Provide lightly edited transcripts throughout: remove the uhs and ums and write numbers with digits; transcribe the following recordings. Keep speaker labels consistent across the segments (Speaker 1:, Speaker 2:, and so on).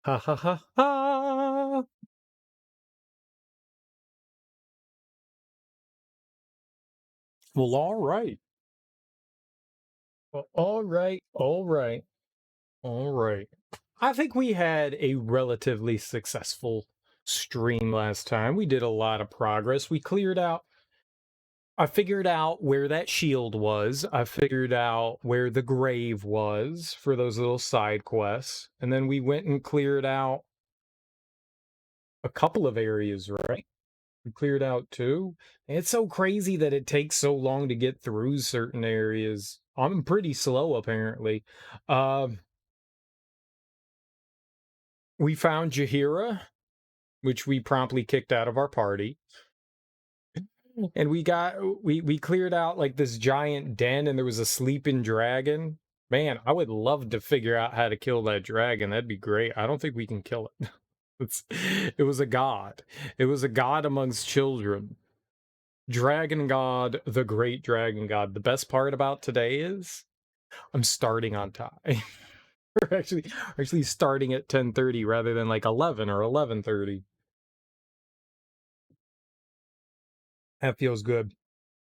Speaker 1: Ha ha ha ha! Well, all right. Well, all right, all right, all right. I think we had a relatively successful stream last time. We did a lot of progress. We cleared out. I figured out where that shield was. I figured out where the grave was for those little side quests. And then we went and cleared out a couple of areas, right? We cleared out two. It's so crazy that it takes so long to get through certain areas. I'm pretty slow, apparently. We found Jahira, which we promptly kicked out of our party. And we cleared out like this giant den, and there was a sleeping dragon. Man, I would love to figure out how to kill that dragon. That'd be great. I don't think we can kill it. It was a god. It was a god amongst children. Dragon god, the great dragon god. The best part about today is I'm starting on time. we're actually starting at 10:30 rather than like 11 or 11:30. That feels good.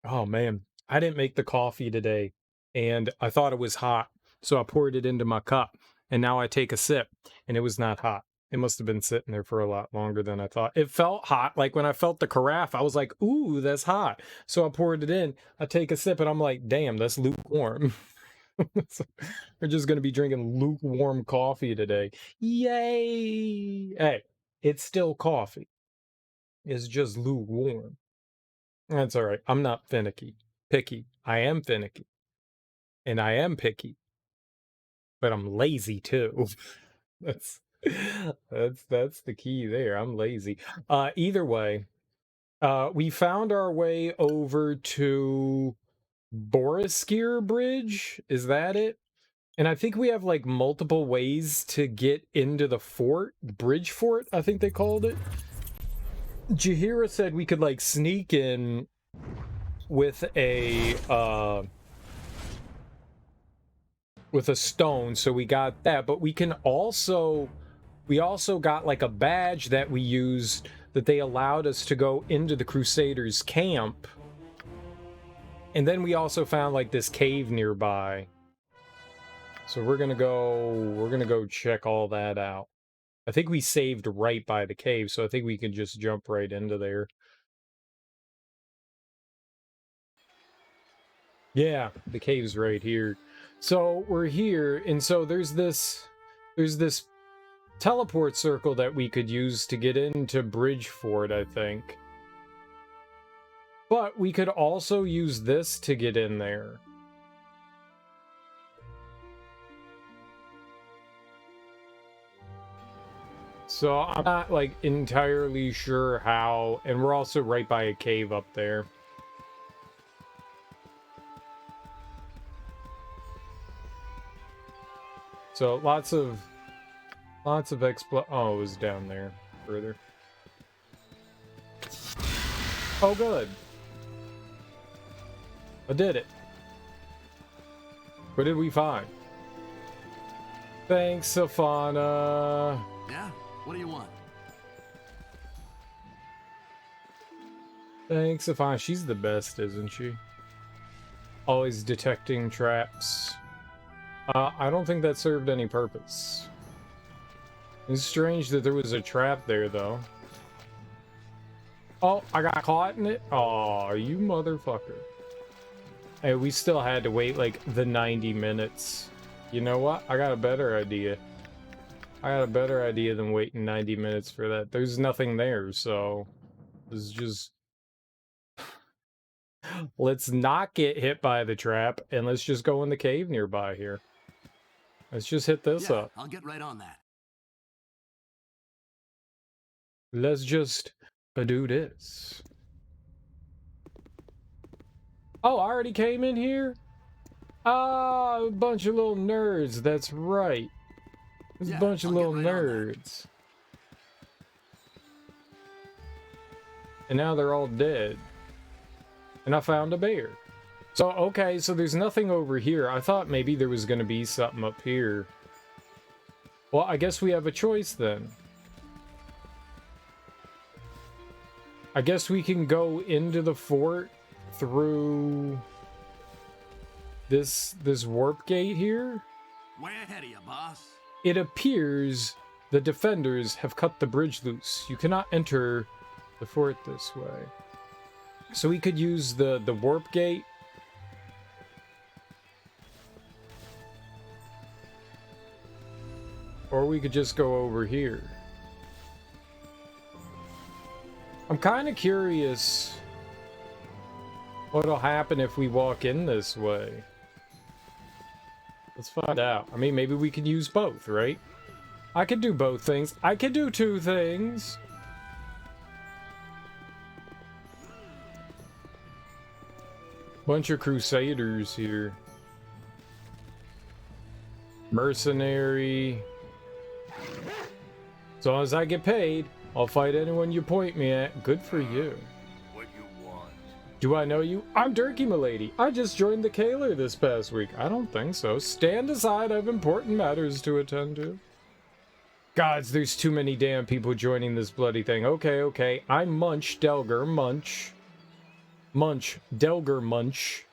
Speaker 1: Oh man, I didn't make the coffee today, and I thought it was hot, so I poured it into my cup, and now I take a sip, and it was not hot. It must have been sitting there for a lot longer than I thought. It felt hot, like when I felt the carafe, I was like, ooh, that's hot. So I poured it in, I take a sip, and I'm like, damn, that's lukewarm. So we're just going to be drinking lukewarm coffee today. Yay! Hey, it's still coffee. It's just lukewarm. That's all right. I'm not finicky. Picky. I am finicky. And I am picky. But I'm lazy too. that's that's the key there. I'm lazy. Either way, we found our way over to Boriskir Bridge. Is that it? And I think we have like multiple ways to get into the fort. Bridge fort, I think they called it. Jahira said we could like sneak in with a stone, so we got that, but we also got like a badge that we used that they allowed us to go into the Crusaders camp. And then we also found like this cave nearby. So we're gonna go check all that out. I think we saved right by the cave, so I think we can just jump right into there. Yeah, the cave's right here. So we're here, and so there's this teleport circle that we could use to get into Bridgefort, I think. But we could also use this to get in there. So I'm not like entirely sure how, and we're also right by a cave up there. So lots of oh, it was down there further. Oh, good. I did it. What did we find? Thanks, Safana.
Speaker 2: Yeah? What do you want?
Speaker 1: Thanks, Safana. She's the best, isn't she? Always detecting traps. I don't think that served any purpose. It's strange that there was a trap there, though. Oh, I got caught in it? Oh, you motherfucker. Hey, we still had to wait like the 90 minutes. You know what? I got a better idea. I got a better idea than waiting 90 minutes for that. There's nothing there, so it's just... Let's not get hit by the trap, and let's just go in the cave nearby here. Let's just hit this up.
Speaker 2: I'll get right on that.
Speaker 1: Let's just do this. Oh, I already came in here? Ah, a bunch of little nerds, that's right. There's a bunch of little nerds. And now they're all dead. And I found a bear. So, okay, so there's nothing over here. I thought maybe there was going to be something up here. Well, I guess we have a choice then. I guess we can go into the fort through this warp gate here.
Speaker 2: Way ahead of you, boss.
Speaker 1: It appears the defenders have cut the bridge loose. You cannot enter the fort this way. So we could use the warp gate. Or we could just go over here. I'm kind of curious what'll happen if we walk in this way. Let's find out. I mean, maybe we could use both, right? I could do both things. I could do two things. Bunch of crusaders here. Mercenary. As long as I get paid, I'll fight anyone you point me at. Good for you.
Speaker 3: What you want?
Speaker 1: Do I know you? I'm Dirky M'Lady. I just joined the Kaler this past week. I don't think so. Stand aside, I have important matters to attend to. Gods, there's too many damn people joining this bloody thing. Okay. I'm Munch, Delger, Munch. Munch, Delger, Munch.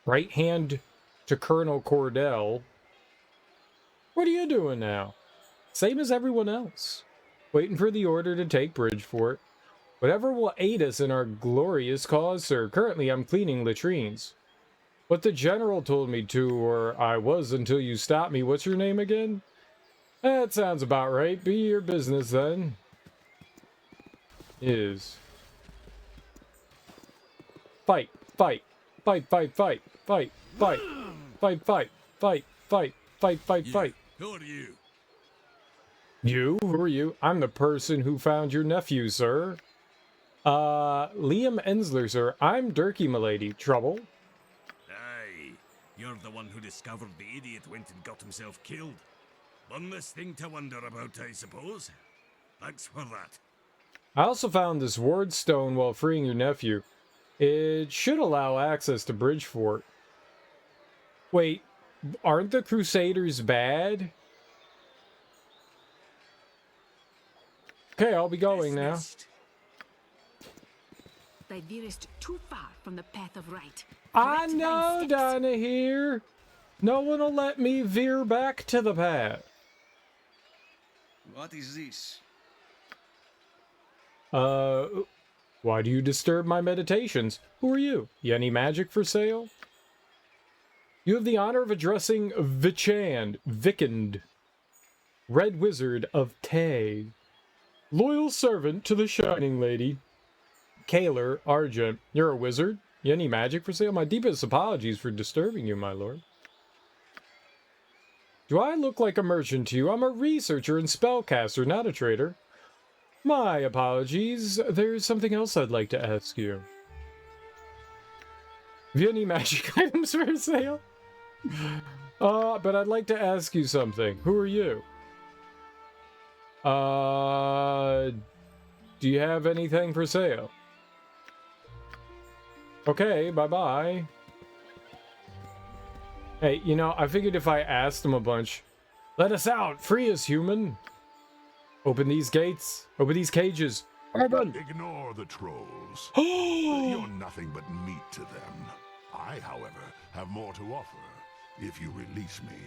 Speaker 1: Right hand to Colonel Cordell. What are you doing now? Same as everyone else. Waiting for the order to take Bridgefort. Whatever will aid us in our glorious cause, sir. Currently, I'm cleaning latrines. What the general told me to, or I was until you stopped me. What's your name again? That sounds about right. Be your business, then. Is. Fight. Fight. Fight, fight, fight. Fight, fight. Fight, fight. Fight, fight. Fight, fight, fight.
Speaker 3: Who are you?
Speaker 1: You? Who are you? I'm the person who found your nephew, sir. Liam Ensler, sir. I'm Dirky M'Lady. Trouble?
Speaker 3: Aye, you're the one who discovered the idiot went and got himself killed. One less thing to wonder about, I suppose. Thanks for that.
Speaker 1: I also found this ward stone while freeing your nephew. It should allow access to Bridgefort. Wait, aren't the Crusaders bad? Okay, I'll be going now.
Speaker 3: Dismissed.
Speaker 4: Thy veerest too far from the path of right.
Speaker 1: I
Speaker 4: Correct thine
Speaker 1: know,
Speaker 4: steps.
Speaker 1: Dinah here. No one will let me veer back to the path.
Speaker 5: What is this?
Speaker 1: Why do you disturb my meditations? Who are you? You any magic for sale? You have the honor of addressing Vikand, Red Wizard of Tay. Loyal servant to the Shining Lady. Kaler, Argent. You're a wizard? You any magic for sale? My deepest apologies for disturbing you, my lord. Do I look like a merchant to you? I'm a researcher and spellcaster, not a trader. My apologies. There's something else I'd like to ask you. Have you any magic items for sale? But I'd like to ask you something. Who are you? Do you have anything for sale? Okay, bye-bye. Hey, you know, I figured if I asked them a bunch, let us out, free us, human. Open these gates, open these cages. Open!
Speaker 6: Ignore the trolls. You're nothing but meat to them. I, however, have more to offer if you release me.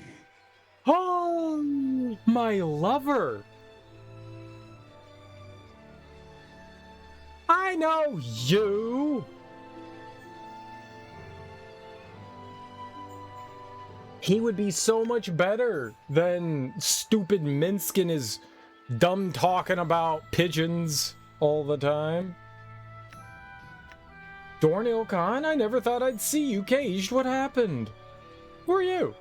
Speaker 1: Oh, my lover. I know you. He would be so much better than stupid Minsk and his dumb talking about pigeons all the time. Dornil Khan, I never thought I'd see you caged. What happened? Who are you?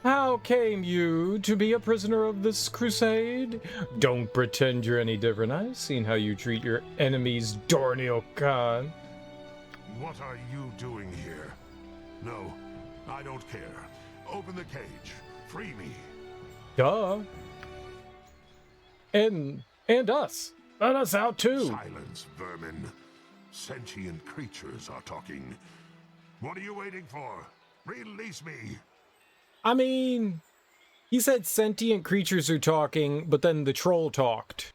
Speaker 1: How came you to be a prisoner of this crusade? Don't pretend you're any different. I've seen how you treat your enemies, Dornil Khan.
Speaker 6: What are you doing here? No, I don't care. Open the cage. Free me.
Speaker 1: Duh. And us. Let us out too.
Speaker 6: Silence, vermin. Sentient creatures are talking. What are you waiting for? Release me.
Speaker 1: I mean, He said sentient creatures are talking, but then the troll talked.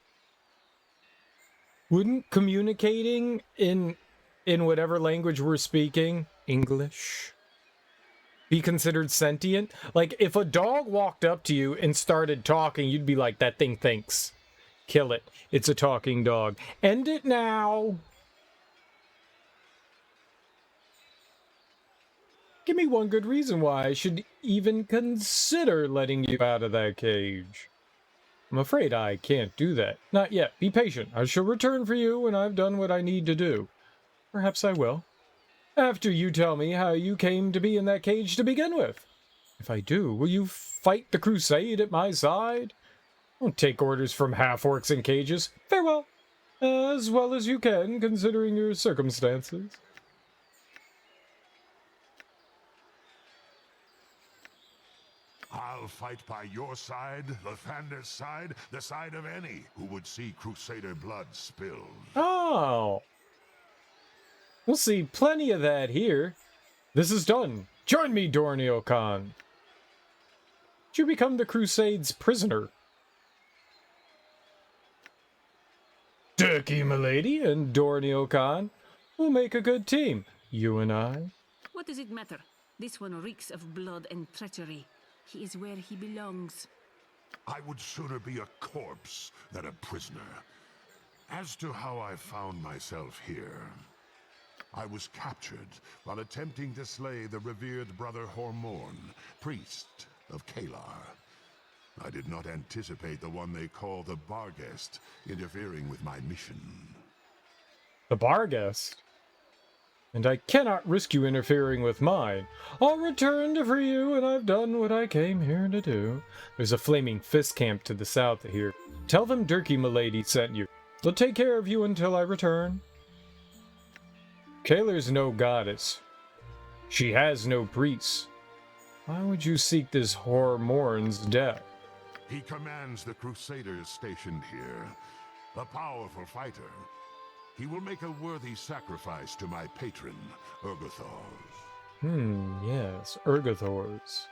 Speaker 1: Wouldn't communicating in whatever language we're speaking, English, be considered sentient? Like, if a dog walked up to you and started talking, you'd be like, that thing thinks. Kill it. It's a talking dog. End it now. Give me one good reason why I should even consider letting you out of that cage. I'm afraid I can't do that. Not yet. Be patient. I shall return for you when I've done what I need to do. Perhaps I will. After you tell me how you came to be in that cage to begin with. If I do, will you fight the crusade at my side? Don't take orders from half-orcs in cages. Farewell. As well as you can, considering your circumstances.
Speaker 6: I'll fight by your side, Lathander's side, the side of any who would see Crusader blood spilled.
Speaker 1: Oh. We'll see plenty of that here. This is done. Join me, Dornio Khan. You become the Crusade's prisoner. Dirky M'Lady and Dornio Khan will make a good team. You and I.
Speaker 4: What does it matter? This one reeks of blood and treachery. He is where he belongs.
Speaker 6: I would sooner be a corpse than a prisoner. As to how I found myself here, I was captured while attempting to slay the revered brother Hormorn, priest of Kalar. I did not anticipate the one they call the Barghest interfering with my mission.
Speaker 1: The Barghest? And I cannot risk you interfering with mine. I'll return to free you, and I've done what I came here to do. There's a flaming fist camp to the south of here. Tell them Dirky M'Lady sent you. They'll take care of you until I return. Kalar's no goddess. She has no priests. Why would you seek this Hormorn's death?
Speaker 6: He commands the Crusaders stationed here, a powerful fighter. He will make a worthy sacrifice to my patron, Urgathor's.
Speaker 1: Yes, Urgathor's.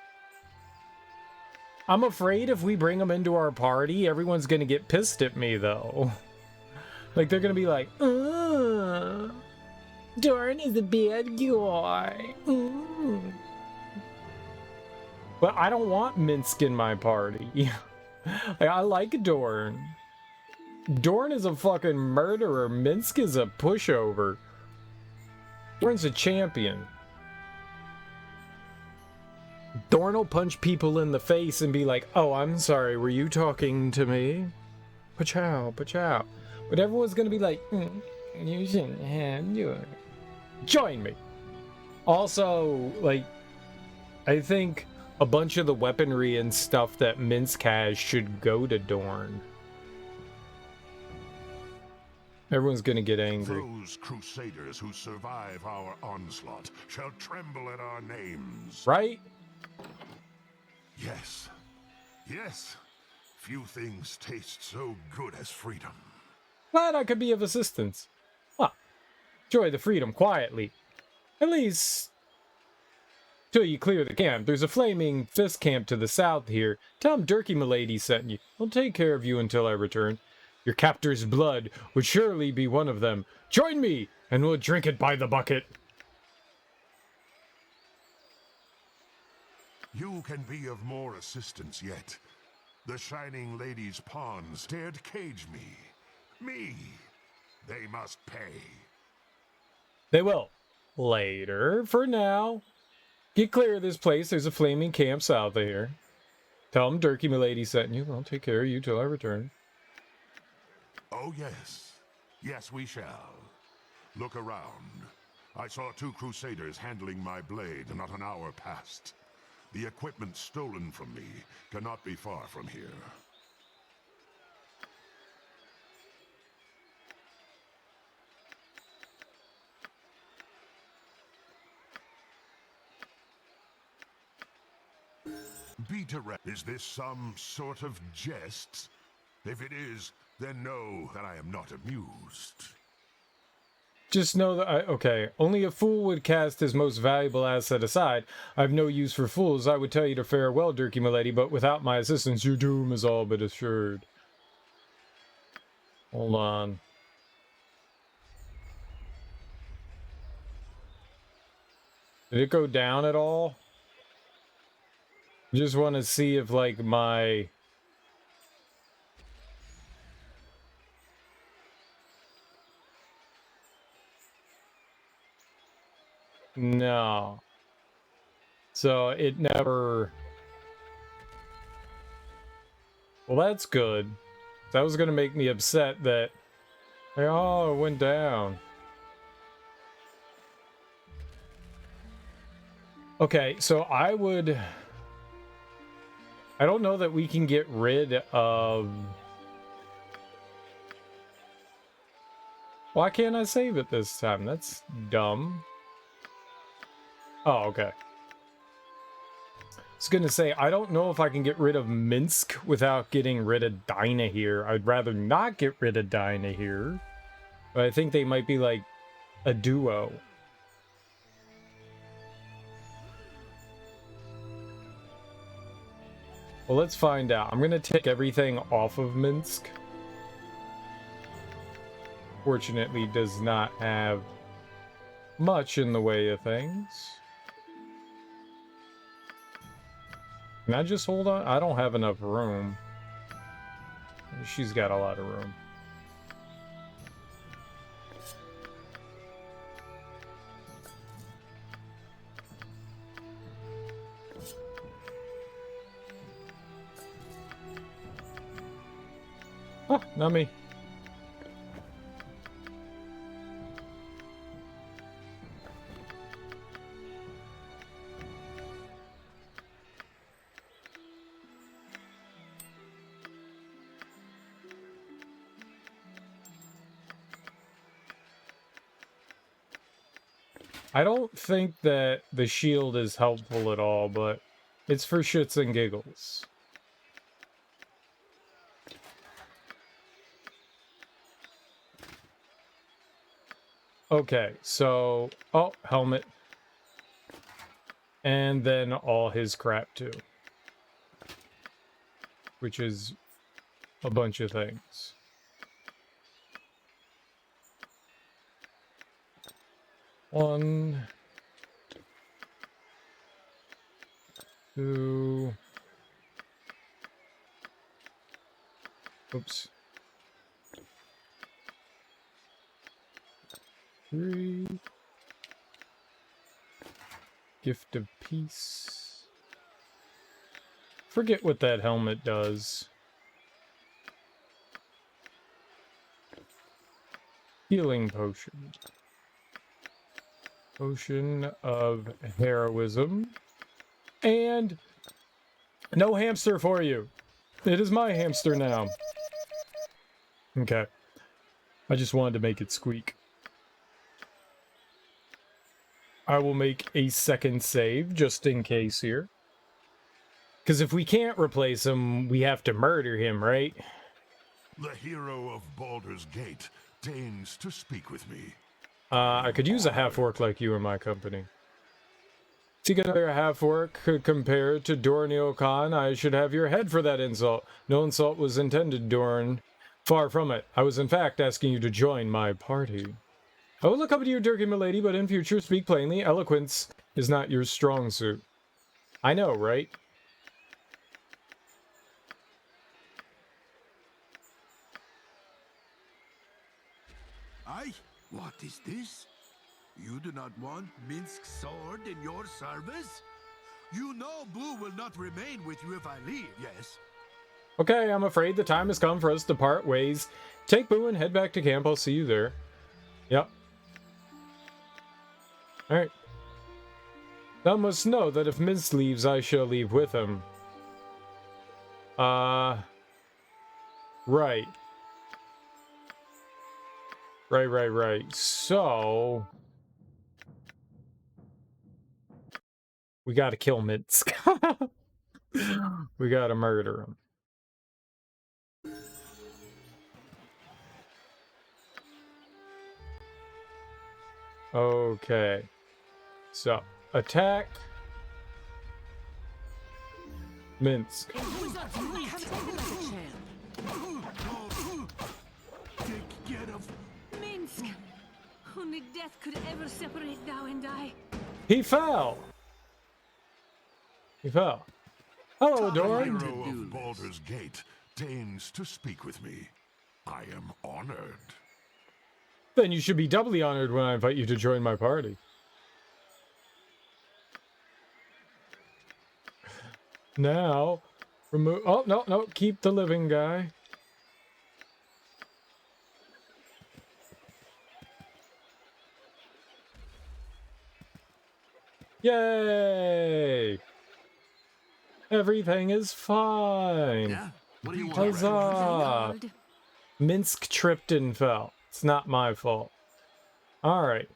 Speaker 1: I'm afraid if we bring them into our party, everyone's gonna get pissed at me, though. Like, they're gonna be like, Dorn is a bad guy. But I don't want Minsk in my party. Like, I like Dorn. Dorn is a fucking murderer. Minsk is a pushover. Dorn's a champion. Dorn will punch people in the face and be like, oh, I'm sorry, were you talking to me? Pachow, pachow. But everyone's gonna be like, you shouldn't have Dorn. Join me. Also, like, I think a bunch of the weaponry and stuff that Minsk has should go to Dorn. Everyone's gonna get angry.
Speaker 6: Those Crusaders who survive our onslaught shall tremble at our names.
Speaker 1: Right?
Speaker 6: Yes. Yes. Few things taste so good as freedom.
Speaker 1: Glad I could be of assistance. Ah, enjoy the freedom quietly. At least, till you clear the camp. There's a flaming fist camp to the south here. Tell him Dirky M'Lady sent you. I'll take care of you until I return. Your captor's blood would surely be one of them. Join me, and we'll drink it by the bucket.
Speaker 6: You can be of more assistance yet. The Shining Lady's pawns dared cage me. Me. They must pay.
Speaker 1: They will. Later. For now. Get clear of this place. There's a flaming camp south of here. Tell them Dirky M'Lady sent you. I'll take care of you till I return.
Speaker 6: Oh, yes. Yes, we shall. Look around. I saw 2 Crusaders handling my blade not an hour past. The equipment stolen from me cannot be far from here. Be direct. Is this some sort of jest? If it is, then know that I am not amused.
Speaker 1: Just know that okay, only a fool would cast his most valuable asset aside. I've no use for fools. I would tell you to fare well, Dirky M'Lady, but without my assistance, your doom is all but assured. Hold on. Did it go down at all? Just want to see if, like, my... No. So it never... Well, that's good. That was going to make me upset that... Oh, it went down. Okay, so I would... I don't know that we can get rid of... Why can't I save it this time? That's dumb. Oh, okay. I was gonna say, I don't know if I can get rid of Minsk without getting rid of Dinah here. I'd rather not get rid of Dinah here. But I think they might be like a duo. Well, let's find out. I'm gonna take everything off of Minsk. Fortunately, does not have much in the way of things. Can I just hold on? I don't have enough room. She's got a lot of room. Oh, not me. I don't think that the shield is helpful at all, but it's for shits and giggles. Okay, so... Oh, helmet. And then all his crap, too. Which is a bunch of things. One... Two... Oops. 3... Gift of Peace. Forget what that helmet does. Healing potion. Potion of heroism. And no hamster for you. It is my hamster now. Okay. I just wanted to make it squeak. I will make a second save just in case here. Because if we can't replace him, we have to murder him, right?
Speaker 6: The hero of Baldur's Gate deigns to speak with me.
Speaker 1: I could use a half-orc like you in my company. Together a half-orc compared to Dornil Khan, I should have your head for that insult. No insult was intended, Dorn. Far from it. I was in fact asking you to join my party. I will look up to you, Dirky M'Lady, but in future, speak plainly. Eloquence is not your strong suit. I know, right?
Speaker 2: Aye? What is this? You do not want Minsk's sword in your service? You know Boo will not remain with you if I leave, yes?
Speaker 1: Okay, I'm afraid the time has come for us to part ways. Take Boo and head back to camp. I'll see you there. Yep. Alright. Thou must know that if Minsk leaves, I shall leave with him. Right. Right. So... we gotta kill Minsk. We gotta murder him. Okay. So, attack. Minsk.
Speaker 2: Get of
Speaker 4: Minsk! Only death could ever separate thou and I.
Speaker 1: He fell. He fell. Hello,
Speaker 6: the
Speaker 1: Doran.
Speaker 6: hero of Baldur's Gate deigns to speak with me. I am honored.
Speaker 1: Then you should be doubly honored when I invite you to join my party. Now, remove. Oh, no, no. Keep the living guy. Yay! Everything is fine.
Speaker 2: Yeah? What do you want?
Speaker 1: Huzzah! Minsk tripped and fell. It's not my fault. All right.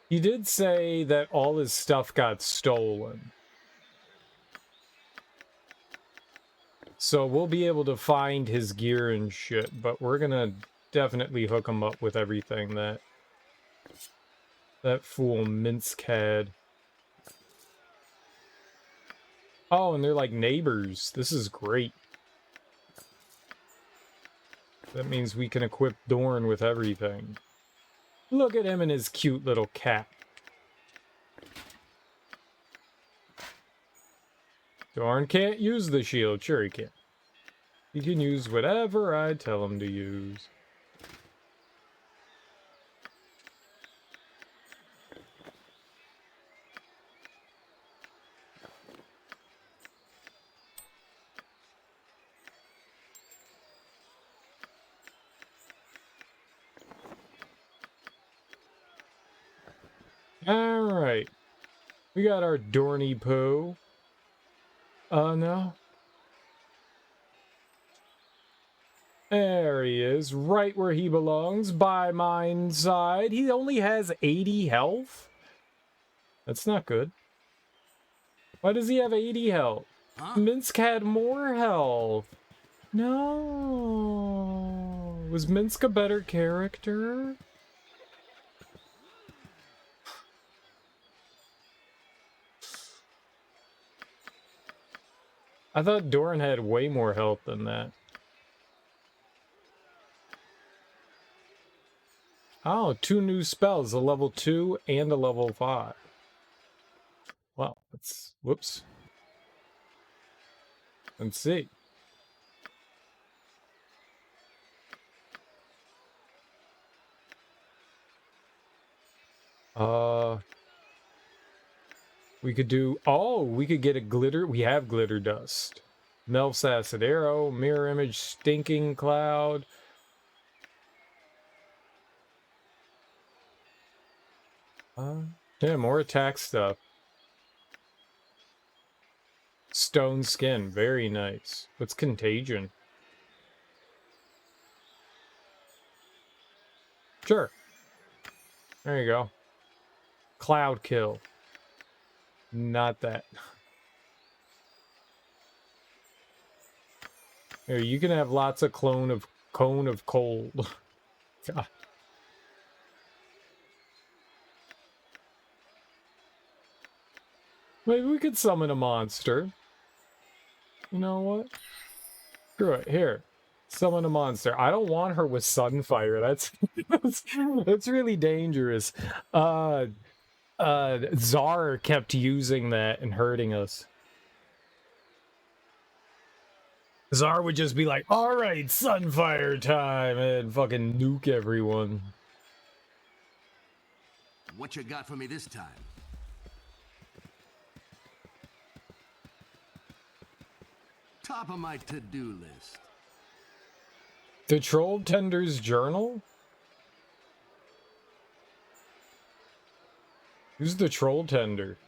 Speaker 1: He did say that all his stuff got stolen. So we'll be able to find his gear and shit, but we're gonna definitely hook him up with everything that fool Minsk had. Oh, and they're like neighbors. This is great. That means we can equip Dorn with everything. Look at him and his cute little cat. Dorn can't use the shield. Sure he can. He can use whatever I tell him to use. Alright. We got our Dorny Poo. No. There he is, right where he belongs, by mine side. He only has 80 health? That's not good. Why does he have 80 health?
Speaker 2: Huh?
Speaker 1: Minsk had more health. No. Was Minsk a better character? I thought Doran had way more health than that. Oh, 2 new spells, a level 2 and a level 5. Well, let's... Whoops. Let's see. We could do... Oh, we could get a glitter... We have glitter dust. Melf's acid arrow, mirror image, stinking cloud. Yeah, more attack stuff. Stone skin, very nice. What's contagion? Sure. There you go. Cloud kill. Not that. Here, you can have lots of cone of cold. God. Maybe we could summon a monster. You know what? Screw it. Here. Summon a monster. I don't want her with Sunfire. That's really dangerous. Czar kept using that and hurting us. Czar would just be like, alright, Sunfire time, and fucking nuke everyone.
Speaker 2: What you got for me this time? Top of my to-do list.
Speaker 1: The Troll Tender's Journal? Who's the Troll Tender?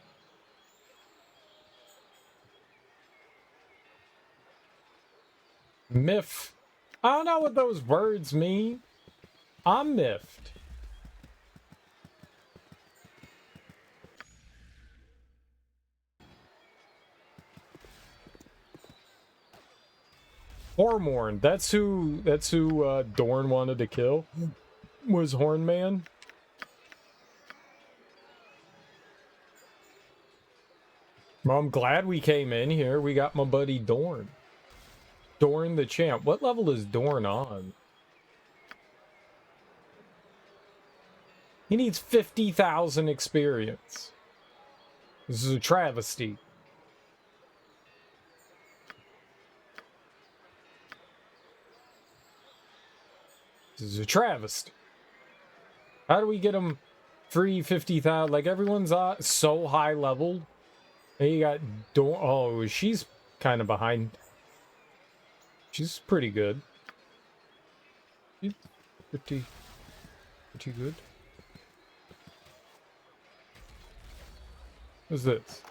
Speaker 1: Miff. I don't know what those words mean. I'm miffed. Hormorn. That's who Dorn wanted to kill. Was Hornman. Well, I'm glad we came in here. We got my buddy Dorn. Dorn the champ. What level is Dorn on? He needs 50,000 experience. This is a travesty. This is a travesty. How do we get him free 50,000? Like, everyone's so high level. And you got Dorn. Oh, she's kind of behind. She's pretty good. She's pretty good. What's this?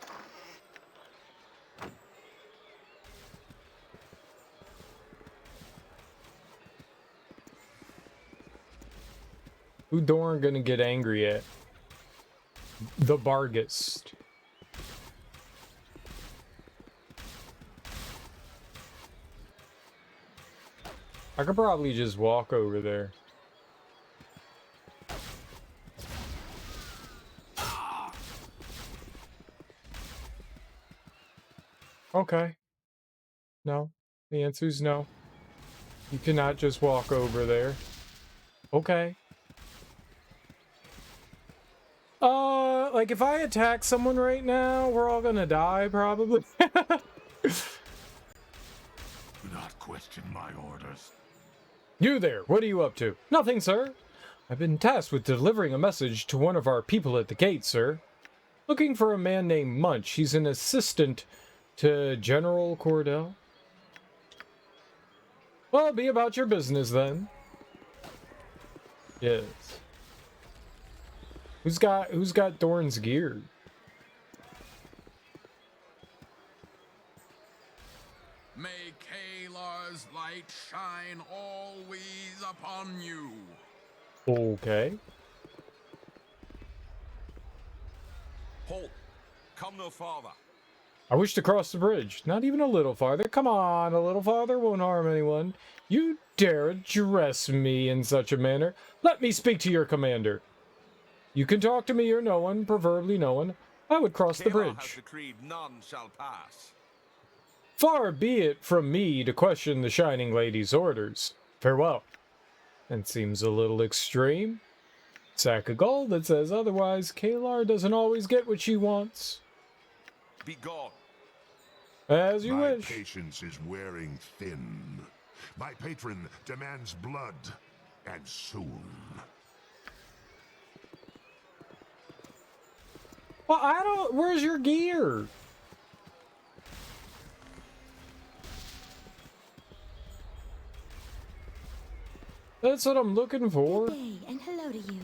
Speaker 1: Who Dorn gonna get angry at? The Bargist. I could probably just walk over there. Okay. No. The answer is no. You cannot just walk over there. Okay. Like if I attack someone right now, we're all gonna die, probably.
Speaker 6: Do not question my orders.
Speaker 1: You there, what are you up to? Nothing, sir. I've been tasked with delivering a message to one of our people at the gate, sir. Looking for a man named Munch. He's an assistant to General Cordell. Well, be about your business then. Yes. Who's got Dorn's gear?
Speaker 5: May Kalar's light shine always upon you.
Speaker 1: Okay.
Speaker 5: Halt. Come no farther.
Speaker 1: I wish to cross the bridge. Not even a little farther. Come on, a little farther won't harm anyone. You dare address me in such a manner? Let me speak to your commander. You can talk to me or no one, preferably no one. I would cross the bridge.
Speaker 5: Has decreed none shall pass.
Speaker 1: Far be it from me to question the Shining Lady's orders. Farewell. That seems a little extreme. Sack of gold that says otherwise. Kalar doesn't always get what she wants.
Speaker 5: Be gone.
Speaker 1: As you
Speaker 6: My
Speaker 1: wish.
Speaker 6: patience is wearing thin. My patron demands blood, and soon.
Speaker 1: Well, I don't... Where's your gear? That's what I'm looking for.
Speaker 7: Good day, and hello to you.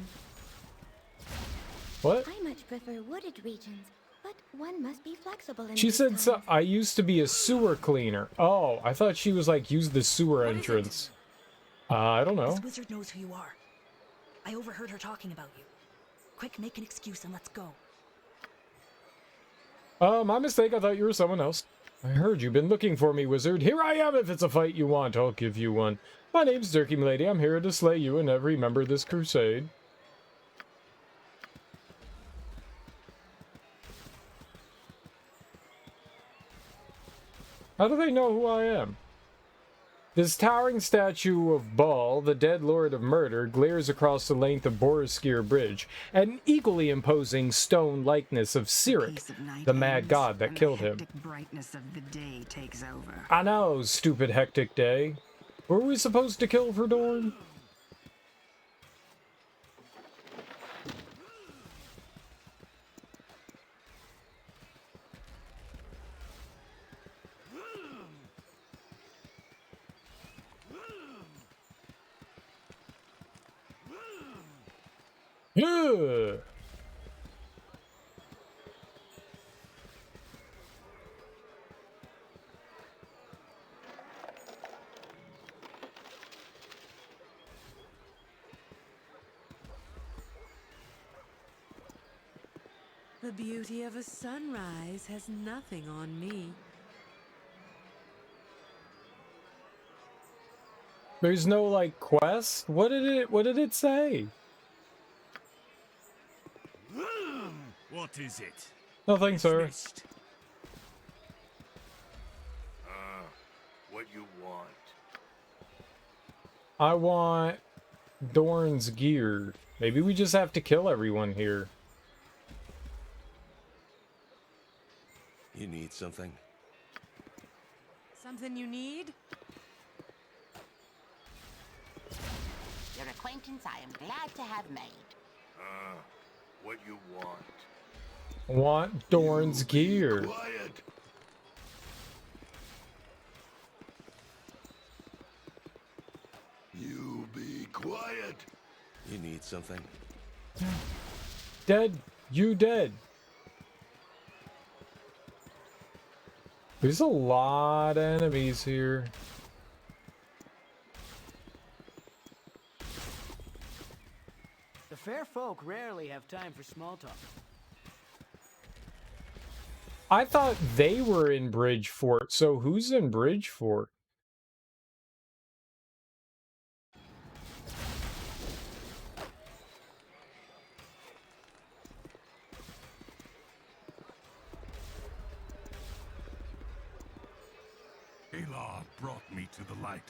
Speaker 1: What?
Speaker 7: I much prefer wooded regions, but one must be flexible in
Speaker 1: She
Speaker 7: these
Speaker 1: said, so,
Speaker 7: times.
Speaker 1: I used to be a sewer cleaner. Oh, I thought she was like, use the sewer entrance. I don't know.
Speaker 8: This wizard knows who you are. I overheard her talking about you. Quick, make an excuse and let's go.
Speaker 1: My mistake. I thought you were someone else. I heard you've been looking for me, wizard. Here I am. If it's a fight you want, I'll give you one. My name's Dirky M'Lady. I'm here to slay you and every member of this crusade. How do they know who I am? This towering statue of Baal, the dead lord of murder, glares across the length of Boroskir Bridge, an equally imposing stone likeness of Sirik, the mad god that killed him.
Speaker 4: The brightness of the day takes over.
Speaker 1: I know, stupid hectic day. Were we supposed to kill for Dorn? Yeah.
Speaker 9: The beauty of a sunrise has nothing on me.
Speaker 1: There's no like quest? What did it say?
Speaker 3: What is it?
Speaker 1: Nothing, sir.
Speaker 3: Dismissed.
Speaker 6: What you want?
Speaker 1: I want Dorn's gear. Maybe we just have to kill everyone here.
Speaker 5: You need something?
Speaker 9: Something you need?
Speaker 10: Your acquaintance I am glad to have made.
Speaker 6: What you want?
Speaker 1: Want Dorn's gear.
Speaker 6: Quiet! You be quiet!
Speaker 5: You need something?
Speaker 1: Dead. You dead. There's a lot of enemies here.
Speaker 11: The fair folk rarely have time for small talk.
Speaker 1: I thought they were in Bridgefort, so who's in Bridgefort?
Speaker 6: Alar brought me to the light.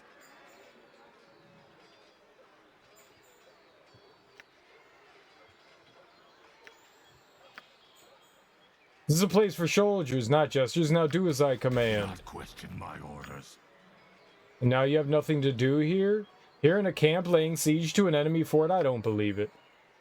Speaker 1: This is a place for soldiers, not jesters. Now do as I command.
Speaker 6: Not question my orders.
Speaker 1: And now you have nothing to do here? Here in a camp laying siege to an enemy fort? I don't believe it.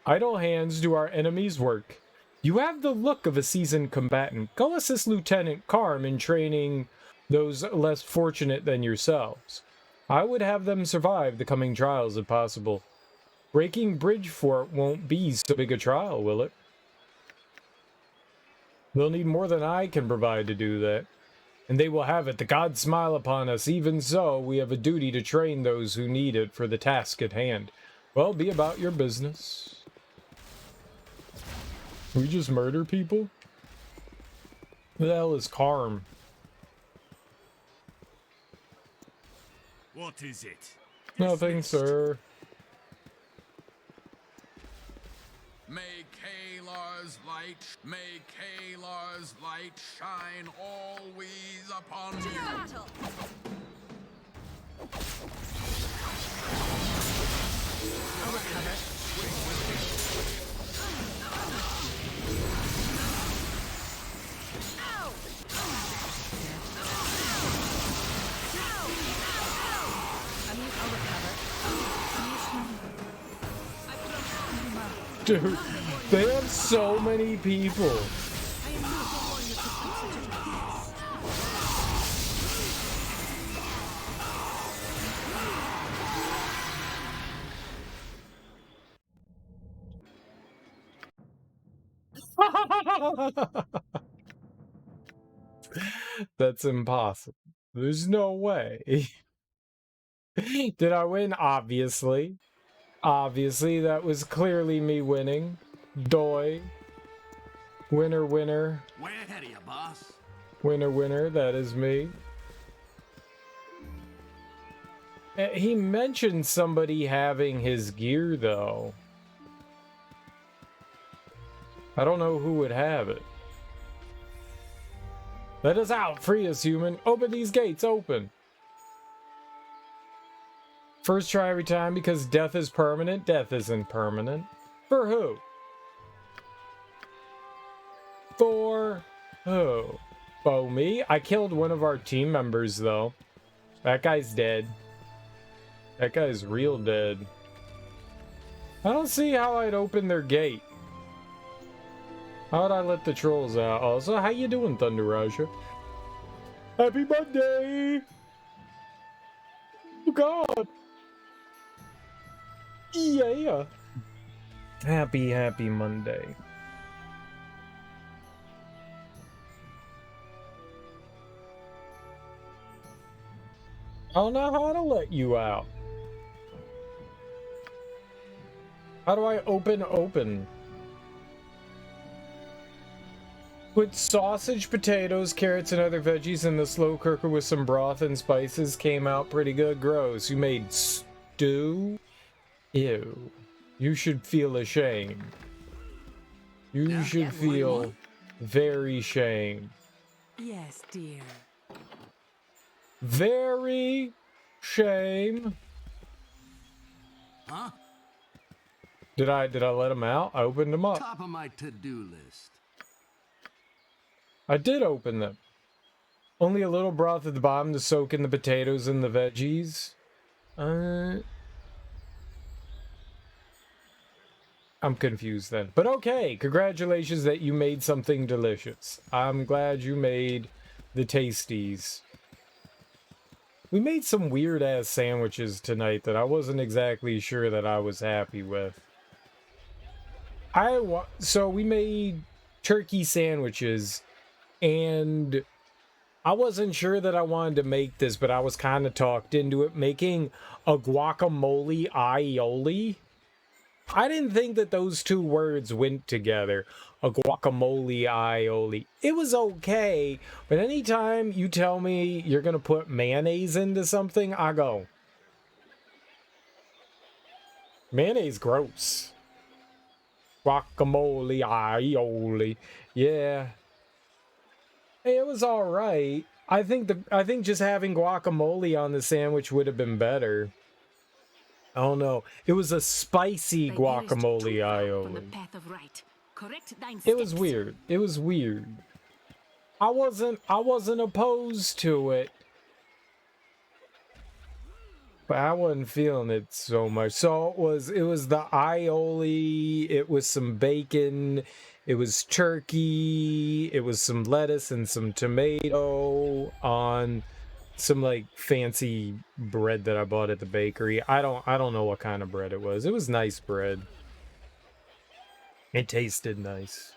Speaker 1: Idle hands do our enemies' work. You have the look of a seasoned combatant. Go assist Lieutenant Carm in training those less fortunate than yourselves. I would have them survive the coming trials if possible. Breaking Bridgefort won't be so big a trial, will it? They'll need more than I can provide to do that. And they will have it. The gods smile upon us. Even so, we have a duty to train those who need it for the task at hand. Well, be about your business. We just murder people? Who the hell is Carm?
Speaker 3: What is it?
Speaker 1: Nothing,
Speaker 3: Dismissed.
Speaker 1: sir.
Speaker 5: May Kalar's light shine always upon you.
Speaker 8: Battle! I'll recover.
Speaker 1: Dude, they have so many people. That's impossible. There's no way. Did I win? Obviously. Obviously, that was clearly me winning. Doi. Winner, winner.
Speaker 5: Way ahead of you, boss.
Speaker 1: Winner, winner. That is me. He mentioned somebody having his gear, though. I don't know who would have it. Let us out! Free us, human! Open these gates! Open! First try every time because death is permanent. Death isn't permanent. For who? For who? Oh, me? I killed one of our team members, though. That guy's dead. That guy's real dead. I don't see how I'd open their gate. How would I let the trolls out? Also, how you doing, Thunder Raja? Happy Monday! Oh, God! Yeah! Happy Monday. I don't know how to let you out. How do I open? Put sausage, potatoes, carrots, and other veggies in the slow cooker with some broth and spices. Came out pretty good. Gross. You made stew? Ew. You should feel ashamed. You should feel very shame.
Speaker 9: Yes, dear.
Speaker 1: Very shame.
Speaker 2: Huh?
Speaker 1: Did I let him out? I opened him up.
Speaker 2: Top of my to-do list.
Speaker 1: I did open them. Only a little broth at the bottom to soak in the potatoes and the veggies. I'm confused then. But okay, congratulations that you made something delicious. I'm glad you made the tasties. We made some weird-ass sandwiches tonight that I wasn't exactly sure that I was happy with. So we made turkey sandwiches, and I wasn't sure that I wanted to make this, but I was kind of talked into it, making a guacamole aioli. I didn't think that those two words went together. A guacamole aioli. It was okay, but anytime you tell me you're going to put mayonnaise into something, I go, mayonnaise gross. Guacamole aioli. Yeah. Hey, it was all right. I think just having guacamole on the sandwich would have been better. I don't know. It was a spicy guacamole aioli. It was weird. It was weird. I wasn't opposed to it. But I wasn't feeling it so much. So it was the aioli, it was some bacon, it was turkey, it was some lettuce and some tomato on some like fancy bread that I bought at the bakery. I don't know what kind of bread it was. It was nice bread. It tasted nice.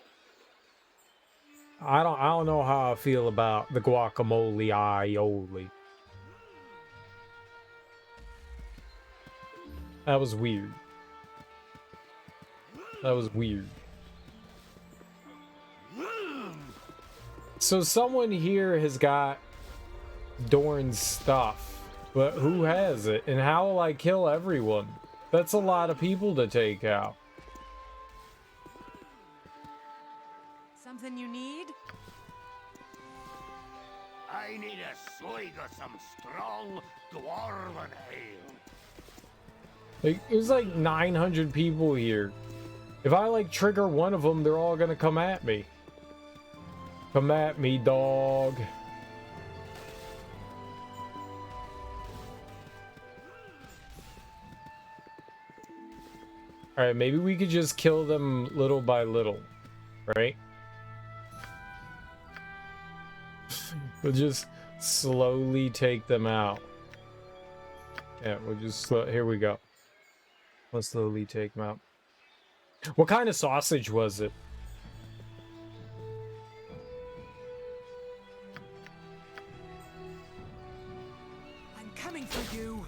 Speaker 1: I don't know how I feel about the guacamole aioli. That was weird. That was weird. So someone here has got Dorn's stuff, but who has it? And how will I kill everyone? That's a lot of people to take out.
Speaker 9: Something you need?
Speaker 5: I need a swig of some strong dwarven ale.
Speaker 1: Like, there's like 900 people here. If I like trigger one of them, they're all gonna come at me. Come at me, dog. Alright, maybe we could just kill them little by little, right? We'll just slowly take them out. Yeah, we'll just, here we go. Let's slowly take them out. What kind of sausage was it?
Speaker 9: I'm coming for you.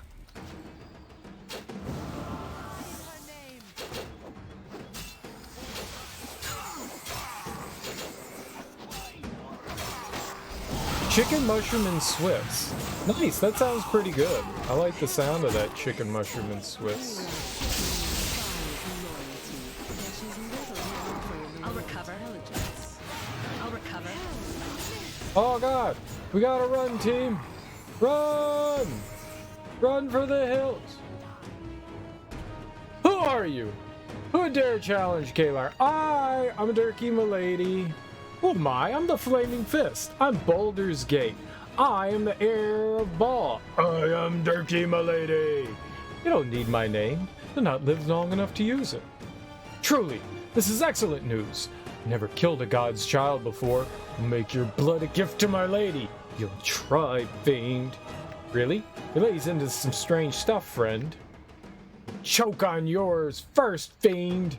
Speaker 1: Chicken, mushroom, and Swiss. Nice, that sounds pretty good. I like the sound of that chicken, mushroom, and Swiss.
Speaker 8: I'll recover. I'll recover.
Speaker 1: Oh god, we gotta run, team. Run! Run for the hills. Who are you? Who dare challenge Kalar? I'm Dirky M'Lady. Who am I? I'm the Flaming Fist. I'm Baldur's Gate. I am the heir of Ball. I am Dirky M'Lady. You don't need my name. You'll not live long enough to use it. Truly, this is excellent news. Never killed a god's child before. Make your blood a gift to my lady. You'll try, fiend. Really? Your lady's into some strange stuff, friend. Choke on yours first, fiend.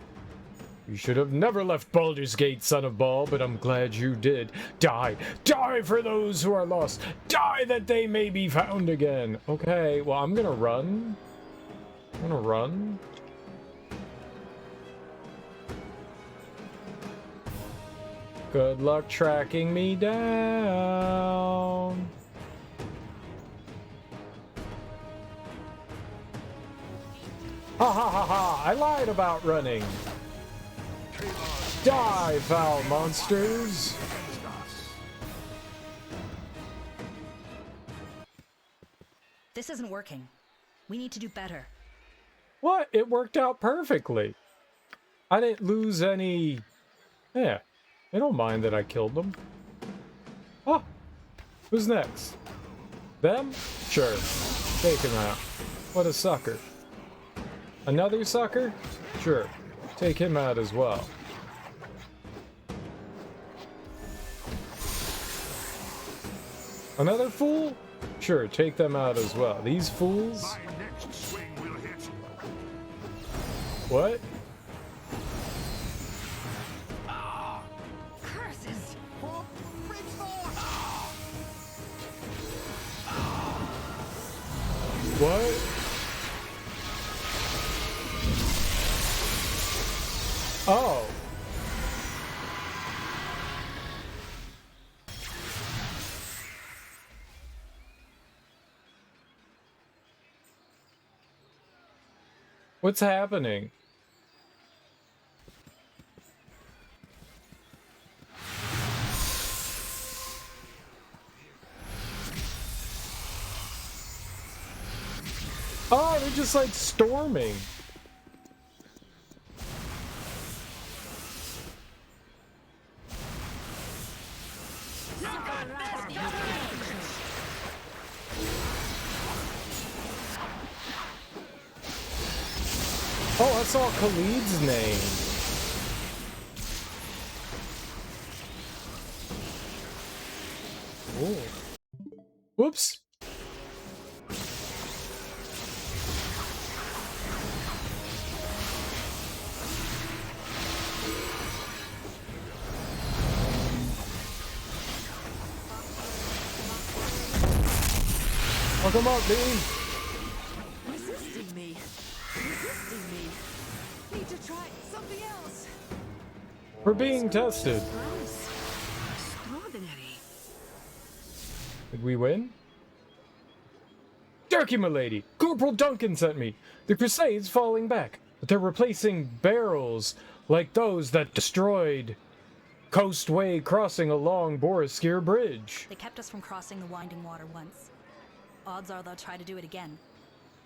Speaker 1: You should have never left Baldur's Gate, son of Baal, but I'm glad you did. Die! Die for those who are lost! Die that they may be found again! Okay, well, I'm gonna run. I'm gonna run. Good luck tracking me down. Ha ha ha ha! I lied about running. Die, foul monsters!
Speaker 8: This isn't working. We need to do better.
Speaker 1: What? It worked out perfectly. I didn't lose any... Yeah, they don't mind that I killed them. Oh, who's next? Them? Sure. Take him out. What a sucker. Another sucker? Sure. Take him out as well. Another fool? Sure, take them out as well. These fools?
Speaker 6: My next swing will hit.
Speaker 1: What?
Speaker 9: Curses!
Speaker 1: What? Oh. What's happening? Oh, they're just like storming. Oh, I saw Khalid's name. Ooh. Whoops. Welcome up, B.
Speaker 9: Resisting me. Resisting me. Need to try something else.
Speaker 1: We're being tested.
Speaker 4: Extraordinary.
Speaker 1: Did we win? Dirky M'Lady! Corporal Duncan sent me. The Crusade's falling back, but they're replacing barrels like those that destroyed Coastway crossing along Boriskir Bridge.
Speaker 8: They kept us from crossing the Winding Water once. Odds are they'll try to do it again.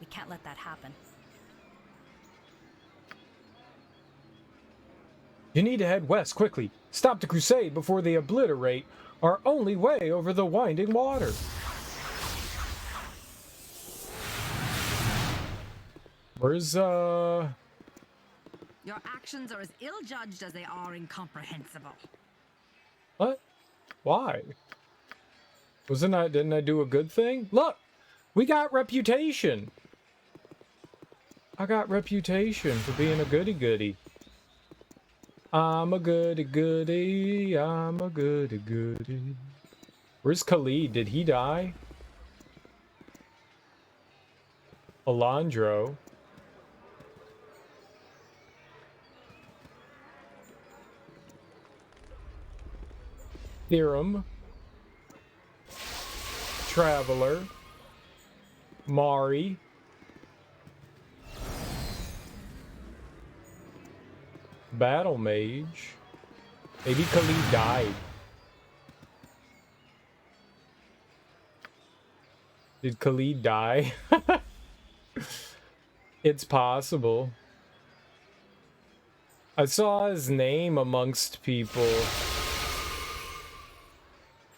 Speaker 8: We can't let that happen.
Speaker 1: You need to head west quickly. Stop the Crusade before they obliterate our only way over the Winding Water. Where's,
Speaker 12: Your actions are as ill-judged as they are incomprehensible.
Speaker 1: What? Why? Didn't I do a good thing? Look! We got reputation! I got reputation for being a goody-goody. I'm a goody-goody, I'm a goody-goody. Where's Khalid? Did he die? Alondro. Theorem. Traveler. Mari. Battle Mage. Maybe Khalid died. Did Khalid die? It's possible. I saw his name amongst people.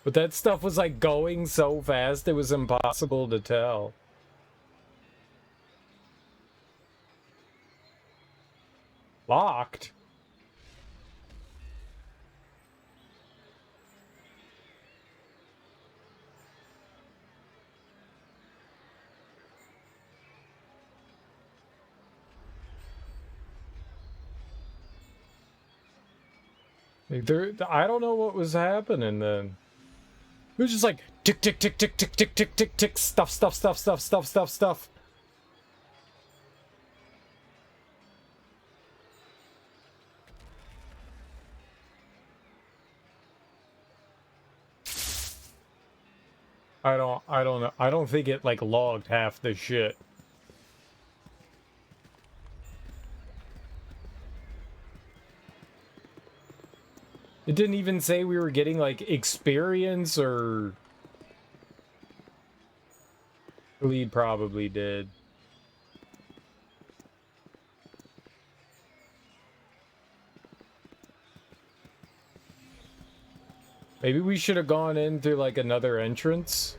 Speaker 1: But that stuff was like going so fast it was impossible to tell. Locked? Like I don't know what was happening then. It was just like tick tick tick tick tick tick tick tick tick stuff stuff stuff stuff stuff stuff stuff. I don't know. I don't think it like logged half the shit. It didn't even say we were getting like experience or lead probably did. Maybe we should have gone in through like another entrance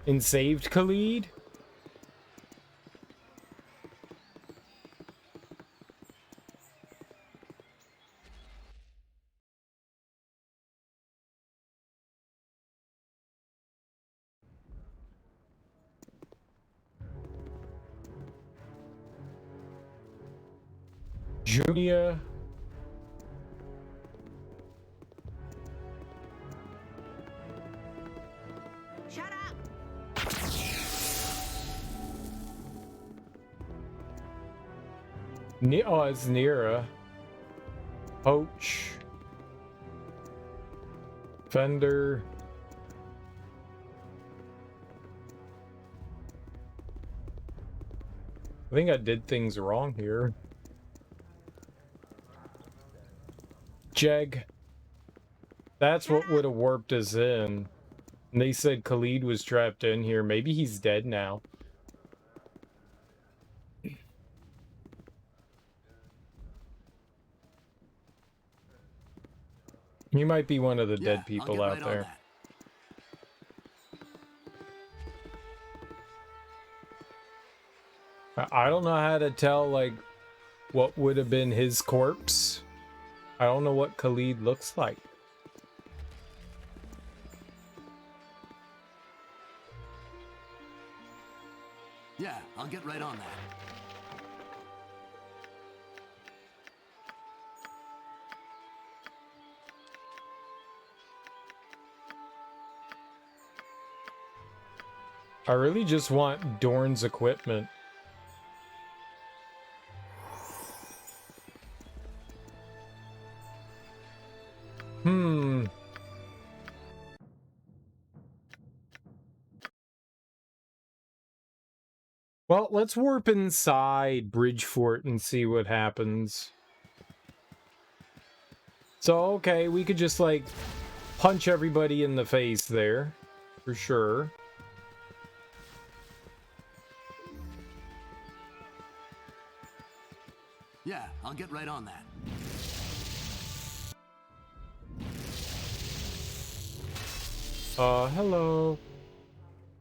Speaker 1: and saved Khalid. Junia.
Speaker 12: Shut up!
Speaker 1: Oh, it's Nira. Poach. Fender. I think I did things wrong here. Jeg. That's what would have warped us in. And they said Khalid was trapped in here. Maybe he's dead now. He might be one of the dead people out there. I don't know how to tell, like, what would have been his corpse. I don't know what Khalid looks like.
Speaker 5: Yeah, I'll get right on that.
Speaker 1: I really just want Dorn's equipment. Well, let's warp inside Bridgefort and see what happens. So, okay, we could just, like, punch everybody in the face there. For sure.
Speaker 5: Yeah, I'll get right on that.
Speaker 1: Hello.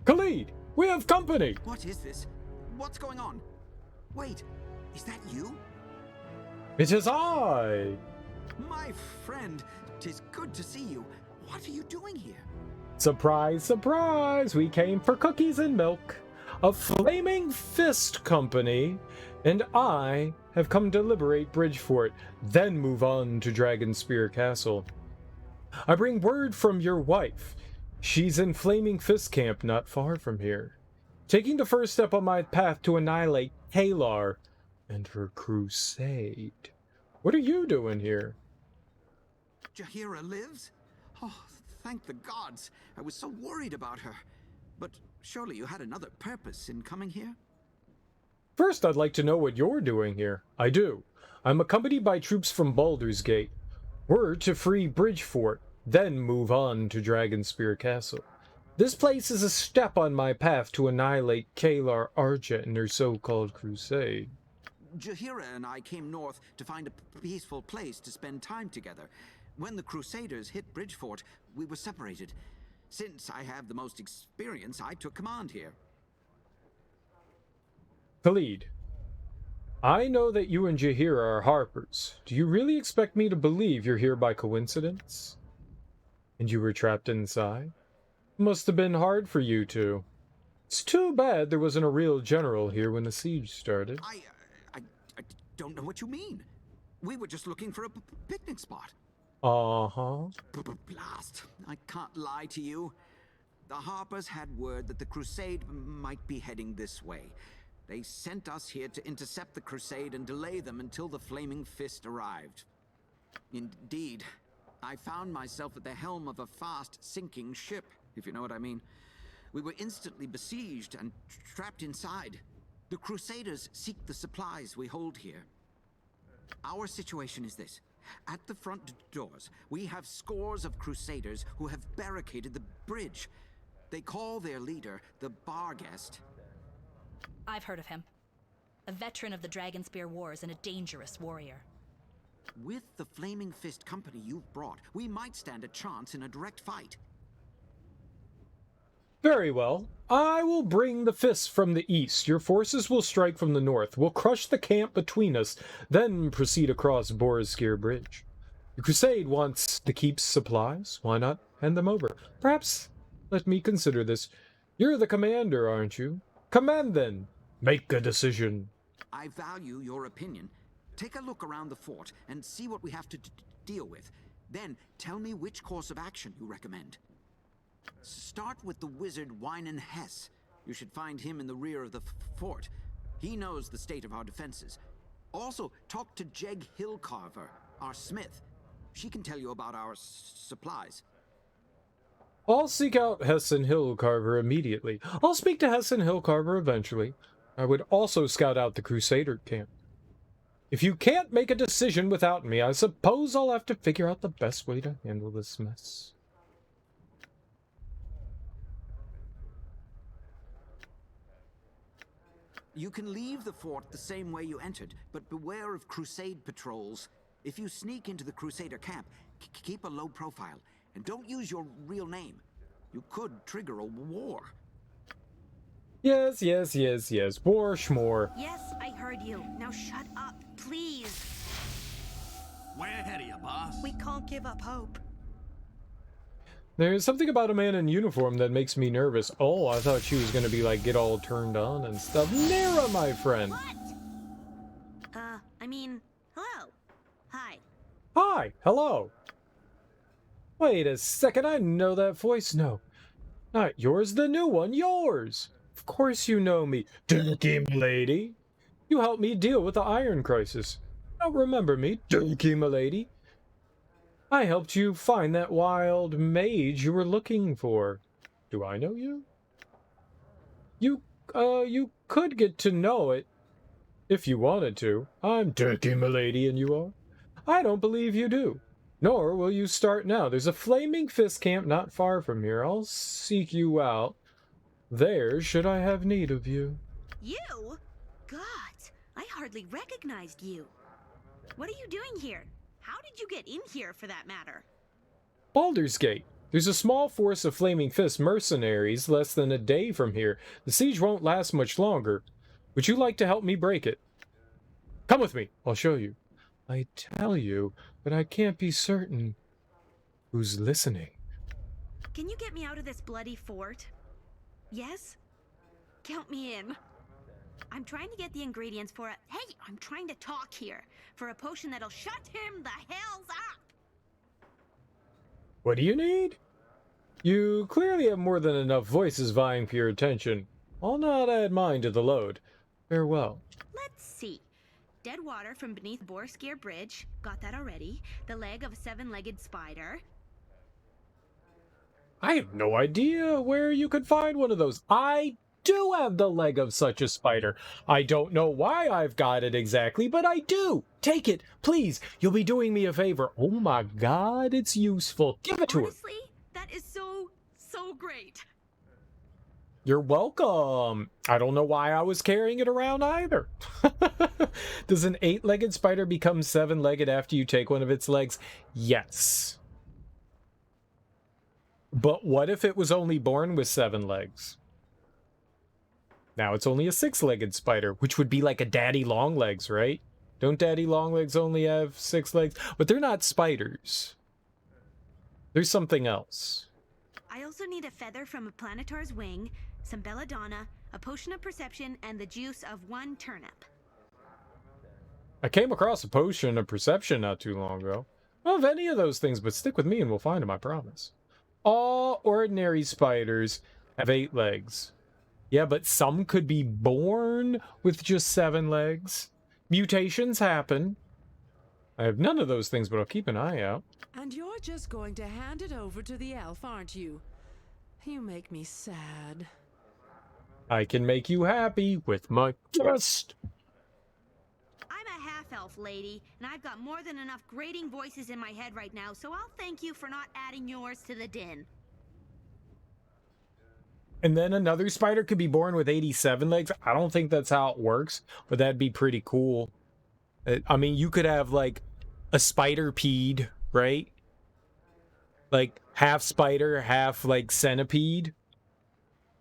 Speaker 1: Khalid, we have company!
Speaker 13: What is this? What's going on? Wait, is that you?
Speaker 1: It is I!
Speaker 13: My friend, 'tis good to see you. What are you doing here?
Speaker 1: Surprise, surprise! We came for cookies and milk. A flaming fist company, and I have come to liberate Bridgefort, then move on to Dragonspear Castle. I bring word from your wife. She's in Flaming Fist Camp not far from here, taking the first step on my path to annihilate Kalar and her crusade. What are you doing here?
Speaker 13: Jaheira lives? Oh, thank the gods. I was so worried about her. But surely you had another purpose in coming here?
Speaker 1: First, I'd like to know what you're doing here. I do. I'm accompanied by troops from Baldur's Gate. We're to free Bridgefort, then move on to Dragonspear Castle. This place is a step on my path to annihilate Kalar Argent and her so-called crusade.
Speaker 13: Jaheira and I came north to find a peaceful place to spend time together. When the Crusaders hit Bridgefort, we were separated. Since I have the most experience, I took command here.
Speaker 1: Khalid, I know that you and Jaheira are Harpers. Do you really expect me to believe you're here by coincidence? And you were trapped inside? Must have been hard for you two. It's too bad there wasn't a real general here when the siege started.
Speaker 13: I don't know what you mean. We were just looking for a picnic spot.
Speaker 1: Uh-huh.
Speaker 13: Blast. I can't lie to you. The Harpers had word that the Crusade might be heading this way. They sent us here to intercept the Crusade and delay them until the Flaming Fist arrived. Indeed, I found myself at the helm of a fast-sinking ship. if you know what I mean. We were instantly besieged and trapped inside. The Crusaders seek the supplies we hold here. Our situation is this. At the front doors, we have scores of Crusaders who have barricaded the bridge. They call their leader the Barghest.
Speaker 8: I've heard of him. A veteran of the Dragonspear Wars and a dangerous warrior.
Speaker 13: With the Flaming Fist company you've brought, we might stand a chance in a direct fight.
Speaker 1: Very well. I will bring the fists from the east. Your forces will strike from the north. We'll crush the camp between us, then proceed across Boriskir Bridge. The Crusade wants to keep supplies. Why not hand them over? Perhaps let me consider this. You're the commander, aren't you? Command then. Make a decision.
Speaker 13: I value your opinion. Take a look around the fort and see what we have to deal with. Then tell me which course of action you recommend. Start with the wizard Wynan Hess. You should find him in the rear of the fort. He knows the state of our defenses. Also, talk to Jeg Hillcarver, our smith. She can tell you about our supplies.
Speaker 1: I'll seek out Hess and Hillcarver immediately. I'll speak to Hess and Hillcarver eventually. I would also scout out the Crusader camp. If you can't make a decision without me, I suppose I'll have to figure out the best way to handle this mess.
Speaker 13: You can leave the fort the same way you entered, but beware of Crusade patrols. If you sneak into the Crusader camp, keep a low profile, and don't use your real name. You could trigger a war.
Speaker 1: Yes. War schmore.
Speaker 12: Yes, I heard you. Now shut up, please.
Speaker 5: Way ahead of you, boss.
Speaker 9: We can't give up hope.
Speaker 1: There's something about a man in uniform that makes me nervous. Oh, I thought she was gonna be like, get all turned on and stuff. Nera, my friend.
Speaker 12: What? Hello. Hi.
Speaker 1: Hi, hello. Wait a second, I know that voice. No, not yours, the new one, yours. Of course you know me, Dirky M'Lady. You helped me deal with the Iron Crisis. Don't remember me, Dirky M'Lady? I helped you find that wild mage you were looking for. Do I know you? You could get to know it if you wanted to. I'm Dirky M'Lady and you are? I don't believe you do. Nor will you start now. There's a Flaming Fist camp not far from here. I'll seek you out there should I have need of you.
Speaker 12: You? God, I hardly recognized you. What are you doing here? How did you get in here, for that matter?
Speaker 1: Baldur's Gate. There's a small force of Flaming Fist mercenaries less than a day from here. The siege won't last much longer. Would you like to help me break it? Come with me. I'll show you. I tell you, but I can't be certain. Who's listening?
Speaker 12: Can you get me out of this bloody fort? Yes? Count me in. I'm trying to get the ingredients for a... Hey, I'm trying to talk here. For a potion that'll shut him the hells up!
Speaker 1: What do you need? You clearly have more than enough voices vying for your attention. I'll not add mine to the load. Farewell.
Speaker 12: Let's see. Dead water from beneath Boriskir Bridge. Got that already. The leg of a seven-legged spider.
Speaker 1: I have no idea where you could find one of those. I do have the leg of such a spider. I don't know why I've got it exactly, but I do. Take it, please. You'll be doing me a favor. Oh my God, it's useful. Give it to her.
Speaker 12: Honestly, that is so great.
Speaker 1: You're welcome. I don't know why I was carrying it around either. Does an 8-legged spider become 7-legged after you take one of its legs? Yes. But what if it was only born with 7 legs? Now it's only a 6-legged spider, which would be like a daddy long legs, right? Don't daddy long legs only have 6 legs? But they're not spiders. There's something else.
Speaker 12: I also need a feather from a planetar's wing, some belladonna, a potion of perception, and the juice of 1 turnip.
Speaker 1: I came across a potion of perception not too long ago. Well, of any of those things, but stick with me and we'll find them, I promise. All ordinary spiders have 8 legs. Yeah, but some could be born with just 7 legs. Mutations happen. I have none of those things, but I'll keep an eye out.
Speaker 9: And you're just going to hand it over to the elf, aren't you? You make me sad.
Speaker 1: I can make you happy with my fist.
Speaker 12: I'm a half-elf lady, and I've got more than enough grating voices in my head right now, so I'll thank you for not adding yours to the din.
Speaker 1: And then another spider could be born with 87 legs. I don't think that's how it works, but that'd be pretty cool. I mean, you could have, like, a spider-pede, right? Like, half spider, half, like, centipede.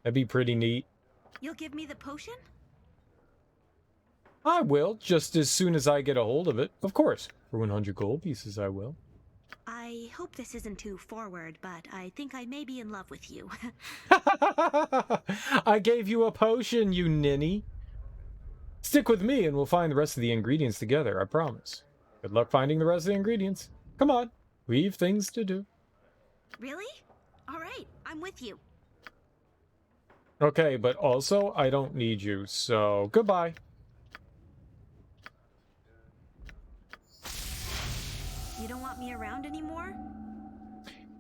Speaker 1: That'd be pretty neat.
Speaker 12: You'll give me the potion?
Speaker 1: I will, just as soon as I get a hold of it. Of course. For 100 gold pieces, I will.
Speaker 12: I hope this isn't too forward, but I think I may be in love with you.
Speaker 1: I gave you a potion, you ninny. Stick with me and we'll find the rest of the ingredients together, I promise. Good luck finding the rest of the ingredients. Come on, we've things to do.
Speaker 12: Really? All right, I'm with you.
Speaker 1: Okay, but also, I don't need you, so goodbye.
Speaker 12: You don't want me around anymore?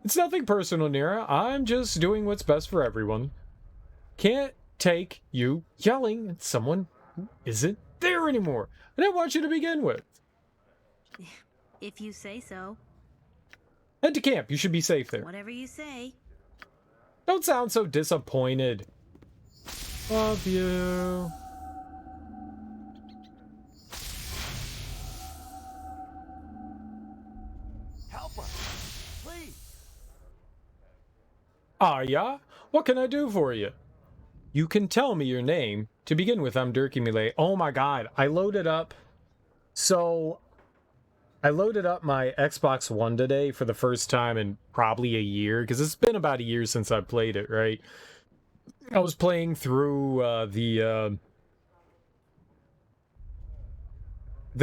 Speaker 1: It's nothing personal, Nira. I'm just doing what's best for everyone. Can't take you yelling at someone who isn't there anymore. I didn't want you to begin with.
Speaker 12: If you say so.
Speaker 1: Head to camp. You should be safe there.
Speaker 12: Whatever you say.
Speaker 1: Don't sound so disappointed. Love you.
Speaker 2: Help us, please.
Speaker 1: Ah, yeah? What can I do for you? You can tell me your name. To begin with, I'm Dirky M'Lady. Oh my god, I loaded up... So, I loaded up my Xbox One today for the first time in probably a year, because it's been about a year since I played it, right? I was playing through the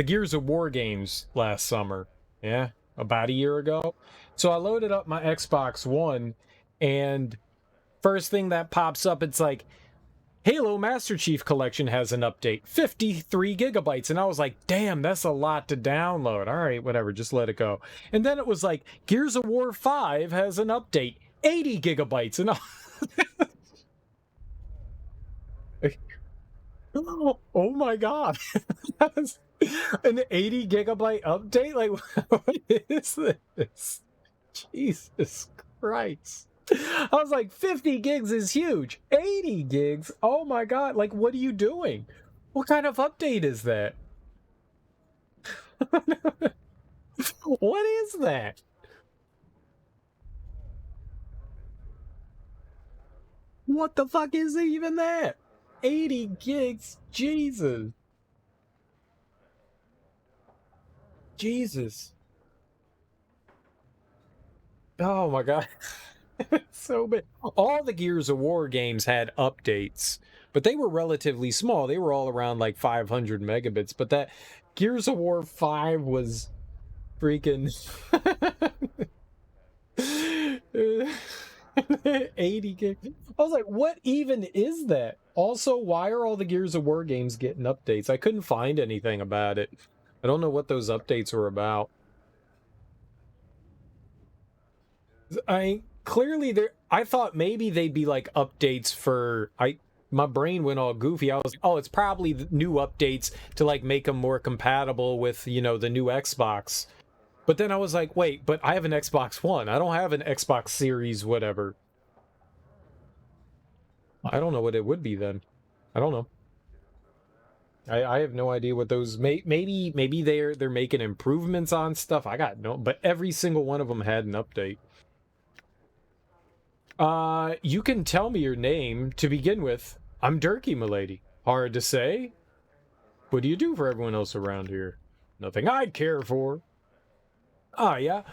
Speaker 1: Gears of War games last summer. Yeah, about a year ago. So I loaded up my Xbox One, and first thing that pops up, it's like, Halo Master Chief Collection has an update, 53 gigabytes. And I was like, damn, that's a lot to download. All right, whatever, just let it go. And then it was like, Gears of War 5 has an update, 80 gigabytes. And oh my god. That's an 80 gigabyte update? Like, what is this? Jesus Christ. I was like, 50 gigs is huge. 80 gigs? Oh my god. Like, what are you doing? What kind of update is that? What is that? What the fuck is even that? 80 gigs? Jesus. Jesus. Oh my god. So big. All the Gears of War games had updates, but they were relatively small. They were all around like 500 megabits, but that Gears of War 5 was freaking 80 gigs. I was like, what even is that? Also, why are all the Gears of War games getting updates? I couldn't find anything about it. I don't know what those updates were about. Clearly there, I thought maybe they'd be like updates for, my brain went all goofy. I was like, oh, it's probably the new updates to like make them more compatible with, you know, the new Xbox. But then I was like, wait, but I have an Xbox One. I don't have an Xbox Series whatever. I don't know what it would be then. I don't know. I have no idea what those maybe they're making improvements on stuff. I got no, but every single one of them had an update. You can tell me your name to begin with. I'm Dirky M'Lady. Hard to say. What do you do for everyone else around here? Nothing I'd care for. Ah, yeah.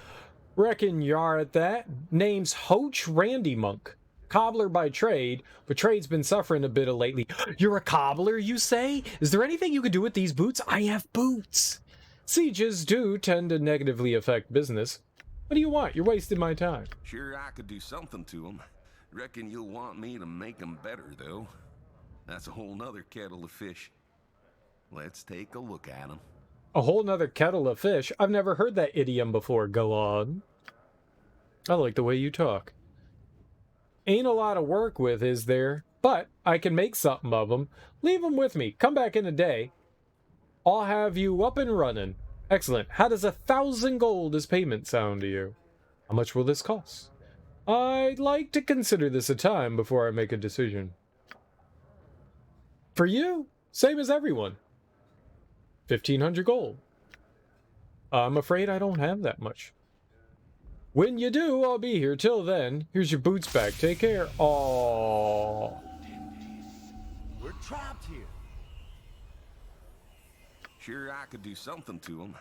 Speaker 1: Reckon you're at that. Name's Hoach Randy Monk. Cobbler by trade, but trade's been suffering a bit of lately. You're a cobbler, you say? Is there anything you could do with these boots? I have boots. Sieges do tend to negatively affect business. What do you want? You're wasting my time.
Speaker 14: Sure, I could do something to them. Reckon you'll want me to make them better, though. That's a whole nother kettle of fish. Let's take a look at them.
Speaker 1: A whole nother kettle of fish? I've never heard that idiom before. Go on. I like the way you talk. Ain't a lot of work with, is there? But I can make something of them. Leave them with me. Come back in a day. I'll have you up and running. Excellent. How does 1,000 gold as payment sound to you? How much will this cost? I'd like to consider this a time before I make a decision. For you, same as everyone. 1,500 gold. I'm afraid I don't have that much. When you do, I'll be here. Till then, here's your boots back. Take care. Aww.
Speaker 2: We're trapped here.
Speaker 14: Sure, I could do something to him.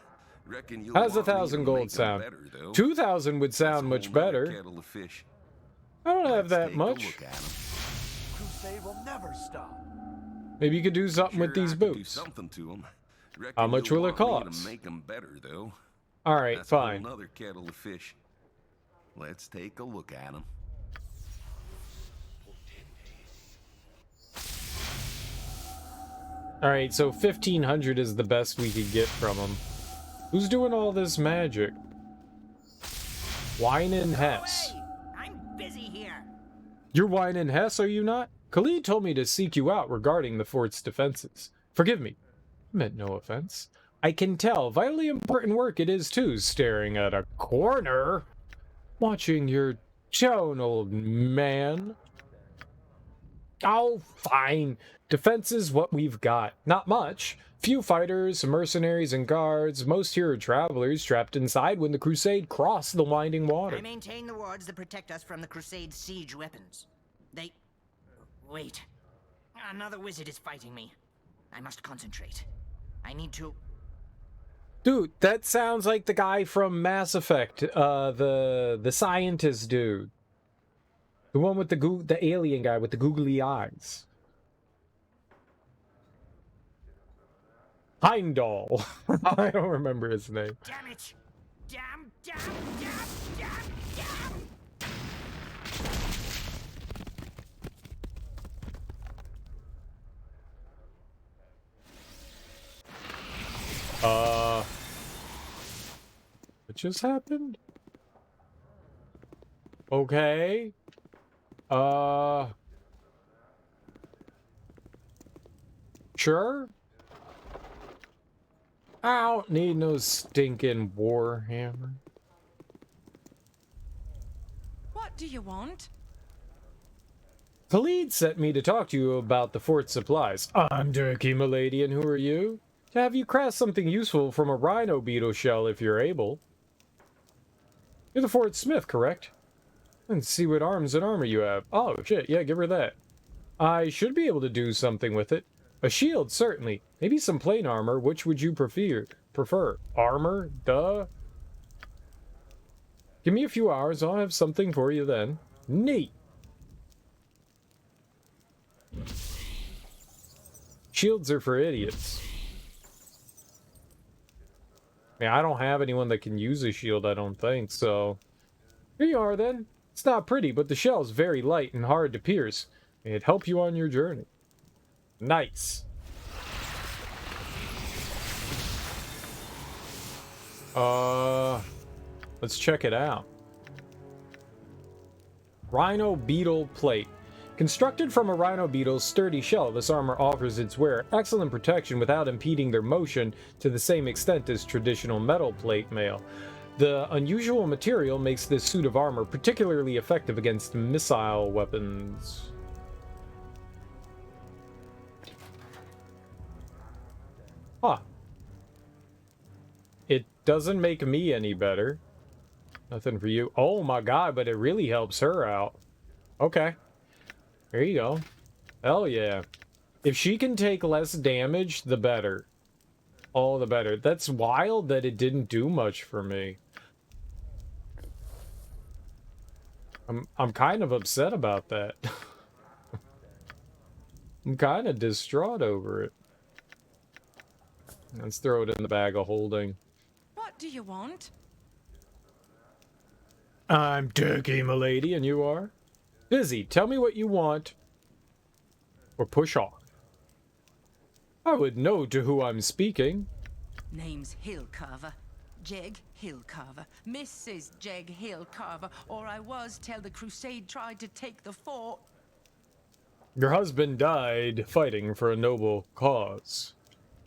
Speaker 14: Reckon you'll
Speaker 1: How's
Speaker 14: want me to
Speaker 1: 1,000 gold
Speaker 14: make 'em
Speaker 1: sound?
Speaker 14: better, though.
Speaker 1: 2,000 would sound much
Speaker 14: That's a whole nother
Speaker 1: better.
Speaker 14: kettle of fish.
Speaker 1: I don't have
Speaker 14: Let's
Speaker 1: that
Speaker 14: take a
Speaker 1: much.
Speaker 14: look at 'em.
Speaker 2: Crusade will never stop.
Speaker 1: Maybe you could do something with
Speaker 14: Sure,
Speaker 1: these
Speaker 14: I could do
Speaker 1: boots.
Speaker 14: something to 'em. Reckon
Speaker 1: How much
Speaker 14: you'll
Speaker 1: will it
Speaker 14: want me
Speaker 1: cost?
Speaker 14: to make 'em better, though.
Speaker 1: All right,
Speaker 14: That's
Speaker 1: fine.
Speaker 14: a whole nother kettle of fish. Let's take a look at 'em.
Speaker 1: All right, so 1,500 is the best we could get from him. Who's doing all this magic? Wine and Hess.
Speaker 10: I'm busy here.
Speaker 1: You're Wine and Hess, are you not? Khalid told me to seek you out regarding the fort's defenses. Forgive me. I meant no offense. I can tell vitally important work it is too, staring at a corner. Watching your tone, old man. Oh, fine. Defense is what we've got. Not much. Few fighters, mercenaries, and guards. Most here are travelers trapped inside when the crusade crossed the winding water.
Speaker 10: I maintain the wards that protect us from the Crusade's siege weapons. They... Wait. Another wizard is fighting me. I must concentrate. I need to...
Speaker 1: Dude, that sounds like the guy from Mass Effect. The scientist dude. The one with the alien guy with the googly eyes. Heimdall. I don't remember his name.
Speaker 10: Damn it! Damn, damn, damn, damn, damn!
Speaker 1: What just happened? Okay. Sure. I don't need no stinking warhammer.
Speaker 9: What do you want?
Speaker 1: Khalid sent me to talk to you about the fort supplies. I'm Dirky M'Lady, and who are you? To have you craft something useful from a rhino beetle shell if you're able. You're the fort smith, correct? And see what arms and armor you have. Oh, shit, yeah, give her that. I should be able to do something with it. A shield, certainly. Maybe some plain armor. Which would you prefer? Armor? Duh. Give me a few hours. I'll have something for you then. Neat. Shields are for idiots. I mean, I don't have anyone that can use a shield, I don't think, so... Here you are, then. It's not pretty, but the shell's very light and hard to pierce. It'd help you on your journey. Nice. Let's check it out. Rhino Beetle Plate. Constructed from a rhino beetle's sturdy shell, this armor offers its wearer excellent protection without impeding their motion to the same extent as traditional metal plate mail. The unusual material makes this suit of armor particularly effective against missile weapons. Huh. It doesn't make me any better. Nothing for you. Oh my god, but it really helps her out. Okay. There you go. Hell yeah. If she can take less damage, the better. All the better. That's wild that it didn't do much for me. I'm kind of upset about that. I'm kind of distraught over it. Let's throw it in the bag of holding.
Speaker 9: What do you want?
Speaker 1: I'm Dirky M'Lady, and you are? Busy. Tell me what you want. Or push off. I would know to who I'm speaking.
Speaker 9: Name's Hill Carver. Jeg Hillcarver, Mrs. Jeg Hillcarver, or I was till the crusade tried to take the fort.
Speaker 1: Your husband died fighting for a noble cause.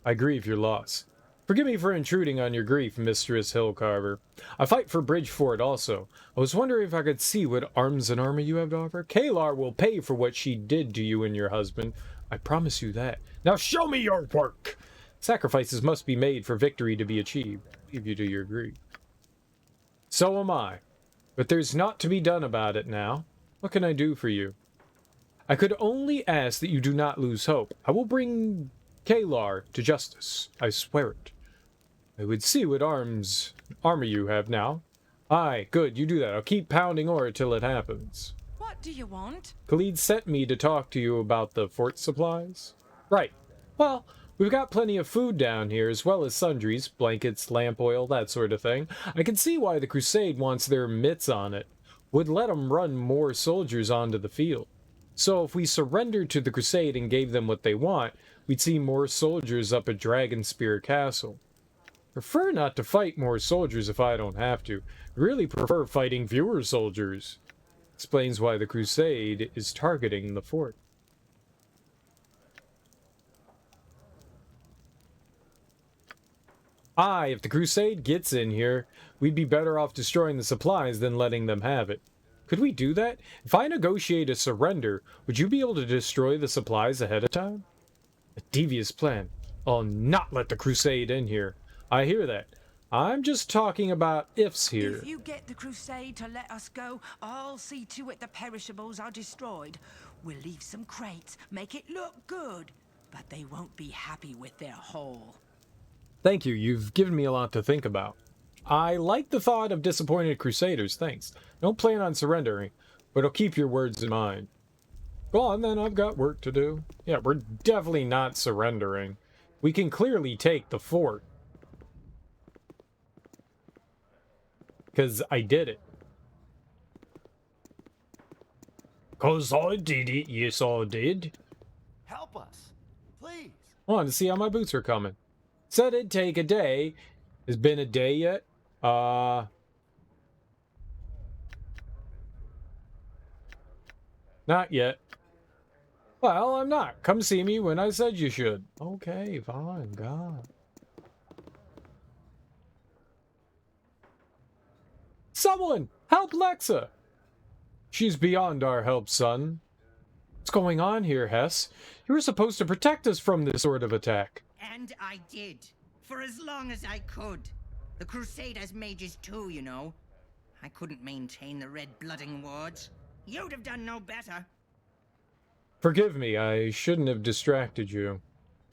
Speaker 1: I grieve your loss. Forgive me for intruding on your grief, Mistress Hillcarver. I fight for Bridgefort also. I was wondering if I could see what arms and armor you have to offer. Kalar will pay for what she did to you and your husband. I promise you that. Now show me your work! Sacrifices must be made for victory to be achieved. Leave you to your grief. So am I. But there's naught to be done about it now. What can I do for you? I could only ask that you do not lose hope. I will bring Kalar to justice. I swear it. I would see what armor you have now. Aye, good, you do that. I'll keep pounding ore till it happens.
Speaker 9: What do you want?
Speaker 1: Khalid sent me to talk to you about the fort supplies. Right. Well, we've got plenty of food down here, as well as sundries, blankets, lamp oil, that sort of thing. I can see why the Crusade wants their mitts on it. Would let them run more soldiers onto the field. So if we surrendered to the Crusade and gave them what they want, we'd see more soldiers up at Dragonspear Castle. Prefer not to fight more soldiers if I don't have to. Really prefer fighting fewer soldiers. Explains why the Crusade is targeting the fort. Aye, if the Crusade gets in here, we'd be better off destroying the supplies than letting them have it. Could we do that? If I negotiate a surrender, would you be able to destroy the supplies ahead of time? A devious plan. I'll not let the Crusade in here. I hear that. I'm just talking about ifs here.
Speaker 9: If you get the Crusade to let us go, I'll see to it the perishables are destroyed. We'll leave some crates, make it look good, but they won't be happy with their haul.
Speaker 1: Thank you. You've given me a lot to think about. I like the thought of disappointed Crusaders, thanks. Don't plan on surrendering, but I'll keep your words in mind. Go on then, I've got work to do. Yeah, we're definitely not surrendering. We can clearly take the fort. Because I did it. 'Cause I did it, yes I did.
Speaker 5: Help us, please.
Speaker 1: Wanted to see how my boots are coming. Said it'd take a day. Has been a day yet? Not yet. Well, I'm not. Come see me when I said you should. Okay, fine, God. Someone! Help Lexa! She's beyond our help, son. What's going on here, Hess? You were supposed to protect us from this sort of attack.
Speaker 10: And I did. For as long as I could. The Crusade has mages too, you know. I couldn't maintain the red-blooding wards. You'd have done no better.
Speaker 1: Forgive me, I shouldn't have distracted you.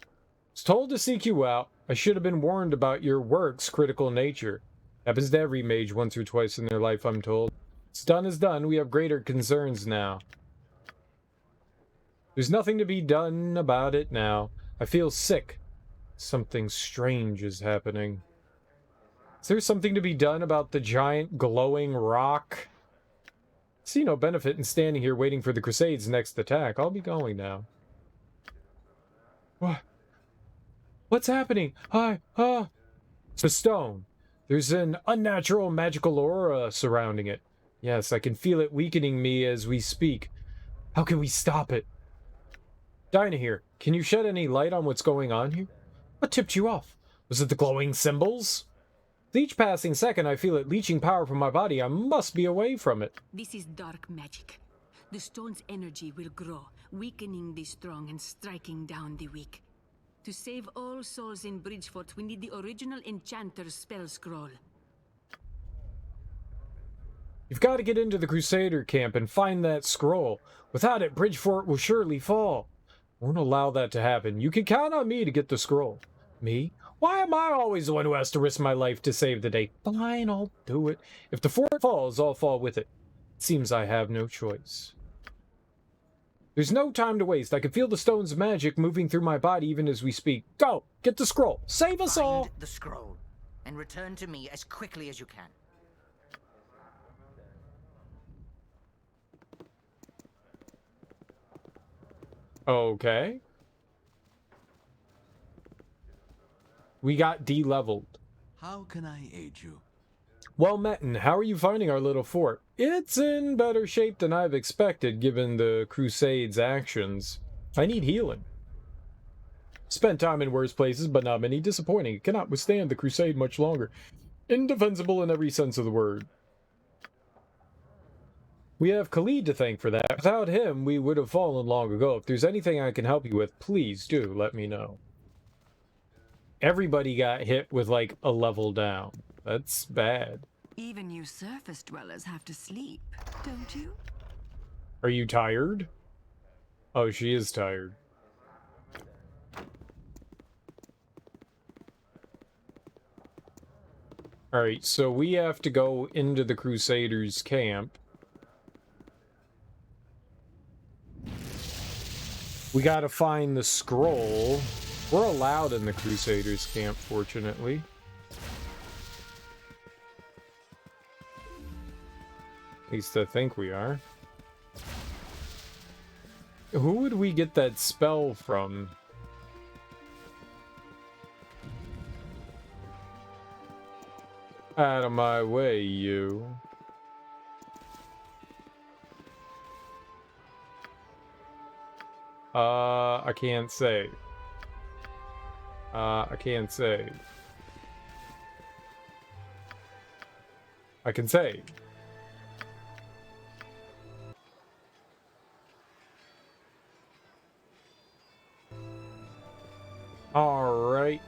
Speaker 1: I was told to seek you out. I should have been warned about your work's critical nature. Happens to every mage once or twice in their life, I'm told. What's done is done. We have greater concerns now. There's nothing to be done about it now. I feel sick. Something strange is happening. Is there something to be done about the giant glowing rock? See no benefit in standing here waiting for the Crusade's next attack. I'll be going now. What? What's happening? It's a stone. There's an unnatural magical aura surrounding it. Yes, I can feel it weakening me as we speak. How can we stop it? Dinah here. Can you shed any light on what's going on here? What tipped you off? Was it the glowing symbols? With each passing second, I feel it leeching power from my body. I must be away from it.
Speaker 4: This is dark magic. The stone's energy will grow, weakening the strong and striking down the weak. To save all souls in Bridgefort, we need the original Enchanter's spell scroll.
Speaker 1: You've got to get into the Crusader camp and find that scroll. Without it, Bridgefort will surely fall. I won't allow that to happen. You can count on me to get the scroll. Me? Why am I always the one who has to risk my life to save the day? Fine, I'll do it. If the fort falls, I'll fall with it. It seems I have no choice. There's no time to waste. I can feel the stone's magic moving through my body even as we speak. Go! Get the scroll! Save us all!
Speaker 10: Find the scroll, and return to me as quickly as you can.
Speaker 1: Okay. We got de-leveled.
Speaker 15: How can I aid you?
Speaker 1: Well met, and how are you finding our little fort? It's in better shape than I've expected, given the Crusade's actions. I need healing. Spent time in worse places, but not many. Disappointing. It cannot withstand the Crusade much longer. Indefensible in every sense of the word. We have Khalid to thank for that. Without him, we would have fallen long ago. If there's anything I can help you with, please do let me know. Everybody got hit with, like, a level down. That's bad.
Speaker 16: Even you surface dwellers have to sleep, don't you?
Speaker 1: Are you tired? Oh, she is tired. Alright, so we have to go into the Crusaders' camp. We gotta find the scroll. We're allowed in the Crusaders' camp, fortunately. At least I think we are. Who would we get that spell from? Out of my way, you. I can't say. I can't say. I can say. Alright.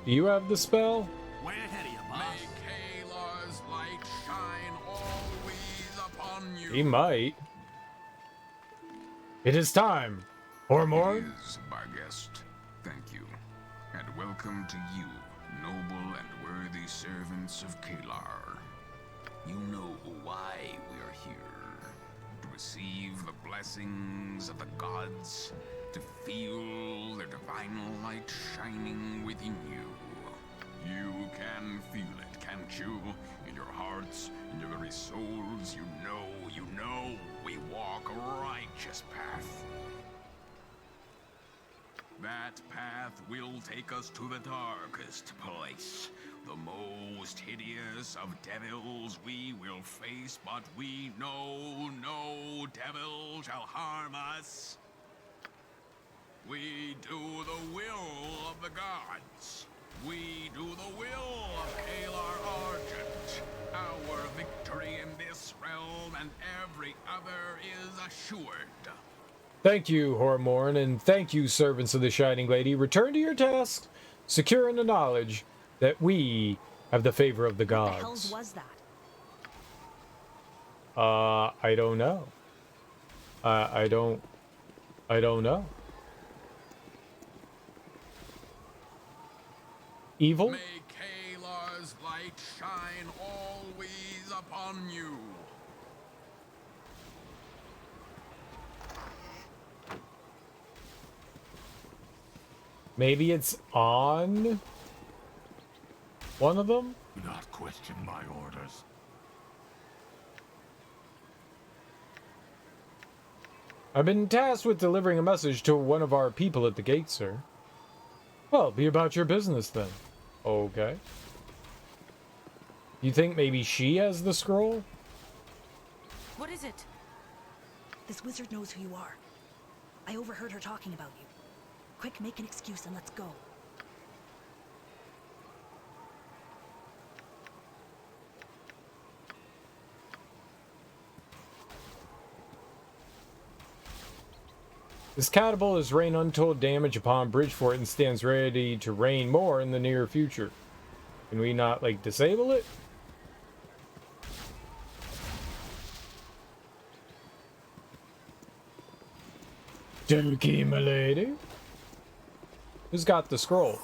Speaker 1: Do you have the spell?
Speaker 5: Way ahead of you, boss.
Speaker 17: May Kalar's light shine always upon you.
Speaker 1: He might. It is time. Or more?
Speaker 18: It is, my guest. Thank you. And welcome to you, noble and worthy servants of Kalar. You know why we are here. To receive the blessings of the gods, to feel their divine light shining within you. You can feel it, can't you? In your hearts, in your very souls, you know we walk a righteous path. That path will take us to the darkest place. The most hideous of devils we will face, but we know no devil shall harm us. We do the will of the gods. We do the will of Kalar Argent. Our victory in this realm and every other is assured.
Speaker 1: Thank you, Hormorn, and thank you, servants of the Shining Lady. Return to your task, secure in the knowledge that we have the favor of the gods.
Speaker 8: What the hell was that?
Speaker 1: I don't know. I don't know. Evil?
Speaker 17: May Kalar's light shine always upon you.
Speaker 1: Maybe it's on one of them?
Speaker 6: Do not question my orders.
Speaker 1: I've been tasked with delivering a message to one of our people at the gate, sir. Well, be about your business then. Okay. You think maybe she has the scroll?
Speaker 8: What is it? This wizard knows who you are. I overheard her talking about you. Quick, make an excuse and let's go.
Speaker 1: This catapult has rained untold damage upon Bridgefort and stands ready to rain more in the near future. Can we not, like, disable it? Dirky M'Lady? Who's got the scroll?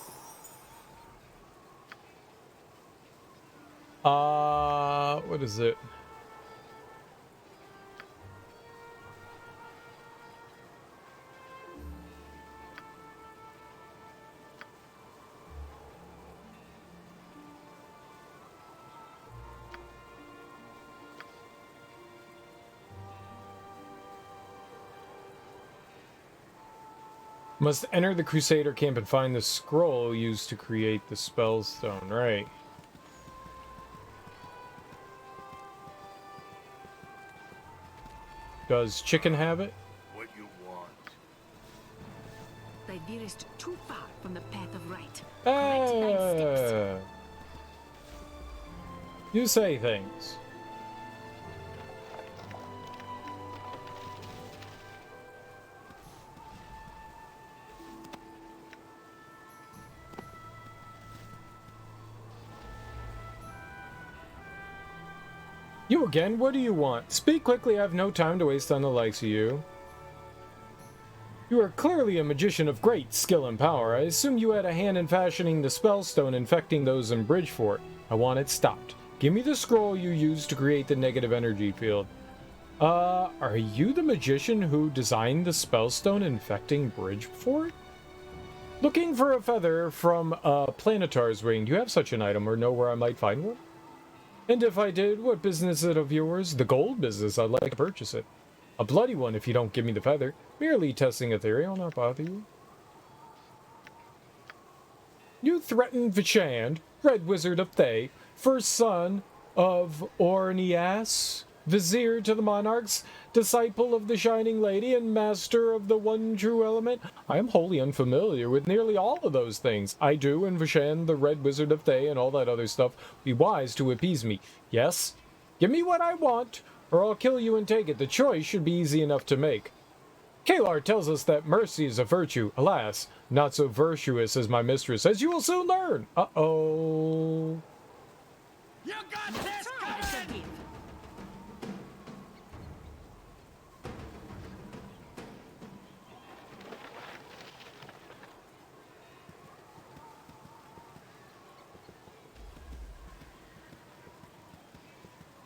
Speaker 1: What is it? Must enter the Crusader camp and find the scroll used to create the spell stone. Right. Does Chicken have it?
Speaker 5: What you want?
Speaker 4: Thy veerest too far from the path of right. Correct thy steps.
Speaker 1: You say things. You again? What do you want? Speak quickly, I have no time to waste on the likes of you. You are clearly a magician of great skill and power. I assume you had a hand in fashioning the spellstone infecting those in Bridgefort. I want it stopped. Give me the scroll you used to create the negative energy field. Are you the magician who designed the spellstone infecting Bridgefort? Looking for a feather from a planetar's wing. Do you have such an item or know where I might find one? And if I did, what business is it of yours? The gold business. I'd like to purchase it. A bloody one if you don't give me the feather. Merely testing a theory. I'll not bother you. You threaten Vichand, Red Wizard of Thay, first son of Ornias, Vizier to the monarchs, disciple of the Shining Lady, and master of the one true element. I am wholly unfamiliar with nearly all of those things. I do, and Vichand, the Red Wizard of Thay, and all that other stuff, be wise to appease me. Yes? Give me what I want, or I'll kill you and take it. The choice should be easy enough to make. Kalar tells us that mercy is a virtue. Alas, not so virtuous as my mistress, as you will soon learn. Uh-oh.
Speaker 10: You got this coming!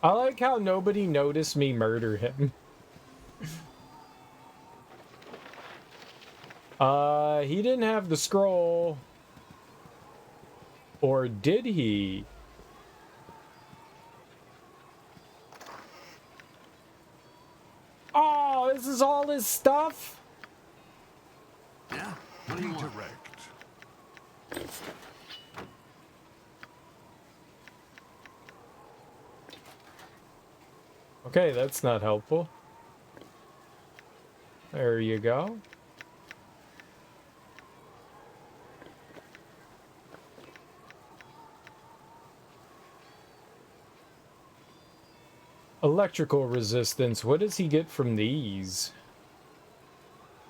Speaker 1: I like how nobody noticed me murder him. He didn't have the scroll. Or did he? Oh, this is all his stuff?
Speaker 6: Yeah, redirect.
Speaker 1: Okay, that's not helpful. There you go. Electrical resistance. What does he get from these?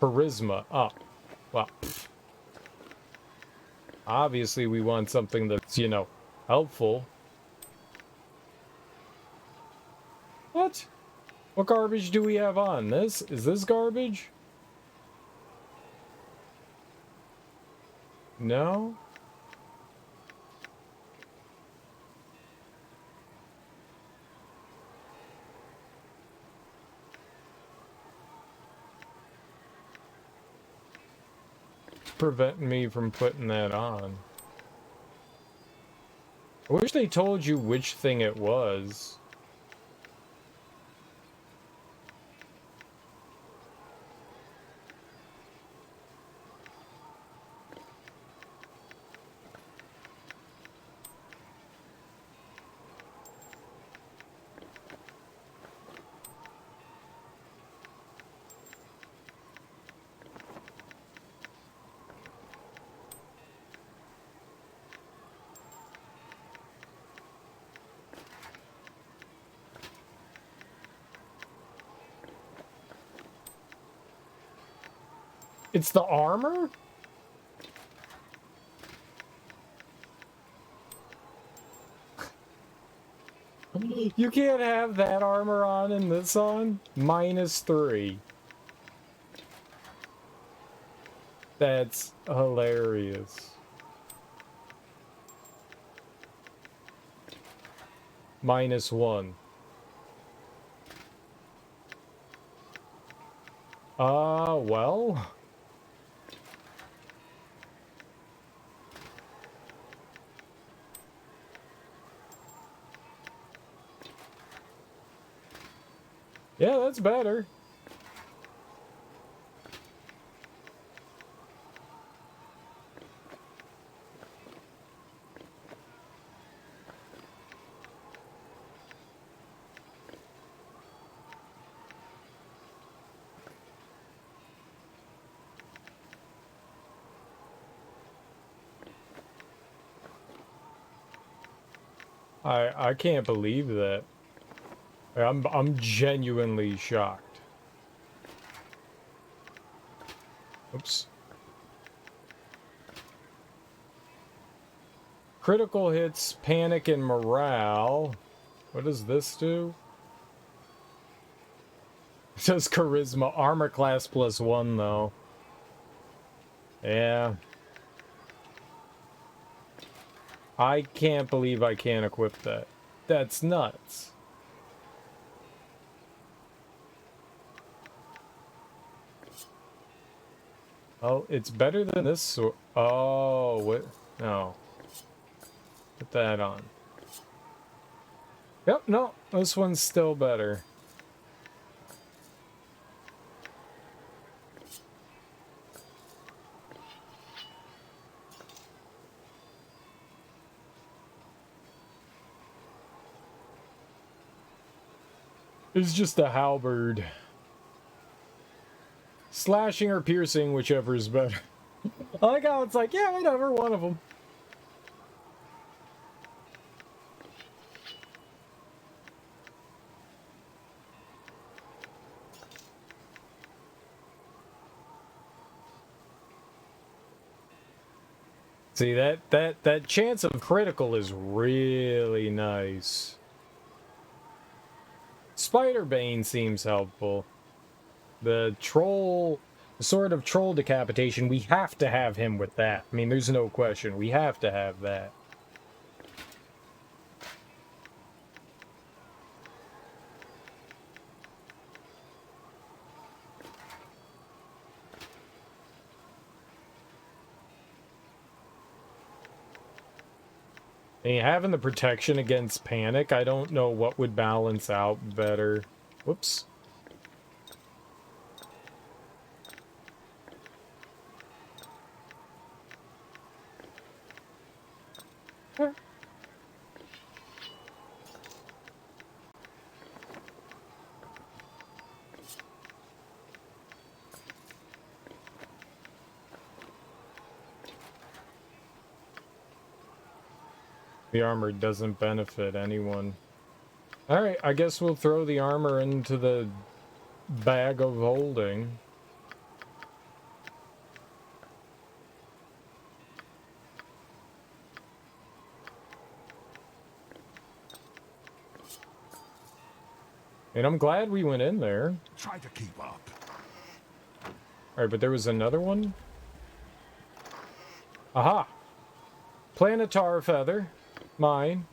Speaker 1: Charisma. Oh, well. Obviously, we want something that's, you know, helpful. What? What garbage do we have on? This? Is this garbage? No? Preventing me from putting that on. I wish they told you which thing it was. It's the armor? You can't have that armor on and this on? -3. That's hilarious. -1. Well... Yeah, that's better. I can't believe that. I'm genuinely shocked. Oops. Critical hits, panic, and morale. What does this do? It says charisma, armor class +1 though. Yeah. I can't believe I can't equip that. That's nuts. Oh, it's better than this sword. Oh, what? No. Put that on. Yep, no, this one's still better. It's just a halberd. Slashing or piercing, whichever is better. I like how it's like, yeah, whatever, one of them. See, that chance of critical is really nice. Spiderbane seems helpful. The troll, the sort of troll decapitation, we have to have him with that. I mean, there's no question. We have to have that. And having the protection against panic, I don't know what would balance out better. Whoops. The armor doesn't benefit anyone. Alright, I guess we'll throw the armor into the bag of holding. And I'm glad we went in there.
Speaker 6: Try to keep up.
Speaker 1: Alright, but there was another one? Aha! Planetar feather. Mine.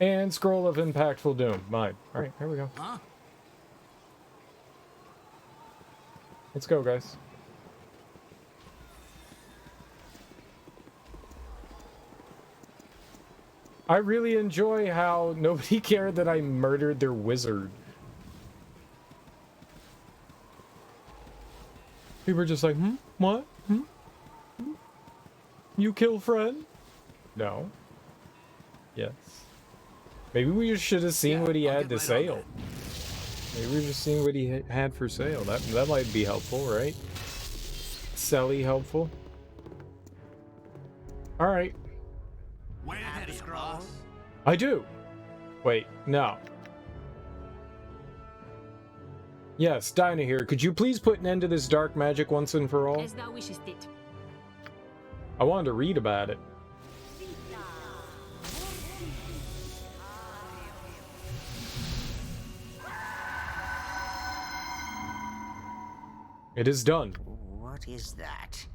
Speaker 1: And scroll of impactful doom. Mine. Alright, here we go.
Speaker 5: Huh?
Speaker 1: Let's go, guys. I really enjoy how nobody cared that I murdered their wizard. People were just like, what? You kill friend? No. Yes. Maybe we just should have seen what he had to sale. Maybe we're just seeing what he had for sale. That might be helpful, right? Selly helpful. Alright. I do. Wait, no. Yes, Dinah here. Could you please put an end to this dark magic once and for all?
Speaker 4: As thou wishest it.
Speaker 1: I wanted to read about it. It is done.
Speaker 10: What is that?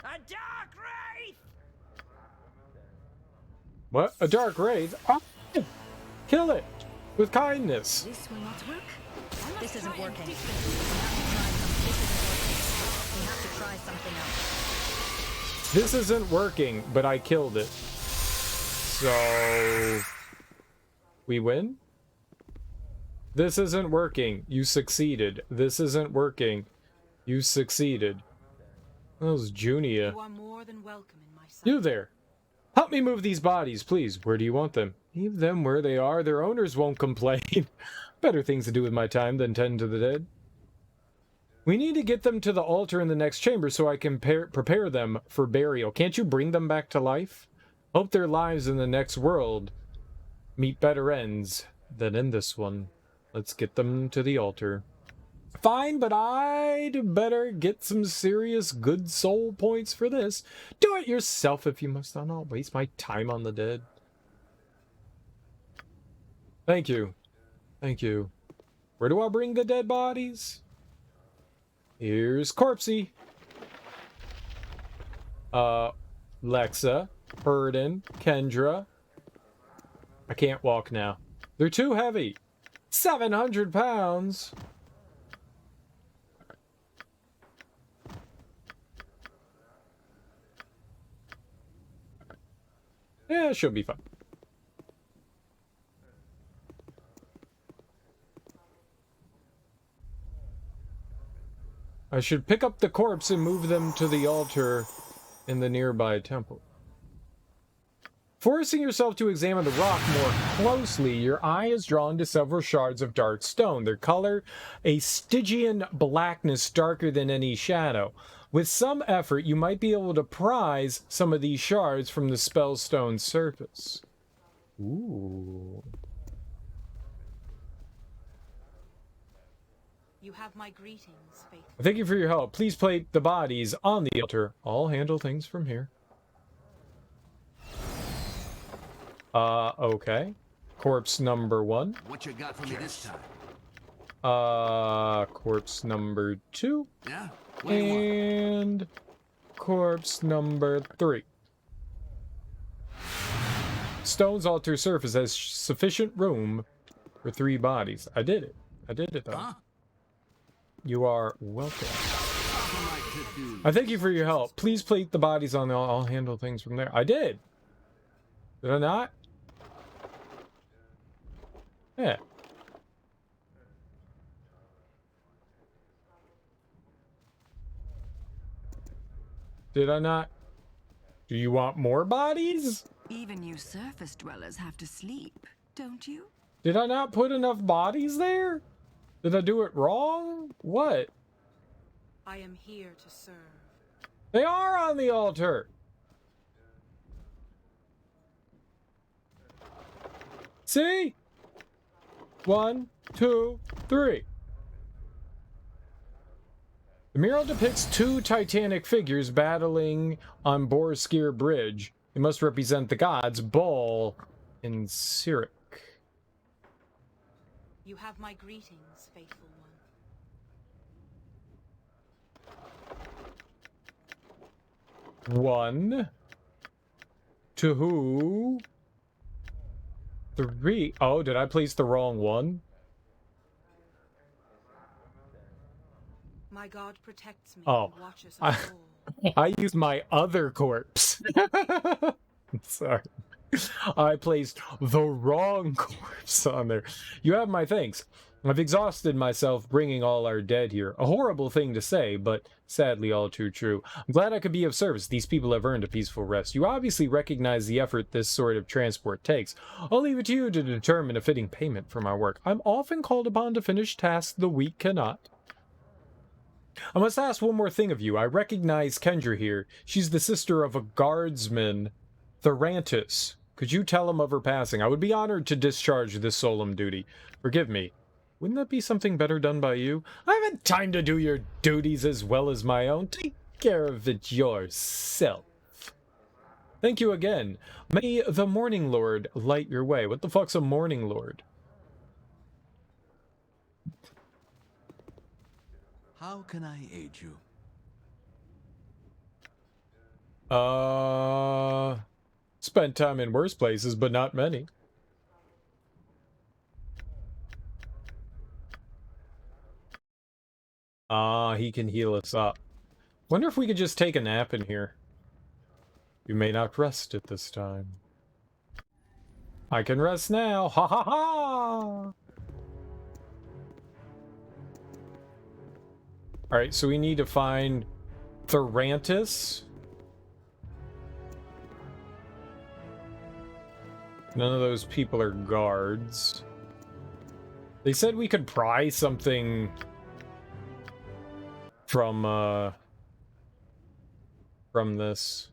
Speaker 9: A dark wraith!
Speaker 1: What? A dark wraith? Oh, kill it! With kindness.
Speaker 4: This will not work.
Speaker 8: This isn't working. We have to try something else.
Speaker 1: This isn't working, but I killed it. So... we win? This isn't working. You succeeded. This isn't working. You succeeded. That was Junia.
Speaker 8: You are more than welcome in my sight.
Speaker 1: You there. Help me move these bodies, please. Where do you want them? Leave them where they are. Their owners won't complain. Better things to do with my time than tend to the dead. We need to get them to the altar in the next chamber so I can prepare them for burial. Can't you bring them back to life? Hope their lives in the next world meet better ends than in this one. Let's get them to the altar. Fine, but I'd better get some serious good soul points for this. Do it yourself if you must. I'll not waste my time on the dead. Thank you. Thank you. Where do I bring the dead bodies? Here's Corpsey. Lexa, Herden, Kendra. I can't walk now. They're too heavy. 700 pounds. Yeah, she'll be fine. I should pick up the corpse and move them to the altar in the nearby temple. Forcing yourself to examine the rock more closely, your eye is drawn to several shards of dark stone. Their color, a Stygian blackness darker than any shadow. With some effort, you might be able to prise some of these shards from the spellstone surface. Ooh.
Speaker 8: You have my greetings, faithful.
Speaker 1: Thank you for your help. Please place the bodies on the altar. I'll handle things from here. Okay. Corpse number 1.
Speaker 5: What you got for me this time?
Speaker 1: Corpse number 2.
Speaker 5: Yeah?
Speaker 1: And corpse number 3. Stone's altar surface has sufficient room for 3 bodies. I did it. I did it, though. Huh? You are welcome. I thank you for your help. Please place the bodies on the... I'll handle things from there. I did. Did I not? Yeah. Did I not? Do you want more bodies?
Speaker 16: Even you surface dwellers have to sleep, don't you?
Speaker 1: Did I not put enough bodies there? Did I do it wrong? What?
Speaker 8: I am here to serve.
Speaker 1: They are on the altar. See? 1, 2, 3. The mural depicts 2 titanic figures battling on Borskir Bridge. They must represent the gods Baal and Sirik.
Speaker 8: You have my greetings, faithful one.
Speaker 1: 1, 2, 3. Oh, did I place the wrong one?
Speaker 8: My God protects me
Speaker 1: Oh,
Speaker 8: and watches us all.
Speaker 1: I used my other corpse. Sorry. I placed the wrong corpse on there. You have my thanks. I've exhausted myself bringing all our dead here. A horrible thing to say, but sadly all too true. I'm glad I could be of service. These people have earned a peaceful rest. You obviously recognize the effort this sort of transport takes. I'll leave it to you to determine a fitting payment for my work. I'm often called upon to finish tasks the weak cannot. I must ask one more thing of you. I recognize Kendra here. She's the sister of a guardsman, Therantis. Could you tell him of her passing? I would be honored to discharge this solemn duty. Forgive me. Wouldn't that be something better done by you? I haven't time to do your duties as well as my own. Take care of it yourself. Thank you again. May the Morning Lord light your way. What the fuck's a Morning Lord?
Speaker 15: How can I aid you?
Speaker 1: Spent time in worse places, but not many. He can heal us up. Wonder if we could just take a nap in here. You may not rest at this time. I can rest now. Ha ha ha! Alright, so we need to find Therantis. None of those people are guards. They said we could pry something from this.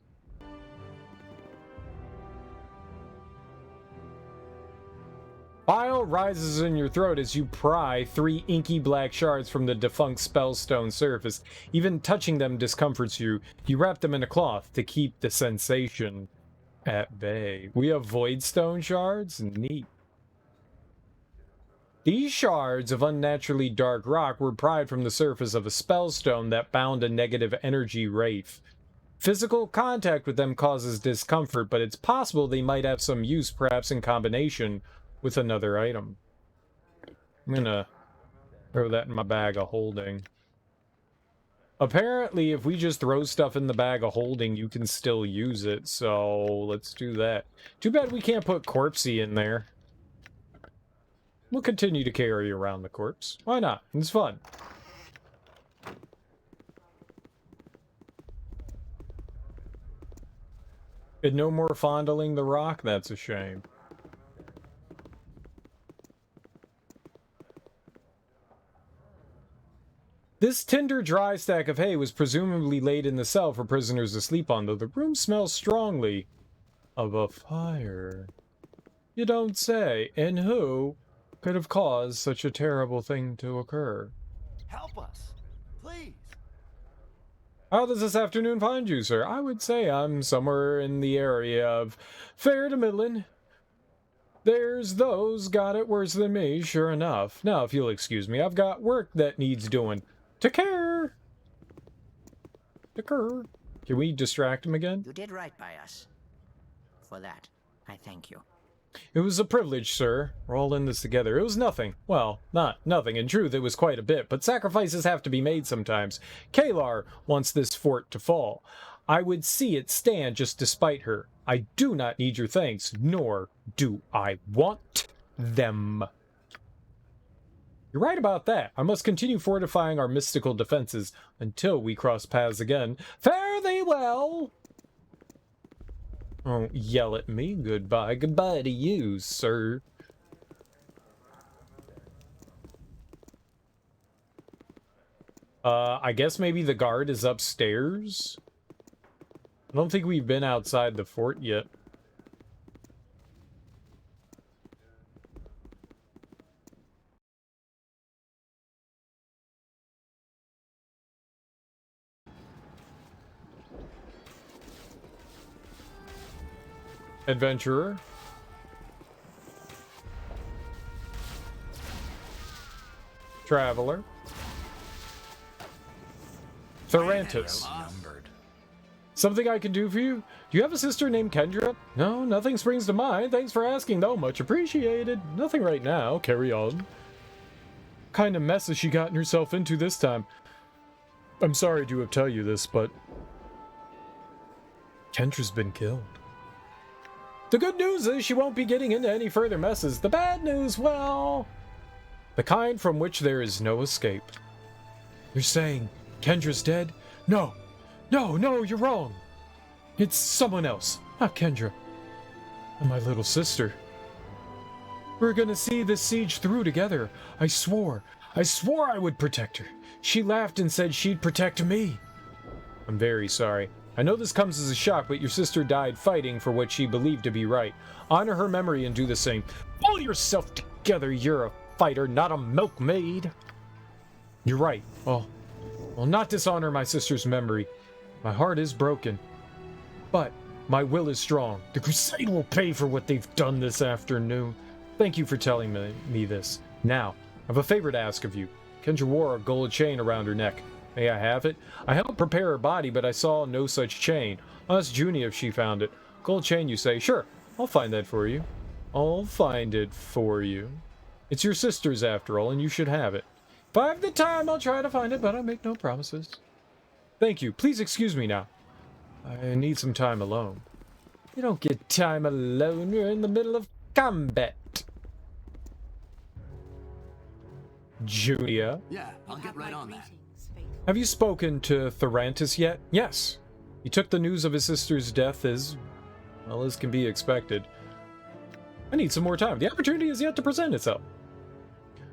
Speaker 1: Bile rises in your throat as you pry 3 inky black shards from the defunct spellstone surface. Even touching them discomforts you. You wrap them in a cloth to keep the sensation at bay. We have void stone shards? Neat. These shards of unnaturally dark rock were pried from the surface of a spellstone that bound a negative energy wraith. Physical contact with them causes discomfort, but it's possible they might have some use, perhaps in combination with another item. I'm gonna throw that in my bag of holding. Apparently, if we just throw stuff in the bag of holding, you can still use it, so let's do that. Too bad we can't put corpsey in there. We'll continue to carry around the corpse. Why not? It's fun. And no more fondling the rock? That's a shame. This tinder dry stack of hay was presumably laid in the cell for prisoners to sleep on, though the room smells strongly of a fire. You don't say. And who could have caused such a terrible thing to occur?
Speaker 5: Help us, please.
Speaker 1: How does this afternoon find you, sir? I would say I'm somewhere in the area of fair to middling. There's those got it worse than me, sure enough. Now, if you'll excuse me, I've got work that needs doing. Take care! Take care. Can we distract him again?
Speaker 10: You did right by us. For that, I thank you.
Speaker 1: It was a privilege, sir. We're all in this together. It was nothing. Well, not nothing. In truth, it was quite a bit, but sacrifices have to be made sometimes. Kalar wants this fort to fall. I would see it stand just despite her. I do not need your thanks, nor do I want them. You're right about that. I must continue fortifying our mystical defenses until we cross paths again. Fare thee well! Don't yell at me. Goodbye. Goodbye to you, sir. I guess maybe the guard is upstairs? I don't think we've been outside the fort yet. Adventurer. Traveler. Therantis. Something I can do for you? Do you have a sister named Kendra? No, nothing springs to mind. Thanks for asking, though. Much appreciated. Nothing right now. Carry on. What kind of mess has she gotten herself into this time? I'm sorry to tell you this, but Kendra's been killed. The good news is she won't be getting into any further messes. The bad news, well, the kind from which there is no escape. You're saying Kendra's dead? No, you're wrong. It's someone else, not Kendra. And my little sister. We're gonna see this siege through together. I swore I would protect her. She laughed and said she'd protect me. I'm very sorry. I know this comes as a shock, but your sister died fighting for what she believed to be right. Honor her memory and do the same. Pull yourself together. You're a fighter, not a milkmaid. You're right. I'll not dishonor my sister's memory. My heart is broken, but my will is strong. The Crusade will pay for what they've done this afternoon. Thank you for telling me this. Now, I have a favor to ask of you. Kendra wore a gold chain around her neck. May I have it? I helped prepare her body, but I saw no such chain. I'll ask Junie if she found it. Gold chain, you say? Sure, I'll find that for you. I'll find it for you. It's your sister's, after all, and you should have it. If I have the time, I'll try to find it, but I make no promises. Thank you. Please excuse me now. I need some time alone. You don't get time alone. You're in the middle of combat. Junia?
Speaker 5: Yeah, I'll get right on that.
Speaker 1: Have you spoken to Therantis yet? Yes. He took the news of his sister's death as well as can be expected. I need some more time. The opportunity is yet to present itself.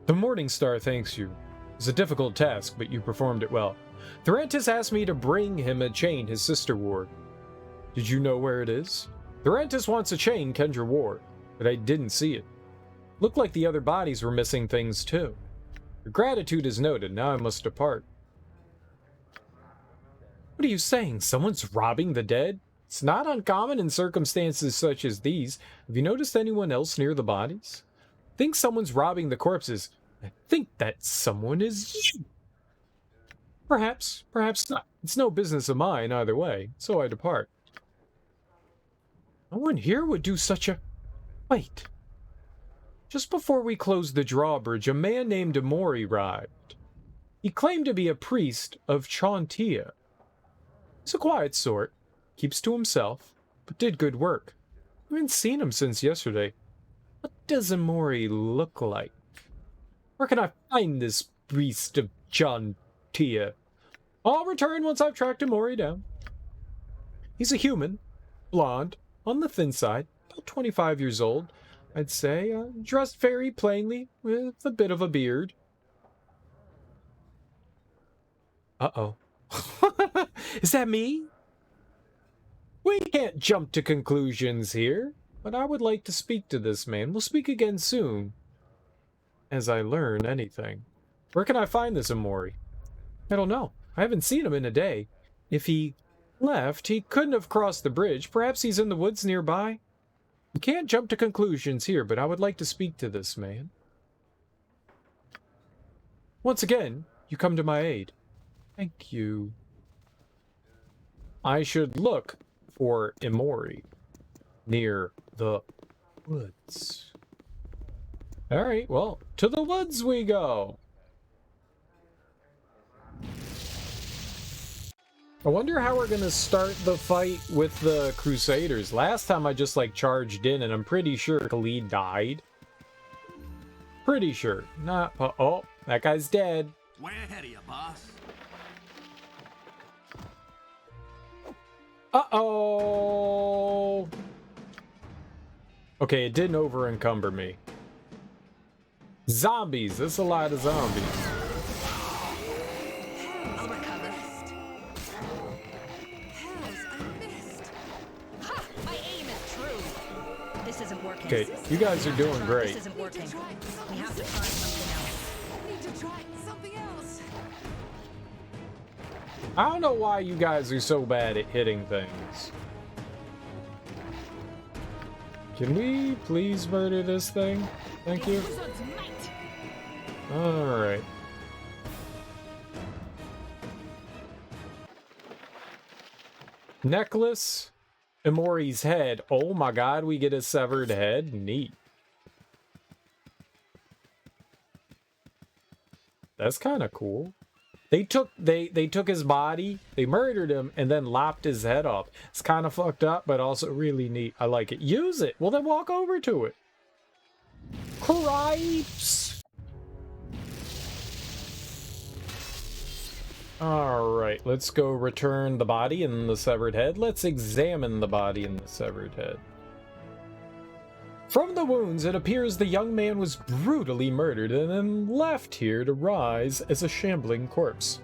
Speaker 1: The Morning Star thanks you. It's a difficult task, but you performed it well. Therantis asked me to bring him a chain his sister wore. Did you know where it is? Therantis wants a chain Kendra wore, but I didn't see it. Looked like the other bodies were missing things too. Your gratitude is noted. Now I must depart. What are you saying? Someone's robbing the dead? It's not uncommon in circumstances such as these. Have you noticed anyone else near the bodies? Think someone's robbing the corpses. I think that someone is you. Perhaps, perhaps not. It's no business of mine either way, so I depart. No one here would do such a... Wait. Just before we closed the drawbridge, a man named Amori arrived. He claimed to be a priest of Chauntea. He's a quiet sort, keeps to himself, but did good work. I haven't seen him since yesterday. What does Amori look like? Where can I find this priest of Chauntea? I'll return once I've tracked Amori down. He's a human, blonde, on the thin side, about 25 years old, I'd say, dressed very plainly, with a bit of a beard. Uh-oh. Is that me? We can't jump to conclusions here, but I would like to speak to this man. We'll speak again soon, as I learn anything. Where can I find this Amori? I don't know. I haven't seen him in a day. If he left, he couldn't have crossed the bridge. Perhaps he's in the woods nearby. We can't jump to conclusions here, but I would like to speak to this man. Once again, you come to my aid. Thank you. I should look for Amori near the woods. All right, well, to the woods we go. I wonder how we're gonna start the fight with the Crusaders. Last time I just like charged in and I'm pretty sure Khalid died. Pretty sure. Not, oh, that guy's dead.
Speaker 5: Way ahead of you, boss.
Speaker 1: Uh-oh. Okay, it didn't over-encumber me. Zombies. That's a lot of zombies.
Speaker 8: I'll recover. Ha! My aim is true. This isn't working.
Speaker 1: Okay, you guys are doing great.
Speaker 8: This isn't working. We have to try something else.
Speaker 9: Need to try something else.
Speaker 1: I don't know why you guys are so bad at hitting things. Can we please murder this thing? Thank you. Alright. Necklace. Amori's head. Oh my god, we get a severed head. Neat. That's kind of cool. They took his body, they murdered him, and then lopped his head off. It's kind of fucked up, but also really neat. I like it. Use it. Well, then walk over to it. Cripes. Alright, let's go return the body and the severed head. Let's examine the body and the severed head. From the wounds, it appears the young man was brutally murdered and then left here to rise as a shambling corpse.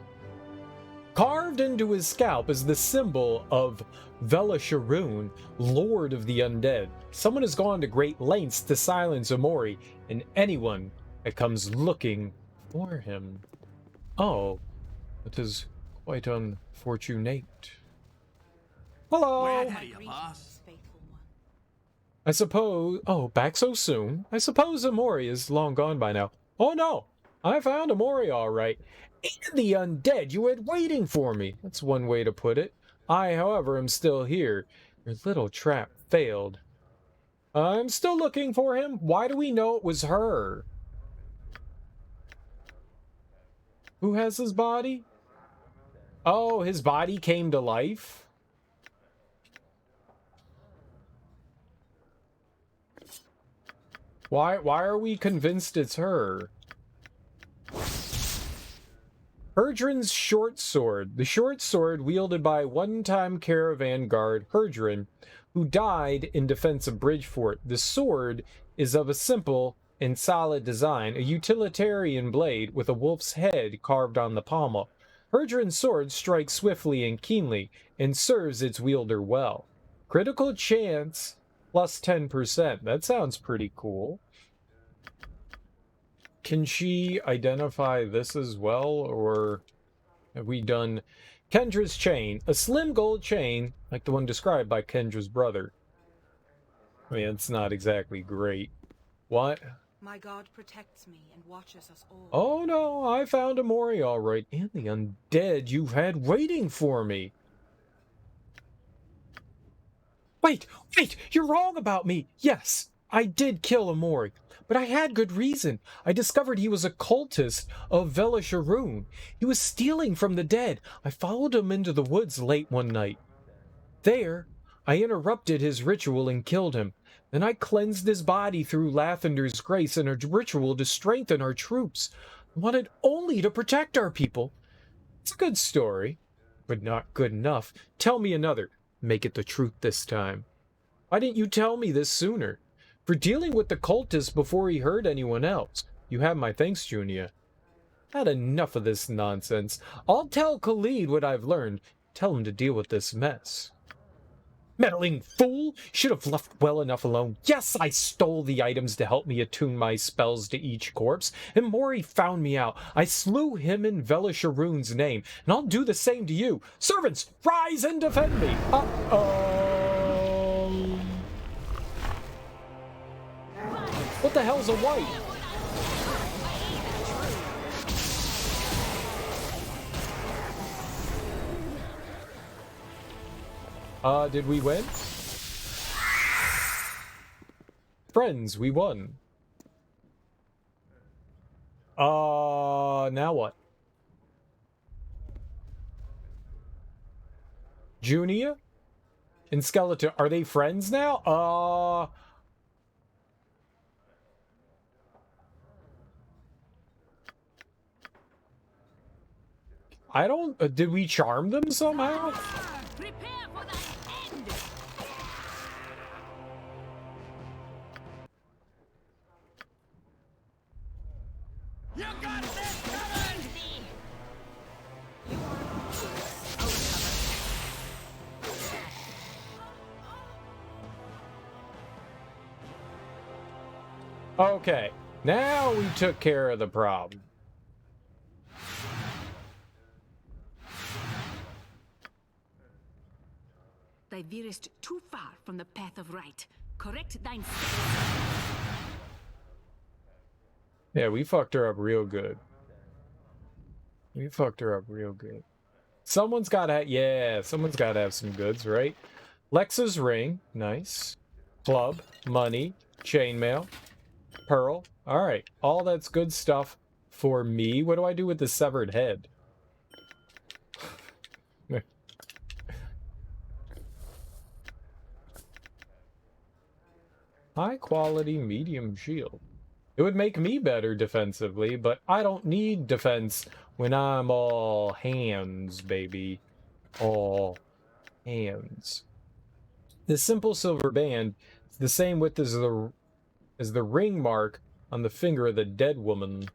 Speaker 1: Carved into his scalp is the symbol of Velasharoon, Lord of the Undead. Someone has gone to great lengths to silence Amori and anyone that comes looking for him. Oh, that is quite unfortunate. Hello!
Speaker 5: Where are you, boss?
Speaker 1: I suppose... Oh, back so soon? I suppose Amori is long gone by now. Oh no! I found Amori all right. And the undead you had waiting for me. That's one way to put it. I, however, am still here. Your little trap failed. I'm still looking for him. Why do we know it was her? Who has his body? Oh, his body came to life? Why are we convinced it's her? Herdrin's short sword. The short sword wielded by one-time caravan guard Herdrin, who died in defense of Bridgefort. The sword is of a simple and solid design, a utilitarian blade with a wolf's head carved on the pommel. Herdrin's sword strikes swiftly and keenly, and serves its wielder well. Critical chance plus 10%. That sounds pretty cool. can she identify this as well, or have we done Kendra's chain? A slim gold chain, like the one described by Kendra's brother. I mean, it's not exactly great. What?
Speaker 8: My god protects me and watches us all.
Speaker 1: Oh no, I found Amori all right, and the undead you've had waiting for me. Wait, you're wrong about me. Yes, I did kill Amori, but I had good reason. I discovered he was a cultist of Velasharun. He was stealing from the dead. I followed him into the woods late one night. There, I interrupted his ritual and killed him. Then I cleansed his body through Lathander's grace and a ritual to strengthen our troops. I wanted only to protect our people. It's a good story, but not good enough. Tell me another. Make it the truth this time. Why didn't you tell me this sooner? For dealing with the cultist before he hurt anyone else. You have my thanks, Junia. Had enough of this nonsense. I'll tell Khalid what I've learned. Tell him to deal with this mess. Meddling fool! Should have left well enough alone. Yes, I stole the items to help me attune my spells to each corpse, and Mori found me out. I slew him in Velasharun's name, and I'll do the same to you. Servants, rise and defend me! What the hell's a white? Did we win? Friends, we won. Now what? Junia and Skeleton, are they friends now? I don't, did we charm them somehow?
Speaker 4: Prepare for the end.
Speaker 5: You got this covered!
Speaker 1: Okay, now we took care of the problem.
Speaker 4: Thou veerest too far from the path of right. Correct thine steps.
Speaker 1: Yeah, we fucked her up real good. We fucked her up real good. Someone's gotta have some goods, right? Lexa's ring, nice. Club, money, chainmail, pearl. Alright, all that's good stuff for me. What do I do with the severed head? High quality medium shield. It would make me better defensively, but I don't need defense when I'm all hands, baby. All hands. This simple silver band is the same width as the ring mark on the finger of the dead woman. What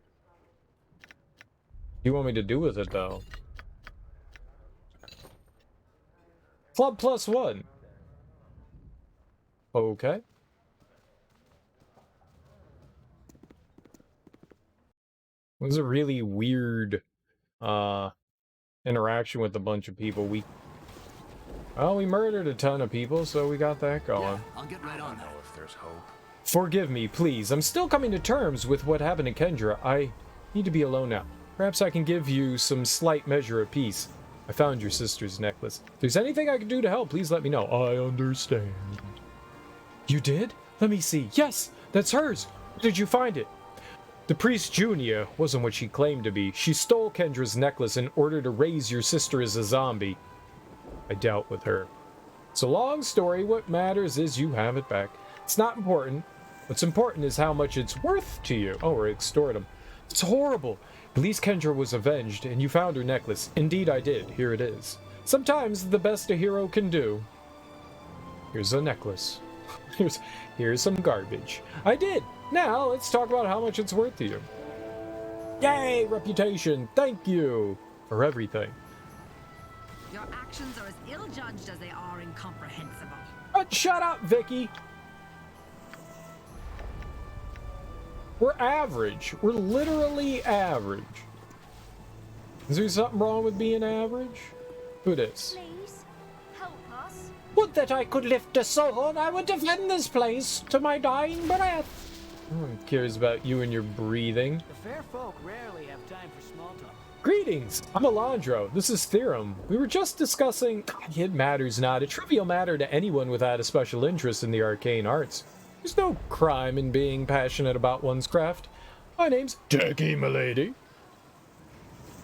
Speaker 1: do you want me to do with it, though? Club +1. Okay. It was a really weird interaction with a bunch of people. We murdered a ton of people, so we got that going.
Speaker 11: Yeah, I'll get right on that.
Speaker 15: If there's hope.
Speaker 1: Forgive me, please. I'm still coming to terms with what happened to Kendra. I need to be alone now. Perhaps I can give you some slight measure of peace. I found your sister's necklace. If there's anything I can do to help, please let me know. I understand. You did? Let me see. Yes, that's hers. Where did you find it? The priest Junia wasn't what she claimed to be. She stole Kendra's necklace in order to raise your sister as a zombie. I dealt with her. It's a long story. What matters is you have it back. It's not important. What's important is how much it's worth to you. Oh, or extort him. It's horrible. At least Kendra was avenged, and you found her necklace. Indeed I did. Here it is. Sometimes the best a hero can do. Here's a necklace. Here's some garbage. I did. Now, let's talk about how much it's worth to you. Yay, reputation! Thank you for everything.
Speaker 16: Your actions are as ill-judged as they are incomprehensible.
Speaker 1: But shut up, Vicky! We're average. We're literally average. Is there something wrong with being average? Who this?
Speaker 12: Please, help us.
Speaker 1: Would that I could lift a sword, I would defend this place to my dying breath. No one cares about you and your breathing.
Speaker 11: The fair folk rarely have time for small talk.
Speaker 1: Greetings, I'm Alondro. This is Theorem. We were just discussing... It matters not. A trivial matter to anyone without a special interest in the arcane arts. There's no crime in being passionate about one's craft. My name's Dirky M'Lady.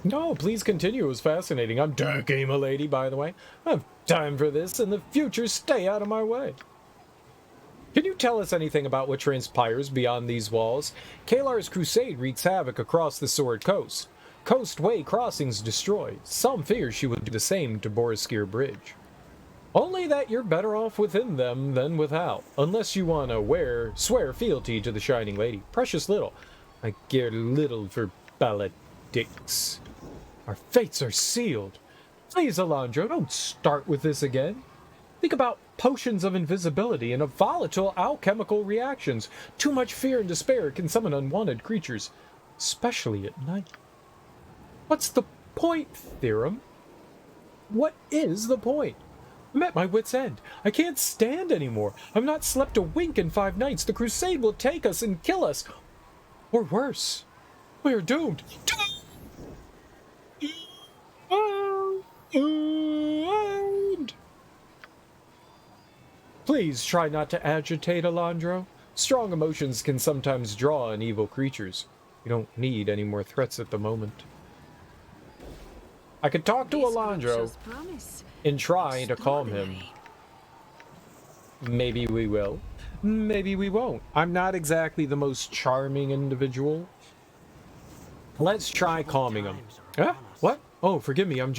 Speaker 1: No, please continue. It was fascinating. I'm Dirky M'Lady, by the way. I have time for this. In the future, stay out of my way. Can you tell us anything about what transpires beyond these walls? Kalar's crusade wreaks havoc across the Sword Coast. Coastway crossings destroyed. Some fear she would do the same to Boriskir Bridge. Only that you're better off within them than without, unless you want to swear fealty to the Shining Lady. Precious little. I care little for politics. Our fates are sealed. Please, Alondro, don't start with this again. Think about potions of invisibility and of volatile alchemical reactions. Too much fear and despair can summon unwanted creatures, especially at night. What's the point, Theorem? What is the point? I'm at my wit's end. I can't stand anymore. I've not slept a wink in 5 nights. The crusade will take us and kill us. Or worse. We are doomed. Doomed. Please try not to agitate, Alondro. Strong emotions can sometimes draw in evil creatures. You don't need any more threats at the moment. I could talk to Alondro and try to calm him. Maybe we will. Maybe we won't. I'm not exactly the most charming individual. Let's try calming him. Huh? What? Oh, forgive me. I'm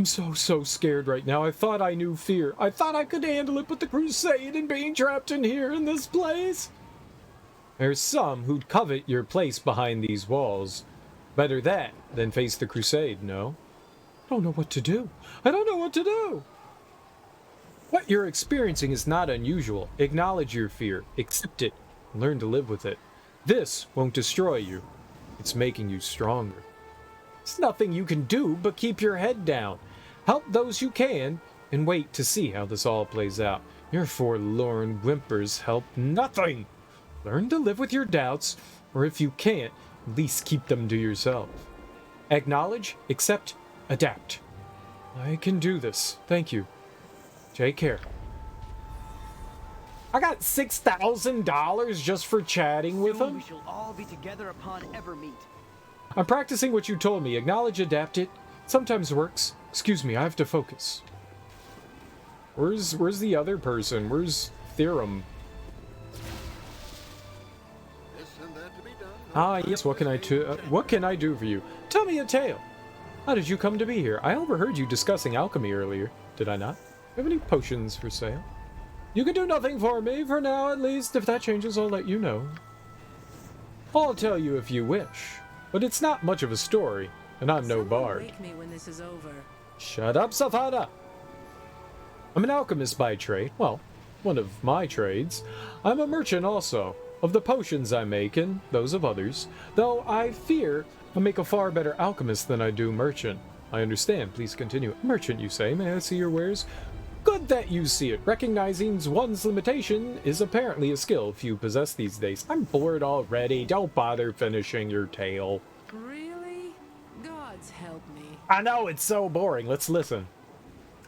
Speaker 1: so scared right now. I thought I knew fear. I thought I could handle it, but the crusade and being trapped in here in this place. There's some who'd covet your place behind these walls. Better that than face the crusade, no? I don't know what to do. I don't know what to do. What you're experiencing is not unusual. Acknowledge your fear. Accept it. And learn to live with it. This won't destroy you. It's making you stronger. There's nothing you can do but keep your head down. Help those you can, and wait to see how this all plays out. Your forlorn whimpers help nothing. Learn to live with your doubts, or if you can't, at least keep them to yourself. Acknowledge, accept, adapt. I can do this. Thank you. Take care. I got $6,000 just for chatting with him?
Speaker 11: We shall all be together upon ever meet.
Speaker 1: I'm practicing what you told me. Acknowledge, adapt it. Sometimes works. Excuse me, I have to focus. Where's the other person? Where's Theorem? Ah, yes, what can I do for you? Tell me a tale. How did you come to be here? I overheard you discussing alchemy earlier. Did I not? Have any potions for sale? You can do nothing for me, for now at least. If that changes, I'll let you know. I'll tell you if you wish. But it's not much of a story, and I'm no bard.
Speaker 16: Wake me when this is over.
Speaker 1: Shut up, Safada! I'm an alchemist by trade. Well, one of my trades. I'm a merchant also, of the potions I make and those of others, though I fear I make a far better alchemist than I do merchant. I understand. Please continue. Merchant, you say. May I see your wares? Good that you see it. Recognizing one's limitation is apparently a skill few possess these days. I'm bored already. Don't bother finishing your tale.
Speaker 16: Really? Gods help me.
Speaker 1: I know, it's so boring. Let's listen.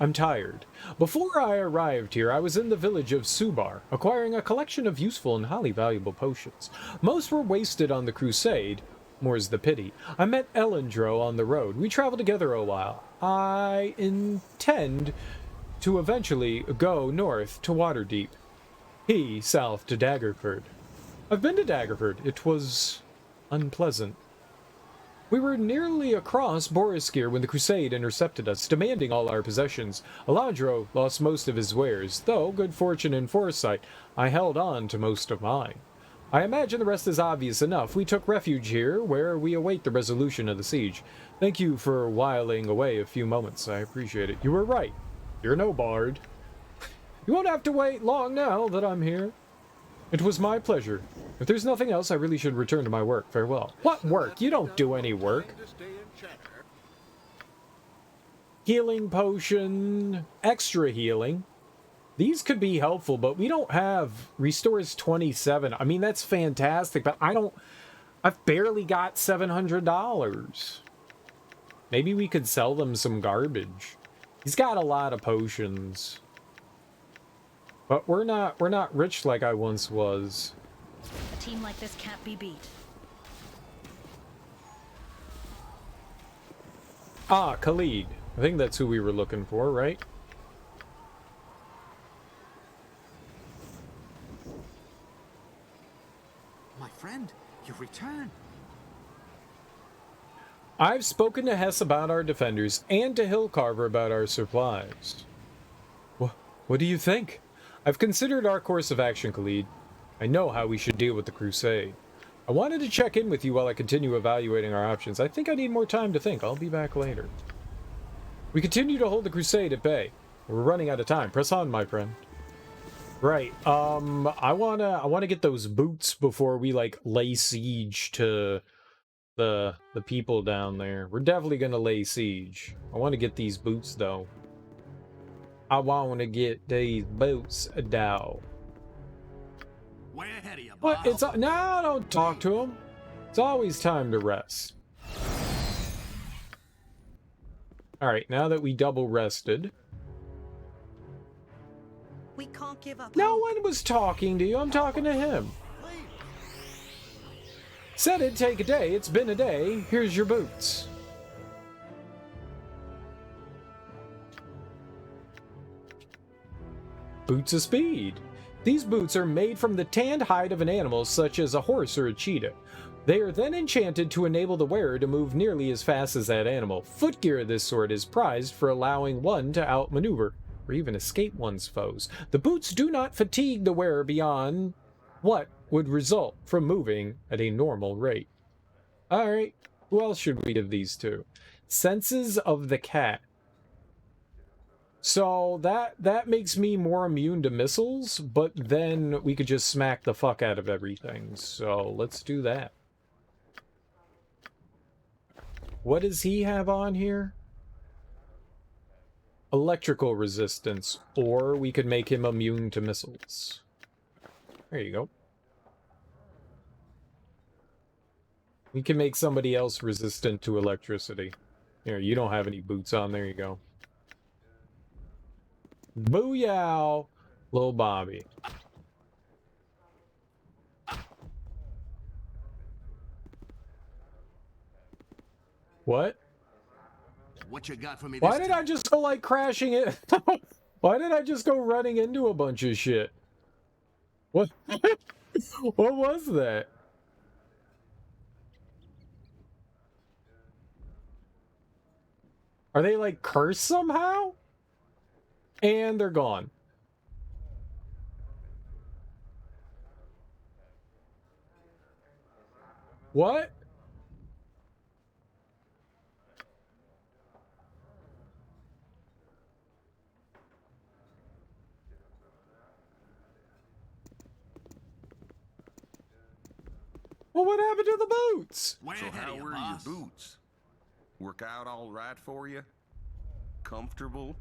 Speaker 1: I'm tired. Before I arrived here, I was in the village of Subar, acquiring a collection of useful and highly valuable potions. Most were wasted on the crusade. More's the pity. I met Elendro on the road. We traveled together a while. I intend to eventually go north to Waterdeep. He south to Daggerford. I've been to Daggerford. It was unpleasant. We were nearly across Boriskir when the Crusade intercepted us, demanding all our possessions. Alondro lost most of his wares, though, good fortune and foresight, I held on to most of mine. I imagine the rest is obvious enough. We took refuge here, where we await the resolution of the siege. Thank you for whiling away a few moments. I appreciate it. You were right. You're no bard. You won't have to wait long now that I'm here. It was my pleasure. If there's nothing else, I really should return to my work. Farewell. What work? You don't do any work. Healing potion. Extra healing. These could be helpful, but we don't have restores 27. I mean, that's fantastic, but I've barely got $700. Maybe we could sell them some garbage. He's got a lot of potions. But we're not rich like I once was.
Speaker 8: A team like this can't be beat.
Speaker 1: Ah, Khalid. I think that's who we were looking for, right?
Speaker 13: My friend, you return.
Speaker 1: I've spoken to Hess about our defenders and to Hillcarver about our supplies. What do you think? I've considered our course of action, Khalid. I know how we should deal with the Crusade. I wanted to check in with you while I continue evaluating our options. I think I need more time to think. I'll be back later. We continue to hold the Crusade at bay. We're running out of time. Press on, my friend. Right. I wanna get those boots before we like lay siege to the people down there. We're definitely gonna lay siege. I want to get these boots though. I want to get these boots, though.
Speaker 5: Way ahead of you,
Speaker 1: What? It's no, don't talk to him. It's always time to rest. All right, now that we double rested.
Speaker 8: We can't give up.
Speaker 1: No one was talking to you. I'm talking to him. Said it'd take a day. It's been a day. Here's your boots. Boots of speed. These boots are made from the tanned hide of an animal such as a horse or a cheetah. They are then enchanted to enable the wearer to move nearly as fast as that animal. Footgear of this sort is prized for allowing one to outmaneuver or even escape one's foes. The boots do not fatigue the wearer beyond what would result from moving at a normal rate. Alright, who else should we give these to? Senses of the cat. So that makes me more immune to missiles, but then we could just smack the fuck out of everything. So let's do that. What does he have on here? Electrical resistance, or we could make him immune to missiles. There you go. We can make somebody else resistant to electricity. Here, you don't have any boots on. There you go. Booyah! Little Bobby. What?
Speaker 5: What you got for me?
Speaker 1: Why did I just go like crashing it? Why did I just go running into a bunch of shit? What? What was that? Are they like cursed somehow? And they're gone. What? Well, what happened to the boots?
Speaker 14: So how were your boots? Work out all right for you? Comfortable?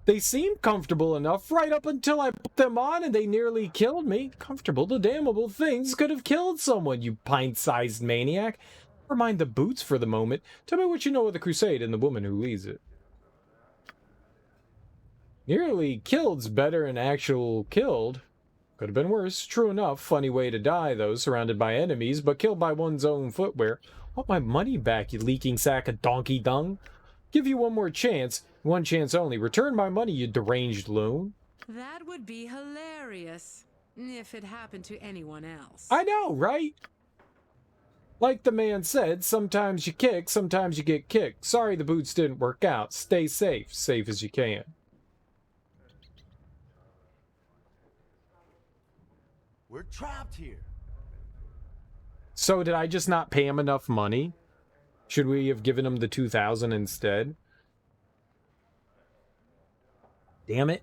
Speaker 1: They seemed comfortable enough right up until I put them on and they nearly killed me. Comfortable, the damnable things could have killed someone, you pint-sized maniac. Never mind the boots for the moment. Tell me what you know of the Crusade and the woman who leads it. Nearly killed's better than actual killed. Could have been worse. True enough. Funny way to die, though, surrounded by enemies, but killed by one's own footwear. Want my money back, you leaking sack of donkey dung. Give you one more chance. One chance only. Return my money, you deranged loon.
Speaker 16: That would be hilarious if it happened to anyone else.
Speaker 1: I know, right? Like the man said, sometimes you kick, sometimes you get kicked. Sorry the boots didn't work out. Stay safe. Safe as you can.
Speaker 5: We're trapped here.
Speaker 1: So did I just not pay him enough money? Should we have given him the 2,000 instead? Damn it.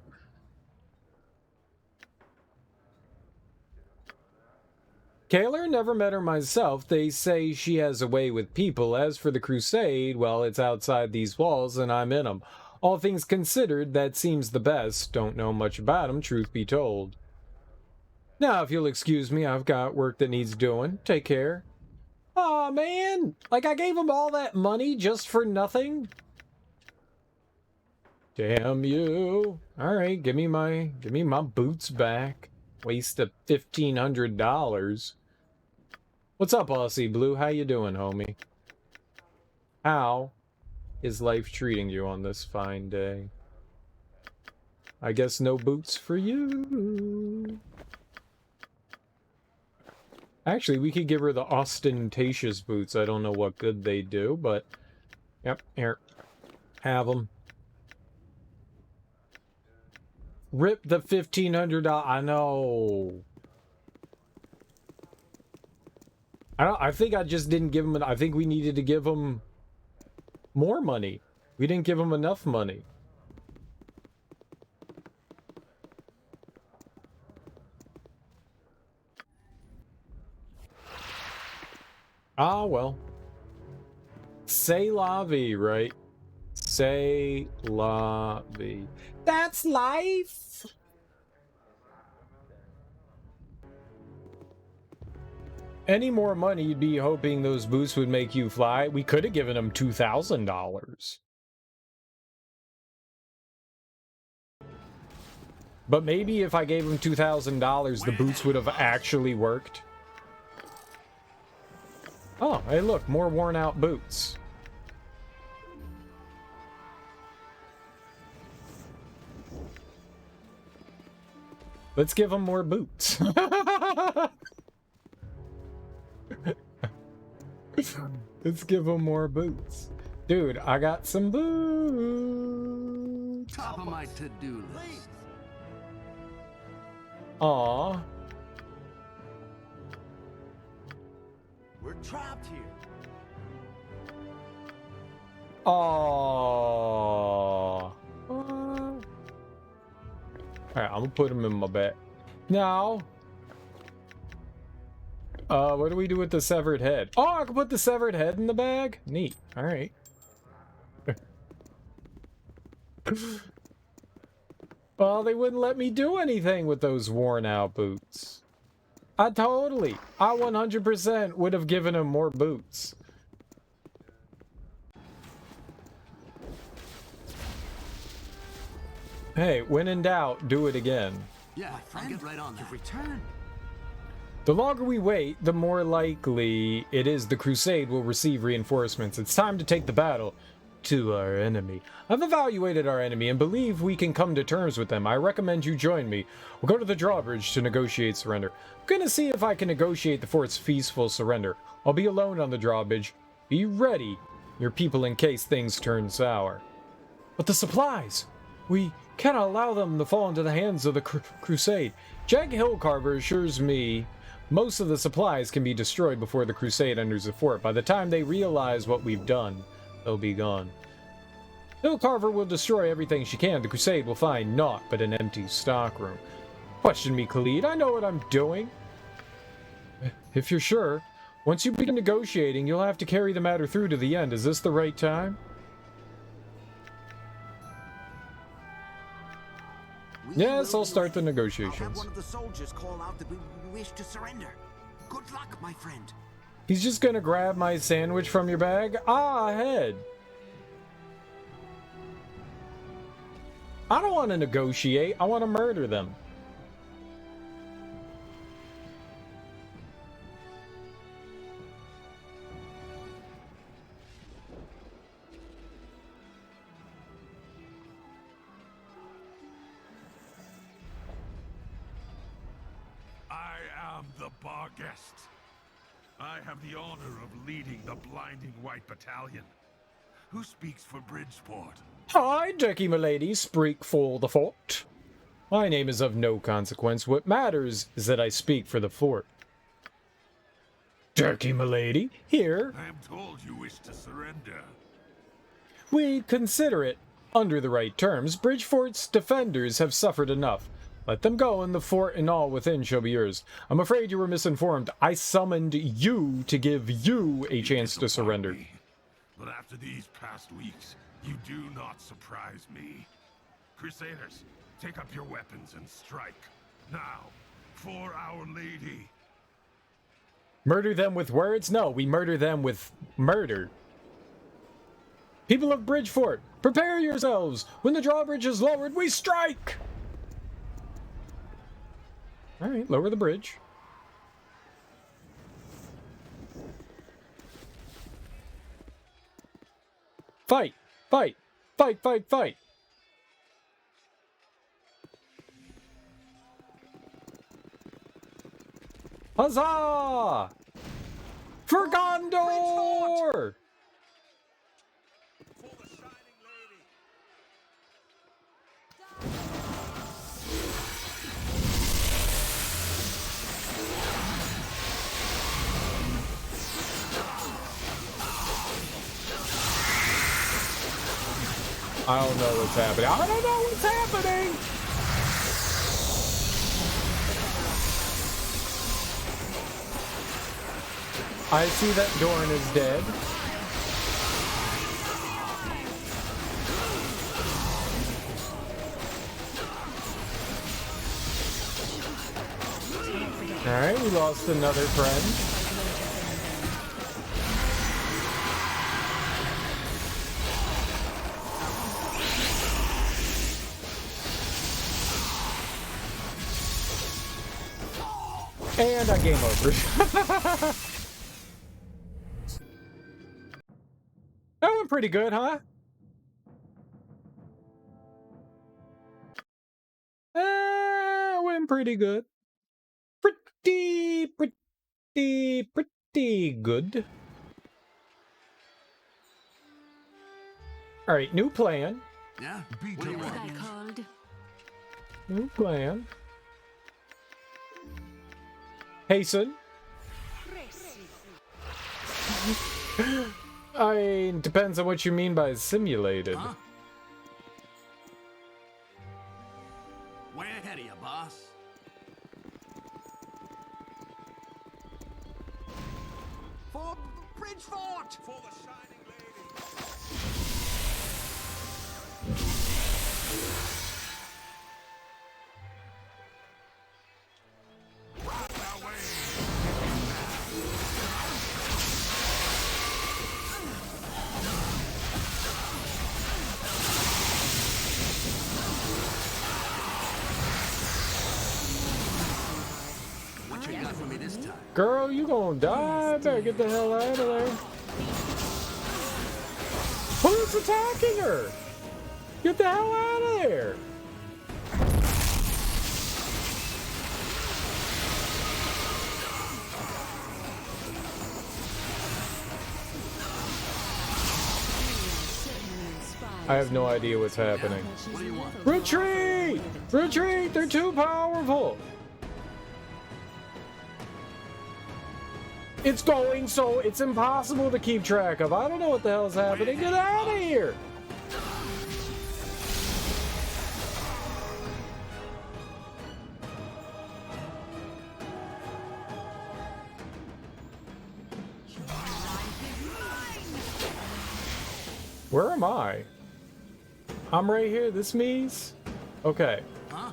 Speaker 1: Kaler, never met her myself. They say she has a way with people. As for the crusade, well, it's outside these walls and I'm in them. All things considered, that seems the best. Don't know much about them, truth be told. Now, if you'll excuse me, I've got work that needs doing. Take care. Aw, man! Like, I gave him all that money just for nothing? Damn you. Alright, give me my boots back. Waste of $1,500. What's up, Aussie Blue? How you doing, homie? How is life treating you on this fine day? I guess no boots for you. Actually, we could give her the ostentatious boots. I don't know what good they do, but... Yep, here. Have them. Rip the $1,500. I know. I think I just didn't give him... I think we needed to give him more money. We didn't give him enough money. Ah, well. C'est la vie, right? C'est la vie. That's life! Any more money, you'd be hoping those boots would make you fly. We could have given him $2,000. But maybe if I gave him $2,000, the boots would have actually worked. Oh, hey look, more worn out boots. Let's give him more boots. Let's give him more boots. Dude, I got some boots.
Speaker 5: Top of my to-do list.
Speaker 1: Aw.
Speaker 5: We're trapped here.
Speaker 1: Aww. Alright, I'm gonna put him in my bag. Now, what do we do with the severed head? Oh, I can put the severed head in the bag? Neat. Alright. Well, they wouldn't let me do anything with those worn out boots. I 100% would have given him more boots. Hey, when in doubt, do it again.
Speaker 5: Yeah, I'll get right on that. Return.
Speaker 1: The longer we wait, the more likely it is the crusade will receive reinforcements. It's time to take the battle to our enemy. I've evaluated our enemy and believe we can come to terms with them. I recommend you join me. We'll go to the drawbridge to negotiate surrender. I'm gonna see if I can negotiate the fort's peaceful surrender. I'll be alone on the drawbridge. Be ready, your people, in case things turn sour. But the supplies! We cannot allow them to fall into the hands of the crusade. Jack Hillcarver assures me most of the supplies can be destroyed before the crusade enters the fort. By the time they realize what we've done, they'll be gone. Hillcarver will destroy everything she can. The crusade will find naught but an empty stockroom. Question me, Khalid. I know what I'm doing. If you're sure, once you begin negotiating, you'll have to carry the matter through to the end. Is this the right time? Yes, I'll start the negotiations.
Speaker 13: I'll have one of the soldiers call out that we wish to surrender. Good luck, my friend.
Speaker 1: He's just gonna grab my sandwich from your bag? Ah, head. I don't want to negotiate. I want to murder them.
Speaker 6: I am the Barguest. I have the honor of leading the Blinding White Battalion. Who speaks for Bridgeport?
Speaker 1: Hi, Dirky M'Lady, speak for the fort. My name is of no consequence. What matters is that I speak for the fort. Dirky M'Lady, here.
Speaker 6: I am told you wish to surrender.
Speaker 1: We consider it under the right terms. Bridgefort's defenders have suffered enough. Let them go, and the fort and all within shall be yours. I'm afraid you were misinformed. I summoned you to give you a chance to surrender.
Speaker 6: But after these past weeks, you do not surprise me. Crusaders, take up your weapons and strike. Now, for Our Lady.
Speaker 1: Murder them with words? No, we murder them with murder. People of Bridgefort, prepare yourselves! When the drawbridge is lowered, we strike! Alright, lower the bridge. Fight! Fight! Fight, fight, fight! Huzzah! For Gondor! I don't know what's happening. I don't know what's happening! I see that Dorn is dead. Alright, we lost another friend. And a game over. That went pretty good, huh? Went pretty good. Pretty good. Alright, new plan.
Speaker 5: Yeah? What do you want?
Speaker 1: New plan. Hasten. Depends on what you mean by simulated.
Speaker 5: Huh? Way ahead of you, boss. For Bridgefort! For the Shining
Speaker 1: Girl, you gonna die. Better get the hell out of there. Who's attacking her? Get the hell out of there. I have no idea what's happening.
Speaker 5: What do you want?
Speaker 1: Retreat! Retreat! They're too powerful! It's going so it's impossible to keep track of. I don't know what the hell's happening. Get out of here! Where am I? I'm right here. This means? Okay.
Speaker 5: Huh?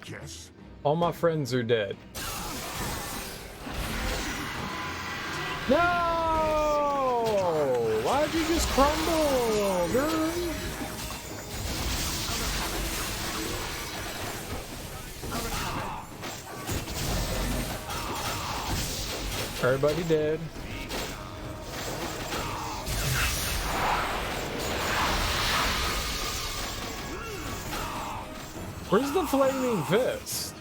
Speaker 6: Yes.
Speaker 1: All my friends are dead. No! Why'd you just crumble, girl? Everybody dead. Where's the flaming fist?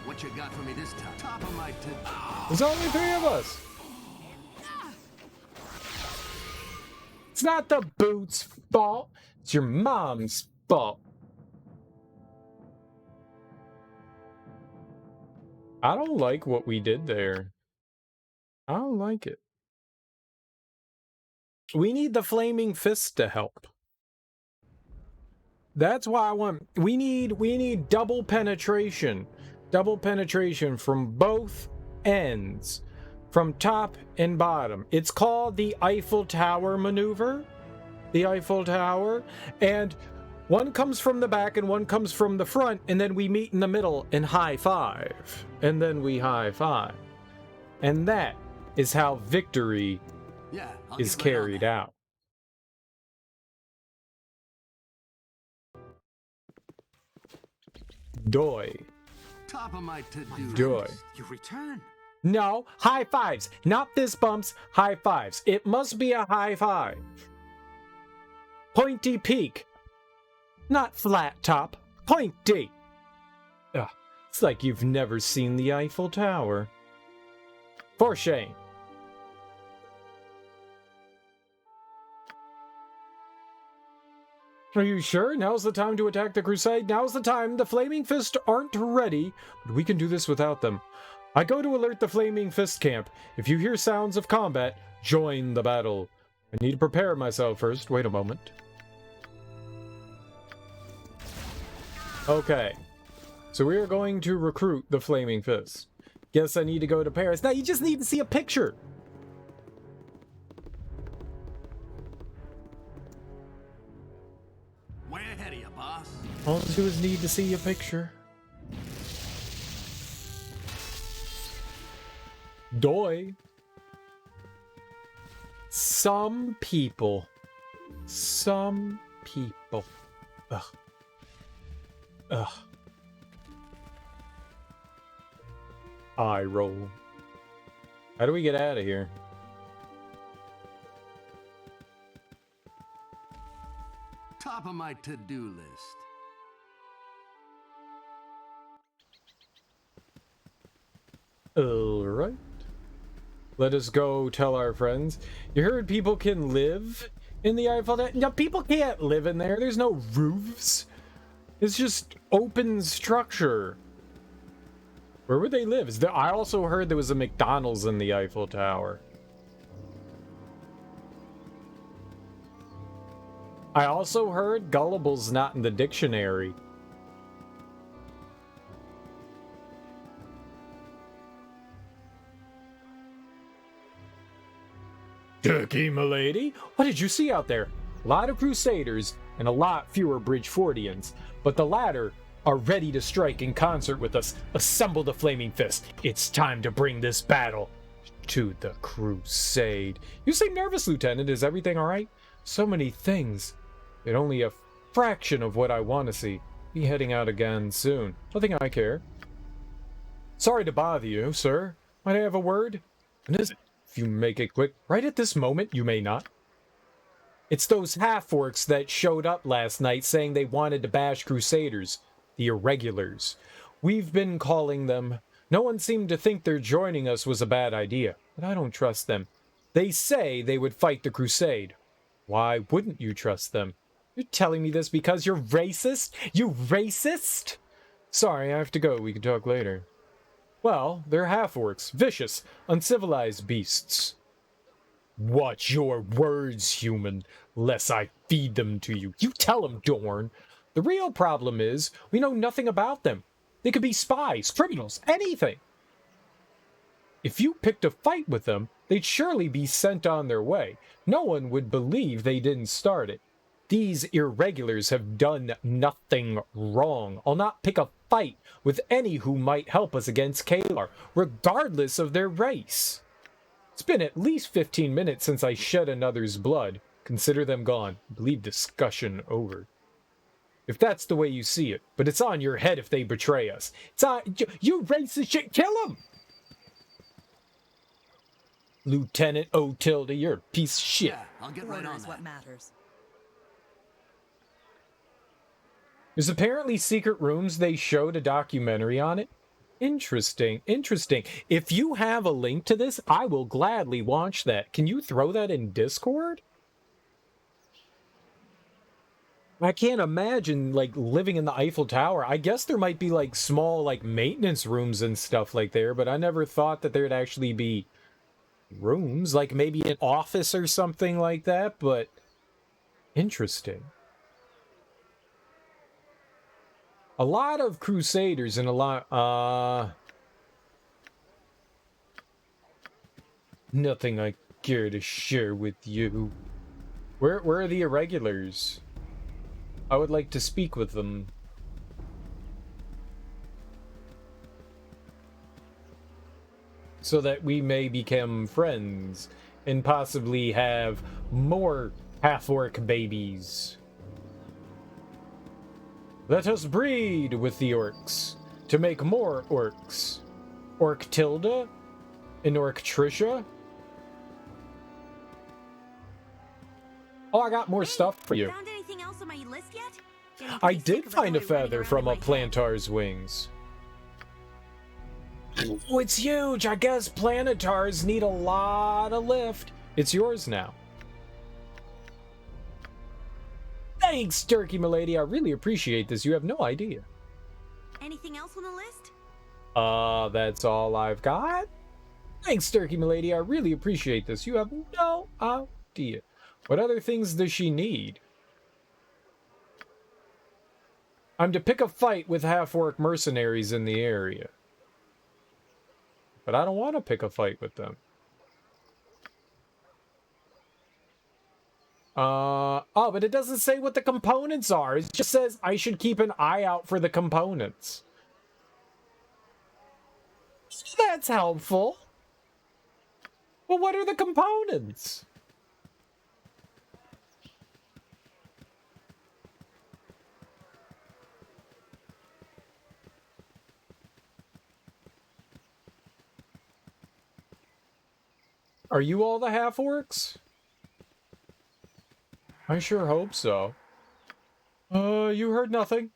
Speaker 5: What you got for me this time? Top of my
Speaker 1: There's only 3 of us. It's not the boots' fault. It's your mom's fault. I don't like what we did there. I don't like it. We need the flaming fist to help. That's why I want... We need double penetration. Double penetration from both ends. From top and bottom. It's called the Eiffel Tower maneuver. The Eiffel Tower. And one comes from the back and one comes from the front. And then we meet in the middle and high five. And then we high five. And that is how victory is carried out. Doy.
Speaker 5: Top of my to-do
Speaker 1: Doy.
Speaker 5: list. You return.
Speaker 1: No, high fives. Not fist bumps, high fives. It must be a high five. Pointy peak. Not flat top. Pointy. Ugh, it's like you've never seen the Eiffel Tower. For shame. Are you sure? Now's the time to attack the Crusade. Now's the time. The Flaming Fist aren't ready, but we can do this without them. I go to alert the Flaming Fist camp. If you hear sounds of combat, join the battle. I need to prepare myself first. Wait a moment. Okay. So we are going to recruit the Flaming Fist. Guess I need to go to Paris. Now you just need to see a picture.
Speaker 5: Way ahead of you, boss.
Speaker 1: All I do is need to see a picture. Doy. Some people. Ugh. Ugh. Eye roll. How do we get out of here?
Speaker 5: Top of my to-do list.
Speaker 1: Alright. Let us go tell our friends. You heard people can live in the Eiffel Tower? No, people can't live in there. There's no roofs. It's just open structure. Where would they live? I also heard there was a McDonald's in the Eiffel Tower. I also heard gullible's not in the dictionary. Dirky M'Lady, what did you see out there? A lot of Crusaders and a lot fewer Bridgefordians, but the latter are ready to strike in concert with us. Assemble the Flaming Fist. It's time to bring this battle to the Crusade. You seem nervous, Lieutenant. Is everything all right? So many things, but only a fraction of what I want to see. Be heading out again soon. Nothing I care. Sorry to bother you, sir. Might I have a word? What is it? If you make it quick, right at this moment, you may not. It's those half-orcs that showed up last night saying they wanted to bash Crusaders. The irregulars. We've been calling them. No one seemed to think their joining us was a bad idea, but I don't trust them. They say they would fight the Crusade. Why wouldn't you trust them? You're telling me this because you're racist? You racist? Sorry, I have to go. We can talk later. Well, they're half-orcs. Vicious, uncivilized beasts. Watch your words, human, lest I feed them to you. You tell them, Dorn. The real problem is, we know nothing about them. They could be spies, criminals, anything. If you picked a fight with them, they'd surely be sent on their way. No one would believe they didn't start it. These irregulars have done nothing wrong. I'll not pick a fight with any who might help us against Kalar, regardless of their race. It's been at least 15 minutes since I shed another's blood. Consider them gone. I believe discussion over. If that's the way you see it, but it's on your head if they betray us. It's on you racist shit. Kill them, Lieutenant O'Tilda. You're a piece of shit.
Speaker 5: Yeah, I'll get right on
Speaker 8: Is
Speaker 5: that.
Speaker 8: what matters.
Speaker 1: There's apparently secret rooms. They showed a documentary on it. Interesting, interesting. If you have a link to this, I will gladly watch that. Can you throw that in Discord? I can't imagine, like, living in the Eiffel Tower. I guess there might be, like, small, like, maintenance rooms and stuff like there, but I never thought that there'd actually be rooms, like maybe an office or something like that, but interesting. A lot of Crusaders and a lot, nothing I care to share with you. Where are the irregulars? I would like to speak with them. So that we may become friends and possibly have more half-orc babies. Let us breed with the orcs to make more orcs. Orc Tilda? An Orc Trisha? Oh, I got more stuff for you.
Speaker 12: Found anything else on my list yet?
Speaker 1: I did find a feather from a Plantar's wings. Oh, it's huge! I guess Planetars need a lot of lift. It's yours now. Thanks, Dirky M'Lady. I really appreciate this. You have no idea.
Speaker 12: Anything else on the list?
Speaker 1: That's all I've got. Thanks, Dirky M'Lady. I really appreciate this. You have no idea. What other things does she need? I'm to pick a fight with half-orc mercenaries in the area. But I don't want to pick a fight with them. Oh, but it doesn't say what the components are. It just says I should keep an eye out for the components. That's helpful. Well, what are the components? Are you all the half-orcs? I sure hope so. You heard nothing.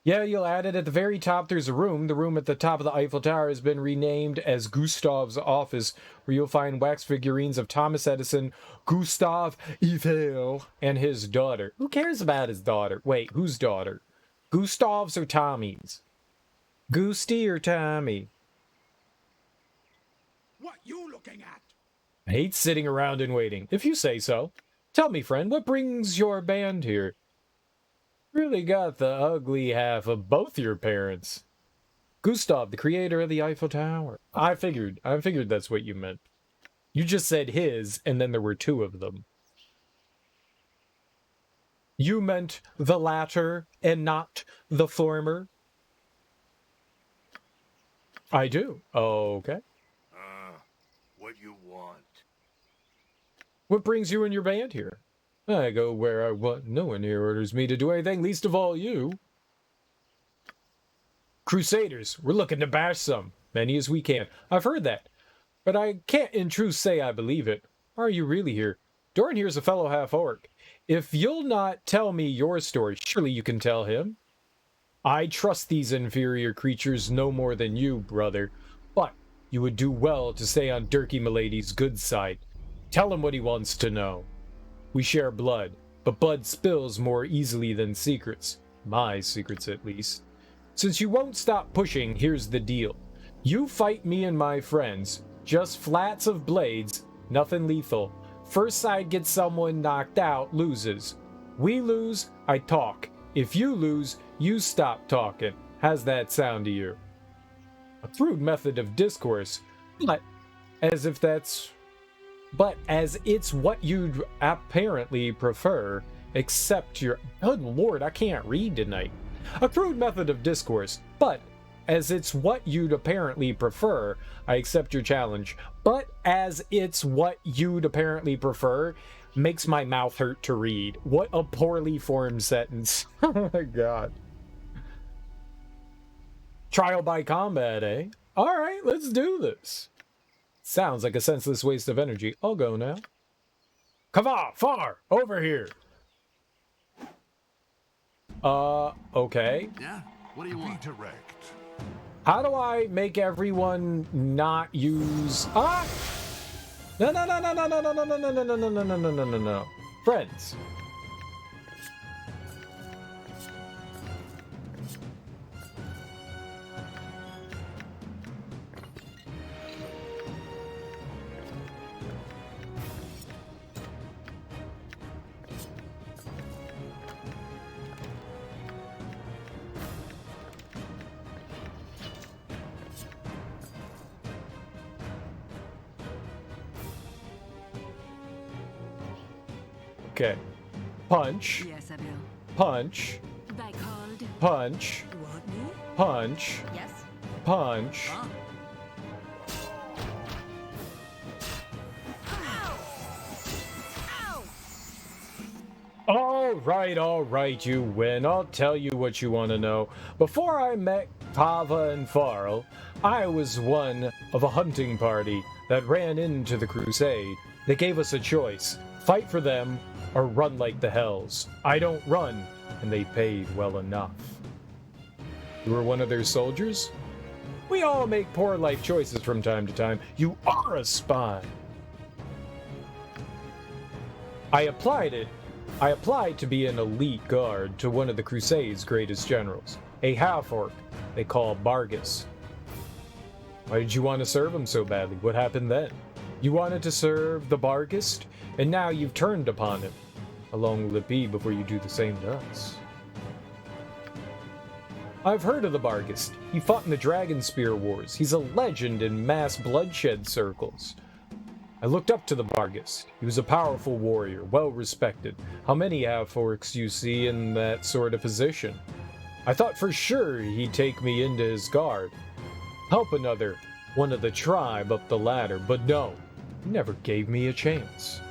Speaker 1: Yeah, you'll add it at the very top. There's a room. The room at the top of the Eiffel Tower has been renamed as Gustav's office, where you'll find wax figurines of Thomas Edison, Gustav Eiffel, and his daughter. Who cares about his daughter? Wait, whose daughter? Gustav's or Tommy's? Goosty or Tommy?
Speaker 2: What you looking at?
Speaker 1: I hate sitting around and waiting, if you say so. Tell me, friend, what brings your band here? Really got the ugly half of both your parents. Gustav, the creator of the Eiffel Tower. I figured that's what you meant. You just said his, and then there were two of them. You meant the latter and not the former? I do. Okay.
Speaker 2: What you want?
Speaker 1: What brings you and your band here? I go where I want. No one here orders me to do anything, least of all you. Crusaders, we're looking to bash some. Many as we can. I've heard that. But I can't in truth say I believe it. Are you really here? Doran here's a fellow half-orc. If you'll not tell me your story, surely you can tell him. I trust these inferior creatures no more than you, brother. But you would do well to stay on Dirky M'Lady's good side. Tell him what he wants to know. We share blood, but blood spills more easily than secrets. My secrets, at least. Since you won't stop pushing, here's the deal. You fight me and my friends. Just flats of blades, nothing lethal. First side gets someone knocked out, loses. We lose, I talk. If you lose, you stop talking. How's that sound to you? A crude method of discourse, but as it's what you'd apparently prefer, except your... Good lord, I can't read tonight. A crude method of discourse, but as it's what you'd apparently prefer, I accept your challenge. But as it's what you'd apparently prefer, makes my mouth hurt to read. What a poorly formed sentence. Oh my god. Trial by combat, eh? Alright, let's do this. Sounds like a senseless waste of energy. I'll go now. Kava, far, over here. Okay.
Speaker 2: Yeah? What do you want? Be direct.
Speaker 1: How do I make everyone not use... Ah! No, no, no, no, no, no, no, no, no, no, no, no, no, no, no, no, no, no. Friends. Okay. Punch.
Speaker 4: Yes, I will.
Speaker 1: Punch.
Speaker 4: By called.
Speaker 1: Punch.
Speaker 4: You want me?
Speaker 1: Punch.
Speaker 4: Yes.
Speaker 1: Punch.
Speaker 4: Huh?
Speaker 1: All right, you win. I'll tell you what you want to know. Before I met Kava and Farl, I was one of a hunting party that ran into the crusade. They gave us a choice, fight for them or run like the hells. I don't run, and they paid well enough. You were one of their soldiers? We all make poor life choices from time to time. You are a spy. I applied to be an elite guard to one of the Crusade's greatest generals, a half-orc they call Bargus. Why did you want to serve him so badly? What happened then? You wanted to serve the Bargist, and now you've turned upon him. How long will it be before you do the same to us? I've heard of the Bargist. He fought in the Dragonspear Wars. He's a legend in mass bloodshed circles. I looked up to the Bargist. He was a powerful warrior, well respected. How many half-orcs you see in that sort of position? I thought for sure he'd take me into his guard. Help one of the tribe up the ladder, but no, he never gave me a chance.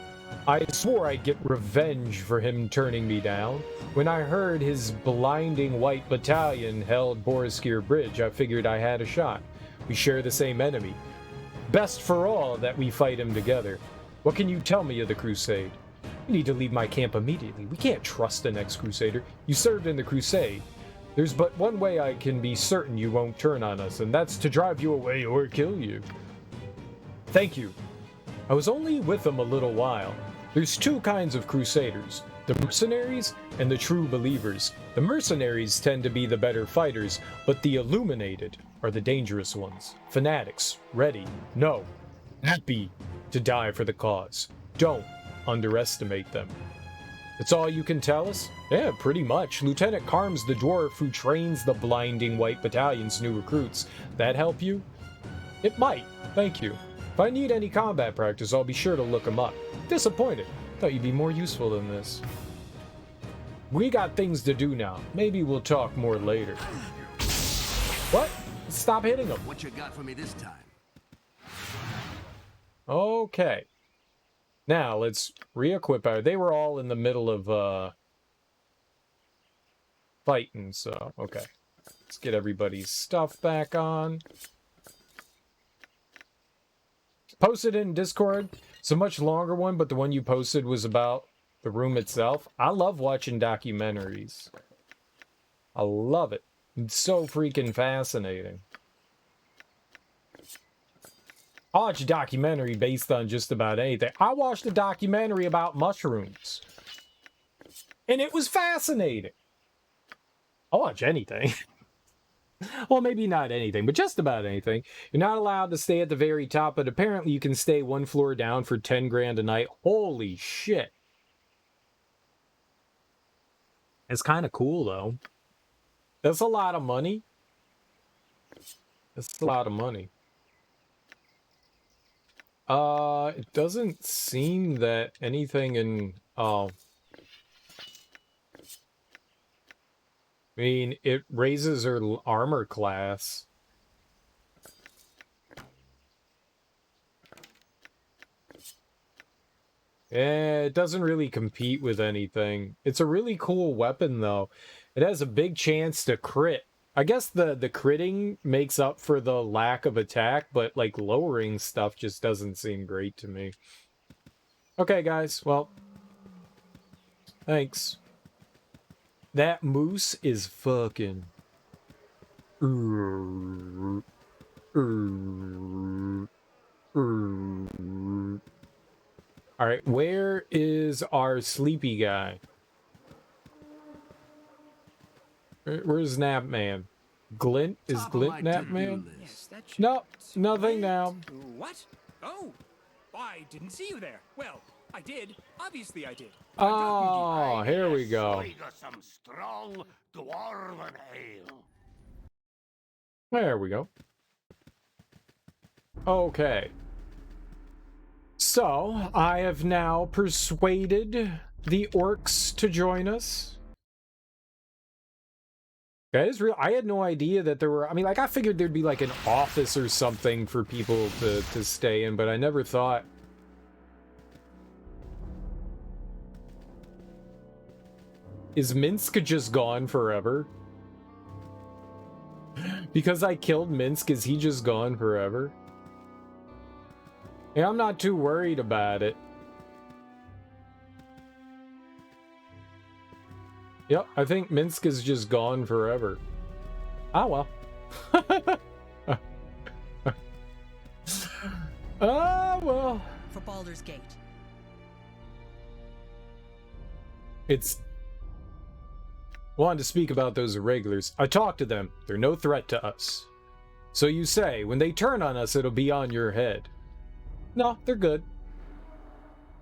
Speaker 1: I swore I'd get revenge for him turning me down. When I heard his blinding white battalion held Boriskir Bridge, I figured I had a shot. We share the same enemy. Best for all that we fight him together. What can you tell me of the Crusade? You need to leave my camp immediately. We can't trust an ex-Crusader. You served in the Crusade. There's but one way I can be certain you won't turn on us, and that's to drive you away or kill you. Thank you. I was only with them a little while. There's two kinds of Crusaders, the mercenaries and the true believers. The mercenaries tend to be the better fighters, but the illuminated are the dangerous ones. Fanatics, ready, no, happy to die for the cause. Don't underestimate them. That's all you can tell us? Yeah, pretty much. Lieutenant Carm's the dwarf who trains the blinding white battalion's new recruits. That help you? It might, thank you. If I need any combat practice, I'll be sure to look him up. Disappointed. Thought you'd be more useful than this. We got things to do now. Maybe we'll talk more later. What? Stop hitting him.
Speaker 5: What you got for me this time?
Speaker 1: Okay. Now, let's re-equip our... They were all in the middle of, fighting, so... Okay. Let's get everybody's stuff back on. Posted in Discord. It's a much longer one, but the one you posted was about the room itself. I love watching documentaries. I love it. It's so freaking fascinating. I watch a documentary based on just about anything. I watched a documentary about mushrooms. And it was fascinating. I'll watch anything. Well, maybe not anything, but just about anything. You're not allowed to stay at the very top, but apparently you can stay one floor down for 10 grand a night. Holy shit. It's kind of cool, though. That's a lot of money. That's a lot of money. It doesn't seem that anything in... I mean, it raises her armor class. It doesn't really compete with anything. It's a really cool weapon, though. It has a big chance to crit. I guess the critting makes up for the lack of attack, but, like, lowering stuff just doesn't seem great to me. Okay, guys, well, thanks. That moose is fucking... Alright, where is our sleepy guy? Where's Nap Man? Glint? Is Glint Nap Man?
Speaker 11: Yes,
Speaker 1: Nope, nothing now.
Speaker 11: What? Oh, I didn't see you there. Well, I did. Obviously I did.
Speaker 1: Oh, here we go.
Speaker 5: We got some strong dwarven ale.
Speaker 1: There we go. Okay. So, I have now persuaded the orcs to join us. That is real. I had no idea that there were... I mean, like, I figured there'd be, like, an office or something for people to stay in, but I never thought... Is Minsk just gone forever? Because I killed Minsk, is he just gone forever? Yeah, I'm not too worried about it. Yep, I think Minsk is just gone forever. Ah, well. Ah, well.
Speaker 8: For Baldur's Gate.
Speaker 1: It's... Wanted to speak about those irregulars. I talked to them. They're no threat to us. So you say, when they turn on us, it'll be on your head. No, they're good.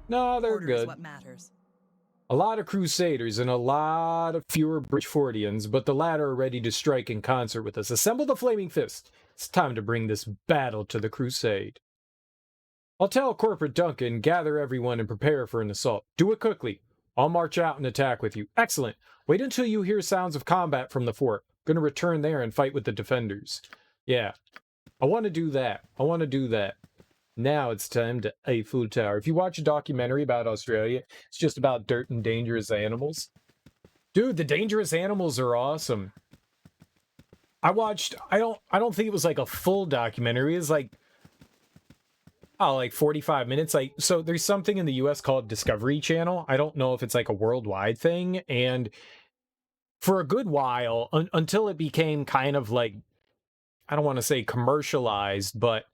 Speaker 1: No, they're
Speaker 8: Order is
Speaker 1: good.
Speaker 8: what matters.
Speaker 1: A lot of Crusaders and a lot of fewer Bridgefordians, but the latter are ready to strike in concert with us. Assemble the Flaming Fist. It's time to bring this battle to the Crusade. I'll tell Corporate Duncan, gather everyone and prepare for an assault. Do it quickly. I'll march out and attack with you. Excellent. Wait until you hear sounds of combat from the fort. I'm gonna return there and fight with the defenders. Yeah. I want to do that. I want to do that. Now it's time to Eiffel Tower. If you watch a documentary about Australia, it's just about dirt and dangerous animals. Dude, the dangerous animals are awesome. I watched, I don't think it was like a full documentary. It was like, oh, like 45 minutes. Like, so there's something in the US called Discovery Channel. I don't know if it's like a worldwide thing. And for a good while, until it became kind of like, I don't want to say commercialized, but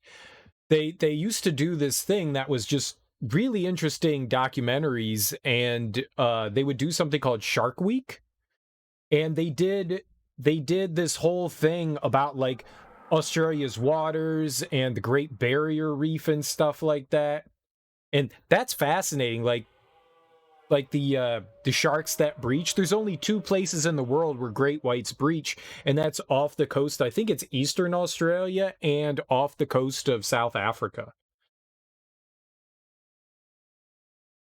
Speaker 1: they used to do this thing that was just really interesting documentaries, and they would do something called Shark Week, and they did this whole thing about like Australia's waters and the Great Barrier Reef and stuff like that, and that's fascinating. Like the sharks that breach, there's only 2 places in the world where great whites breach, and that's off the coast, I think it's Eastern Australia, and off the coast of South Africa.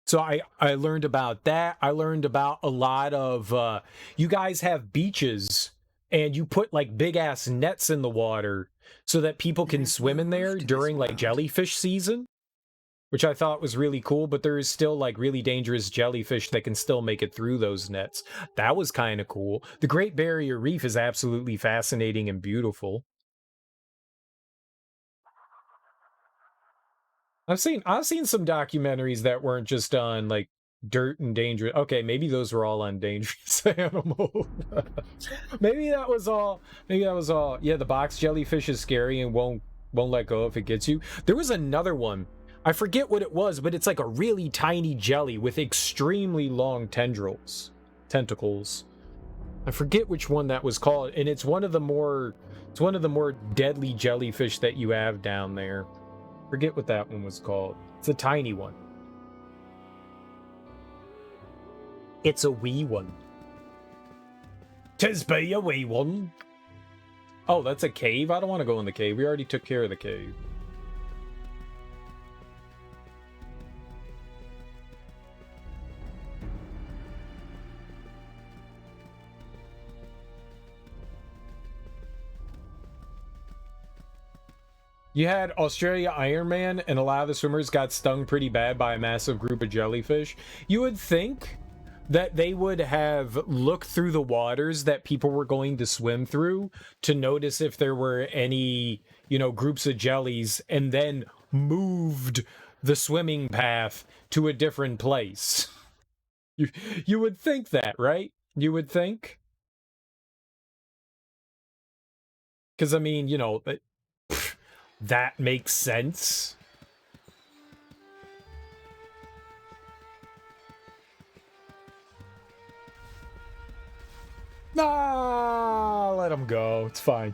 Speaker 1: So I learned about that. I learned about a lot of, you guys have beaches, and you put like big ass nets in the water so that people can swim in there during like jellyfish season, which I thought was really cool, but there is still like really dangerous jellyfish that can still make it through those nets. That was kind of cool. The Great Barrier Reef is absolutely fascinating and beautiful. I've seen some documentaries that weren't just on like dirt and dangerous. Okay, maybe those were all on dangerous animals. Maybe that was all. Yeah, the box jellyfish is scary and won't let go if it gets you. There was another one. I forget what it was, but it's like a really tiny jelly with extremely long tentacles. I forget which one that was called, and it's one of the more deadly jellyfish that you have down there. Forget what that one was called. It's a tiny one. It's a wee one. 'Tis be a wee one. Oh, that's a cave? I don't want to go in the cave. We already took care of the cave. You had Australia Iron Man, and a lot of the swimmers got stung pretty bad by a massive group of jellyfish. You would think that they would have looked through the waters that people were going to swim through to notice if there were any, groups of jellies, and then moved the swimming path to a different place. You would think that, right? You would think? Because, I mean, that makes sense. Nah, let him go. It's fine.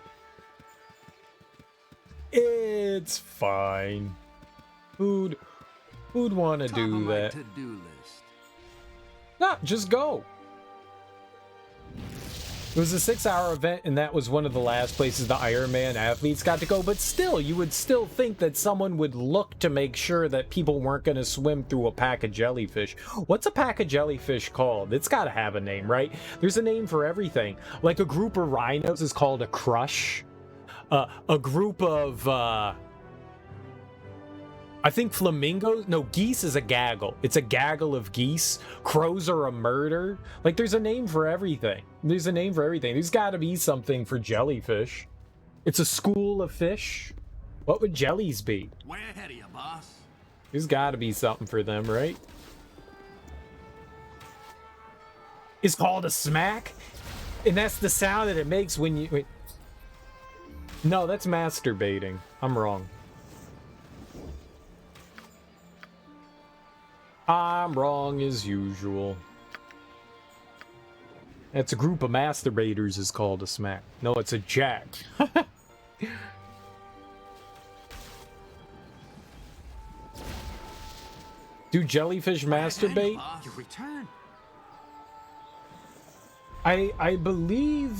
Speaker 1: It's fine. Who'd want to do that?
Speaker 2: To-do list.
Speaker 1: Nah, just go. It was a 6-hour event, and that was one of the last places the Ironman athletes got to go, but still, you would still think that someone would look to make sure that people weren't going to swim through a pack of jellyfish. What's a pack of jellyfish called? It's got to have a name, right? There's a name for everything. Like a group of rhinos is called a crush. A group of, I think flamingos, no, geese is a gaggle. It's a gaggle of geese. Crows are a murder. Like, there's a name for everything. There's a name for everything. There's got to be something for jellyfish. It's a school of fish. What would jellies be?
Speaker 5: Way ahead of you, boss.
Speaker 1: There's got to be something for them, right? It's called a smack, and that's the sound that it makes when you... Wait. No, that's masturbating. I'm wrong. I'm wrong as usual. It's a group of masturbators is called a smack. No, it's a jack. Do jellyfish masturbate?
Speaker 5: You return.
Speaker 1: I believe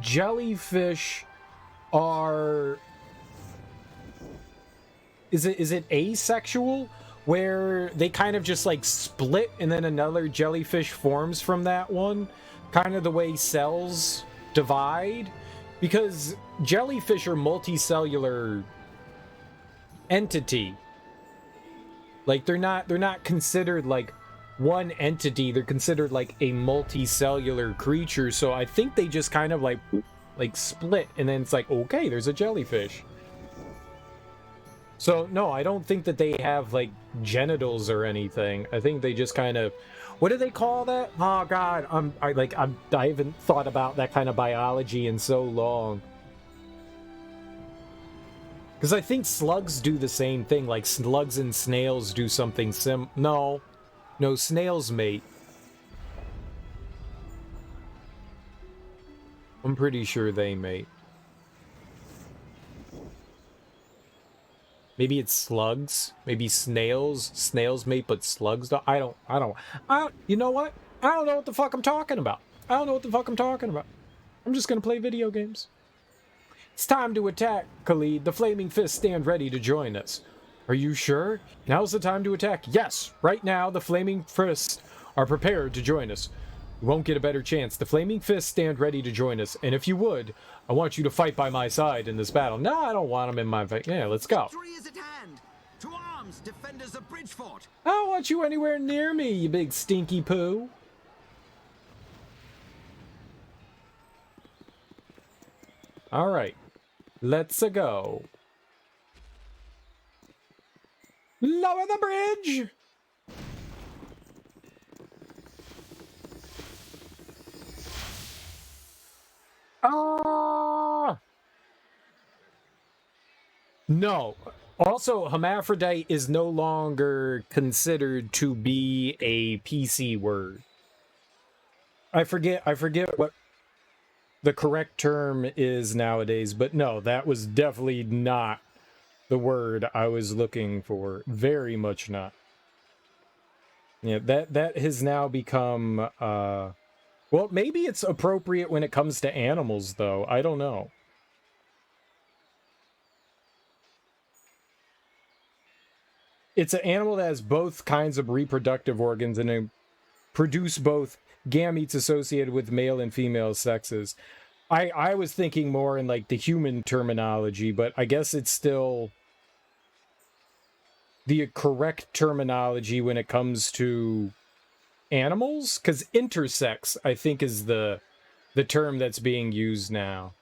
Speaker 1: jellyfish are... Is it asexual? Where they kind of just like split and then another jellyfish forms from that one, kind of the way cells divide, because jellyfish are multicellular entity. Like they're not considered like one entity, they're considered like a multicellular creature. So I think they just kind of like split and then it's like, okay, there's a jellyfish. So, no, I don't think that they have, like, genitals or anything. I think they just kind of... What do they call that? Oh, God. I haven't thought about that kind of biology in so long. Because I think slugs do the same thing. Like, slugs and snails do something No, snails mate. I'm pretty sure they mate. Maybe it's slugs. Maybe snails. Snails mate, but slugs don't. I don't. You know what? I don't know what the fuck I'm talking about. I'm just gonna play video games. It's time to attack, Khalid. The Flaming Fists stand ready to join us. Are you sure? Now's the time to attack. Yes, right now the Flaming Fists are prepared to join us. You won't get a better chance. The Flaming Fists stand ready to join us, and if you would, I want you to fight by my side in this battle. No, I don't want them in my fight. Yeah, let's go.
Speaker 13: Victory is at hand. To arms, defenders of Bridgefort.
Speaker 1: I don't want you anywhere near me, you big stinky poo. All right, let's go. Lower the bridge. No. Also, hermaphrodite is no longer considered to be a PC word. I forget what the correct term is nowadays, but no, that was definitely not the word I was looking for. Very much not. Yeah, that has now become well, maybe it's appropriate when it comes to animals, though. I don't know. It's an animal that has both kinds of reproductive organs and they produce both gametes associated with male and female sexes. I was thinking more in like the human terminology, but I guess it's still the correct terminology when it comes to animals, because intersex I think is the term that's being used now.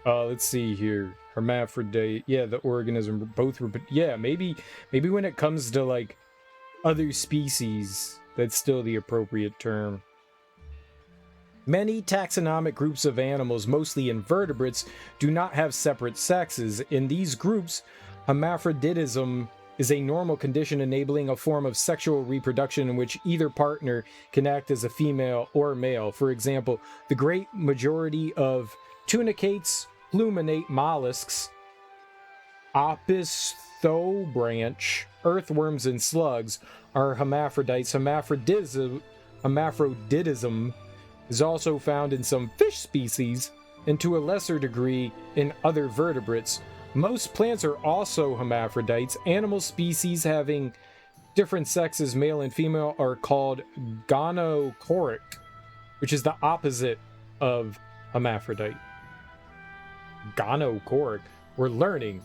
Speaker 1: Let's see here. Hermaphrodite. Yeah, the organism both. Yeah, maybe when it comes to like other species, that's still the appropriate term. Many taxonomic groups of animals, mostly invertebrates, do not have separate sexes. In these groups, hermaphroditism is a normal condition enabling a form of sexual reproduction in which either partner can act as a female or male. For example, the great majority of tunicates, pluminate mollusks, opistho branch, earthworms and slugs are hermaphrodites. Hermaphroditism is also found in some fish species and to a lesser degree in other vertebrates. Most plants are also hermaphrodites. Animal species having different sexes, male and female, are called gonochoric, which is the opposite of hermaphrodite. Gonochoric. We're learning.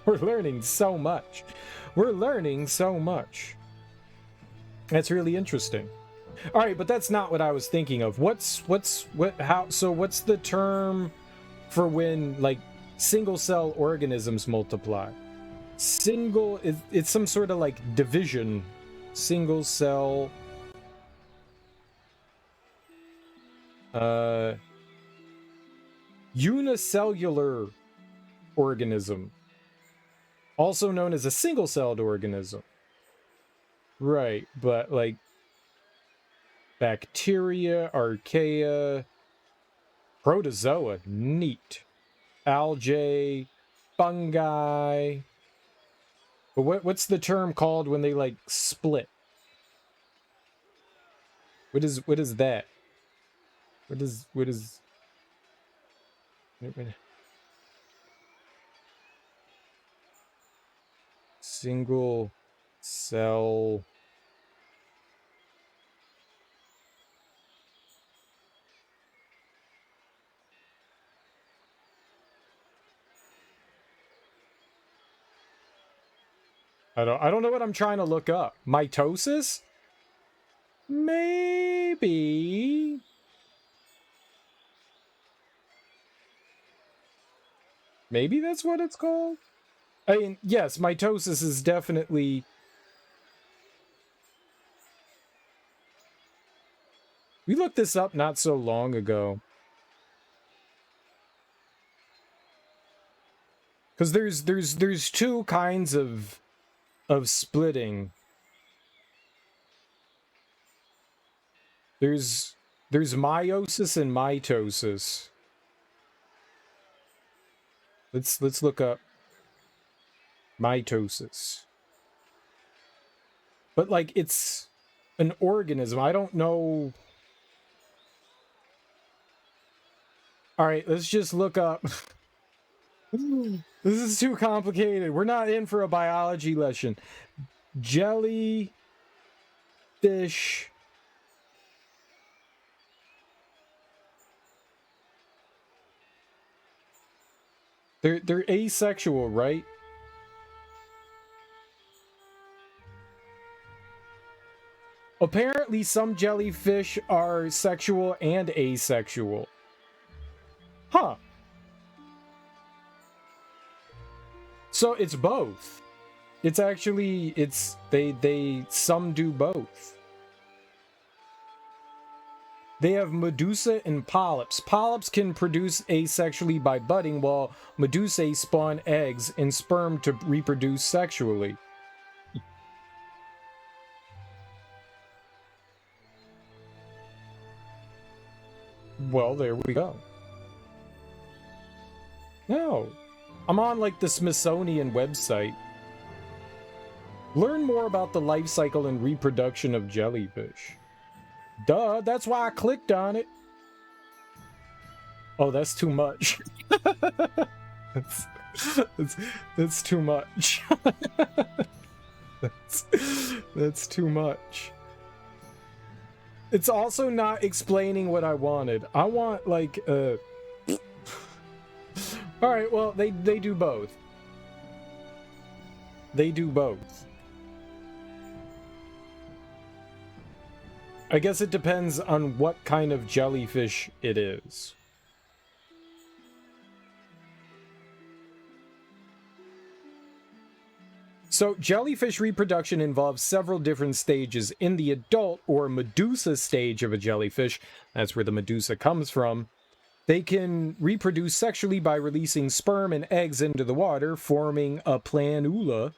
Speaker 1: We're learning so much. We're learning so much. That's really interesting. All right, but that's not what I was thinking of. What's the term for when like single cell organisms multiply? It's some sort of like division. Single cell unicellular organism, also known as a single-celled organism. Right, but like bacteria, archaea, protozoa, neat. Algae, fungi. But what's the term called when they like split? What is that? What is single cell? I don't know what I'm trying to look up. Mitosis? Maybe. Maybe that's what it's called? I mean, yes, mitosis is definitely... We looked this up not so long ago. Because there's two kinds of splitting. There's meiosis and mitosis. Let's look up mitosis. But like it's an organism. I don't know. All right, let's just look up. This is too complicated. We're not in for a biology lesson. Jellyfish. They're asexual, right? Apparently, some jellyfish are sexual and asexual. Huh. So it's both. It's actually, some do both. They have medusa and polyps. Polyps can produce asexually by budding, while medusae spawn eggs and sperm to reproduce sexually. Well, there we go. No. I'm on, like, the Smithsonian website. Learn more about the life cycle and reproduction of jellyfish. Duh, that's why I clicked on it. Oh, that's too much. that's too much. that's too much. It's also not explaining what I wanted. I want, like, Alright, well, they do both. They do both. I guess it depends on what kind of jellyfish it is. So, jellyfish reproduction involves several different stages. In the adult or medusa stage of a jellyfish, that's where the medusa comes from, they can reproduce sexually by releasing sperm and eggs into the water, forming a planula.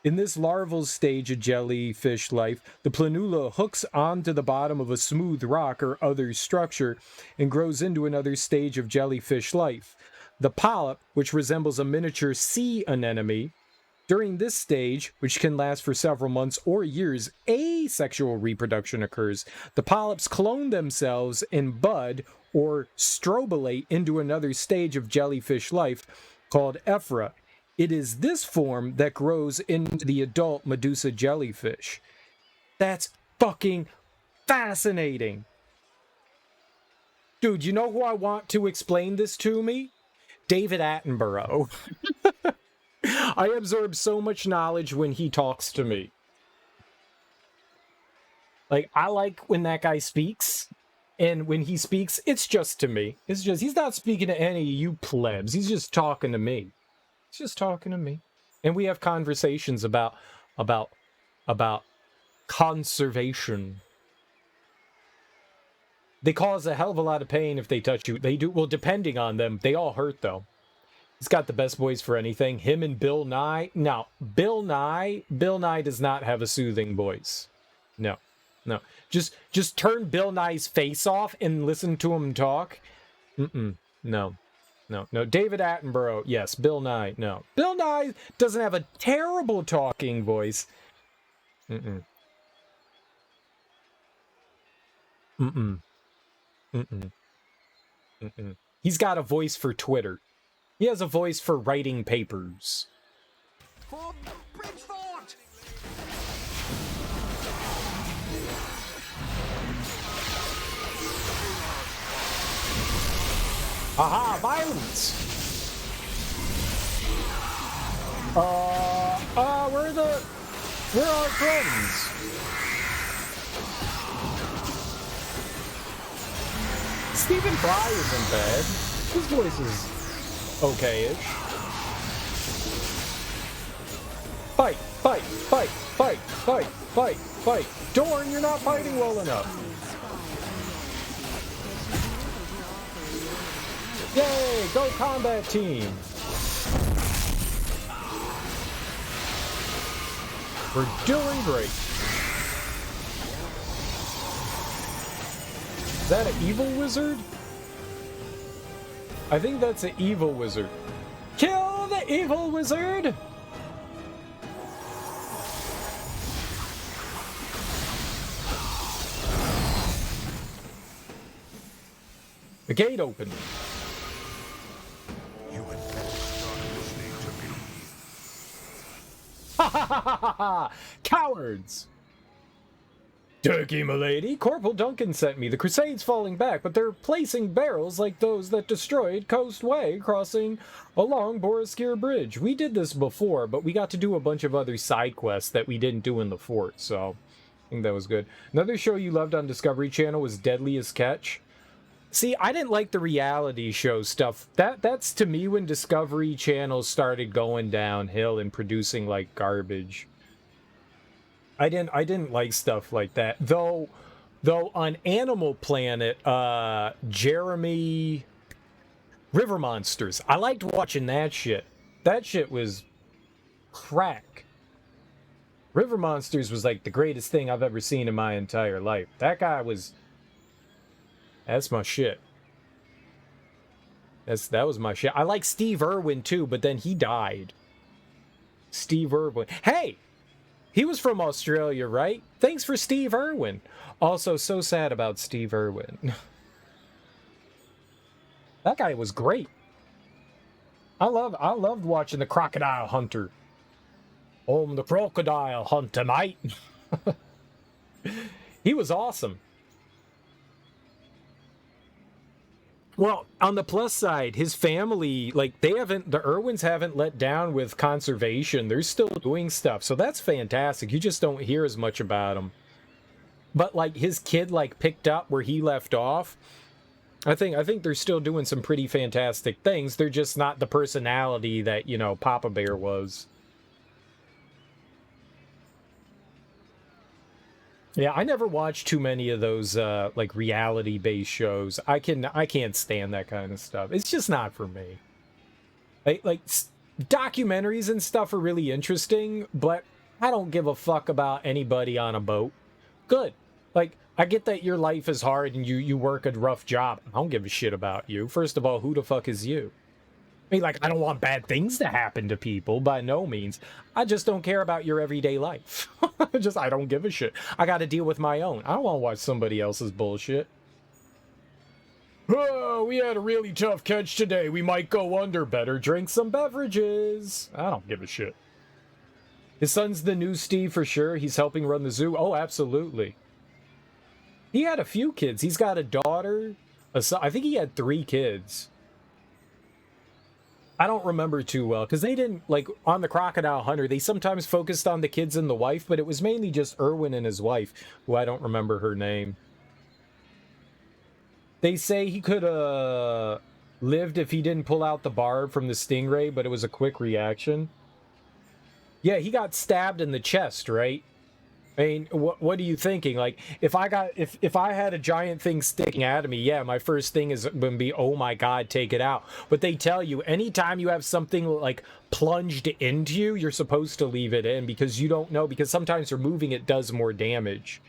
Speaker 1: In this larval stage of jellyfish life, the planula hooks onto the bottom of a smooth rock or other structure and grows into another stage of jellyfish life. The polyp, which resembles a miniature sea anemone, During this stage, which can last for several months or years, asexual reproduction occurs. The polyps clone themselves and bud or strobilate into another stage of jellyfish life called ephra. It is this form that grows into the adult Medusa jellyfish. That's fucking fascinating. Dude, you know who I want to explain this to me? David Attenborough. I absorb so much knowledge when he talks to me. Like, I like when that guy speaks, and when he speaks, it's just to me. It's just, he's not speaking to any of you plebs. He's just talking to me. He's just talking to me. And we have conversations about conservation. They cause a hell of a lot of pain if they touch you. They do, well, depending on them, they all hurt, though. He's got the best voice for anything. Him and Bill Nye. Now, Bill Nye does not have a soothing voice. No. Just turn Bill Nye's face off and listen to him talk. No. David Attenborough, yes. Bill Nye, no. Bill Nye doesn't have a terrible talking voice. He's got a voice for Twitter. He has a voice for writing papers.
Speaker 17: For Bridgeport!
Speaker 1: Aha, violence! Where are our friends? Stephen Fry isn't bad. His voice is okay-ish. Fight. Dorn, you're not fighting well enough. Yay, go combat team. We're doing great. Is that an evil wizard? I think that's an evil wizard. Kill the evil wizard! The gate opened.
Speaker 6: You had better start listening to me.
Speaker 1: Ha ha ha ha ha! Cowards! Dirky M'Lady, Corporal Duncan sent me. The Crusade's falling back, but they're placing barrels like those that destroyed Coast Way crossing along Boriskir Bridge. We did this before, but we got to do a bunch of other side quests that we didn't do in the fort, so I think that was good. Another show you loved on Discovery Channel was Deadliest Catch. See, I didn't like the reality show stuff. That's to me when Discovery Channel started going downhill and producing like garbage. I didn't like stuff like that. Though on Animal Planet, Jeremy River Monsters, I liked watching that shit. That shit was crack. River Monsters was like the greatest thing I've ever seen in my entire life. That guy was... That's my shit. That was my shit. I like Steve Irwin too, but then he died. Steve Irwin. Hey! He was from Australia, right? Thanks for Steve Irwin. Also, so sad about Steve Irwin. That guy was great. I loved watching the Crocodile Hunter. The Crocodile Hunter, mate. He was awesome. Well, on the plus side, his family, like, the Irwins haven't let down with conservation. They're still doing stuff. So that's fantastic. You just don't hear as much about them. But, like, his kid, like, picked up where he left off. I think they're still doing some pretty fantastic things. They're just not the personality that, you know, Papa Bear was. Yeah, I never watched too many of those like reality-based shows. I can't stand that kind of stuff. It's just not for me. Like documentaries and stuff are really interesting, but I don't give a fuck about anybody on a boat. Good. Like, I get that your life is hard and you work a rough job. I don't give a shit about you. First of all, who the fuck is you? I mean, like, I don't want bad things to happen to people, by no means. I just don't care about your everyday life. I don't give a shit. I got to deal with my own. I don't want to watch somebody else's bullshit. Oh, we had a really tough catch today. We might go under. Better drink some beverages. I don't give a shit. His son's the new Steve for sure. He's helping run the zoo. Oh, absolutely. He had a few kids. He's got a daughter. A son. I think he had 3 kids. I don't remember too well because they didn't, like, on the Crocodile Hunter, they sometimes focused on the kids and the wife, but it was mainly just Erwin and his wife, who I don't remember her name. They say he could have lived if he didn't pull out the barb from the stingray, but it was a quick reaction. Yeah, he got stabbed in the chest, right? I mean, what are you thinking? Like, if I had a giant thing sticking out of me, yeah, my first thing is going to be, oh my God, take it out. But they tell you, anytime you have something like plunged into you, you're supposed to leave it in because you don't know, because sometimes removing it does more damage.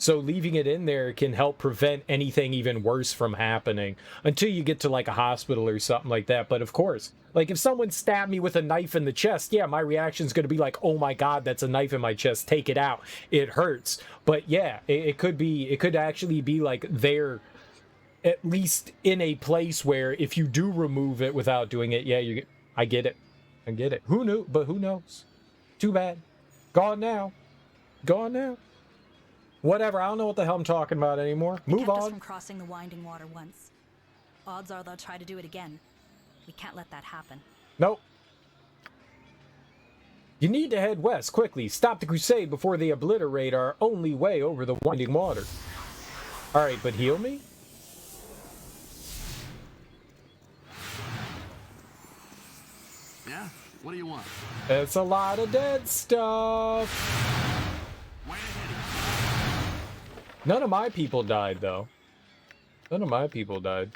Speaker 1: So leaving it in there can help prevent anything even worse from happening until you get to like a hospital or something like that. But of course, like if someone stabbed me with a knife in the chest, yeah, my reaction is going to be like, oh my God, that's a knife in my chest. Take it out. It hurts. But yeah, it could actually be like there, at least in a place where if you do remove it without doing it, yeah, I get it. I get it. Who knew? But who knows? Too bad. Gone now. Gone now. Whatever, I don't know what the hell I'm talking about anymore. Move on.
Speaker 8: Kept us from crossing the winding water once. Odds are they'll try to do it again. We can't let that happen.
Speaker 1: Nope. You need to head west quickly. Stop the crusade before they obliterate our only way over the winding water. Alright, but heal me?
Speaker 19: Yeah? What do you want?
Speaker 1: It's a lot of dead stuff. None of my people died, though. None of my people died.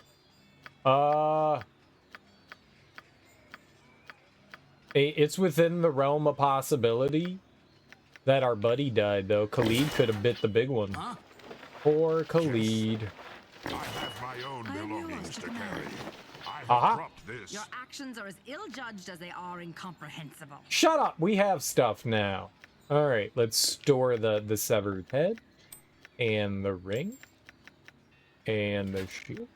Speaker 1: It's within the realm of possibility that our buddy died, though. Khalid could have bit the big one.
Speaker 19: Huh?
Speaker 1: Poor Khalid.
Speaker 6: I have my own belongings to carry. I have
Speaker 1: Aha.
Speaker 6: dropped this.
Speaker 16: Your actions are as ill-judged as they are incomprehensible.
Speaker 1: Shut up! We have stuff now. Alright, let's store the severed head. And the ring. And the shield.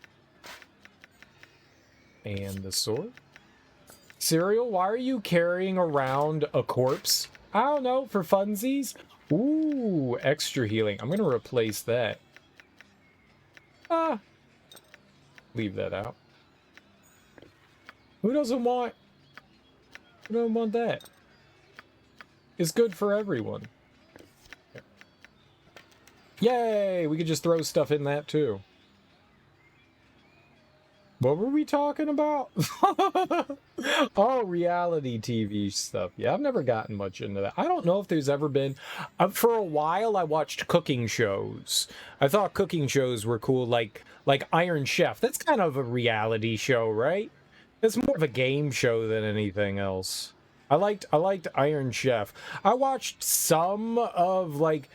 Speaker 1: And the sword. Cereal, why are you carrying around a corpse? I don't know, for funsies? Ooh, extra healing. I'm going to replace that. Leave that out. Who doesn't want that? It's good for everyone. Yay! We could just throw stuff in that too. What were we talking about? Oh, reality TV stuff. Yeah, I've never gotten much into that. I don't know if there's ever been... for a while, I watched cooking shows. I thought cooking shows were cool, like Iron Chef. That's kind of a reality show, right? It's more of a game show than anything else. I liked Iron Chef. I watched some of, like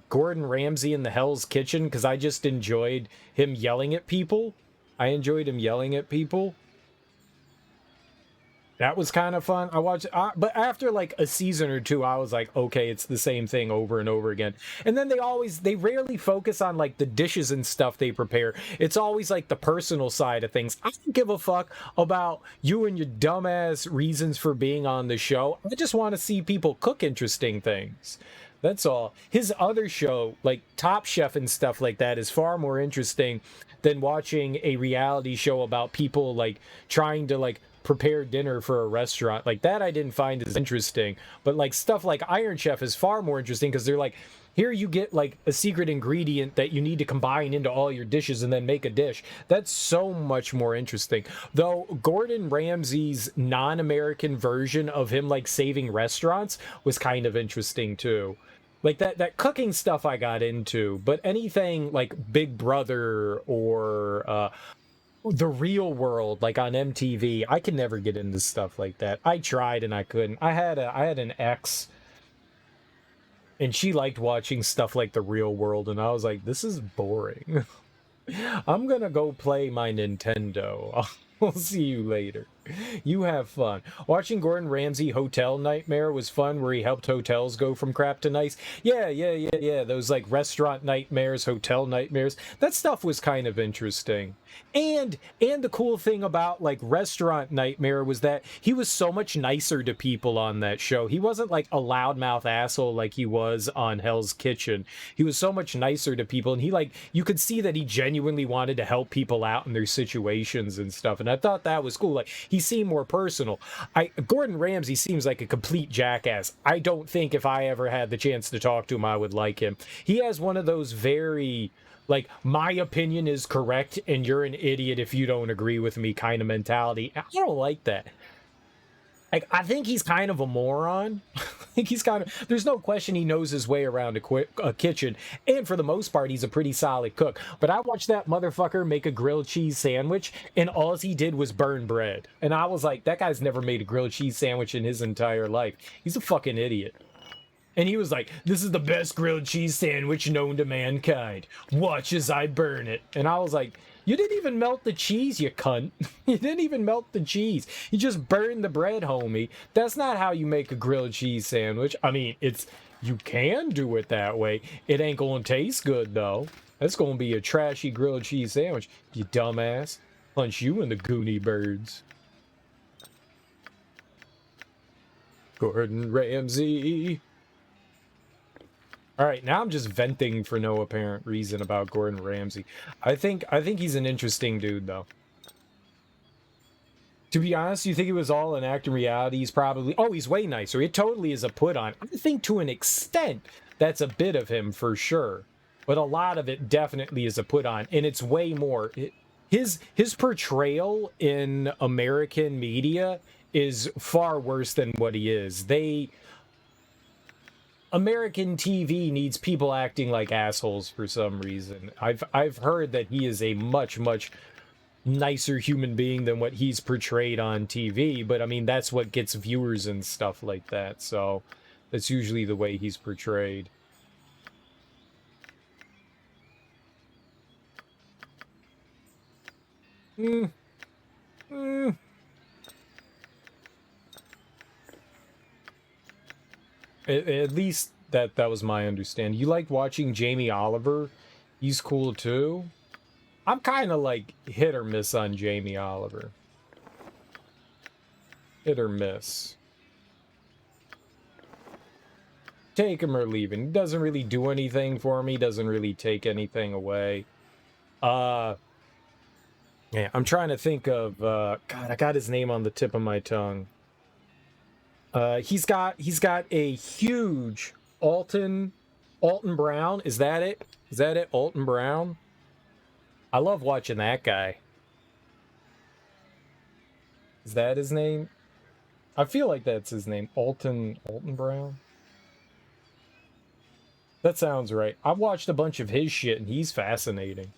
Speaker 1: Gordon Ramsay in the Hell's Kitchen because I just enjoyed him yelling at people. I enjoyed him yelling at people. That was kind of fun. I watched, but after like a season or two, I was like, okay, it's the same thing over and over again. And then they rarely focus on like the dishes and stuff they prepare. It's always like the personal side of things. I don't give a fuck about you and your dumbass reasons for being on the show. I just want to see people cook interesting things. That's all. His other show, like Top Chef and stuff like that, is far more interesting than watching a reality show about people like trying to like prepare dinner for a restaurant. Like that I didn't find as interesting. But like stuff like Iron Chef is far more interesting because they're like, here you get like a secret ingredient that you need to combine into all your dishes and then make a dish. That's so much more interesting. Though Gordon Ramsay's non-American version of him like saving restaurants was kind of interesting too. Like that cooking stuff I got into, but anything like Big Brother or The Real World, like on MTV, I can never get into stuff like that. I tried and I couldn't. I had an ex, and she liked watching stuff like The Real World, and I was like, this is boring. I'm gonna go play my Nintendo. We'll see you later. You have fun. Watching Gordon Ramsay Hotel Nightmare was fun, where he helped hotels go from crap to nice. Yeah. Those like restaurant nightmares, hotel nightmares. That stuff was kind of interesting. And the cool thing about like Restaurant Nightmare was that he was so much nicer to people on that show. He wasn't like a loudmouth asshole like he was on Hell's Kitchen. He was so much nicer to people, and he like, you could see that he genuinely wanted to help people out in their situations and stuff. And I thought that was cool. Like, he seemed more personal. Gordon Ramsay seems like a complete jackass. I don't think if I ever had the chance to talk to him, I would like him. He has one of those very, like, my opinion is correct and you're an idiot if you don't agree with me kind of mentality. I don't like that. Like, I think he's kind of a moron. I think he's kind of, there's no question he knows his way around a kitchen. And for the most part, he's a pretty solid cook. But I watched that motherfucker make a grilled cheese sandwich, and all he did was burn bread. And I was like, that guy's never made a grilled cheese sandwich in his entire life. He's a fucking idiot. And he was like, this is the best grilled cheese sandwich known to mankind. Watch as I burn it. And I was like, you didn't even melt the cheese, you cunt. You didn't even melt the cheese. You just burned the bread, homie. That's not how you make a grilled cheese sandwich. I mean, you can do it that way. It ain't gonna taste good, though. That's gonna be a trashy grilled cheese sandwich, you dumbass. Punch you in the Goonie birds. Gordon Ramsay. All right, now I'm just venting for no apparent reason about Gordon Ramsay. I think he's an interesting dude, though. To be honest, you think it was all an act in reality? He's probably... Oh, he's way nicer. It totally is a put-on. I think to an extent, that's a bit of him for sure. But a lot of it definitely is a put-on. And it's way more... His portrayal in American media is far worse than what he is. American TV needs people acting like assholes for some reason. I've heard that he is a much nicer human being than what he's portrayed on TV, but I mean that's what gets viewers and stuff like that. So that's usually the way he's portrayed. At least that was my understanding. You like watching Jamie Oliver? He's cool too. I'm kind of like hit or miss on Jamie Oliver. Hit or miss. Take him or leave him. He doesn't really do anything for me. Doesn't really take anything away. Yeah, I'm trying to think of God, I got his name on the tip of my tongue. He's got a huge Alton Brown. Is that it? Is that it? Alton Brown? I love watching that guy. Is that his name? I feel like that's his name. Alton Brown? That sounds right. I've watched a bunch of his shit and he's fascinating.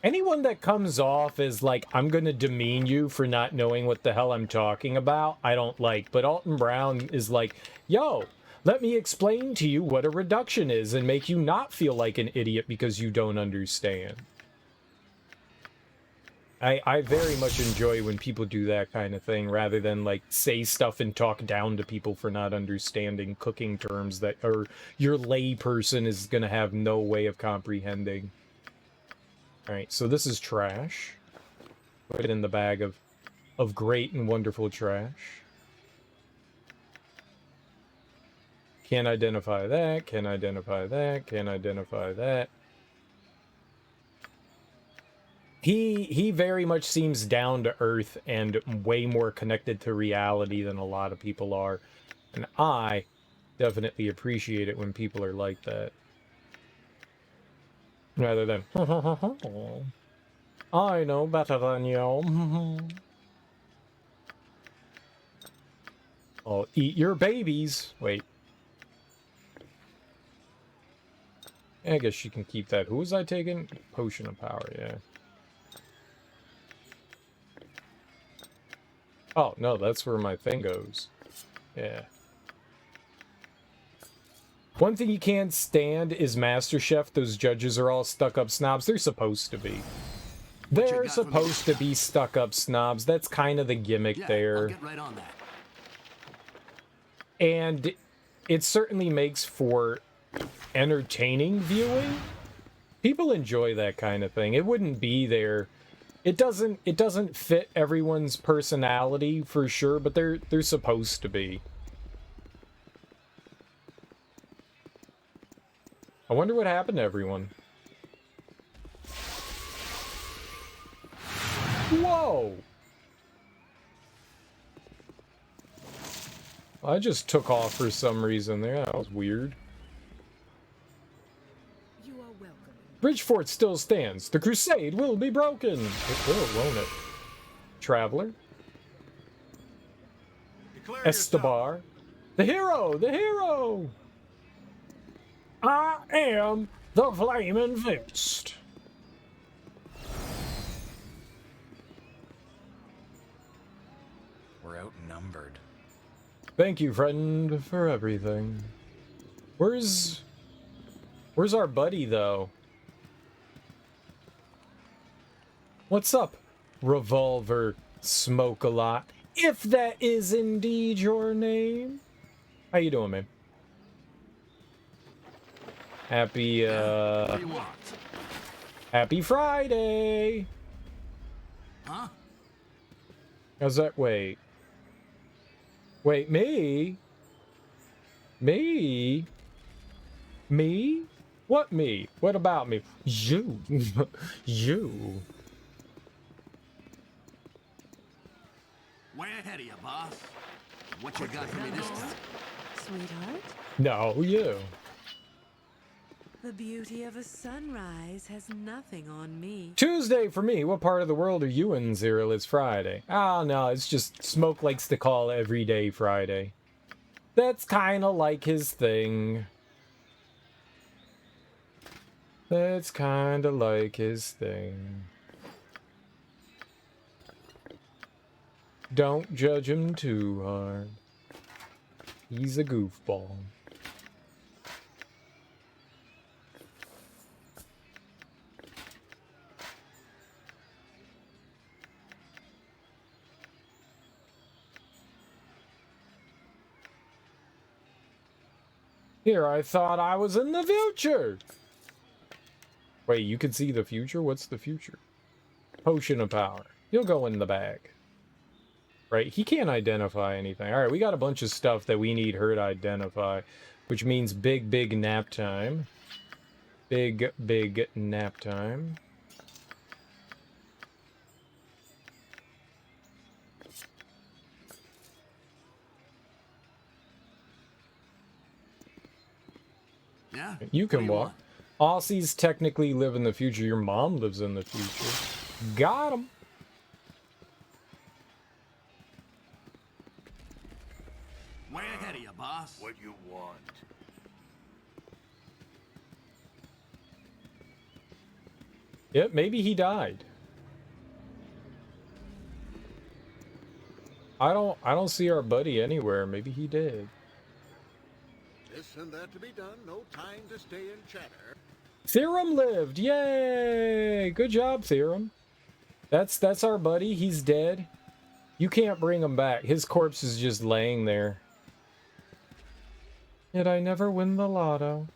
Speaker 1: Anyone that comes off as like, I'm going to demean you for not knowing what the hell I'm talking about, I don't like. But Alton Brown is like, yo, let me explain to you what a reduction is and make you not feel like an idiot because you don't understand. I very much enjoy when people do that kind of thing rather than like say stuff and talk down to people for not understanding cooking terms that or your lay person is going to have no way of comprehending. All right, so this is trash. Put it in the bag of great and wonderful trash. Can't identify that, can't identify that, can't identify that. He very much seems down to earth and way more connected to reality than a lot of people are. And I definitely appreciate it when people are like that. Rather than, I know better than you. Oh, eat your babies. Wait. I guess she can keep that. Who was I taking? Potion of power, yeah. Oh, no, that's where my thing goes. Yeah. One thing you can't stand is MasterChef. Those judges are all stuck-up snobs. They're supposed to be. They're supposed to be stuck-up snobs. That's kind of the gimmick there.
Speaker 5: I'll get right on that.
Speaker 1: And it certainly makes for entertaining viewing. People enjoy that kind of thing. It wouldn't be there. It doesn't fit everyone's personality for sure, but they're supposed to be. I wonder what happened to everyone. Whoa! I just took off for some reason there. That was weird.
Speaker 16: You are welcome.
Speaker 1: Bridgefort still stands. The crusade will be broken. It will, won't it? Traveler. Estebar. The hero! The hero! I am the Flaming Fist.
Speaker 19: We're outnumbered.
Speaker 1: Thank you, friend, for everything. Where's our buddy, though? What's up, Revolver Smoke-A-Lot? If that is indeed your name. How you doing, man? Happy, Happy Friday!
Speaker 5: Huh?
Speaker 1: How's that? Wait. Wait, me? Me? Me? What me? What about me? You. You.
Speaker 5: Way ahead of you, boss. What you got for me this time?
Speaker 16: Sweetheart,
Speaker 1: No, you.
Speaker 16: the beauty of a sunrise has nothing on me.
Speaker 1: Tuesday for me. What part of the world are you in, Cyril? It's Friday. Oh, no, it's just Smoke likes to call every day Friday. That's kind of like his thing. That's kind of like his thing. Don't judge him too hard. He's a goofball. Here, I thought I was in the future. Wait, you can see the future? What's the future? Potion of power. You'll go in the bag. Right? He can't identify anything. Alright, we got a bunch of stuff that we need her to identify, which means big, big nap time. Big, big nap time.
Speaker 5: Yeah?
Speaker 1: You can walk. Aussies technically live in the future. Your mom lives in the future. Got him.
Speaker 5: Way ahead of you, boss. What you want?
Speaker 1: Yep, maybe he died. I don't see our buddy anywhere. Maybe he did.
Speaker 2: This and that to be done. No time to stay in chatter.
Speaker 1: Theorem lived. Yay! Good job, Theorem. That's our buddy. He's dead. You can't bring him back. His corpse is just laying there. Yet I never win the lotto.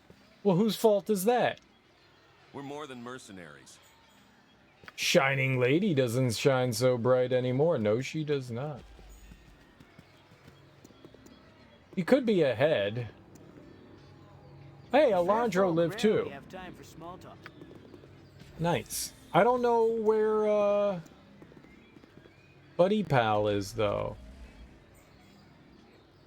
Speaker 1: Well, whose fault is that?
Speaker 14: We're more than mercenaries.
Speaker 1: Shining Lady doesn't shine so bright anymore. No, she does not. He could be ahead. Hey, Alondro lived too.
Speaker 20: Have time for small talk.
Speaker 1: Nice. I don't know where Buddy Pal is though.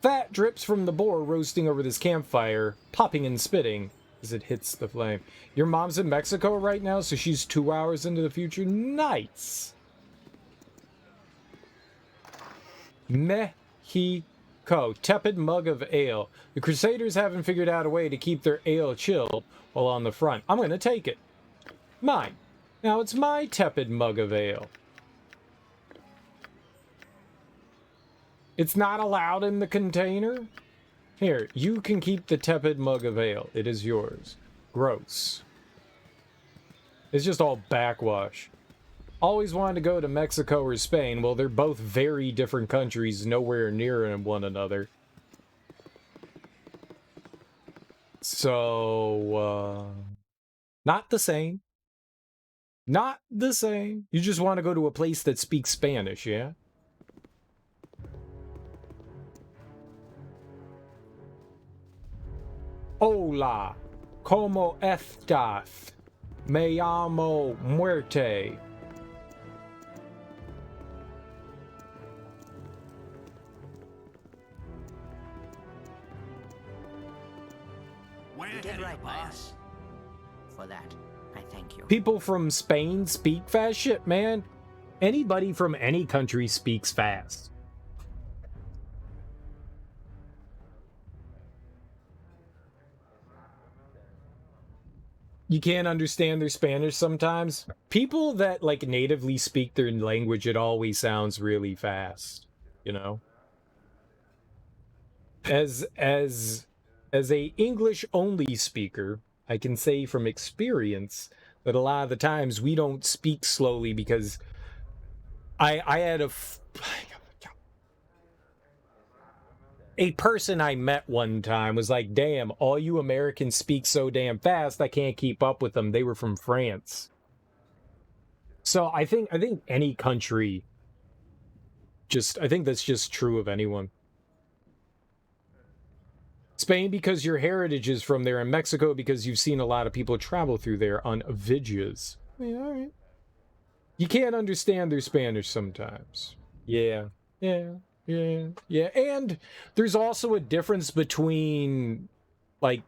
Speaker 1: Fat drips from the boar roasting over this campfire, popping and spitting as it hits the flame. Your mom's in Mexico right now, so she's 2 hours into the future. Nice. Mexico. Tepid mug of ale. The Crusaders haven't figured out a way to keep their ale chilled while on the front. I'm going to take it. Mine. Now it's my tepid mug of ale. It's not allowed in the container? Here, you can keep the tepid mug of ale. It is yours. Gross. It's just all backwash. Always wanted to go to Mexico or Spain. Well, they're both very different countries, nowhere near one another. So, not the same. Not the same. You just want to go to a place that speaks Spanish, yeah? Hola, ¿cómo estás? Me llamo Muerte.
Speaker 10: You did right by us. For that, I thank you.
Speaker 1: People from Spain speak fast shit, man. Anybody from any country speaks fast. You can't understand their Spanish sometimes. People that like natively speak their language, it always sounds really fast, you know? As a English only speaker, I can say from experience that a lot of the times we don't speak slowly because I had a person I met one time was like, damn, all you Americans speak so damn fast, I can't keep up with them. They were from France. So I think any country, I think that's just true of anyone. Spain because your heritage is from there, and Mexico because you've seen a lot of people travel through there on vidges. Yeah, all right. You can't understand their Spanish sometimes. Yeah. And there's also a difference between, like,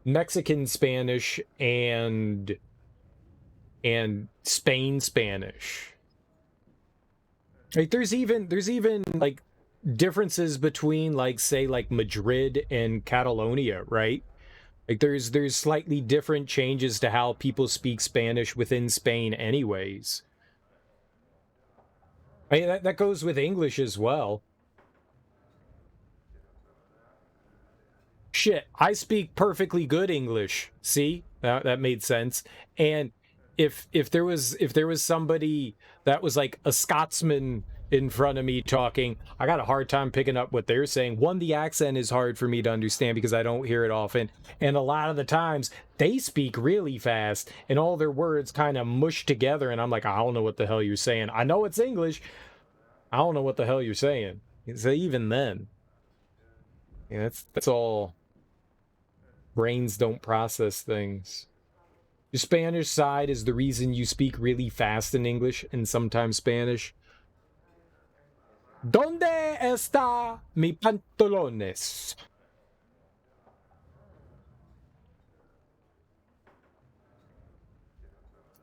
Speaker 1: Mexican Spanish and Spain Spanish. Like, there's even like differences between, like, say, like Madrid and Catalonia, right? Like there's slightly different changes to how people speak Spanish within Spain anyways. I mean, that goes with English as well. Shit, I speak perfectly good English. See? That made sense. And if there was somebody that was like a Scotsman in front of me talking, I got a hard time picking up what they're saying. One, the accent is hard for me to understand because I don't hear it often. And a lot of the times they speak really fast and all their words kind of mush together. And I'm like, I don't know what the hell you're saying. I know it's English. I don't know what the hell you're saying. So even then, yeah, that's all. Brains don't process things. Your Spanish side is the reason you speak really fast in English and sometimes Spanish. ¿Dónde está mi pantalones?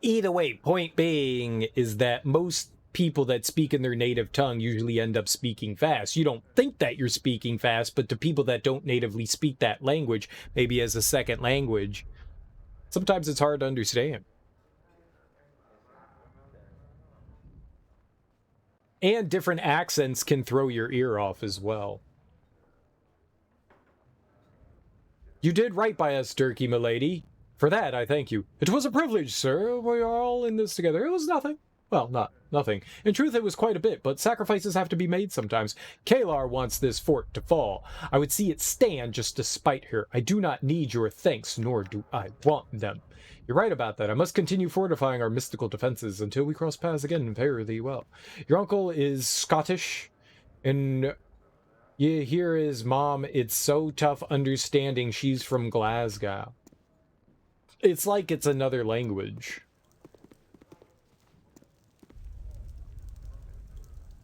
Speaker 1: Either way, point being is that most people that speak in their native tongue usually end up speaking fast. You don't think that you're speaking fast, but to people that don't natively speak that language, maybe as a second language, sometimes it's hard to understand. And different accents can throw your ear off as well. You did right by us, Dirky M'Lady. For that, I thank you. It was a privilege, sir. We are all in this together. It was nothing. Well, not nothing. In truth, it was quite a bit, but sacrifices have to be made sometimes. Kalar wants this fort to fall. I would see it stand just to spite her. I do not need your thanks, nor do I want them. You're right about that. I must continue fortifying our mystical defenses until we cross paths again and fare thee well. Your uncle is Scottish, and you hear his mom. It's so tough understanding she's from Glasgow. It's like it's another language.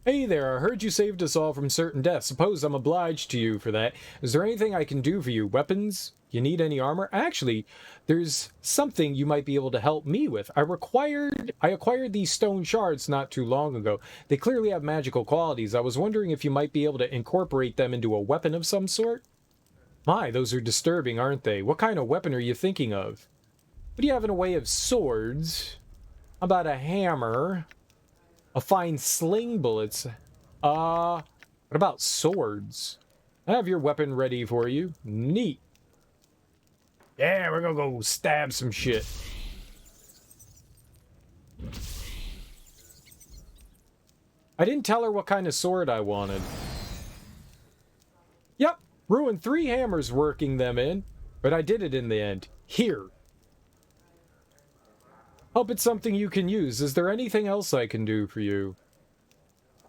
Speaker 1: Hey there, I heard you saved us all from certain death. Suppose I'm obliged to you for that. Is there anything I can do for you? Weapons? You need any armor? Actually, there's something you might be able to help me with. I acquired these stone shards not too long ago. They clearly have magical qualities. I was wondering if you might be able to incorporate them into a weapon of some sort? My, those are disturbing, aren't they? What kind of weapon are you thinking of? What do you have in a way of swords? How about a hammer? A fine sling bullets. What about swords? I have your weapon ready for you. Neat. Yeah, we're gonna go stab some shit. I didn't tell her what kind of sword I wanted. Yep, ruined 3 hammers working them in, but I did it in the end. Here. Hope it's something you can use. Is there anything else I can do for you?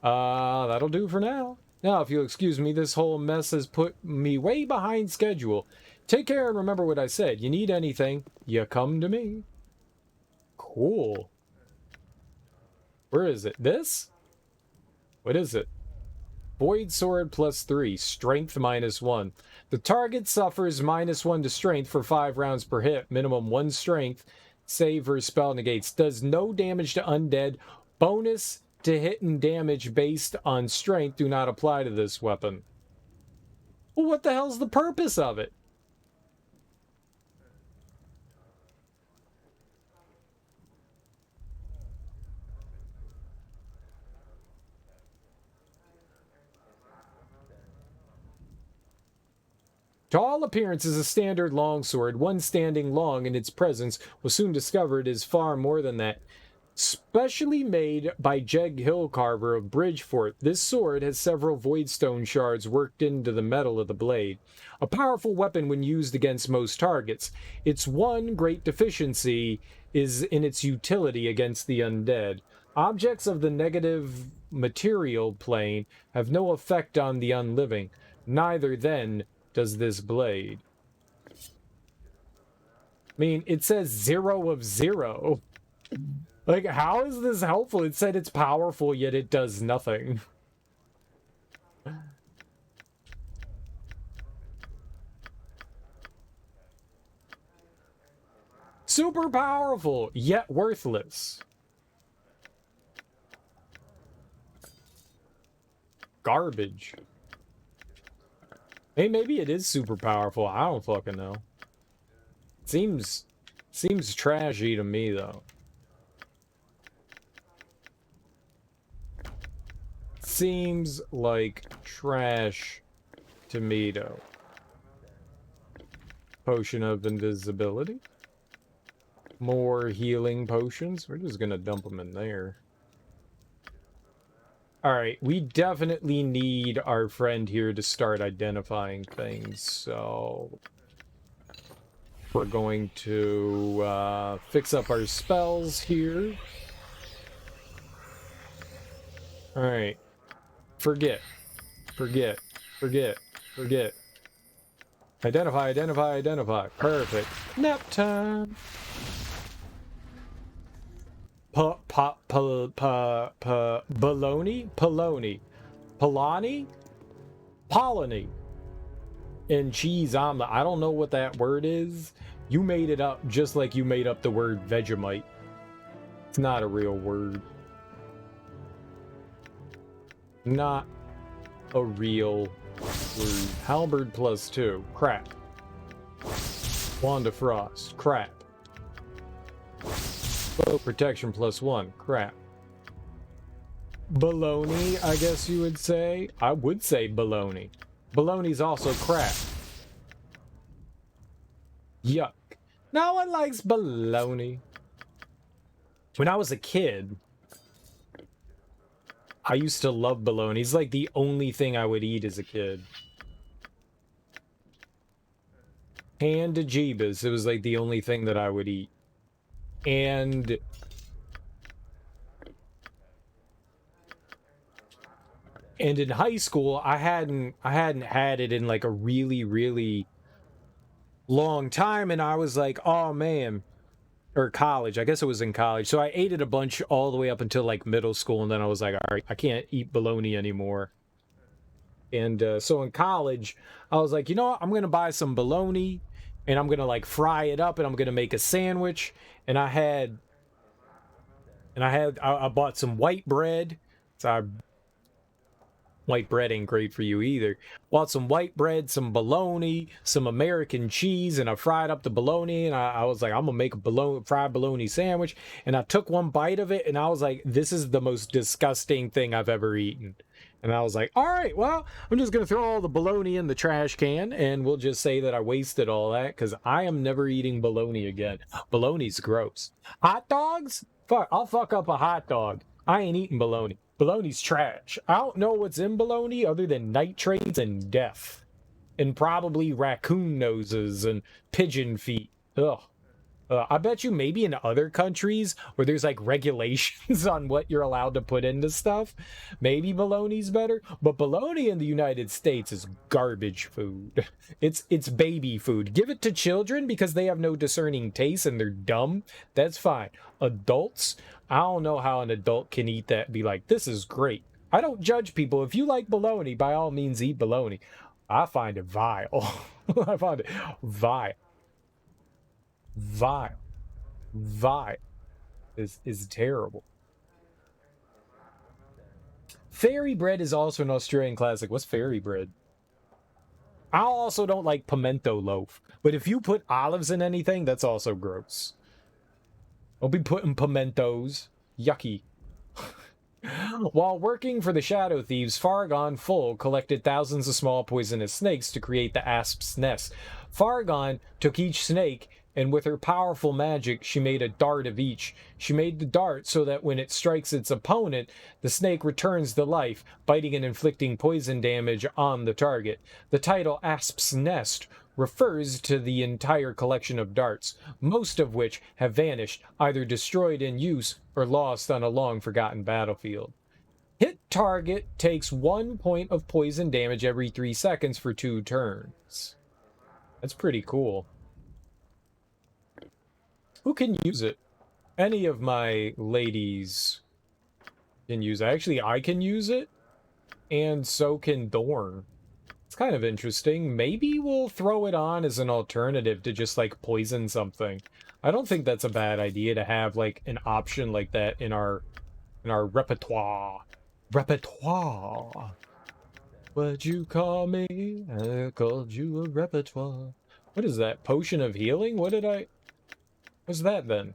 Speaker 1: That'll do for now. Now, if you'll excuse me, this whole mess has put me way behind schedule. Take care and remember what I said. You need anything, you come to me. Cool. Where is it? This? What is it? Void Sword +3, Strength -1. The target suffers -1 to Strength for 5 rounds per hit. Minimum 1 Strength. Save or spell negates. Does no damage to undead. Bonus to hit and damage based on Strength do not apply to this weapon. Well, what the hell's the purpose of it? To all appearances, a standard longsword, one standing long in its presence, was soon discovered is far more than that. Specially made by Jeg Hillcarver of Bridgefort, this sword has several voidstone shards worked into the metal of the blade. A powerful weapon when used against most targets. Its one great deficiency is in its utility against the undead. Objects of the negative material plane have no effect on the unliving. Neither, then, does this blade. I mean, it says 0 of 0. Like, how is this helpful? It said it's powerful, yet it does nothing. Super powerful, yet worthless. Garbage. Hey, maybe it is super powerful. I don't fucking know. Seems trashy to me, though. Seems like trash to me, though. Potion of invisibility. More healing potions. We're just gonna dump them in there. Alright, we definitely need our friend here to start identifying things, so we're going to fix up our spells here. Alright. Forget. Identify. Perfect. Nap time. Baloney? Polani? Polony. And cheese omelet. I don't know what that word is. You made it up just like you made up the word Vegemite. It's not a real word. Not a real word. Halberd +2. Crap. Wand of Frost. Crap. Bow protection +1. Crap. Baloney, I guess you would say. I would say baloney. Baloney's also crap. Yuck. No one likes baloney. When I was a kid, I used to love bologna. It's like the only thing I would eat as a kid. Hand to Jeebus. It was like the only thing that I would eat. And in high school, I hadn't had it in like a really long time, and I was like, oh man. Or college, I guess it was in college. So I ate it a bunch all the way up until like middle school, and then I was like, all right, I can't eat bologna anymore. And so in college, I was like, you know what? I'm gonna buy some bologna, and I'm gonna like fry it up, and I'm gonna make a sandwich. And I bought some white bread. So white bread ain't great for you either. Bought some white bread, some bologna, some American cheese, and I fried up the bologna, and I was like, I'm gonna make a fried bologna sandwich. And I took one bite of it, and I was like, this is the most disgusting thing I've ever eaten. And I was like, all right, well, I'm just going to throw all the bologna in the trash can, and we'll just say that I wasted all that, because I am never eating bologna again. Bologna's gross. Hot dogs? Fuck, I'll fuck up a hot dog. I ain't eating bologna. Bologna's trash. I don't know what's in bologna other than nitrates and death. And probably raccoon noses and pigeon feet. Ugh. I bet you maybe in other countries where there's like regulations on what you're allowed to put into stuff, maybe bologna's better. But bologna in the United States is garbage food. It's baby food. Give it to children because they have no discerning taste and they're dumb. That's fine. Adults, I don't know how an adult can eat that and be like, this is great. I don't judge people. If you like bologna, by all means eat bologna. I find it vile. I find it vile. Vile is terrible. Fairy bread is also an Australian classic. What's fairy bread? I also don't like pimento loaf, but if you put olives in anything, that's also gross. I'll be putting pimentos. Yucky. While working for the Shadow Thieves, Fargon Full collected thousands of small poisonous snakes to create the Asp's Nest. Fargon took each snake, and with her powerful magic, she made a dart of each. She made the dart so that when it strikes its opponent, the snake returns to life, biting and inflicting poison damage on the target. The title Asp's Nest refers to the entire collection of darts, most of which have vanished, either destroyed in use or lost on a long-forgotten battlefield. Hit target takes 1 point of poison damage every 3 seconds for 2 turns. That's pretty cool. Who can use it? Any of my ladies can use it. Actually, I can use it, and so can Dorn. It's kind of interesting. Maybe we'll throw it on as an alternative to just, like, poison something. I don't think that's a bad idea to have, like, an option like that in our repertoire. Repertoire. What'd you call me? I called you a repertoire. What is that? Potion of healing? What did I... What's that, then?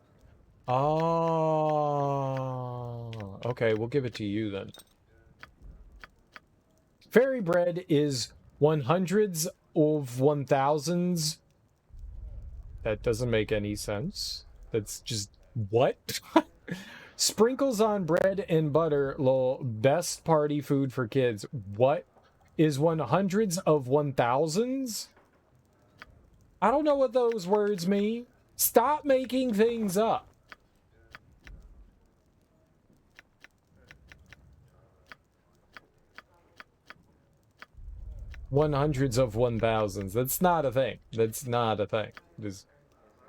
Speaker 1: Oh... Okay, we'll give it to you, then. Fairy bread is 100s of 1000s. That doesn't make any sense. That's just... What? Sprinkles on bread and butter, lol. Best party food for kids. What is 100s of 1000s? I don't know what those words mean. Stop making things up. Hundreds of 1000s. That's not a thing. That's not a thing. It is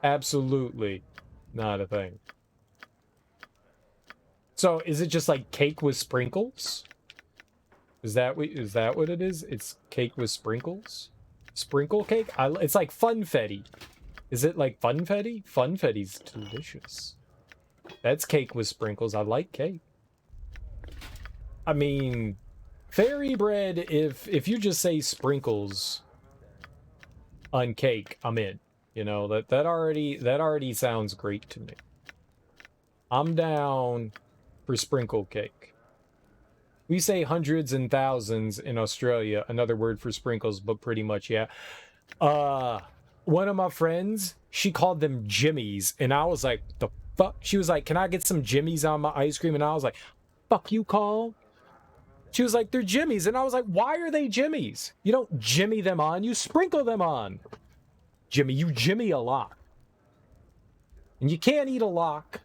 Speaker 1: absolutely not a thing. So is it just like cake with sprinkles? Is that what it is? It's cake with sprinkles? Sprinkle cake? It's like funfetti. Is it like funfetti? Funfetti's delicious. That's cake with sprinkles. I like cake. I mean, fairy bread, if you just say sprinkles on cake, I'm in. You know, that already sounds great to me. I'm down for sprinkle cake. We say hundreds and thousands in Australia, another word for sprinkles, but pretty much, yeah. One of my friends, she called them jimmies, and I was like, the fuck? She was like, can I get some jimmies on my ice cream? And I was like, fuck you, Carl. She was like, they're jimmies. And I was like, why are they jimmies? You don't jimmy them on, you sprinkle them on. Jimmy, you jimmy a lock. And you can't eat a lock.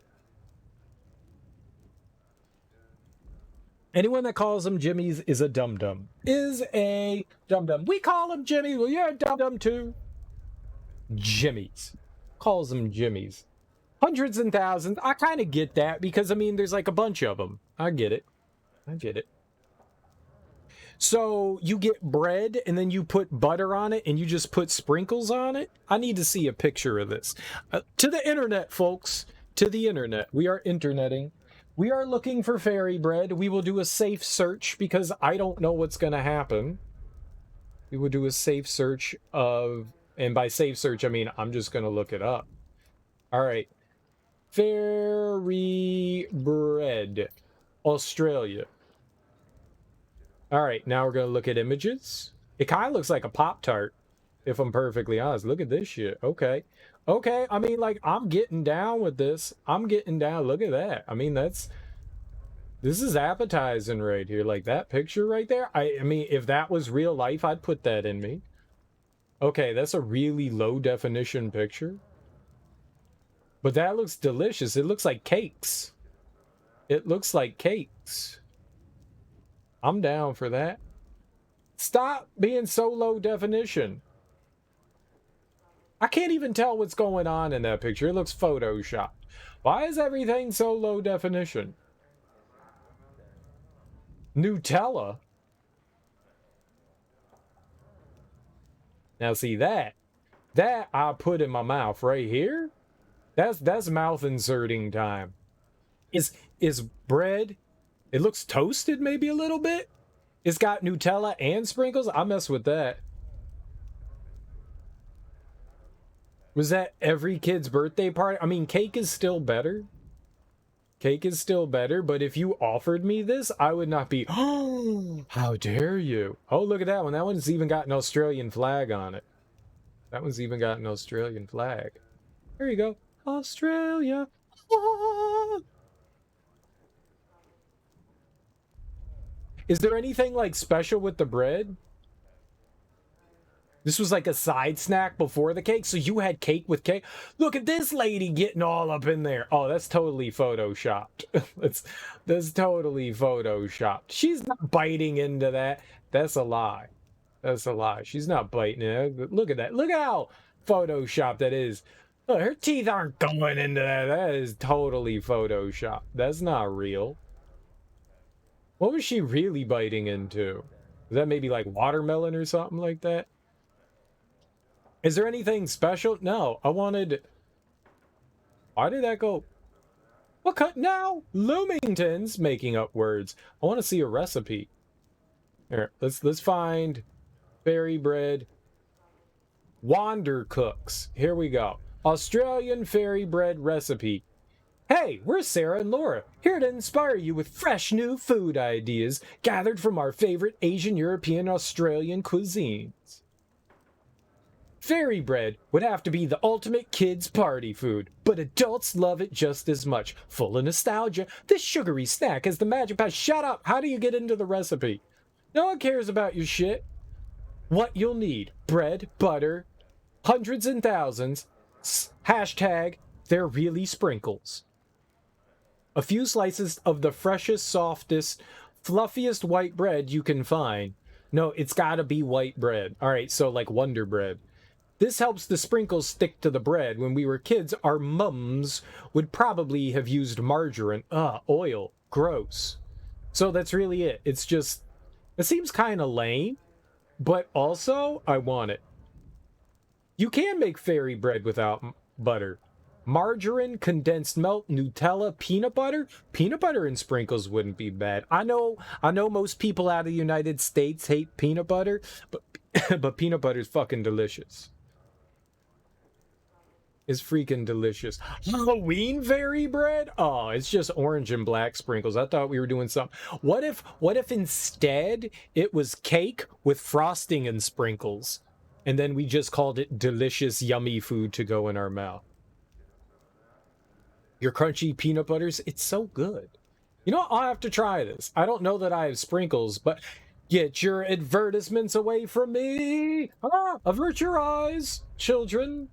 Speaker 1: Anyone that calls them jimmies is a dum-dum. Is a dum-dum. We call them jimmies. Well, you're a dum-dum too. Jimmies. Calls them jimmies. Hundreds and thousands. I kind of get that because, I mean, there's like a bunch of them. I get it. I get it. So you get bread and then you put butter on it and you just put sprinkles on it? I need to see a picture of this. To the internet, folks. To the internet. We are interneting. We are looking for fairy bread. We will do a safe search because I don't know what's going to happen. We will do a safe search of... And by safe search, I mean, I'm just going to look it up. All right. Fairy bread. Australia. All right, now we're going to look at images. It kind of looks like a Pop-Tart, if I'm perfectly honest. Look at this shit. Okay. Okay, I mean, like, I'm getting down with this. I'm getting down. Look at that. I mean, this is appetizing right here. Like, that picture right there. I mean, if that was real life, I'd put that in me. Okay, that's a really low definition picture. But that looks delicious. It looks like cakes. It looks like cakes. I'm down for that. Stop being so low definition. I can't even tell what's going on in that picture. It looks photoshopped. Why is everything so low definition? Nutella? Now see that I put in my mouth right here. That's mouth inserting time. Is bread? It looks toasted maybe a little bit. It's got Nutella and sprinkles. I mess with that. Was that every kid's birthday party? I mean, cake is still better. Cake is still better, but if you offered me this, I would not be, oh, how dare you? Oh, look at that one. That one's even got an Australian flag on it. That one's even got an Australian flag. There you go. Australia. Ah. Is there anything like special with the bread? This was like a side snack before the cake, so you had cake with cake. Look at this lady getting all up in there. Oh, that's totally photoshopped. that's totally photoshopped. She's not biting into that. That's a lie. That's a lie. She's not biting it. Look at that. Look how photoshopped that is. Look, her teeth aren't going into that. That is totally photoshopped. That's not real. What was she really biting into? Is that maybe like watermelon or something like that? Is there anything special? No, I wanted... Why did that go... What cut now? Loomington's making up words. I want to see a recipe. Here, let's find fairy bread. Wander Cooks. Here we go. Australian fairy bread recipe. Hey, we're Sarah and Laura, here to inspire you with fresh new food ideas gathered from our favorite Asian, European, Australian cuisines. Fairy bread would have to be the ultimate kids' party food, but adults love it just as much. Full of nostalgia, this sugary snack has the magic power. Shut up! How do you get into the recipe? No one cares about your shit. What you'll need: bread, butter, hundreds and thousands, hashtag, they're really sprinkles. A few slices of the freshest, softest, fluffiest white bread you can find. No, it's gotta be white bread. Alright, so like Wonder Bread. This helps the sprinkles stick to the bread. When we were kids, our mums would probably have used margarine. Oil. Gross. So that's really it. It's just... It seems kind of lame, but also, I want it. You can make fairy bread without butter. Margarine, condensed milk, Nutella, peanut butter. Peanut butter and sprinkles wouldn't be bad. I know most people out of the United States hate peanut butter, but peanut butter is fucking delicious. It's freaking delicious. Halloween fairy bread? Oh, it's just orange and black sprinkles. I thought we were doing something. What if instead it was cake with frosting and sprinkles, and then we just called it delicious, yummy food to go in our mouth? Your crunchy peanut butters, it's so good. You know, I'll have to try this. I don't know that I have sprinkles, but get your advertisements away from me. Avert your eyes, children.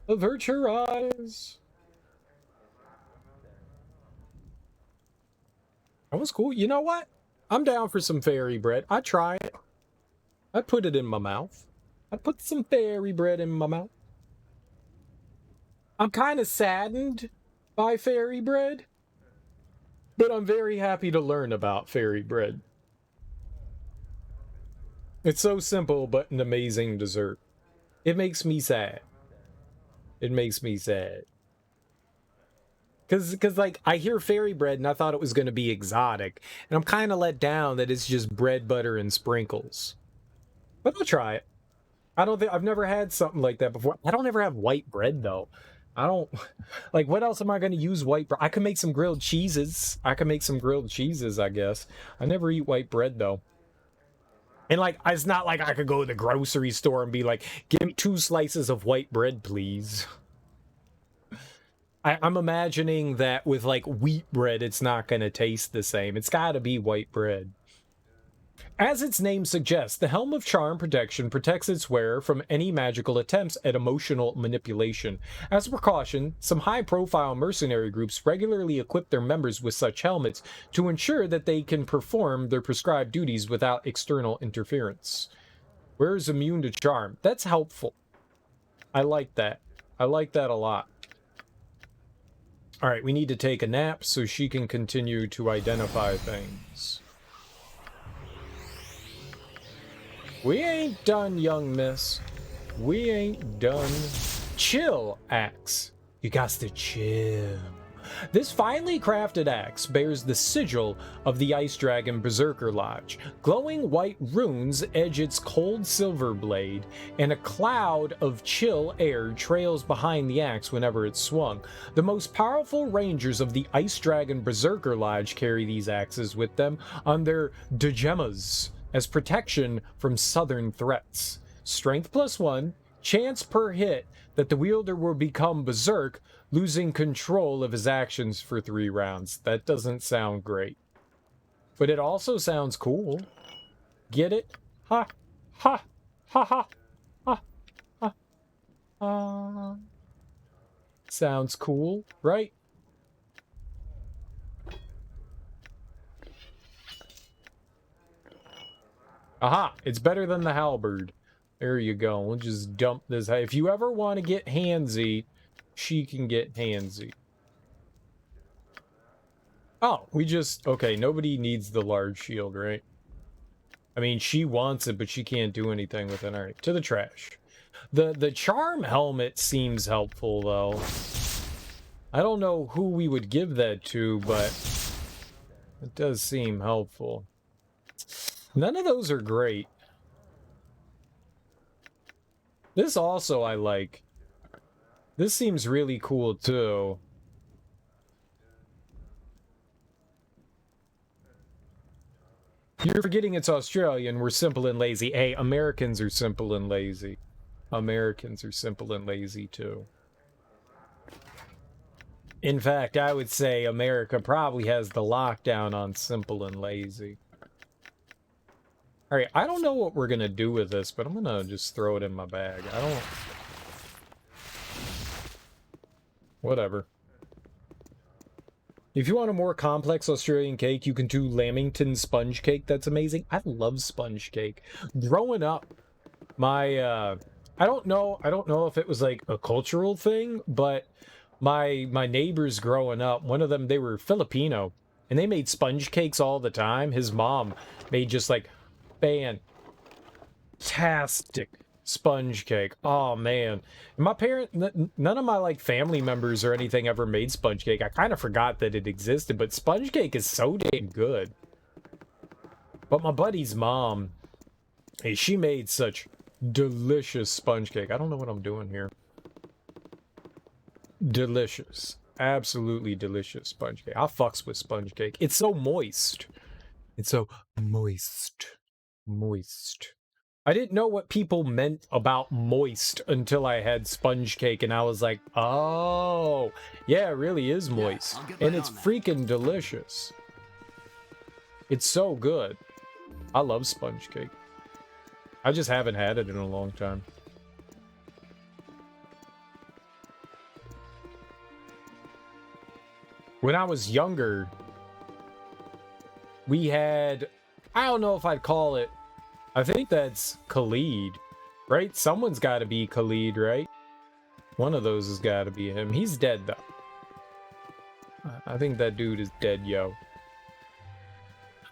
Speaker 1: Avert your eyes. That was cool. You know what? I'm down for some fairy bread. I'd try it. I'd put it in my mouth. I'd put some fairy bread in my mouth. I'm kind of saddened by fairy bread, but I'm very happy to learn about fairy bread. It's so simple, but an amazing dessert. It makes me sad. It makes me sad. Cause like, I hear fairy bread and I thought it was going to be exotic, and I'm kind of let down that it's just bread, butter, and sprinkles. But I'll try it. I've never had something like that before. I don't ever have white bread, though. I don't, like, what else am I going to use white bread? I can make some grilled cheeses. I guess. I never eat white bread, though. And like, it's not like I could go to the grocery store and be like, give me 2 slices of white bread, please. I'm imagining that with like wheat bread, it's not going to taste the same. It's got to be white bread. As its name suggests, the Helm of Charm Protection protects its wearer from any magical attempts at emotional manipulation. As a precaution, some high-profile mercenary groups regularly equip their members with such helmets to ensure that they can perform their prescribed duties without external interference. Wearer's immune to charm. That's helpful. I like that. I like that a lot. Alright, we need to take a nap so she can continue to identify things. We ain't done, young miss. We ain't done. Chill, axe. You got to chill. This finely crafted axe bears the sigil of the Ice Dragon Berserker Lodge. Glowing white runes edge its cold silver blade, and a cloud of chill air trails behind the axe whenever it's swung. The most powerful rangers of the Ice Dragon Berserker Lodge carry these axes with them on their digemas as protection from southern threats. Strength +1, chance per hit that the wielder will become berserk, losing control of his actions for 3 rounds. That doesn't sound great. But it also sounds cool. Get it? Ha! Ha! Ha ha! Ha! Ha! Ha! Sounds cool, right? Aha! It's better than the halberd. There you go. We'll just dump this. If you ever want to get handsy, she can get handsy. Oh, we just... Okay, nobody needs the large shield, right? I mean, she wants it, but she can't do anything with it. Alright, to the trash. The charm helmet seems helpful, though. I don't know who we would give that to, but it does seem helpful. None of those are great. This also I like. This seems really cool too. You're forgetting it's Australian. We're simple and lazy. Hey, Americans are simple and lazy. Americans are simple and lazy too. In fact, I would say America probably has the lockdown on simple and lazy. Alright, I don't know what we're gonna do with this, but I'm gonna just throw it in my bag. I don't... Whatever. If you want a more complex Australian cake, you can do Lamington sponge cake. That's amazing. I love sponge cake. Growing up, my, I don't know if it was like a cultural thing, but my neighbors growing up, one of them, they were Filipino, and they made sponge cakes all the time. His mom made just like fantastic sponge cake. Oh man, my none of my like family members or anything ever made sponge cake. I kind of forgot that it existed, but sponge cake is so damn good. But my buddy's mom, hey, she made such delicious sponge cake. I don't know what I'm doing here. Delicious, absolutely delicious sponge cake. I fucks with sponge cake. It's so moist. It's so moist. Moist. I didn't know what people meant about moist until I had sponge cake, and I was like, oh, yeah, it really is moist. And it's freaking delicious. It's so good. I love sponge cake. I just haven't had it in a long time. When I was younger, we had... I don't know if I'd call it... I think that's Khalid, right? Someone's got to be Khalid, right? One of those has got to be him. He's dead, though. I think that dude is dead, yo.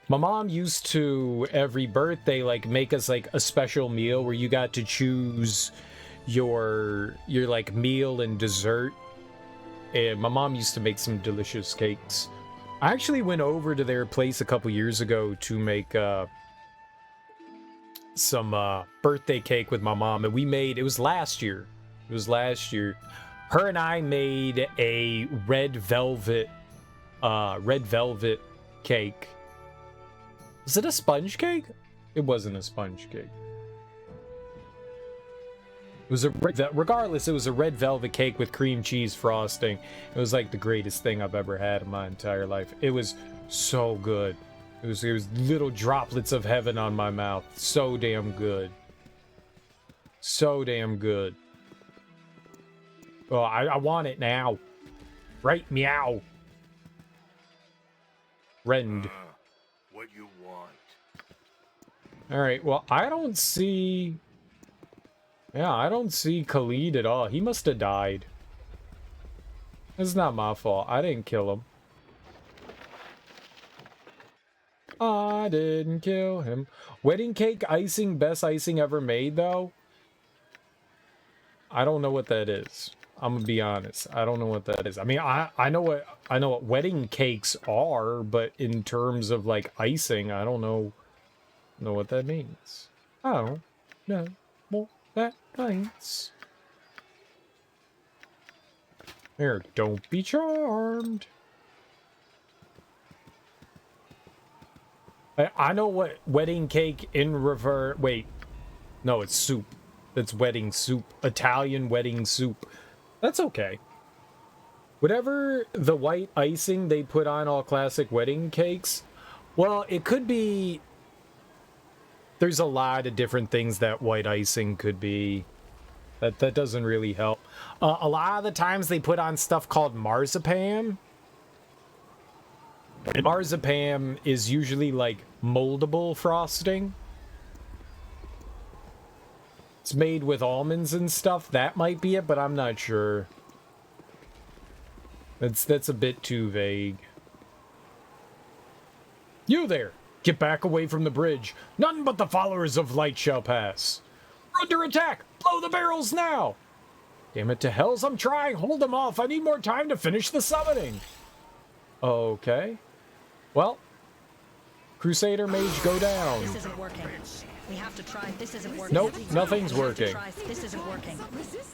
Speaker 1: My mom used to, every birthday, like, make us, like, a special meal where you got to choose your like, meal and dessert. And my mom used to make some delicious cakes. I actually went over to their place a couple years ago to make some birthday cake with my mom, and we made, it was last year. Her and I made a red velvet cake. Is it a sponge cake? It wasn't a sponge cake. It was regardless, it was a red velvet cake with cream cheese frosting. It was like the greatest thing I've ever had in my entire life. It was so good. It was little droplets of heaven on my mouth. So damn good. So damn good. Oh, I want it now. Right, meow. Rend.
Speaker 2: What you want?
Speaker 1: Alright, well, I don't see... Yeah, I don't see Khalid at all. He must have died. It's not my fault. I didn't kill him. I didn't kill him. Wedding cake icing, best icing ever made, though? I don't know what that is. I'm gonna be honest. I don't know what that is. I mean, I know what wedding cakes are, but in terms of like icing, I don't know what that means. I don't know what that means. There, don't be charmed. I know what wedding cake in reverse. Wait, no, it's soup. That's wedding soup. Italian wedding soup. That's okay. Whatever the white icing they put on all classic wedding cakes, well, it could be... There's a lot of different things that white icing could be. That doesn't really help. A lot of the times they put on stuff called marzipan. And marzipan is usually like moldable frosting. It's made with almonds and stuff. That might be it, but I'm not sure. That's a bit too vague. You there! Get back away from the bridge. None but the followers of light shall pass. We're under attack! Blow the barrels now! Damn it to hells, I'm trying! Hold them off! I need more time to finish the summoning! Okay. Well, Crusader Mage, go down.
Speaker 8: This isn't working. We have to try. This isn't working.
Speaker 1: Nope, nothing's working.
Speaker 8: This isn't working.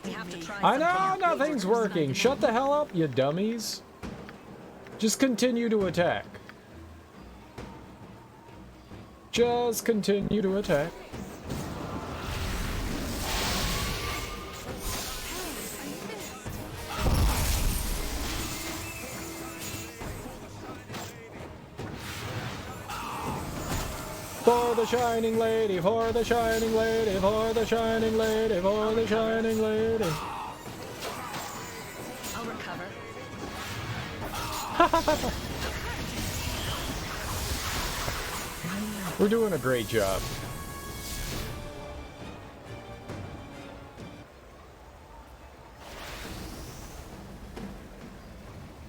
Speaker 8: We have to try.
Speaker 1: I know nothing's working. Shut the hell up, you dummies. Just continue to attack. Just continue to attack. For the shining lady, for the shining lady, for the shining lady, for the shining lady.
Speaker 8: I'll recover.
Speaker 1: We're doing a great job.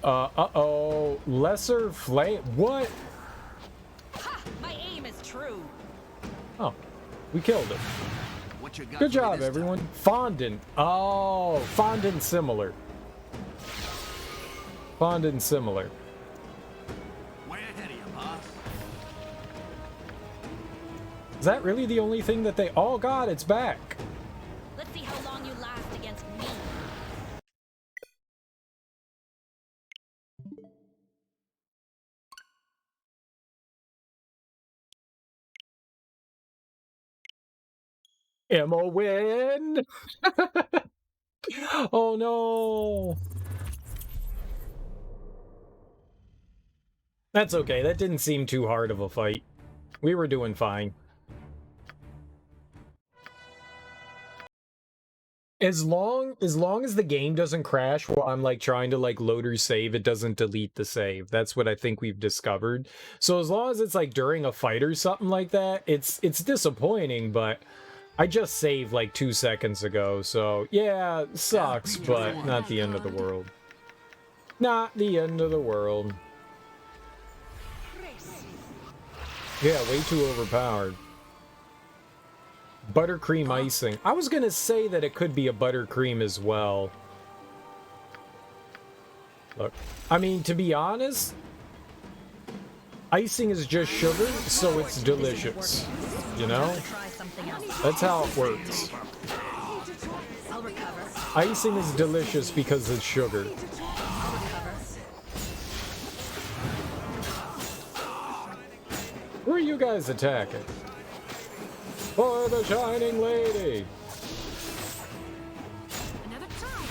Speaker 1: Uh-oh. Lesser flame. What?
Speaker 8: Ha! My aim is true.
Speaker 1: Oh, we killed it. Good job, everyone. Fondant. Oh, fondant similar. Fondant similar.
Speaker 5: Way ahead of you, boss.
Speaker 1: Is that really the only thing that they... Oh, God, it's back.
Speaker 8: Let's see how long you last against me.
Speaker 1: Emma win. Oh, no. That's okay. That didn't seem too hard of a fight. We were doing fine. As long as the game doesn't crash while I'm like trying to like load or save, it doesn't delete the save. That's what I think we've discovered. So as long as it's like during a fight or something like that, it's disappointing, but I just saved like 2 seconds ago. So yeah, sucks, but not the end of the world. Not the end of the world. Yeah, way too overpowered. Buttercream icing. I was gonna say that it could be a buttercream as well. Look, I mean, to be honest, icing is just sugar, so it's delicious. You know? That's how it works. Icing is delicious because it's sugar. Who are you guys attacking? For the Shining Lady!
Speaker 4: Another try, I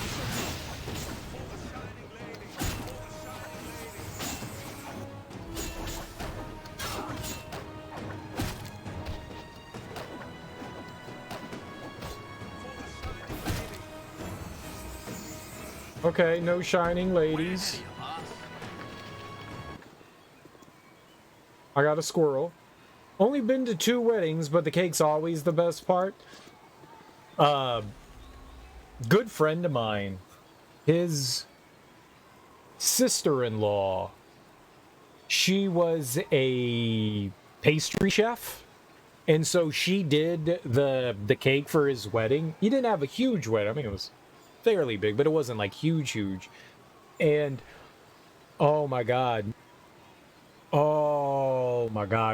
Speaker 4: should
Speaker 1: Okay, no Shining Ladies. I got a squirrel. Only been to 2 weddings, but the cake's always the best part. Good friend of mine, his sister-in-law, she was a pastry chef, and so she did the cake for his wedding. He didn't have a huge wedding. I mean, it was fairly big, but it wasn't like huge. And oh my god,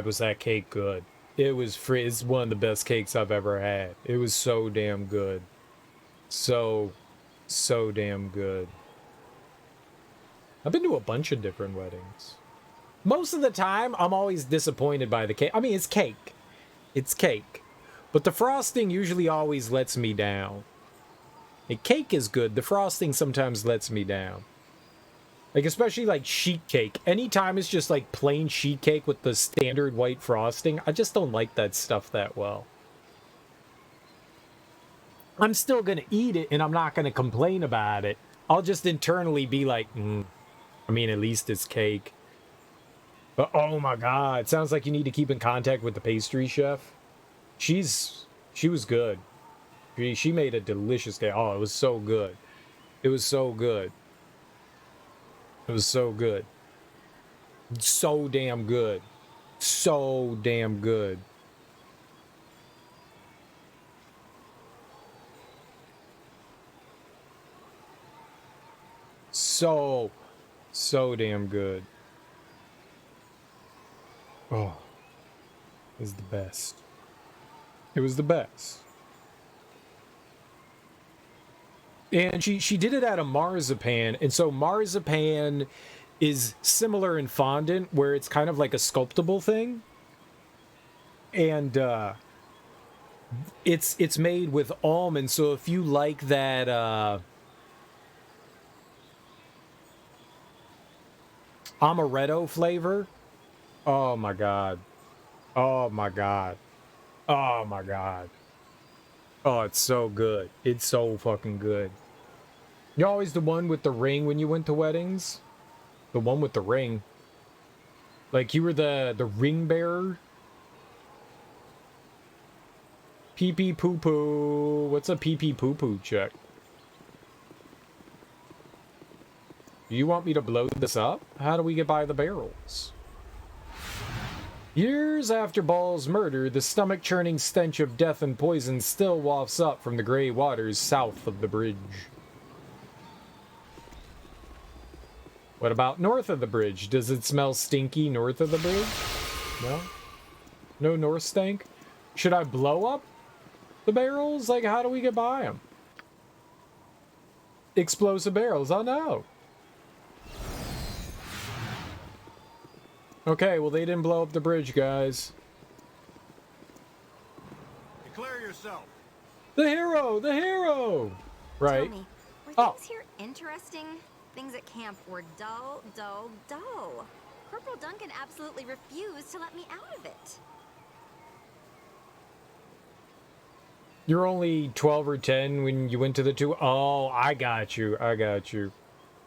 Speaker 1: was that cake good? It was free. It's one of the best cakes I've ever had. It was so damn good. So damn good. I've been to a bunch of different weddings. Most of the time, I'm always disappointed by the cake. I mean, it's cake. It's cake. But the frosting usually always lets me down. The cake is good. The frosting sometimes lets me down. Like, especially like sheet cake. Anytime it's just like plain sheet cake with the standard white frosting, I just don't like that stuff that well. I'm still going to eat it and I'm not going to complain about it. I'll just internally be like, I mean, at least it's cake. But oh my god, it sounds like you need to keep in contact with the pastry chef. She was good. She made a delicious cake. Oh, it was so good. It was so good. It was so good. So damn good. So damn good. So damn good. Oh, it was the best. It was the best. And she did it out of marzipan, and so marzipan is similar in fondant, where it's kind of like a sculptable thing. And it's made with almonds, so if you like that amaretto flavor, oh my god. Oh my god. Oh my god. Oh, it's so good. It's so fucking good. You're always the one with the ring when you went to weddings? The one with the ring. Like, you were the ring bearer? Pee-pee poo-poo. What's a pee-pee poo-poo check? Do you want me to blow this up? How do we get by the barrels? Years after Ball's murder, the stomach-churning stench of death and poison still wafts up from the gray waters south of the bridge. What about north of the bridge? Does it smell stinky north of the bridge? No? No north stank? Should I blow up the barrels? Like, how do we get by them? Explosive barrels, oh no. Okay, well, they didn't blow up the bridge, guys.
Speaker 19: Declare yourself.
Speaker 1: The hero! The hero! Right.
Speaker 7: Tell me, were things here interesting? Things at camp were dull. Corporal Duncan absolutely refused to let me out of it.
Speaker 1: You're only 12 or 10 when you went to the two. Oh, I got you.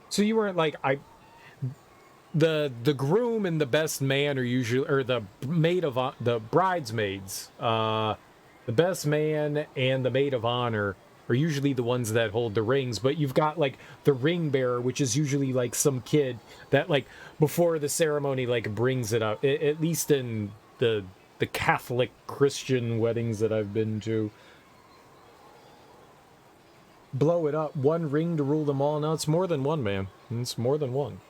Speaker 1: So you weren't like, the groom and the best man are usually, or the maid of the bridesmaids, the best man and the maid of honor are usually the ones that hold the rings. But you've got like the ring bearer, which is usually like some kid that like before the ceremony like brings it up. At least in the Catholic Christian weddings that I've been to. Blow it up. One ring to rule them all. No, it's more than one, man. It's more than one.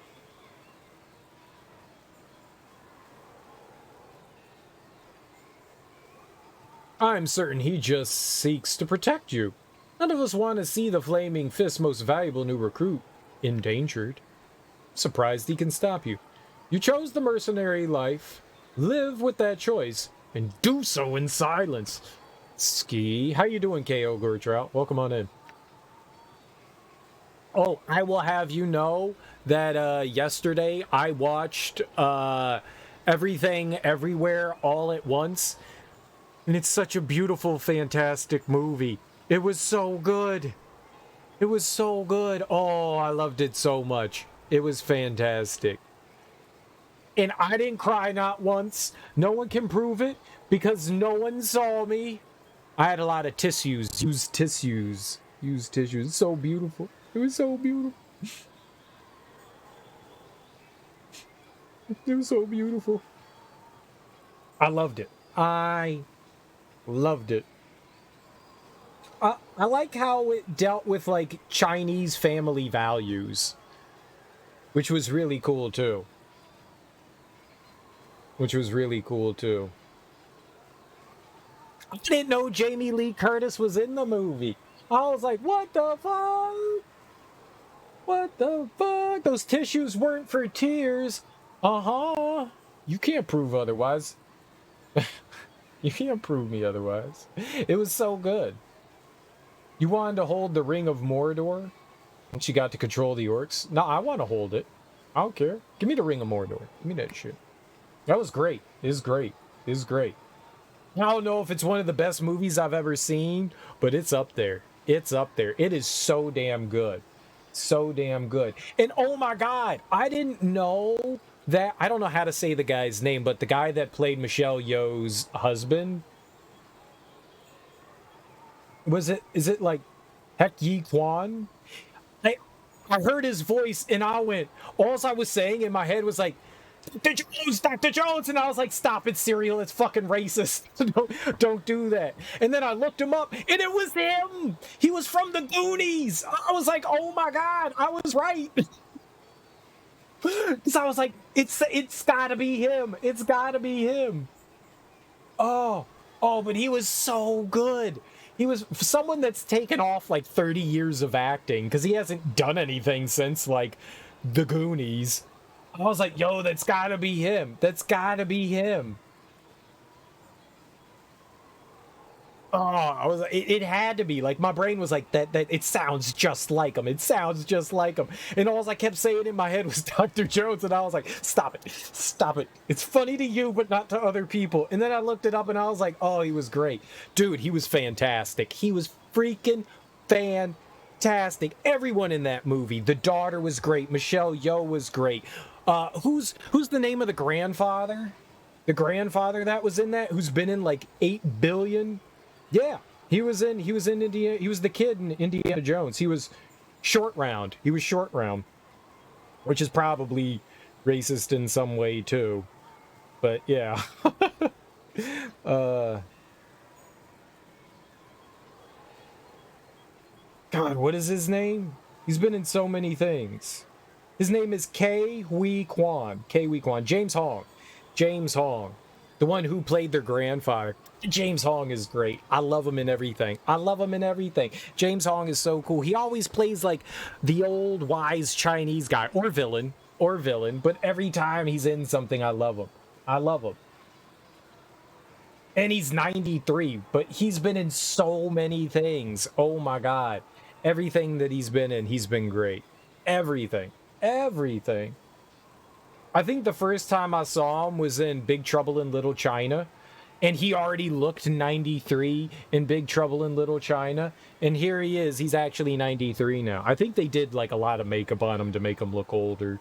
Speaker 1: I'm certain he just seeks to protect you. None of us want to see the Flaming Fist's most valuable new recruit endangered. Surprised he can stop you. You chose the mercenary life. Live with that choice, and do so in silence. Ski. How you doing, KO Gortrout? Welcome on in. Oh, I will have you know that yesterday I watched Everything Everywhere All at Once. And it's such a beautiful, fantastic movie. It was so good. It was so good. Oh, I loved it so much. It was fantastic. And I didn't cry not once. No one can prove it because no one saw me. I had a lot of tissues. Used tissues. It's so beautiful. It was so beautiful. It was so beautiful. I loved it. I loved it. I like how it dealt with, like, Chinese family values. Which was really cool, too. I didn't know Jamie Lee Curtis was in the movie. I was like, what the fuck? What the fuck? Those tissues weren't for tears. Uh-huh. You can't prove otherwise. You can't prove me otherwise. It was so good. You wanted to hold the Ring of Mordor? And she got to control the orcs? No, I want to hold it. I don't care. Give me the Ring of Mordor. Give me that shit. That was great. It was great. I don't know if it's one of the best movies I've ever seen, but it's up there. It is so damn good. So damn good. And oh my god, I didn't know that. I don't know how to say the guy's name, but the guy that played Michelle Yeoh's husband, is it like Heck Yi Kwan? I heard his voice and I went, all I was saying in my head was like, Dr. Jones, and I was like, stop it, Serial, it's fucking racist. Don't do that. And then I looked him up and it was him. He was from the Goonies. I was like, oh my god, I was right. Because I was like, it's gotta be him. Oh, but he was so good. He was someone that's taken off like 30 years of acting because he hasn't done anything since like the Goonies. I was like, yo, that's gotta be him. Oh, it had to be. Like, my brain was like, that it sounds just like him. And all I kept saying in my head was Dr. Jones, and I was like, stop it. It's funny to you, but not to other people. And then I looked it up, and I was like, oh, he was great. Dude, he was fantastic. He was freaking fantastic. Everyone in that movie. The daughter was great. Michelle Yeoh was great. Who's the name of the grandfather? The grandfather that was in that, who's been in like 8 billion. Yeah, he was in Indiana. He was the kid in Indiana Jones. He was short round, which is probably racist in some way too. But yeah. God, what is his name? He's been in so many things. His name is Ke Huy Quan. James Hong. The one who played their grandfather. James Hong is great. I love him in everything. James Hong is so cool. He always plays like the old wise Chinese guy or villain, but every time he's in something, I love him. And he's 93, but he's been in so many things. Oh my god. Everything that he's been in, he's been great. Everything. I think the first time I saw him was in Big Trouble in Little China, and he already looked 93 in Big Trouble in Little China, and here he is. He's actually 93 now. I think they did like a lot of makeup on him to make him look older.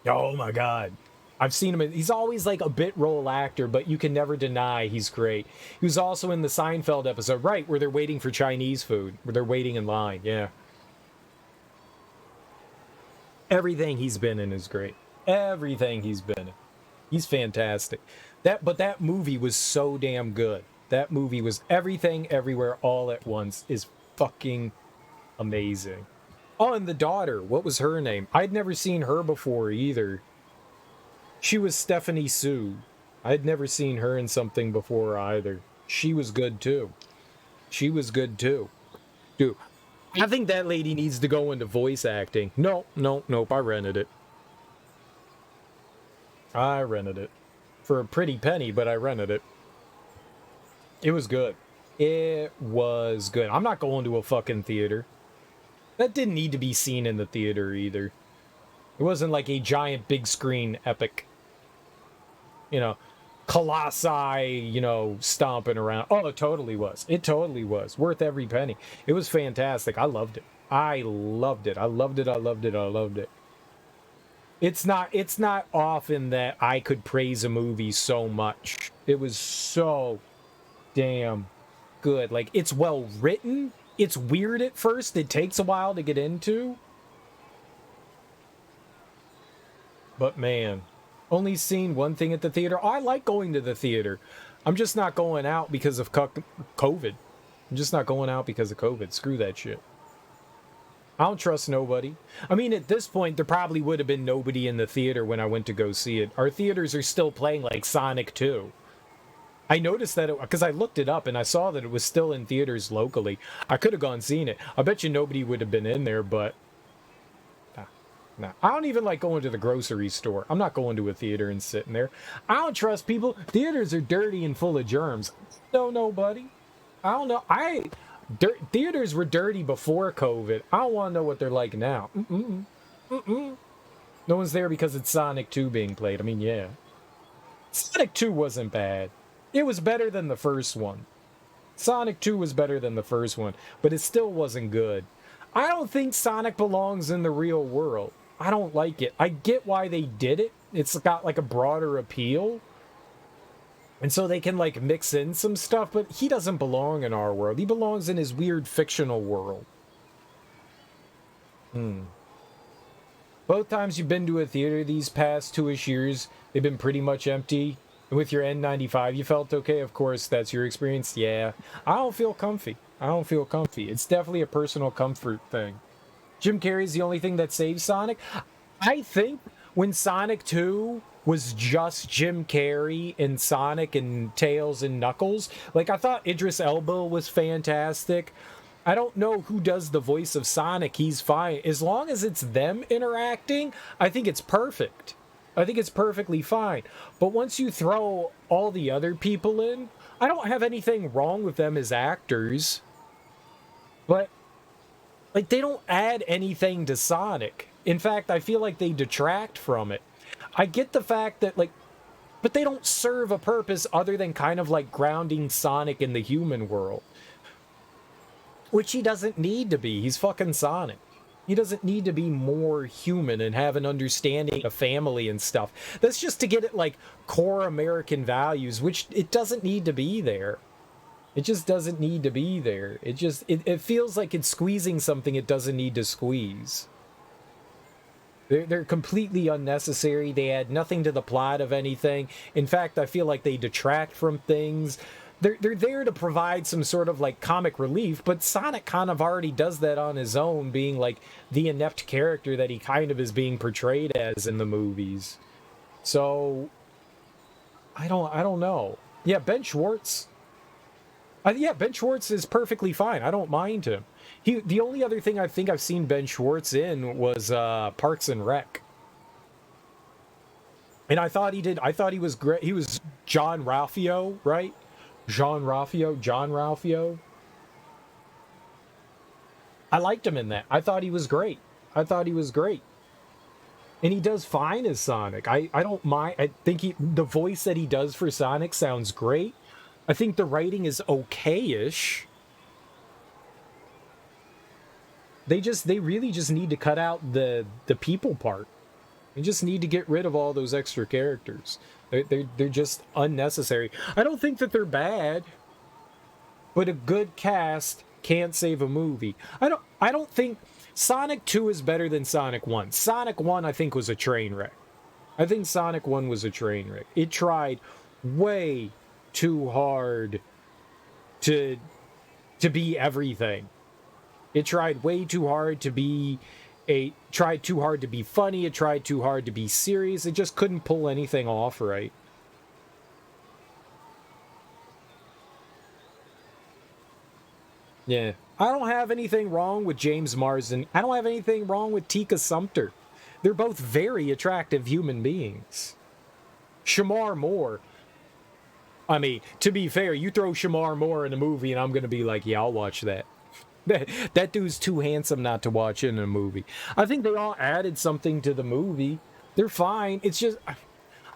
Speaker 1: Oh my god. I've seen him. He's always like a bit role actor, but you can never deny he's great. He was also in the Seinfeld episode, right, where they're waiting for Chinese food, where they're waiting in line. Yeah. Everything he's been in is great. He's fantastic. But that movie was so damn good. That movie was Everything Everywhere All at Once is fucking amazing. Oh, and the daughter, what was her name? I'd never seen her before either. She was Stephanie Sue. I'd never seen her in something before either. She was good too. Dude, I think that lady needs to go into voice acting. Nope. I rented it. For a pretty penny, but I rented it. It was good. It was good. I'm not going to a fucking theater. That didn't need to be seen in the theater either. It wasn't like a giant big screen epic. You know, colossi, you know, stomping around. Oh, it totally was. It totally was. Worth every penny. It was fantastic. I loved it. I loved it. I loved it. I loved it. I loved it. It's not often that I could praise a movie so much. It was so damn good. Like, it's well written. It's weird at first. It takes a while to get into. But man, only seen one thing at the theater. Oh, I like going to the theater. I'm just not going out because of COVID. I'm just not going out because of COVID. Screw that shit. I don't trust nobody. I mean, at this point, there probably would have been nobody in the theater when I went to go see it. Our theaters are still playing like Sonic 2. I noticed that because I looked it up and I saw that it was still in theaters locally. I could have gone seen it. I bet you nobody would have been in there, but nah. I don't even like going to the grocery store. I'm not going to a theater and sitting there. I don't trust people. Theaters are dirty and full of germs. No, nobody. I don't know. Theaters were dirty before COVID. I don't want to know what they're like now. No one's there because it's Sonic 2 being played. I mean, yeah. Sonic 2 wasn't bad. It was better than the first one. Sonic 2 was better than the first one, but it still wasn't good. I don't think Sonic belongs in the real world. I don't like it. I get why they did it. It's got like a broader appeal. And so they can like mix in some stuff, but he doesn't belong in our world. He belongs in his weird fictional world. Both times you've been to a theater these past 2-ish years, they've been pretty much empty. And with your N95, you felt okay? Of course, that's your experience? Yeah. I don't feel comfy. I don't feel comfy. It's definitely a personal comfort thing. Jim Carrey's the only thing that saves Sonic. I think when Sonic 2 was just Jim Carrey and Sonic and Tails and Knuckles, like, I thought Idris Elba was fantastic. I don't know who does the voice of Sonic. He's fine. As long as it's them interacting, I think it's perfect. I think it's perfectly fine. But once you throw all the other people in, I don't have anything wrong with them as actors. But, like, they don't add anything to Sonic. In fact, I feel like they detract from it. I get the fact that, like, but they don't serve a purpose other than kind of like grounding Sonic in the human world. Which he doesn't need to be. He's fucking Sonic. He doesn't need to be more human and have an understanding of family and stuff. That's just to get at, like, core American values, which it doesn't need to be there. It just doesn't need to be there. It feels like it's squeezing something it doesn't need to squeeze. They're completely unnecessary. They add nothing to the plot of anything. In fact, I feel like they detract from things. They're there to provide some sort of like comic relief, but Sonic kind of already does that on his own, being like the inept character that he kind of is being portrayed as in the movies. So I don't know. Yeah, Ben Schwartz. Ben Schwartz is perfectly fine. I don't mind him. The only other thing I think I've seen Ben Schwartz in was Parks and Rec. And I thought he was great. He was John Ralphio, right? John Ralphio. I liked him in that. I thought he was great. And he does fine as Sonic. I don't mind. I think the voice that he does for Sonic sounds great. I think the writing is okay-ish. They really just need to cut out the people part. They just need to get rid of all those extra characters. They're just unnecessary. I don't think that they're bad, but a good cast can't save a movie. I don't think Sonic 2 is better than Sonic 1. Sonic 1 I think was a train wreck. I think Sonic 1 was a train wreck. It tried way too hard to be everything. It tried way too hard to be tried too hard to be funny. It tried too hard to be serious. It just couldn't pull anything off right. Yeah. I don't have anything wrong with James Marsden. I don't have anything wrong with Tika Sumpter. They're both very attractive human beings. Shamar Moore. I mean, to be fair, you throw Shamar Moore in a movie and I'm going to be like, yeah, I'll watch that. That dude's too handsome not to watch in a movie. I think they all added something to the movie. They're fine. It's just,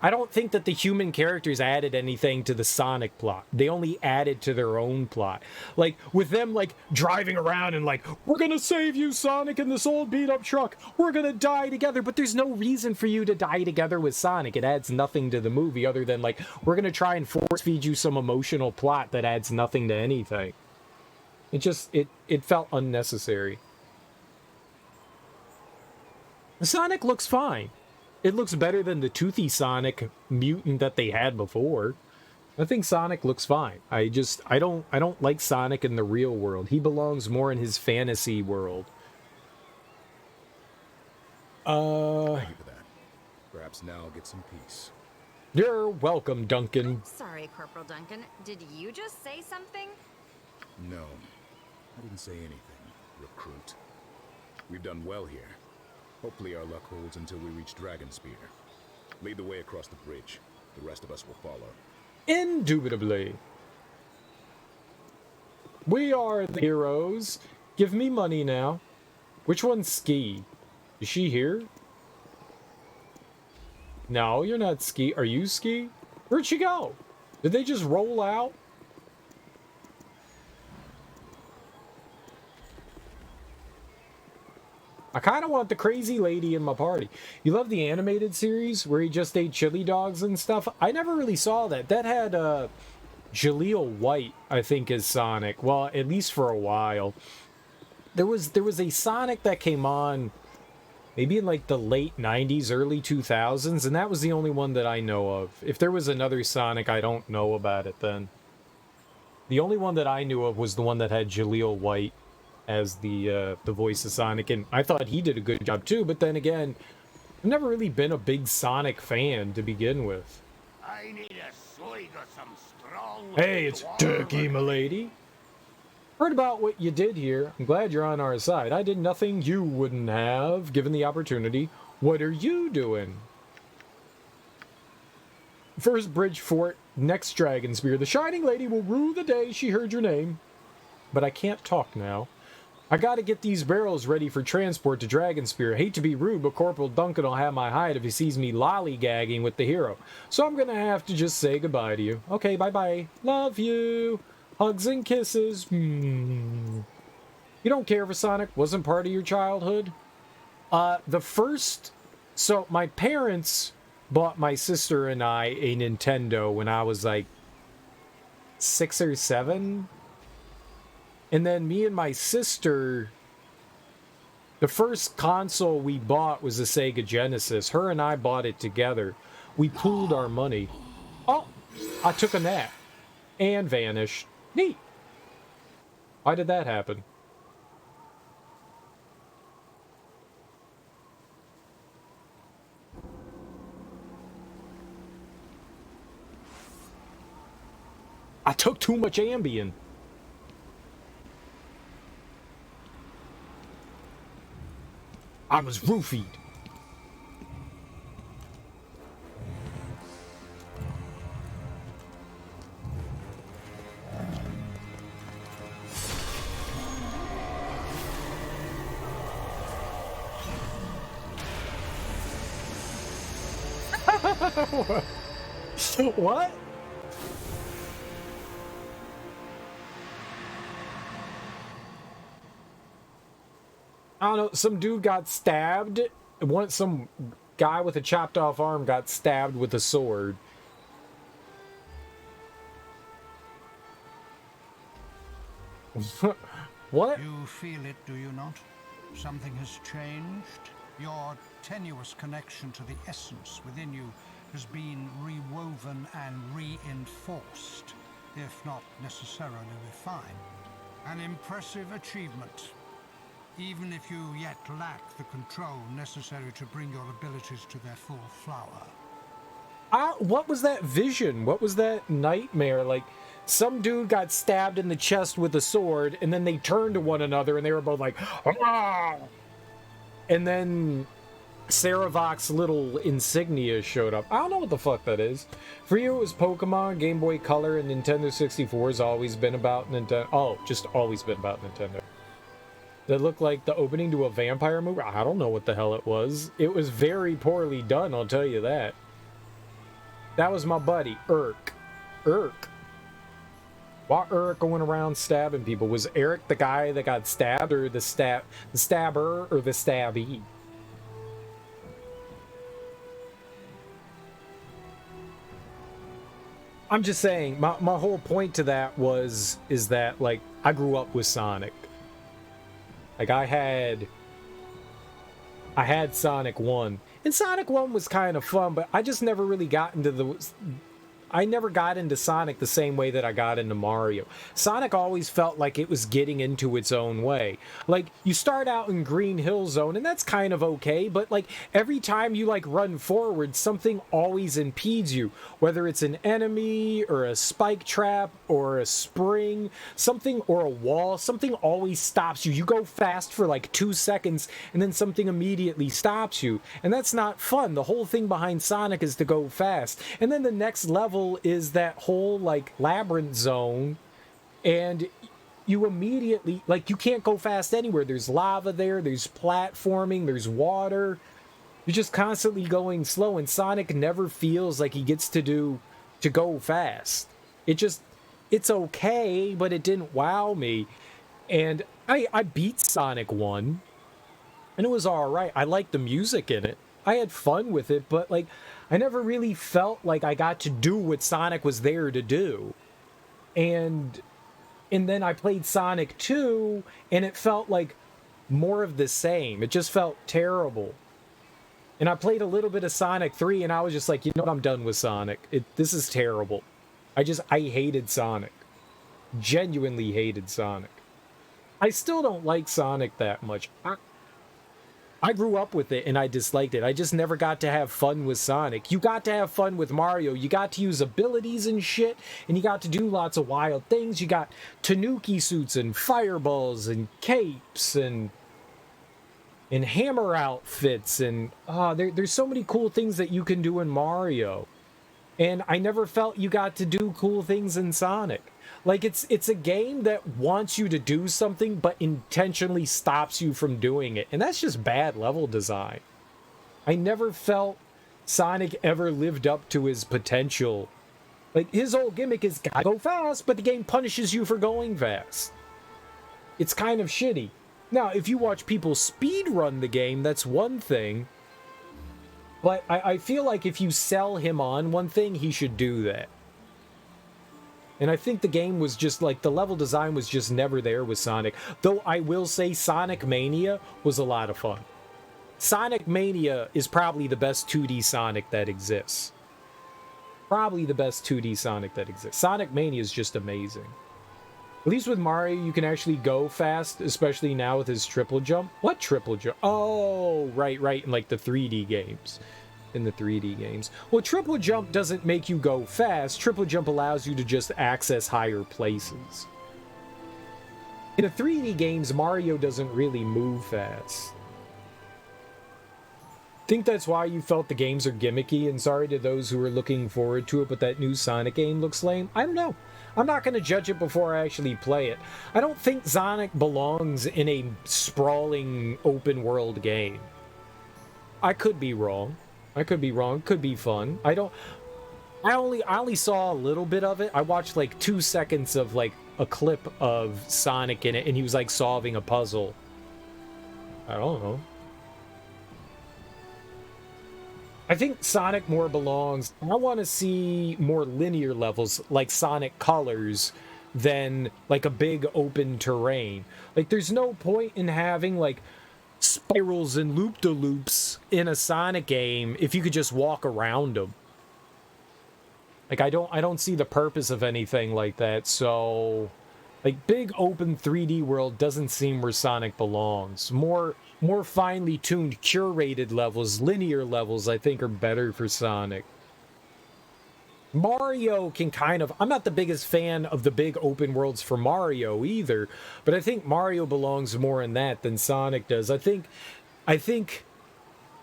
Speaker 1: I don't think that the human characters added anything to the Sonic plot. They only added to their own plot. Like, with them, like, driving around and like, we're gonna save you, Sonic, in this old beat-up truck. We're gonna die together. But there's no reason for you to die together with Sonic. It adds nothing to the movie other than, like, we're gonna try and force-feed you some emotional plot that adds nothing to anything. It just, it felt unnecessary. Sonic looks fine. It looks better than the toothy Sonic mutant that they had before. I think Sonic looks fine. I don't like Sonic in the real world. He belongs more in his fantasy world.
Speaker 20: Thank you for that. Perhaps now I'll get some peace.
Speaker 1: You're welcome, Duncan.
Speaker 7: Sorry, Corporal Duncan. Did you just say something?
Speaker 20: No, I didn't say anything, recruit. We've done well here. Hopefully our luck holds until we reach Dragonspear. Lead the way across the bridge. The rest of us will follow.
Speaker 1: Indubitably. We are the heroes. Give me money now. Which one's Ski? Is she here? No, you're not Ski. Are you Ski? Where'd she go? Did they just roll out? I kind of want the crazy lady in my party. You love the animated series where he just ate chili dogs and stuff? I never really saw that. That had Jaleel White, I think, as Sonic. Well, at least for a while. There was a Sonic that came on maybe in like the late 90s, early 2000s, and that was the only one that I know of. If there was another Sonic, I don't know about it then. The only one that I knew of was the one that had Jaleel White as the voice of Sonic, and I thought he did a good job too, but then again, I've never really been a big Sonic fan to begin with.
Speaker 5: I need a swig of some strong...
Speaker 1: Hey, it's Dirky M'Lady. Heard about what you did here. I'm glad you're on our side. I did nothing you wouldn't have, given the opportunity. What are you doing? First bridge fort, next Dragonspear. The Shining Lady will rue the day she heard your name. But I can't talk now. I gotta get these barrels ready for transport to Dragonspear. Hate to be rude, but Corporal Duncan will have my hide if he sees me lollygagging with the hero. So I'm gonna have to just say goodbye to you. Okay, bye-bye. Love you. Hugs and kisses. You don't care for Sonic? Wasn't part of your childhood? So my parents bought my sister and I a Nintendo when I was like 6 or 7. And then me and my sister, the first console we bought was a Sega Genesis. Her and I bought it together. We pooled our money. Oh, I took a nap and vanished. Neat. Why did that happen? I took too much Ambien. I was roofied. What? I don't know, some dude got stabbed. Some guy with a chopped off arm got stabbed with a sword. What?
Speaker 21: You feel it, do you not? Something has changed. Your tenuous connection to the essence within you has been rewoven and reinforced, if not necessarily refined. An impressive achievement, even if you yet lack the control necessary to bring your abilities to their full flower.
Speaker 1: What was that vision? What was that nightmare? Like, some dude got stabbed in the chest with a sword, and then they turned to one another, and they were both like, ah! And then Saravok's little insignia showed up. I don't know what the fuck that is. For you, it was Pokemon, Game Boy Color, and Nintendo 64 has always been about Nintendo. Oh, just always been about Nintendo. That looked like the opening to a vampire movie. I don't know what the hell it was. It was very poorly done, I'll tell you that. That was my buddy, Urk. Urk. Why Urk going around stabbing people? Was Eric the guy that got stabbed, or the stabber, or the stabbee? I'm just saying, my whole point to that is that, like, I grew up with Sonic. Like, I had Sonic 1. And Sonic 1 was kind of fun, but I just never really got into I never got into Sonic the same way that I got into Mario. Sonic always felt like it was getting into its own way. Like, you start out in Green Hill Zone, and that's kind of okay, but, like, every time you, like, run forward, something always impedes you. Whether it's an enemy, or a spike trap, or a spring, something, or a wall, something always stops you. You go fast for, like, 2 seconds, and then something immediately stops you. And that's not fun. The whole thing behind Sonic is to go fast. And then the next level is that whole, like, labyrinth zone, and you immediately, like, you can't go fast anywhere. There's lava there, there's platforming, there's water. You're just constantly going slow, and Sonic never feels like he gets to go fast. It's okay, but it didn't wow me. And I beat Sonic 1, and it was alright. I liked the music in it. I had fun with it, but, like, I never really felt like I got to do what Sonic was there to do. And then I played Sonic 2, and it felt like more of the same. It just felt terrible. And I played a little bit of Sonic 3, and I was just like, you know what, I'm done with Sonic. This is terrible. I hated Sonic. Genuinely hated Sonic. I still don't like Sonic that much. I grew up with it, and I disliked it. I just never got to have fun with Sonic. You got to have fun with Mario. You got to use abilities and shit, and you got to do lots of wild things. You got Tanuki suits and fireballs and capes and hammer outfits, and there's so many cool things that you can do in Mario. And I never felt you got to do cool things in Sonic. Like, it's a game that wants you to do something, but intentionally stops you from doing it. And that's just bad level design. I never felt Sonic ever lived up to his potential. Like, his whole gimmick is gotta go fast, but the game punishes you for going fast. It's kind of shitty. Now, if you watch people speedrun the game, that's one thing. But I feel like if you sell him on one thing, he should do that. And I think the game was just, like, the level design was just never there with Sonic. Though I will say Sonic Mania was a lot of fun. Sonic Mania is probably the best 2D Sonic that exists. Probably the best 2D Sonic that exists. Sonic Mania is just amazing. At least with Mario, you can actually go fast, especially now with his triple jump. What triple jump? Oh, right, in, like, the 3D games. In the 3D games. Well, triple jump doesn't make you go fast. Triple jump allows you to just access higher places. In the 3D games, Mario doesn't really move fast. Think that's why you felt the games are gimmicky, and sorry to those who are looking forward to it, but that new Sonic game looks lame? I don't know. I'm not going to judge it before I actually play it. I don't think Sonic belongs in a sprawling open-world game. I could be wrong. Could be fun. I only saw a little bit of it. I watched like 2 seconds of like a clip of Sonic in it, and he was like solving a puzzle. I don't know. I think Sonic more belongs. I want to see more linear levels like Sonic Colors than like a big open terrain. Like, there's no point in having like spirals and loop-de-loops in a Sonic game if you could just walk around them. Like, I don't see the purpose of anything like that. So, like, big open 3D world doesn't seem where Sonic belongs. More finely tuned, curated levels, linear levels, I think are better for Sonic. Mario can kind of... I'm not the biggest fan of the big open worlds for Mario either, but I think Mario belongs more in that than Sonic does. I think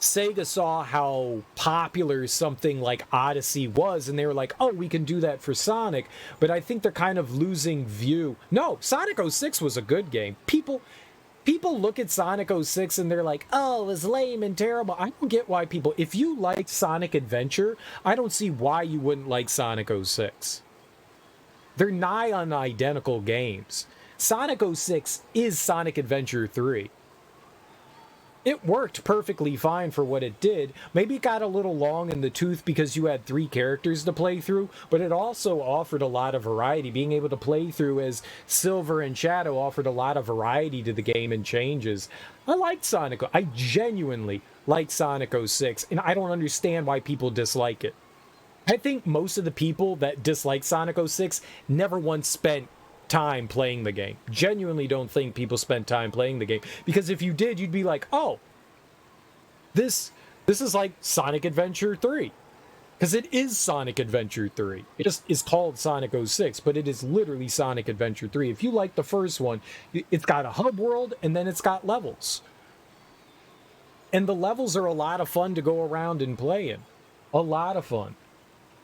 Speaker 1: Sega saw how popular something like Odyssey was, and they were like, oh, we can do that for Sonic. But I think they're kind of losing view. No, Sonic 06 was a good game. People look at Sonic 06 and they're like, oh, it was lame and terrible. I don't get why people... If you liked Sonic Adventure, I don't see why you wouldn't like Sonic 06. They're nigh on identical games. Sonic 06 is Sonic Adventure 3. It worked perfectly fine for what it did. Maybe it got a little long in the tooth because you had 3 characters to play through, but it also offered a lot of variety. Being able to play through as Silver and Shadow offered a lot of variety to the game and changes. I liked Sonic. I genuinely liked Sonic 06, and I don't understand why people dislike it. I think most of the people that dislike Sonic 06 never once spent time playing the game. Genuinely don't think people spent time playing the game, because if you did, you'd be like, oh, this is like Sonic Adventure 3, because it is Sonic Adventure 3. It just is called Sonic 06, but it is literally Sonic Adventure 3. If you like the first one, it's got a hub world and then it's got levels, and the levels are a lot of fun to go around and play in. A lot of fun.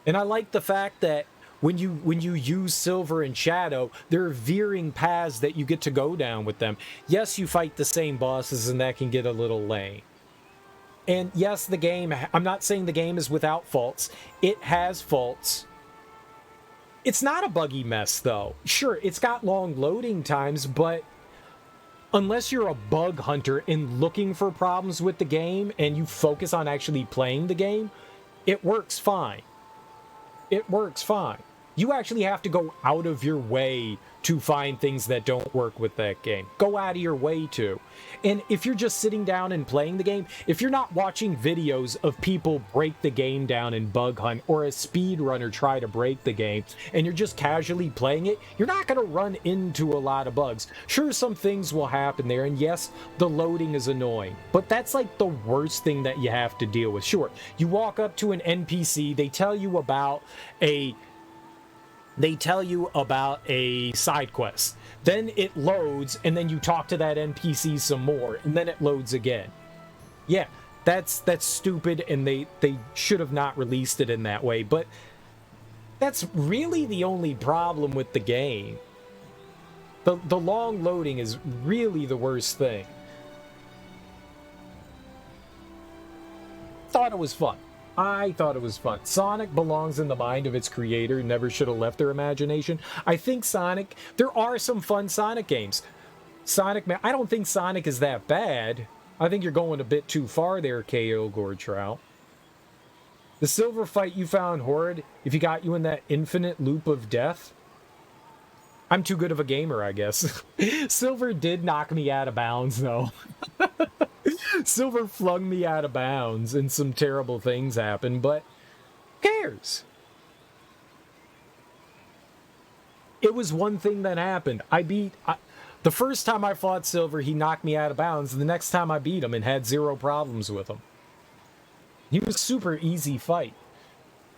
Speaker 1: And I like the fact that when you use Silver and Shadow, there are veering paths that you get to go down with them. Yes, you fight the same bosses, and that can get a little lame. And yes, the game, I'm not saying the game is without faults. It has faults. It's not a buggy mess, though. Sure, it's got long loading times, but unless you're a bug hunter and looking for problems with the game, and you focus on actually playing the game, it works fine. It works fine. You actually have to go out of your way to find things that don't work with that game. Go out of your way to. And if you're just sitting down and playing the game, if you're not watching videos of people break the game down and bug hunt, or a speedrunner try to break the game, and you're just casually playing it, you're not going to run into a lot of bugs. Sure, some things will happen there, and yes, the loading is annoying, but that's like the worst thing that you have to deal with. Sure, you walk up to an NPC, they tell you about a side quest. Then it loads, and then you talk to that NPC some more, and then it loads again. Yeah, that's stupid, and they should have not released it in that way, but that's really the only problem with the game. The long loading is really the worst thing. Thought it was fun. I thought it was fun. Sonic belongs in the mind of its creator, never should have left their imagination. I think Sonic, there are some fun Sonic games. Sonic, man, I don't think Sonic is that bad. I think you're going a bit too far there, KO Goretrout. The Silver fight you found horrid, if he got you in that infinite loop of death. I'm too good of a gamer, I guess. Silver did knock me out of bounds, though. Silver flung me out of bounds, and some terrible things happened, but who cares? It was one thing that happened. The first time I fought Silver, he knocked me out of bounds. The next time I beat him and had 0 problems with him. He was a super easy fight.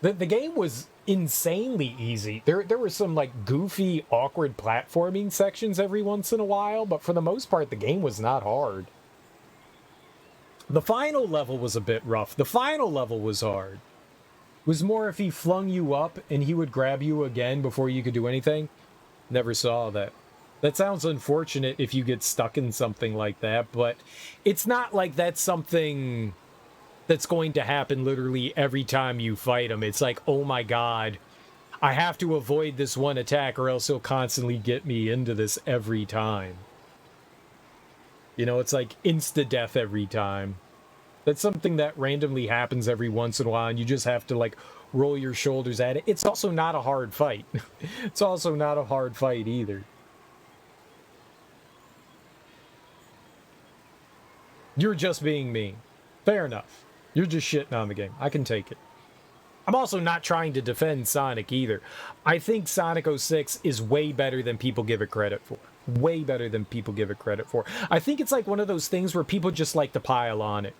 Speaker 1: The game was insanely easy. There were some like goofy, awkward platforming sections every once in a while, but for the most part, the game was not hard. The final level was a bit rough. The final level was hard. It was more if he flung you up and he would grab you again before you could do anything. Never saw that. That sounds unfortunate if you get stuck in something like that, but it's not like that's something that's going to happen literally every time you fight him. It's like, oh my god, I have to avoid this one attack or else he'll constantly get me into this every time. You know, it's like insta-death every time. That's something that randomly happens every once in a while, and you just have to, like, roll your shoulders at it. It's also not a hard fight. It's also not a hard fight either. You're just being mean. Fair enough. You're just shitting on the game. I can take it. I'm also not trying to defend Sonic either. I think Sonic 06 is way better than people give it credit for. Way better than people give it credit for. I think it's like one of those things where people just like to pile on it.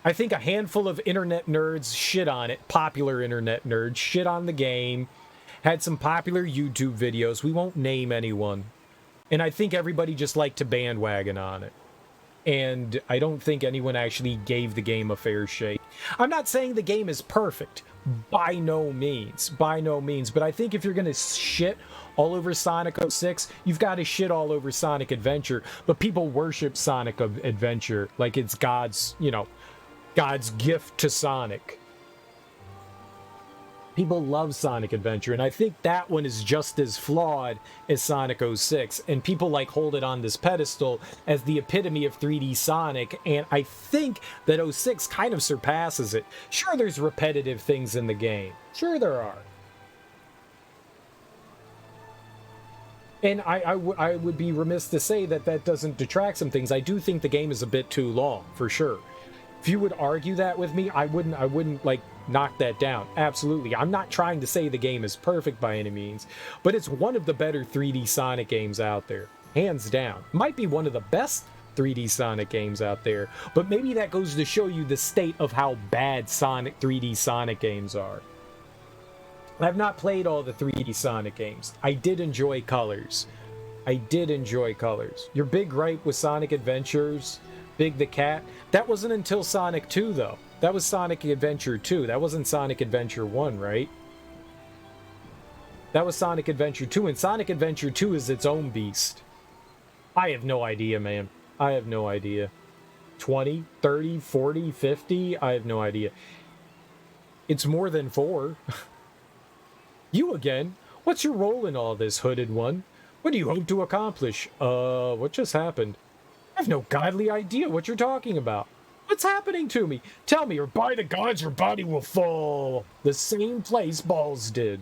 Speaker 1: I think a handful of internet nerds shit on it, popular internet nerds, shit on the game, had some popular YouTube videos, we won't name anyone, and I think everybody just liked to bandwagon on it. and I don't think anyone actually gave the game a fair shake. I'm not saying the game is perfect, by no means, but I think if you're gonna shit all over Sonic 06, you've got to shit all over Sonic Adventure. But people worship Sonic Adventure like it's God's, you know, God's gift to Sonic. People love Sonic Adventure, and I think that one is just as flawed as Sonic 06, and people like hold it on this pedestal as the epitome of 3D Sonic, and I think that 06 kind of surpasses it. Sure, there's repetitive things in the game. Sure there are. And I would be remiss to say that that doesn't detract some things. I do think the game is a bit too long, for sure. If you would argue that with me, I wouldn't like knock that down. Absolutely. I'm not trying to say the game is perfect by any means, but it's one of the better 3D Sonic games out there. Hands down. Might be one of the best 3D Sonic games out there, but maybe that goes to show you the state of how bad 3D Sonic games are. I've not played all the 3D Sonic games. I did enjoy Colors. Your big gripe with Sonic Adventures, Big the Cat, that wasn't until Sonic 2, though. That was Sonic Adventure 2. That wasn't Sonic Adventure 1, right? That was Sonic Adventure 2, and Sonic Adventure 2 is its own beast. I have no idea, man. I have no idea. 20, 30, 40, 50? I have no idea. It's more than 4. You again? What's your role in all this, hooded one? What do you hope to accomplish? What just happened? I have no godly idea what you're talking about. What's happening to me? Tell me, or by the gods, your body will fall the same place balls did.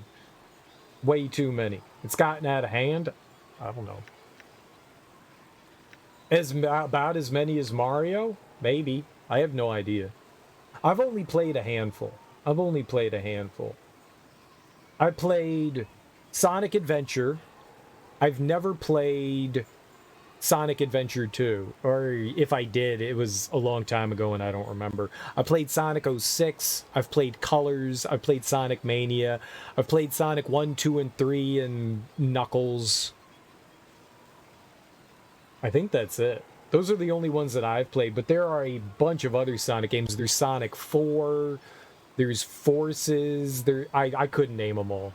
Speaker 1: Way too many. It's gotten out of hand. I don't know. About as many as Mario? Maybe. I have no idea. I've only played a handful. I played Sonic Adventure. I've never played Sonic Adventure 2, or if I did, it was a long time ago and I don't remember. I played Sonic 06, I've played Colors, I've played Sonic Mania, I've played Sonic 1, 2, and 3, and Knuckles. I think that's it. Those are the only ones that I've played, but there are a bunch of other Sonic games. There's Sonic 4, there's Forces, I couldn't name them all.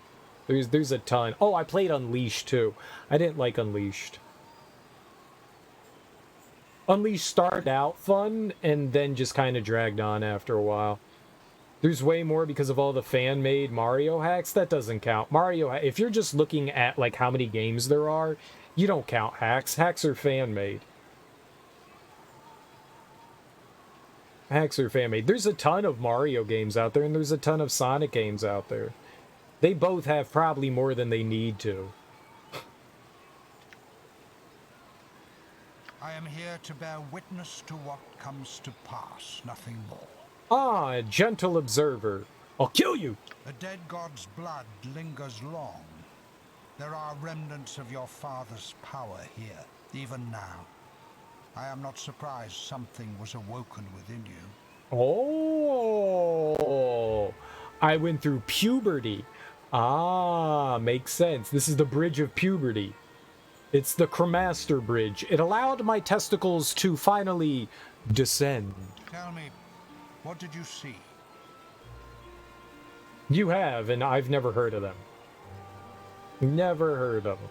Speaker 1: There's a ton. Oh, I played Unleashed too. I didn't like Unleashed. Unleashed started out fun and then just kind of dragged on after a while. There's way more because of all the fan-made Mario hacks. That doesn't count. If you're just looking at like how many games there are, you don't count hacks. Hacks are fan-made. There's a ton of Mario games out there and there's a ton of Sonic games out there. They both have probably more than they need to.
Speaker 21: I am here to bear witness to what comes to pass, nothing more.
Speaker 1: Ah, gentle observer. I'll kill you!
Speaker 21: The dead god's blood lingers long. There are remnants of your father's power here, even now. I am not surprised something was awoken within you.
Speaker 1: Oh! I went through puberty. Ah, makes sense. This is the bridge of puberty. It's the Cremaster Bridge. It allowed my testicles to finally descend.
Speaker 21: Tell me, what did you see?
Speaker 1: You have, and I've never heard of them. Never heard of them.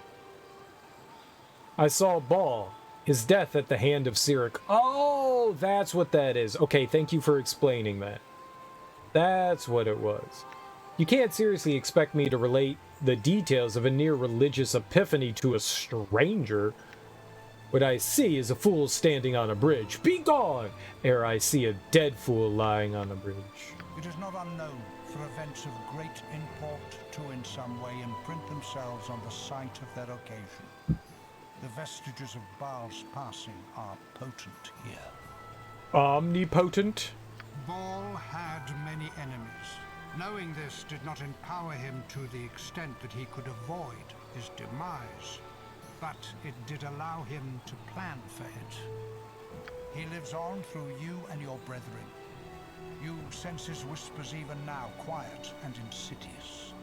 Speaker 1: I saw Ball. His death at the hand of Cyric. Oh, that's what that is. Okay, thank you for explaining that. That's what it was. You can't seriously expect me to relate the details of a near-religious epiphany to a stranger. What I see is a fool standing on a bridge. Be gone, ere I see a dead fool lying on a bridge.
Speaker 21: It is not unknown for events of great import to in some way imprint themselves on the site of their occasion. The vestiges of Baal's passing are potent here.
Speaker 1: Omnipotent?
Speaker 21: Baal had many enemies. Knowing this did not empower him to the extent that he could avoid his demise, but it did allow him to plan for it. He lives on through you and your brethren. You sense his whispers even now, quiet and insidious.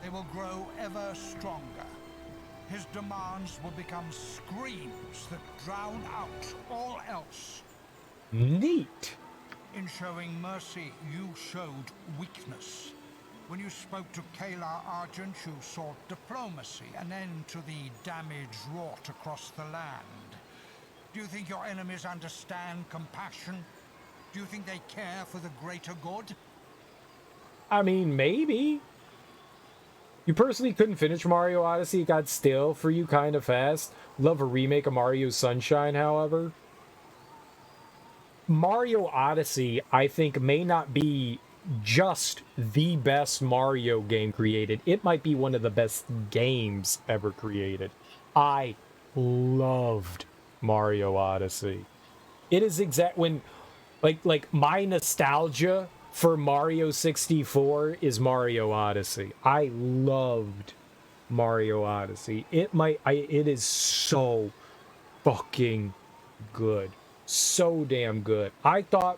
Speaker 21: They will grow ever stronger. his demands will become screams that drown out all else.
Speaker 1: Neat.
Speaker 21: In showing mercy, you showed weakness. When you spoke to Kalar Argent, you sought diplomacy, an end to the damage wrought across the land. Do you think your enemies understand compassion? Do you think they care for the greater good?
Speaker 1: I mean, maybe. You personally couldn't finish Mario Odyssey. It got stale for you kind of fast. Love a remake of Mario Sunshine, however. Mario Odyssey, I think, may not be just the best Mario game created. It might be one of the best games ever created. I loved Mario Odyssey. It is exact when like my nostalgia for Mario 64 is Mario Odyssey. I loved Mario Odyssey. It is so fucking good. So damn good. I thought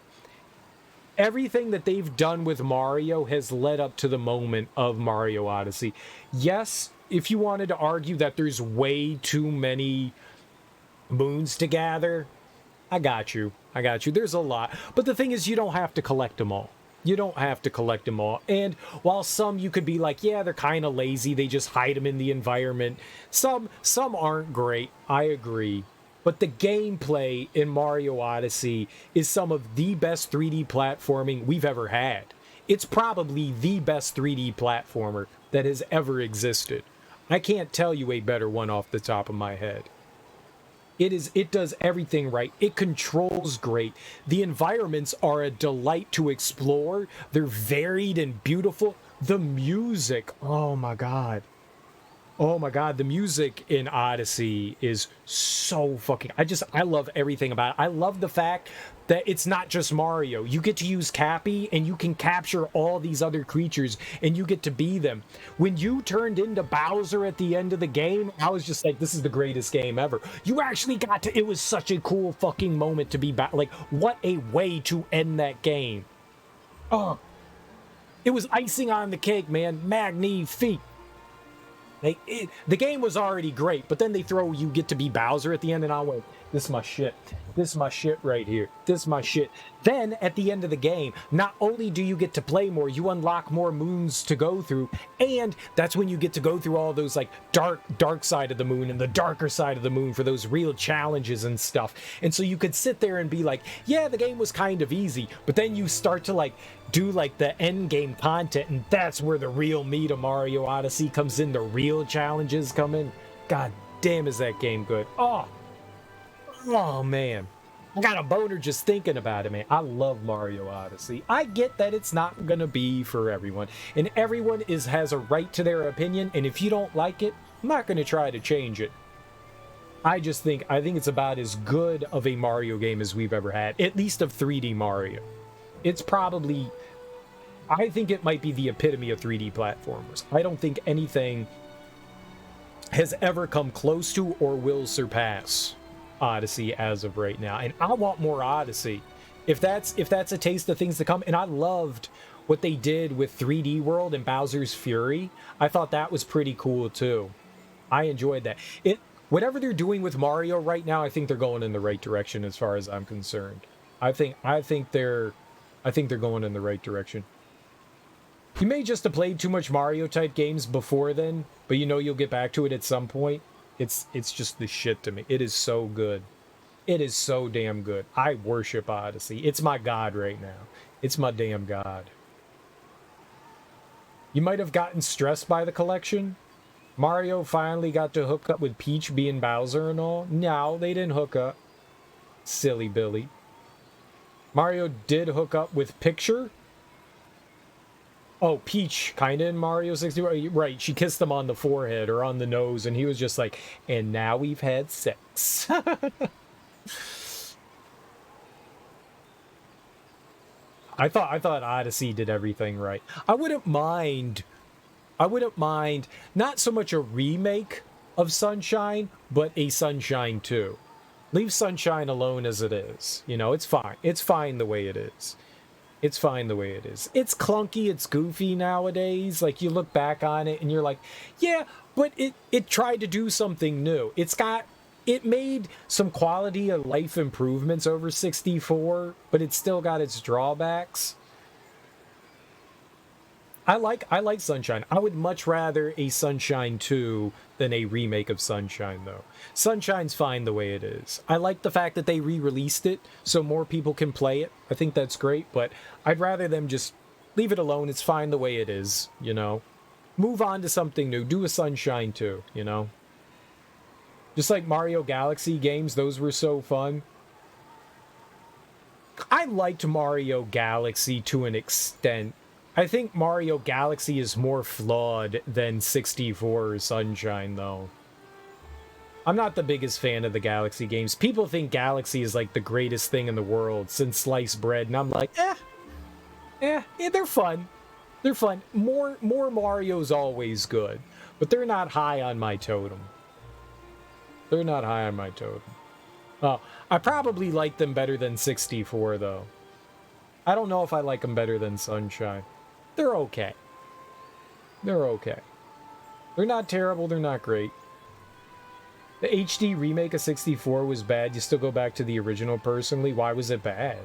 Speaker 1: everything that they've done with Mario has led up to the moment of Mario Odyssey. Yes, if you wanted to argue that there's way too many moons to gather, I got you. I got you. There's a lot. But the thing is, you don't have to collect them all. You don't have to collect them all. And while some you could be like, yeah, they're kind of lazy, they just hide them in the environment. Some aren't great. I agree. But the gameplay in Mario Odyssey is some of the best 3D platforming we've ever had. It's probably the best 3D platformer that has ever existed. I can't tell you a better one off the top of my head. It does everything right. It controls great. The environments are a delight to explore. They're varied and beautiful. The music, oh my god. Oh my god, the music in Odyssey is so fucking... I love everything about it. I love the fact that it's not just Mario. You get to use Cappy, and you can capture all these other creatures, and you get to be them. When you turned into Bowser at the end of the game, I was just like, this is the greatest game ever. You actually got to... It was such a cool fucking moment to be back. Like, what a way to end that game. Oh. It was icing on the cake, man. Magnifique. The game was already great, but then they throw you get to be Bowser at the end, and I went, this is my shit. This is my shit right here. This is my shit. Then, at the end of the game, not only do you get to play more, you unlock more moons to go through, and that's when you get to go through all those, like, dark side of the moon and the darker side of the moon for those real challenges and stuff. And so you could sit there and be like, yeah, the game was kind of easy, but then you start to, like, do, like, the end game content, and that's where the real meat of Mario Odyssey comes in. The real challenges come in. God damn, is that game good. Oh, man. I got a boner just thinking about it, man. I love Mario Odyssey. I get that it's not going to be for everyone. And everyone has a right to their opinion. And if you don't like it, I'm not going to try to change it. I think it's about as good of a Mario game as we've ever had. At least of 3D Mario. It's probably... I think it might be the epitome of 3D platformers. I don't think anything has ever come close to or will surpass Odyssey as of right now, and I want more Odyssey. If that's a taste of things to come. And I loved what they did with 3D World and Bowser's Fury. I thought that was pretty cool too. I enjoyed that. Whatever they're doing with Mario right now, I think they're going in the right direction as far as I'm concerned. I think they're going in the right direction. You may just have played too much Mario type games before then, but you know you'll get back to it at some point. It's just the shit to me. It is so good. It is so damn good. I worship Odyssey. It's my god right now. It's my damn god. You might have gotten stressed by the collection. Mario finally got to hook up with Peach being Bowser and all. No, they didn't hook up. Silly Billy. Mario did hook up with Picture. Oh, Peach, kind of in Mario 64. Right, she kissed him on the forehead or on the nose, and he was just like, and now we've had sex. I thought Odyssey did everything right. I wouldn't mind not so much a remake of Sunshine, but a Sunshine 2. Leave Sunshine alone as it is. You know, it's fine. It's fine the way it is. It's fine the way it is. It's clunky, it's goofy nowadays. Like, you look back on it and you're like, yeah, but it tried to do something new. It made some quality of life improvements over 64, but it's still got its drawbacks. I like Sunshine. I would much rather a Sunshine 2 than a remake of Sunshine, though. Sunshine's fine the way it is. I like the fact that they re-released it so more people can play it. I think that's great, but I'd rather them just leave it alone. It's fine the way it is, you know? Move on to something new. Do a Sunshine 2, you know? Just like Mario Galaxy games, those were so fun. I liked Mario Galaxy to an extent. I think Mario Galaxy is more flawed than 64 or Sunshine, though. I'm not the biggest fan of the Galaxy games. People think Galaxy is like the greatest thing in the world since sliced bread, and I'm like, they're fun. They're fun. More Mario's always good, but they're not high on my totem. They're not high on my totem. Oh, I probably like them better than 64, though. I don't know if I like them better than Sunshine. They're okay. They're okay. They're not terrible, they're not great. The HD remake of 64 was bad. You still go back to the original personally. Why was it bad?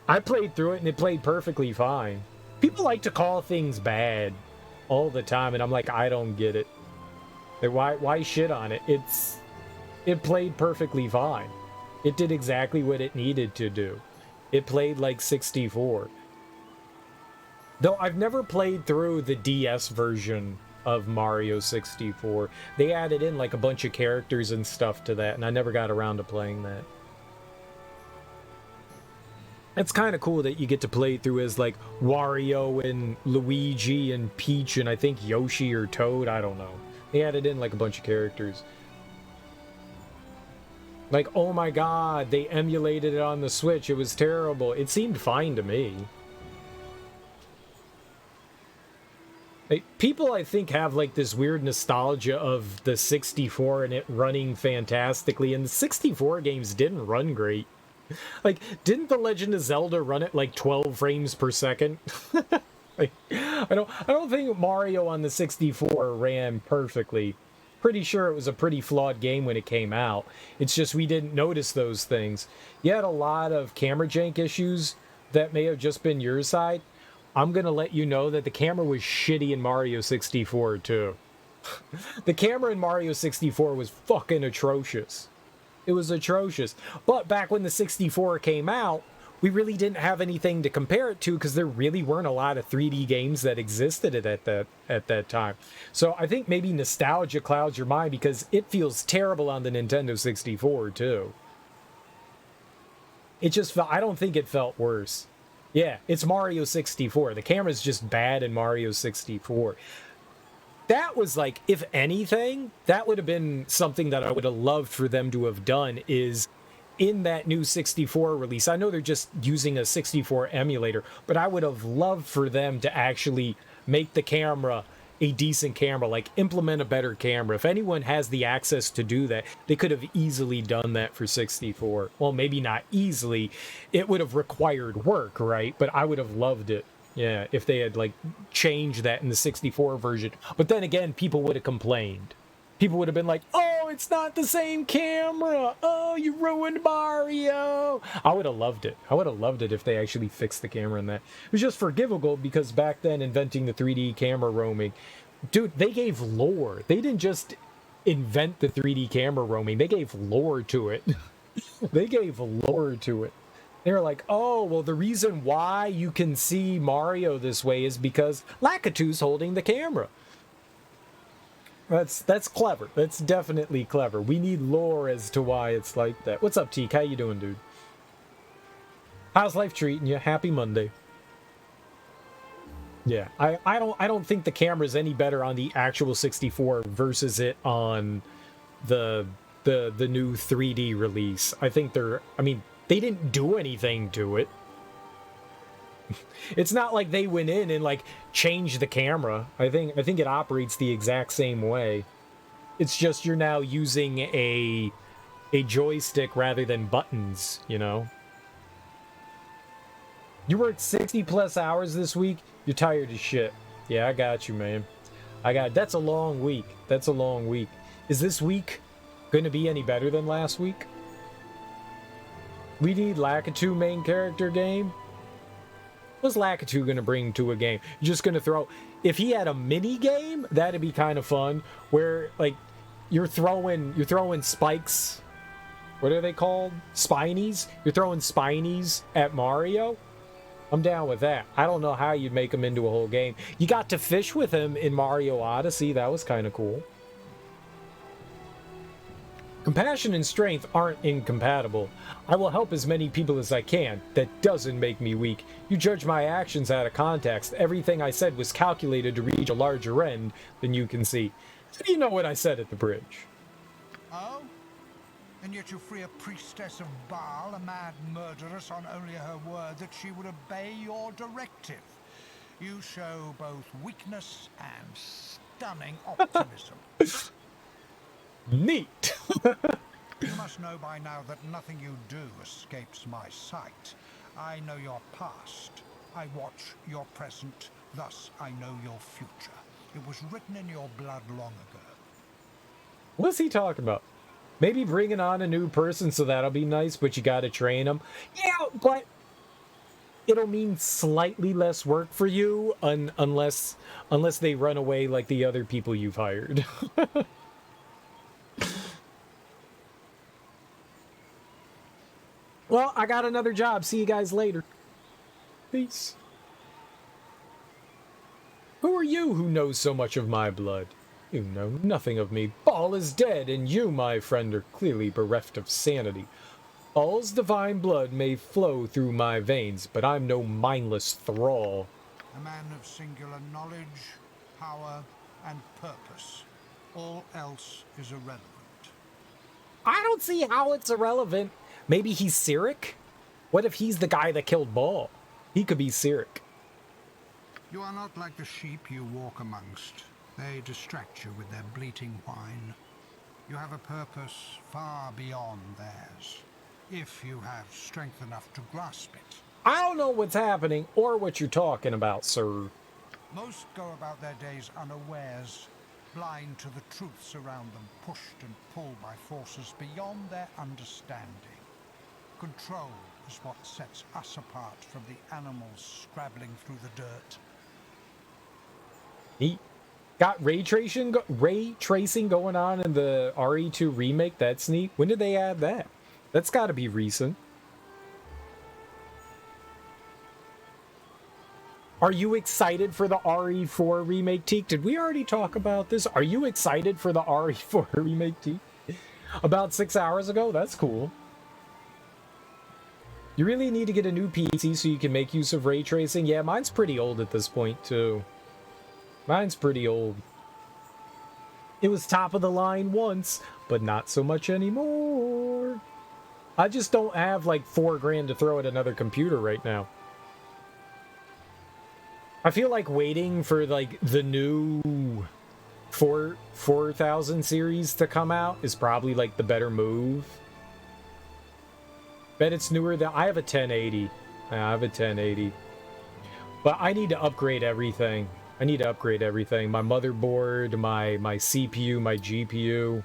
Speaker 1: I played through it and it played perfectly fine. People like to call things bad all the time, and I'm like, I don't get it. Like, why shit on it? It played perfectly fine. It did exactly what it needed to do. It played like 64. Though I've never played through the DS version of Mario 64. They added in like a bunch of characters and stuff to that, and I never got around to playing that. It's kind of cool that you get to play through as like Wario and Luigi and Peach and I think Yoshi or Toad, I don't know. They added in like a bunch of characters. Like, oh my god, they emulated it on the Switch. It was terrible. It seemed fine to me. Like, people, I think, have like this weird nostalgia of the 64 and it running fantastically, and the 64 games didn't run great. Like, didn't The Legend of Zelda run at like 12 frames per second? Like, I don't think Mario on the 64 ran perfectly. Pretty sure it was a pretty flawed game when it came out. It's just we didn't notice those things. You had a lot of camera jank issues that may have just been your side. I'm going to let you know that the camera was shitty in Mario 64 too. The camera in Mario 64 was fucking atrocious. It was atrocious. But back when the 64 came out, we really didn't have anything to compare it to because there really weren't a lot of 3D games that existed at that time. So I think maybe nostalgia clouds your mind because it feels terrible on the Nintendo 64 too. It just felt, I don't think it felt worse. Yeah, it's Mario 64. The camera's just bad in Mario 64. That was like, if anything, that would have been something that I would have loved for them to have done is in that new 64 release. I know they're just using a 64 emulator, but I would have loved for them to actually make the camera a decent camera, like implement a better camera. If anyone has the access to do that, they could have easily done that for 64. Well, maybe not easily. It would have required work, right? But I would have loved it. Yeah, if they had like changed that in the 64 version. But then again, people would have complained. People would have been like, oh, it's not the same camera. Oh, you ruined Mario. I would have loved it. I would have loved it if they actually fixed the camera in that. It was just forgivable because back then, inventing the 3D camera roaming, dude, they gave lore. They didn't just invent the 3D camera roaming. They gave lore to it. They gave lore to it. They were like, oh, well, the reason why you can see Mario this way is because Lakitu's holding the camera. That's clever. That's definitely clever. We need lore as to why it's like that. What's up, Teak? How you doing, dude? How's life treating you? Happy Monday. Yeah, I don't think the camera's any better on the actual 64 versus it on the new 3D release. I think they didn't do anything to it. It's not like they went in and like changed the camera. I think it operates the exact same way. It's just you're now using a joystick rather than buttons, you know? You worked 60 plus hours this week? You're tired as shit. Yeah, I got you, man. That's a long week. That's a long week. Is this week going to be any better than last week? We need Lakitu main character game. What's Lakitu going to bring to a game? You're just going to throw... If he had a mini game, that'd be kind of fun. Where, like, you're throwing spikes. What are they called? Spinies? You're throwing spinies at Mario? I'm down with that. I don't know how you'd make him into a whole game. You got to fish with him in Mario Odyssey. That was kind of cool. Compassion and strength aren't incompatible. I will help as many people as I can. That doesn't make me weak. You judge my actions out of context. Everything I said was calculated to reach a larger end than you can see. How do you know what I said at the bridge?
Speaker 21: Oh? And yet you free a priestess of Baal, a mad murderess, on only her word that she would obey your directive. You show both weakness and stunning optimism.
Speaker 1: Neat!
Speaker 21: You must know by now that nothing you do escapes my sight. I know your past. I watch your present. Thus, I know your future. It was written in your blood long ago.
Speaker 1: What's he talking about? Maybe bringing on a new person, so that'll be nice, but you gotta train them. Yeah, but it'll mean slightly less work for you unless they run away like the other people you've hired. Well, I got another job. See you guys later. Peace. Who are you who knows so much of my blood? You know nothing of me. Baal is dead, and you, my friend, are clearly bereft of sanity. Baal's divine blood may flow through my veins, but I'm no mindless thrall.
Speaker 21: A man of singular knowledge, power, and purpose. All else is irrelevant.
Speaker 1: I don't see how it's irrelevant. Maybe he's Cyric? What if he's the guy that killed Baal? He could be Cyric.
Speaker 21: You are not like the sheep you walk amongst. They distract you with their bleating whine. You have a purpose far beyond theirs, if you have strength enough to grasp it.
Speaker 1: I don't know what's happening or what you're talking about, sir.
Speaker 21: Most go about their days unawares, blind to the truths around them, pushed and pulled by forces beyond their understanding. Control is what sets us apart from the animals scrabbling through the dirt.
Speaker 1: He got ray tracing going on in the RE2 remake. That's neat. When did they add that? That's got to be recent. Are you excited for the RE4 remake, Teak? Did we already talk about this? Are you excited for the RE4 remake, Teak? About 6 hours ago? That's cool. You really need to get a new PC so you can make use of ray tracing. Yeah, mine's pretty old at this point, too. Mine's pretty old. It was top of the line once, but not so much anymore. I just don't have like $4 grand to throw at another computer right now. I feel like waiting for like the new 4000 series to come out is probably like the better move. Bet it's newer than... I have a 1080. I have a 1080. But I need to upgrade everything. I need to upgrade everything. My motherboard, my CPU, my GPU.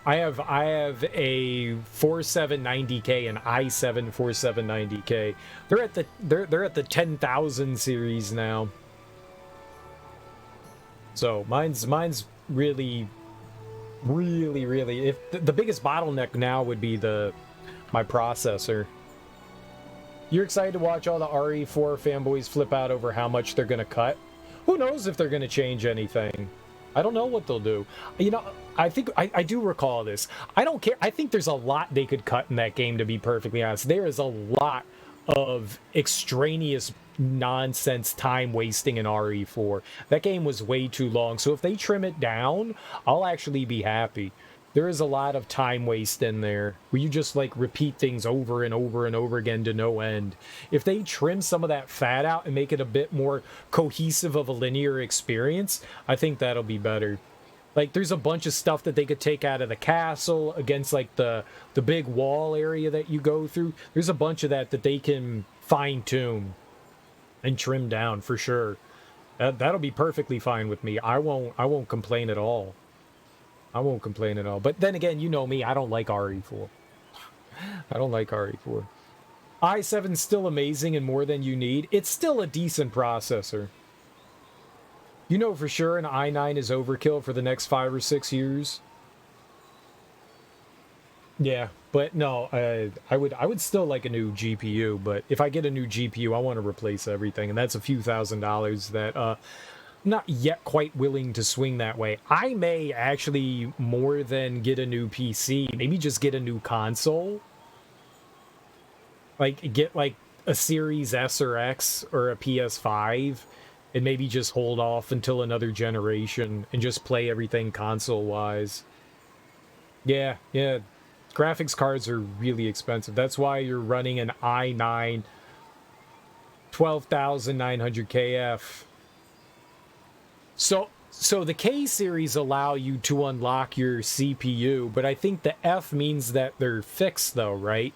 Speaker 1: I have a 4790K and i7 4790K. They're at the 10,000 series now. So mine's really if the biggest bottleneck now would be my processor. You're excited to watch all the RE4 fanboys flip out over how much they're going to cut? Who knows if they're going to change anything? I don't know what they'll do. You know, I think I do recall this. I don't care. I think there's a lot they could cut in that game, to be perfectly honest. There is a lot of extraneous nonsense time wasting in RE4. That game was way too long. So if they trim it down, I'll actually be happy. There is a lot of time waste in there where you just like repeat things over and over and over again to no end. If they trim some of that fat out and make it a bit more cohesive of a linear experience, I think that'll be better. Like there's a bunch of stuff that they could take out of the castle against like the big wall area that you go through. There's a bunch of that they can fine-tune and trim down for sure. That'll be perfectly fine with me. I won't complain at all. I won't complain at all. But then again, you know me, I don't like RE4. I don't like RE4. i7's still amazing and more than you need. It's still a decent processor. You know for sure an i9 is overkill for the next 5 or 6 years. Yeah, but no, I would still like a new GPU, but if I get a new GPU, I want to replace everything, and that's a few $1,000s that I'm not yet quite willing to swing that way. I may actually, more than get a new PC, maybe just get a new console. Like, get like a Series S or X or a PS5, and maybe just hold off until another generation and just play everything console-wise. Yeah. Graphics cards are really expensive. That's why you're running an i9 12,900 KF. So the K series allow you to unlock your CPU, but I think the F means that they're fixed though, right?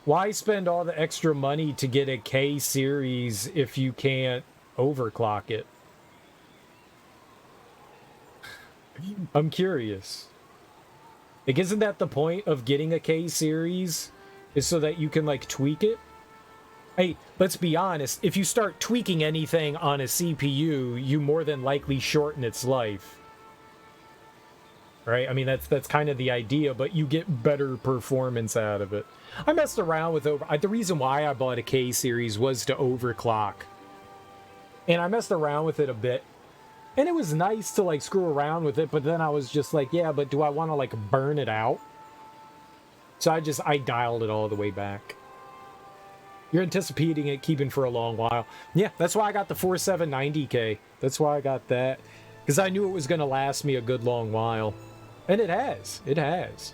Speaker 1: Why spend all the extra money to get a K series if you can't overclock it? I'm curious. Like, isn't that the point of getting a K series? Is so that you can, like, tweak it? Hey, let's be honest. If you start tweaking anything on a CPU, you more than likely shorten its life. Right? I mean, that's kind of the idea, but you get better performance out of it. I messed around with the reason why I bought a K series was to overclock. And I messed around with it a bit. And it was nice to, like, screw around with it, but then I was just like, yeah, but do I want to, like, burn it out? So I dialed it all the way back. You're anticipating it keeping for a long while. Yeah, that's why I got the 4790K. That's why I got that. Because I knew it was going to last me a good long while. And it has. It has.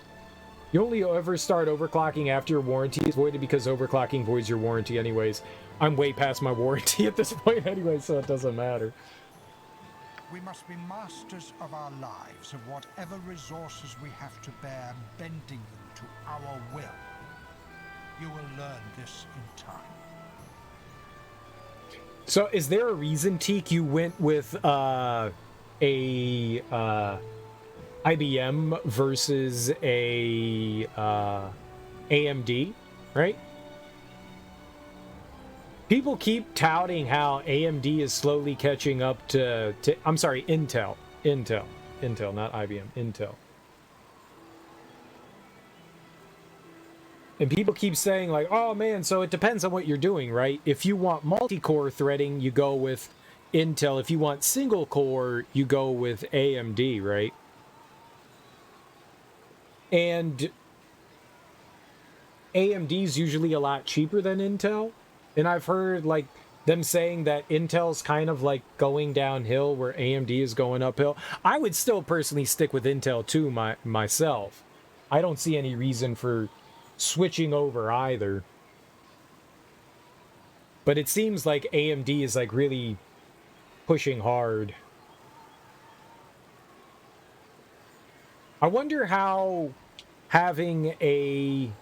Speaker 1: You only ever start overclocking after your warranty is voided because overclocking voids your warranty anyways. I'm way past my warranty at this point anyway, so it doesn't matter.
Speaker 21: We must be masters of our lives, of whatever resources we have to bear, bending them to our will. You will learn this in time.
Speaker 1: So is there a reason, Teak, you went with IBM versus a AMD, right? People keep touting how AMD is slowly catching up to I'm sorry, Intel, not IBM, Intel. And people keep saying like, oh man, so it depends on what you're doing, right? If you want multi-core threading, you go with Intel. If you want single core, you go with AMD, right? And AMD's usually a lot cheaper than Intel. And I've heard like them saying that Intel's kind of like going downhill where AMD is going uphill. I would still personally stick with Intel too myself. I don't see any reason for switching over either. But it seems like AMD is like really pushing hard. I wonder how having an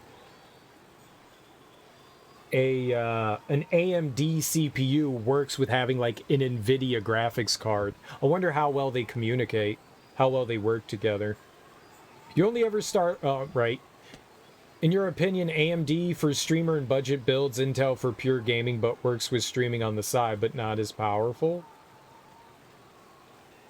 Speaker 1: AMD CPU works with having like an NVIDIA graphics card. I wonder how well they communicate, how well they work together. You only ever start, right. In your opinion, AMD for streamer and budget builds, Intel for pure gaming, but works with streaming on the side, but not as powerful?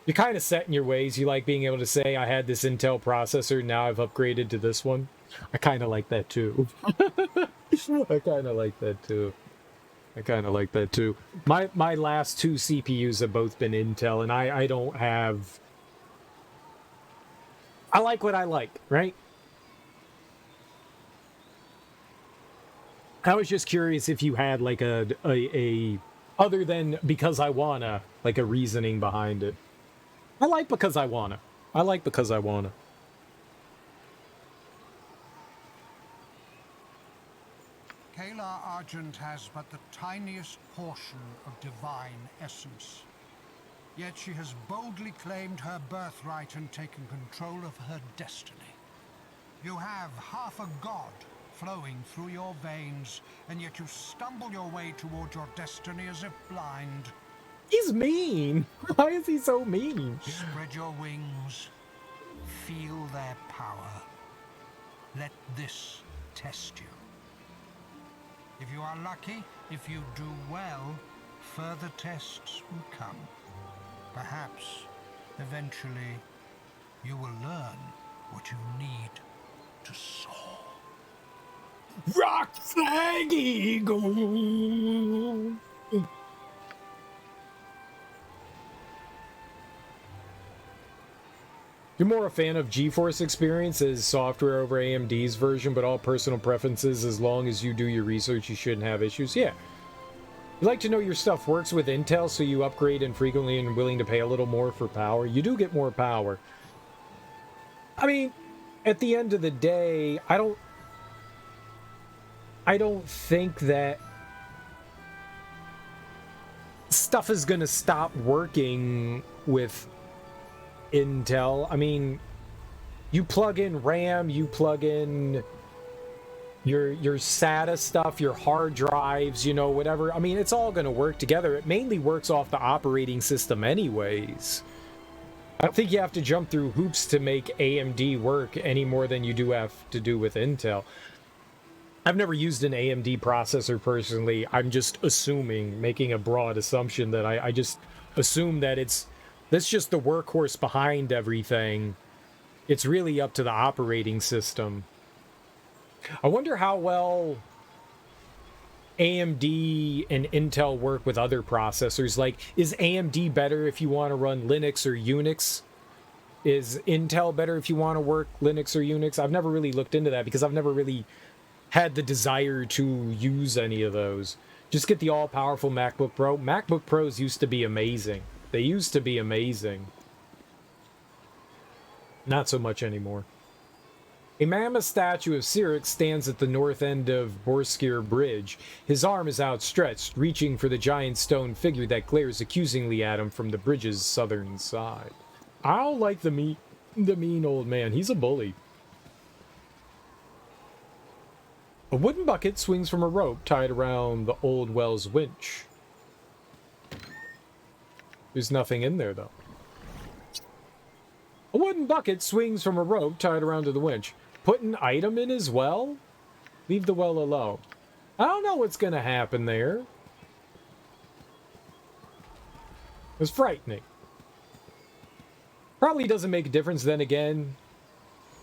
Speaker 1: You're kind of set in your ways. You like being able to say, I had this Intel processor, now I've upgraded to this one. I kind of like that too. I kind of like that too. I kind of like that too. My last two CPUs have both been Intel, and I don't have... I like what I like, right? I was just curious if you had like a other than because I wanna, like a reasoning behind it. I like because I wanna. I like because I wanna.
Speaker 21: Kalar Argent has but the tiniest portion of divine essence. Yet she has boldly claimed her birthright and taken control of her destiny. You have half a god flowing through your veins, and yet you stumble your way toward your destiny as if blind.
Speaker 1: He's mean. Why is he so mean?
Speaker 21: Spread your wings. Feel their power. Let this test you. If you are lucky, if you do well, further tests will come. Perhaps, eventually, you will learn what you need to soar.
Speaker 1: Rock flag eagle. You're more a fan of GeForce Experience as software over AMD's version, but all personal preferences. As long as you do your research, you shouldn't have issues. Yeah. You like to know your stuff works with Intel, so you upgrade infrequently and willing to pay a little more for power. You do get more power. I mean, at the end of the day, I don't think that stuff is going to stop working with Intel. I mean, you plug in RAM, you plug in your SATA stuff, your hard drives, you know, whatever. I mean, it's all going to work together. It mainly works off the operating system anyways. I don't think you have to jump through hoops to make AMD work any more than you do have to do with Intel. I've never used an AMD processor personally. I'm just assuming, making a broad assumption that I just assume that that's just the workhorse behind everything. It's really up to the operating system. I wonder how well AMD and Intel work with other processors. Like, is AMD better if you want to run Linux or Unix? Is Intel better if you want to work Linux or Unix? I've never really looked into that because I've never really had the desire to use any of those. Just get the all-powerful MacBook Pro. MacBook Pros used to be amazing. They used to be amazing. Not so much anymore. A mammoth statue of Syrinx stands at the north end of Borskir Bridge. His arm is outstretched, reaching for the giant stone figure that glares accusingly at him from the bridge's southern side. I don't like the mean old man. He's a bully. A wooden bucket swings from a rope tied around the old well's winch. There's nothing in there, though. A wooden bucket swings from a rope tied around to the winch. Put an item in as well? Leave the well alone. I don't know what's going to happen there. It's frightening. Probably doesn't make a difference then again.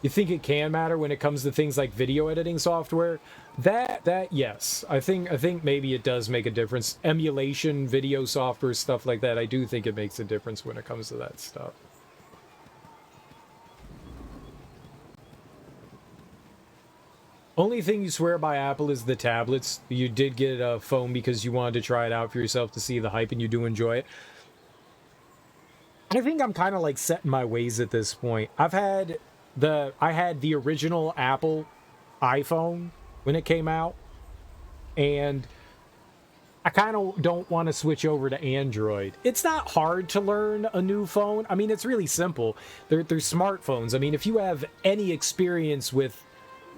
Speaker 1: You think it can matter when it comes to things like video editing software? That yes. I think maybe it does make a difference. Emulation, video software, stuff like that. I do think it makes a difference when it comes to that stuff. Only thing you swear by Apple is the tablets. You did get a phone because you wanted to try it out for yourself to see the hype, and you do enjoy it. I think I'm kind of like set in my ways at this point. I had the original Apple iPhone when it came out, and I kind of don't want to switch over to Android. It's not hard to learn a new phone. I mean, it's really simple. They're smartphones. I mean, if you have any experience with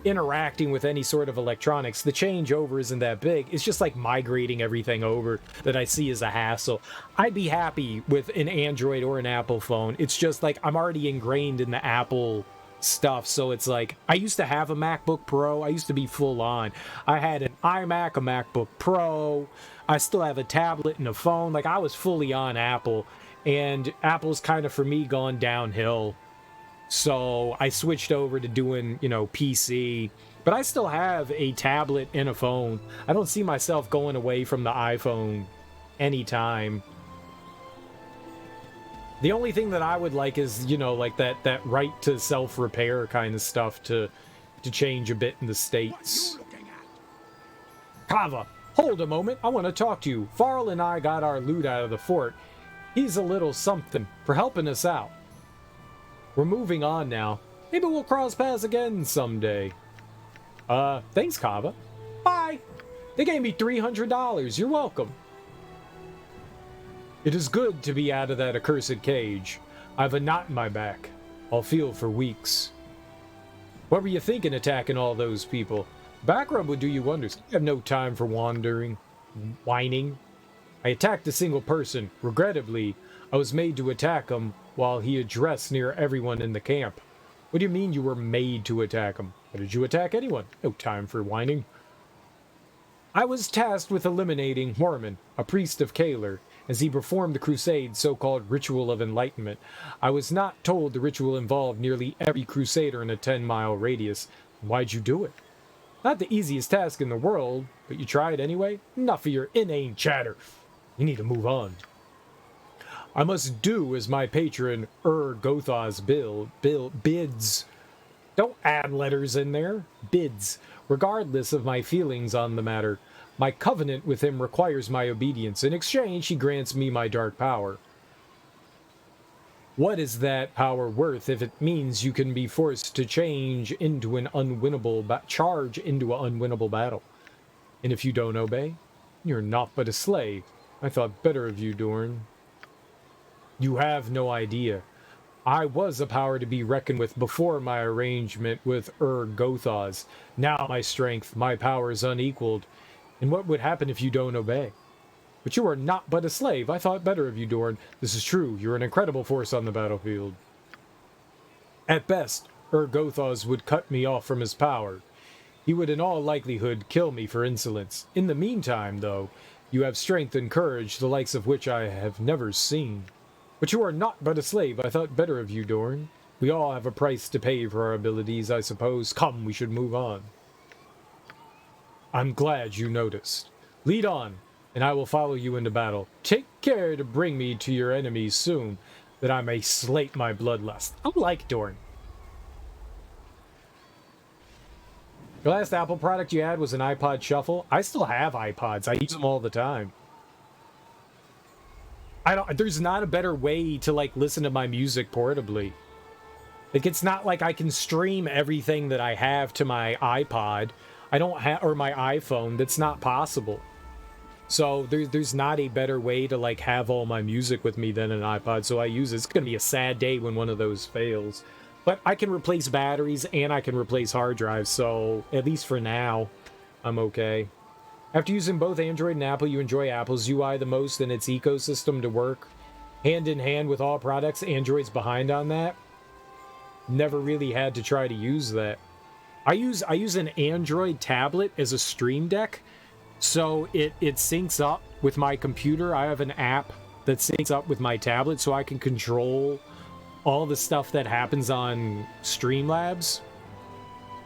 Speaker 1: interacting with any sort of electronics, the changeover isn't that big. It's just like migrating everything over that I see as a hassle. I'd be happy with an Android or an Apple phone. It's just like I'm already ingrained in the Apple stuff, so it's like I used to have a MacBook Pro. I used to be full on. I had an iMac, a MacBook Pro. I still have a tablet and a phone. Like, I was fully on Apple, and Apple's kind of, for me, gone downhill. So I switched over to doing, you know, PC, but I still have a tablet and a phone. I don't see myself going away from the iPhone anytime. The only thing that I would like is, you know, like that right to self-repair kind of stuff to change a bit in the States. Kava, hold a moment. I want to talk to you. Farrell and I got our loot out of the fort. He's a little something for helping us out. We're moving on now. Maybe we'll cross paths again someday. Thanks, Kava. Bye. They gave me $300. You're welcome. It is good to be out of that accursed cage. I've a knot in my back. I'll feel for weeks. What were you thinking attacking all those people? Background would do you wonders. I have no time for whining. I attacked a single person. Regrettably, I was made to attack him while he addressed near everyone in the camp. What do you mean you were made to attack him? How did you attack anyone? No time for whining. I was tasked with eliminating Horman, a priest of Kalar, as he performed the Crusade's so-called Ritual of Enlightenment. I was not told the ritual involved nearly every Crusader in a 10-mile radius. Why'd you do it? Not the easiest task in the world, but you tried anyway? Enough of your inane chatter. You need to move on. I must do as my patron Gothas bids. Don't add letters in there. Bids. Regardless of my feelings on the matter, my covenant with him requires my obedience. In exchange, he grants me my dark power. What is that power worth if it means you can be forced to change into an charge into an unwinnable battle? And if you don't obey, you're naught but a slave. I thought better of you, Dorn. You have no idea. I was a power to be reckoned with before my arrangement with Gothas. Now my strength, my power is unequaled. And what would happen if you don't obey? But you are not but a slave. I thought better of you, Dorn. This is true. You're an incredible force on the battlefield. At best, Gothas would cut me off from his power. He would in all likelihood kill me for insolence. In the meantime, though, you have strength and courage, the likes of which I have never seen. But you are not but a slave. I thought better of you, Dorn. We all have a price to pay for our abilities, I suppose. Come, we should move on. I'm glad you noticed. Lead on, and I will follow you into battle. Take care to bring me to your enemies soon, that I may slate my bloodlust. I like Dorn. The last Apple product you had was an iPod Shuffle. I still have iPods. I use them all the time. There's not a better way to, like, listen to my music portably. Like, it's not like I can stream everything that I have to my iPod. I don't have, or my iPhone. That's not possible. So there's not a better way to, like, have all my music with me than an iPod. So I use it. It's going to be a sad day when one of those fails. But I can replace batteries and I can replace hard drives. So at least for now, I'm okay. After using both Android and Apple, you enjoy Apple's UI the most and its ecosystem to work hand in hand with all products. Android's behind on that. Never really had to try to use that. I use an Android tablet as a Stream Deck, so it syncs up with my computer. I have an app that syncs up with my tablet, so I can control all the stuff that happens on Streamlabs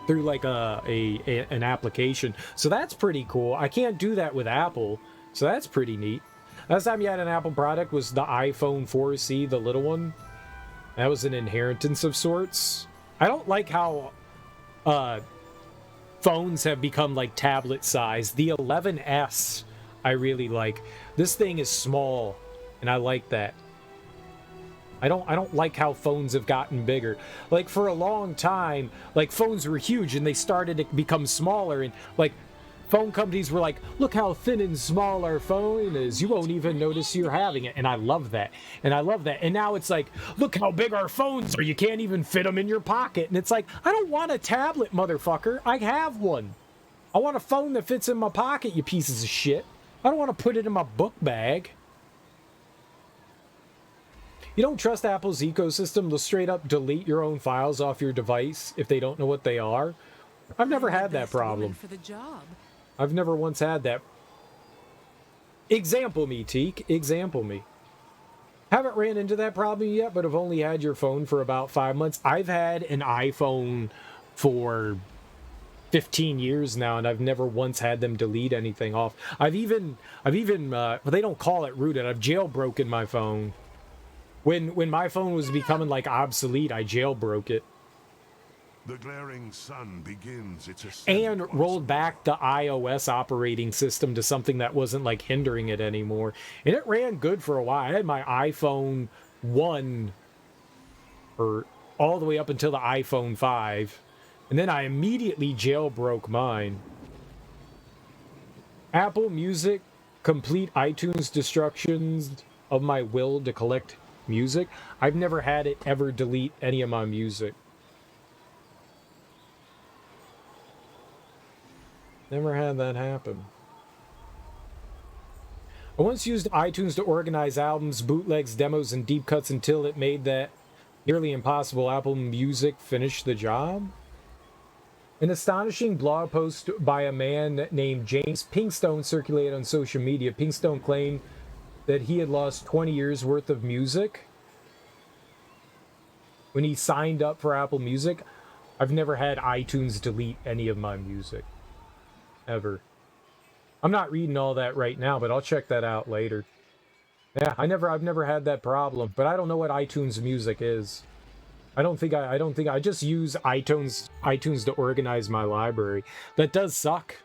Speaker 1: through like an application. So that's pretty cool. I can't do that with Apple, so that's pretty neat. Last time you had an Apple product was the iPhone 4C, the little one. That was an inheritance of sorts. I don't like how phones have become like tablet size. The 11S I really like. This thing is small, and I like that. I don't like how phones have gotten bigger. Like, for a long time, like, phones were huge and they started to become smaller, and like phone companies were like, look how thin and small our phone is, you won't even notice you're having it. And I love that. And now it's like, look how big our phones are, you can't even fit them in your pocket. And it's like, I don't want a tablet, motherfucker. I have one. I want a phone that fits in my pocket, you pieces of shit. I don't want to put it in my book bag. You don't trust Apple's ecosystem? They'll straight up delete your own files off your device if they don't know what they are. I've never had that problem.
Speaker 16: For the job.
Speaker 1: I've never once had that. Example me, Teak. Example me. Haven't ran into that problem yet, but have only had your phone for about 5 months. I've had an iPhone for 15 years now, and I've never once had them delete anything off. I've even well, they don't call it rooted. I've jailbroken my phone. When my phone was becoming like obsolete, I jailbroke it.
Speaker 6: The glaring sun begins its ascent.
Speaker 1: And rolled back the iOS operating system to something that wasn't like hindering it anymore. And it ran good for a while. I had my iPhone 1 or all the way up until the iPhone 5. And then I immediately jailbroke mine. Apple Music, complete iTunes destructions of my will to collect music. I've never had it ever delete any of my music. Never had that happen. I once used iTunes to organize albums, bootlegs, demos, and deep cuts until it made that nearly impossible Apple Music finish the job. An astonishing blog post by a man named James Pinkstone circulated on social media. Pinkstone claimed that he had lost 20 years worth of music when he signed up for Apple Music. I've never had iTunes delete any of my music. Ever. I'm not reading all that right now, but I'll check that out later. Yeah, I've never had that problem, but I don't know what iTunes Music is. I don't think I just use iTunes to organize my library. That does suck.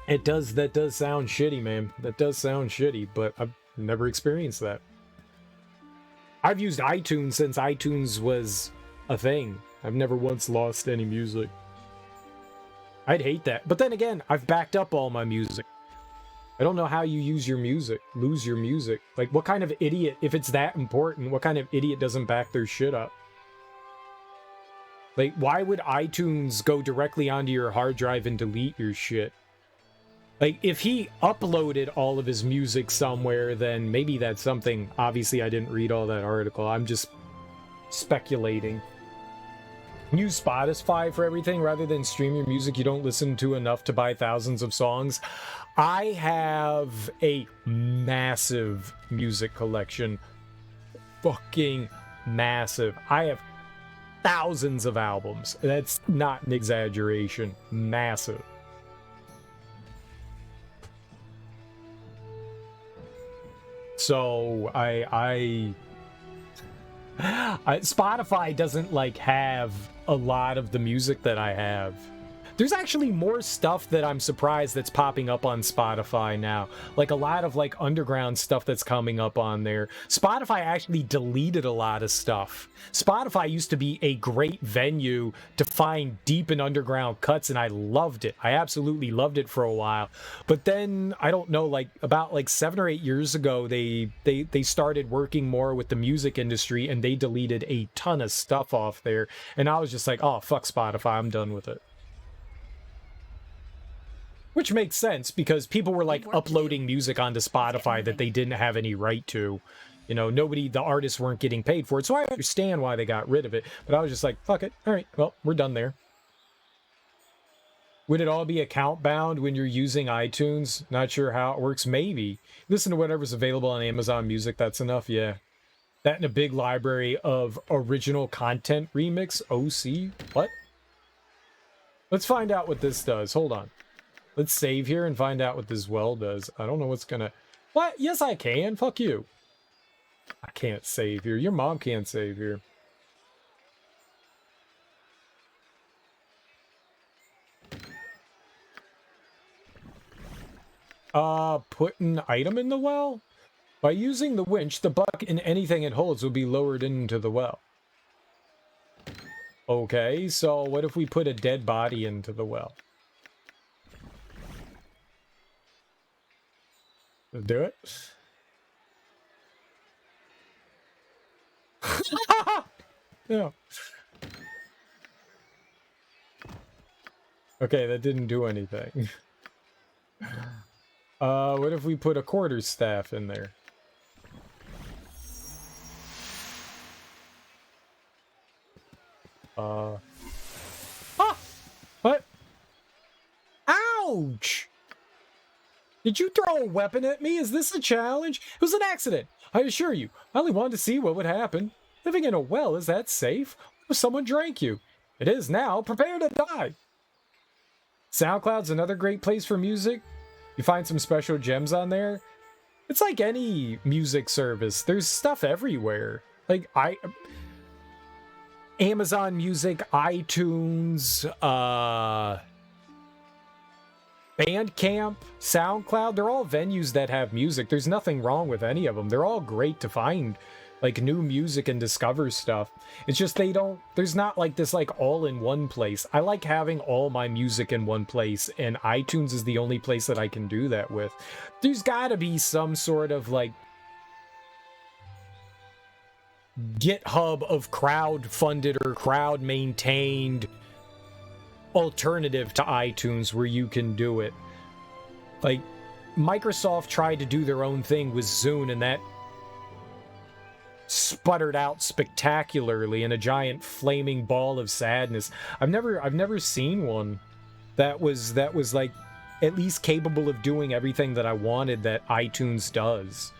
Speaker 1: That does sound shitty, man. That does sound shitty, but I've never experienced that. I've used iTunes since iTunes was a thing. I've never once lost any music. I'd hate that. But then again, I've backed up all my music. I don't know how you lose your music. Like, what kind of idiot, if it's that important, what kind of idiot doesn't back their shit up? Like, why would iTunes go directly onto your hard drive and delete your shit? Like, if he uploaded all of his music somewhere, then maybe that's something. Obviously, I didn't read all that article. I'm just speculating. Use Spotify for everything rather than stream your music you don't listen to enough to buy thousands of songs. I have a massive music collection. Fucking massive. I have thousands of albums. That's not an exaggeration. Massive. So Spotify doesn't like have a lot of the music that I have. There's actually more stuff that I'm surprised that's popping up on Spotify now. Like a lot of like underground stuff that's coming up on there. Spotify actually deleted a lot of stuff. Spotify used to be a great venue to find deep and underground cuts, and I loved it. I absolutely loved it for a while. But then, I don't know, like about like 7 or 8 years ago, they started working more with the music industry, and they deleted a ton of stuff off there. And I was just like, oh, fuck Spotify, I'm done with it. Which makes sense, because people were like uploading music onto Spotify that they didn't have any right to. You know, the artists weren't getting paid for it. So I understand why they got rid of it. But I was just like, fuck it. All right, well, we're done there. Would it all be account bound when you're using iTunes? Not sure how it works. Maybe. Listen to whatever's available on Amazon Music. That's enough. Yeah. That and a big library of original content remix. OC? What? Let's find out what this does. Hold on. Let's save here and find out what this well does. I don't know what's gonna... What? Yes, I can. Fuck you. I can't save here. Your mom can't save here. Put an item in the well? By using the winch, the bucket and anything it holds will be lowered into the well. Okay, so what if we put a dead body into the well? Do it. Yeah. Okay, that didn't do anything. What if we put a quarterstaff in there? What? Ouch! Did you throw a weapon at me? Is this a challenge? It was an accident, I assure you. I only wanted to see what would happen. Living in a well, is that safe? What if someone drank you? It is now. Prepare to die. SoundCloud's another great place for music. You find some special gems on there. It's like any music service. There's stuff everywhere. Like Amazon Music, iTunes, Bandcamp, SoundCloud, they're all venues that have music. There's nothing wrong with any of them. They're all great to find like new music and discover stuff. It's just there's not like this like all in one place. I like having all my music in one place, and iTunes is the only place that I can do that with. There's gotta be some sort of like GitHub of crowd-funded or crowd-maintained alternative to iTunes where you can do it. Like, Microsoft tried to do their own thing with Zune, and that sputtered out spectacularly in a giant flaming ball of sadness. I've never seen one that was like at least capable of doing everything that I wanted that iTunes does.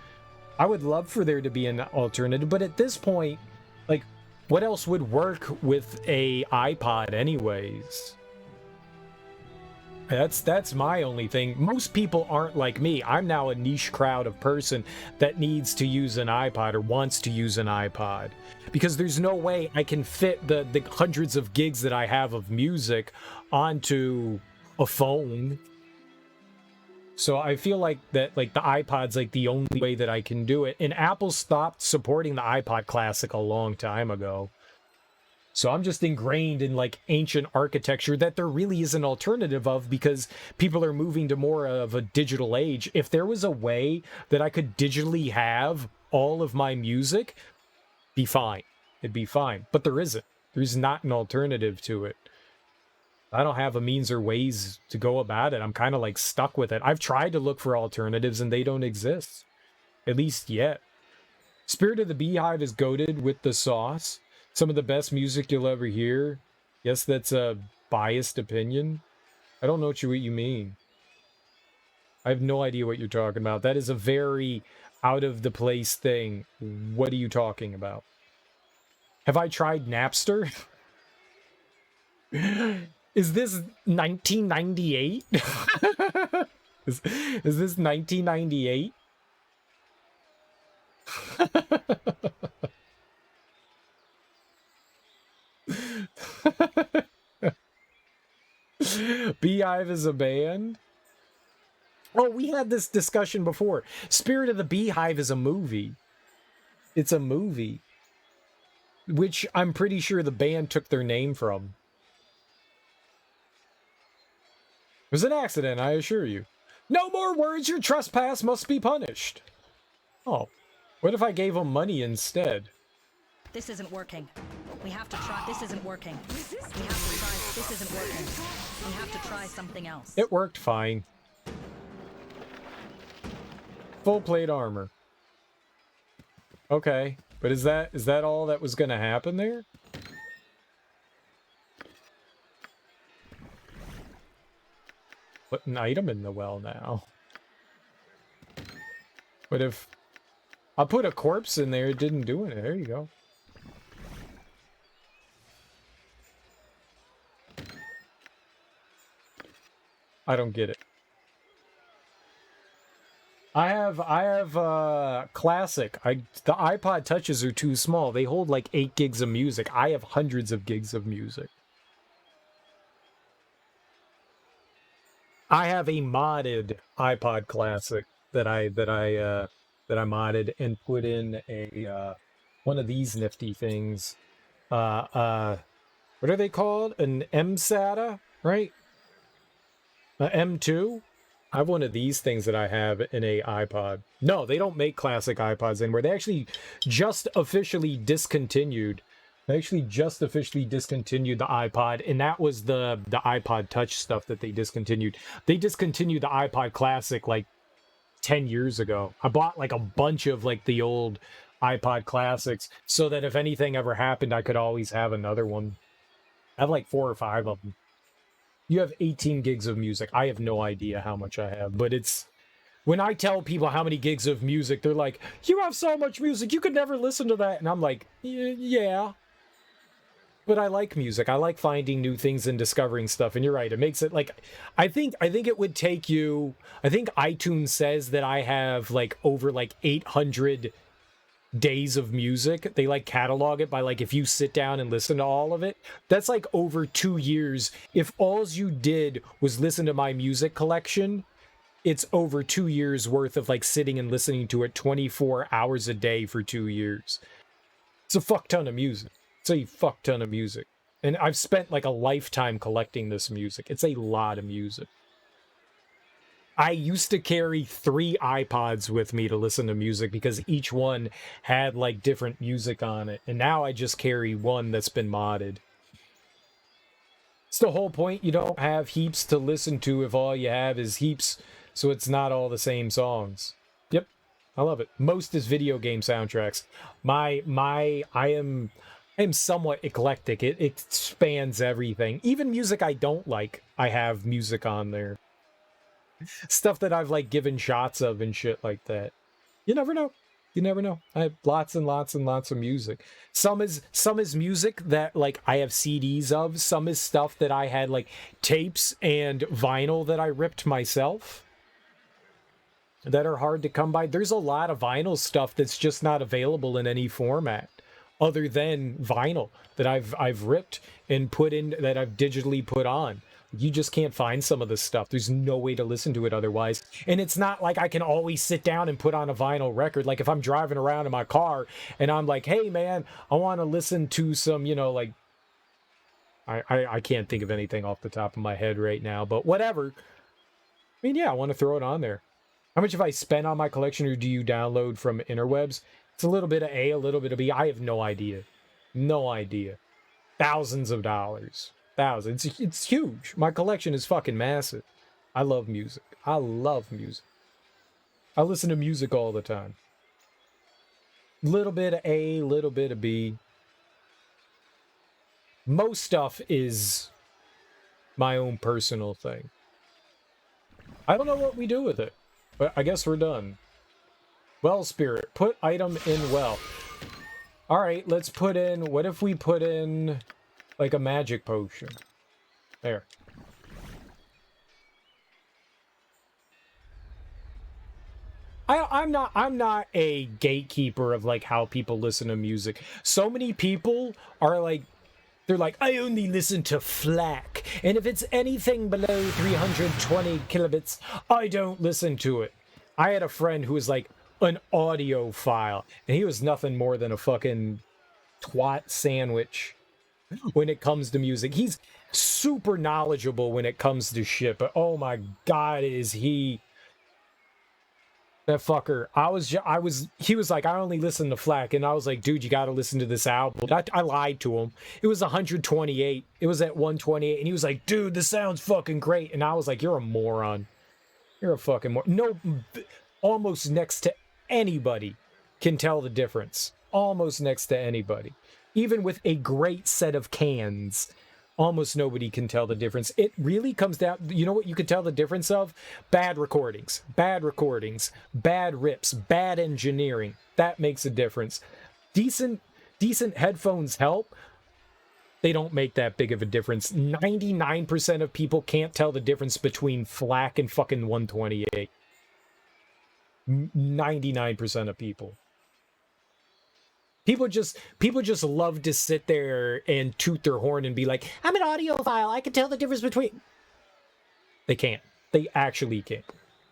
Speaker 1: I would love for there to be an alternative, but at this point, like, what else would work with a iPod anyways? That's my only thing. Most people aren't like me. I'm now a niche crowd of person that needs to use an iPod or wants to use an iPod. Because there's no way I can fit the hundreds of gigs that I have of music onto a phone. So I feel like that, like, the iPod's like the only way that I can do it. And Apple stopped supporting the iPod Classic a long time ago. So I'm just ingrained in like ancient architecture that there really is an alternative of, because people are moving to more of a digital age. If there was a way that I could digitally have all of my music, be fine. It'd be fine. But there isn't. There's not an alternative to it. I don't have a means or ways to go about it. I'm kind of like stuck with it. I've tried to look for alternatives and they don't exist. At least yet. Spirit of the Beehive is goated with the sauce. Some of the best music you'll ever hear. Yes, that's a biased opinion. I don't know what you mean. I have no idea what you're talking about. That is a very out of the place thing. What are you talking about? Have I tried Napster? Is this 1998? Is this 1998? Beehive is a band? Oh, we had this discussion before. Spirit of the Beehive is a movie. It's a movie. Which I'm pretty sure the band took their name from. It was an accident, I assure you. No more words, your trespass must be punished. Oh, what if I gave them money instead?
Speaker 8: This isn't working. We have to try. This isn't working. We have to try. This isn't working. We have to try something else.
Speaker 1: It worked fine. Full plate armor. Okay, but is that all that was going to happen there? Put an item in the well now. But if I put a corpse in there, it didn't do it. There you go. I don't get it. I have classic. The iPod Touches are too small. They hold like 8 gigs of music. I have hundreds of gigs of music. I have a modded iPod Classic that I modded and put in a one of these nifty things. What are they called? An MSATA, right? M2? I have one of these things that I have in a iPod. No, they don't make classic iPods anymore. They actually just officially discontinued. They actually just officially discontinued the iPod, and that was the iPod Touch stuff that they discontinued. They discontinued the iPod Classic like 10 years ago. I bought like a bunch of like the old iPod Classics so that if anything ever happened, I could always have another one. I have like 4 or 5 of them. You have 18 gigs of music. I have no idea how much I have, but it's... When I tell people how many gigs of music, they're like, you have so much music, you could never listen to that. And I'm like, yeah. But I like music. I like finding new things and discovering stuff. And you're right, it makes it like... I think it would take you... I think iTunes says that I have like over like 800 days of music. They like catalog it by like if you sit down and listen to all of it, that's like over 2 years. If all you did was listen to my music collection, it's over 2 years worth of like sitting and listening to it 24 hours a day for 2 years. It's a fuck ton of music. It's a fuck ton of music. And I've spent like a lifetime collecting this music. It's a lot of music. I used to carry 3 iPods with me to listen to music because each one had like different music on it. And now I just carry one that's been modded. It's the whole point. You don't have heaps to listen to if all you have is heaps, so it's not all the same songs. Yep, I love it. Most is video game soundtracks. I am somewhat eclectic. It spans everything. Even music I don't like, I have music on there. Stuff that I've like given shots of and shit like that. You never know. You never know. I have lots and lots and lots of music. Some is music that like I have CDs of. Some is stuff that I had like tapes and vinyl that I ripped myself that are hard to come by. There's a lot of vinyl stuff that's just not available in any format other than vinyl that I've ripped and put in, that I've digitally put on. You just can't find some of this stuff. There's no way to listen to it otherwise. And it's not like I can always sit down and put on a vinyl record. Like if I'm driving around in my car and I'm like, hey man, I want to listen to some, you know, like, I can't think of anything off the top of my head right now, but whatever. I mean, yeah, I want to throw it on there. How much have I spent on my collection, or do you download from interwebs? It's a little bit of A, a little bit of B. I have no idea. No idea. Thousands of dollars. Thousands. It's huge. My collection is fucking massive. I love music. I love music. I listen to music all the time. Little bit of A, little bit of B. Most stuff is my own personal thing. I don't know what we do with it, but I guess we're done. Well, Spirit, put item in well. All right, let's put in, what if we put in like a magic potion? There. I'm not a gatekeeper of like how people listen to music. So many people are like, they're like, I only listen to FLAC, and if it's anything below 320 kilobits, I don't listen to it. I had a friend who was like an audiophile, and he was nothing more than a fucking twat sandwich when it comes to music. He's super knowledgeable when it comes to shit, but oh my god, is he that fucker. He was like, I only listen to FLAC, and I was like, dude, you gotta listen to this album. I lied to him. It was 128. It was at 128, and he was like, dude, this sounds fucking great. And I was like, you're a moron. You're a fucking moron. No, almost next to anybody can tell the difference. Almost next to anybody. Even with a great set of cans, almost nobody can tell the difference. It really comes down, you know what you can tell the difference of? Bad recordings, bad rips, bad engineering. That makes a difference. Decent headphones help. They don't make that big of a difference. 99% of people can't tell the difference between FLAC and fucking 128. 99% of people. People just love to sit there and toot their horn and be like, I'm an audiophile, I can tell the difference between... They can't. They actually can't.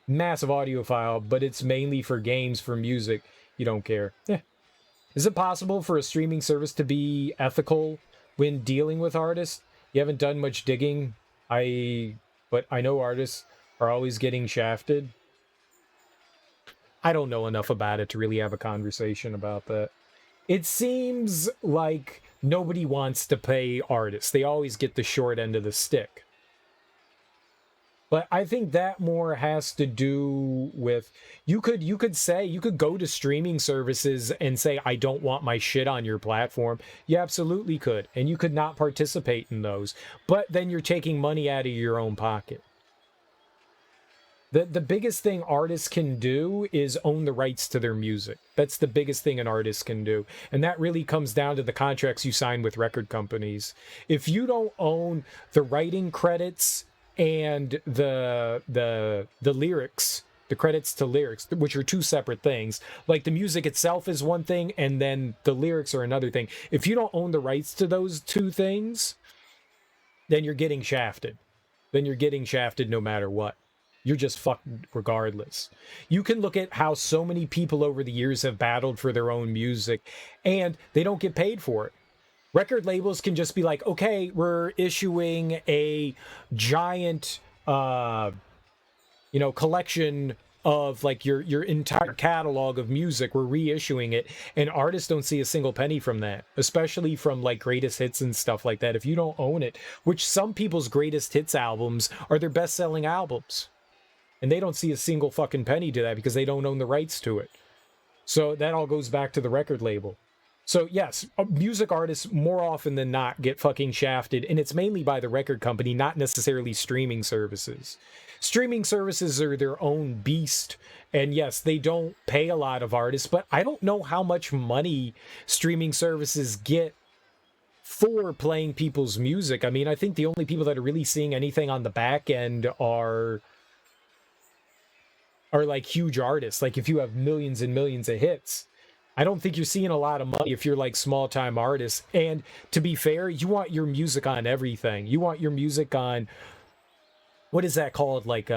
Speaker 1: Massive audiophile, but it's mainly for games, for music. You don't care. Yeah. Is it possible for a streaming service to be ethical when dealing with artists? You haven't done much digging. But I know artists are always getting shafted. I don't know enough about it to really have a conversation about that. It seems like nobody wants to pay artists. They always get the short end of the stick. But I think that more has to do with, you could go to streaming services and say, I don't want my shit on your platform. You absolutely could. And you could not participate in those. But then you're taking money out of your own pocket. The biggest thing artists can do is own the rights to their music. That's the biggest thing an artist can do. And that really comes down to the contracts you sign with record companies. If you don't own the writing credits and the lyrics, the credits to lyrics, which are two separate things, like the music itself is one thing and then the lyrics are another thing. If you don't own the rights to those two things, then you're getting shafted. Then you're getting shafted no matter what. You're just fucked regardless. You can look at how so many people over the years have battled for their own music and they don't get paid for it. Record labels can just be like, okay, we're issuing a giant, collection of like your entire catalog of music. We're reissuing it, and artists don't see a single penny from that, especially from like greatest hits and stuff like that. If you don't own it, which some people's greatest hits albums are their best-selling albums, and they don't see a single fucking penny to that because they don't own the rights to it. So that all goes back to the record label. So yes, music artists more often than not get fucking shafted, and it's mainly by the record company, not necessarily streaming services. Streaming services are their own beast, and yes, they don't pay a lot of artists, but I don't know how much money streaming services get for playing people's music. I mean, I think the only people that are really seeing anything on the back end are like huge artists. Like if you have millions and millions of hits, I don't think you're seeing a lot of money if you're like small time artists. And to be fair, you want your music on everything. You want your music on, what is that called? Like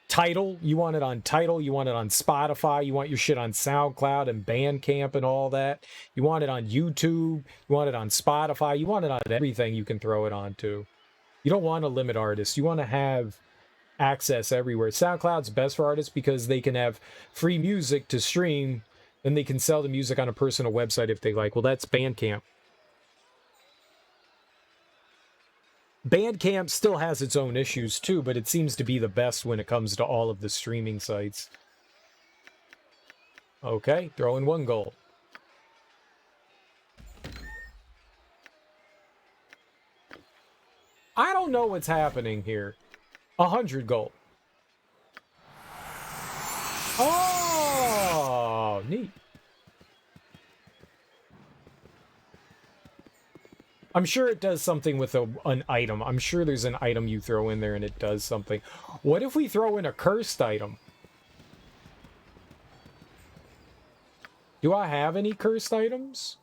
Speaker 1: Tidal. You want it on Tidal. You want it on Spotify. You want your shit on SoundCloud and Bandcamp and all that. You want it on YouTube. You want it on Spotify. You want it on everything you can throw it onto. You don't want to limit artists. You want to have access everywhere. SoundCloud's best for artists because they can have free music to stream, and they can sell the music on a personal website if they like. Well, that's Bandcamp. Bandcamp still has its own issues too, but it seems to be the best when it comes to all of the streaming sites. Okay, throw in 1 gold. I don't know what's happening here. 100 gold. Oh, neat. I'm sure it does something with an item. I'm sure there's an item you throw in there and it does something. What if we throw in a cursed item? Do I have any cursed items?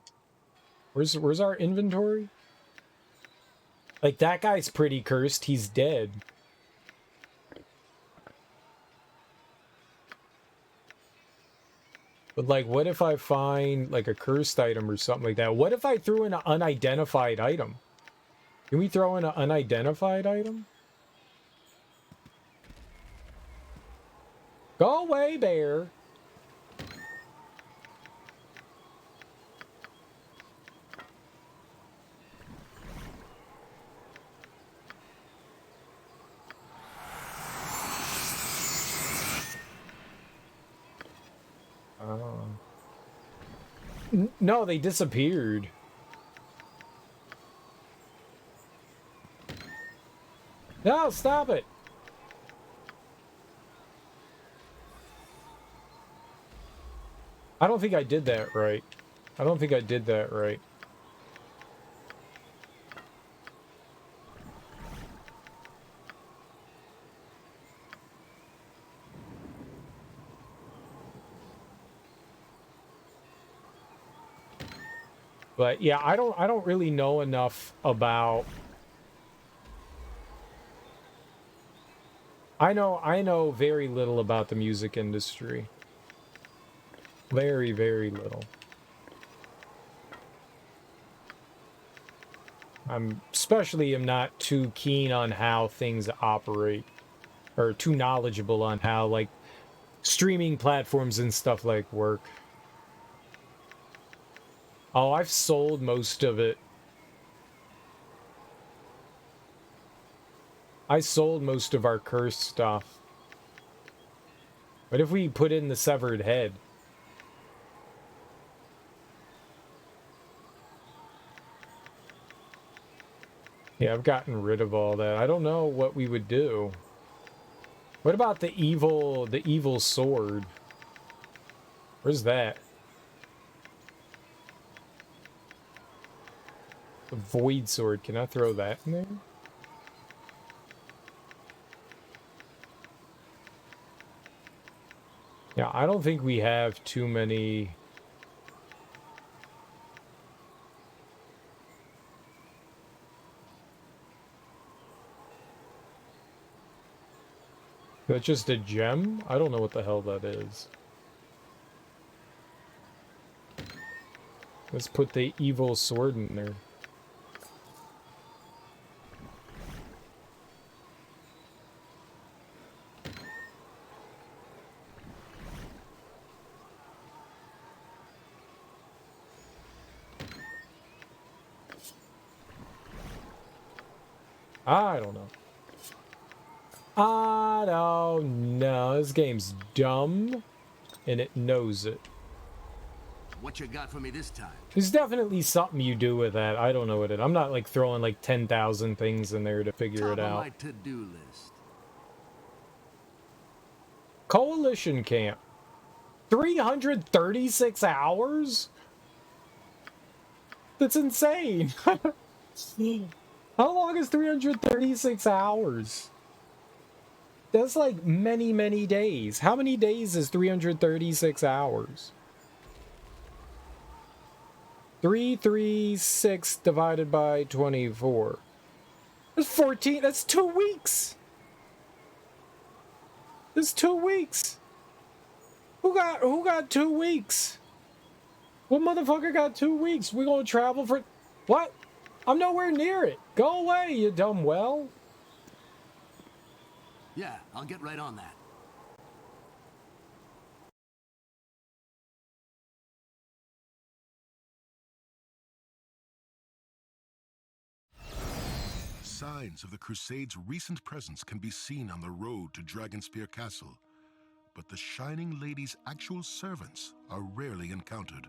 Speaker 1: Where's our inventory? Like, that guy's pretty cursed. He's dead. But, like, what if I find, like, a cursed item or something like that? What if I threw in an unidentified item? Can we throw in an unidentified item? Go away, bear. No, they disappeared. No, stop it. I don't think I did that right. I don't think I did that right. But yeah, I don't really know enough about. I know very little about the music industry. Very, very little. I'm not too keen on how things operate, or too knowledgeable on how like streaming platforms and stuff like work. Oh, I've sold most of it. I sold most of our cursed stuff. What if we put in the severed head? Yeah, I've gotten rid of all that. I don't know what we would do. What about the evil sword? Where's that? The void sword. Can I throw that in there? Yeah, I don't think we have too many. That's just a gem? I don't know what the hell that is. Let's put the evil sword in there. I don't know. I don't know. This game's dumb, and it knows it.
Speaker 3: What you got for me this time?
Speaker 1: There's definitely something you do with that. I don't know what it is. I'm not like throwing like 10,000 things in there to figure it out.
Speaker 3: Top of my to-do list.
Speaker 1: Coalition camp. 336 hours? That's insane. How long is 336 hours? That's like many, many days. How many days is 336 hours? 336 divided by 24. That's 14. That's 2 weeks. That's 2 weeks. Who got 2 weeks? What motherfucker got 2 weeks? We gonna travel for what? I'm nowhere near it. Go away, you dumb well.
Speaker 3: Yeah, I'll get right on that.
Speaker 6: Signs of the Crusade's recent presence can be seen on the road to Dragonspear Castle, but the Shining Lady's actual servants are rarely encountered.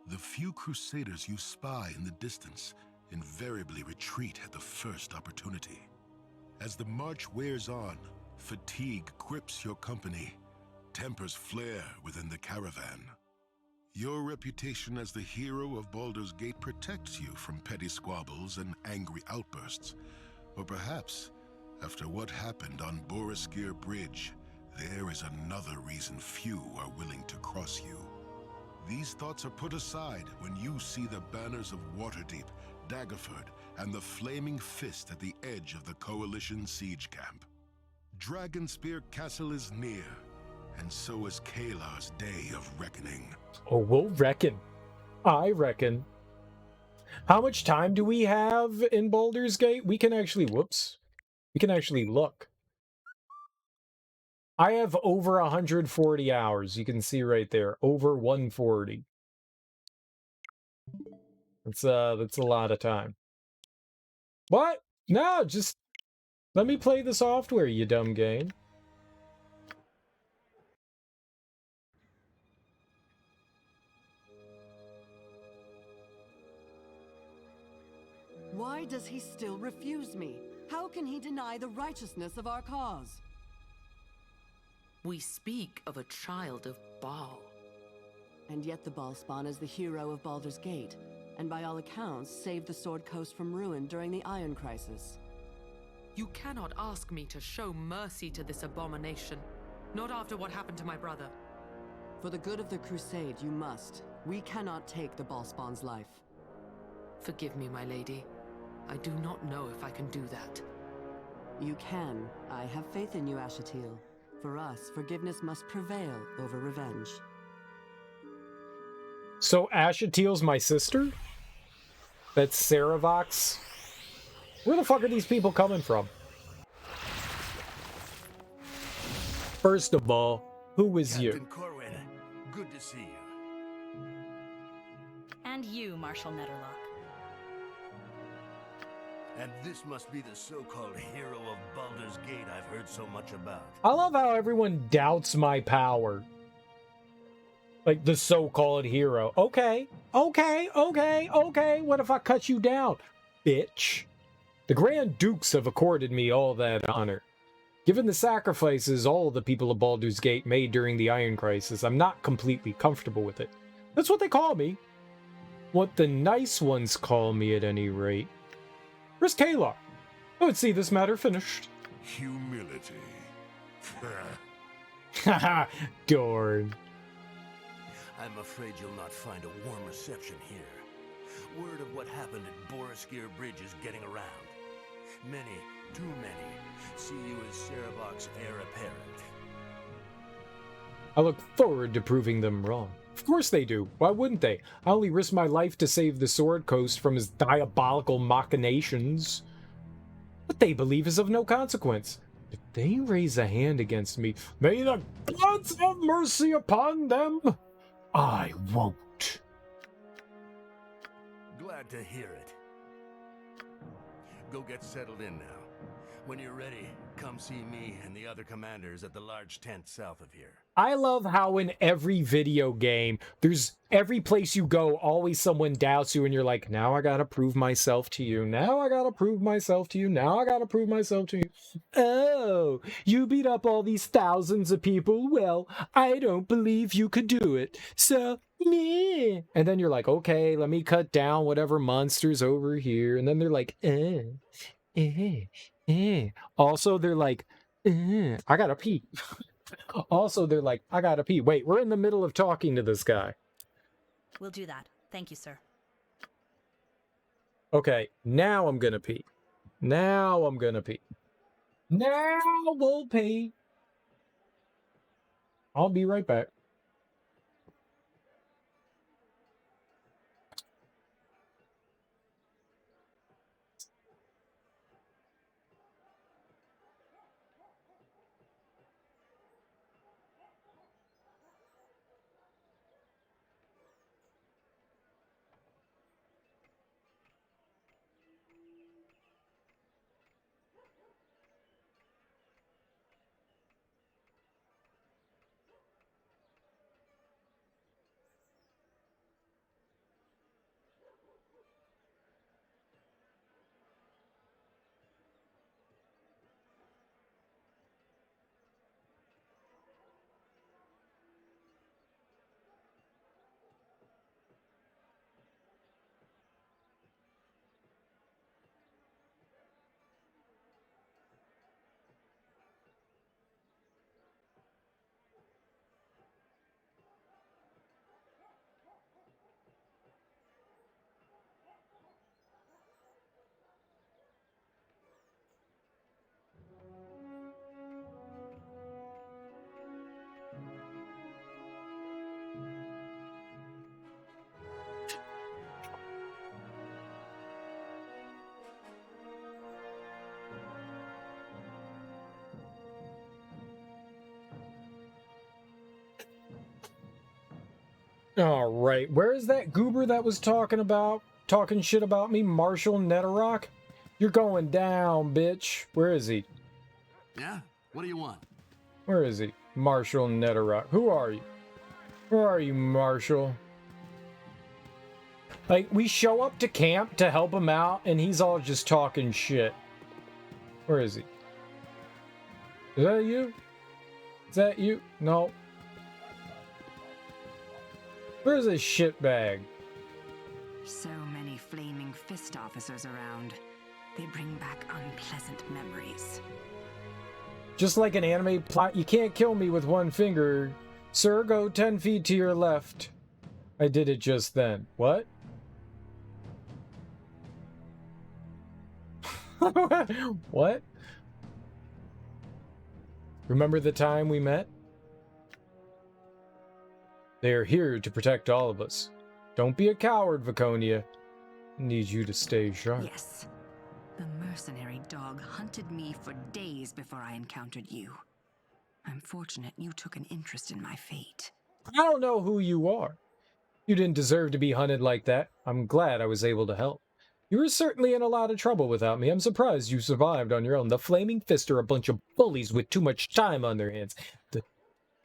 Speaker 6: The few Crusaders you spy in the distance invariably retreat at the first opportunity. As the march wears on, fatigue grips your company, tempers flare within the caravan. Your reputation as the hero of Baldur's Gate protects you from petty squabbles and angry outbursts. Or perhaps, after what happened on Boriskir Bridge, there is another reason few are willing to cross you. These thoughts are put aside when you see the banners of Waterdeep, Daggerford, and the Flaming Fist at the edge of the Coalition siege camp. Dragonspear Castle is near, and so is Kalar's day of reckoning.
Speaker 1: Oh, we'll reckon. I reckon. How much time do we have in Baldur's Gate? We can actually, whoops. We can actually look. I have over 140 hours. You can see right there. Over 140. That's a lot of time. What? No, just let me play the software, you dumb game.
Speaker 22: Why does he still refuse me? How can he deny the righteousness of our cause?
Speaker 23: We speak of a child of Baal.
Speaker 22: And yet the Baalspawn is the hero of Baldur's Gate, and by all accounts saved the Sword Coast from ruin during the Iron Crisis.
Speaker 23: You cannot ask me to show mercy to this abomination, not after what happened to my brother.
Speaker 22: For the good of the Crusade, you must. We cannot take the Baalspawn's life.
Speaker 23: Forgive me, my lady. I do not know if I can do that.
Speaker 22: You can. I have faith in you, Ashatil. For us, forgiveness must prevail over revenge.
Speaker 1: So Ashatil's my sister? That's Saravox? Where the fuck are these people coming from? First of all, who is you?
Speaker 3: Captain Corwin, good to see you.
Speaker 8: And you, Marshal Netterlock.
Speaker 3: And this must be the so-called hero of Baldur's Gate I've heard so much about.
Speaker 1: I love how everyone doubts my power. Like the so-called hero. Okay, okay, okay, okay. What if I cut you down, bitch? The Grand Dukes have accorded me all that honor. Given the sacrifices all the people of Baldur's Gate made during the Iron Crisis, I'm not completely comfortable with it. That's what they call me. What the nice ones call me, at any rate. Where's Kalar? I would see this matter finished.
Speaker 6: Humility.
Speaker 1: Haha, darn.
Speaker 3: I'm afraid you'll not find a warm reception here. Word of what happened at Boriskir Bridge is getting around. Many, too many, see you as Saravox's heir apparent.
Speaker 1: I look forward to proving them wrong. Of course they do. Why wouldn't they? I only risked my life to save the Sword Coast from his diabolical machinations. What they believe is of no consequence. If they raise a hand against me, may the gods have mercy upon them. I won't.
Speaker 3: Glad to hear it. Go get settled in now. When you're ready, come see me and the other commanders at the large tent south of here.
Speaker 1: I love how in every video game, there's every place you go, always someone doubts you and you're like, now I gotta prove myself to you. Now I gotta prove myself to you. Now I gotta prove myself to you. Oh, you beat up all these thousands of people? Well, I don't believe you could do it. So, meh. And then you're like, okay, let me cut down whatever monsters over here. And then they're like, Also, they're like, I gotta pee. Also, they're like, I gotta pee. Wait, we're in the middle of talking to this guy.
Speaker 8: We'll do that. Thank you, sir.
Speaker 1: Okay, now I'm gonna pee. Now I'm gonna pee. Now we'll pee. I'll be right back. All right, where is that goober that was talking shit about me? Marshall Netterock? You're going down, bitch. Where is he?
Speaker 3: Yeah? What do you want?
Speaker 1: Where is he? Marshall Netterock. Who are you? Where are you, Marshall? Like, we show up to camp to help him out, and he's all just talking shit. Where is he? Is that you? Is that you? No. Where's this shitbag?
Speaker 9: So many flaming fist officers around. They bring back unpleasant memories.
Speaker 1: Just like an anime plot, you can't kill me with one finger. Sir, go 10 feet to your left. I did it just then. What? What? Remember the time we met? They are here to protect all of us. Don't be a coward, Viconia. I need you to stay sharp.
Speaker 9: Yes. The mercenary dog hunted me for days before I encountered you. I'm fortunate you took an interest in my fate.
Speaker 1: I don't know who you are. You didn't deserve to be hunted like that. I'm glad I was able to help. You were certainly in a lot of trouble without me. I'm surprised you survived on your own. The Flaming Fist are a bunch of bullies with too much time on their hands. The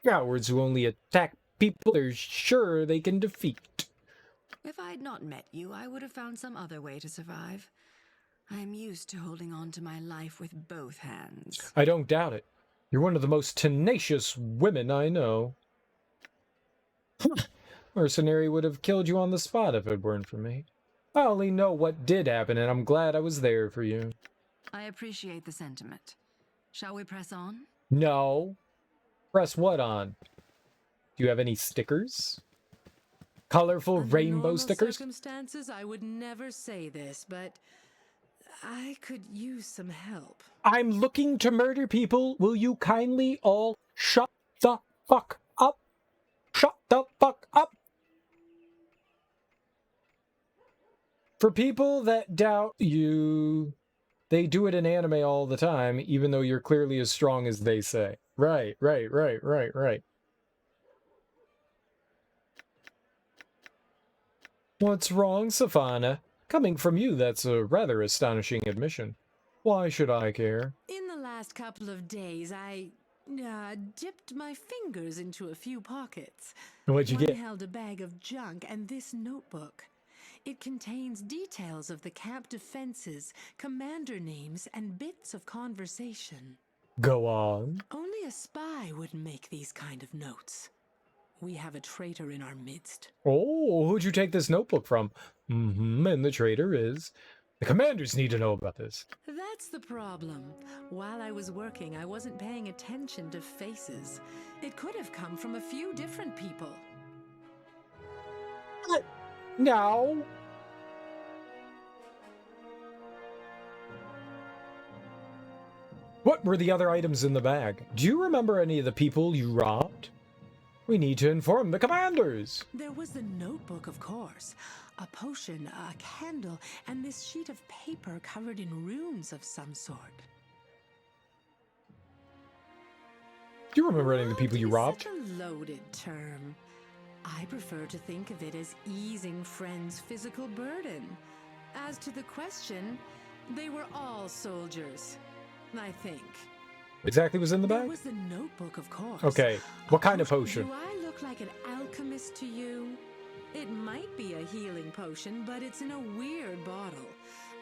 Speaker 1: cowards who only attack people they're sure they can defeat.
Speaker 9: If I had not met you, I would have found some other way to survive. I am used to holding on to my life with both hands.
Speaker 1: I don't doubt it. You're one of the most tenacious women I know. Mercenary would have killed you on the spot if it weren't for me. I only know what did happen, and I'm glad I was there for you.
Speaker 9: I appreciate the sentiment. Shall we press on?
Speaker 1: No. Press what on? Do you have any stickers? Colorful rainbow stickers?
Speaker 16: Under normal circumstances, I would never say this, but I could use some help.
Speaker 1: I'm looking to murder people. Will you kindly all shut the fuck up? Shut the fuck up! For people that doubt you, they do it in anime all the time, even though you're clearly as strong as they say. Right. What's wrong, Savannah? Coming from you, that's a rather astonishing admission. Why should I care?
Speaker 16: last couple of days, I dipped my fingers into a few pockets.
Speaker 1: What'd you
Speaker 16: One
Speaker 1: get?
Speaker 16: held a bag of junk and this notebook. It contains details of the camp defenses, commander names, and bits of conversation.
Speaker 1: Go on.
Speaker 16: Only a spy would make these kind of notes. We have a traitor in our midst.
Speaker 1: Oh, who'd you take this notebook from? And the traitor is... The commanders need to know about this.
Speaker 16: That's the problem. While I was working, I wasn't paying attention to faces. It could have come from a few different people.
Speaker 1: No. What were the other items in the bag? Do you remember any of the people you robbed? We need to inform the commanders.
Speaker 16: There was the notebook, of course. A potion, a candle, and this sheet of paper covered in runes of some sort.
Speaker 1: Do you remember any of the people you robbed?
Speaker 16: Such a loaded term. I prefer to think of it as easing friends' physical burden. As to the question, they were all soldiers, I think.
Speaker 1: Exactly was in the bag?
Speaker 16: There was the notebook, of course.
Speaker 1: Okay, what kind of potion?
Speaker 16: Do I look like an alchemist to you? It might be a healing potion, but it's in a weird bottle.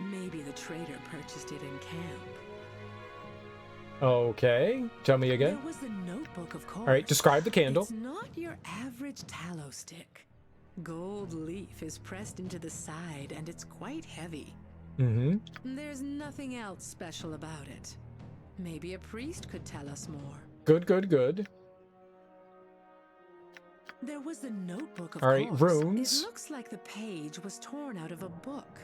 Speaker 16: Maybe the traitor purchased it in camp.
Speaker 1: Okay, tell me again.
Speaker 16: There was the notebook, of course.
Speaker 1: All right, describe the candle.
Speaker 16: It's not your average tallow stick. Gold leaf is pressed into the side, and it's quite heavy. There's nothing else special about it. Maybe a priest could tell us more.
Speaker 1: Good, good, good.
Speaker 16: There was the notebook, of
Speaker 1: All right,
Speaker 16: course.
Speaker 1: runes.
Speaker 16: It looks like the page was torn out of a book.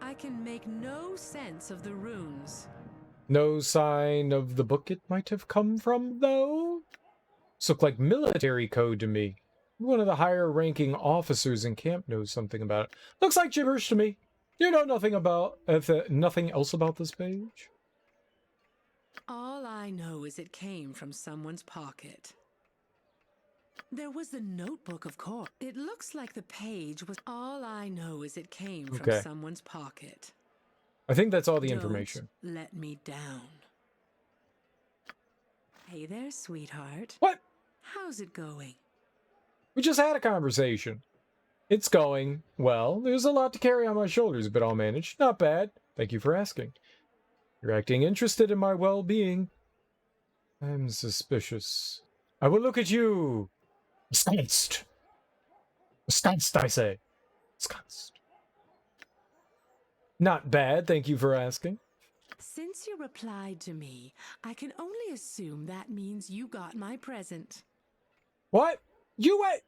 Speaker 16: I can make no sense of the runes.
Speaker 1: No sign of the book it might have come from, though? This looked like military code to me. One of the higher-ranking officers in camp knows something about it. Looks like gibberish to me. You know nothing about nothing else about this page?
Speaker 16: All I know is it came from someone's pocket. There was the notebook, of course. It looks like the page was... All I know is it came from someone's pocket.
Speaker 1: I think that's all the
Speaker 16: Don't
Speaker 1: information.
Speaker 16: let me down. Hey there, sweetheart.
Speaker 1: What?
Speaker 16: How's it going?
Speaker 1: We just had a conversation. It's going well. There's a lot to carry on my shoulders, but I'll manage. Not bad. Thank you for asking. You're acting interested in my well-being. I'm suspicious. I will look at you. Ensconced. Ensconced, I say. Ensconced. Not bad, thank you for asking.
Speaker 16: Since you replied to me, I can only assume that means you got my present.
Speaker 1: What? You wait!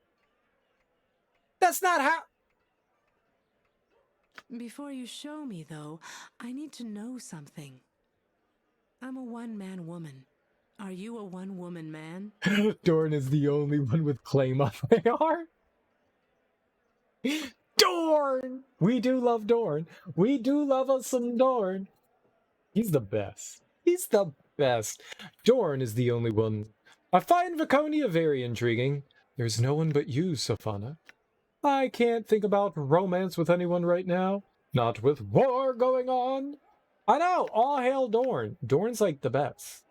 Speaker 1: That's not how...
Speaker 16: Before you show me, though, I need to know something. I'm a one-man woman. Are you a one-woman man?
Speaker 1: Dorn is the only one with claim on my heart. Dorn! We do love Dorn. We do love us some Dorn. He's the best. He's the best. Dorn is the only one. I find Viconia very intriguing. There's no one but you, Safana. I can't think about romance with anyone right now. Not with war going on. I know, all hail Dorn. Dorn's like the best.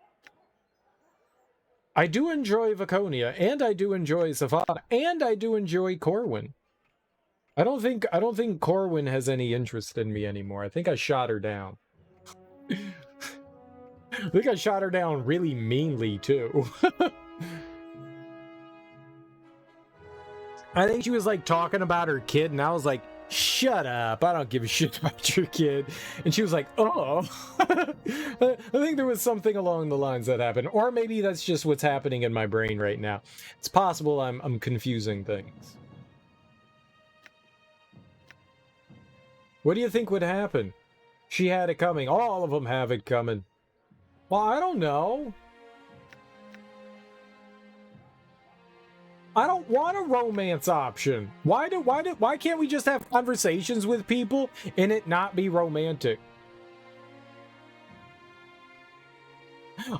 Speaker 1: I do enjoy Viconia, and I do enjoy Safana, and I do enjoy Corwin. I don't think Corwin has any interest in me anymore. I think I shot her down. I think I shot her down really meanly, too. I think she was, like, talking about her kid, and I was like, shut up, I don't give a shit about your kid. And she was like, oh. I think there was something along the lines that happened. Or maybe that's just what's happening in my brain right now. It's possible I'm confusing things. What do you think would happen? She had it coming. All of them have it coming. Well, I don't know. I don't want a romance option. Why can't we just have conversations with people and it not be romantic?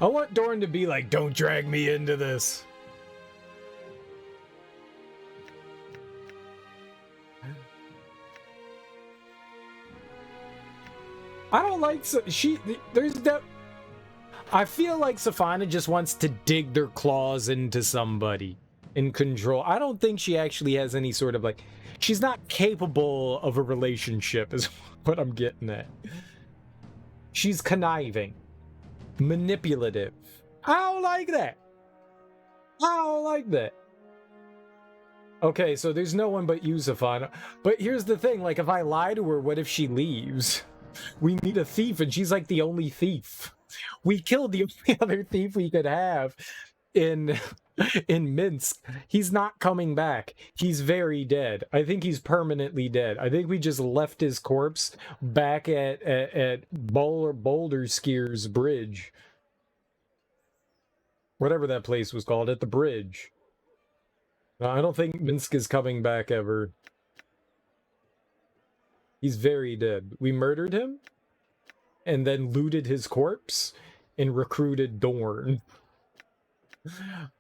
Speaker 1: I want Dorn to be like, don't drag me into this. I don't like there's that. I feel like Safina just wants to dig their claws into somebody and control. I don't think she actually has any sort of like, she's not capable of a relationship is what I'm getting at. She's conniving, manipulative. I don't like that. I don't like that. Okay, so there's no one but you, Safina. But here's the thing, like, if I lie to her, what if she leaves? We need a thief, and she's like the only thief. We killed the only other thief we could have in Minsk. He's not coming back. He's very dead. I think he's permanently dead. I think we just left his corpse back at Boulder Skier's bridge. Whatever that place was called, at the bridge. I don't think Minsk is coming back ever. He's very dead. We murdered him, and then looted his corpse, and recruited Dorn.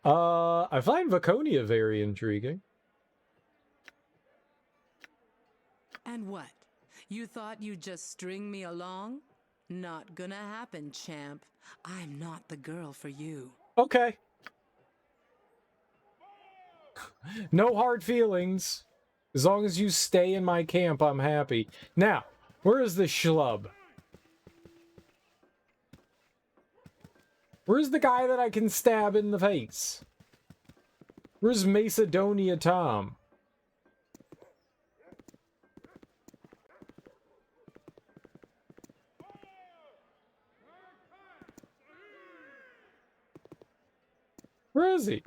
Speaker 1: I find Vaconia very intriguing.
Speaker 16: And what? You thought you'd just string me along? Not gonna happen, champ. I'm not the girl for you.
Speaker 1: Okay. No hard feelings. As long as you stay in my camp, I'm happy. Now, where is the schlub? Where's the guy that I can stab in the face? Where's Macedonia Tom? Where is he?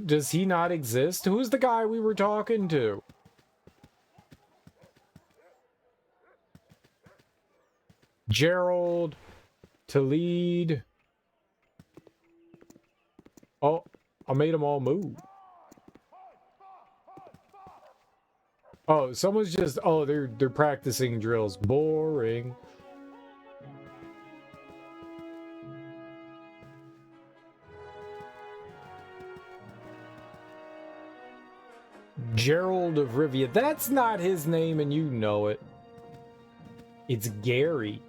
Speaker 1: Does he not exist? Who's the guy we were talking to? Gerald to lead. Oh, I made them all move. Oh, someone's just, oh, they're practicing drills. Boring. Gerald of Rivia. That's not his name, and you know it. It's Gary.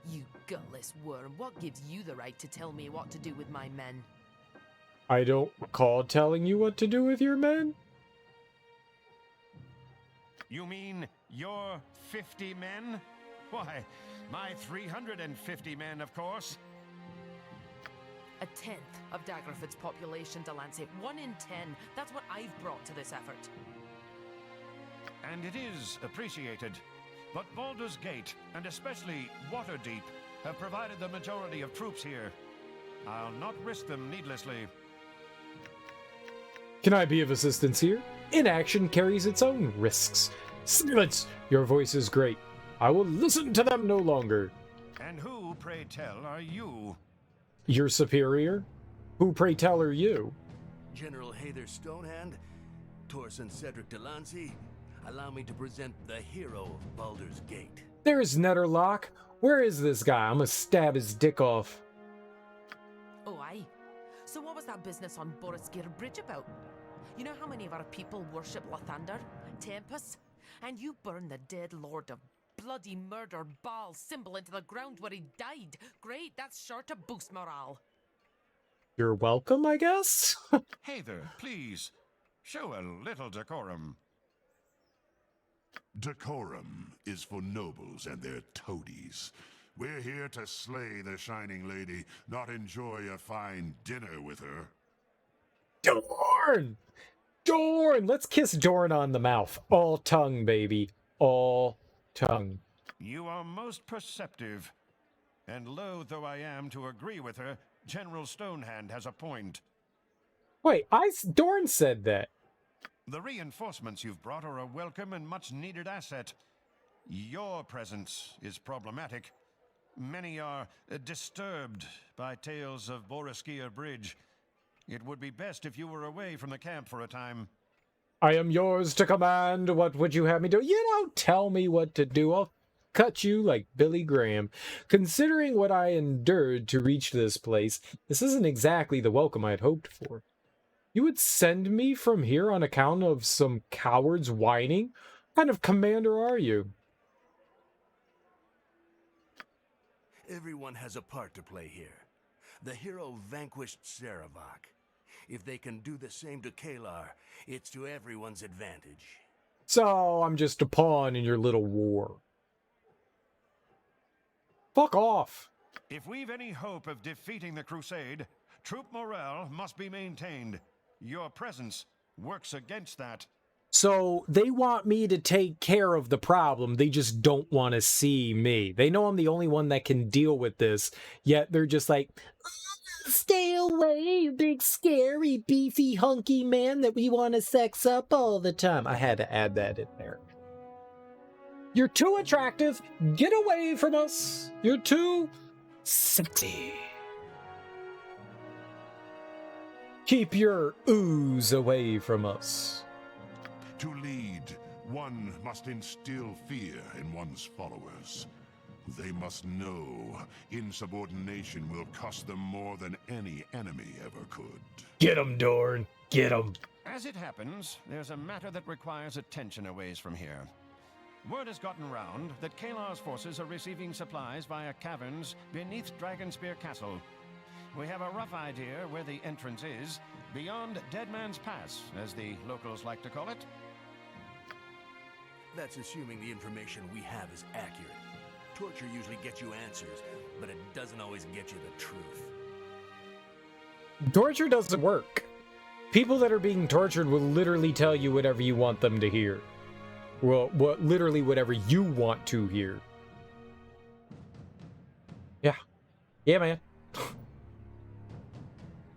Speaker 23: You gutless worm, what gives you the right to tell me what to do with my men?
Speaker 1: I don't recall telling you what to do with your men.
Speaker 12: You mean your 50 men? Why, my 350 men, of course.
Speaker 23: A tenth of Daggerford's population, Delancey. 1 in 10. That's what I've brought to this effort.
Speaker 12: And it is appreciated. But Baldur's Gate, and especially Waterdeep, have provided the majority of troops here. I'll not risk them needlessly.
Speaker 1: Can I be of assistance here? Inaction carries its own risks. Silence! Your voice is great. I will listen to them no longer.
Speaker 12: And who, pray tell, are you?
Speaker 1: Your superior? Who, pray tell, are you?
Speaker 3: General Hayther Stonehand, Torsen Cedric Delancey, allow me to present the hero of Baldur's Gate.
Speaker 1: There's Netterlock. Where is this guy? I'm gonna stab his dick off.
Speaker 23: Oh, aye. So what was that business on Boriskir Bridge about? You know how many of our people worship Lathander, Tempest? And you burn the dead lord of bloody murder Baal's symbol into the ground where he died. Great, that's sure to boost morale.
Speaker 1: You're welcome, I guess?
Speaker 12: Hayther, please, show a little decorum.
Speaker 6: Decorum is for nobles and their toadies. We're here to slay the Shining Lady, not enjoy a fine dinner with her.
Speaker 1: Dorn! Dorn! Let's kiss Dorn on the mouth. All tongue, baby. All tongue.
Speaker 12: You are most perceptive. And loath though I am to agree with her, General Stonehand has a point.
Speaker 1: Wait, Dorn said that.
Speaker 12: The reinforcements you've brought are a welcome and much-needed asset. Your presence is problematic. Many are disturbed by tales of Boriskir Bridge. It would be best if you were away from the camp for a time.
Speaker 1: I am yours to command. What would you have me do? You don't tell me what to do. cut you like Billy Graham. Considering what I endured to reach this place, this isn't exactly the welcome I'd hoped for. You would send me from here on account of some cowards whining? What kind of commander are you?
Speaker 3: Everyone has a part to play here. The hero vanquished Saravak. If they can do the same to Kalar, it's to everyone's advantage.
Speaker 1: So I'm just a pawn in your little war. Fuck off.
Speaker 12: If we've any hope of defeating the Crusade, troop morale must be maintained. Your presence works against that.
Speaker 1: So they want me to take care of the problem. They just don't want to see me. They know I'm the only one that can deal with this, yet they're just like, stay away, you big, scary, beefy, hunky man that we want to sex up all the time. I had to add that in there. You're too attractive. Get away from us. You're too sexy. Keep your ooze away from us.
Speaker 6: To lead, one must instill fear in one's followers. They must know insubordination will cost them more than any enemy ever could.
Speaker 1: Get 'em, Dorn. Get 'em.
Speaker 12: As it happens, there's a matter that requires attention a ways from here. Word has gotten round that Kalar's forces are receiving supplies via caverns beneath Dragonspear Castle. We have a rough idea where the entrance is, beyond Dead Man's Pass, as the locals like to call it.
Speaker 3: That's assuming the information we have is accurate. Torture usually gets you answers, but it doesn't always get you the truth.
Speaker 1: Torture doesn't work. People that are being tortured will literally tell you whatever you want them to hear. Well, literally whatever you want to hear. Yeah. Yeah, man.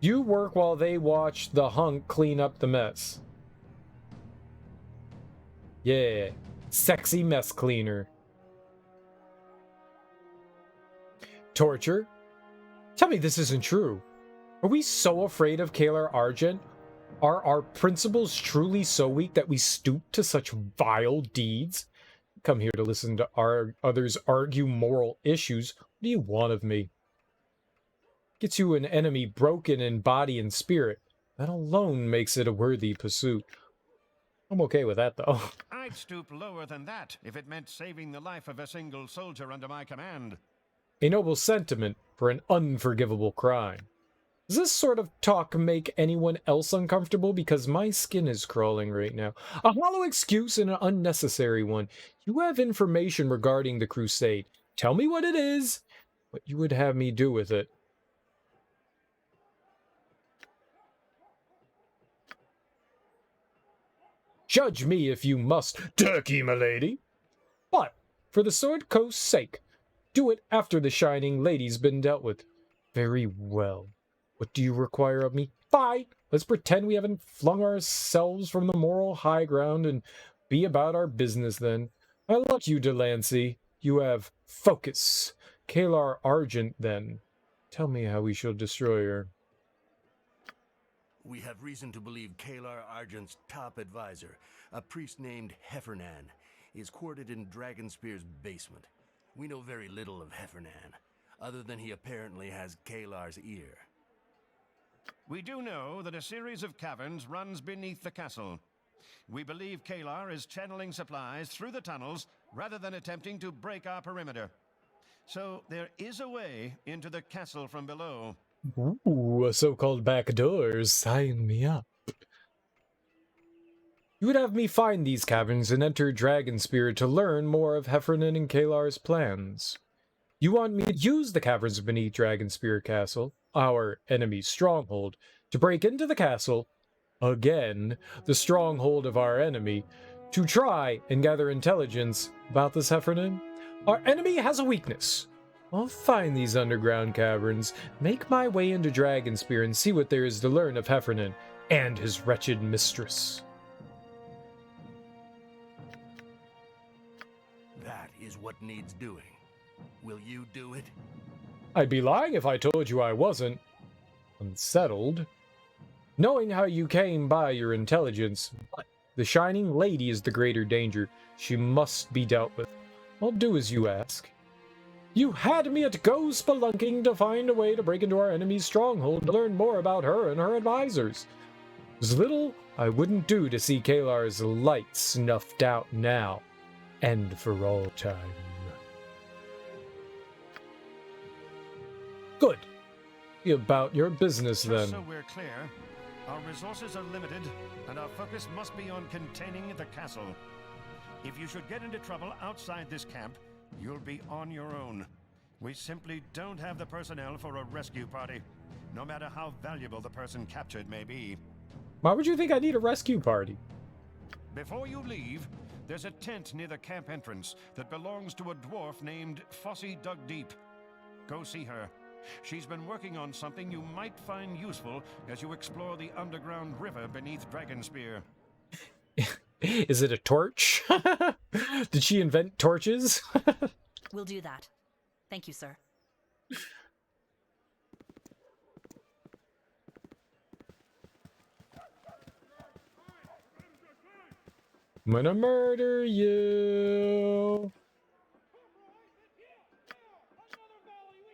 Speaker 1: You work while they watch the hunk clean up the mess. Yeah. Sexy mess cleaner. Torture? Tell me this isn't true. Are we so afraid of Kalar Argent? Are our principles truly so weak that we stoop to such vile deeds? Come here to listen to others argue moral issues. What do you want of me? Gets you an enemy broken in body and spirit. That alone makes it a worthy pursuit. I'm okay with that, though.
Speaker 12: I'd stoop lower than that if it meant saving the life of a single soldier under my command.
Speaker 1: A noble sentiment for an unforgivable crime. Does this sort of talk make anyone else uncomfortable? Because my skin is crawling right now. A hollow excuse and an unnecessary one. You have information regarding the Crusade. Tell me what it is, what you would have me do with it. Judge me if you must, Dirky M'Lady. But, for the Sword Coast's sake, do it after the Shining Lady's been dealt with. Very well. What do you require of me? Fine. Let's pretend we haven't flung ourselves from the moral high ground and be about our business then. I like you, Delancey. You have focus. Kalar Argent, then. Tell me how we shall destroy her.
Speaker 3: We have reason to believe Kalar Argent's top advisor, a priest named Heffernan, is quartered in Dragonspear's basement. We know very little of Heffernan, other than he apparently has Kalar's ear.
Speaker 12: We do know that a series of caverns runs beneath the castle. We believe Kalar is channeling supplies through the tunnels rather than attempting to break our perimeter. So there is a way into the castle from below.
Speaker 1: Ooh, a so-called back door. Sign me up. You would have me find these caverns and enter Dragonspear to learn more of Heffernan and Kalar's plans. You want me to use the caverns beneath Dragonspear Castle, our enemy's stronghold, to break into the castle, again, the stronghold of our enemy, to try and gather intelligence about this Heffernan? Our enemy has a weakness. I'll find these underground caverns, make my way into Dragonspear, and see what there is to learn of Heffernan and his wretched mistress.
Speaker 3: That is what needs doing. Will you do it?
Speaker 1: I'd be lying if I told you I wasn't unsettled. Knowing how you came by your intelligence, but the Shining Lady is the greater danger. She must be dealt with. I'll do as you ask. You had me at go spelunking to find a way to break into our enemy's stronghold to learn more about her and her advisors. There's little I wouldn't do to see Kalar's light snuffed out now, and for all time. Good. Be about your business then.
Speaker 12: Just so we're clear, our resources are limited, and our focus must be on containing the castle. If you should get into trouble outside this camp, you'll be on your own. We simply don't have the personnel for a rescue party, no matter how valuable the person captured may be.
Speaker 1: Why would you think I need a rescue party?
Speaker 12: Before you leave, there's a tent near the camp entrance that belongs to a dwarf named Fossy Dug Deep. Go see her. She's been working on something you might find useful as you explore the underground river beneath Dragonspear.
Speaker 1: Is it a torch? Did she invent torches?
Speaker 8: We'll do that. Thank you, sir.
Speaker 1: I'm gonna murder you.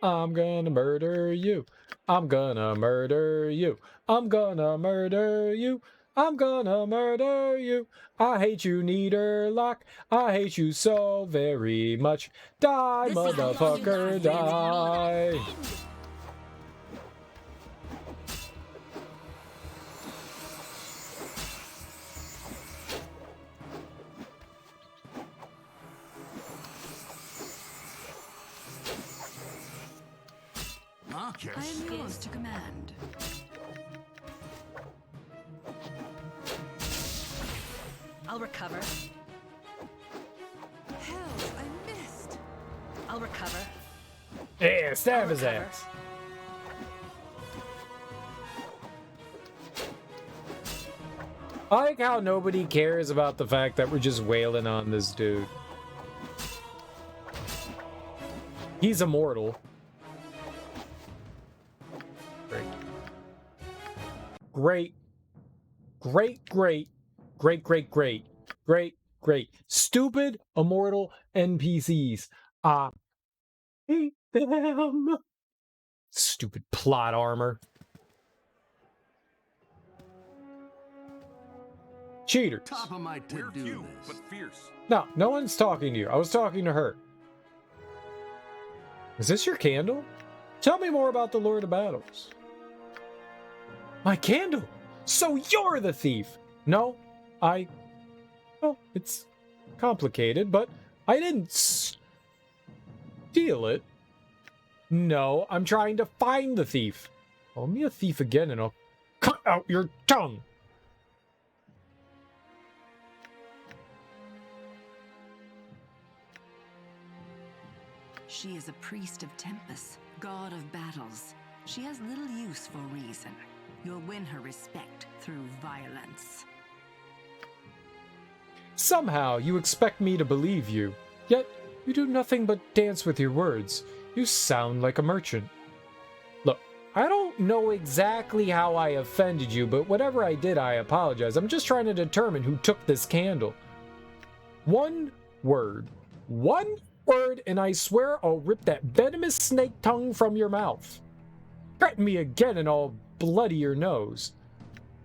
Speaker 1: I'm gonna murder you. I'm gonna murder you. I'm gonna murder you. I'm gonna murder you. I hate you, Niederlock. I hate you so very much. Die, motherfucker, die.
Speaker 2: Huh? Yes.
Speaker 9: I am yours to command.
Speaker 8: I'll recover.
Speaker 16: Hell, I missed.
Speaker 8: I'll recover.
Speaker 1: Yeah, stab his ass. I like how nobody cares about the fact that we're just wailing on this dude. He's immortal. Great. Great, great, great, great, great, great, great. Stupid, immortal NPCs. Hate them. Stupid plot armor. Cheaters.
Speaker 3: Top of my to-do list.
Speaker 14: But fierce.
Speaker 1: No, no one's talking to you. I was talking to her. Is this your candle? Tell me more about the Lord of Battles. My candle? So you're the thief! No, well, it's complicated, but I didn't steal it. No, I'm trying to find the thief. Call me a thief again and I'll cut out your tongue.
Speaker 9: She is a priest of Tempest, god of battles. She has little use for reason. You'll win her respect through violence.
Speaker 1: Somehow you expect me to believe you, yet you do nothing but dance with your words. You sound like a merchant. Look, I don't know exactly how I offended you, but whatever I did, I apologize. I'm just trying to determine who took this candle. One word, and I swear I'll rip that venomous snake tongue from your mouth. Threaten me again and I'll bloody your nose.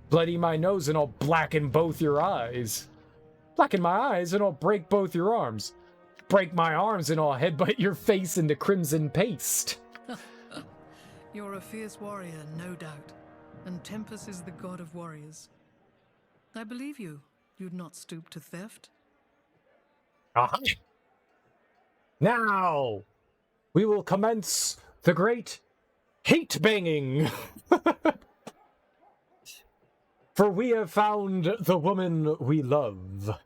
Speaker 1: Bloody my nose and I'll blacken both your eyes. Blacken my eyes and I'll break both your arms. Break my arms and I'll headbutt your face into crimson paste.
Speaker 11: You're a fierce warrior, no doubt. And Tempest is the god of warriors. I believe you. You'd not stoop to theft.
Speaker 1: Now, we will commence the great hate banging. For we have found the woman we love.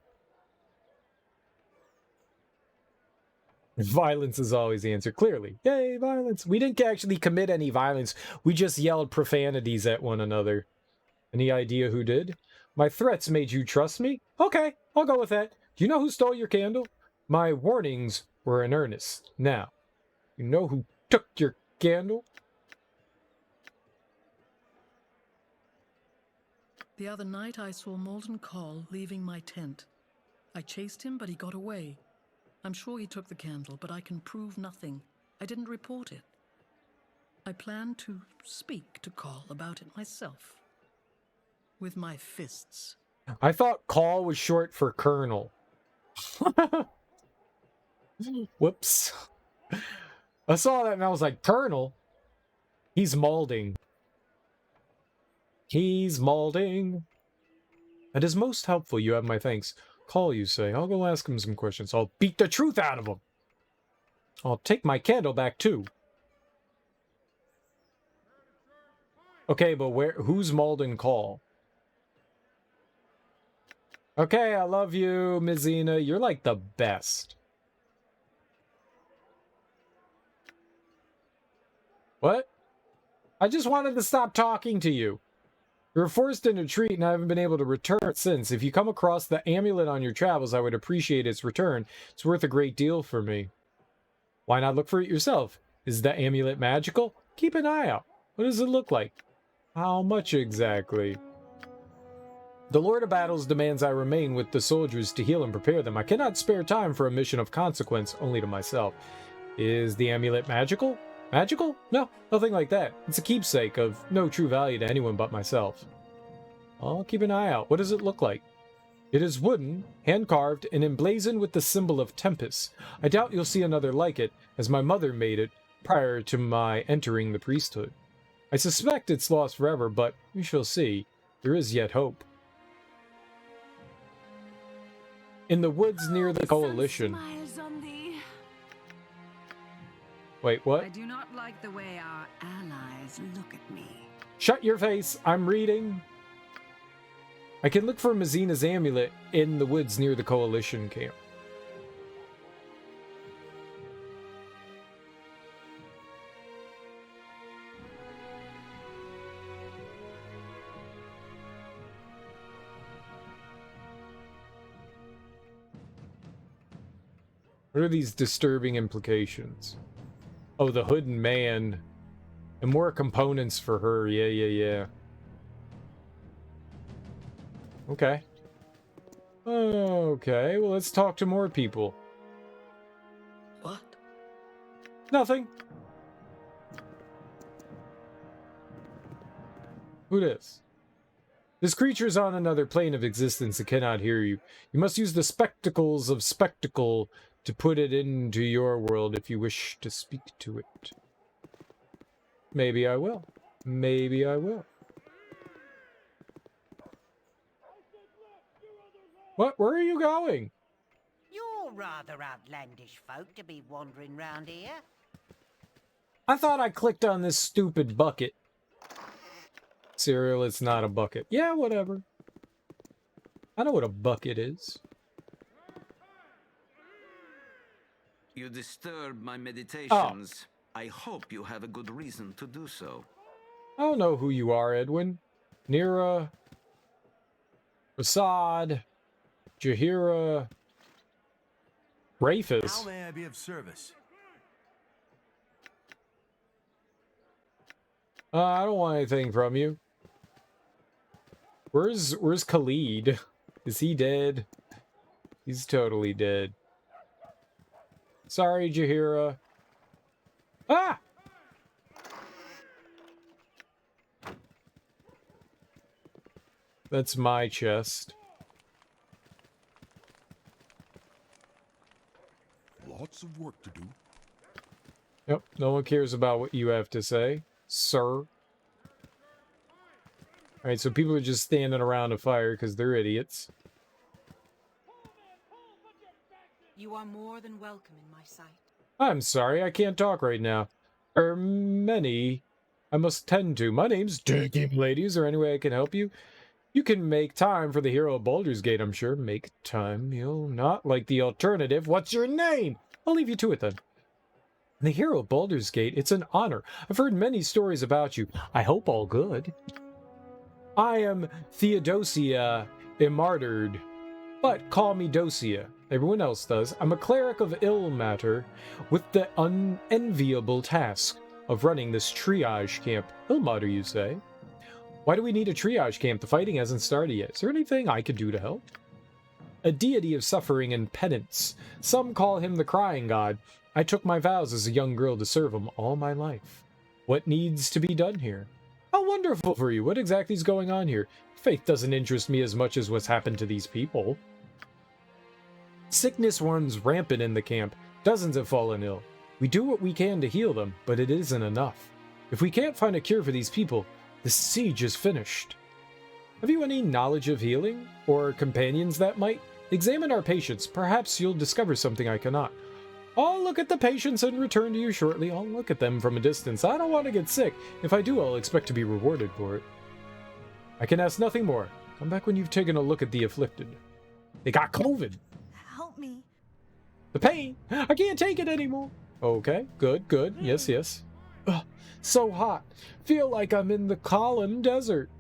Speaker 1: Violence is always the answer, clearly. Yay, violence. We didn't actually commit any violence. We just yelled profanities at one another. Any idea who did? My threats made you trust me? Okay, I'll go with that. Do you know who stole your candle? My warnings were in earnest. Now, you know who took your candle?
Speaker 11: The other night I saw Molten Call leaving my tent. I chased him, but he got away. I'm sure he took the candle, but I can prove nothing. I didn't report it. I plan to speak to Call about it myself. With my fists.
Speaker 1: I thought Call was short for Colonel. Whoops. I saw that and I was like, Colonel? He's molding. He's molding. That is most helpful. You have my thanks. Call, you say. I'll go ask him some questions. I'll beat the truth out of him. I'll take my candle back, too. Okay, but who's molding Call? Okay, I love you, Mizina. You're like the best. What? I just wanted to stop talking to you. You were forced into retreat and I haven't been able to return since. If you come across the amulet on your travels, I would appreciate its return. It's worth a great deal for me. Why not look for it yourself? Is the amulet magical? Keep an eye out. What does it look like? How much exactly? The Lord of Battles demands I remain with the soldiers to heal and prepare them. I cannot spare time for a mission of consequence only to myself. Is the amulet magical? Magical? No, nothing like that. It's a keepsake of no true value to anyone but myself. I'll keep an eye out. What does it look like? It is wooden, hand-carved, and emblazoned with the symbol of Tempest. I doubt you'll see another like it, as my mother made it prior to my entering the priesthood. I suspect it's lost forever, but we shall see. There is yet hope. In the woods near the Coalition. Wait, what?
Speaker 9: I do not like the way our allies look at me.
Speaker 1: Shut your face! I'm reading. I can look for Mizina's amulet in the woods near the Coalition camp. What are these disturbing implications? Oh, the hooded man. And more components for her. Yeah. Okay. Okay, well, let's talk to more people.
Speaker 11: What?
Speaker 1: Nothing. Who this? This creature is on another plane of existence and cannot hear you. You must use the spectacles of spectacle to put it into your world if you wish to speak to it. Maybe I will. Maybe I will. What? Where are you going?
Speaker 13: You're rather outlandish folk to be wandering round here.
Speaker 1: I thought I clicked on this stupid bucket. Cereal, it's not a bucket. Yeah, whatever. I know what a bucket is.
Speaker 15: You disturb my meditations. I hope you have a good reason to do so.
Speaker 1: I don't know who you are, Edwin. Nira, Rasad, Jahira, Rafus.
Speaker 2: How may I be of service?
Speaker 1: I don't want anything from you. Where's Khalid? Is he dead? He's totally dead. Sorry, Jahira. Ah! That's my chest.
Speaker 6: Lots of work to do.
Speaker 1: Yep, no one cares about what you have to say, sir. Alright, so people are just standing around a fire because they're idiots.
Speaker 18: You are more than welcome in my sight.
Speaker 1: I'm sorry, I can't talk right now. There are many I must tend to. My name's Dirky M'Lady. Is there any way I can help you? You can make time for the hero of Baldur's Gate, I'm sure. Make time. You'll not like the alternative. What's your name? I'll leave you to it then. The hero of Baldur's Gate, it's an honor. I've heard many stories about you. I hope all good. I am Theodosia Immartyred, but call me Dosia. Everyone else does. I'm a cleric of ill matter with the unenviable task of running this triage camp. Ilmater, you say? Why do we need a triage camp? The fighting hasn't started yet. Is there anything I could do to help? a deity of suffering and penance. Some call him the crying god. I took my vows as a young girl to serve him all my life. What needs to be done here? How wonderful for you. What exactly is going on here? Faith doesn't interest me as much as what's happened to these people. Sickness runs rampant in the camp. Dozens have fallen ill. We do what we can to heal them, but it isn't enough. If we can't find a cure for these people, the siege is finished. Have you any knowledge of healing? Or companions that might? Examine our patients. Perhaps you'll discover something I cannot. I'll look at the patients and return to you shortly. I'll look at them from a distance. I don't want to get sick. If I do, I'll expect to be rewarded for it. I can ask nothing more. Come back when you've taken a look at the afflicted. They got COVID.
Speaker 8: Help me.
Speaker 1: The pain. I can't take it anymore. Okay, good, good. Yes, yes. Ugh, so hot. Feel like I'm in the Colin Desert.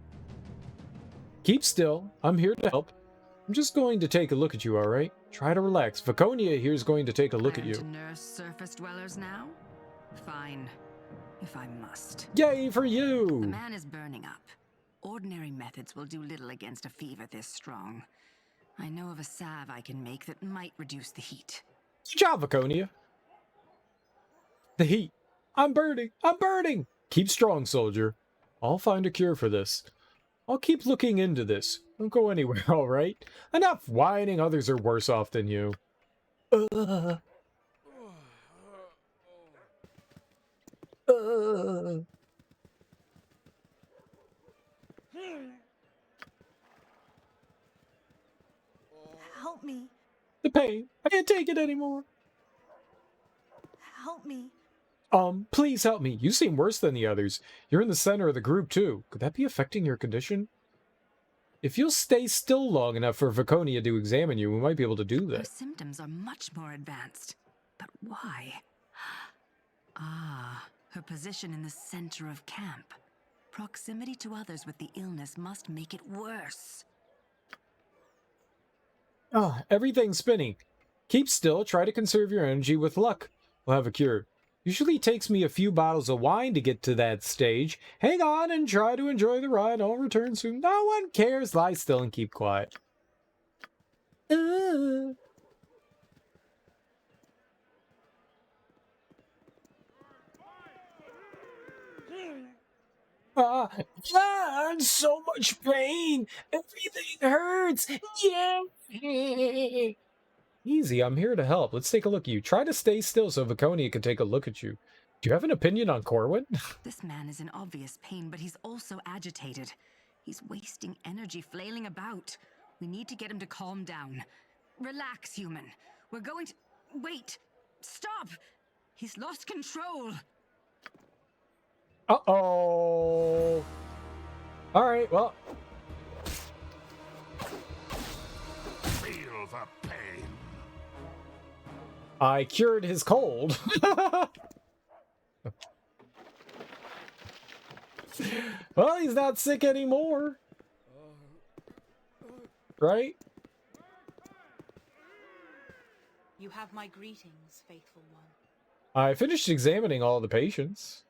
Speaker 1: Keep still. I'm here to help. I'm just going to take a look at you, all right? Try to relax. Viconia here's going to take a look at you.
Speaker 9: To nurse surface dwellers now? Fine, if I must.
Speaker 1: Yay for you!
Speaker 9: The man is burning up. Ordinary methods will do little against a fever this strong. I know of a salve I can make that might reduce the heat.
Speaker 1: Good job, Viconia. The heat. I'm burning! I'm burning! Keep strong, soldier. I'll find a cure for this. I'll keep looking into this. Don't go anywhere, all right? Enough whining. Others are worse off than you.
Speaker 8: Help me.
Speaker 1: The pain. I can't take it anymore.
Speaker 8: Help me.
Speaker 1: Please help me. You seem worse than the others. You're in the center of the group, too. Could that be affecting your condition? If you'll stay still long enough for Viconia to examine you, we might be able to do
Speaker 9: Her
Speaker 1: that.
Speaker 9: symptoms are much more advanced. But why? Ah, her position in the center of camp. Proximity to others with the illness must make it worse.
Speaker 1: Everything's spinning. Keep still. Try to conserve your energy. With luck, we'll have a cure. Usually takes me a few bottles of wine to get to that stage. Hang on and try to enjoy the ride. I'll return soon. No one cares. Lie still and keep quiet. I'm so much pain. Everything hurts. Yeah. Easy, I'm here to help. Let's take a look at you. Try to stay still so Viconia can take a look at you. Do you have an opinion on Corwin?
Speaker 9: This man is in obvious pain, but he's also agitated. He's wasting energy flailing about. We need to get him to calm down. Relax, human. We're going to... Wait! Stop! He's lost control!
Speaker 1: Uh-oh! Alright, well...
Speaker 6: Feel the pain.
Speaker 1: I cured his cold. Well, he's not sick anymore. Right?
Speaker 18: You have my greetings, faithful one.
Speaker 1: I finished examining all the patients.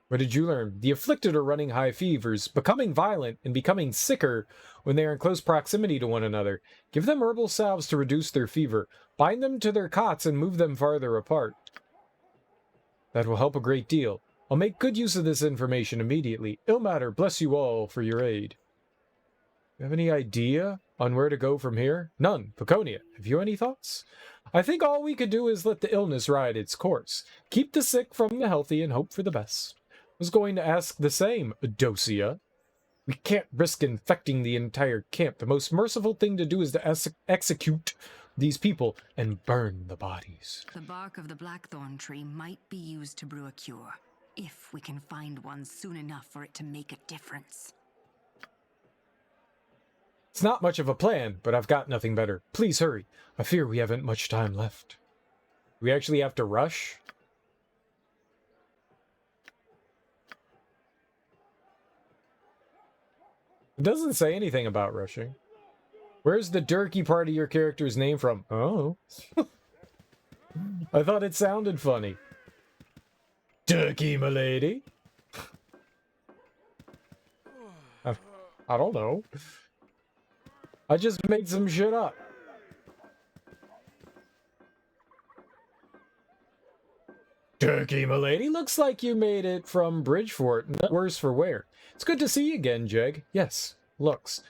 Speaker 1: What did you learn? The afflicted are running high fevers, becoming violent, and becoming sicker when they are in close proximity to one another. Give them herbal salves to reduce their fever. Bind them to their cots and move them farther apart. That will help a great deal. I'll make good use of this information immediately. Ilmater, bless you all for your aid. You have any idea on where to go from here? None. Viconia, have you any thoughts? I think all we could do is let the illness ride its course. Keep the sick from the healthy and hope for the best. Was going to ask the same, Dosia. We can't risk infecting the entire camp. The most merciful thing to do is to execute these people and burn the bodies.
Speaker 9: The bark of the blackthorn tree might be used to brew a cure, if we can find one soon enough for it to make a difference.
Speaker 1: It's not much of a plan, but I've got nothing better. Please hurry. I fear we haven't much time left. We actually have to rush? It doesn't say anything about rushing. Where's the Dirky part of your character's name from? Oh. I thought it sounded funny. Dirky M'Lady? I don't know. I just made some shit up. Dirky M'Lady, looks like you made it from Bridgefort. Not worse for wear. It's good to see you again, Jeg. Yes, looks.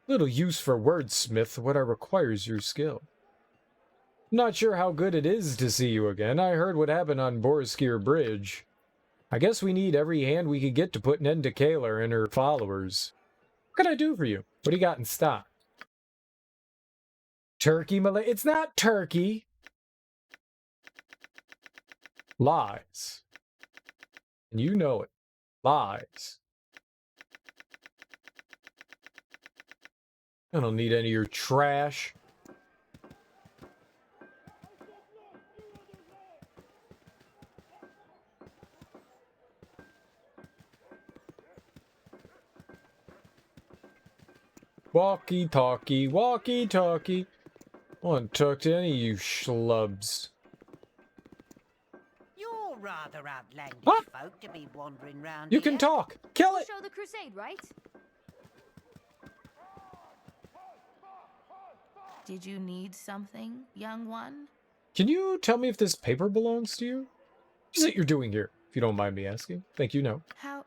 Speaker 1: Little use for wordsmith, what I requires your skill. Not sure how good it is to see you again. I heard what happened on Boriskir Bridge. I guess we need every hand we could get to put an end to Kayla and her followers. What can I do for you? What do you got in stock? Turkey M'Lady? It's not turkey. Lies. And you know it. Lies. I don't need any of your trash. Walkie-talkie, walkie-talkie. I want to talk to any of you schlubs.
Speaker 13: You're rather outlandish folk to be wandering round
Speaker 1: You
Speaker 13: here.
Speaker 1: can talk. Kill it.
Speaker 7: Show the crusade, right?
Speaker 4: Did you need something, young one?
Speaker 1: Can you tell me if this paper belongs to you? What is it you're doing here, if you don't mind me asking? Thank you, no.
Speaker 4: How...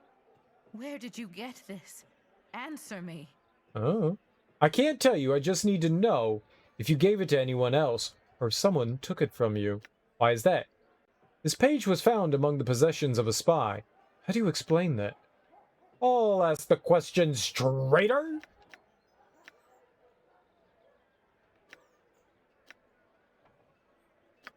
Speaker 4: Where did you get this? Answer me.
Speaker 1: Oh. I can't tell you, I just need to know if you gave it to anyone else, or if someone took it from you. Why is that? This page was found among the possessions of a spy. How do you explain that? I'll ask the question straighter.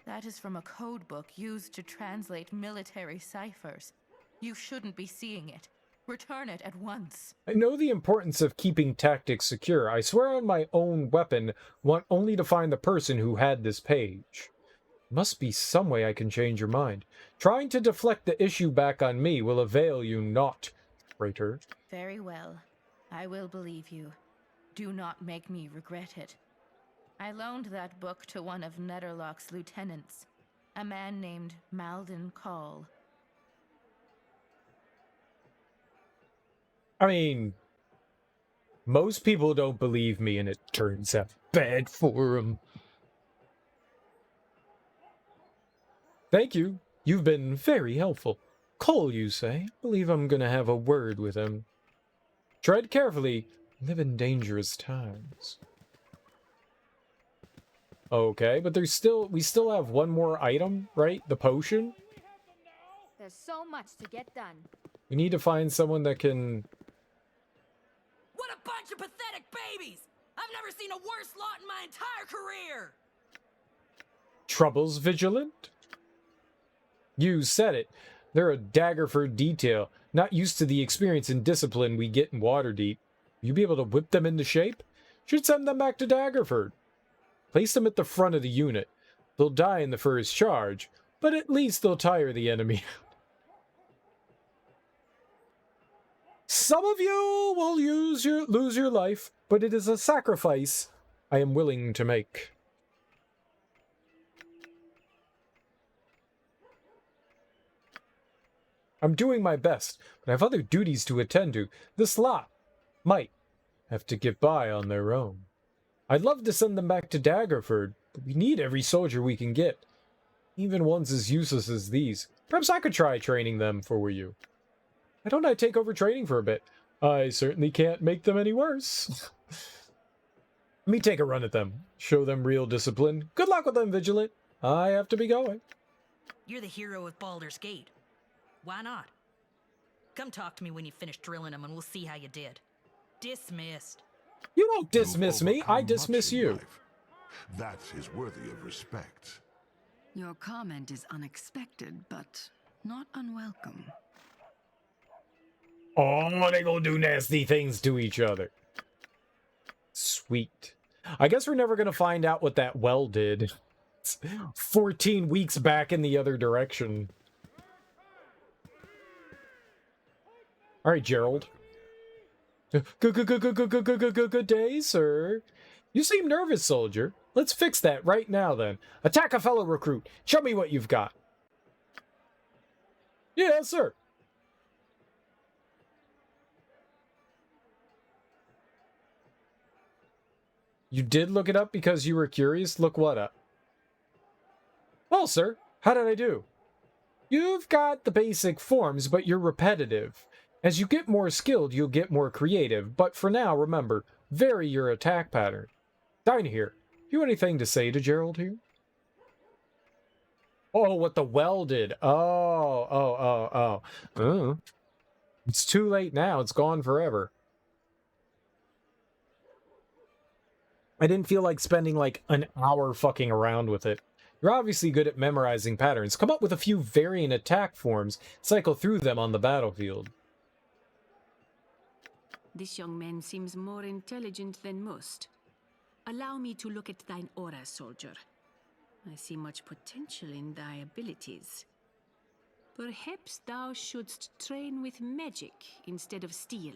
Speaker 4: That is from a code book used to translate military ciphers. You shouldn't be seeing it. Return it at once.
Speaker 1: I know the importance of keeping tactics secure. I swear on my own weapon, want only to find the person who had this page. Must be some way I can change your mind. Trying to deflect the issue back on me will avail you naught, traitor.
Speaker 4: Very well. I will believe you. Do not make me regret it. I loaned that book to one of Netherlock's lieutenants, a man named Malden Call.
Speaker 1: I mean, most people don't believe me, and it turns out bad for them. Thank you. You've been very helpful. Cole, you say? I believe I'm gonna have a word with him. Tread carefully. Live in dangerous times. Okay, but we still have one more item, right? The potion?
Speaker 7: There's so much to get done.
Speaker 1: We need to find someone that can...
Speaker 8: What a bunch of pathetic babies! I've never seen a worse lot in my entire career!
Speaker 1: Troubles vigilant? You said it. They're a Daggerford detail, not used to the experience and discipline we get in Waterdeep. You be able to whip them into shape? Should send them back to Daggerford. Place them at the front of the unit. They'll die in the first charge, but at least they'll tire the enemy. Some of you will lose your life, but it is a sacrifice I am willing to make. I'm doing my best, but I have other duties to attend to. This lot might have to get by on their own. I'd love to send them back to Daggerford, but we need every soldier we can get. Even ones as useless as these. Perhaps I could try training them for you. Why don't I take over training for a bit? I certainly can't make them any worse. Let me take a run at them. Show them real discipline. Good luck with them, Vigilant. I have to be going.
Speaker 8: You're the hero of Baldur's Gate. Why not? Come talk to me when you finish drilling them and we'll see how you did. Dismissed.
Speaker 1: You don't dismiss me. I dismiss you.
Speaker 6: That is worthy of respect.
Speaker 9: Your comment is unexpected, but not unwelcome.
Speaker 1: Oh, they gonna do nasty things to each other. Sweet. I guess we're never gonna find out what that well did. It's 14 weeks back in the other direction. All right, Gerald. Good day, sir. You seem nervous, soldier. Let's fix that right now, then. Attack a fellow recruit. Show me what you've got. Yes, sir. You did look it up because you were curious? Look what up? Well, sir, how did I do? You've got the basic forms, but you're repetitive. As you get more skilled, you'll get more creative, but for now, remember, vary your attack pattern. Dinah here. You have anything to say to Gerald here? Oh, what the well did. Oh. It's too late now. It's gone forever. I didn't feel like spending like an hour fucking around with it. You're obviously good at memorizing patterns. Come up with a few variant attack forms. Cycle through them on the battlefield.
Speaker 22: This young man seems more intelligent than most. Allow me to look at thine aura, soldier. I see much potential in thy abilities. Perhaps thou shouldst train with magic instead of steel.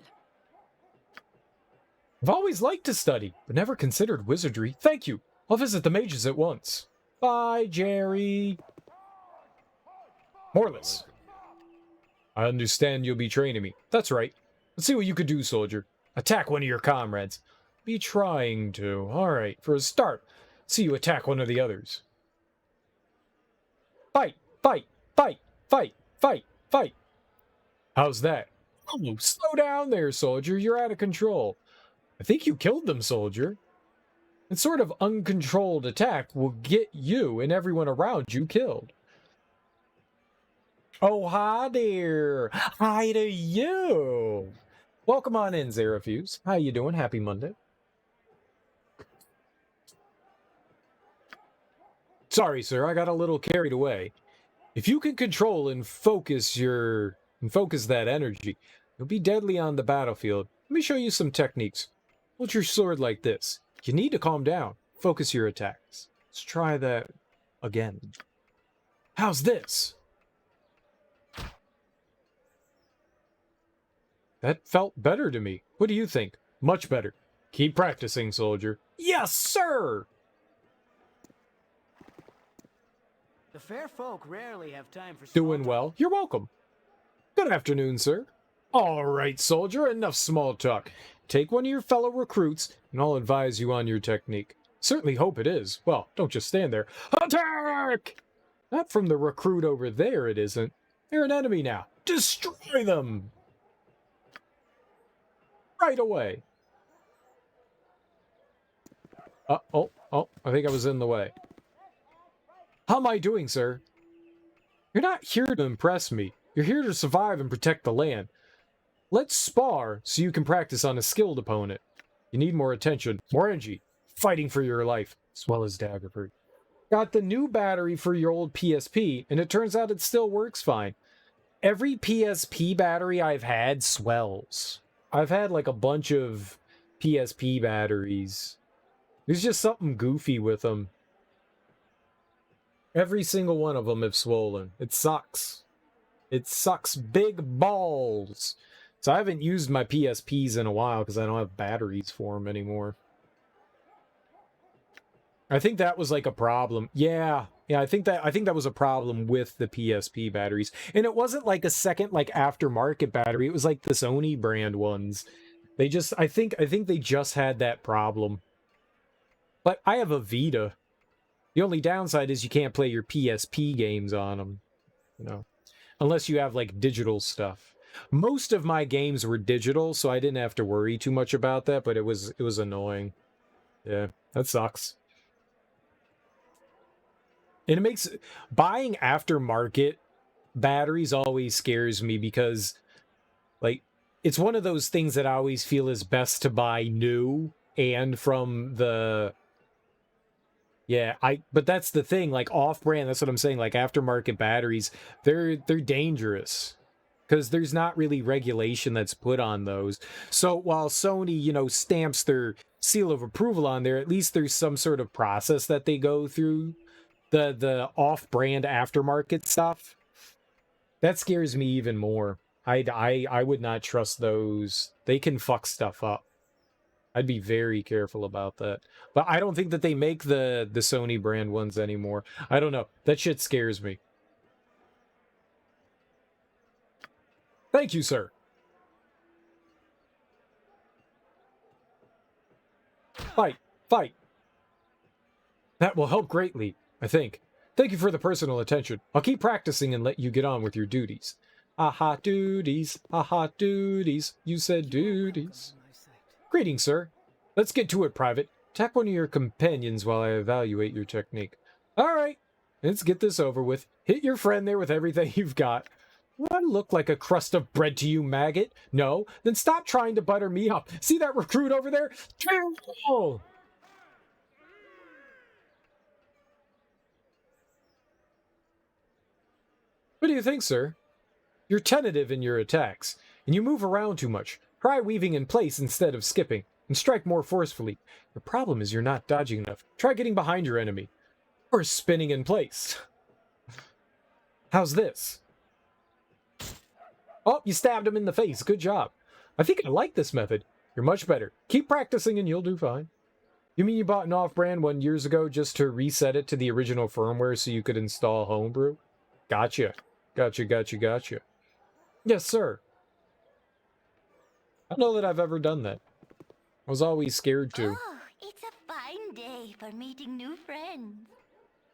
Speaker 1: I've always liked to study, but never considered wizardry. Thank you. I'll visit the mages at once. Bye, Jerry. Morless. I understand you'll be training me. That's right. Let's see what you could do, soldier. Attack one of your comrades. Be trying to. Alright, for a start, see you attack one of the others. Fight! Fight! Fight! Fight! Fight! Fight! How's that? Oh, slow down there, soldier. You're out of control. I think you killed them, soldier. That sort of uncontrolled attack will get you and everyone around you killed. Oh, hi there. Hi to you. Welcome on in, Zerafuse. How you doing? Happy Monday. Sorry, sir. I got a little carried away. If you can control and focus that energy, you'll be deadly on the battlefield. Let me show you some techniques. Hold your sword like this. You need to calm down. Focus your attacks. Let's try that again. How's this? That felt better to me. What do you think? Much better. Keep practicing, soldier. Yes, sir!
Speaker 10: The fair folk rarely have time for
Speaker 1: Doing well. You're welcome. Good afternoon, sir. All right, soldier, enough small talk. Take one of your fellow recruits, and I'll advise you on your technique. Certainly hope it is. Well, don't just stand there. Attack! Not from the recruit over there, it isn't. They're an enemy now. Destroy them! Right away. Oh, I think I was in the way. How am I doing, sir? You're not here to impress me. You're here to survive and protect the land. Let's spar so you can practice on a skilled opponent. You need more attention, more energy, fighting for your life, as well as Daggerford. Got the new battery for your old PSP, and it turns out it still works fine. Every PSP battery I've had swells. I've had like a bunch of PSP batteries. There's just something goofy with them. Every single one of them have swollen. It sucks. It sucks big balls. So I haven't used my PSPs in a while because I don't have batteries for them anymore. I think that was like a problem. Yeah, I think that was a problem with the PSP batteries. And it wasn't like a second like aftermarket battery. It was like the Sony brand ones. They just I think they just had that problem. But I have a Vita. The only downside is you can't play your PSP games on them, you know, unless you have like digital stuff. Most of my games were digital, so I didn't have to worry too much about that, but it was annoying. Yeah, that sucks. And it makes buying aftermarket batteries always scares me because like it's one of those things that I always feel is best to buy new and from the but that's the thing, like off-brand, that's what I'm saying, like aftermarket batteries, they're dangerous because there's not really regulation that's put on those. So while Sony, you know, stamps their seal of approval on there, at least there's some sort of process that they go through. The off-brand aftermarket stuff, that scares me even more. I would not trust those. They can fuck stuff up. I'd be very careful about that. But I don't think that they make the Sony brand ones anymore. I don't know. That shit scares me. Thank you, sir. Fight. Fight. That will help greatly, I think. Thank you for the personal attention. I'll keep practicing and let you get on with your duties. Aha, duties. Aha, duties. You said duties. Greetings, sir. Let's get to it, Private. Attack one of your companions while I evaluate your technique. All right. Let's get this over with. Hit your friend there with everything you've got. Do I look like a crust of bread to you, maggot? No? Then stop trying to butter me up. See that recruit over there? Oh. What do you think, sir? You're tentative in your attacks, and you move around too much. Try weaving in place instead of skipping, and strike more forcefully. The problem is you're not dodging enough. Try getting behind your enemy. Or spinning in place. How's this? Oh, you stabbed him in the face. Good job. I think I like this method. You're much better. Keep practicing and you'll do fine. You mean you bought an off-brand one years ago just to reset it to the original firmware so you could install Homebrew? Gotcha. Gotcha. Yes, sir. I don't know that I've ever done that. I was always scared to.
Speaker 17: Oh, it's a fine day for meeting new friends.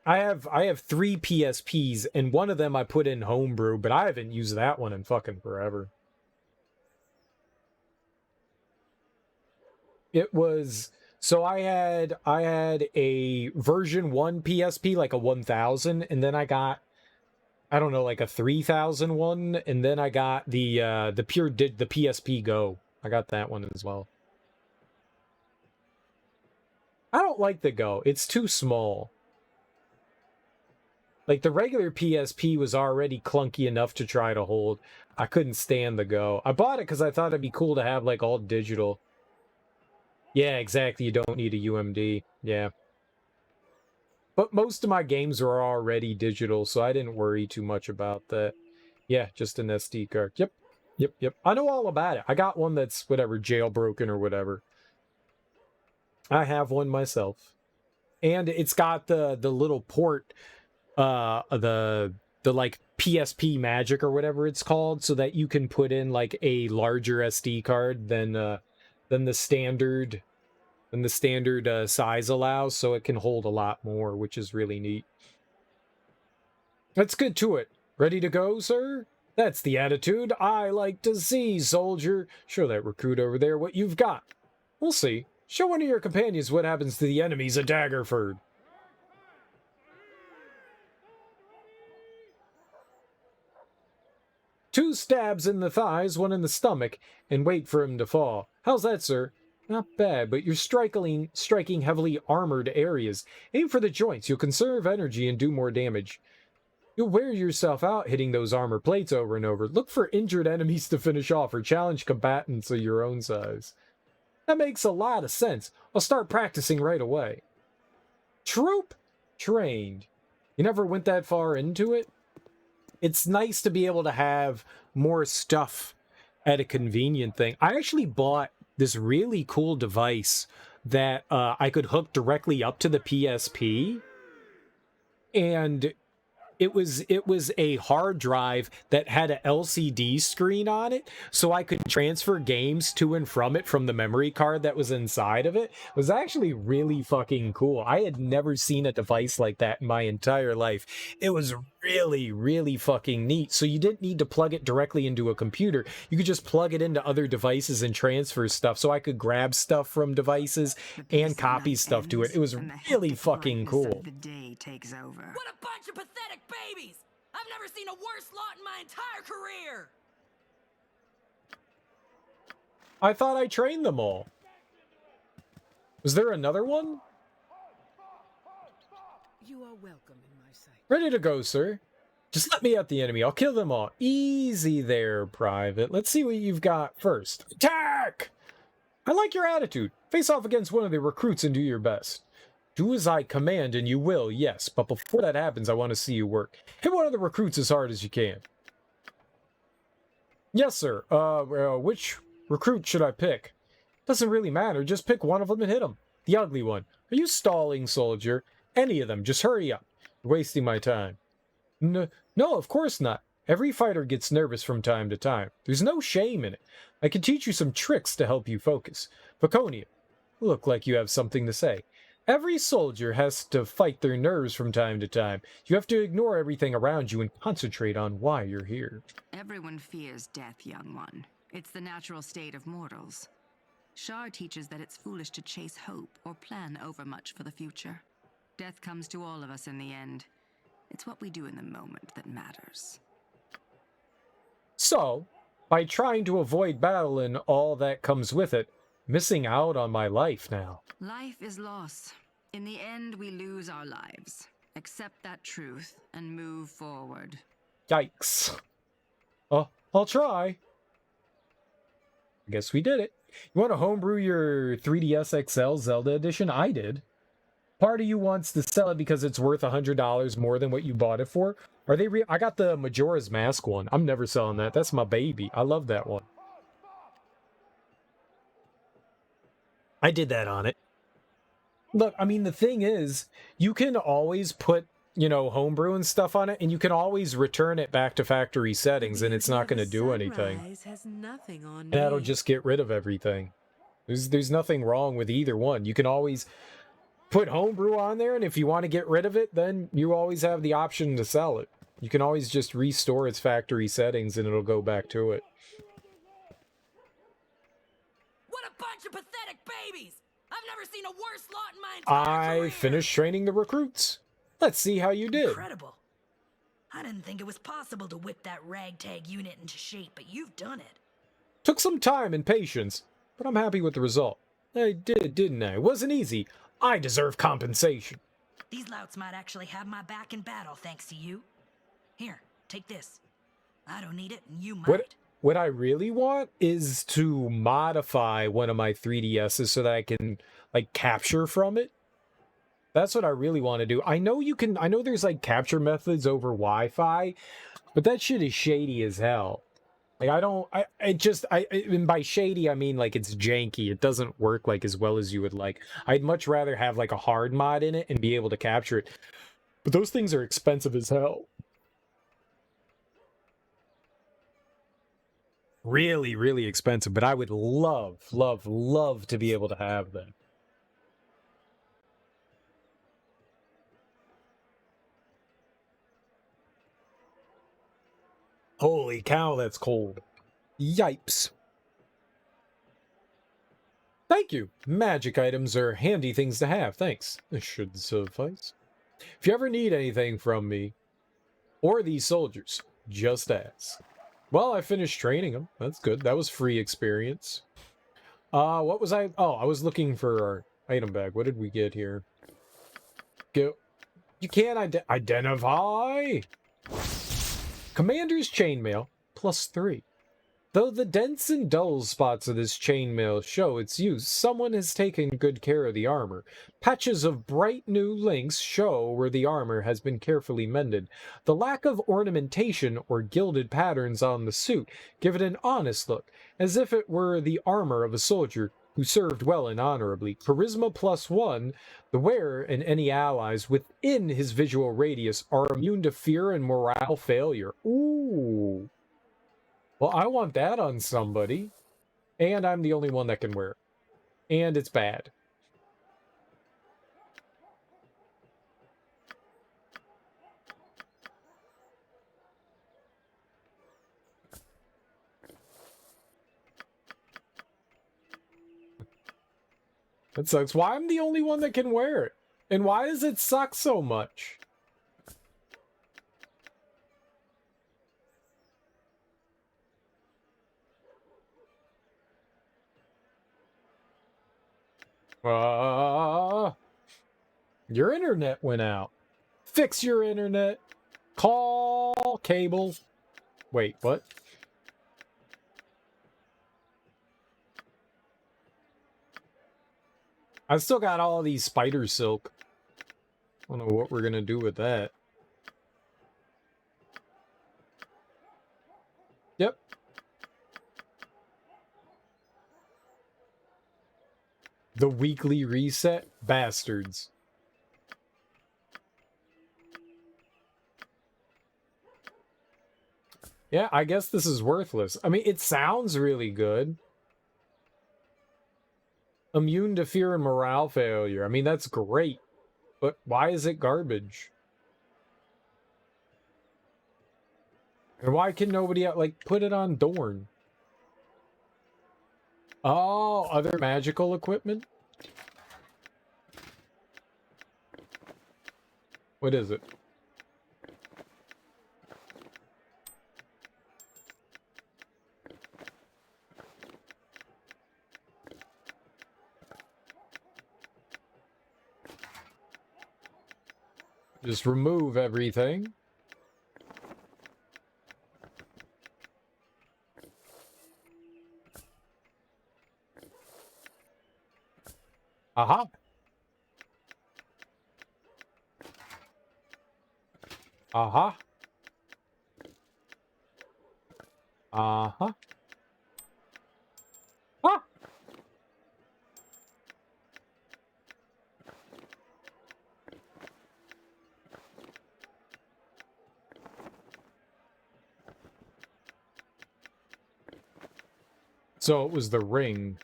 Speaker 1: I have 3 PSPs, and one of them I put in Homebrew, but I haven't used that one in fucking forever. It was... So I had a version 1 PSP, like a 1000, and then I got, I don't know, like a 3000 one, and then I got the PSP Go. I got that one as well. I don't like the Go. It's too small. Like, the regular PSP was already clunky enough to try to hold. I couldn't stand the Go. I bought it because I thought it'd be cool to have, like, all digital. Yeah, exactly. You don't need a UMD. Yeah. But most of my games were already digital, so I didn't worry too much about that. Yeah, just an SD card. Yep. I know all about it. I got one that's, whatever, jailbroken or whatever. I have one myself. And it's got the little port, the like PSP Magic or whatever it's called, so that you can put in like a larger SD card than the standard size allows, so it can hold a lot more, which is really neat. Let's get to it. Ready to go, sir? That's the attitude I like to see, soldier. Show that recruit over there what you've got. We'll see. Show one of your companions what happens to the enemies at Daggerford. Two stabs in the thighs, one in the stomach, and wait for him to fall. How's that, sir? Not bad, but you're striking heavily armored areas. Aim for the joints. You'll conserve energy and do more damage. You'll wear yourself out hitting those armor plates over and over. Look for injured enemies to finish off or challenge combatants of your own size. That makes a lot of sense. I'll start practicing right away. Troop trained. You never went that far into it? It's nice to be able to have more stuff at a convenient thing. I actually bought this really cool device that I could hook directly up to the PSP. And it was a hard drive that had a LCD screen on it, so I could transfer games to and from it from the memory card that was inside of it. It was actually really fucking cool. I had never seen a device like that in my entire life. It was really, really fucking neat. So you didn't need to plug it directly into a computer. You could just plug it into other devices and transfer stuff. So I could grab stuff from devices and copy stuff to it. It was really fucking cool.
Speaker 9: The day takes over.
Speaker 23: What a bunch of pathetic babies! I've never seen a worse lot in my entire career!
Speaker 1: I thought I trained them all. Was there another one?
Speaker 18: You are welcome in my sight.
Speaker 1: Ready to go, sir. Just let me at the enemy. I'll kill them all. Easy there, Private. Let's see what you've got first. Attack! I like your attitude. Face off against one of the recruits and do your best. Do as I command and you will, yes. But before that happens, I want to see you work. Hit one of the recruits as hard as you can. Yes, sir. Which recruit should I pick? Doesn't really matter. Just pick one of them and hit him. The ugly one. Are you stalling, soldier? Any of them. Just hurry up. You're wasting my time. No, of course not. Every fighter gets nervous from time to time. There's no shame in it. I can teach you some tricks to help you focus. Vaconia, look like you have something to say. Every soldier has to fight their nerves from time to time. You have to ignore everything around you and concentrate on why you're here.
Speaker 9: Everyone fears death, young one. It's the natural state of mortals. Shar teaches that it's foolish to chase hope or plan overmuch for the future. Death comes to all of us in the end. It's what we do in the moment that matters.
Speaker 1: So, by trying to avoid battle and all that comes with it, missing out on my life now.
Speaker 9: Life is loss. In the end, we lose our lives. Accept that truth and move forward.
Speaker 1: Yikes. Oh, I'll try. I guess we did it. You want to homebrew your 3DS XL Zelda edition? I did. Part of you wants to sell it because it's worth $100 more than what you bought it for. Are they I got the Majora's Mask one. I'm never selling that. That's my baby. I love that one. I did that on it. Look, I mean, the thing is, you can always put, you know, homebrew and stuff on it, and you can always return it back to factory settings, and it's not going to do anything.
Speaker 16: Has nothing on
Speaker 1: And that'll just get rid of everything. There's nothing wrong with either one. You can always put homebrew on there, and if you want to get rid of it, then you always have the option to sell it. You can always just restore its factory settings, and it'll go back to it.
Speaker 23: What a bunch of pathetic babies! I've never seen a worse lot in my entire career!
Speaker 1: I finished training the recruits. Let's see how you did.
Speaker 8: Incredible. I didn't think it was possible to whip that ragtag unit into shape, but you've done it.
Speaker 1: Took some time and patience, but I'm happy with the result. I did, didn't I? It wasn't easy. I deserve compensation.
Speaker 8: These louts might actually have my back in battle thanks to you. Here, take this. I don't need it, and you might.
Speaker 1: What I really want is to modify one of my 3DSs so that I can, like, capture from it. That's what I really want to do. I know there's, like, capture methods over Wi-Fi, but that shit is shady as hell. Like, and by shady, I mean, like, it's janky. It doesn't work, like, as well as you would like. I'd much rather have, like, a hard mod in it and be able to capture it. But those things are expensive as hell. Really, really expensive, but I would love, love, love to be able to have them. Holy cow, that's cold. Yipes. Thank you. Magic items are handy things to have. Thanks. This should suffice. If you ever need anything from me or these soldiers, just ask. Well, I finished training them. That's good. That was free experience. What was I? Oh, I was looking for our item bag. What did we get here? Go. You can't identify. Commander's chainmail, +3. Though the dense and dull spots of this chainmail show its use, someone has taken good care of the armor. Patches of bright new links show where the armor has been carefully mended. The lack of ornamentation or gilded patterns on the suit give it an honest look, as if it were the armor of a soldier who served well and honorably. Charisma +1, the wearer and any allies within his visual radius are immune to fear and morale failure. Ooh. Well, I want that on somebody. And I'm the only one that can wear it. And it's bad. That sucks. Why I'm the only one that can wear it? And why does it suck so much? Your internet went out. Fix your internet. Call cable. Wait, what? I've still got all of these spider silk. I don't know what we're gonna do with that. Yep. The weekly reset? Bastards. Yeah, I guess this is worthless. I mean, it sounds really good. Immune to fear and morale failure. I mean, that's great. But why is it garbage? And why can nobody, like, put it on Dorn? Oh, other magical equipment? What is it? Just remove everything. Aha. Aha. Uh-huh. Ah! So it was the ring.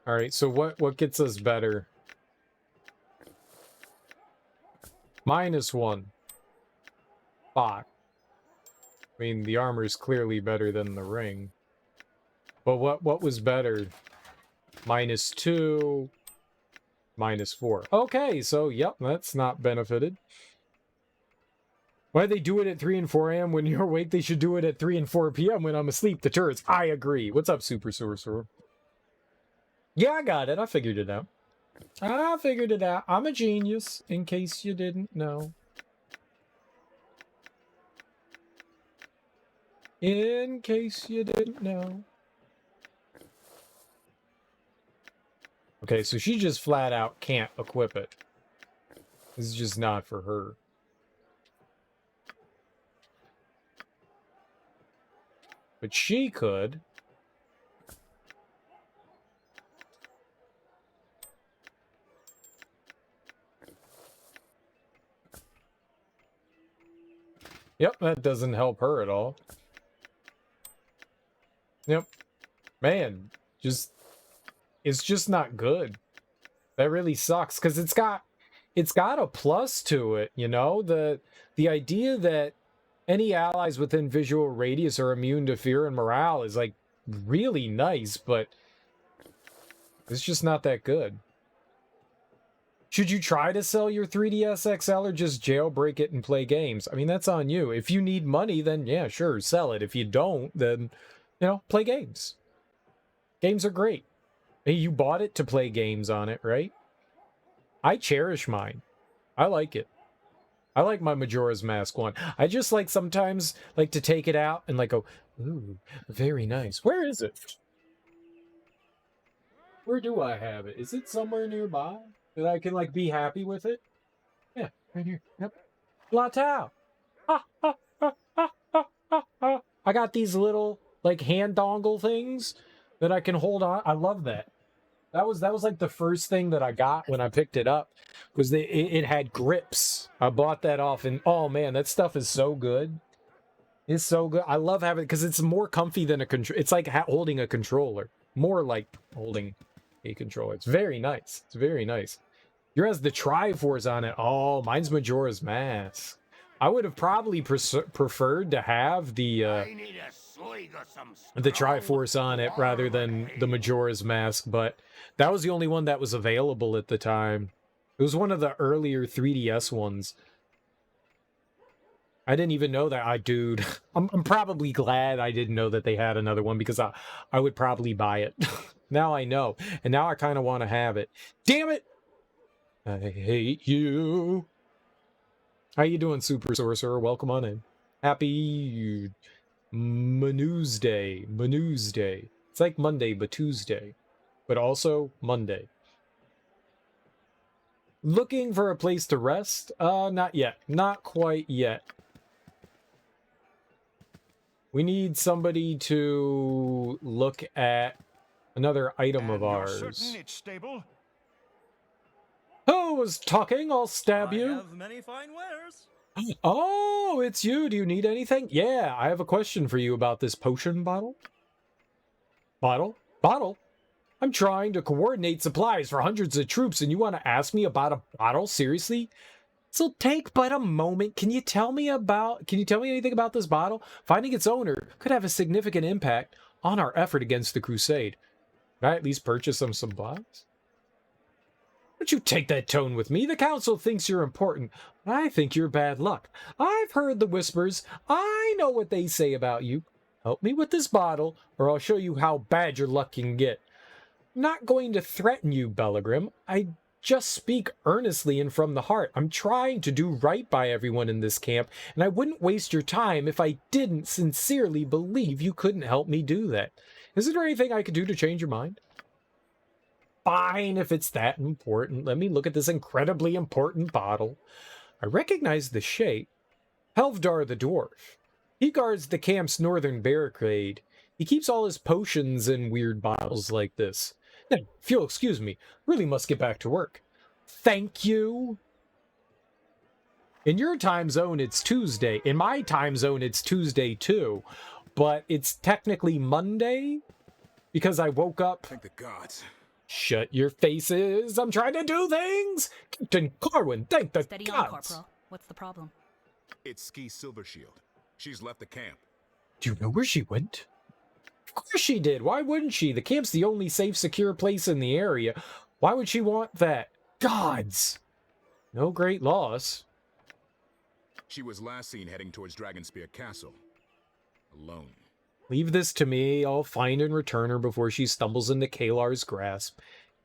Speaker 1: All right, so what gets us better? -1. 5. I mean, the armor's clearly better than the ring. But what was better? -2, -4. Okay, so yep, that's not benefited. Why they do it at 3 and 4 a.m. when you're awake? They should do it at 3 and 4 p.m. when I'm asleep. The turrets. I agree. What's up, Super Sorcerer? Yeah, I got it. I figured it out. I figured it out. I'm a genius, in case you didn't know. In case you didn't know. Okay, so she just flat out can't equip it. This is just not for her. But she could. Yep, that doesn't help her at all. Yep. Man, it's just not good. That really sucks, because it's got a plus to it, you know? The idea that any allies within visual radius are immune to fear and morale is, like, really nice, but it's just not that good. Should you try to sell your 3DS XL or just jailbreak it and play games? I mean, that's on you. If you need money, then yeah, sure, sell it. If you don't, then, you know, play games. Games are great. Hey, you bought it to play games on it, right? I cherish mine. I like it. I like my Majora's Mask one. I just like sometimes like to take it out and like go, ooh, very nice. Where is it? Where do I have it? Is it somewhere nearby that I can like be happy with it? Yeah, right here. Yep. Blatau. Ha, ha, ha, ha, ha, ha, ha. I got these little like hand dongle things that I can hold on. I love that. That was like the first thing that I got when I picked it up, was it had grips. I bought that off, and oh man, that stuff is so good. It's so good. I love having it because it's more comfy than a control. It's like holding a controller, more like holding a controller. It's very nice. It's very nice. Yours has the Triforce on it. Oh, mine's Majora's Mask. I would have probably preferred to have the Triforce on it rather than the Majora's Mask, but that was the only one that was available at the time. It was one of the earlier 3DS ones. I didn't even know that. Dude, I'm probably glad I didn't know that they had another one, because I would probably buy it. Now I know, and now I kind of want to have it. Damn it! I hate you. How you doing, Super Sorcerer? Welcome on in. Happy Manus Day. Manus Day. It's like Monday, but Tuesday. But also Monday. Looking for a place to rest? Not yet. Not quite yet. We need somebody to look at another item of ours.
Speaker 12: Certain it's stable?
Speaker 1: Who was talking? I'll stab you.
Speaker 5: I have many fine wares.
Speaker 1: Oh, it's you. Do you need anything? Yeah, I have a question for you about this potion bottle. Bottle? Bottle? I'm trying to coordinate supplies for hundreds of troops and you want to ask me about a bottle? Seriously? This'll take but a moment. Can you tell me anything about this bottle? Finding its owner could have a significant impact on our effort against the crusade. Can I at least purchase some supplies? Don't you take that tone with me. The council thinks you're important, but I think you're bad luck. I've heard the whispers. I know what they say about you. Help me with this bottle, or I'll show you how bad your luck can get. I'm not going to threaten you, Bellegrim. I just speak earnestly and from the heart. I'm trying to do right by everyone in this camp, and I wouldn't waste your time if I didn't sincerely believe you couldn't help me do that. Is there anything I could do to change your mind? Fine, if it's that important. Let me look at this incredibly important bottle. I recognize the shape. Helvdar the dwarf. He guards the camp's northern barricade. He keeps all his potions in weird bottles like this. Now, if you'll excuse me, really must get back to work. Thank you. In your time zone, it's Tuesday. In my time zone, it's Tuesday too. But it's technically Monday because I woke up.
Speaker 5: Thank the gods.
Speaker 1: Shut your faces. I'm trying to do things. Captain Carwin, thank the
Speaker 8: Steady
Speaker 1: gods.
Speaker 8: on, Corporal. What's the problem?
Speaker 5: It's Ski Silvershield. She's left the camp.
Speaker 1: Do you know where she went? Of course she did. Why wouldn't she? The camp's the only safe, secure place in the area. Why would she want that? Gods! No great loss.
Speaker 5: She was last seen heading towards Dragonspear Castle. Alone.
Speaker 1: Leave this to me. I'll find and return her before she stumbles into Kalar's grasp.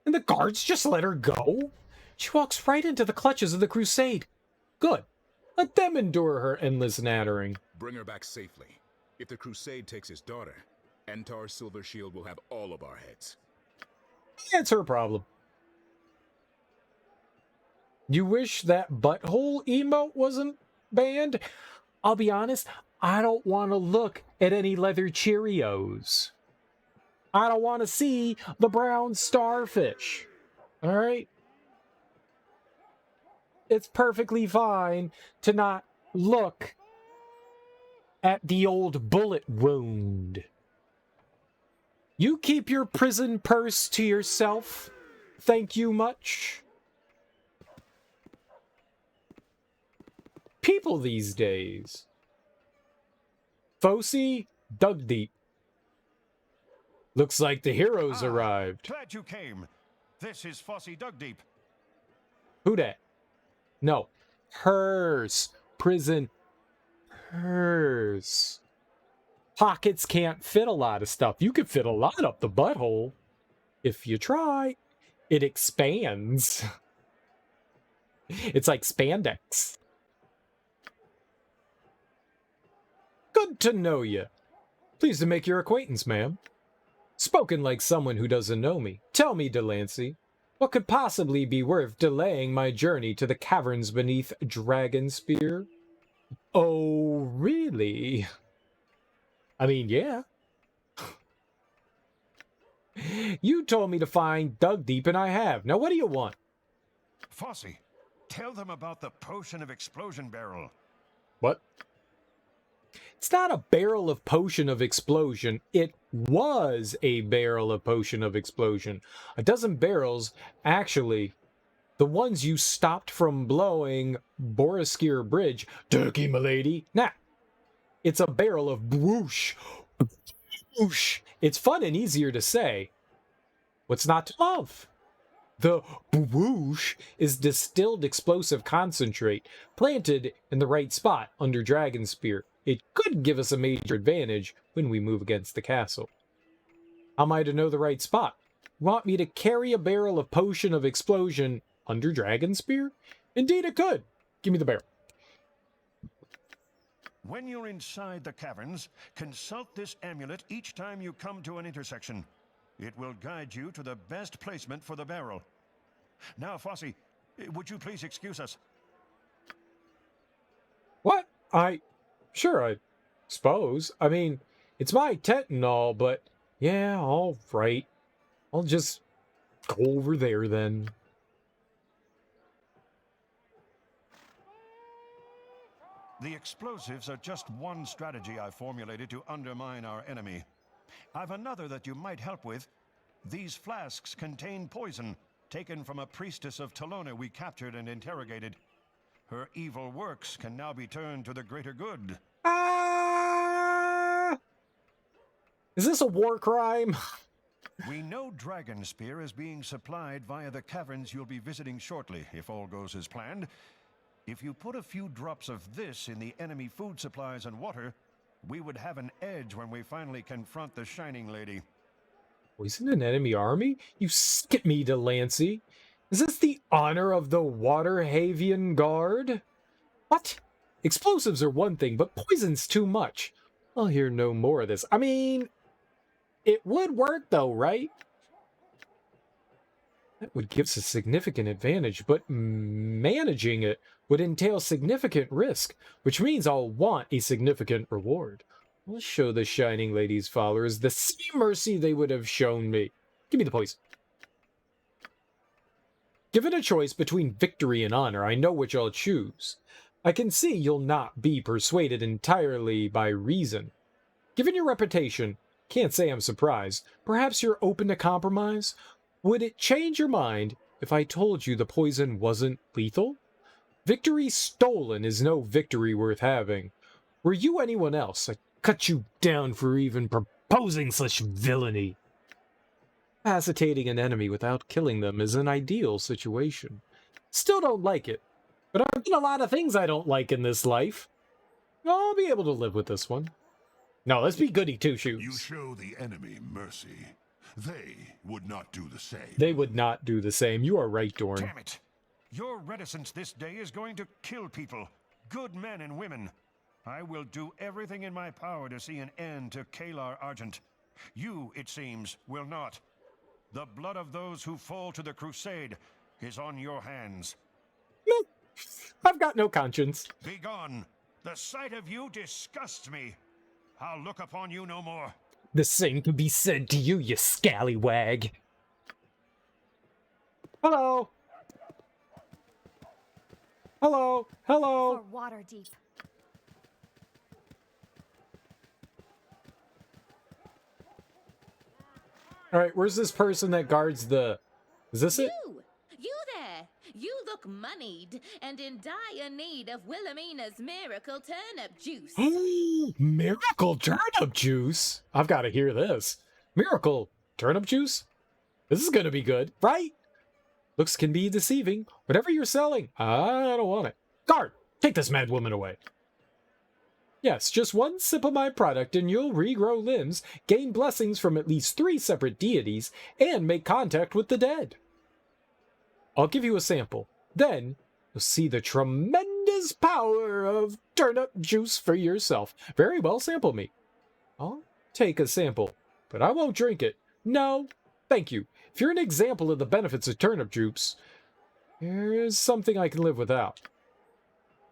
Speaker 1: And the guards just let her go? She walks right into the clutches of the crusade. Good. Let them endure her endless nattering.
Speaker 5: Bring her back safely. If the crusade takes his daughter, Entar Silvershield will have all of our heads.
Speaker 1: It's her problem. You wish that butthole emote wasn't banned? I'll be honest, I don't want to look at any leather Cheerios. I don't want to see the brown starfish. All right? It's perfectly fine to not look at the old bullet wound. You keep your prison purse to yourself. Thank you much. People these days. Fosse dug deep. Looks like the heroes arrived.
Speaker 12: Glad you came. This is Fosse Dugdeep.
Speaker 1: Who dat? No. Hers. Prison. Hers. Pockets can't fit a lot of stuff. You could fit a lot up the butthole. If you try, it expands. It's like spandex. Good to know you. Pleased to make your acquaintance, ma'am. Spoken like someone who doesn't know me. Tell me, Delancey, what could possibly be worth delaying my journey to the caverns beneath Dragonspear? Oh, really? I mean, yeah. You told me to find Dugdeep, and I have. Now, what do you want?
Speaker 12: Fosse, tell them about the potion of explosion barrel.
Speaker 1: What? It's not a barrel of potion of explosion. It was a barrel of potion of explosion. A dozen barrels, actually, the ones you stopped from blowing Boriskir Bridge. Dirky M'Lady. Nah, it's a barrel of whoosh. Whoosh. It's fun and easier to say. What's not to love? The whoosh is distilled explosive concentrate, planted in the right spot under Dragonspear. It could give us a major advantage when we move against the castle. How am I to know the right spot? Want me to carry a barrel of potion of explosion under Dragonspear? Indeed it could. Give me the barrel.
Speaker 12: When you're inside the caverns, consult this amulet each time you come to an intersection. It will guide you to the best placement for the barrel. Now, Fosse, would you please excuse us?
Speaker 1: What? Sure, I suppose. I mean, it's my tent and all, but yeah, all right. I'll just go over there then.
Speaker 12: The explosives are just one strategy I formulated to undermine our enemy. I've another that you might help with. These flasks contain poison, taken from a priestess of Talona we captured and interrogated. Her evil works can now be turned to the greater good.
Speaker 1: Is this a war crime?
Speaker 12: We know Dragonspear is being supplied via the caverns you'll be visiting shortly, if all goes as planned. If you put a few drops of this in the enemy food supplies and water, we would have an edge when we finally confront the Shining Lady.
Speaker 1: Poison an enemy army? You skip me, Delancey. Is this the honor of the Waterhavian Guard? What? Explosives are one thing, but poison's too much. I'll hear no more of this. I mean, it would work though, right? That would give us a significant advantage, but managing it would entail significant risk, which means I'll want a significant reward. Let's show the Shining Lady's followers the same mercy they would have shown me. Give me the poison. Given a choice between victory and honor, I know which I'll choose. I can see you'll not be persuaded entirely by reason. Given your reputation, can't say I'm surprised. Perhaps you're open to compromise? Would it change your mind if I told you the poison wasn't lethal? Victory stolen is no victory worth having. Were you anyone else, I'd cut you down for even proposing such villainy. Incapacitating an enemy without killing them is an ideal situation. Still don't like it, but I've done a lot of things I don't like in this life. I'll be able to live with this one. No, let's be goody two-shoes.
Speaker 6: You show the enemy mercy. They would not do the same.
Speaker 1: They would not do the same. You are right, Dorn.
Speaker 12: Damn it! Your reticence this day is going to kill people. Good men and women. I will do everything in my power to see an end to Kalar Argent. You, it seems, will not. The blood of those who fall to the crusade is on your hands.
Speaker 1: I've got no conscience.
Speaker 12: Begone! The sight of you disgusts me. I'll look upon you no more.
Speaker 1: The same could be said to you, you scallywag. Hello. Hello. Hello.
Speaker 7: For water deep.
Speaker 1: All right, where's this person that guards the... Is this it?
Speaker 4: You there! You look moneyed and in dire need of Wilhelmina's miracle turnip juice.
Speaker 1: Ooh, miracle turnip juice? I've got to hear this. Miracle turnip juice? This is going to be good, right? Looks can be deceiving. Whatever you're selling, I don't want it. Guard, take this mad woman away. Yes, just one sip of my product and you'll regrow limbs, gain blessings from at least 3 separate deities, and make contact with the dead. I'll give you a sample. Then, you'll see the tremendous power of turnip juice for yourself. Very well, sample me. I'll take a sample, but I won't drink it. No, thank you. If you're an example of the benefits of turnip juice, here's something I can live without.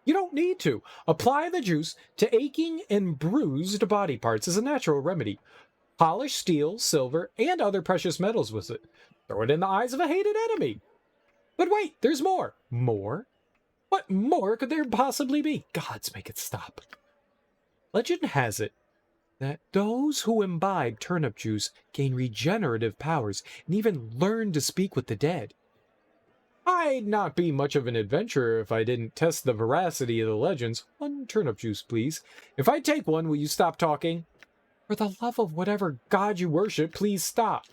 Speaker 1: You don't need to. Apply the juice to aching and bruised body parts as a natural remedy. Polish steel, silver, and other precious metals with it. Throw it in the eyes of a hated enemy. But wait, there's more. More? What more could there possibly be? Gods, make it stop. Legend has it that those who imbibe turnip juice gain regenerative powers and even learn to speak with the dead. I'd not be much of an adventurer if I didn't test the veracity of the legends. 1 turnip juice, please. If I take one, will you stop talking? For the love of whatever god you worship, please stop.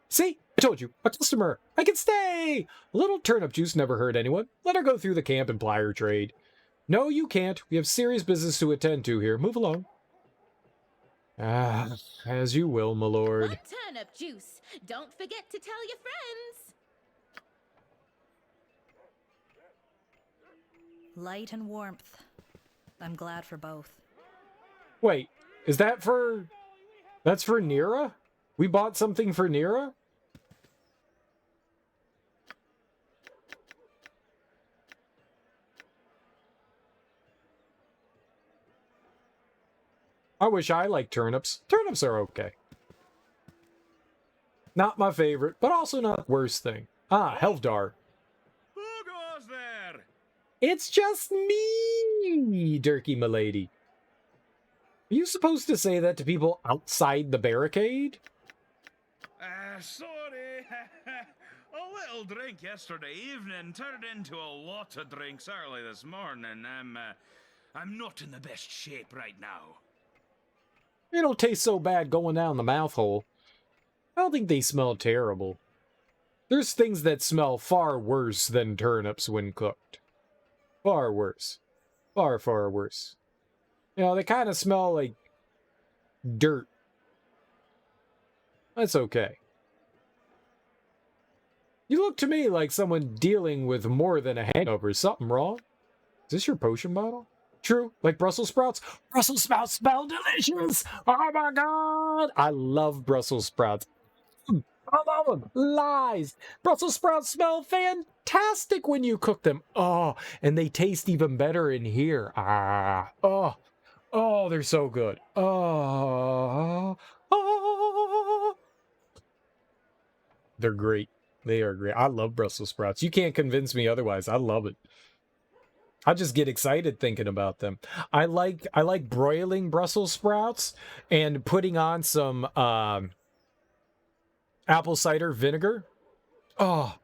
Speaker 1: See? I told you. A customer. I can stay! A little turnip juice never hurt anyone. Let her go through the camp and ply her trade. No, you can't. We have serious business to attend to here. Move along. Ah, as you will, my lord.
Speaker 4: 1 turnip juice. Don't forget to tell your friends.
Speaker 8: Light and warmth. I'm glad for both.
Speaker 1: Wait, is that for... That's for Nira? We bought something for Nira? I wish I liked turnips. Turnips are okay. Not my favorite, but also not the worst thing. Ah, Helvdar.
Speaker 3: Who goes there?
Speaker 1: It's just me, Dirky M'Lady. Are you supposed to say that to people outside the barricade?
Speaker 19: Sorry. A little drink yesterday evening turned into a lot of drinks early this morning. I'm not in the best shape right now.
Speaker 1: They don't taste so bad going down the mouth hole. I don't think they smell terrible. There's things that smell far worse than turnips when cooked. Far worse. Far, far worse. You know, they kind of smell like dirt. That's okay. You look to me like someone dealing with more than a hangover. Something wrong? Is this your potion bottle? True, like Brussels sprouts. Brussels sprouts smell delicious! Oh my god! I love Brussels sprouts. I love them. Lies. Brussels sprouts smell fantastic when you cook them. Oh, and they taste even better in here. Ah. Oh. Oh, they're so good. Oh. Oh. They're great. They are great. I love Brussels sprouts. You can't convince me otherwise. I love it. I just get excited thinking about them. I like broiling Brussels sprouts and putting on some apple cider vinegar. Oh,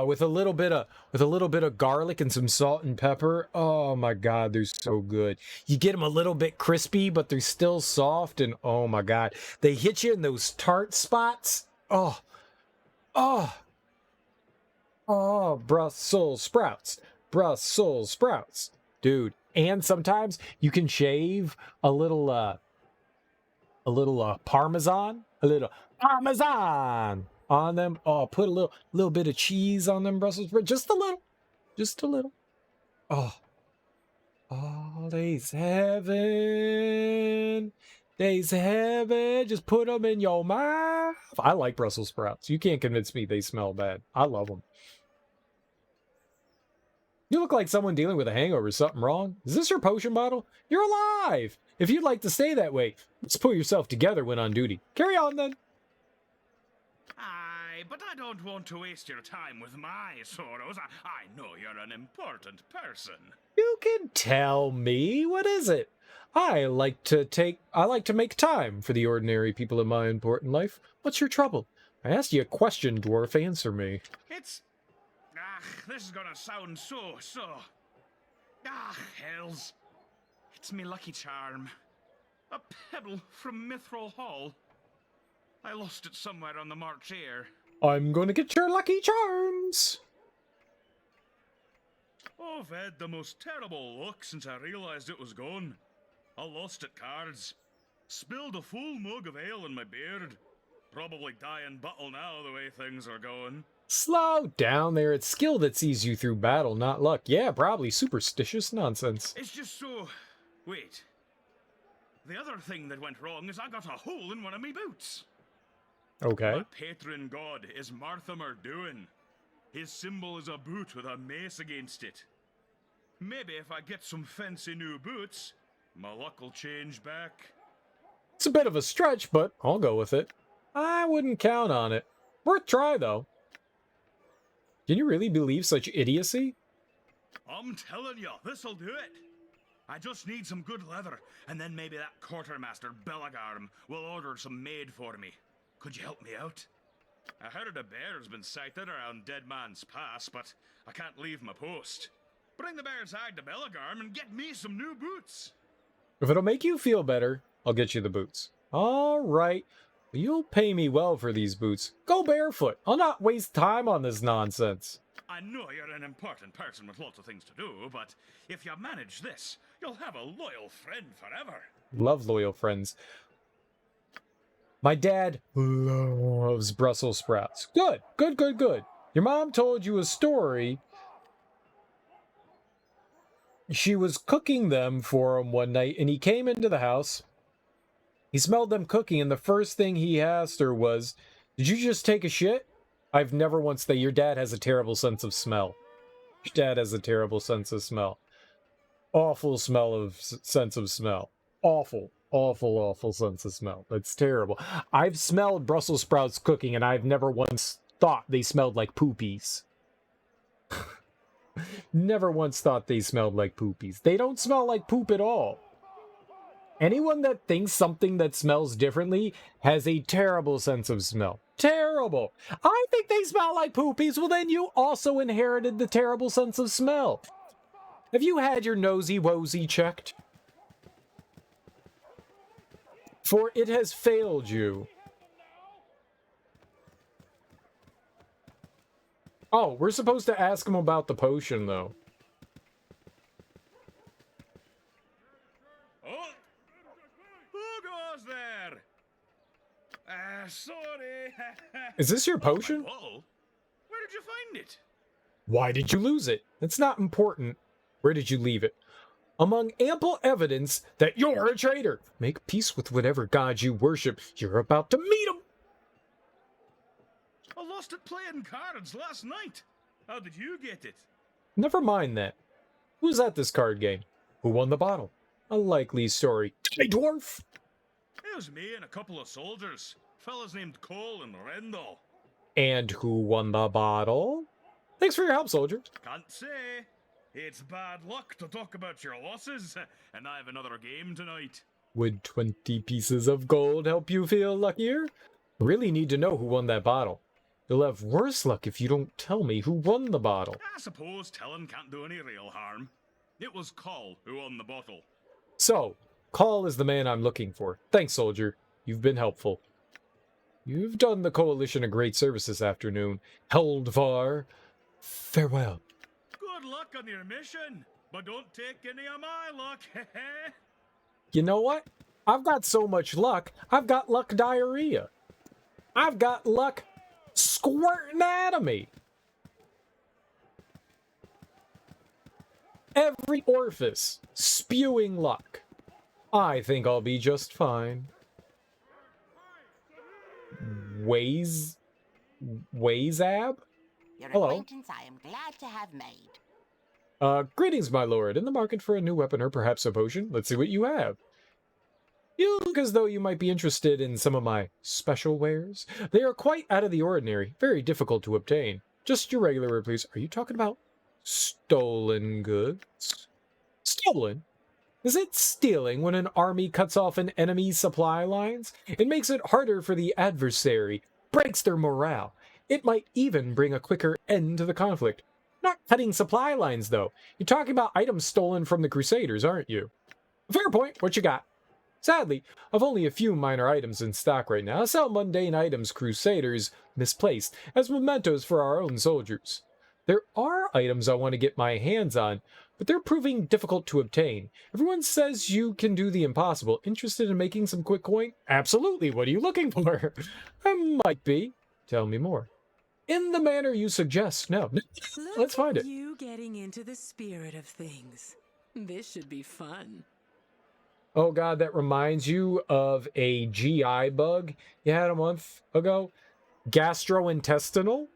Speaker 1: with a little bit of garlic and some salt and pepper. Oh my god, they're so good. You get them a little bit crispy, but they're still soft, and oh my god, they hit you in those tart spots. Oh, Brussels sprouts. Brussels sprouts, dude. And sometimes you can shave a little parmesan on them. Oh, put a little bit of cheese on them Brussels sprouts, just a little. Oh, they's heaven. They's heaven. Just put them in your mouth. I like Brussels sprouts. You can't convince me they smell bad. I love them. You look like someone dealing with a hangover. Something wrong? Is this your potion bottle? You're alive! If you'd like to stay that way, let's pull yourself together when on duty. Carry on, then.
Speaker 19: Aye, but I don't want to waste your time with my sorrows. I know you're an important person.
Speaker 1: You can tell me. What is it? I like to make time for the ordinary people in my important life. What's your trouble? I asked you a question, dwarf. Answer me.
Speaker 19: This is gonna sound so... hells. It's me lucky charm. A pebble from Mithril Hall. I lost it somewhere on the march here.
Speaker 1: I'm gonna get your lucky charms.
Speaker 19: I've had the most terrible luck since I realized it was gone. I lost at cards. Spilled a full mug of ale in my beard. Probably dying bottle now the way things are going.
Speaker 1: Slow down there. It's skill that sees you through battle, not luck. Yeah, probably superstitious nonsense.
Speaker 19: It's just so... Wait. The other thing that went wrong is I got a hole in one of me boots.
Speaker 1: Okay.
Speaker 19: My patron god is Marthamer Duin. His symbol is a boot with a mace against it. Maybe if I get some fancy new boots, my luck will change back.
Speaker 1: It's a bit of a stretch, but I'll go with it. I wouldn't count on it. Worth try, though. Can you really believe such idiocy?
Speaker 19: I'm telling you, this'll do it. I just need some good leather, and then maybe that quartermaster Belagarm will order some made for me. Could you help me out? I heard a bear's been sighted around Dead Man's Pass, but I can't leave my post. Bring the bear's hide to Belagarm and get me some new boots.
Speaker 1: If it'll make you feel better, I'll get you the boots. All right. You'll pay me well for these boots. Go barefoot. I'll not waste time on this nonsense.
Speaker 19: I know you're an important person with lots of things to do, but if you manage this, you'll have a loyal friend forever.
Speaker 1: Love loyal friends. My dad loves Brussels sprouts. Good, good, good, good. Your mom told you a story. She was cooking them for him one night, and he came into the house. He smelled them cooking, and the first thing he asked her was, "Did you just take a shit?" I've never once said, your dad has a terrible sense of smell. Your dad has a terrible sense of smell. Awful smell of sense of smell. Awful, awful, awful sense of smell. That's terrible. I've smelled Brussels sprouts cooking, and I've never once thought they smelled like poopies. Never once thought they smelled like poopies. They don't smell like poop at all. Anyone that thinks something that smells differently has a terrible sense of smell. Terrible. I think they smell like poopies. Well, then you also inherited the terrible sense of smell. Have you had your nosy-wosy checked? For it has failed you. Oh, we're supposed to ask him about the potion, though.
Speaker 19: Oh! Who goes there? Sorry.
Speaker 1: Is this your potion?
Speaker 19: Oh, where did you find it?
Speaker 1: Why did you lose it? It's not important. Where did you leave it? Among ample evidence that you're a traitor. Make peace with whatever god you worship. You're about to meet him.
Speaker 19: I lost it playing cards last night. How did you get it?
Speaker 1: Never mind that. Who's at this card game? Who won the bottle? A likely story. Hey, dwarf!
Speaker 19: It was me and a couple of soldiers. Fellas named Cole and Rendell.
Speaker 1: And who won the bottle? Thanks for your help, soldier.
Speaker 19: Can't say. It's bad luck to talk about your losses, and I have another game tonight.
Speaker 1: Would 20 pieces of gold help you feel luckier? Really need to know who won that bottle. You'll have worse luck if you don't tell me who won the bottle.
Speaker 19: I suppose telling can't do any real harm. It was Cole who won the bottle.
Speaker 1: So, Call is the man I'm looking for. Thanks, soldier. You've been helpful. You've done the Coalition a great service this afternoon. Heldvar, farewell.
Speaker 19: Good luck on your mission, but don't take any of my luck.
Speaker 1: You know what? I've got so much luck, I've got luck diarrhea. I've got luck squirting out of me. Every orifice spewing luck. I think I'll be just fine. Wayzab?
Speaker 13: Your
Speaker 1: Hello.
Speaker 13: acquaintance I am glad to have made.
Speaker 1: Greetings, my lord. In the market for a new weapon or perhaps a potion? Let's see what you have. You look as though you might be interested in some of my special wares. They are quite out of the ordinary, very difficult to obtain. Just your regular, please. Are you talking about stolen goods? Stolen? Is it stealing when an army cuts off an enemy's supply lines? It makes it harder for the adversary, breaks their morale. It might even bring a quicker end to the conflict. Not cutting supply lines, though. You're talking about items stolen from the Crusaders, aren't you? Fair point. What you got? Sadly, I've only a few minor items in stock right now. I sell mundane items Crusaders misplaced as mementos for our own soldiers. There are items I want to get my hands on, but they're proving difficult to obtain. Everyone says you can do the impossible. Interested in making some quick coin? Absolutely. What are you looking for? I might be. Tell me more. In the manner you suggest. No. Let's find it.
Speaker 16: You getting into the spirit of things. This should be fun.
Speaker 1: Oh god, that reminds you of a GI bug you had a month ago? Gastrointestinal?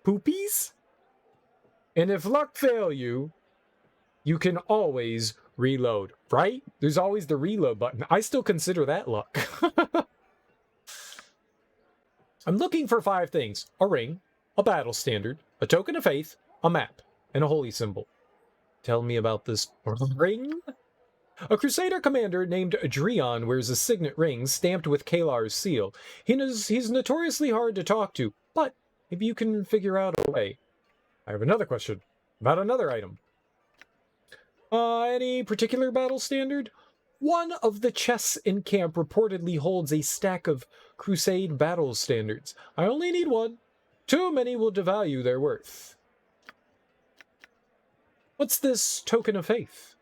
Speaker 1: Poopies? And if luck fail you, you can always reload, right? There's always the reload button. I still consider that luck. I'm looking for 5 things. A ring, a battle standard, a token of faith, a map, and a holy symbol. Tell me about this ring? A Crusader commander named Adrian wears a signet ring stamped with Kalar's seal. He's notoriously hard to talk to, but maybe you can figure out a way. I have another question about another item. Any particular battle standard? One of the chests in camp reportedly holds a stack of Crusade battle standards. I only need one. Too many will devalue their worth. What's this token of faith?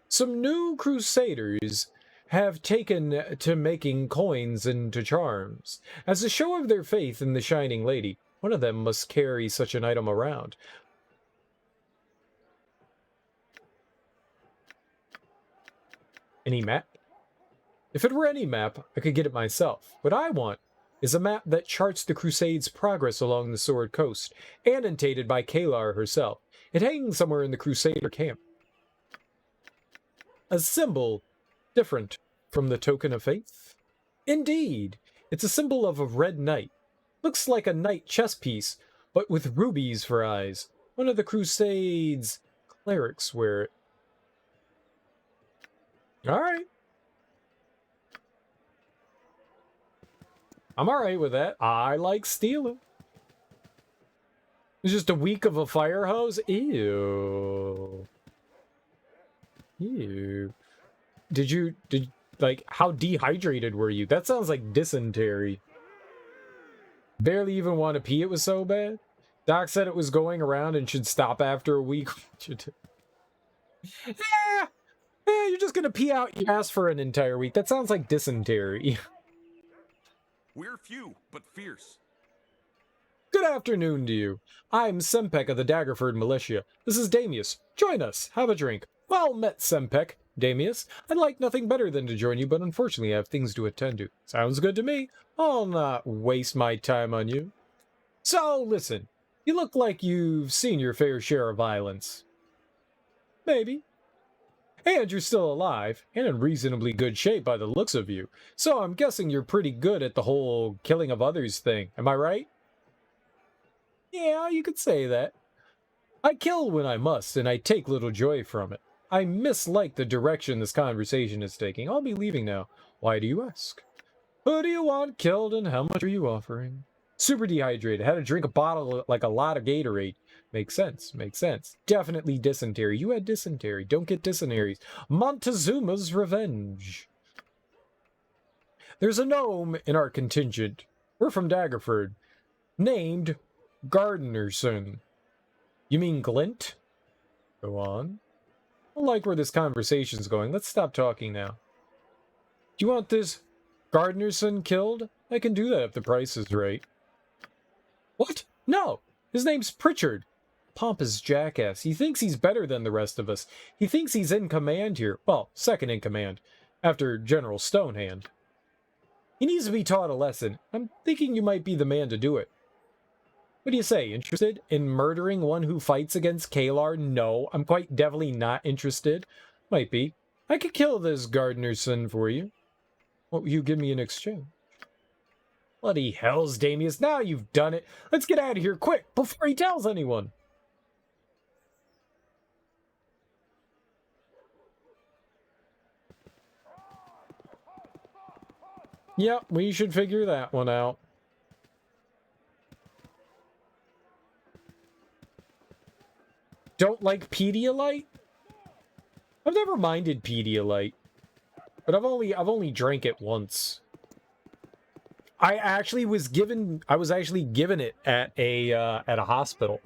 Speaker 1: Some new Crusaders have taken to making coins into charms. As a show of their faith in the Shining Lady, one of them must carry such an item around. Any map? If it were any map, I could get it myself. What I want is a map that charts the Crusade's progress along the Sword Coast, annotated by Kalar herself. It hangs somewhere in the Crusader camp. A symbol different from the token of faith? Indeed, it's a symbol of a red knight. Looks like a knight chess piece, but with rubies for eyes. One of the Crusade's clerics wear it. Alright, I'm alright with that. I like stealing. It's just a week of a fire hose? Ew. Ew. Like, how dehydrated were you? That sounds like dysentery. Barely even want to pee, it was so bad. Doc said it was going around and should stop after a week. Yeah, you're just gonna pee out your ass for an entire week. That sounds like dysentery.
Speaker 14: We're few, but fierce.
Speaker 1: Good afternoon to you. I'm Sempek of the Daggerford Militia. This is Damius. Join us. Have a drink. Well met, Sempek. Damius, I'd like nothing better than to join you, but unfortunately I have things to attend to. Sounds good to me. I'll not waste my time on you. So, listen. You look like you've seen your fair share of violence. Maybe. And you're still alive, and in reasonably good shape by the looks of you. So I'm guessing you're pretty good at the whole killing of others thing. Am I right? Yeah, you could say that. I kill when I must, and I take little joy from it. I mislike the direction this conversation is taking. I'll be leaving now. Why do you ask? Who do you want killed, and how much are you offering? Super dehydrated. Had to drink a bottle like a lot of Gatorade. Makes sense. Makes sense. Definitely dysentery. You had dysentery. Don't get dysenteries. Montezuma's revenge. There's a gnome in our contingent. We're from Daggerford. Named Gardenerson. You mean Glint? Go on. I like where this conversation's going. Let's stop talking now. Do you want this Gardenerson killed? I can do that if the price is right. What? No! His name's Pritchard. Pompous jackass. He thinks he's better than the rest of us. He thinks he's in command here. Well, second in command. After General Stonehand. He needs to be taught a lesson. I'm thinking you might be the man to do it. What do you say? Interested in murdering one who fights against Kalar? No, I'm quite definitely not interested. Might be. I could kill this Gardenerson for you. What will you give me in exchange? Bloody hells, Damius. Now you've done it. Let's get out of here quick before he tells anyone. Yep, we should figure that one out. Don't like Pedialyte? I've never minded Pedialyte, but I've only drank it once. I was actually given it at a hospital.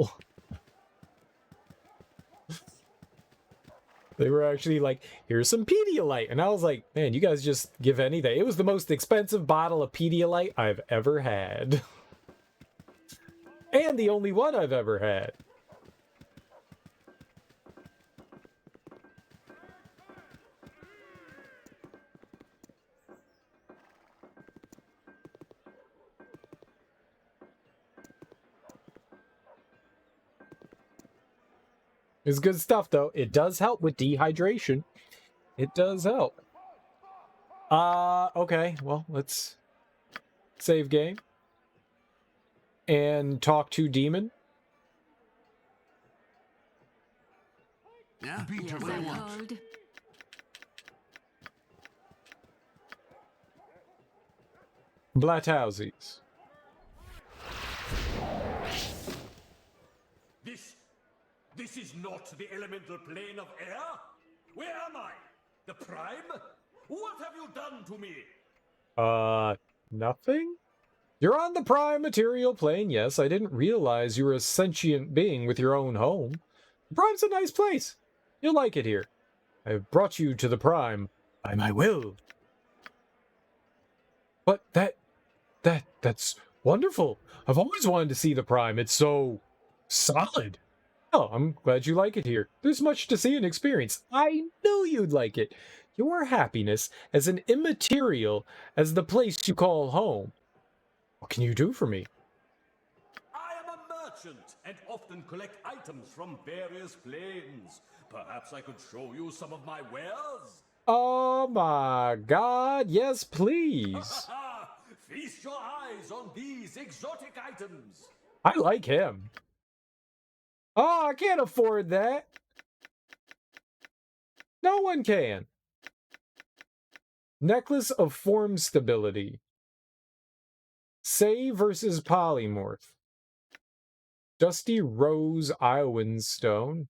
Speaker 1: They were actually like, here's some Pedialyte. And I was like, man, you guys just give anything. It was the most expensive bottle of Pedialyte I've ever had. And the only one I've ever had. It's good stuff, though. It does help with dehydration. It does help. Okay. Well, let's save game. And talk to Demon.
Speaker 2: Yeah, what do you want?
Speaker 1: Blathousies.
Speaker 20: This is not the elemental plane of air? Where am I? The Prime? What have you done to me?
Speaker 1: Nothing? You're on the prime material plane, yes. I didn't realize you were a sentient being with your own home. The Prime's a nice place. You'll like it here. I've brought you to the Prime by my will. But that's wonderful. I've always wanted to see the Prime. It's so solid. Oh, I'm glad you like it here. There's much to see and experience. I knew you'd like it. Your happiness as an immaterial as the place you call home. What can you do for me?
Speaker 20: I am a merchant and often collect items from various planes. Perhaps I could show you some of my wares?
Speaker 1: Oh my god, yes please.
Speaker 20: Feast your eyes on these exotic items.
Speaker 1: I like him. Oh, I can't afford that. No one can. Necklace of form stability. Say versus Polymorph. Dusty Rose Iowan Stone.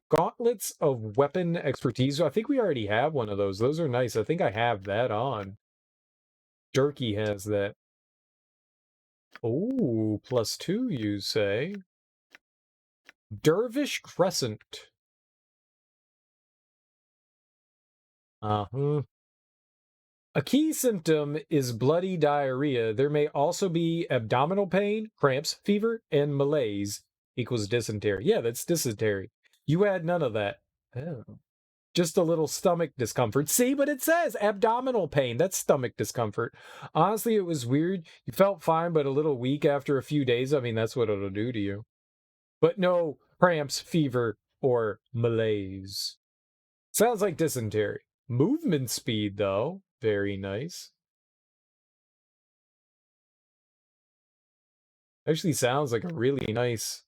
Speaker 1: Gauntlets of Weapon Expertise. I think we already have one of those. Those are nice. I think I have that on. Dirky has that. Oh, +2, you say? Dervish Crescent. Uh-huh. A key symptom is bloody diarrhea. There may also be abdominal pain, cramps, fever, and malaise equals dysentery. Yeah, that's dysentery. You had none of that. Oh. Just a little stomach discomfort. See, but it says abdominal pain. That's stomach discomfort. Honestly, it was weird. You felt fine, but a little weak after a few days. I mean, that's what it'll do to you. But no cramps, fever, or malaise. Sounds like dysentery. Movement speed, though. Very nice. Actually sounds like a really nice...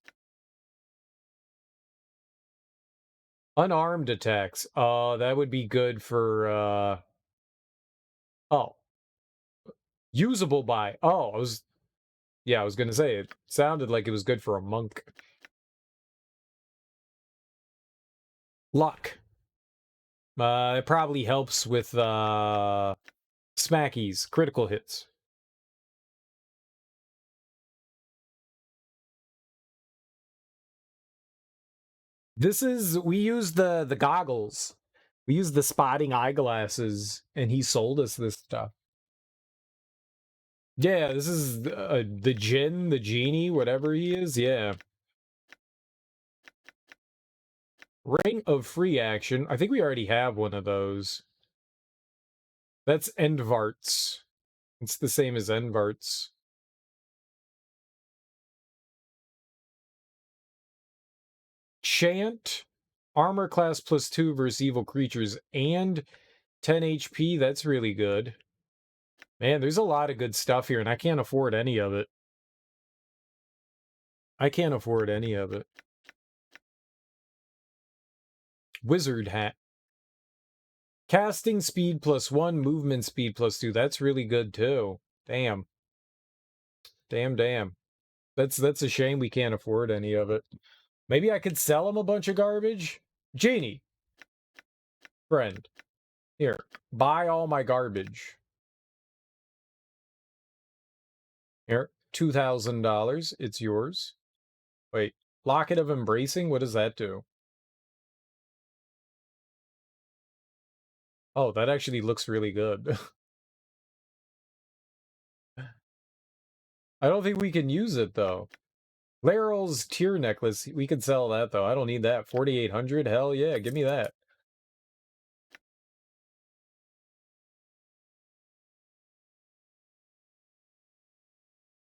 Speaker 1: Unarmed attacks. That would be good for, Oh. Usable by... Oh, I was gonna say, it sounded like it was good for a monk. Luck. It probably helps with, smackies, critical hits. We use the goggles. We use the spotting eyeglasses, and he sold us this stuff. Yeah, this is the djinn, the genie, whatever he is, yeah. Ring of Free Action. I think we already have one of those. That's Endvarts. It's the same as Endvarts. Chant. Armor class +2 versus evil creatures and 10 HP. That's really good. Man, there's a lot of good stuff here, and I can't afford any of it. I can't afford any of it. Wizard Hat. Casting speed +1, movement speed +2. That's really good too. Damn. Damn. That's a shame we can't afford any of it. Maybe I could sell him a bunch of garbage? Genie. Friend. Here. Buy all my garbage. Here. $2,000. It's yours. Wait. Locket of Embracing? What does that do? Oh, that actually looks really good. I don't think we can use it, though. Laryl's Tear Necklace. We could sell that, though. I don't need that. 4,800? Hell yeah, give me that.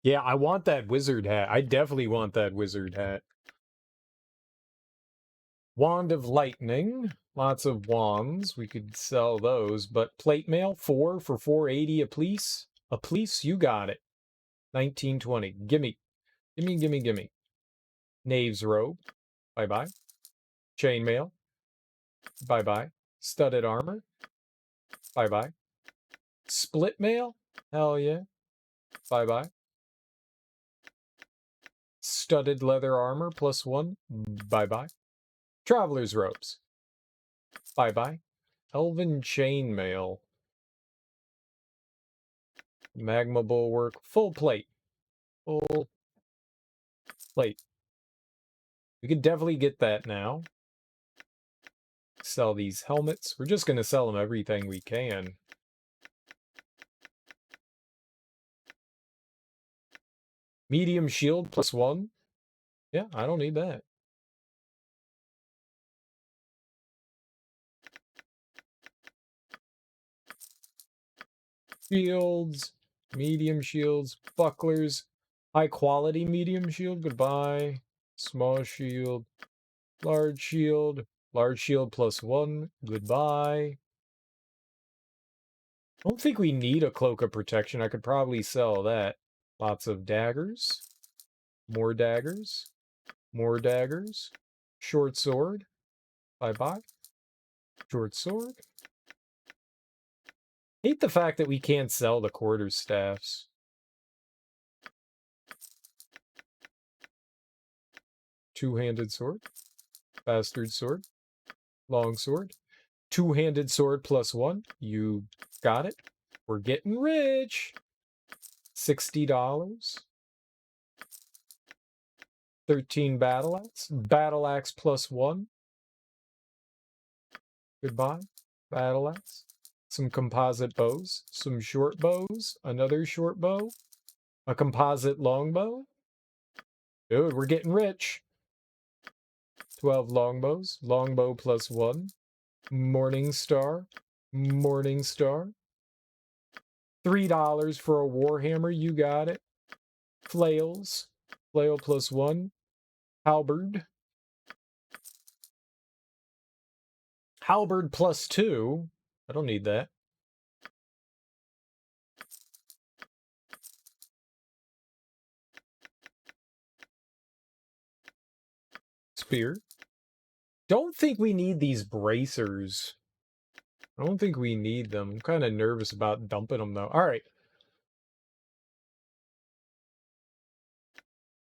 Speaker 1: Yeah, I want that wizard hat. I definitely want that wizard hat. Wand of Lightning. Lots of wands. We could sell those. But plate mail, 4 for 480 a piece. A piece? You got it. 1920. Gimme. Gimme. Knave's Robe. Bye-bye. Chainmail. Bye-bye. Studded Armor. Bye-bye. Split Mail. Hell yeah. Bye-bye. Studded Leather Armor +1. Bye-bye. Traveler's Robes. Bye-bye. Elven Chainmail. Magma Bulwark. Full plate. Full plate. We could definitely get that now. Sell these helmets. We're just going to sell them everything we can. Medium shield +1. Yeah, I don't need that. Shields, medium shields, bucklers, high quality medium shield, goodbye. Small shield, large shield +1, goodbye. I don't think we need a cloak of protection. I could probably sell that. Lots of daggers, more daggers, more daggers, short sword, bye-bye, short sword. Hate the fact that we can't sell the quarterstaffs. Two-handed sword. Bastard sword. Long sword. Two-handed sword +1. You got it. We're getting rich. $60. 13 battle axe. Battle axe +1. Goodbye. Battle axe. Some composite bows. Some short bows. Another short bow. A composite longbow. Dude, we're getting rich. 12 longbows. Longbow +1. Morning star. Morning star. $3 for a warhammer. You got it. Flails. Flail +1. Halberd. Halberd +2. I don't need that. Spear. Don't think we need these bracers. I don't think we need them. I'm kind of nervous about dumping them, though. All right.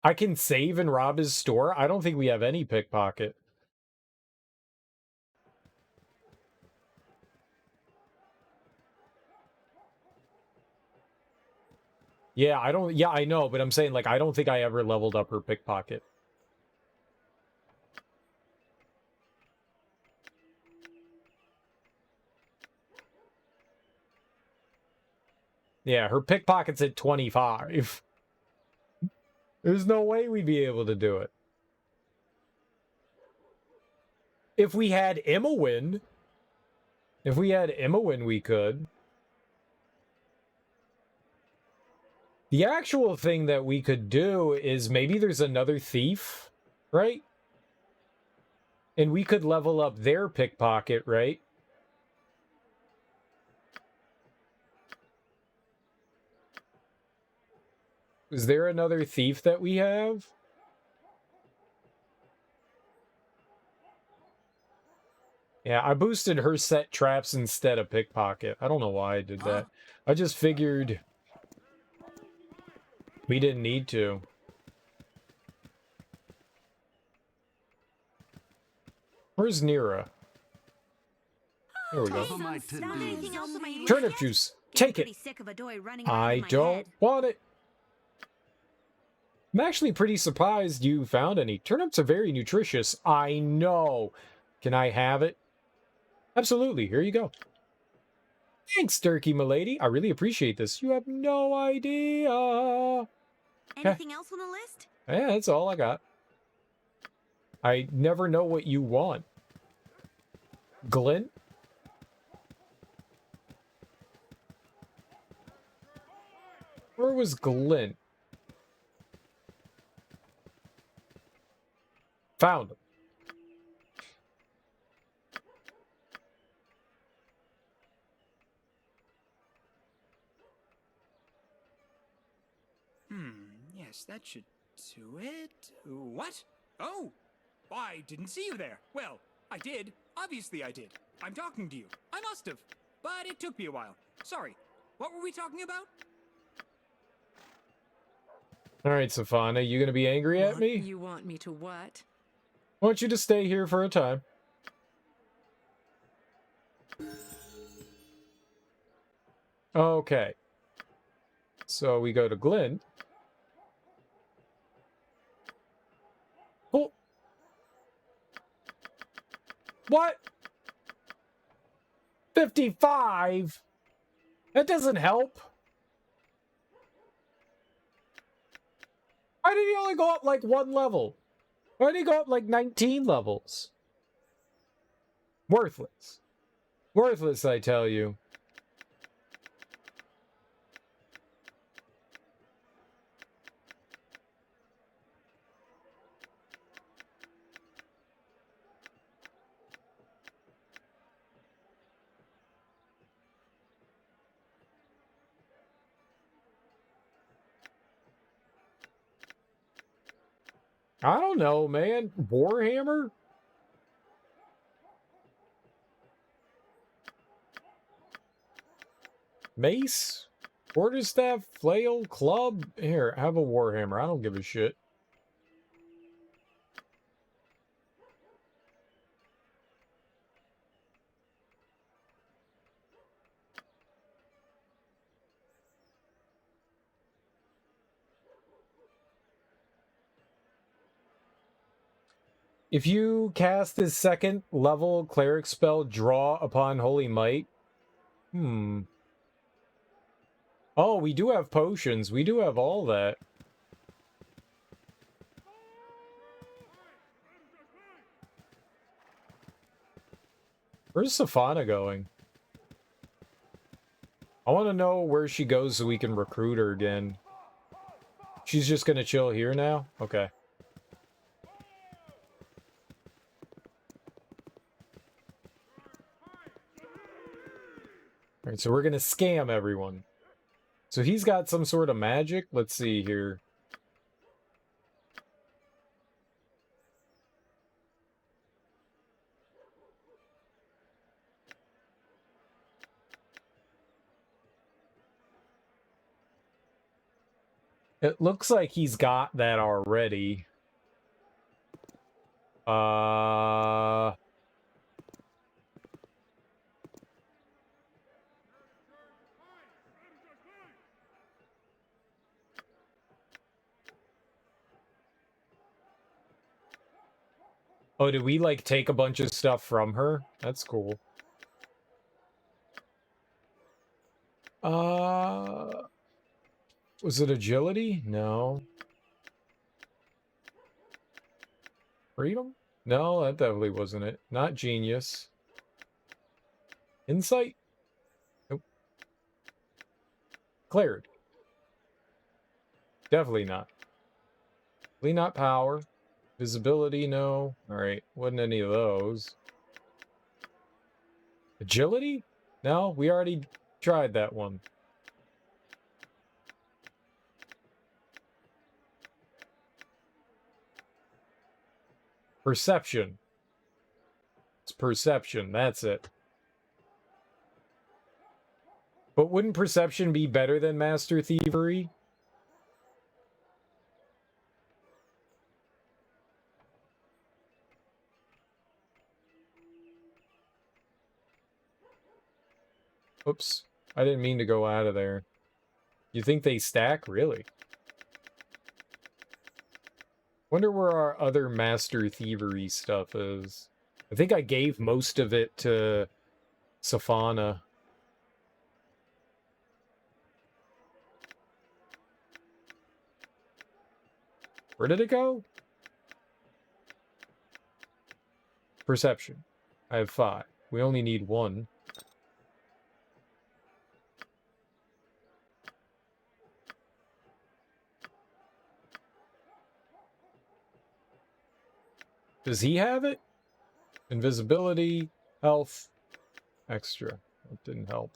Speaker 1: I can save and rob his store. I don't think we have any pickpocket. Yeah, I don't... Yeah, I know, but I'm saying, like, I don't think I ever leveled up her pickpocket. Yeah, her pickpocket's at 25. There's no way we'd be able to do it. If we had Imowen... If we had Imowen, we could. The actual thing that we could do is maybe there's another thief, right? And we could level up their pickpocket, right? Is there another thief that we have? Yeah, I boosted her set traps instead of pickpocket. I don't know why I did that. I just figured we didn't need to. Where's Nira? There we go. Turnip juice. Take it. I don't want it. I'm actually pretty surprised you found any. Turnips are very nutritious. I know. Can I have it? Absolutely. Here you go. Thanks, Dirky M'Lady. I really appreciate this. You have no idea.
Speaker 7: Anything else on the list?
Speaker 1: Yeah, that's all I got. I never know what you want. Glint? Where was Glint? Found him.
Speaker 11: Yes, that should do it. What? Oh! I didn't see you there. Well, I did. Obviously I did. I'm talking to you. I must have. But it took me a while. Sorry. What were we talking about?
Speaker 1: All right, Safana, you gonna be angry at me?
Speaker 16: You want me to what?
Speaker 1: I want you to stay here for a time. Okay. So we go to Glint. Oh. What? 55? That doesn't help. Why did he only go up like 1 level? Why did he go up like 19 levels? Worthless. Worthless, I tell you. I don't know, man. Warhammer? Mace? Quarterstaff? Flail? Club? Here, have a warhammer. I don't give a shit. If you cast this second level cleric spell, draw upon Holy Might. Oh, we do have potions. We do have all that. Where's Safana going? I want to know where she goes so we can recruit her again. She's just going to chill here now? Okay. Alright, so we're going to scam everyone. So he's got some sort of magic. Let's see here. It looks like he's got that already. Oh, did we, like, take a bunch of stuff from her? That's cool. Was it agility? No. Freedom? No, that definitely wasn't it. Not genius. Insight? Nope. Clarity? Definitely not. Definitely not power. Visibility? No. Alright, wasn't any of those. Agility? No, we already tried that one. Perception. It's perception, that's it. But wouldn't perception be better than master thievery? Oops. I didn't mean to go out of there. You think they stack? Really? Wonder where our other master thievery stuff is. I think I gave most of it to Safana. Where did it go? Perception. I have 5. We only need 1. Does he have it? Invisibility, health, extra. That didn't help.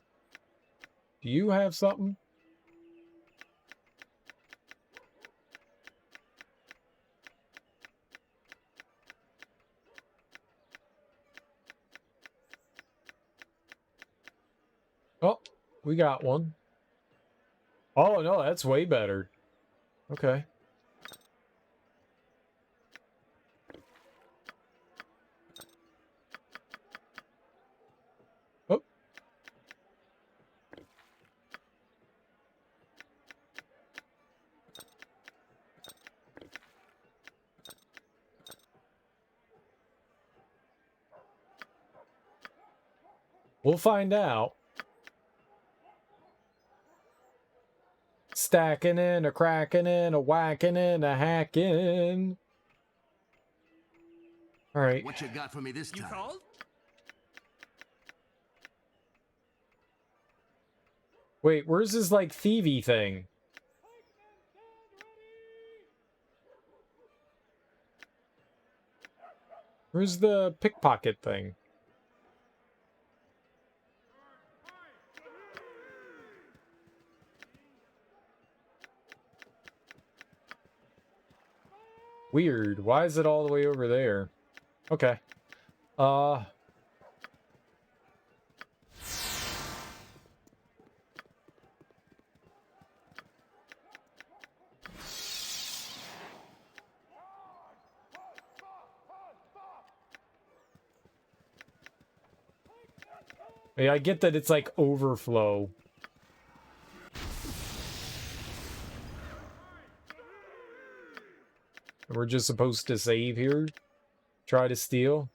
Speaker 1: Do you have something? Oh, we got one. Oh, no, that's way better. Okay. Oh. We'll find out. Stacking in, a cracking in, a whacking in, a hacking. All right.
Speaker 3: What you got for me this time?
Speaker 11: You called?
Speaker 1: Wait, where's his, like, thievy thing? Where's the pickpocket thing? Weird. Why is it all the way over there? Okay. I mean, I get that it's like overflow. We're just supposed to save here? Try to steal?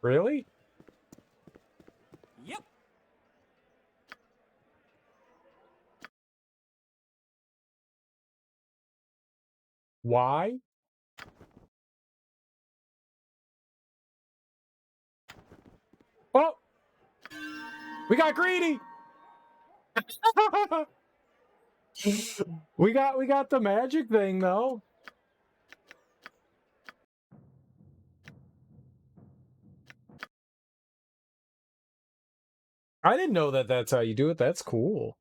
Speaker 1: Really?
Speaker 11: Yep.
Speaker 1: Why? Oh! We got greedy! we got the magic thing though. I didn't know that that's how you do it. That's cool.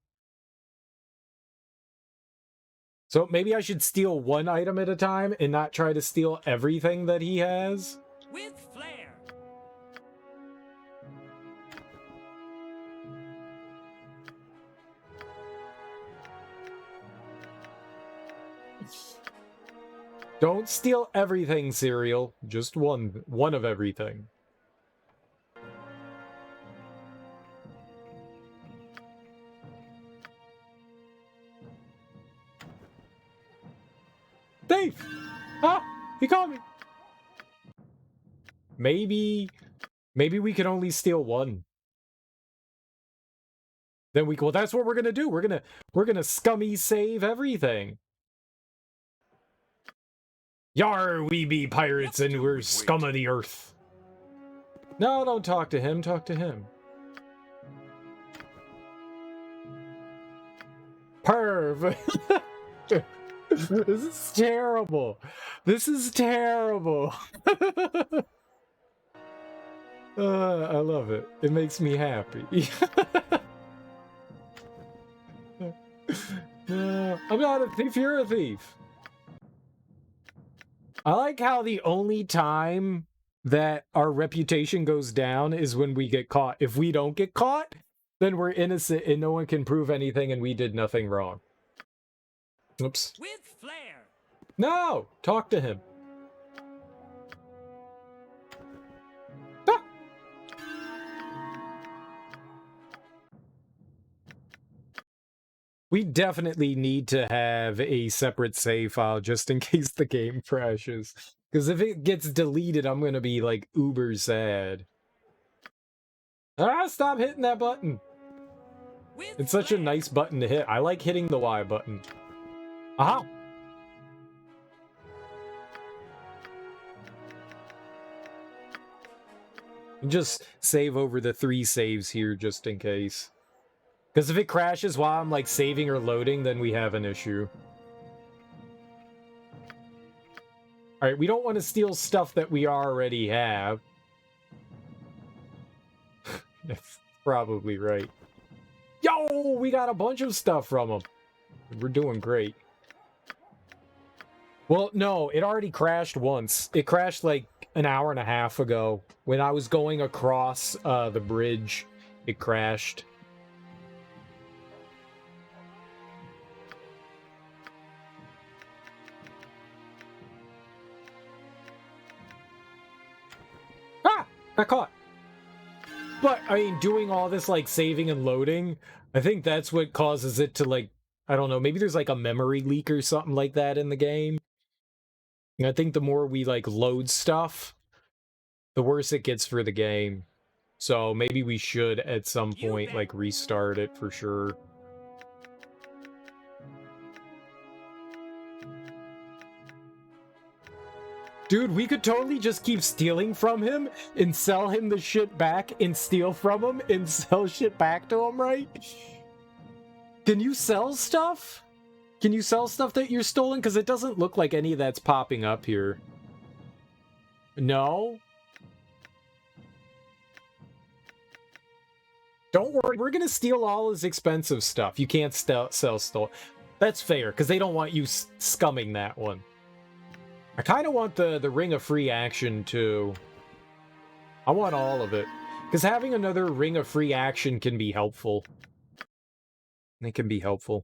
Speaker 1: So maybe I should steal one item at a time and not try to steal everything that he has?
Speaker 11: With flair.
Speaker 1: Don't steal everything, Cereal. Just one of everything. Thief! Ah! He caught me! Maybe we can only steal one. Then well, that's what we're gonna do. We're gonna scummy save everything. Yar, we be pirates and we're scum of the earth. No, don't talk to him. Talk to him. Perv. This is terrible. This is terrible. I love it. It makes me happy. I'm not a thief, you're a thief. I like how the only time that our reputation goes down is when we get caught. If we don't get caught, then we're innocent and no one can prove anything and we did nothing wrong. Oops.
Speaker 11: With flair.
Speaker 1: No! Talk to him. We definitely need to have a separate save file just in case the game crashes. Because if it gets deleted, I'm going to be, like, uber sad. Ah, stop hitting that button! It's such a nice button to hit. I like hitting the Y button. Aha! Just save over the 3 saves here just in case. Because if it crashes while I'm, like, saving or loading, then we have an issue. Alright, we don't want to steal stuff that we already have. That's probably right. Yo! We got a bunch of stuff from them. We're doing great. Well, no, it already crashed once. It crashed, like, an hour and a half ago. When I was going across the bridge, it crashed. Got caught. But, I mean, doing all this, like, saving and loading, I think that's what causes it to, like, I don't know, maybe there's, like, a memory leak or something like that in the game. And I think the more we, like, load stuff, the worse it gets for the game. So maybe we should, at some point, like, restart it for sure. Dude, we could totally just keep stealing from him and sell him the shit back and steal from him and sell shit back to him, right? Can you sell stuff? Can you sell stuff that you're stolen? Because it doesn't look like any of that's popping up here. No? Don't worry, we're going to steal all his expensive stuff. You can't sell stuff. That's fair, because they don't want you scumming that one. I kind of want the Ring of Free Action, too. I want all of it. Because having another Ring of Free Action can be helpful. It can be helpful.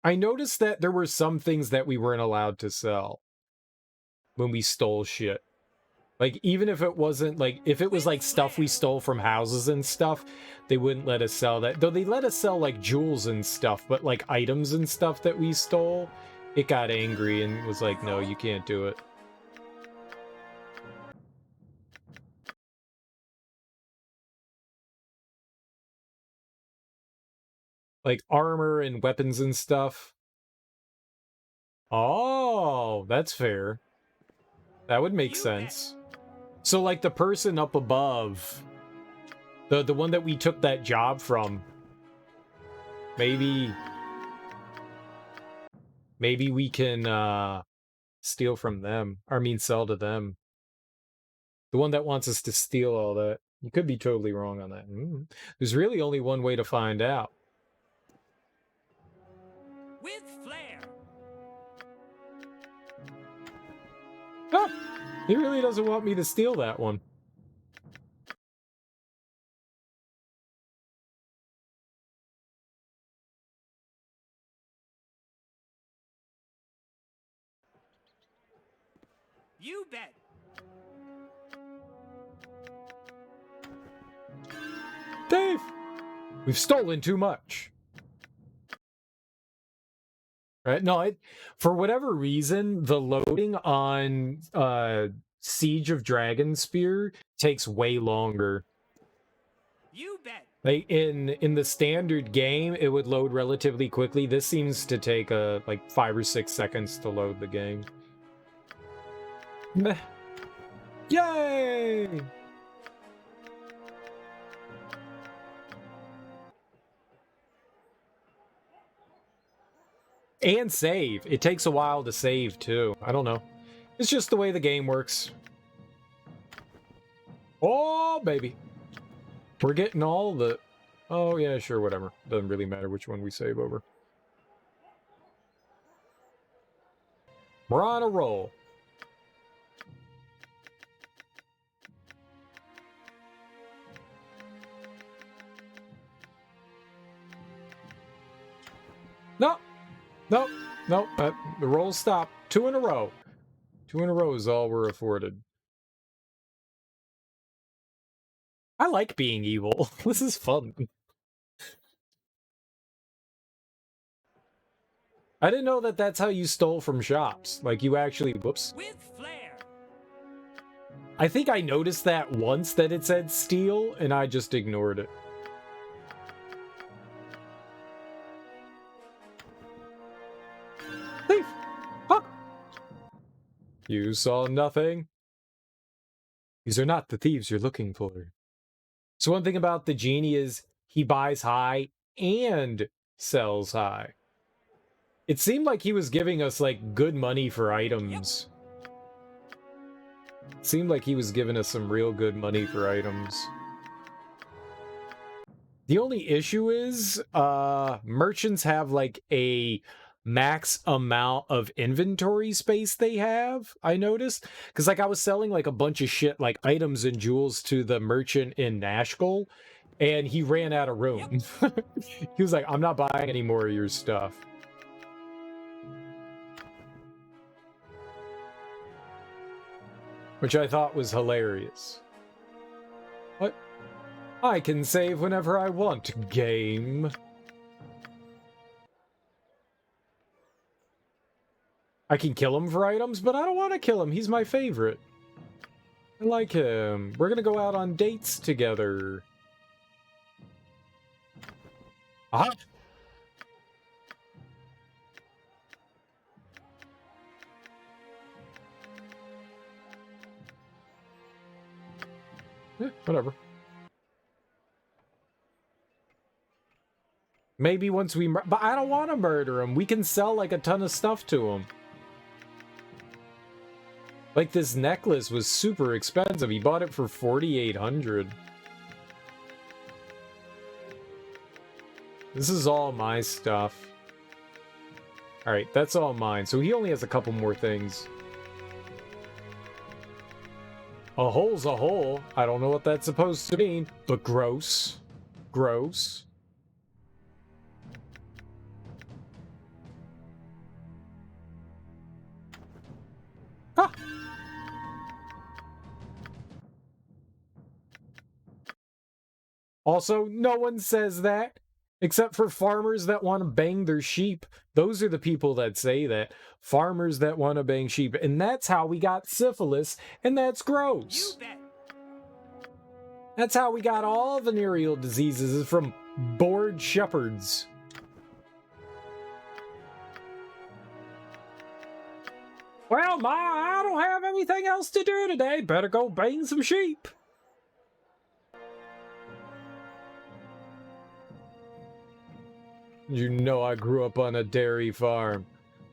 Speaker 1: I noticed that there were some things that we weren't allowed to sell when we stole shit. Like, even if it wasn't, like, if it was, like, stuff we stole from houses and stuff, they wouldn't let us sell that. Though they let us sell, like, jewels and stuff, but, like, items and stuff that we stole, it got angry and was like, no, you can't do it. Like, armor and weapons and stuff. Oh, that's fair. That would make sense. So, like, the person up above, the one that we took that job from, maybe we can steal from them. Or, I mean, sell to them. The one that wants us to steal all that. You could be totally wrong on that. There's really only one way to find out.
Speaker 11: With flair.
Speaker 1: Oh, he really doesn't want me to steal that one.
Speaker 11: You bet.
Speaker 1: Dave! We've stolen too much. Right? No, for whatever reason, the loading on Siege of Dragonspear takes way longer.
Speaker 11: You bet.
Speaker 1: Like in the standard game, it would load relatively quickly. This seems to take like 5 or 6 seconds to load the game. Meh. Yay! And save. It takes a while to save, too. I don't know. It's just the way the game works. Oh, baby. We're getting all the... Oh, yeah, sure, whatever. Doesn't really matter which one we save over. We're on a roll. No. Nope. Nope. The roll stopped. 2 in a row. 2 in a row is all we're afforded. I like being evil. This is fun. I didn't know that that's how you stole from shops. Like, you actually... Whoops.
Speaker 11: With flair.
Speaker 1: I think I noticed that once that it said steal, and I just ignored it. Thief! Huh? You saw nothing? These are not the thieves you're looking for. So one thing about the genie is he buys high and sells high. It seemed like he was giving us, like, good money for items. It seemed like he was giving us some real good money for items. The only issue is, merchants have, like, a max amount of inventory space they have, I noticed. Because, like, I was selling, like, a bunch of shit, like, items and jewels to the merchant in Nashville, and he ran out of room. He was like, I'm not buying any more of your stuff. Which I thought was hilarious. What? I can save whenever I want, game. I can kill him for items, but I don't want to kill him. He's my favorite. I like him. We're gonna go out on dates together. Aha! Whatever. Maybe once we... But I don't want to murder him. We can sell, like, a ton of stuff to him. Like, this necklace was super expensive. He bought it for $4,800. This is all my stuff. Alright, that's all mine. So he only has a couple more things. A hole's a hole. I don't know what that's supposed to mean, but gross. Gross. Also, no one says that, except for farmers that want to bang their sheep. Those are the people that say that. Farmers that want to bang sheep. And that's how we got syphilis, and that's gross. That's how we got all venereal diseases, is from bored shepherds. Well, Ma, I don't have anything else to do today. Better go bang some sheep. You know I grew up on a dairy farm.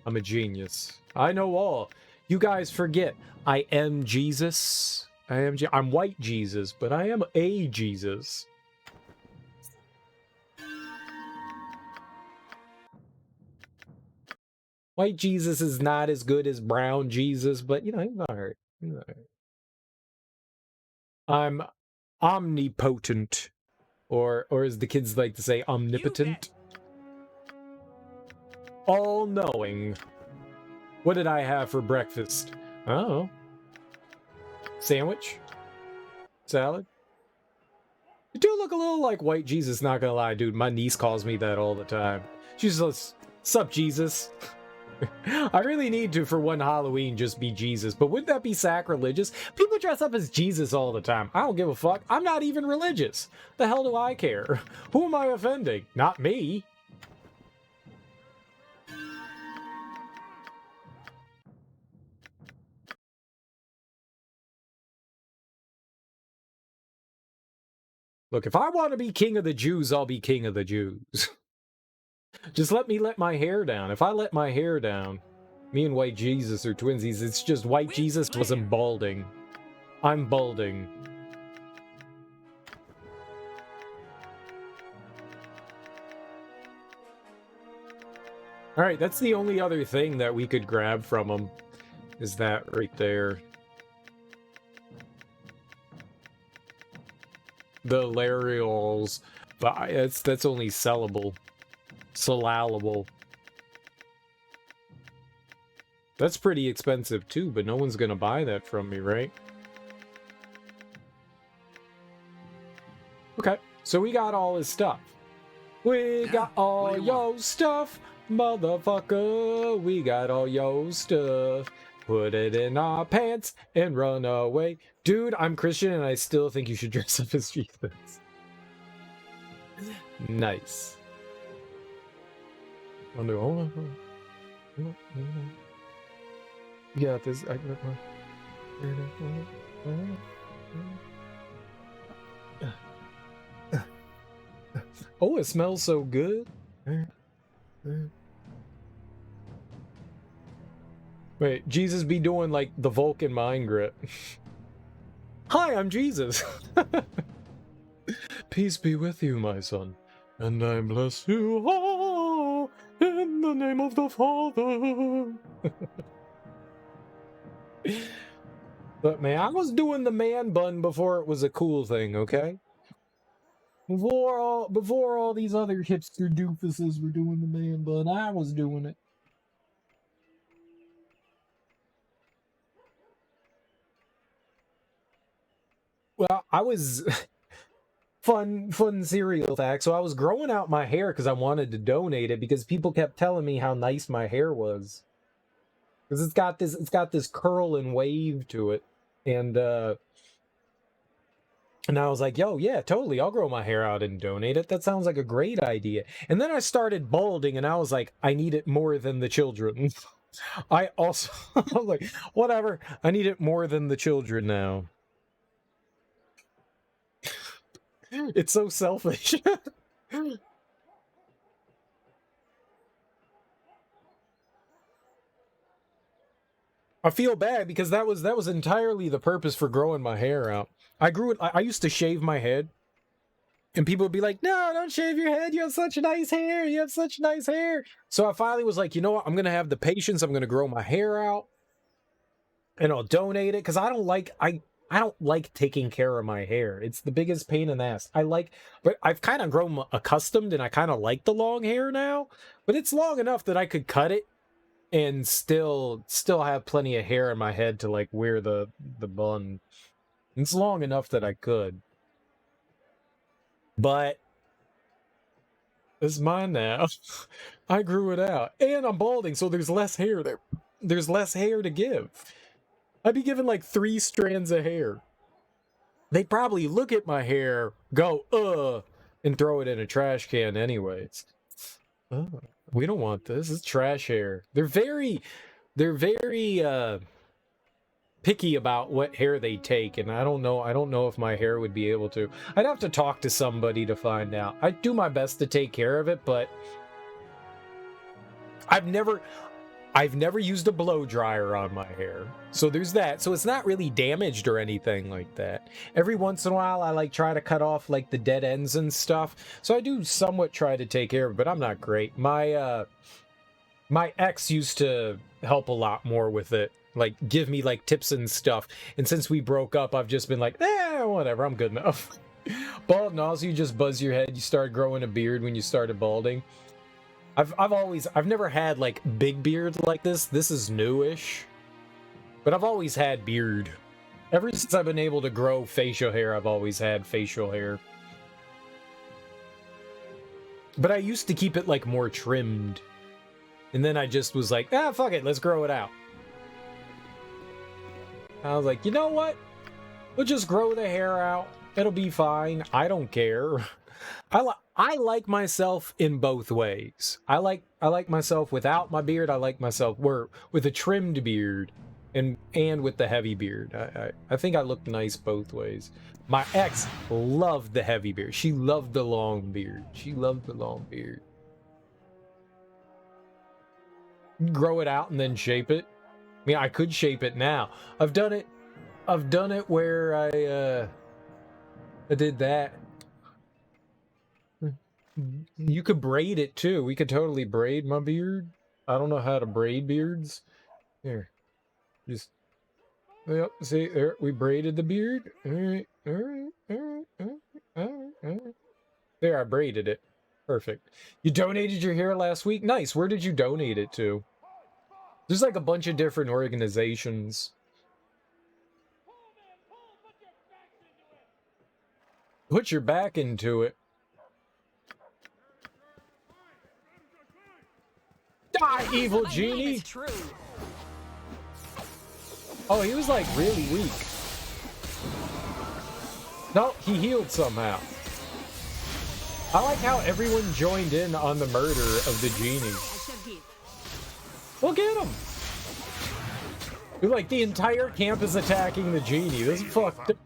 Speaker 1: I'm a genius. I know all. You guys forget, I am Jesus. I'm white Jesus, but I am a Jesus. White Jesus is not as good as brown Jesus, but, you know, he's alright. He's alright. I'm omnipotent. Or as the kids like to say, omnipotent. All-knowing. What did I have for breakfast? Oh. Sandwich? Salad? You do look a little like white Jesus, not gonna lie, dude. My niece calls me that all the time. She's just, sup, Jesus? I really need to, for one Halloween, just be Jesus. But wouldn't that be sacrilegious? People dress up as Jesus all the time. I don't give a fuck. I'm not even religious. The hell do I care? Who am I offending? Not me. Look, if I want to be king of the Jews, I'll be king of the Jews. Just let me let my hair down. If I let my hair down, me and white Jesus are twinsies. It's just white Jesus wasn't balding. I'm balding. Alright, that's the only other thing that we could grab from him. Is that right there. The Larials. But that's only sellable. Sellable. That's pretty expensive too, but no one's gonna buy that from me, right? Okay, so we got all his stuff. We got all your stuff, motherfucker. We got all your stuff. Put it in our pants and run away. Dude, I'm Christian and I still think you should dress up as Jesus. Nice. Yeah, this. I got my. Oh, it smells so good. Wait, Jesus be doing like the Vulcan mind grip. Hi, I'm Jesus. Peace be with you, my son, and I bless you all in the name of the Father. But man, I was doing the man bun before it was a cool thing, okay? Before all these other hipster doofuses were doing the man bun, I was doing it. Well, I was fun cereal fact. So I was growing out my hair because I wanted to donate it because people kept telling me how nice my hair was. Because it's got this curl and wave to it. And I was like, yo, yeah, totally. I'll grow my hair out and donate it. That sounds like a great idea. And then I started balding and I was like, I need it more than the children. I was like, whatever. I need it more than the children now. It's so selfish. I feel bad because that was entirely the purpose for growing my hair out. I used to shave my head. And people would be like, no, don't shave your head. You have such nice hair. You have such nice hair. So I finally was like, you know what? I'm going to have the patience. I'm going to grow my hair out. And I'll donate it. Because I don't like taking care of my hair. It's the biggest pain in the ass. But I've kind of grown accustomed and I kind of like the long hair now. But it's long enough that I could cut it and still have plenty of hair in my head to like wear the bun. It's long enough that I could. But it's mine now. I grew it out. And I'm balding, so there's less hair there. There's less hair to give. I'd be given like 3 strands of hair. They'd probably look at my hair, go, and throw it in a trash can anyways. Oh, we don't want this. It's trash hair. They're very picky about what hair they take, and I don't know if my hair would be able to. I'd have to talk to somebody to find out. I do my best to take care of it, but I've never used a blow dryer on my hair. So there's that. So it's not really damaged or anything like that. Every once in a while I like try to cut off like the dead ends and stuff. So I do somewhat try to take care of it, but I'm not great. My ex used to help a lot more with it. Like, give me, like, tips and stuff. And since we broke up, I've just been like, whatever, I'm good enough. Bald and also, you just buzz your head. You start growing a beard when you started balding. I've never had, like, big beard like this. This is newish. But I've always had beard. Ever since I've been able to grow facial hair, I've always had facial hair. But I used to keep it, like, more trimmed. And then I just was like, fuck it, let's grow it out. I was like, you know what? We'll just grow the hair out. It'll be fine. I don't care. I like myself in both ways. I like myself without my beard. I like myself with a trimmed beard and with the heavy beard. I think I look nice both ways. My ex loved the heavy beard. She loved the long beard. She loved the long beard. Grow it out and then shape it. I mean, I could shape it now. I've done it where I did that. You could braid it too. We could totally braid my beard. I don't know how to braid beards. Here. Just, yep, see, there, we braided the beard. All right. There, I braided it. Perfect. You donated your hair last week? Nice. Where did you donate it to? There's like a bunch of different organizations. Put your back into it. Die, evil genie! Oh, he was like really weak. No, he healed somehow. I like how everyone joined in on the murder of the genie. Look at him! Dude, like, the entire camp is attacking the genie. This is fucked up.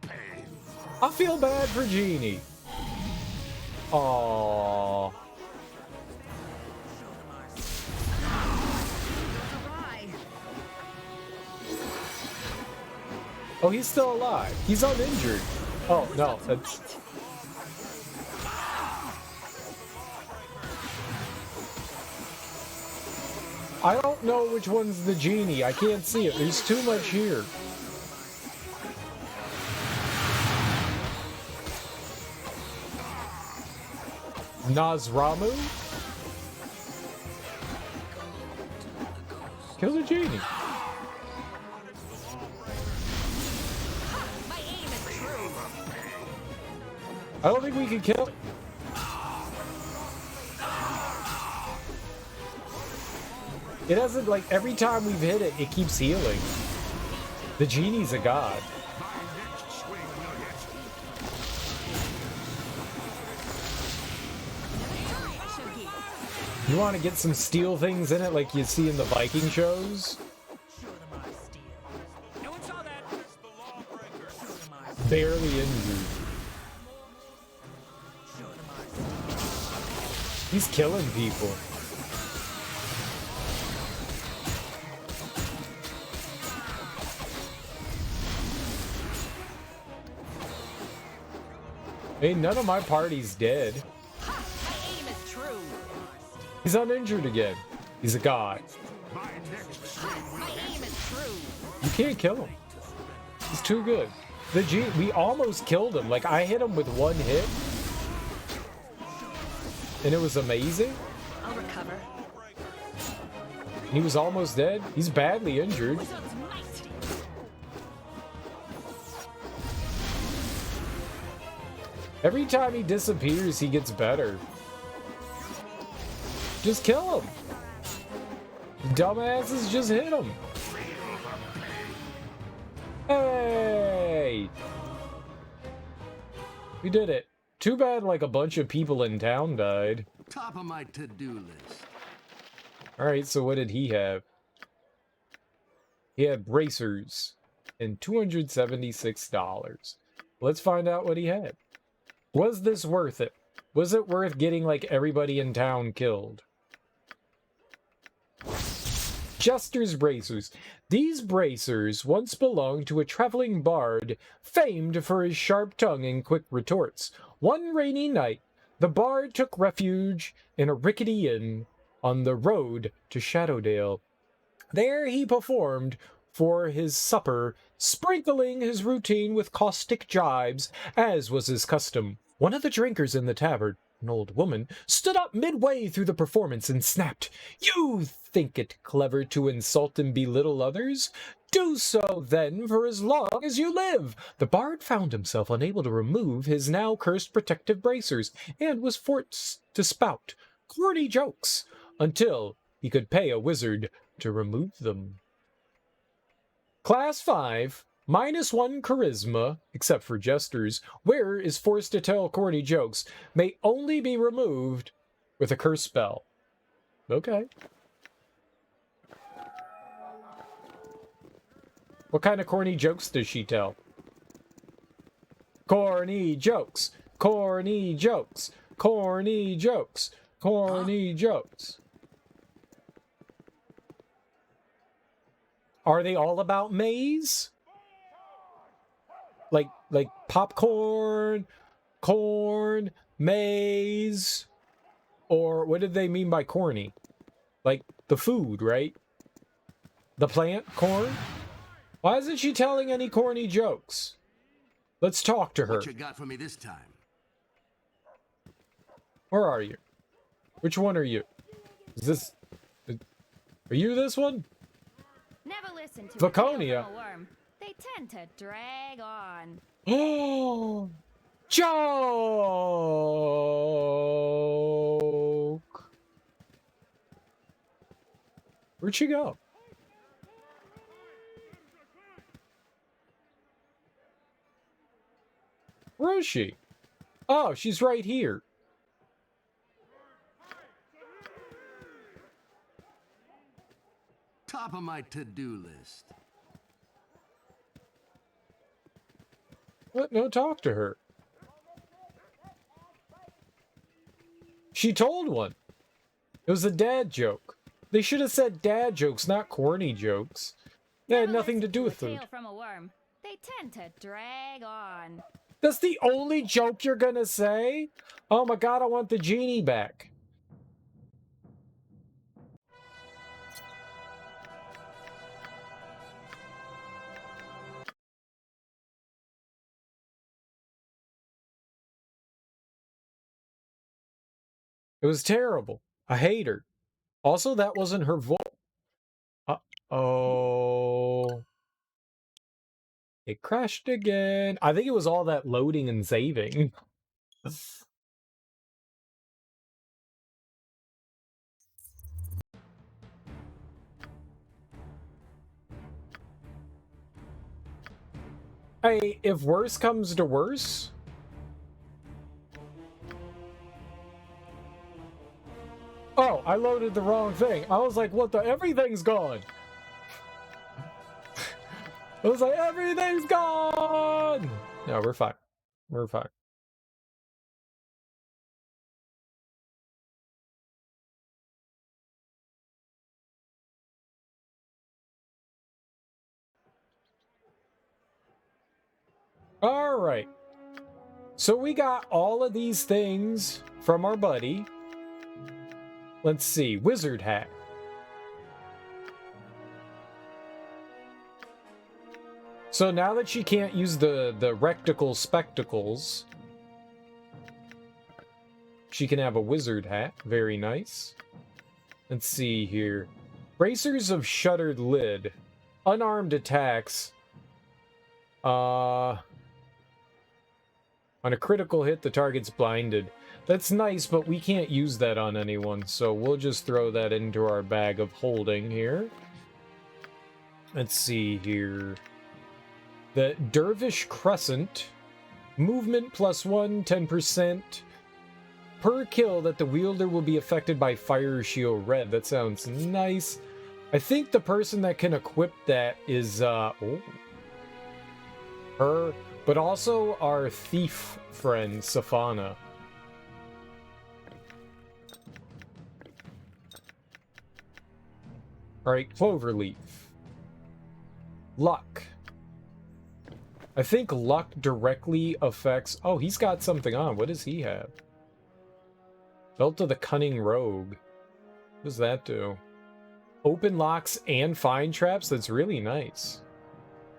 Speaker 1: I feel bad for Genie. Aww. Oh, he's still alive. He's uninjured. Oh, no. That's... I don't know which one's the genie. I can't see it. There's too much here. Nazramu? Kill the genie. I don't think we can kill it. It hasn't, like, every time we've hit it, it keeps healing. The genie's a god. You want to get some steel things in it like you see in the Viking shows? Barely injured. He's killing people. Hey, none of my party's dead. He's uninjured again. He's a god. You can't kill him. He's too good. We almost killed him. Like, I hit him with one hit. And it was amazing.
Speaker 8: I'll recover.
Speaker 1: He was almost dead. He's badly injured. Every time he disappears, he gets better. Just kill him. Dumbasses, just hit him. Hey! We did it. Too bad like a bunch of people in town died.
Speaker 3: Top of my to-do list.
Speaker 1: Alright, so what did he have? He had bracers and $276. Let's find out what he had. Was this worth it? Was it worth getting like everybody in town killed? Jester's bracers. These bracers once belonged to a traveling bard famed for his sharp tongue and quick retorts. One rainy night, the bard took refuge in a rickety inn on the road to Shadowdale. There he performed for his supper, sprinkling his routine with caustic jibes, as was his custom. One of the drinkers in the tavern, an old woman, stood up midway through the performance and snapped, "You think it clever to insult and belittle others? Do so, then, for as long as you live!" The bard found himself unable to remove his now cursed protective bracers, and was forced to spout corny jokes until he could pay a wizard to remove them. Class 5, -1 charisma, except for jesters, wearer is forced to tell corny jokes, may only be removed with a curse spell. Okay. What kind of corny jokes does she tell? Corny jokes, corny jokes, corny jokes, corny jokes. Are they all about maize? Like popcorn, corn, maize, or what did they mean by corny? Like the food, right? The plant, corn? Why isn't she telling any corny jokes? Let's talk to her.
Speaker 3: What you got for me this time?
Speaker 1: Where are you? Which one are you? Is this... Are you this one?
Speaker 7: Never listen to
Speaker 1: Vaconia.
Speaker 7: a tale from a worm. They tend to drag on.
Speaker 1: Oh, joke. Where'd she go? Where is she? Oh, she's right here.
Speaker 3: Top of my to-do list.
Speaker 1: What? No, talk to her. She told one. It was a dad joke. They should have said dad jokes, not corny jokes. They had nothing to do with food.
Speaker 7: Tale from a worm. They tend to drag on.
Speaker 1: That's the only joke you're gonna say? Oh my god, I want the genie back. It was terrible. I hate her. Also, that wasn't her voice. Uh-oh. It crashed again. I think it was all that loading and saving. Hey, if worse comes to worse... Oh, I loaded the wrong thing. I was like, what the... Everything's gone. I was like, everything's gone! No, we're fine. We're fine. Alright. So we got all of these things from our buddy. Let's see. Wizard hat. So now that she can't use the rectical spectacles, she can have a wizard hat. Very nice. Let's see here. Bracers of shuttered lid. Unarmed attacks. On a critical hit, the target's blinded. That's nice, but we can't use that on anyone, so we'll just throw that into our bag of holding here. Let's see here. The Dervish Crescent. Movement +1, 10%. Per kill that the wielder will be affected by Fire Shield Red. That sounds nice. I think the person that can equip that is, her, but also our thief friend, Safana. Alright, Cloverleaf. Luck. I think luck directly affects... Oh, he's got something on. What does he have? Belt of the Cunning Rogue. What does that do? Open locks and find traps? That's really nice.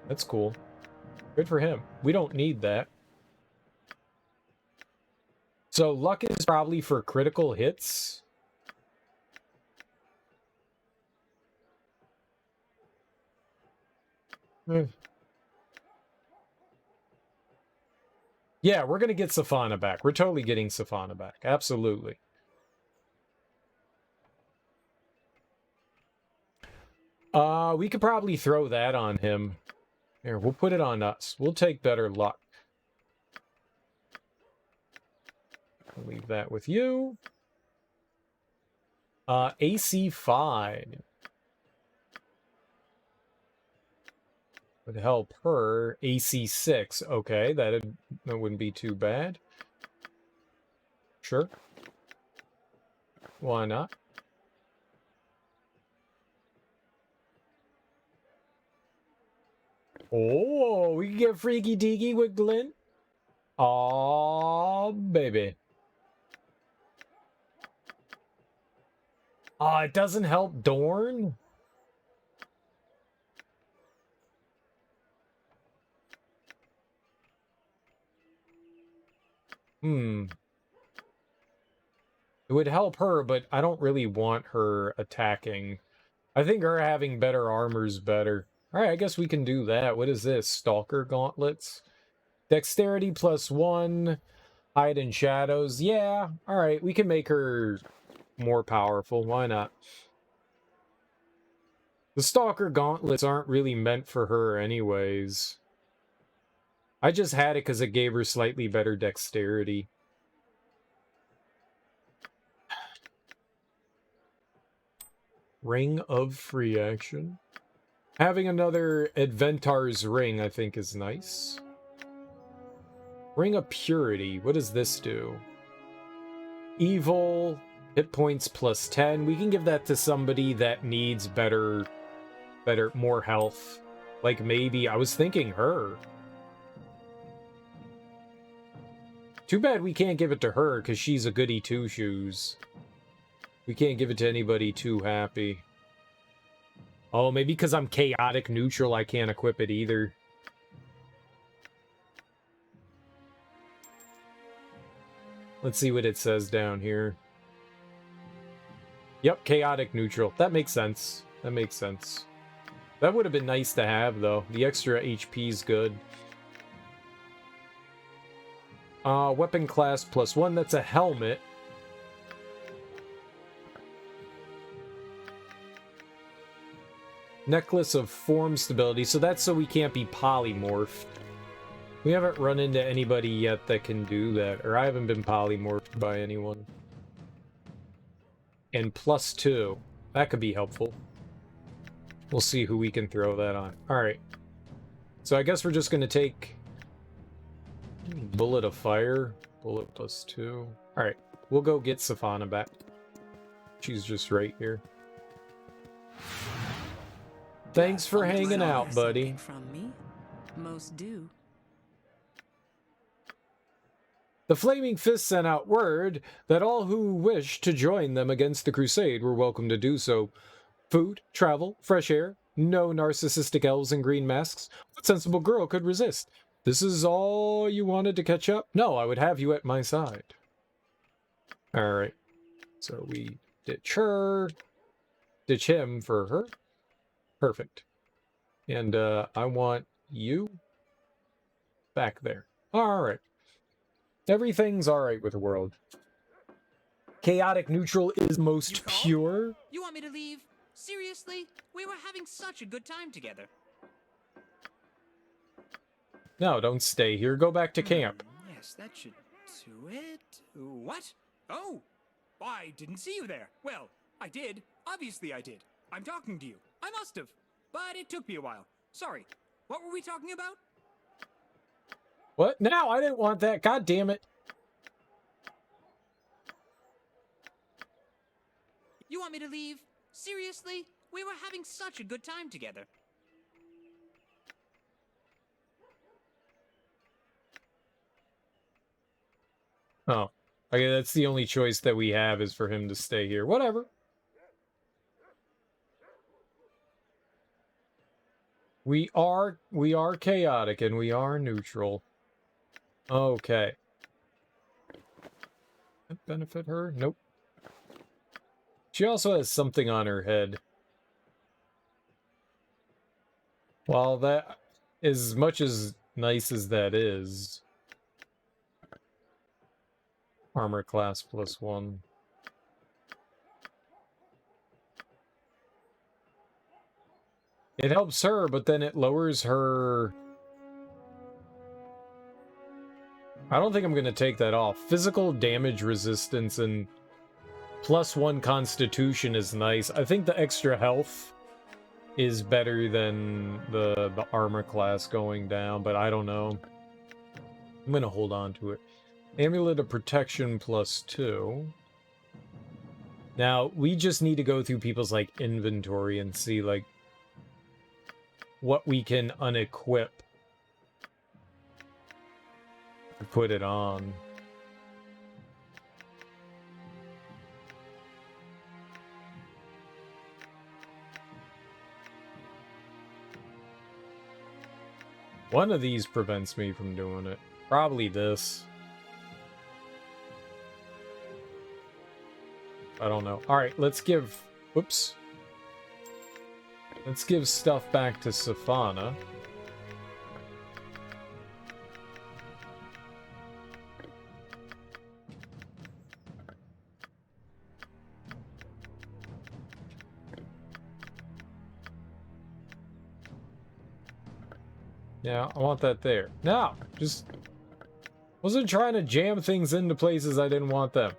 Speaker 1: That's cool. Good for him. We don't need that. So luck is probably for critical hits. Yeah, we're going to get Safana back. We're totally getting Safana back. Absolutely. We could probably throw that on him. Here, we'll put it on us. We'll take better luck. I'll leave that with you. AC 5. Would help her. AC 6. Okay, that wouldn't be too bad. Sure. Why not? Oh, we can get freaky deaky with Glint. Oh, baby. Oh, it doesn't help Dorn? It would help her, but I don't really want her attacking. I think her having better armor is better. Alright, I guess we can do that. What is this? Stalker Gauntlets? Dexterity +1. Hide in shadows. Yeah, alright, we can make her more powerful. Why not? The Stalker Gauntlets aren't really meant for her anyways. I just had it because it gave her slightly better dexterity. Ring of Free Action. Having another Adventar's Ring, I think, is nice. Ring of Purity. What does this do? Evil. Hit points +10. We can give that to somebody that needs more health. Like maybe, I was thinking her. Too bad we can't give it to her, because she's a goody two-shoes. We can't give it to anybody too happy. Oh, maybe because I'm chaotic neutral, I can't equip it either. Let's see what it says down here. Yep, chaotic neutral. That makes sense. That makes sense. That would have been nice to have, though. The extra HP is good. Weapon class +1. That's a helmet. Necklace of form stability. So that's so we can't be polymorphed. We haven't run into anybody yet that can do that. Or I haven't been polymorphed by anyone. And +2. That could be helpful. We'll see who we can throw that on. Alright. So I guess we're just going to take... Bullet of Fire. Bullet +2. Alright. We'll go get Safana back. She's just right here. Thanks for hanging out, buddy.
Speaker 16: From me, most do.
Speaker 1: The Flaming Fist sent out word that all who wished to join them against the crusade were welcome to do so. Food, travel, fresh air, no narcissistic elves in green masks. What sensible girl could resist? This is all you wanted to catch up? No, I would have you at my side. Alright. So we ditch her. Ditch him for her. Perfect. And I want you back there. Alright. Everything's alright with the world. Chaotic neutral is most pure.
Speaker 11: You want me to leave? Seriously? We were having such a good time together.
Speaker 1: No, don't stay here. Go back to camp.
Speaker 11: Yes, that should do it. What? Oh! I didn't see you there. Well, I did. Obviously I did. I'm talking to you. I must have. But it took me a while. Sorry. What were we talking about?
Speaker 1: What? No, I didn't want that. God damn it.
Speaker 11: You want me to leave? Seriously? We were having such a good time together.
Speaker 1: Oh. Okay, that's the only choice that we have is for him to stay here. Whatever. We are chaotic and we are neutral. Okay. That benefit her? Nope. She also has something on her head. While that, as much as nice as that is, armor class +1. It helps her, but then it lowers her. I don't think I'm going to take that off. Physical damage resistance and +1 constitution is nice. I think the extra health is better than the armor class going down, but I don't know. I'm going to hold on to it. Amulet of Protection +2. Now, we just need to go through people's, like, inventory and see, like, what we can unequip to put it on. One of these prevents me from doing it. Probably this. I don't know. Alright, let's give... Whoops. Let's give stuff back to Safana. Yeah, I want that there. No, just wasn't trying to jam things into places I didn't want them.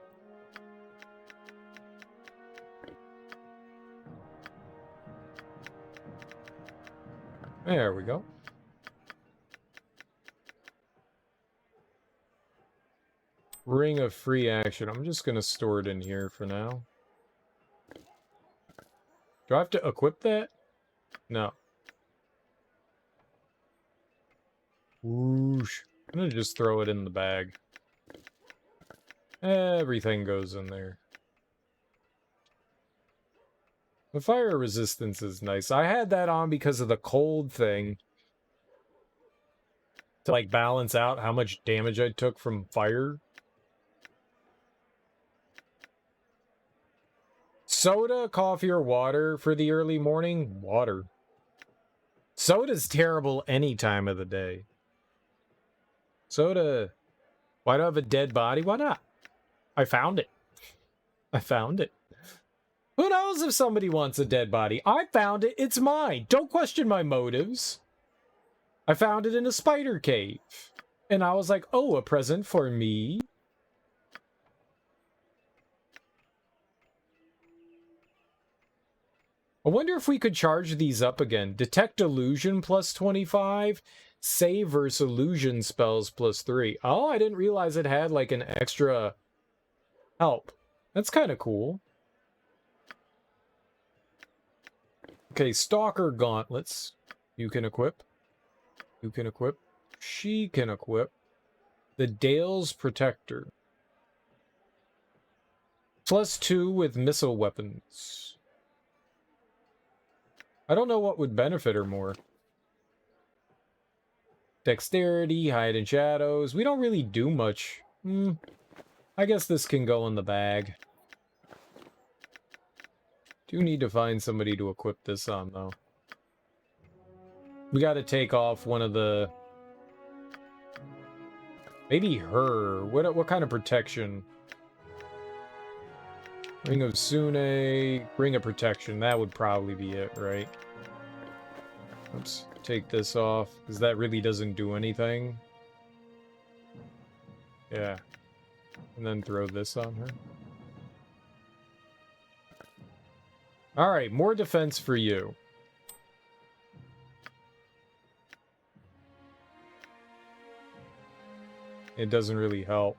Speaker 1: There we go. Ring of free action. I'm just going to store it in here for now. Do I have to equip that? No. Whoosh. I'm going to just throw it in the bag. Everything goes in there. The fire resistance is nice. I had that on because of the cold thing. To, like, balance out how much damage I took from fire. Soda, coffee, or water for the early morning? Water. Soda's terrible any time of the day. Soda. Why do I have a dead body? Why not? I found it. I found it. Who knows if somebody wants a dead body? I found it. It's mine. Don't question my motives. I found it in a spider cave. And I was like, oh, a present for me? I wonder if we could charge these up again. Detect illusion +25. Save versus illusion spells +3. Oh, I didn't realize it had like an extra help. That's kind of cool. Okay, Stalker Gauntlets. You can equip. You can equip. She can equip. The Dale's Protector. +2 with missile weapons. I don't know what would benefit her more. Dexterity, hide in shadows. We don't really do much. I guess this can go in the bag. Do need to find somebody to equip this on, though. We gotta take off one of the Maybe her. What kind of protection? Ring of Sune, Ring of Protection. That would probably be it, right? Oops. Take this off, because that really doesn't do anything. Yeah. And then throw this on her. Alright, more defense for you. It doesn't really help.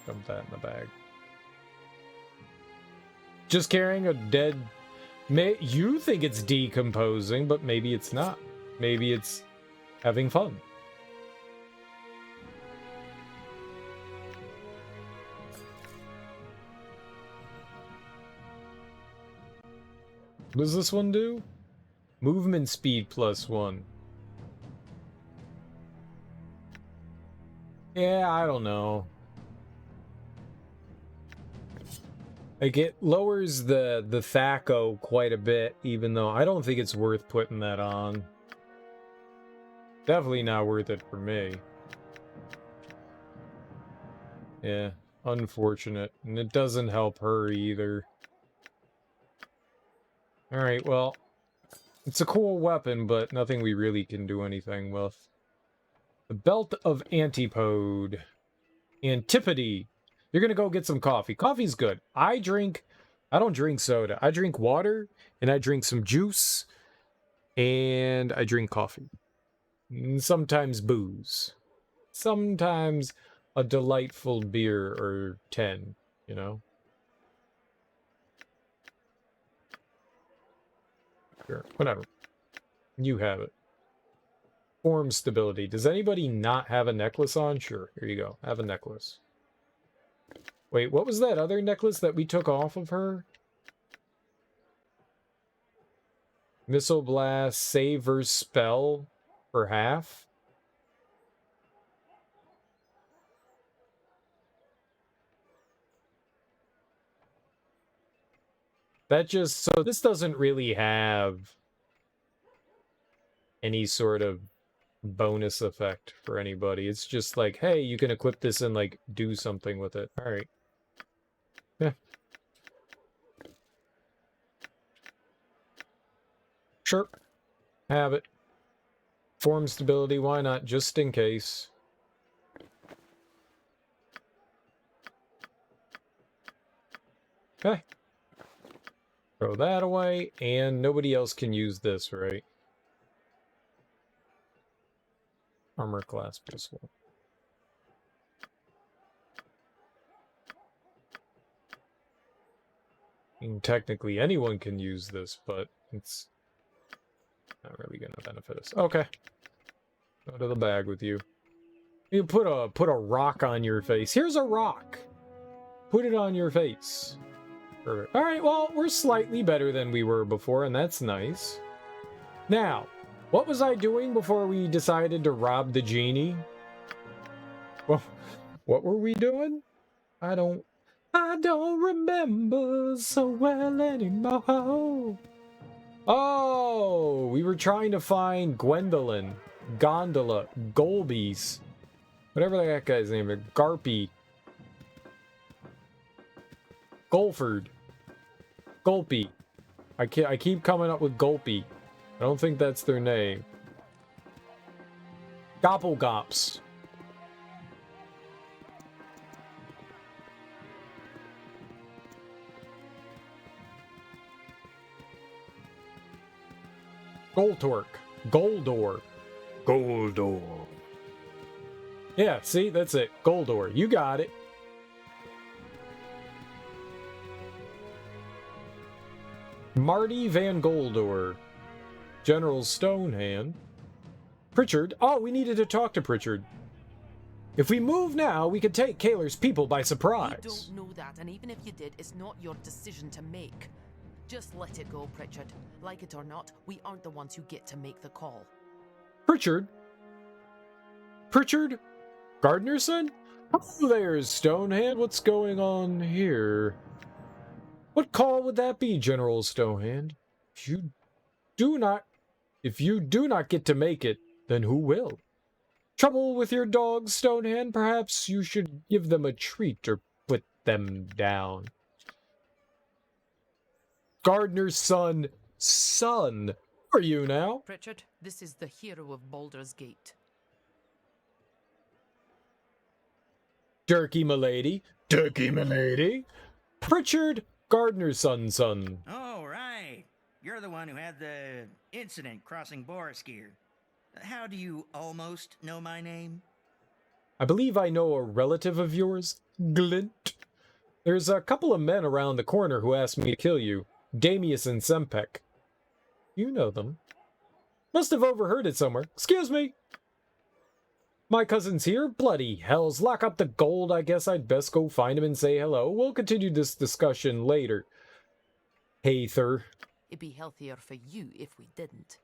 Speaker 1: Dump that in the bag. Just carrying a dead... You think it's decomposing, but maybe it's not. Maybe it's having fun. What does this one do? Movement speed +1. Yeah, I don't know. Like, it lowers the THAC0 quite a bit, even though I don't think it's worth putting that on. Definitely not worth it for me. Yeah, unfortunate. And it doesn't help her either. Alright, well, it's a cool weapon, but nothing we really can do anything with. The Belt of Antipode. Antipode. You're gonna go get some coffee. Coffee's good. I don't drink soda. I drink water, and I drink some juice, and I drink coffee. And sometimes booze. Sometimes a delightful beer or 10, you know? Sure, whatever. You have it. Form stability. Does anybody not have a necklace on? Sure, here you go. Have a necklace. Wait, what was that other necklace that we took off of her? Missile Blast, save versus spell for half? That just... So this doesn't really have any sort of bonus effect for anybody. It's just like, hey, you can equip this and, like, do something with it. Alright. Yeah. Sure. Have it. Form stability, why not? Just in case. Okay. Throw that away, and nobody else can use this, right? Armor class pistol. I mean, technically anyone can use this, but it's not really gonna benefit us. Okay. Go to the bag with you. You put a rock on your face. Here's a rock. Put it on your face. Perfect. Alright, well, we're slightly better than we were before, and that's nice. Now, what was I doing before we decided to rob the genie? Well, what were we doing? I don't remember so well anymore. Oh, we were trying to find Gwendolyn, Gondola, Golbies, whatever that guy's name is, Garpy, Golford, Gulpy. I keep coming up with Gulpy. I don't think that's their name. Gopplegops. Goltork. Goldor. Goldor. Yeah, see? That's it. Goldor. You got it. Marty Van Goldor. General Stonehand. Pritchard. Oh, we needed to talk to Pritchard. If we move now, we could take Kaler's people by surprise.
Speaker 23: You don't know that, and even if you did, it's not your decision to make. Just let it go, Pritchard. Like it or not, we aren't the ones who get to make the call.
Speaker 1: Pritchard? Pritchard? Gardner's son? Oh, there's Stonehand. What's going on here? What call would that be, General Stonehand? If you do not get to make it, then who will? Trouble with your dogs, Stonehand? Perhaps you should give them a treat or put them down. Gardener's son. Son. Who are you now?
Speaker 23: Pritchard, this is the hero of Baldur's Gate.
Speaker 1: Dirky M'Lady. Dirky M'Lady. Pritchard, Gardener's son.
Speaker 15: Oh, right. You're the one who had the incident crossing Boriskir. How do you almost know my name?
Speaker 1: I believe I know a relative of yours, Glint. There's a couple of men around the corner who asked me to kill you. Damius and Sempek. You know them. Must have overheard it somewhere. Excuse me. My cousin's here? Bloody hells. Lock up the gold. I guess I'd best go find him and say hello. We'll continue this discussion later. Hather.
Speaker 23: It'd be healthier for you if we didn't.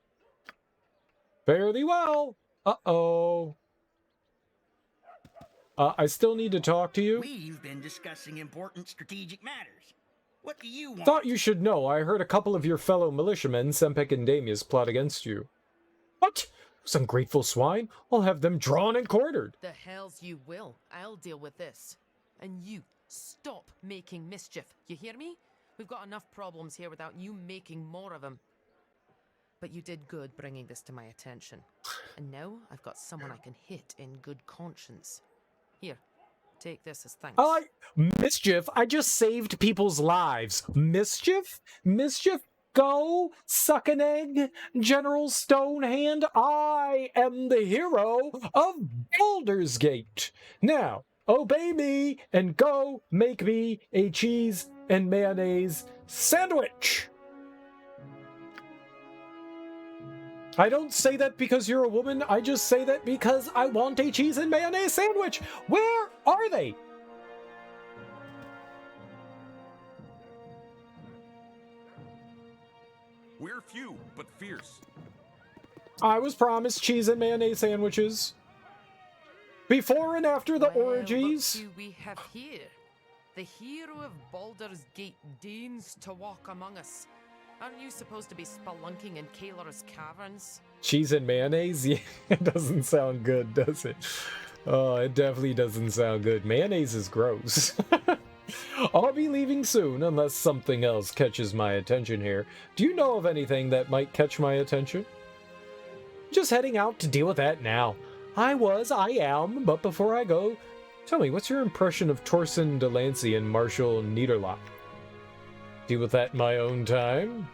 Speaker 1: Fairly well. Uh-oh. I still need to talk to you.
Speaker 15: We've been discussing important strategic matters. What do you want?
Speaker 1: Thought you should know. I heard a couple of your fellow militiamen, Sempek and Damius, plot against you. What? Those ungrateful swine? I'll have them drawn and quartered.
Speaker 23: The hells you will. I'll deal with this. And you, stop making mischief. You hear me? We've got enough problems here without you making more of them. But you did good bringing this to my attention. And now I've got someone I can hit in good conscience. Here, take this as thanks.
Speaker 1: Mischief? I just saved people's lives. Mischief? Mischief? Go suck an egg, General Stonehand. I am the hero of Baldur's Gate. Now, obey me and go make me a cheese and mayonnaise sandwich. I don't say that because you're a woman. I just say that because I want a cheese and mayonnaise sandwich. Where are they?
Speaker 14: We're few, but fierce.
Speaker 1: I was promised cheese and mayonnaise sandwiches. Before and after the orgies.
Speaker 23: Look who we have here. The hero of Baldur's Gate deigns to walk among us. Aren't you supposed to be spelunking in Kaeler's caverns?
Speaker 1: Cheese and mayonnaise? Yeah, it doesn't sound good, does it? Oh, it definitely doesn't sound good. Mayonnaise is gross. I'll be leaving soon unless something else catches my attention here. Do you know of anything that might catch my attention? Just heading out to deal with that now. I am, but before I go, tell me, what's your impression of Torsen Delancey and Marshall Niederlock? Deal with that in my own time.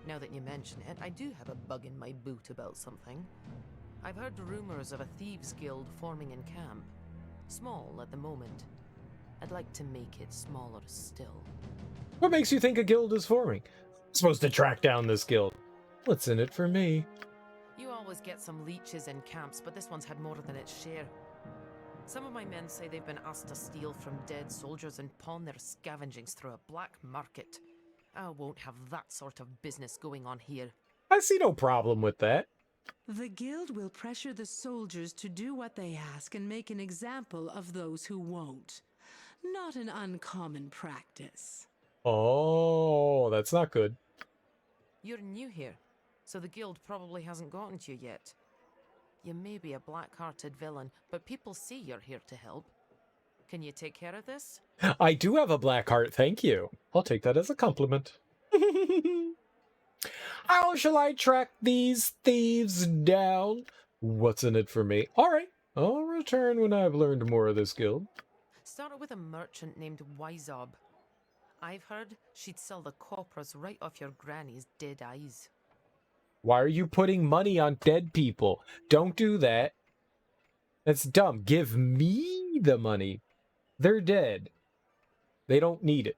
Speaker 23: Now that you mention it, I do have a bug in my boot about something. I've heard rumors of a thieves' guild forming in camp. Small at the moment. I'd like to make it smaller still.
Speaker 1: What makes you think a guild is forming? I'm supposed to track down this guild. What's in it for me?
Speaker 23: You always get some leeches in camps, but this one's had more than its share. Some of my men say they've been asked to steal from dead soldiers and pawn their scavengings through a black market. I won't have that sort of business going on here.
Speaker 1: I see no problem with that.
Speaker 16: The guild will pressure the soldiers to do what they ask and make an example of those who won't. Not an uncommon practice.
Speaker 1: Oh, that's not good.
Speaker 23: You're new here, so the guild probably hasn't gotten to you yet. You may be a black-hearted villain, but people see you're here to help. Can you take care of this?
Speaker 1: I do have a black heart, thank you. I'll take that as a compliment. How shall I track these thieves down? What's in it for me? Alright, I'll return when I've learned more of this guild.
Speaker 23: Start with a merchant named Wizob. I've heard she'd sell the coppers right off your granny's dead eyes.
Speaker 1: Why are you putting money on dead people? Don't do that. That's dumb. Give me the money. They're dead. They don't need it.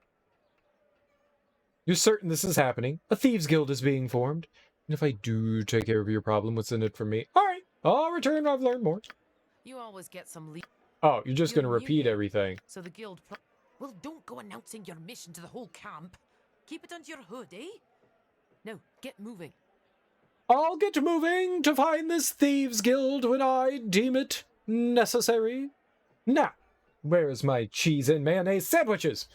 Speaker 1: You're certain this is happening? A thieves' guild is being formed. And if I do take care of your problem, what's in it for me? Alright, I'll return when I've learned more.
Speaker 23: You always get some
Speaker 1: Oh, you're just going to repeat everything.
Speaker 23: So the guild well, don't go announcing your mission to the whole camp. Keep it under your hood, eh? No, get moving.
Speaker 1: I'll get moving to find this thieves' guild when I deem it necessary. Now, where's my cheese and mayonnaise sandwiches?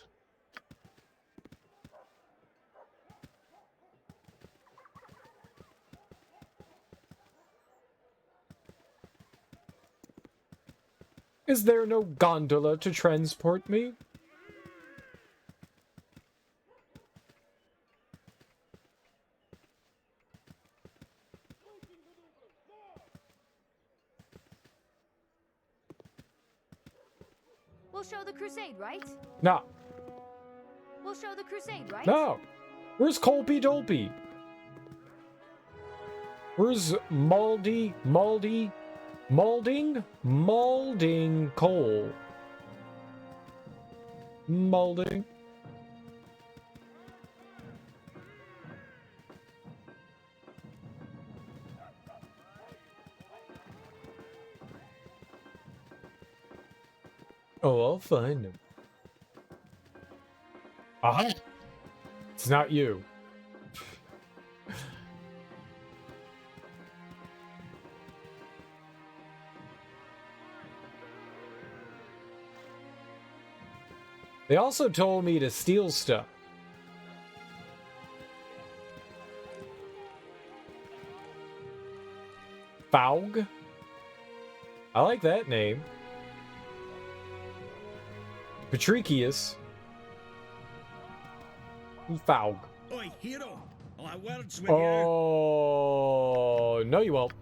Speaker 1: Is there no gondola to transport me?
Speaker 7: We'll show the crusade, right?
Speaker 1: No.
Speaker 7: We'll show the crusade, right?
Speaker 1: No. Where's Colby Dolby? Where's Malding Cole? Malding. Oh, I'll find him. Aha! It's not you. They also told me to steal stuff. Faug? I like that name. Patricius. Faug.
Speaker 15: Oi, hero! I'll have words with
Speaker 1: Oh, no you won't.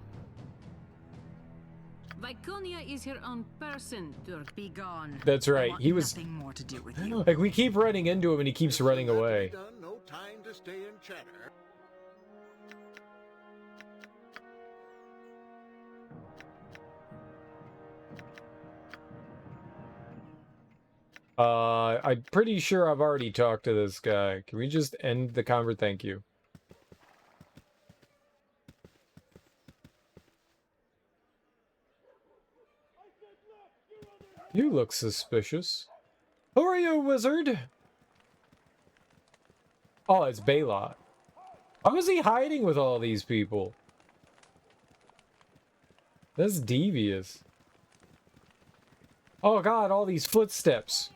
Speaker 9: Viconia is her own person, Dirk. Be gone.
Speaker 1: That's right. He was
Speaker 9: nothing more to do with you.
Speaker 1: like, we keep running into him and he keeps running away.
Speaker 2: No time to stay in chatter.
Speaker 1: I'm pretty sure I've already talked to this guy. Can we just end the conversation? Thank you. You look suspicious. Who are you, wizard? Oh, it's Balot. Why was he hiding with all these people? That's devious. Oh god, all these footsteps.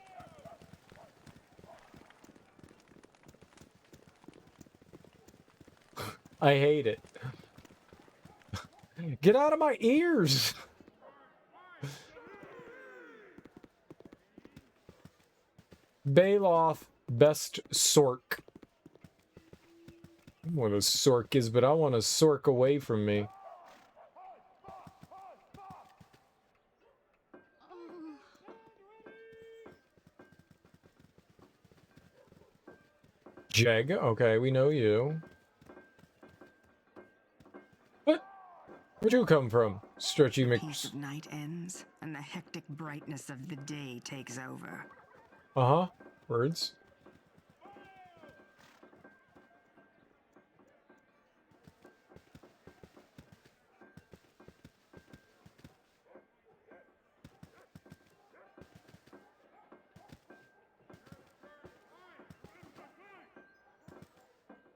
Speaker 1: I hate it. Get out of my ears! Baloth, best sork. I don't know what a sork is, but I want a sork away from me. Jeg, okay, we know you. What? Where'd you come from, Stretchy
Speaker 9: The
Speaker 1: Mc...
Speaker 9: peace of night ends, and the hectic brightness of the day takes over.
Speaker 1: Uh-huh. Words.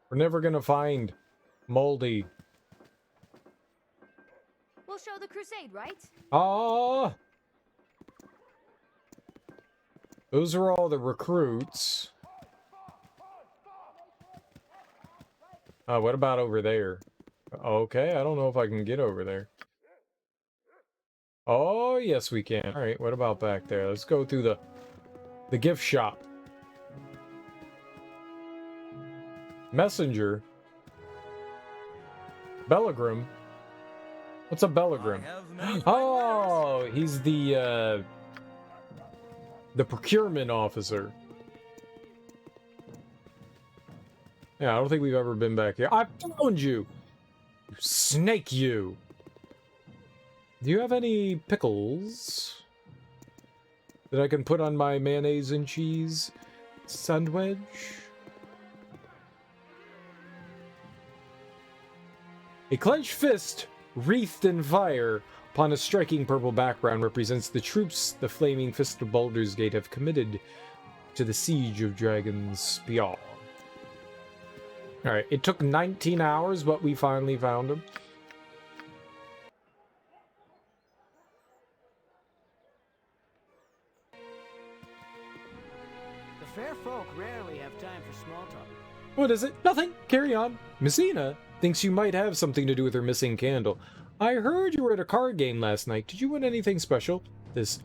Speaker 1: We're never gonna find Moldy.
Speaker 7: We'll show the crusade, right?
Speaker 1: Ah! Those are all the recruits. What about over there? Okay, I don't know if I can get over there. Oh, yes we can. Alright, what about back there? Let's go through the gift shop. Messenger. Bellagram. What's a Bellagram? Oh, he's the procurement officer. Yeah, I don't think we've ever been back here. I found you! You snake, you! Do you have any pickles that I can put on my mayonnaise and cheese sandwich? A clenched fist, wreathed in fire, upon a striking purple background represents the troops the flaming fist of Baldur's Gate have committed to the Siege of Dragonspear. Alright, it took 19 hours, but we finally found him.
Speaker 10: The fair folk rarely have time for small talk.
Speaker 1: What is it? Nothing. Carry on. Messina thinks you might have something to do with her missing candle. I heard you were at a card game last night. Did you win anything special? This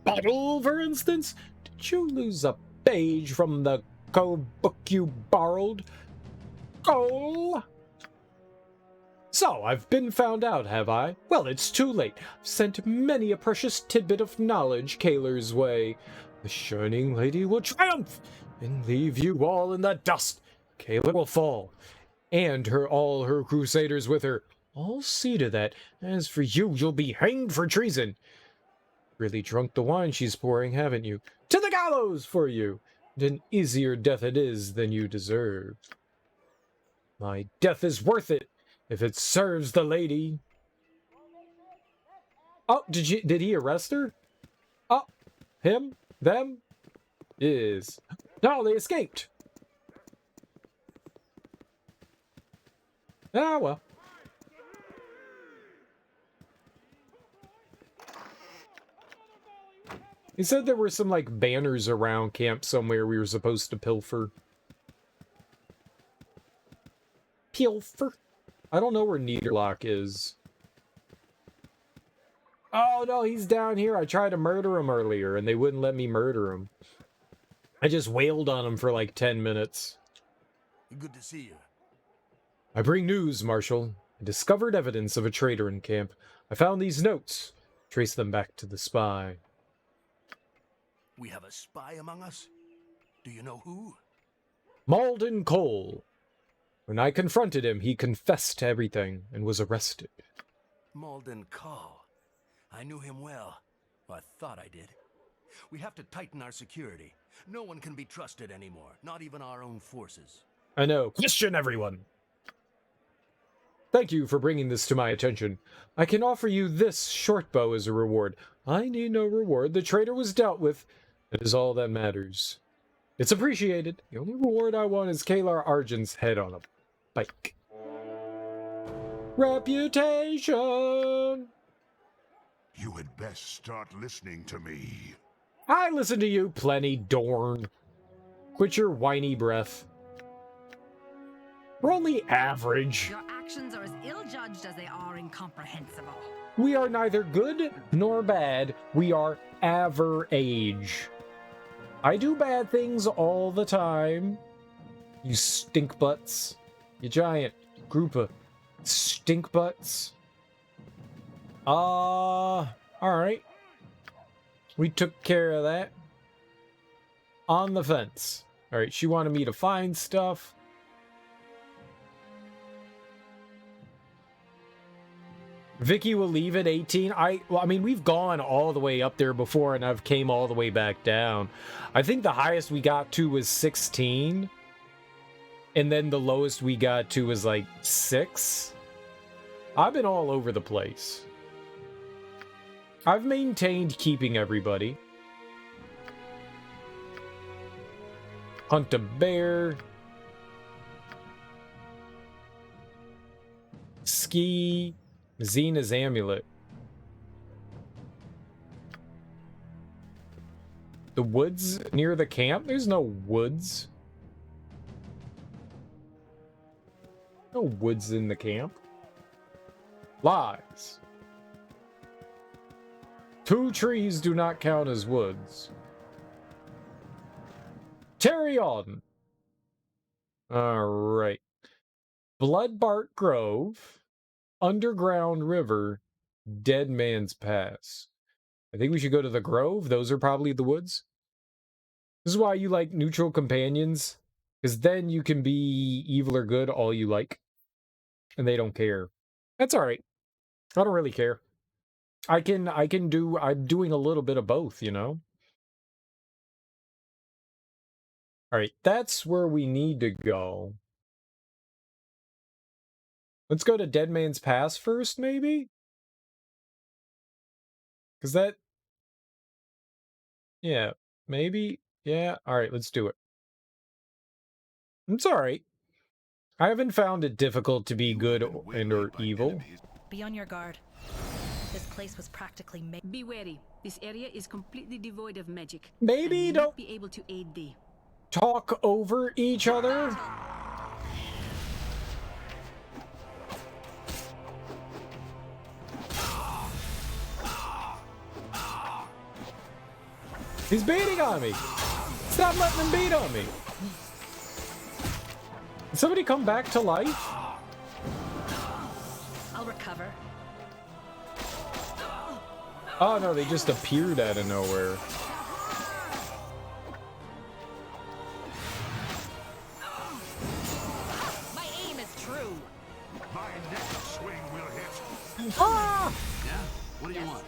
Speaker 1: bottle, for instance? Did you lose a page from the code book you borrowed? Cole? So, I've been found out, have I? Well, it's too late. I've sent many a precious tidbit of knowledge Kaler's way. The Shining Lady will triumph and leave you all in the dust. Kaler will fall, and all her crusaders with her. I'll see to that. As for you, you'll be hanged for treason. Really drunk the wine she's pouring, haven't you? To the gallows for you! And an easier death it is than you deserve. My death is worth it, if it serves the lady. Oh, did he arrest her? Oh, him? Them? Is. No, they escaped. Ah, well. He said there were some, like, banners around camp somewhere we were supposed to pilfer. Pilfer? I don't know where Niederlock is. Oh, no, he's down here. I tried to murder him earlier, and they wouldn't let me murder him. I just wailed on him for, like, 10 minutes.
Speaker 3: Good to see you.
Speaker 1: I bring news, Marshal. I discovered evidence of a traitor in camp. I found these notes. Trace them back to the spy.
Speaker 3: We have a spy among us? Do you know who?
Speaker 1: Malden Cole. When I confronted him, he confessed to everything and was arrested.
Speaker 3: Malden Cole. I knew him well. I thought I did. We have to tighten our security. No one can be trusted anymore, not even our own forces.
Speaker 1: I know. Question everyone. Thank you for bringing this to my attention. I can offer you this short bow as a reward. I need no reward. The traitor was dealt with. That is all that matters. It's appreciated. The only reward I want is Kalar Argent's head on a bike. Reputation!
Speaker 6: You had best start listening to me.
Speaker 1: I listen to you plenty, Dorn. Quit your whiny breath. We're only average.
Speaker 9: Your actions are as ill-judged as they are incomprehensible.
Speaker 1: We are neither good nor bad. We are average. I do bad things all the time. You stink butts. You giant group of stink butts. Alright. We took care of that. On the fence. Alright, she wanted me to find stuff. Vicky will leave at 18. I mean, we've gone all the way up there before, and I've came all the way back down. I think the highest we got to was 16. And then the lowest we got to was like 6. I've been all over the place. I've maintained keeping everybody. Hunt a bear. Ski. Xena's amulet. The woods near the camp? There's no woods. No woods in the camp. Lies. 2 trees do not count as woods. Carry on. Alright. Bloodbark Grove. Underground River, Dead Man's Pass. I think we should go to the Grove. Those are probably the woods. This is why you like neutral companions, because then you can be evil or good all you like, and they don't care. That's all right. I don't really care. I'm doing a little bit of both, you know? All right, that's where we need to go. Let's go to Dead Man's Pass first, maybe? Because that... Yeah, maybe? Yeah, alright, let's do it. It's alright. I haven't found it difficult to be good or evil.
Speaker 8: Be on your guard. This place was practically made.
Speaker 17: Be wary. This area is completely devoid of magic.
Speaker 1: Maybe don't
Speaker 17: be able to aid thee.
Speaker 1: Talk over each other. He's beating on me. Stop letting him beat on me. Did somebody come back to life?
Speaker 8: I'll recover.
Speaker 1: Oh no, they just appeared out of nowhere.
Speaker 23: My aim is true.
Speaker 6: My next swing will hit.
Speaker 1: Ah!
Speaker 3: Yeah? What do you want?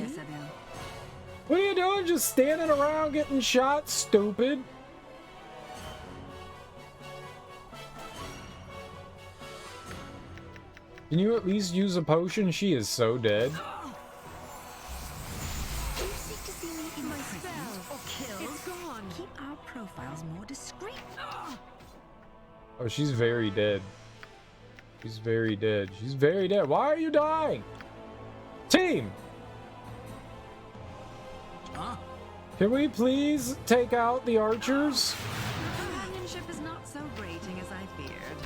Speaker 9: Yes, I will.
Speaker 1: What are you doing? Just standing around getting shot, stupid. Can you at least use a potion? She is so dead.
Speaker 9: Do you seek to see me in my spell or killed? It's gone. Keep our profiles more discreet.
Speaker 1: Oh, she's very dead. She's very dead. She's very dead. Why are you dying? Team!
Speaker 3: Huh?
Speaker 1: Can we please take out the archers?
Speaker 9: Companionship is not so grating as I feared.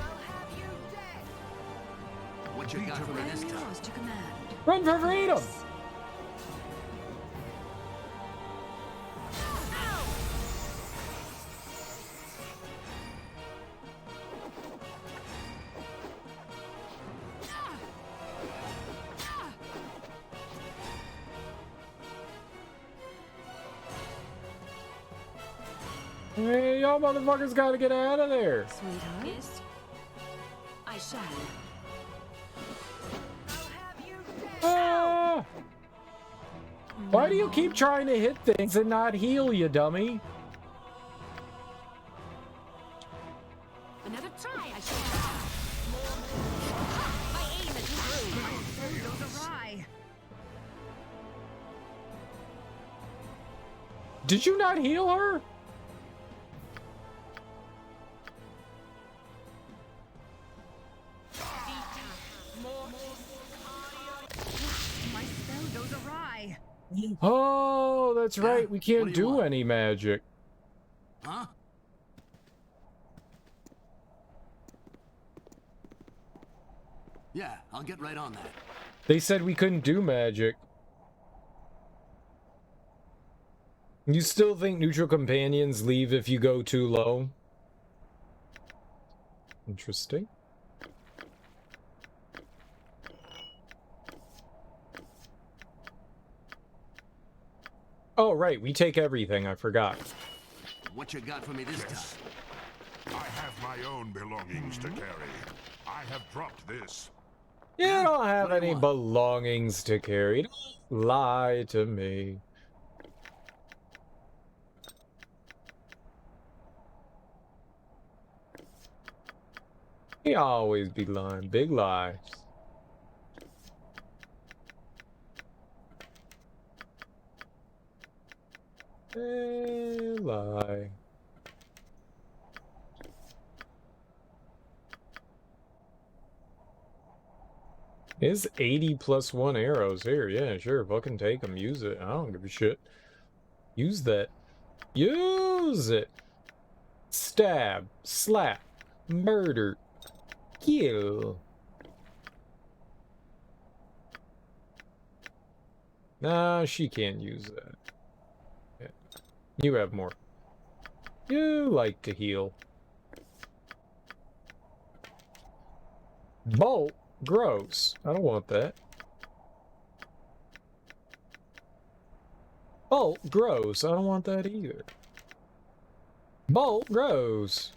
Speaker 3: What you got for me this time?
Speaker 9: Yours to command.
Speaker 1: Run for freedom! Hey, y'all motherfuckers gotta get out of there.
Speaker 9: Sweetheart? Yes. I shall.
Speaker 1: Ah! Why do you keep trying to hit things and not heal, you dummy?
Speaker 23: Another try, I shall. My aim is true.
Speaker 9: Goes awry.
Speaker 1: Did you not heal her?
Speaker 9: My spell goes awry.
Speaker 1: Oh, that's right. We can't do any magic.
Speaker 3: Huh? Yeah, I'll get right on that.
Speaker 1: They said we couldn't do magic. You still think neutral companions leave if you go too low? Interesting. Oh, right. We take everything. I forgot.
Speaker 3: What you got for me this time?
Speaker 6: I have my own belongings to carry. I have dropped this.
Speaker 1: You don't have any belongings to carry. Don't lie to me. He always be lying. Big lies. Lie. It's 80 plus 1 arrows here. Yeah, sure. Fucking take them. Use it. I don't give a shit. Use that. Use it. Stab. Slap. Murder. Kill. Nah, she can't use that. Yeah. You have more. You like to heal. Bolt? Gross. I don't want that. Bolt? Gross. I don't want that either. Bolt? Gross.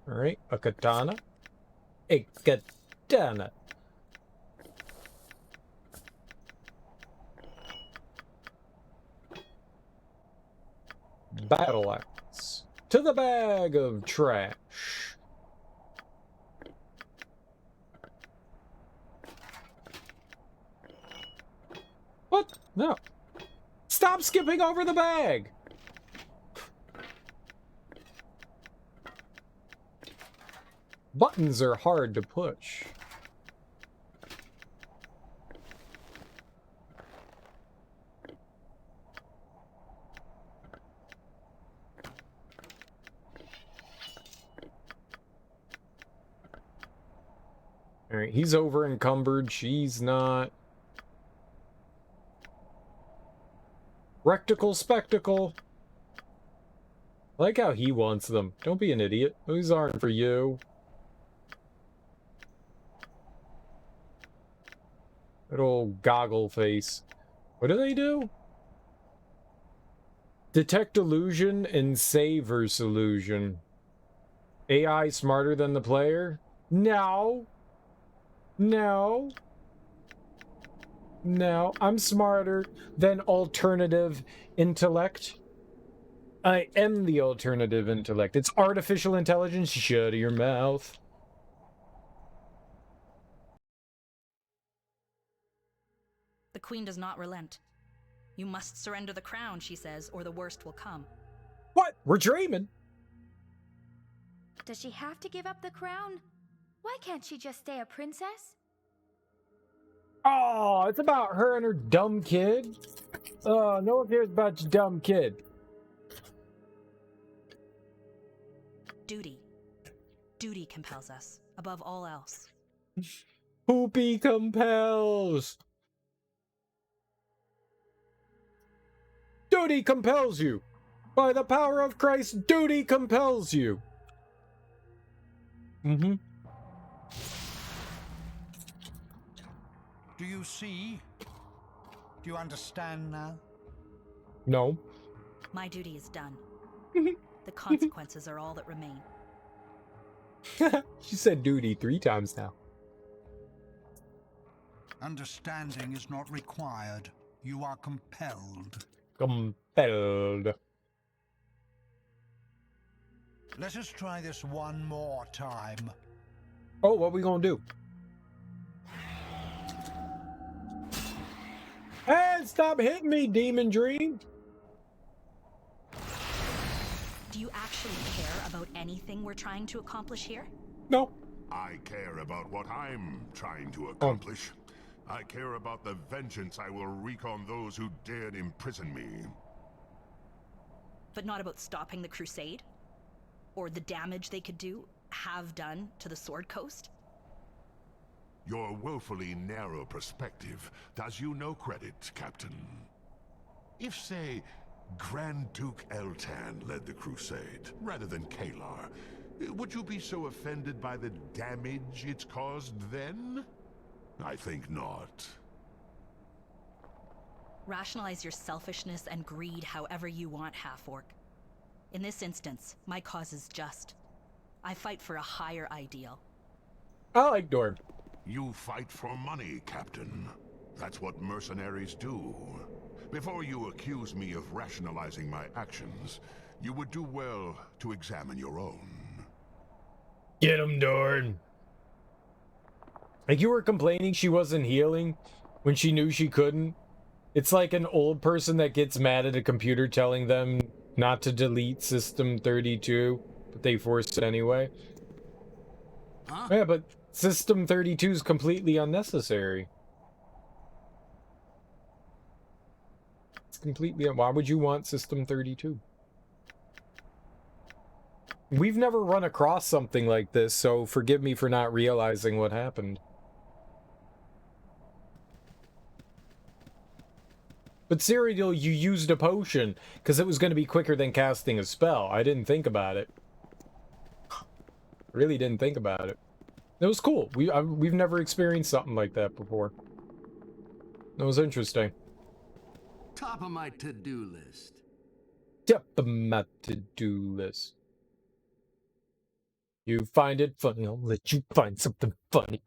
Speaker 1: Alright, a katana. A katana. Battle axe. To the bag of trash. What? No. Stop skipping over the bag! Buttons are hard to push. Alright, he's over encumbered. She's not. Rectical spectacle. I like how he wants them. Don't be an idiot. These aren't for you. That old goggle face. What do they do? Detect illusion and savers illusion. AI smarter than the player? No. No. No. I'm smarter than alternative intellect. I am the alternative intellect. It's artificial intelligence. Shut your mouth.
Speaker 8: The queen does not relent. You must surrender the crown, she says, or the worst will come.
Speaker 1: What? We're dreaming.
Speaker 7: Does she have to give up the crown? Why can't she just stay a princess?
Speaker 1: Oh, it's about her and her dumb kid. Oh, no one cares about your dumb kid.
Speaker 8: Duty. Duty compels us, above all else.
Speaker 1: Poopy compels. Duty compels you. By the power of Christ, duty compels you. Mm-hmm.
Speaker 18: Do you see? Do you understand now?
Speaker 1: No.
Speaker 8: My duty is done. The consequences are all that remain.
Speaker 1: She said duty 3 times now.
Speaker 18: Understanding is not required. You are compelled.
Speaker 1: Compelled.
Speaker 18: Let us try this one more time.
Speaker 1: Oh, what we gonna do? And stop hitting me, Demon Dream.
Speaker 8: Do you actually care about anything we're trying to accomplish here?
Speaker 1: No.
Speaker 6: I care about what I'm trying to accomplish. I care about the vengeance I will wreak on those who dared imprison me.
Speaker 8: But not about stopping the crusade? Or the damage they could have done to the Sword Coast?
Speaker 6: Your woefully narrow perspective does you no credit, Captain. If, say, Grand Duke Eltan led the crusade, rather than Kalar, would you be so offended by the damage it's caused then? I think not.
Speaker 8: Rationalize your selfishness and greed however you want, half-orc. In this instance, my cause is just. I fight for a higher ideal.
Speaker 1: I like Dorn.
Speaker 6: You fight for money, Captain. That's what mercenaries do. Before you accuse me of rationalizing my actions, you would do well to examine your own.
Speaker 1: Get him, Dorn. Like you were complaining she wasn't healing when she knew she couldn't. It's like an old person that gets mad at a computer telling them not to delete System 32, but they forced it anyway.
Speaker 2: Huh?
Speaker 1: Yeah, but System 32 is completely unnecessary. It's completely... Why would you want System 32? We've never run across something like this, so forgive me for not realizing what happened. But Cyrodiil, you used a potion, because it was going to be quicker than casting a spell. I didn't think about it. Really didn't think about it. It was cool. We've never experienced something like that before. It was interesting.
Speaker 20: Top of my to-do list.
Speaker 1: Top of my to-do list. You find it funny, I'll let you find something funny.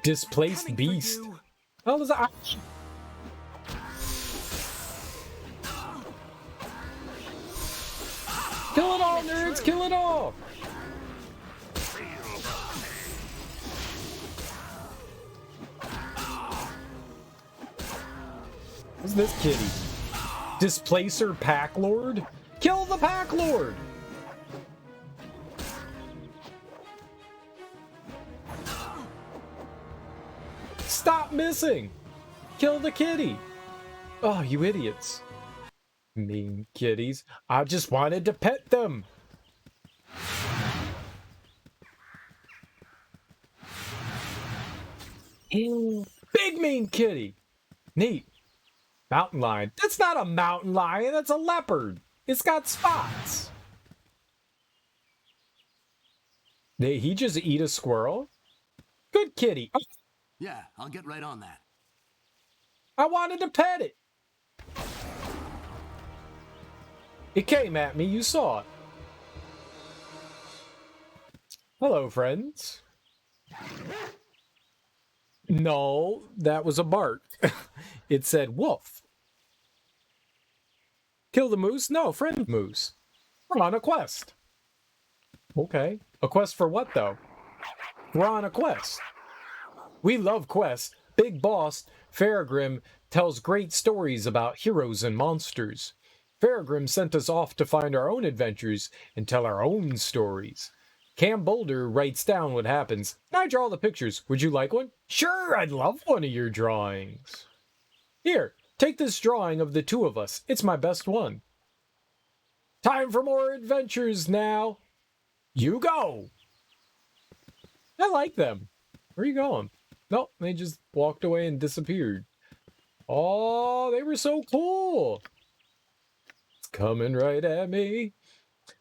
Speaker 1: Displaced beast. Oh, there's a... Kill it all, nerds! Kill it all! What's this kitty? Displacer Pack Lord? Kill the Pack Lord! Stop missing! Kill the kitty! Oh, you idiots. Mean kitties. I just wanted to pet them! Ooh, big mean kitty. Neat. Mountain lion. That's not a mountain lion. That's a leopard. It's got spots. Did he just eat a squirrel? Good kitty. Oh,
Speaker 3: Yeah, I'll get right on that.
Speaker 1: I wanted to pet it. It came at me. You saw it. Hello, friends. No, that was a bark. It said wolf. Kill the moose? No, friend moose. We're on a quest. Okay. A quest for what, though? We're on a quest. We love quests. Big Boss, Faragrim, tells great stories about heroes and monsters. Faragrim sent us off to find our own adventures and tell our own stories. Cam Boulder writes down what happens. I draw the pictures. Would you like one? Sure, I'd love one of your drawings. Here, take this drawing of the two of us. It's my best one. Time for more adventures now. You go. I like them. Where are you going? Nope, they just walked away and disappeared. Oh, they were so cool. It's coming right at me.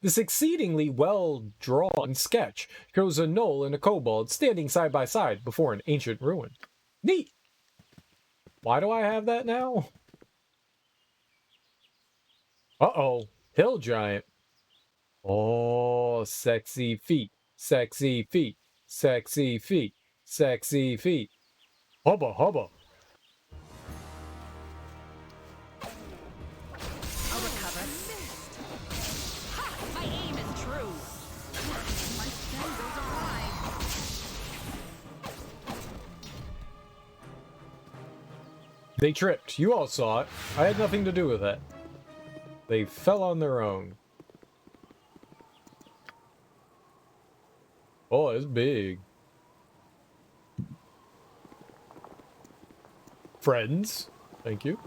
Speaker 1: This exceedingly well-drawn sketch shows a gnoll and a kobold standing side by side before an ancient ruin. Neat! Why do I have that now? Uh-oh, hill giant. Oh, sexy feet, sexy feet, sexy feet, sexy feet. Hubba hubba.
Speaker 8: I'll recover. Ha! My aim is true. My spell goes awry.
Speaker 1: They tripped. You all saw it. I had nothing to do with that. They fell on their own. Oh, it's big. Friends. Thank you.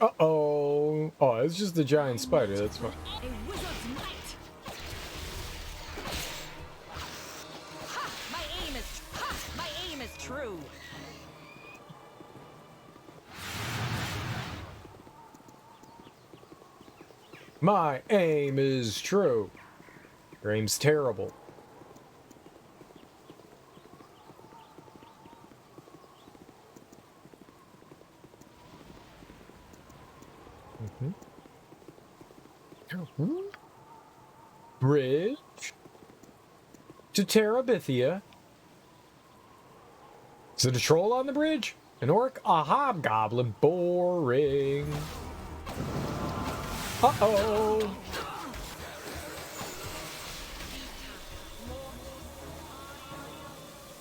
Speaker 1: Uh-oh. Oh, it's just a giant spider. That's fine.
Speaker 8: A wizard's might. Ha! My aim is true.
Speaker 1: My aim is true. Your aim's terrible. Bridge to Terabithia. Is it a troll on the bridge? An orc? A hobgoblin? Boring. Uh-oh.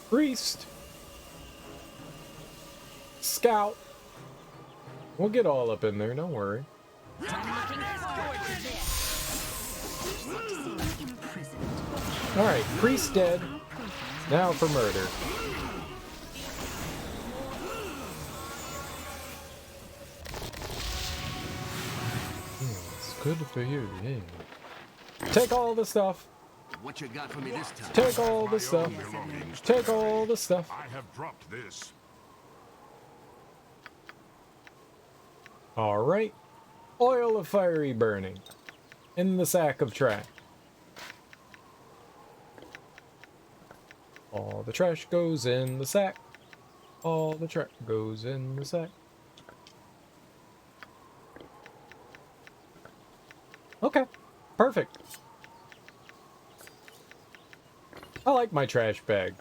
Speaker 1: Priest. Scout. We'll get all up in there, don't worry. Alright, priest dead. Now for murder. It's good for you, yeah. Take all the stuff.
Speaker 3: What you got for me this time?
Speaker 1: Take all the stuff. Take all the stuff.
Speaker 6: I have dropped this.
Speaker 1: Alright. Oil of fiery burning. In the sack of trash. All the trash goes in the sack. All the trash goes in the sack. Okay. Perfect. I like my trash bag.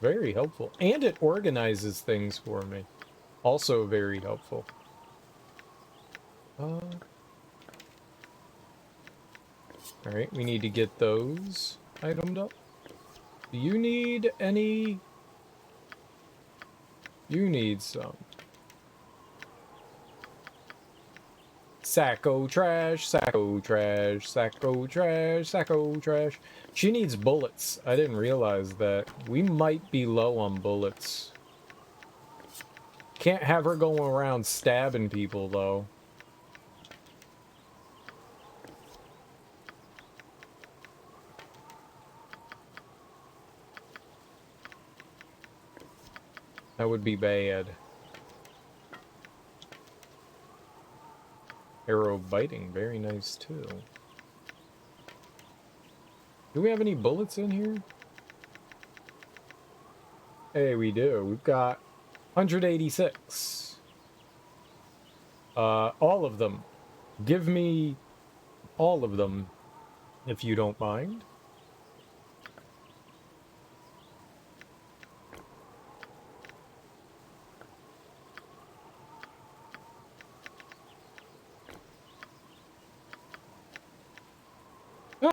Speaker 1: Very helpful. And it organizes things for me. Also very helpful. Alright, we need to get those itemed up. Do you need any? You need some. Sacco trash, sacco trash, sacco trash, sacco trash. She needs bullets. I didn't realize that. We might be low on bullets. Can't have her going around stabbing people, though. That would be bad. Arrow biting, very nice too. Do we have any bullets in here? Hey, we do. We've got 186. All of them. Give me all of them, if you don't mind. Oh.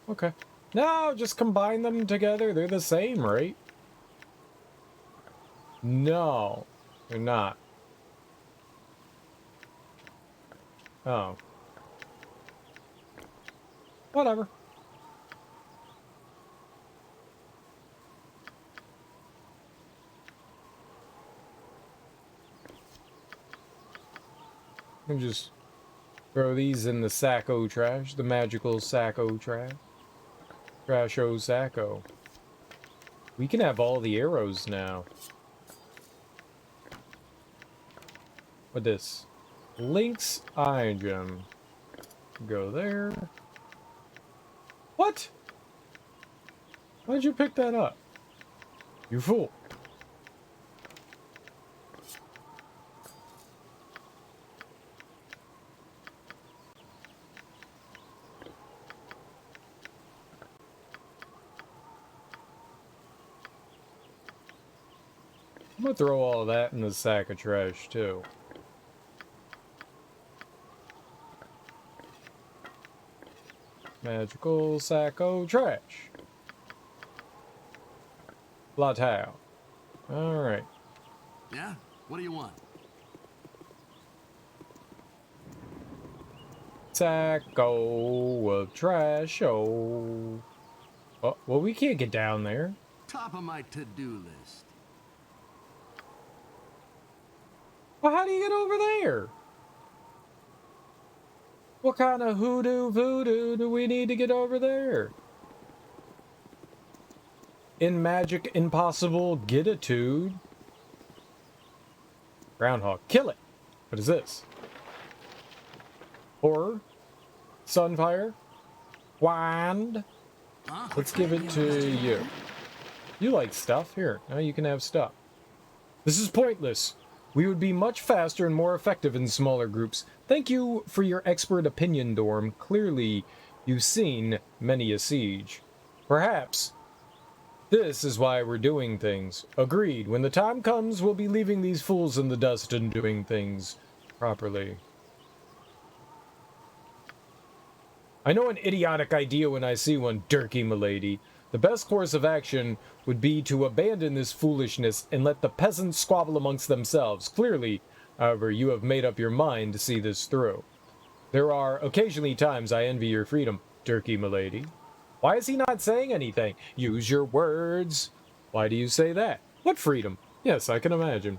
Speaker 1: Okay. No, just combine them together. They're the same, right? No, they're not. Oh. Whatever. And just throw these in the sacco trash, the magical sacco trash. Trasho sacco. We can have all the arrows now. What this? Link's eye gem. Go there. What? Why'd you pick that up? You fool. I'm gonna throw all that in the sack of trash, too. Magical sacco trash. Latau. Alright.
Speaker 3: Yeah? What do you want?
Speaker 1: Sacco of trash. Oh, well, we can't get down there.
Speaker 3: Top of my to-do list.
Speaker 1: Well, how do you get over there? What kind of hoodoo voodoo do we need to get over there? In magic impossible gititude. Groundhog. Kill it. What is this? Horror. Sunfire. Wand. Let's give it to you. You like stuff. Here. Now you can have stuff. This is pointless. We would be much faster and more effective in smaller groups. Thank you for your expert opinion, Dorm. Clearly, you've seen many a siege. Perhaps this is why we're doing things. Agreed. When the time comes, we'll be leaving these fools in the dust and doing things properly. I know an idiotic idea when I see one, Dirky M'Lady. The best course of action would be to abandon this foolishness and let the peasants squabble amongst themselves. Clearly, however, you have made up your mind to see this through. There are occasionally times I envy your freedom, Dirky M'Lady. Why is he not saying anything? Use your words. Why do you say that? What freedom? Yes, I can imagine.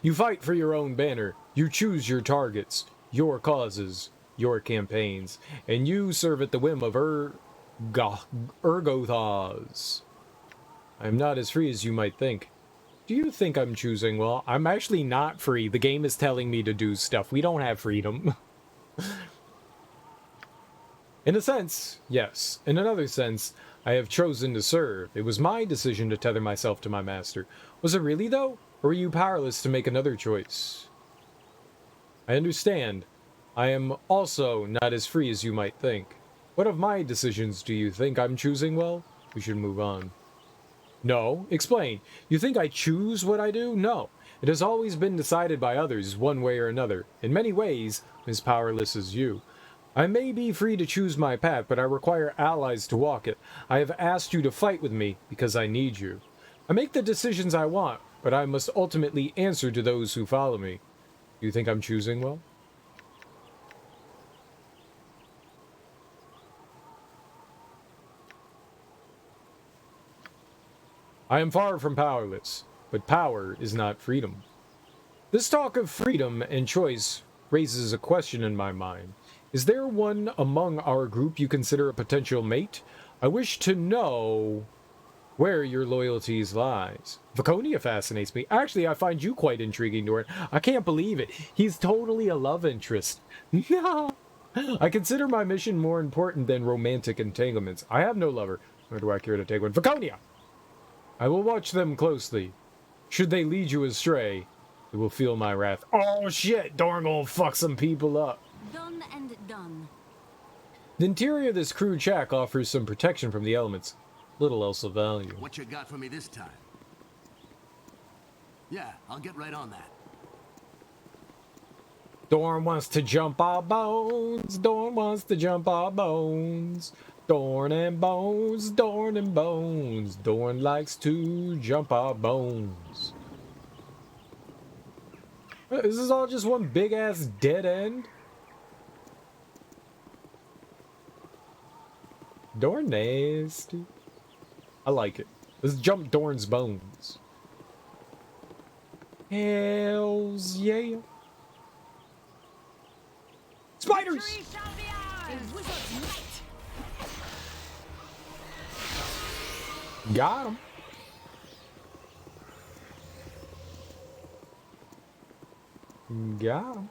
Speaker 1: You fight for your own banner. You choose your targets, your causes, your campaigns, and you serve at the whim of Ergothas. I'm not as free as you might think. Do you think I'm choosing well? I'm actually not free. The game is telling me to do stuff. We don't have freedom. In a sense, yes. In another sense, I have chosen to serve. It was my decision to tether myself to my master. Was it really, though? Or were you powerless to make another choice? I understand. I am also not as free as you might think. What of my decisions do you think I'm choosing well? We should move on. No, explain. You think I choose what I do? No. It has always been decided by others, one way or another. In many ways, I'm as powerless as you. I may be free to choose my path, but I require allies to walk it. I have asked you to fight with me because I need you. I make the decisions I want, but I must ultimately answer to those who follow me. Do you think I'm choosing well? I am far from powerless, but power is not freedom. This talk of freedom and choice raises a question in my mind. Is there one among our group you consider a potential mate? I wish to know where your loyalties lies. Viconia fascinates me. Actually, I find you quite intriguing, Doran. I can't believe it. He's totally a love interest. No. I consider my mission more important than romantic entanglements. I have no lover, nor do I care to take one. Viconia! I will watch them closely. Should they lead you astray, you will feel my wrath. Oh shit, Doran gonna fuck some people up.
Speaker 7: Done and done.
Speaker 1: The interior of this crude shack offers some protection from the elements. Little else of value.
Speaker 3: What you got for me this time? Yeah, I'll get right on that.
Speaker 1: Dorn wants to jump our bones. Dorn wants to jump our bones. Dorn and bones. Dorn and bones. Dorn likes to jump our bones. This is all just one big ass dead end. Dorn nasty. I like it. Let's jump Dorn's bones. Hells yeah. Spiders! Got him. Got him.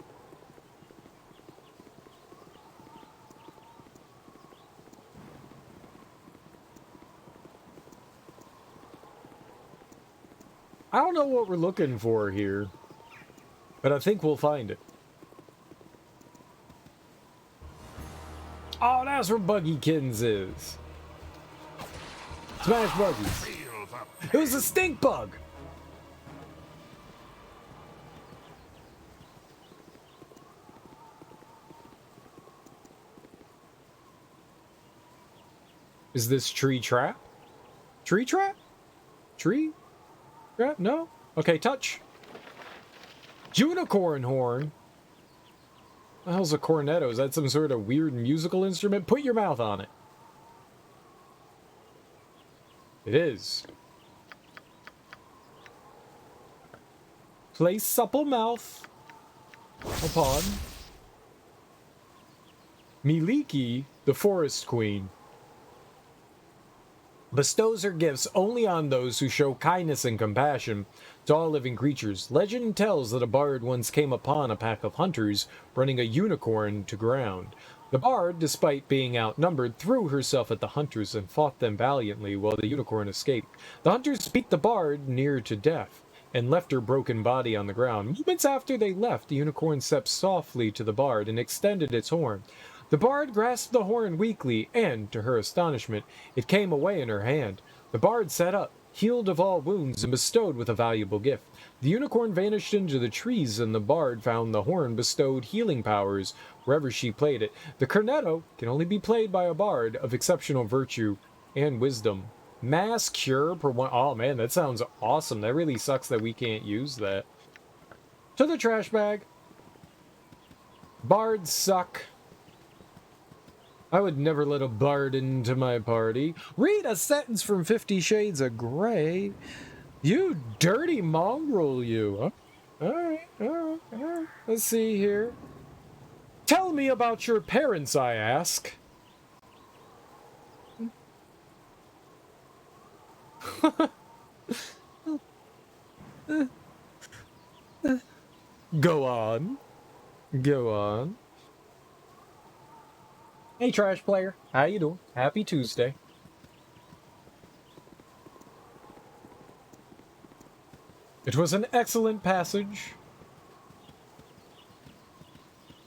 Speaker 1: I don't know what we're looking for here, but I think we'll find it. Oh, that's where Buggy Kittens is. Smash Buggies. It was a stink bug. Is this tree trap? Tree trap? Tree? Trap? No? Okay, touch. Unicorn horn. What the hell's a cornetto? Is that some sort of weird musical instrument? Put your mouth on it. It is. Place supple mouth upon Miliki, the forest queen. Bestows her gifts only on those who show kindness and compassion to all living creatures. Legend tells that a bard once came upon a pack of hunters running a unicorn to ground. The bard, despite being outnumbered, threw herself at the hunters and fought them valiantly while the unicorn escaped. The hunters beat the bard near to death and left her broken body on the ground. Moments after they left, the unicorn stepped softly to the bard and extended its horn. The bard grasped the horn weakly, and, to her astonishment, it came away in her hand. The bard sat up, healed of all wounds, and bestowed with a valuable gift. The unicorn vanished into the trees, and the bard found the horn bestowed healing powers wherever she played it. The cornetto can only be played by a bard of exceptional virtue and wisdom. Mass cure per one. Oh man, that sounds awesome. That really sucks that we can't use that. To the trash bag. Bards suck. I would never let a bard into my party. Read a sentence from 50 Shades of Grey. You dirty mongrel, you. Huh? All right. Let's see here. Tell me about your parents, I ask. Go on. Go on. Hey, trash player. How you doing? Happy Tuesday. It was an excellent passage.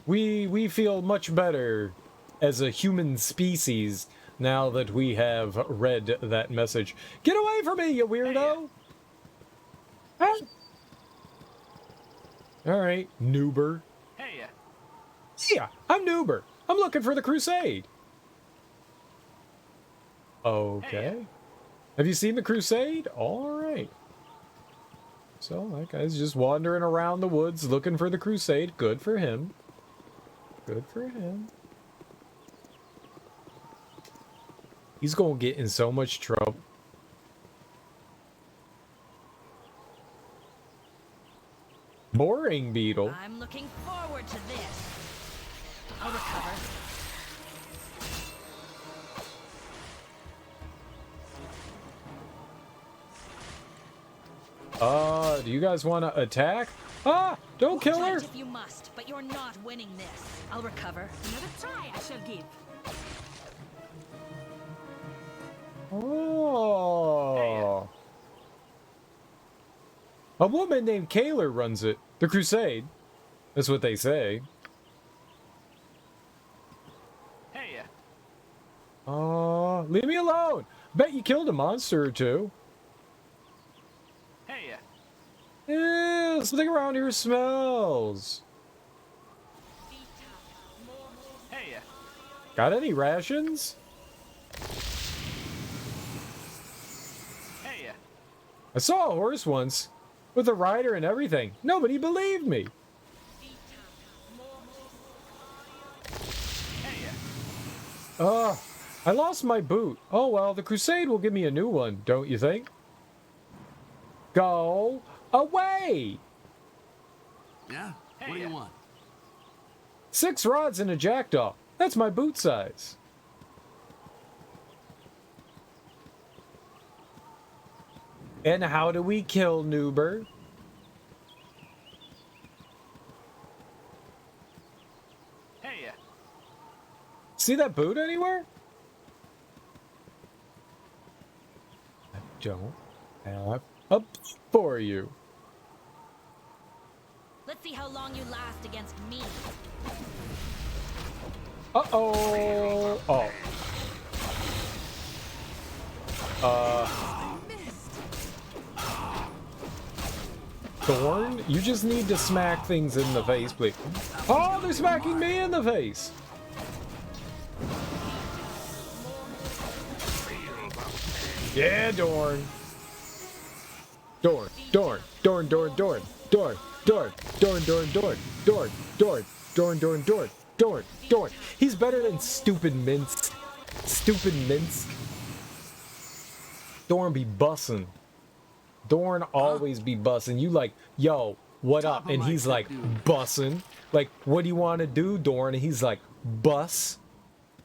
Speaker 1: We feel much better as a human species now that we have read that message. Get away from me, you weirdo! Hey. Alright, noober.
Speaker 10: Hey,
Speaker 1: Yeah, I'm noober. I'm looking for the crusade. Okay. Have you seen the crusade? Alright. So, that guy's just wandering around the woods looking for the crusade. Good for him. Good for him. He's gonna get in so much trouble. Boring beetle.
Speaker 8: I'm looking forward to this. I'll recover.
Speaker 1: Do you guys want to attack? Ah, don't kill her.
Speaker 8: If you must, but you're not winning this. I'll recover.
Speaker 17: Another try I shall give.
Speaker 1: Oh. A woman named Kaler runs it. The Crusade. That's what they say.
Speaker 10: Hey.
Speaker 1: Leave me alone. Bet you killed a monster or two.
Speaker 10: Hey.
Speaker 1: Yeah, something around here smells.
Speaker 10: Hey.
Speaker 1: Got any rations?
Speaker 10: Hey.
Speaker 1: I saw a horse once with a rider and everything. Nobody believed me. I lost my boot. Oh well, the Crusade will give me a new one, don't you think? Go away!
Speaker 3: Yeah? What do you want?
Speaker 1: 6 rods and a jackdaw. That's my boot size. And how do we kill Noober?
Speaker 10: Hey.
Speaker 1: See that boot anywhere? I don't have a boot for you.
Speaker 8: Let's see how long you last against me.
Speaker 1: Uh-oh. Oh. Thorn, you just need to smack things in the face, please. Oh, they're smacking me in the face. Yeah, Dorn. Dorn, Dorn, Dorn, Dorn, Dorn, Dorn, Dorn, Dorn, Dorn, Dorn, Dorn, Dorn, Dorn, Dorn, Dorn, Dorn, Dorn. He's better than Stupid Minsk. Stupid Minsk. Dorn be bussin'. Dorn always be bussin'. You like, yo, what up? And he's like, bussin'. Like, what do you want to do, Dorn? And he's like, bus.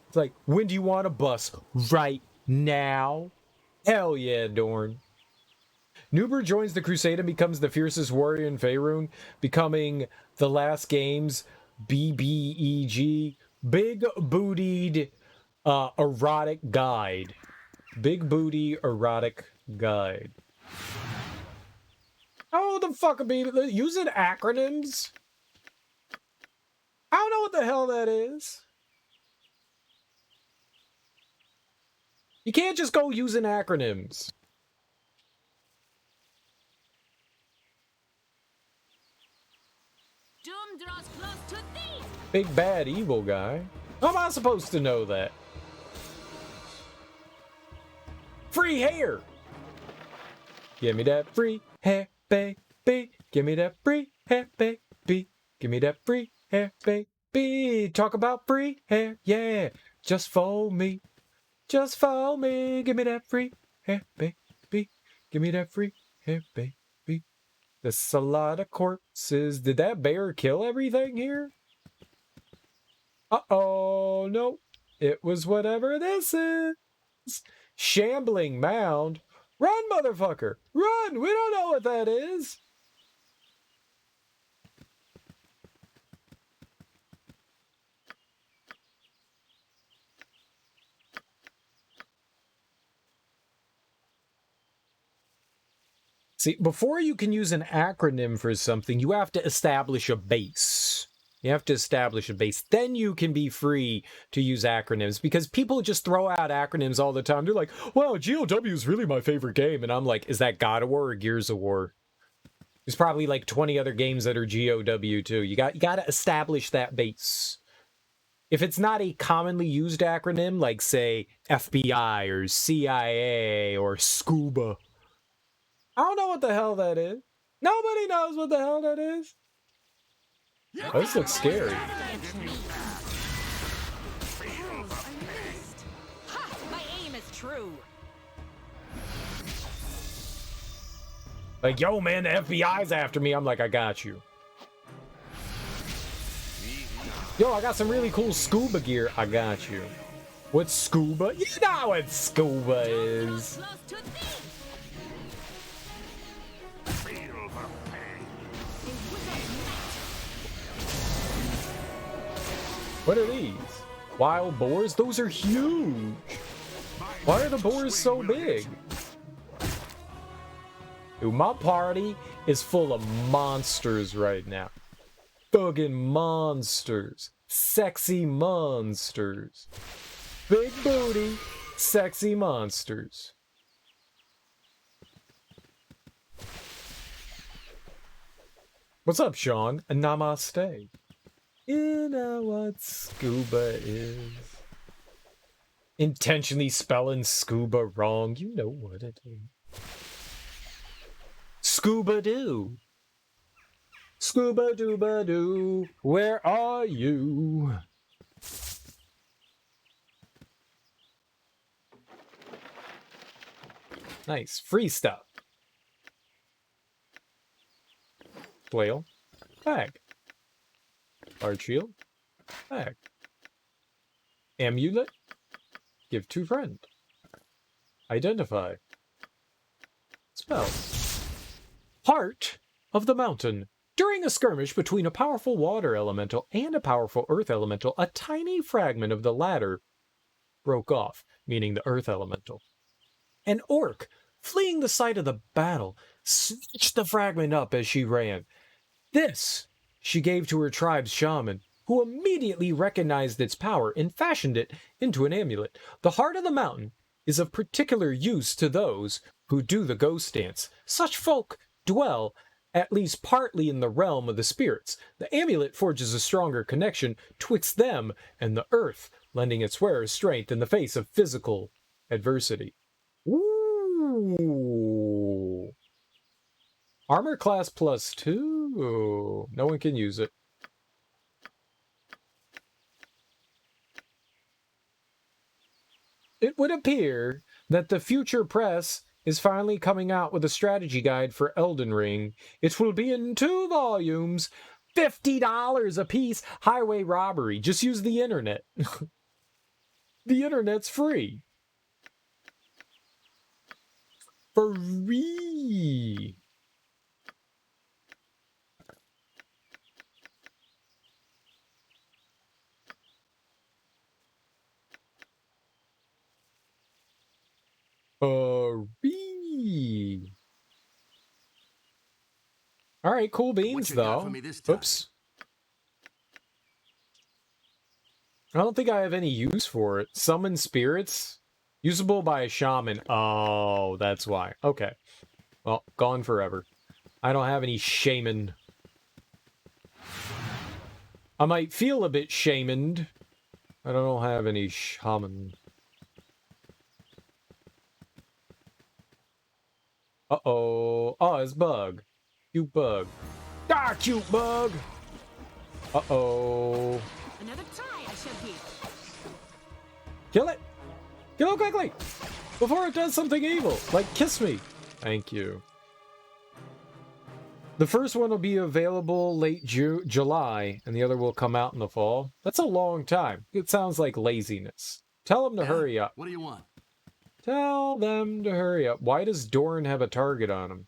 Speaker 1: It's like, when do you want to bus? Right now. Hell yeah, Dorn. Noober joins the Crusade and becomes the fiercest warrior in Faerun, becoming the last game's BBEG, Big Bootied Erotic Guide. Big Booty Erotic Guide. Oh, the fuck, baby. Using acronyms? I don't know what the hell that is. You can't just go using acronyms.
Speaker 17: Doom draws close to thee.
Speaker 1: Big bad evil guy. How am I supposed to know that? Free hair! Give me that free hair, baby. Give me that free hair, baby. Give me that free hair, baby. Talk about free hair, yeah. Just for me. Just for me. Give me that free hair, baby. Give me that free hair, baby. There's a lot of corpses. Did that bear kill everything here? Uh-oh, no. It was whatever this is. Shambling mound. Run, motherfucker! Run! We don't know what that is! See, before you can use an acronym for something, you have to establish a base. You have to establish a base. Then you can be free to use acronyms, because people just throw out acronyms all the time. They're like, wow, GOW is really my favorite game. And I'm like, is that God of War or Gears of War? There's probably like 20 other games that are GOW too. You got to establish that base. If it's not a commonly used acronym, like say FBI or CIA or SCUBA, I don't know what the hell that is. Nobody knows what the hell that is. Oh, this looks scary.
Speaker 8: Ha! My aim is true.
Speaker 1: Like, yo, man, the FBI's after me. I'm like, I got you. Yo, I got some really cool scuba gear. I got you. What's scuba? You know what scuba is. What are these? Wild boars? Those are huge. Why are the boars so big? Dude, my party is full of monsters right now. Fucking monsters. Sexy monsters. Big booty, sexy monsters. What's up, Sean? And namaste. You know what scuba is. Intentionally spelling scuba wrong. You know what it is. Scuba-doo. Scuba-dooba-doo. Where are you? Nice. Free stuff. Flail. Bag. Large shield. Bag. Amulet. Give to friend. Identify. Spell. Heart of the mountain. During a skirmish between a powerful water elemental and a powerful earth elemental, a tiny fragment of the latter broke off, meaning the earth elemental. An orc, fleeing the site of the battle, snatched the fragment up as she ran. This she gave to her tribe's shaman, who immediately recognized its power and fashioned it into an amulet. The heart of the mountain is of particular use to those who do the ghost dance. Such folk dwell at least partly in the realm of the spirits. The amulet forges a stronger connection twixt them and the earth, lending its wearer strength in the face of physical adversity. Ooh. Armor class +2. No one can use it. It would appear that the future press is finally coming out with a strategy guide for Elden Ring. It will be in 2 volumes, $50 a piece. Highway robbery. Just use the internet. The internet's free. Free. Free. All right, cool beans, though. Oops. I don't think I have any use for it. Summon spirits? Usable by a shaman. Oh, that's why. Okay. Well, gone forever. I don't have any shaman. I might feel a bit shamaned. I don't have any shaman. Uh-oh. Oh, it's bug. Cute bug. Ah, cute bug! Uh-oh.
Speaker 17: Another try I shall give.
Speaker 1: Kill it! Kill it quickly! Before it does something evil, like kiss me. Thank you. The first one will be available late July, and the other will come out in the fall. That's a long time. It sounds like laziness. Tell them to hurry up.
Speaker 3: What do you want?
Speaker 1: Tell them to hurry up. Why does Doran have a target on him?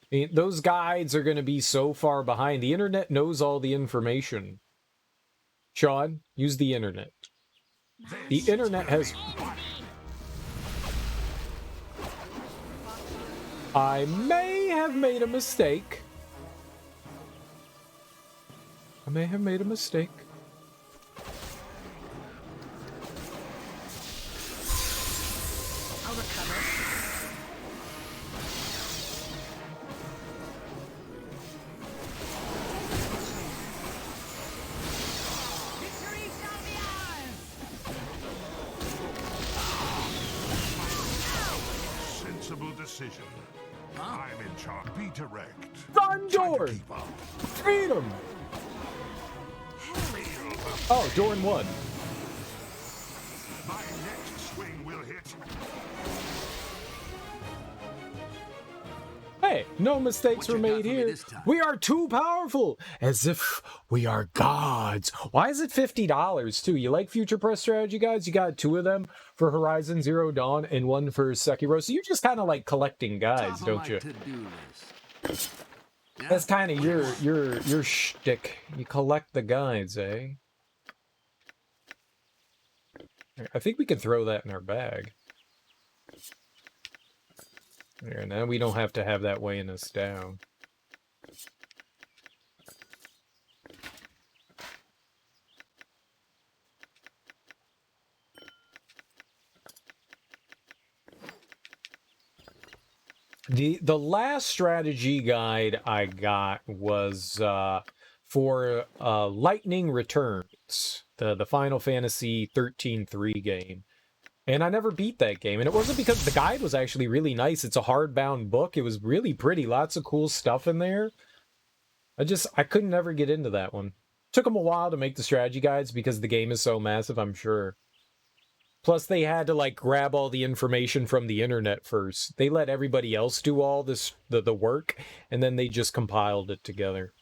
Speaker 1: I mean, those guides are going to be so far behind. The internet knows all the information. Sean, use the internet. The internet has... I may have made a mistake. I may have made a mistake.
Speaker 8: I'll recover.
Speaker 6: Sensible decision. I'm in charge. Be direct.
Speaker 1: Run, Dorn! Freedom! Oh, Dorn won.
Speaker 6: My next swing will hit.
Speaker 1: Hey, no mistakes were made here. We are too powerful, as if we are gods. Why is it $50 too? You like Future Press strategy guides? You got 2 of them for Horizon Zero Dawn and 1 for Sekiro. So you're just kind of like collecting guides, don't you? That's kind of your shtick. You collect the guides, eh? I think we could throw that in our bag. There, now we don't have to have that weighing us down. The last strategy guide I got was for Lightning Returns, the Final Fantasy 13-3 game. And I never beat that game. And it wasn't because the guide was actually really nice. It's a hardbound book. It was really pretty. Lots of cool stuff in there. I couldn't never get into that one. Took them a while to make the strategy guides because the game is so massive, I'm sure. Plus, they had to, like, grab all the information from the internet first. They let everybody else do all this, the work, and then they just compiled it together.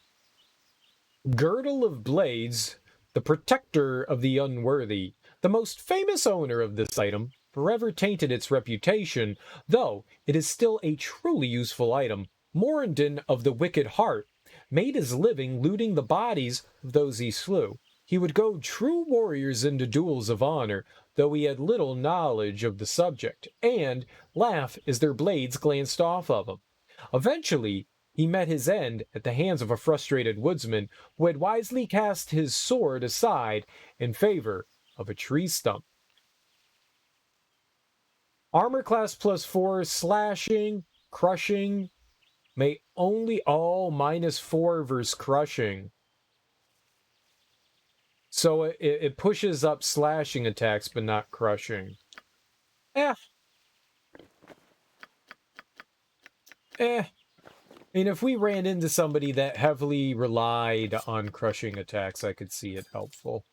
Speaker 1: Girdle of Blades, the protector of the unworthy. The most famous owner of this item forever tainted its reputation, though it is still a truly useful item. Morandon of the Wicked Heart made his living looting the bodies of those he slew. He would goad true warriors into duels of honor, though he had little knowledge of the subject, and laugh as their blades glanced off of him. Eventually, he met his end at the hands of a frustrated woodsman who had wisely cast his sword aside in favor of a tree stump. Armor class +4, slashing, crushing, may only -4 versus crushing. So it pushes up slashing attacks, but not crushing. I mean, if we ran into somebody that heavily relied on crushing attacks, I could see it helpful.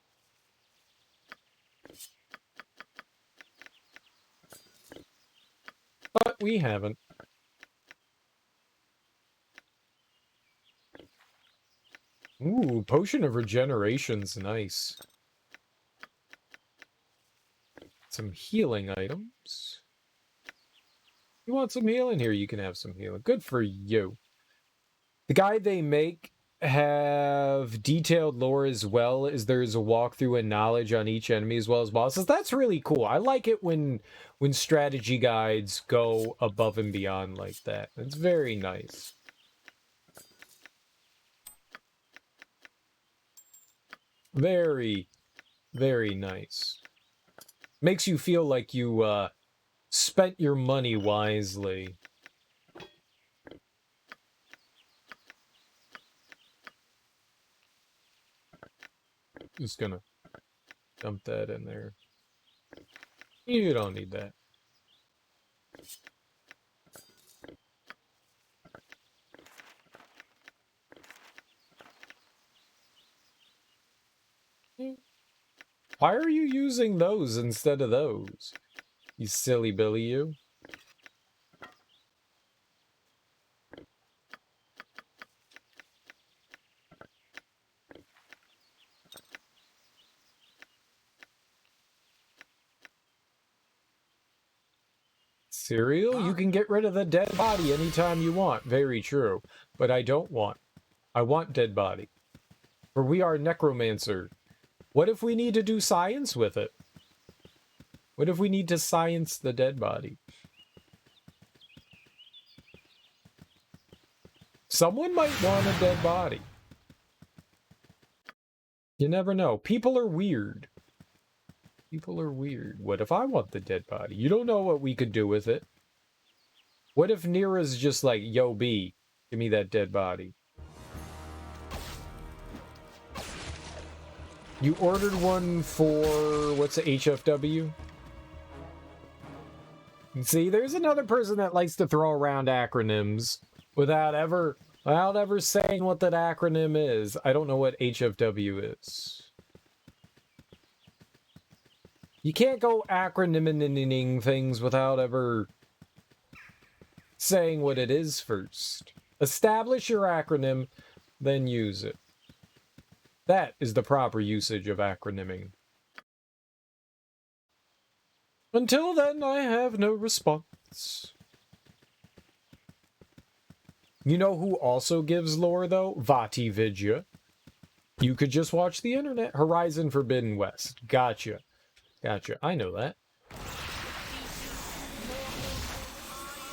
Speaker 1: But we haven't. Ooh, Potion of Regeneration's nice. Some healing items. You want some healing? Here, you can have some healing. Good for you. The guide they make have detailed lore as well as there's a walkthrough and knowledge on each enemy as well as bosses. That's really cool. I like it when strategy guides go above and beyond like that. It's very nice. Very, very nice. Makes you feel like you spent your money wisely. Just gonna dump that in there. You don't need that. Why are you using those instead of those? You silly Billy, you. Cereal? You can get rid of the dead body anytime you want. Very true. But I don't want. I want dead body. For we are necromancer. What if we need to do science with it? What if we need to science the dead body? Someone might want a dead body. You never know. People are weird. People are weird. What if I want the dead body? You don't know what we could do with it. What if Nira's just like, yo, B, give me that dead body? You ordered one for, what's the HFW? See, there's another person that likes to throw around acronyms without ever saying what that acronym is. I don't know what HFW is. You can't go acronyming things without ever saying what it is first. Establish your acronym, then use it. That is the proper usage of acronyming. Until then, I have no response. You know who also gives lore, though? Vati Vidya. You could just watch the internet. Horizon Forbidden West. Gotcha. Gotcha. I know that.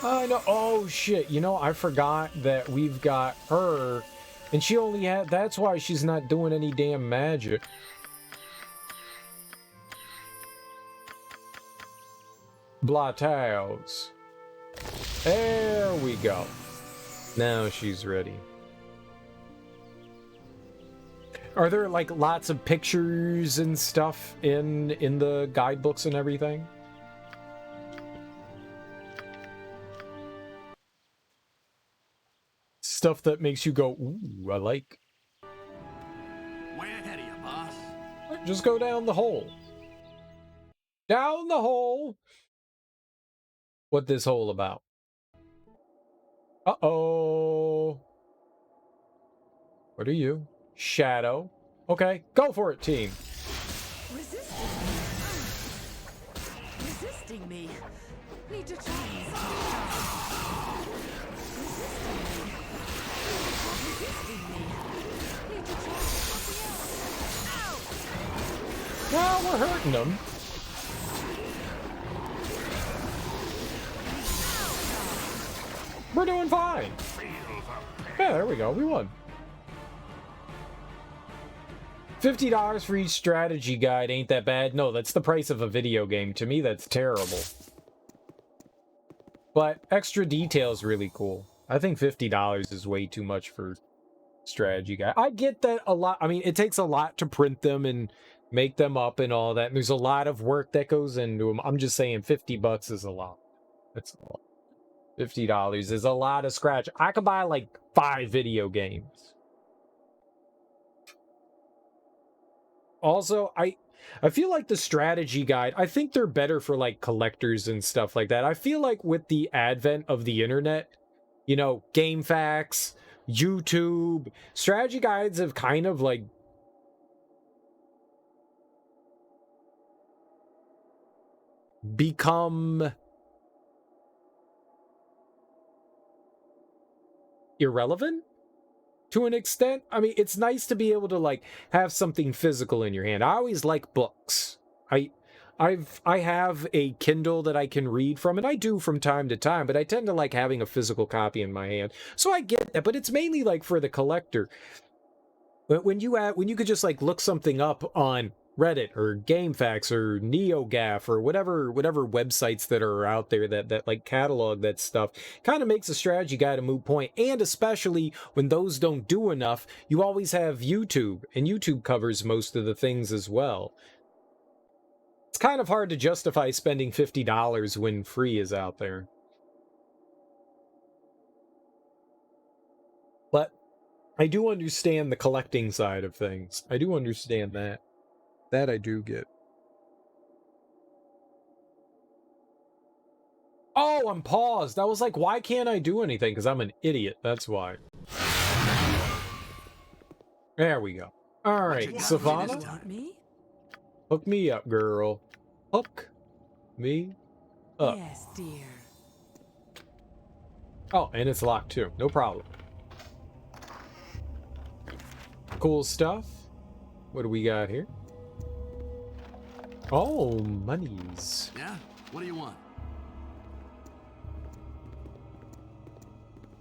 Speaker 1: I know. Oh, shit. You know, I forgot that we've got her. And she only had... That's why she's not doing any damn magic. Blataos. There we go. Now she's ready. Are there like lots of pictures and stuff in the guidebooks and everything? Stuff that makes you go, ooh, I like.
Speaker 3: Way ahead of you, boss.
Speaker 1: Just go down the hole. Down the hole. What this hole about? Uh-oh. What are you? Shadow. Okay, go for it, team.
Speaker 16: Resisting me. Need to try this. Resisting me. Need to try something else. Ow!
Speaker 1: Well, we're hurting them. We're doing fine. Yeah, there we go. We won. $50 for each strategy guide ain't that bad. No, that's the price of a video game. To me, that's terrible. But extra detail's really cool. I think $50 is way too much for strategy guide. I get that a lot. I mean, it takes a lot to print them and make them up and all that. And there's a lot of work that goes into them. I'm just saying $50 is a lot. That's a lot. $50 is a lot of scratch. I could buy like 5 video games. Also, I feel like the strategy guide, I think they're better for like collectors and stuff like that. I feel like with the advent of the internet, you know, GameFAQs, YouTube, strategy guides have kind of like become irrelevant to an extent. I mean, it's nice to be able to like have something physical in your hand. I always like books. I have a Kindle that I can read from, and I do from time to time, but I tend to like having a physical copy in my hand. So I get that, but it's mainly like for the collector. But when you could just like look something up on Reddit or GameFAQs or NeoGAF or whatever websites that are out there that like catalog that stuff, kind of makes a strategy guide a moot point. And especially when those don't do enough, you always have YouTube, and YouTube covers most of the things as well. It's kind of hard to justify spending $50 when free is out there. But I do understand the collecting side of things. I do understand that. That I do get. Oh, I'm paused. I was like, why can't I do anything? Because I'm an idiot. That's why. There we go. All right, Savannah. Hook me up, girl. Hook me up.
Speaker 16: Yes, dear.
Speaker 1: Oh, and it's locked too. No problem. Cool stuff. What do we got here? Oh, monies.
Speaker 3: Yeah? What do you want?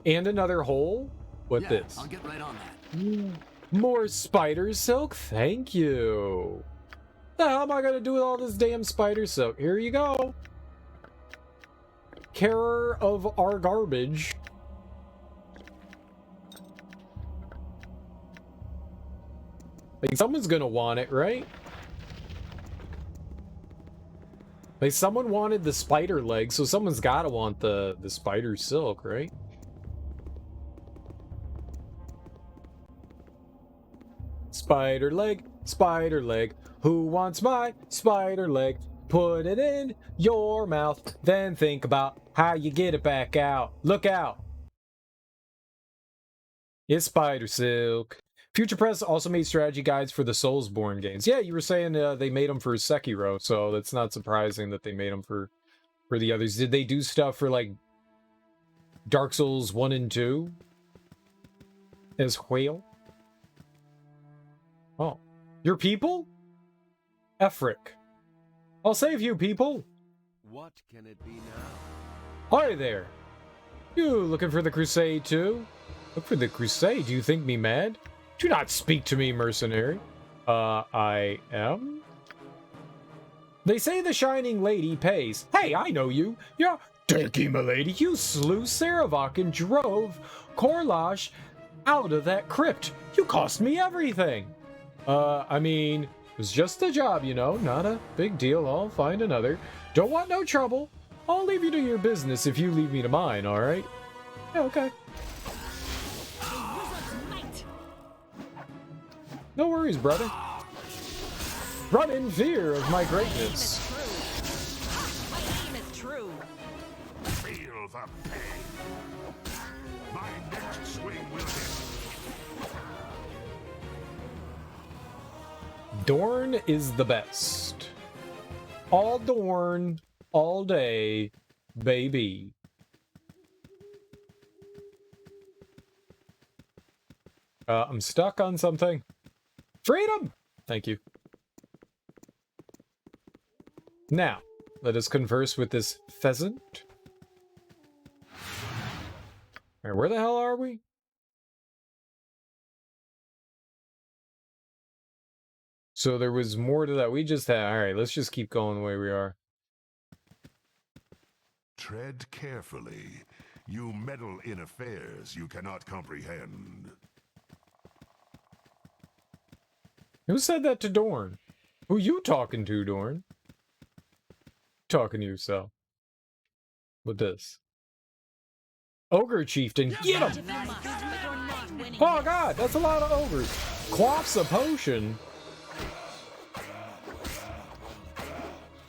Speaker 1: And another hole? What
Speaker 3: yeah,
Speaker 1: this?
Speaker 3: I'll get right on that.
Speaker 1: More spider silk? Thank you. The hell am I gonna do with all this damn spider silk? Here you go. Carer of our garbage. Like, someone's gonna want it, right? Like, someone wanted the spider leg, so someone's gotta want the spider silk, right? Spider leg, who wants my spider leg? Put it in your mouth, then think about how you get it back out. Look out. It's Spider Silk. Future Press also made strategy guides for the Soulsborne games. Yeah, you were saying they made them for Sekiro, so that's not surprising that they made them for the others. Did they do stuff for, like, Dark Souls 1 and 2? As well? Oh. Your people? Efric. I'll save you, people.
Speaker 5: What can it be now?
Speaker 1: Hi there. You looking for the crusade, too? Look for the crusade? Do you think me mad? Do not speak to me, mercenary. I am? They say the Shining Lady pays. Hey, I know you. You're Dirky M'Lady. You slew Saravok and drove Korlash out of that crypt. You cost me everything. I mean, it was just a job, you know. Not a big deal. I'll find another. Don't want no trouble. I'll leave you to your business if you leave me to mine, alright? Yeah, okay. No worries, brother. Run in fear of my greatness.
Speaker 23: My aim is true.
Speaker 6: Feel the pain. My next swing will hit.
Speaker 1: Dorn is the best. All Dorn, all day, baby. I'm stuck on something. Freedom! Thank you. Now, let us converse with this pheasant. Alright, where the hell are we? So there was more to that. We just had... Alright, let's just keep going the way we are.
Speaker 6: Tread carefully. You meddle in affairs you cannot comprehend.
Speaker 1: Who said that to Dorn? Who you talking to, Dorn? Talking to yourself. With this. Ogre Chieftain, get him! Oh god, that's a lot of ogres. Quaffs a potion.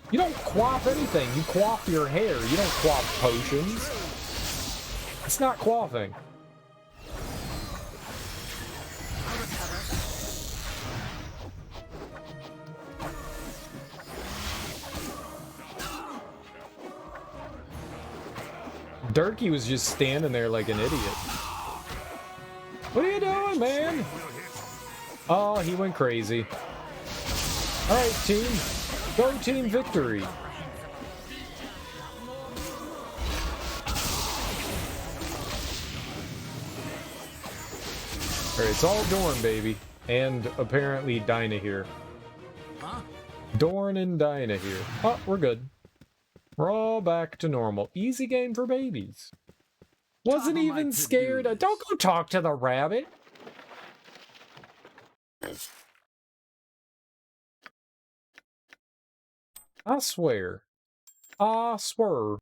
Speaker 1: You don't quaff anything, you quaff your hair. You don't quaff potions. It's not quaffing. Dirky was just standing there like an idiot. What are you doing, man? Oh, he went crazy. Alright, team. Go team victory. Alright, it's all Dorn, baby. And apparently Dinah here. Dorn and Dinah here. Oh, we're good. We're all back to normal. Easy game for babies. Wasn't even scared. Don't go talk to the rabbit. I swear. I swear.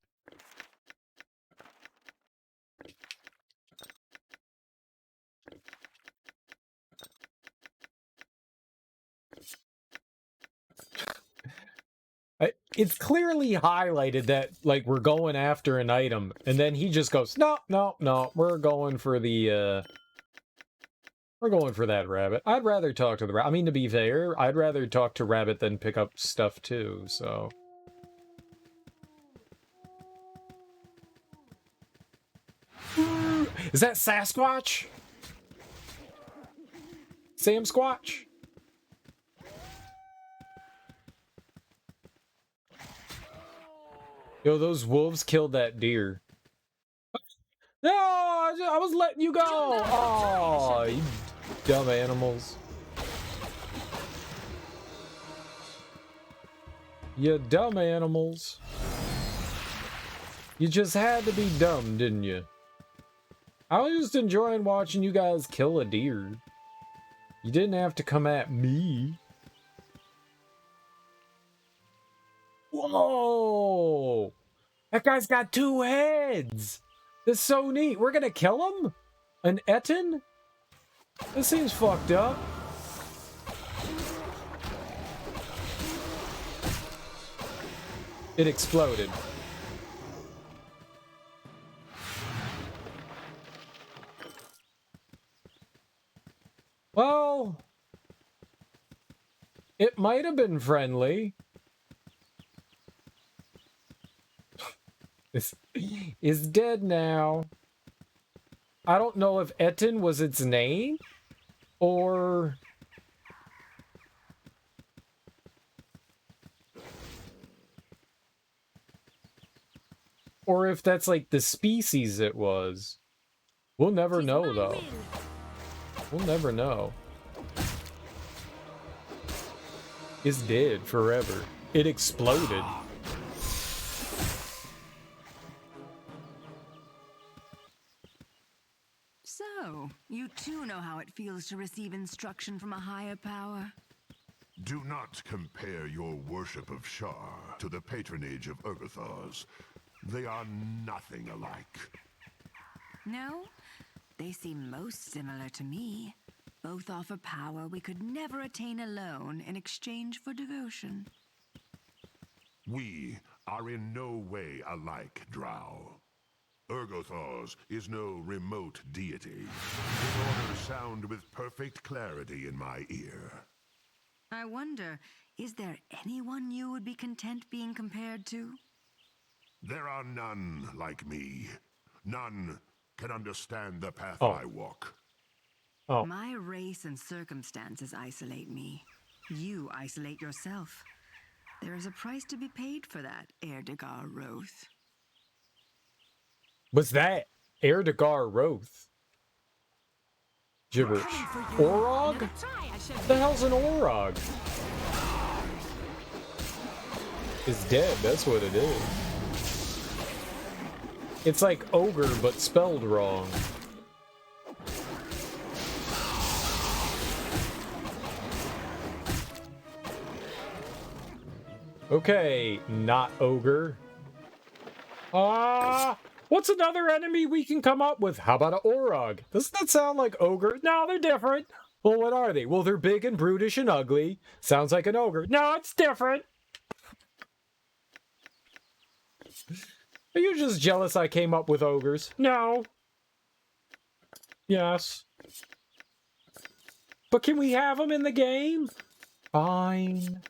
Speaker 1: It's clearly highlighted that, like, we're going after an item, and then he just goes, no, no, no, we're going for the, we're going for that rabbit. I'd rather talk to the rabbit. I mean, to be fair, I'd rather talk to rabbit than pick up stuff, too, so... Is that Sasquatch? Sam Squatch? Yo, those wolves killed that deer. No, I was letting you go. Oh, you dumb animals. You dumb animals. You just had to be dumb, didn't you? I was just enjoying watching you guys kill a deer. You didn't have to come at me. Whoa! That guy's got 2 heads! This is so neat. We're gonna kill him? An Etten? This seems fucked up. It exploded. Well, it might have been friendly. Is dead now. I don't know if Etten was its name or if that's like the species it was. We'll never know though. We'll never know. It's dead forever. It exploded.
Speaker 9: So, you too know how it feels to receive instruction from a higher power?
Speaker 6: Do not compare your worship of Shar to the patronage of Urgothars. They are nothing alike.
Speaker 9: No? They seem most similar to me. Both offer power we could never attain alone in exchange for devotion.
Speaker 6: We are in no way alike, Drow. Urgothars is no remote deity. His orders sound with perfect clarity in my ear.
Speaker 9: I wonder, is there anyone you would be content being compared to?
Speaker 6: There are none like me. None can understand the path I walk.
Speaker 9: My race and circumstances isolate me. You isolate yourself. There is a price to be paid for that, Erdegar Roth.
Speaker 1: What's that? Erdegar Roth. Gibberish. Orog? What the hell's an Orog? It's dead, that's what it is. It's like ogre, but spelled wrong. Okay, not ogre. What's another enemy we can come up with? How about an Orog? Doesn't that sound like ogre? No, they're different. Well, what are they? Well, they're big and brutish and ugly. Sounds like an ogre. No, it's different. Are you just jealous I came up with ogres? No. Yes. But can we have them in the game? Fine.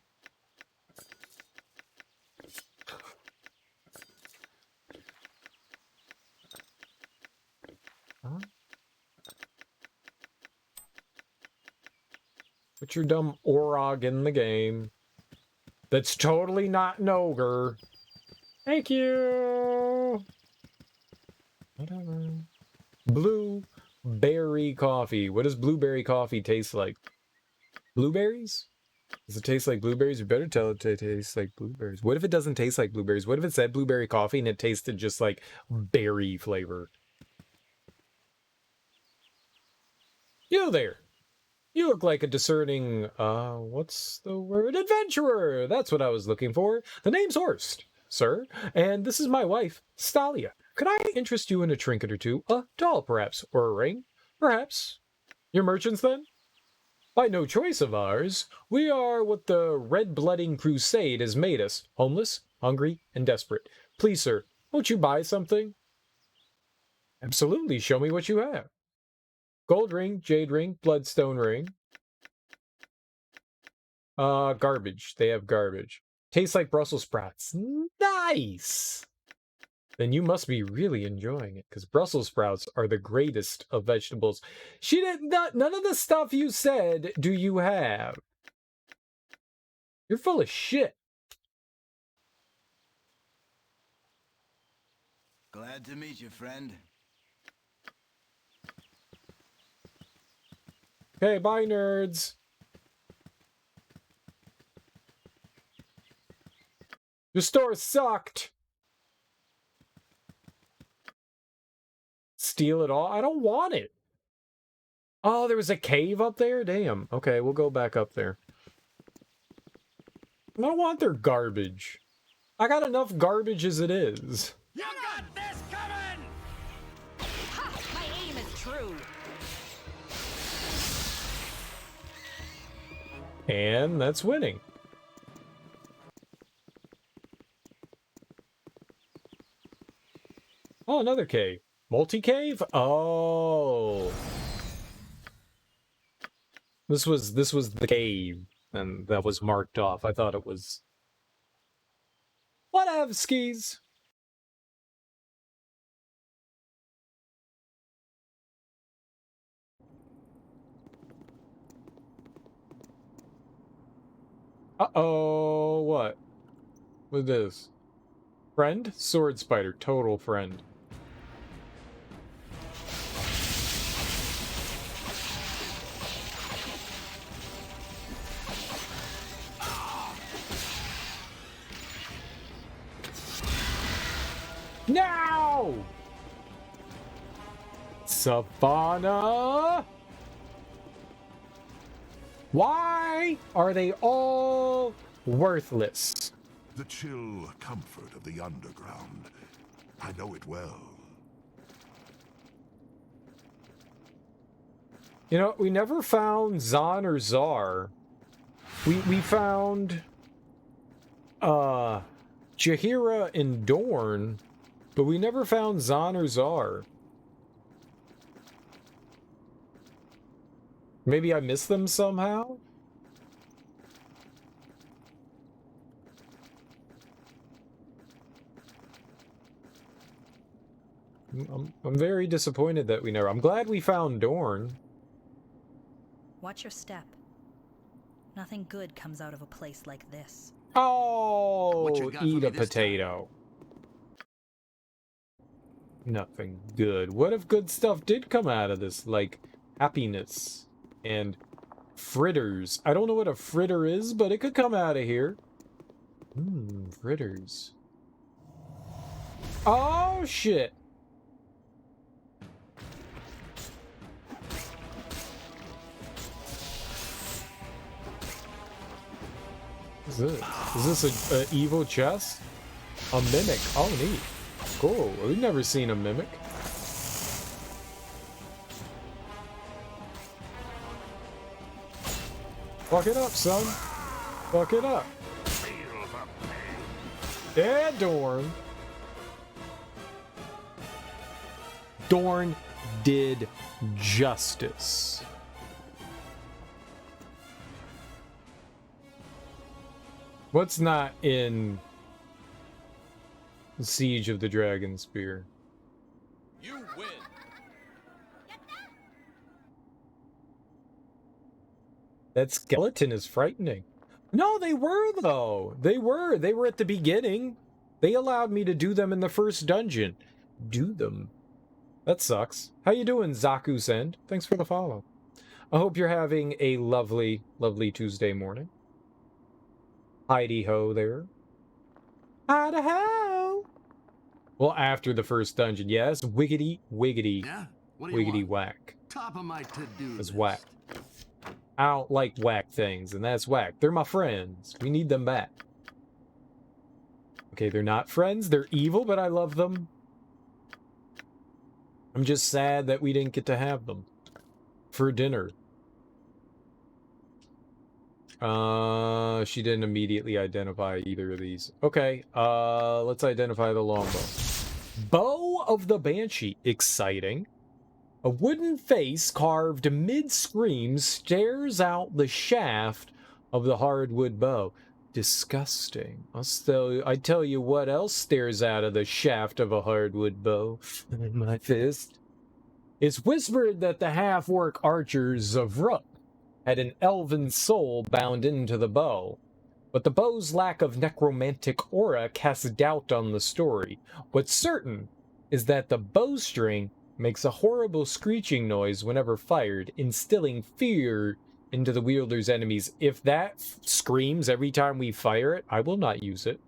Speaker 1: Huh? Put your dumb Orog in the game. That's totally not an ogre. Thank you. Whatever. Blueberry coffee. What does blueberry coffee taste like? Blueberries? Does it taste like blueberries? You better tell it tastes like blueberries. What if it doesn't taste like blueberries? What if it said blueberry coffee and it tasted just like berry flavor? You there. You look like a discerning, what's the word? Adventurer! That's what I was looking for. The name's Horst, sir, and this is my wife, Stalia. Could I interest you in a trinket or two? A doll, perhaps, or a ring? Perhaps. You're merchants, then? By no choice of ours. We are what the red-blooding crusade has made us. Homeless, hungry, and desperate. Please, sir, won't you buy something? Absolutely, show me what you have. Gold ring, jade ring, bloodstone ring. Garbage. They have garbage. Tastes like Brussels sprouts. Nice! Then you must be really enjoying it, because Brussels sprouts are the greatest of vegetables. She didn't. None of the stuff you said do you have. You're full of shit.
Speaker 12: Glad to meet you, friend.
Speaker 1: Okay, bye, nerds. Your store sucked. Steal it all? I don't want it. Oh, there was a cave up there? Damn. Okay, we'll go back up there. I don't want their garbage. I got enough garbage as it is.
Speaker 20: You got this coming!
Speaker 17: Ha! My aim is true.
Speaker 1: And that's winning. Oh, another cave. Multi-cave? Oh. This was the cave, and that was marked off. I thought it was... Whatever, skis. Uh-oh, what? What's this? Friend? Sword spider, total friend. No! Savannah! Why are they all worthless?
Speaker 6: The chill comfort of the underground. I know it well.
Speaker 1: You know, we never found Zahn or Czar. We found Jaheira and Dorn, but we never found Zahn or Czar. Maybe I missed them somehow? I'm very disappointed that we never... I'm glad we found Dorn.
Speaker 8: Watch your step. Nothing good comes out of a place like this.
Speaker 1: Oh, eat a potato. Nothing good. What if good stuff did come out of this? Like happiness and fritters. I don't know what a fritter is, but it could come out of here. Fritters. Oh, shit. Is this an evil chest? A mimic. Oh, neat. Cool. We've never seen a mimic. Fuck it up, son. Fuck it up. Yeah, Dorn. Dorn did justice. What's not in the Siege of the Dragonspear?
Speaker 5: You win.
Speaker 1: That skeleton is frightening. No, they were, though. They were. They were at the beginning. They allowed me to do them in the first dungeon. Do them. That sucks. How you doing, Zaku's End? Thanks for the follow. I hope you're having a lovely, lovely Tuesday morning. Heidi-ho there. Heidi-ho! Well, after the first dungeon, yes. Wiggity, wiggity,
Speaker 3: Yeah? What do you
Speaker 1: wiggity
Speaker 3: want?
Speaker 1: whack.
Speaker 3: Top of my to-do
Speaker 1: That's
Speaker 3: list.
Speaker 1: whack. I don't like whack things, and that's whack. They're my friends. We need them back. Okay, they're not friends. They're evil, but I love them. I'm just sad that we didn't get to have them for dinner. She didn't immediately identify either of these. Okay, let's identify the longbow. Bow of the Banshee. Exciting. A wooden face carved mid-scream stares out the shaft of the hardwood bow. Disgusting. I tell you what else stares out of the shaft of a hardwood bow. My fist. It's whispered that the half-orc archers of Rook had an elven soul bound into the bow, but the bow's lack of necromantic aura casts doubt on the story. What's certain is that the bowstring makes a horrible screeching noise whenever fired, instilling fear into the wielder's enemies. If that screams every time we fire it, I will not use it.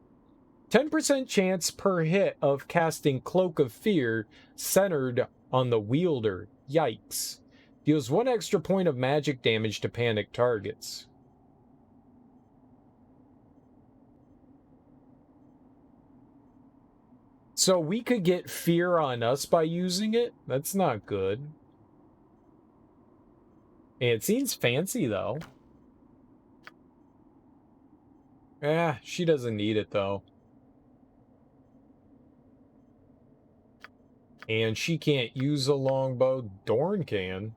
Speaker 1: 10% chance per hit of casting Cloak of Fear centered on the wielder. Yikes. Deals 1 extra point of magic damage to panic targets. So we could get fear on us by using it? That's not good. And it seems fancy, though. She doesn't need it, though. And she can't use a longbow. Dorn can.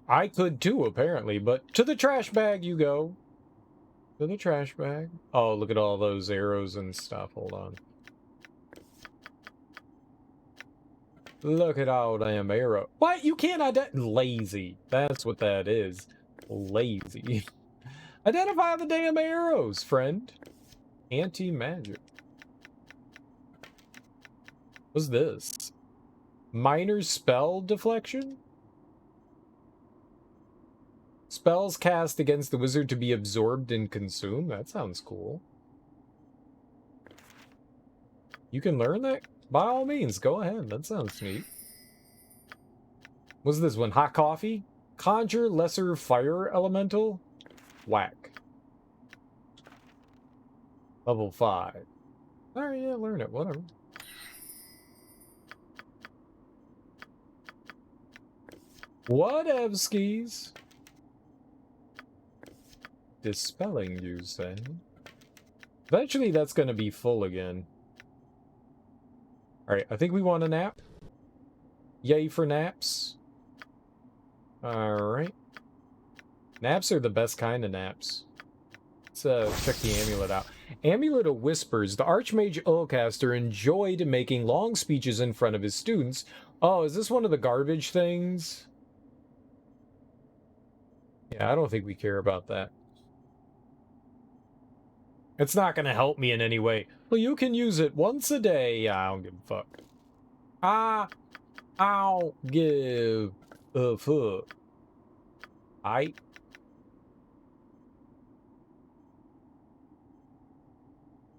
Speaker 1: I could too, apparently, but to the trash bag you go. To the trash bag. Oh, look at all those arrows and stuff. Hold on. Look at all them arrows. What? You can't lazy. That's what that is. Lazy. Identify the damn arrows, friend. Anti-magic. What's this? Minor spell deflection? Spells cast against the wizard to be absorbed and consumed? That sounds cool. You can learn that? By all means, go ahead. That sounds neat. What's this one? Hot coffee? Conjure lesser fire elemental? Whack. Level 5. Alright, yeah, learn it. Whatever. Whatevskis. Dispelling, you say? Eventually that's going to be full again. Alright, I think we want a nap. Yay for naps. Alright. Naps are the best kind of naps. Let's check the amulet out. Amulet of Whispers. The Archmage Illcaster enjoyed making long speeches in front of his students. Oh, is this one of the garbage things? Yeah, I don't think we care about that. It's not going to help me in any way. Well, you can use it once a day. Yeah, I don't give a fuck. I'll give a fuck.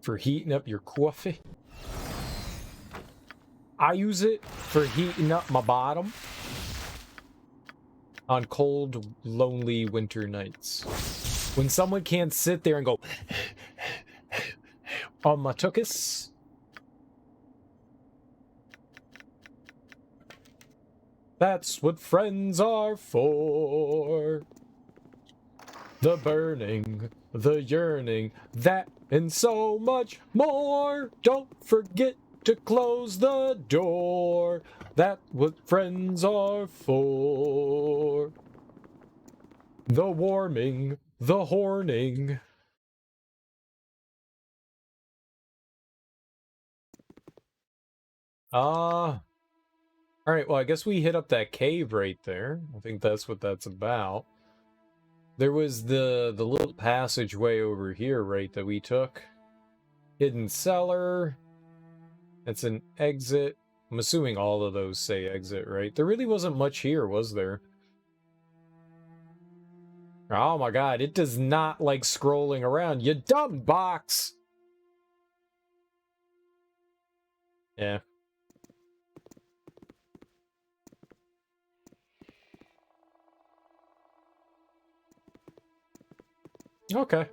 Speaker 1: For heating up your coffee. I use it for heating up my bottom on cold, lonely winter nights. When someone can't sit there and go on my tuchus. That's what friends are for. The burning, the yearning, that and so much more. Don't forget to close the door. That's what friends are for. The warming, the horning. Alright, well, I guess we hit up that cave right there. I think that's what that's about. There was the little passageway over here, right, that we took. Hidden cellar. It's an exit. I'm assuming all of those say exit, right? There really wasn't much here, was there? Oh my god, it does not like scrolling around, you dumb box! Yeah. Okay.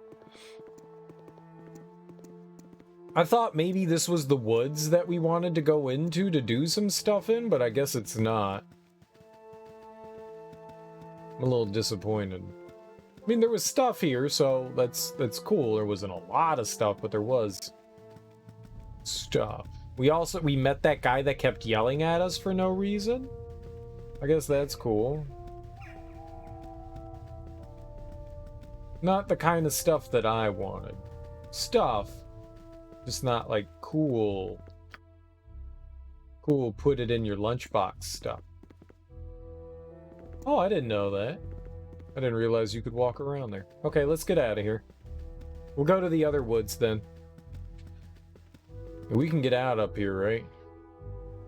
Speaker 1: I thought maybe this was the woods that we wanted to go into to do some stuff in, but I guess it's not. I'm a little disappointed. I mean, there was stuff here, so that's cool. There wasn't a lot of stuff, but there was stuff. We met that guy that kept yelling at us for no reason. I guess that's cool. Not the kind of stuff that I wanted. Stuff. Just not like cool. Cool, put it in your lunchbox stuff. Oh, I didn't know that. I didn't realize you could walk around there. Okay, let's get out of here. We'll go to the other woods then. We can get out up here, right?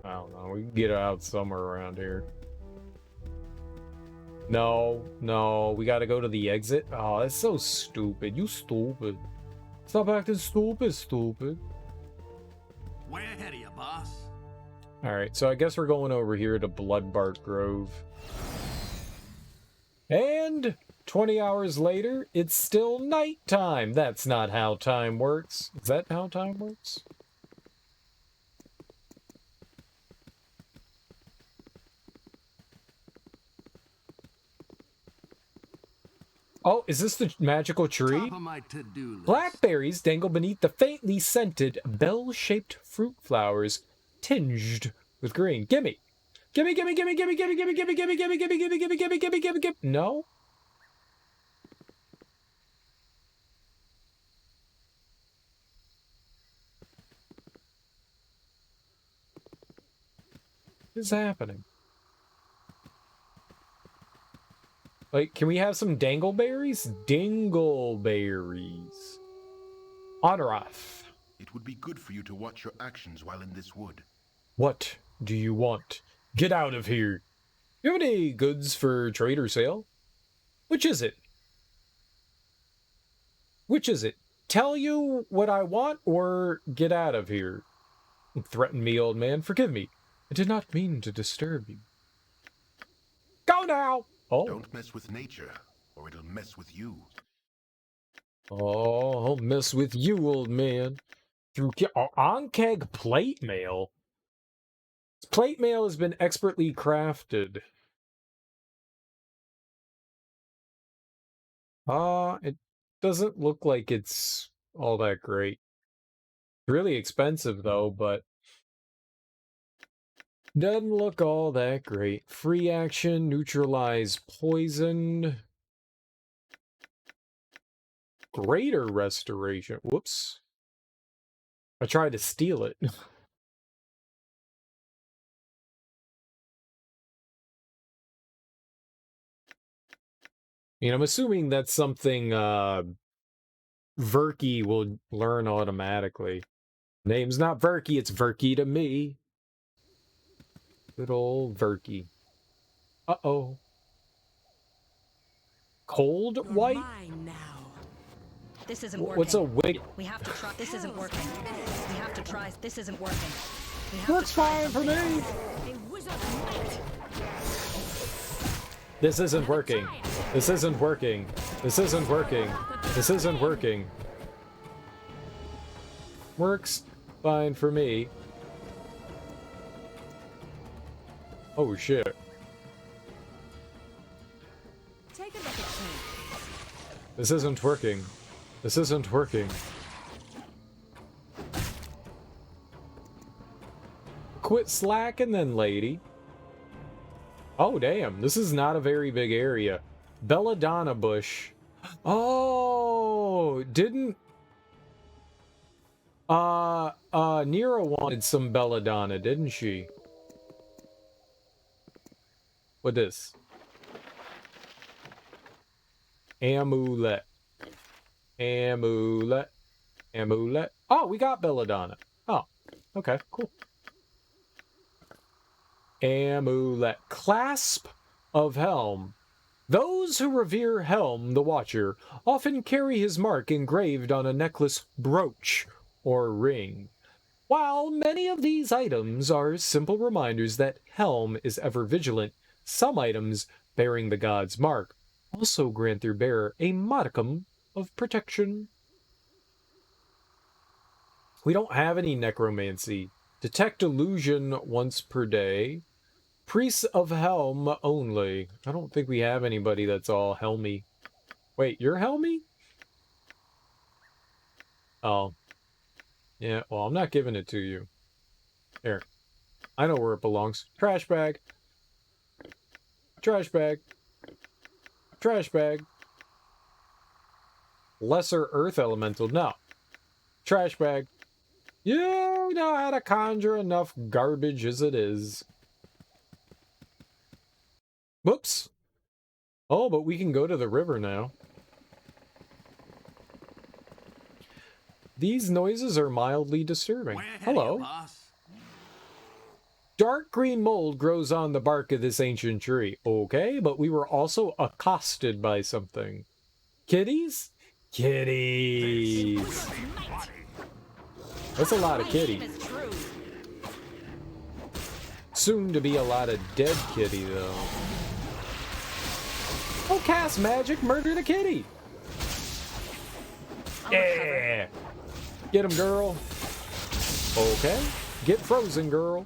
Speaker 1: I don't know. We can get out somewhere around here. No, we gotta go to the exit. Oh, that's so stupid. You stupid. Stop acting stupid.
Speaker 3: Way ahead of you, boss.
Speaker 1: Alright, so I guess we're going over here to Bloodbark Grove. And 20 hours later, it's still nighttime. That's not how time works. Is that how time works? Oh, is this the magical tree?
Speaker 3: Top of my to-do list.
Speaker 1: Blackberries dangle beneath the faintly scented, bell-shaped fruit flowers, tinged with green. Gimme! Gimme, gimme, gimme, gimme, gimme, gimme, gimme, gimme, gimme, gimme, gimme, gimme, gimme, gimme, gimme, gimme. No? What is happening? Like, can we have some dangleberries? Dingleberries. Odorath.
Speaker 4: It would be good for you to watch your actions while in this wood.
Speaker 1: What do you want? Get out of here. You have any goods for trade or sale? Which is it? Which is it? Tell you what I want or get out of here? Threaten me, old man. Forgive me. I did not mean to disturb you. Go now! Oh.
Speaker 4: Don't mess with nature, or it'll mess with you.
Speaker 1: Oh, I'll mess with you, old man. Through on-keg plate mail. Plate mail has been expertly crafted. It doesn't look like it's all that great. Really expensive, though, but doesn't look all that great. Free action, neutralize poison. Greater restoration. Whoops. I tried to steal it. I'm assuming that's something Verky will learn automatically. Name's not Verky, it's Verky to me. Good old Verky. Uh-oh. Cold white?
Speaker 8: This isn't working.
Speaker 1: What's a wig?
Speaker 8: We have to try. This isn't working. We have to try. This isn't working.
Speaker 1: Works fine for me. This isn't working. This isn't working. This isn't working. This isn't working. Works fine for me. Oh shit.
Speaker 17: Take a look at me.
Speaker 1: This isn't working. This isn't working. Quit slacking then, lady. Oh, damn. This is not a very big area. Belladonna bush. Oh, didn't... Nero wanted some belladonna, didn't she? What this? Amulet. Amulet. Amulet. Oh, we got belladonna. Oh, okay, cool. Amulet. Clasp of Helm. Those who revere Helm the Watcher often carry his mark engraved on a necklace, brooch, or ring. While many of these items are simple reminders that Helm is ever vigilant, some items bearing the god's mark also grant their bearer a modicum of protection. We don't have any necromancy. Detect illusion once per day. Priests of Helm only. I don't think we have anybody that's all Helmy. Wait, you're Helmy? Oh. Yeah, well, I'm not giving it to you. Here. I know where it belongs. Trash bag. Trash bag. Trash bag. Lesser earth elemental. No. Trash bag. You know how to conjure enough garbage as it is. Whoops. Oh, but we can go to the river now. These noises are mildly disturbing. Hello. Dark green mold grows on the bark of this ancient tree. Okay, but we were also accosted by something. Kitties? Kitties. That's a lot of kitties. Soon to be a lot of dead kitty, though. Oh, cast magic, murder the kitty. Yeah. Get him, girl. Okay. Get frozen, girl.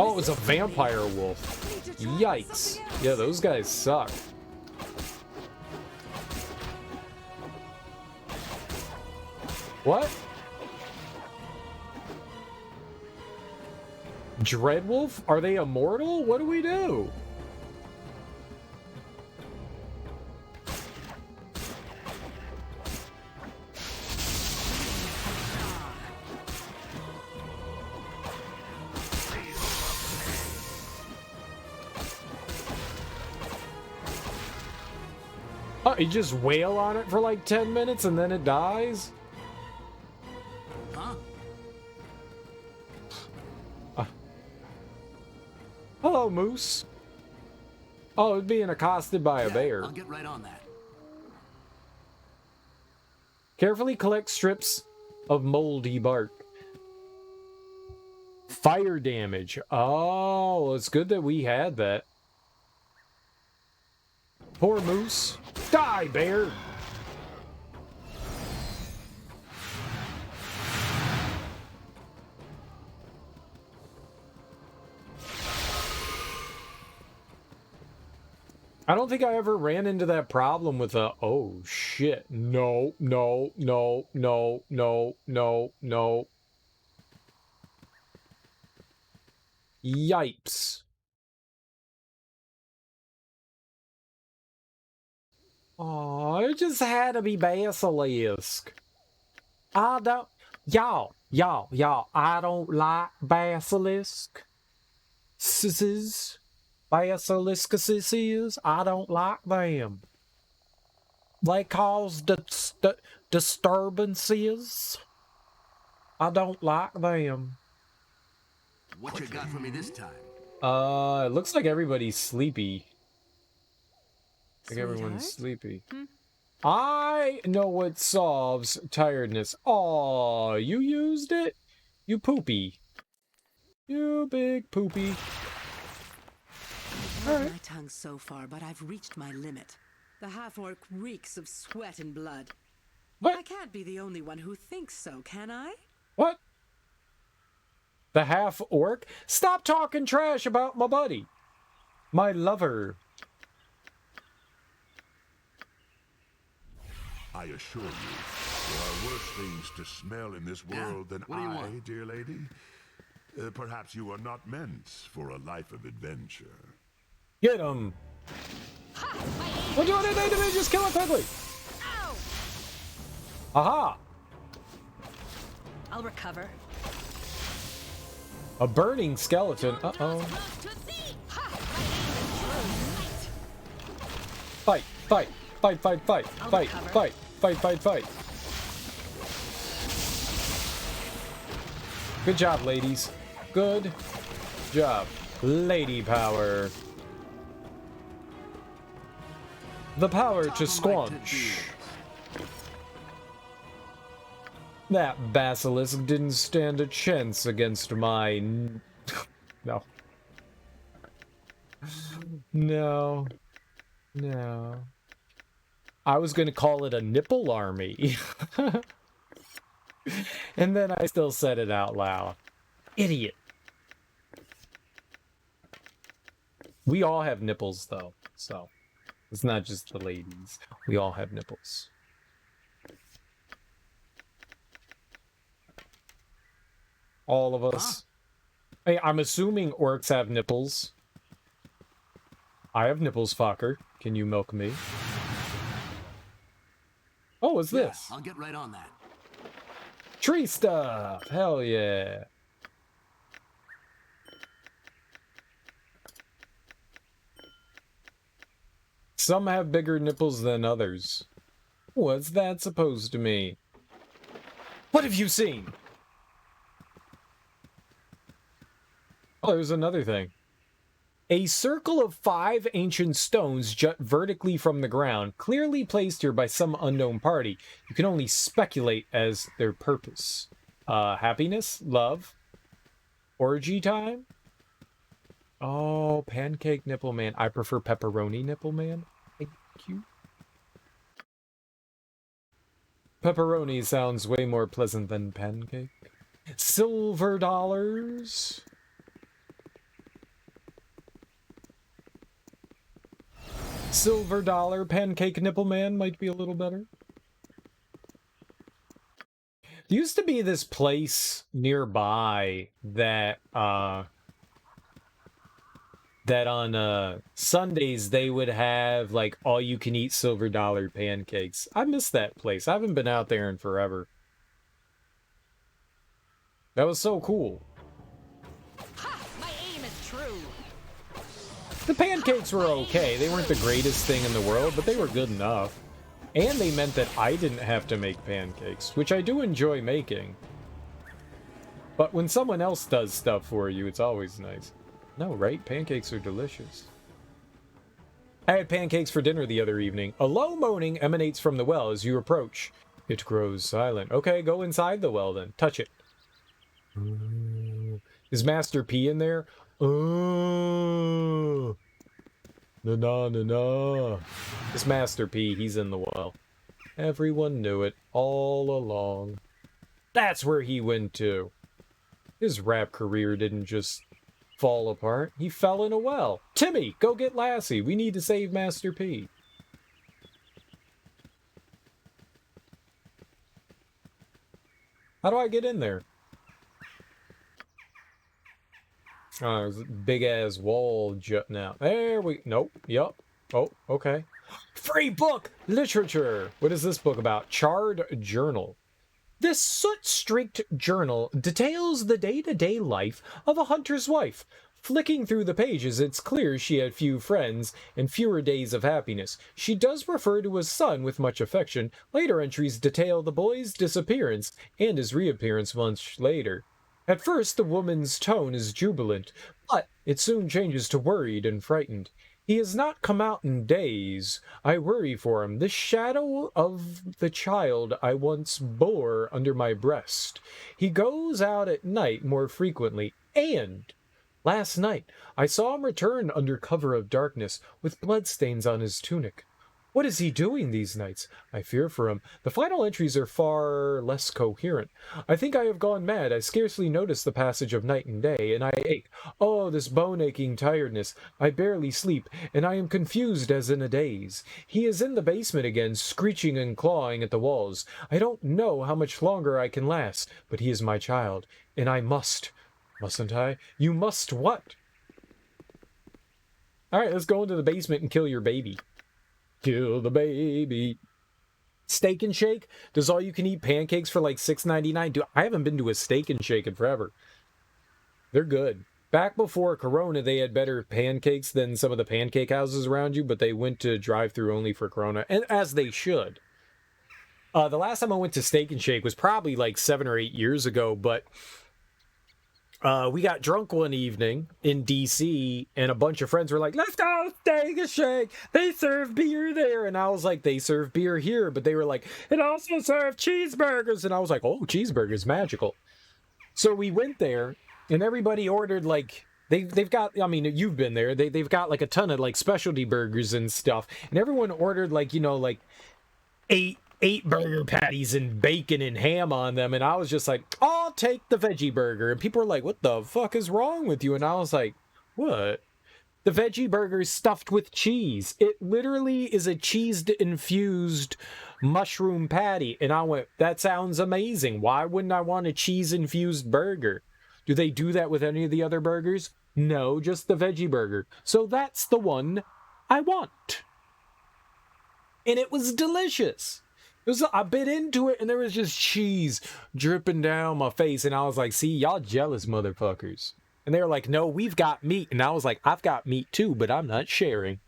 Speaker 1: Oh, it was a vampire wolf. Yikes. Yeah, those guys suck. What? Dreadwolf? Are they immortal? What do we do? Oh, you just wail on it for like 10 minutes and then it dies?
Speaker 3: Huh?
Speaker 1: Hello, moose. Oh, it's being accosted by a bear.
Speaker 3: I'll get right on that.
Speaker 1: Carefully collect strips of moldy bark. Fire damage. Oh, it's good that we had that. Poor moose. Die, bear! I don't think I ever ran into that problem with a... Oh, shit. No, no, no, no, no, no, no. Yipes. Oh, it just had to be basilisk. I don't... Y'all, I don't like basilisk. Basiliscuses, I don't like them. They cause disturbances. I don't like them.
Speaker 3: What you got for me this time?
Speaker 1: It looks like everybody's sleepy. I think everyone's sleepy. I know what solves tiredness. Aw, you used it? You poopy. You big poopy.
Speaker 16: I've held my tongue so far, but I've reached my limit. The half-orc reeks of sweat and blood.
Speaker 1: What?
Speaker 16: I can't be the only one who thinks so, can I?
Speaker 1: What? The half-orc? Stop talking trash about my buddy. My lover.
Speaker 6: I assure you, there are worse things to smell in this world than
Speaker 3: What do you
Speaker 6: I,
Speaker 3: want?
Speaker 6: dear lady. Perhaps you are not meant for a life of adventure.
Speaker 1: Get him. What do you want to do to me? Just kill it quickly. Aha.
Speaker 8: I'll recover.
Speaker 1: A burning skeleton. Uh-oh. Fight, fight, fight, fight, fight, fight, fight, fight, fight, fight. Good job, ladies. Good job. Lady power. The power to squanch. That basilisk didn't stand a chance against my... No. No. No. I was gonna call it a nipple army. And then I still said it out loud. Idiot. We all have nipples, though, so it's not just the ladies. We all have nipples. All of us. Hey, I'm assuming orcs have nipples. I have nipples, fucker. Can you milk me? Oh, what's this?
Speaker 3: I'll get right on that.
Speaker 1: Tree stuff! Hell yeah. Some have bigger nipples than others. What's that supposed to mean? What have you seen? Oh, there's another thing. A circle of 5 ancient stones jut vertically from the ground, clearly placed here by some unknown party. You can only speculate as their purpose. Happiness? Love? Orgy time? Oh, pancake nipple man. I prefer pepperoni nipple man. Thank you. Pepperoni sounds way more pleasant than pancake. Silver dollars. Silver dollar pancake nipple man might be a little better. There used to be this place nearby that that on Sundays they would have like all you can eat silver dollar pancakes. I miss that place. I haven't been out there in forever. That was so cool.
Speaker 23: Ha! My aim is true.
Speaker 1: The pancakes were okay. They weren't the greatest thing in the world, but they were good enough. And they meant that I didn't have to make pancakes, which I do enjoy making. But when someone else does stuff for you, it's always nice. No, right? Pancakes are delicious. I had pancakes for dinner the other evening. A low moaning emanates from the well as you approach. It grows silent. Okay, go inside the well then. Touch it. Is Master P in there? Oh. No. It's Master P. He's in the well. Everyone knew it all along. That's where he went to. His rap career didn't just fall apart. He fell in a well. Timmy, go get Lassie. We need to save Master P. How do I get in there? Oh, there's a big-ass wall jutting out. There we... Nope. Yup. Oh, okay. Free book! Literature! What is this book about? Charred Journal. This soot-streaked journal details the day-to-day life of a hunter's wife. Flicking through the pages, it's clear she had few friends and fewer days of happiness. She does refer to his son with much affection. Later entries detail the boy's disappearance and his reappearance months later. At first, the woman's tone is jubilant, but it soon changes to worried and frightened. He has not come out in days. I worry for him. The shadow of the child I once bore under my breast. He goes out at night more frequently, and last night I saw him return under cover of darkness with bloodstains on his tunic. What is he doing these nights? I fear for him. The final entries are far less coherent. I think I have gone mad. I scarcely notice the passage of night and day, and I ache. Oh, this bone-aching tiredness. I barely sleep, and I am confused as in a daze. He is in the basement again, screeching and clawing at the walls. I don't know how much longer I can last, but he is my child, and I must. Mustn't I? You must what? All right, let's go into the basement and kill your baby. Kill the baby. Steak and Shake? Does all you can eat pancakes for like $6.99? Dude, I haven't been to a Steak and Shake in forever. They're good. Back before Corona, they had better pancakes than some of the pancake houses around you, but they went to drive-through only for Corona, and as they should. The last time I went to Steak and Shake was probably like 7 or 8 years ago, but we got drunk one evening in DC, and a bunch of friends were like, let's go Steak and Shake. They serve beer there. And I was like, they serve beer here. But they were like, it also serves cheeseburgers. And I was like, oh, cheeseburgers, magical. So we went there, and everybody ordered like, they've got, I mean, you've been there. They've got like a ton of like specialty burgers and stuff. And everyone ordered like, you know, like eight burger patties and bacon and ham on them, and I was just like, I'll take the veggie burger. And people were like, what the fuck is wrong with you? And I was like, what? The veggie burger is stuffed with cheese. It literally is a cheese-infused mushroom patty. And I went, that sounds amazing. Why wouldn't I want a cheese-infused burger? Do they do that with any of the other burgers? No, just the veggie burger. So that's the one I want. And it was delicious. I bit into it, and there was just cheese dripping down my face, and I was like, see, y'all jealous motherfuckers. And they were like, no, we've got meat. And I was like, I've got meat too, but I'm not sharing.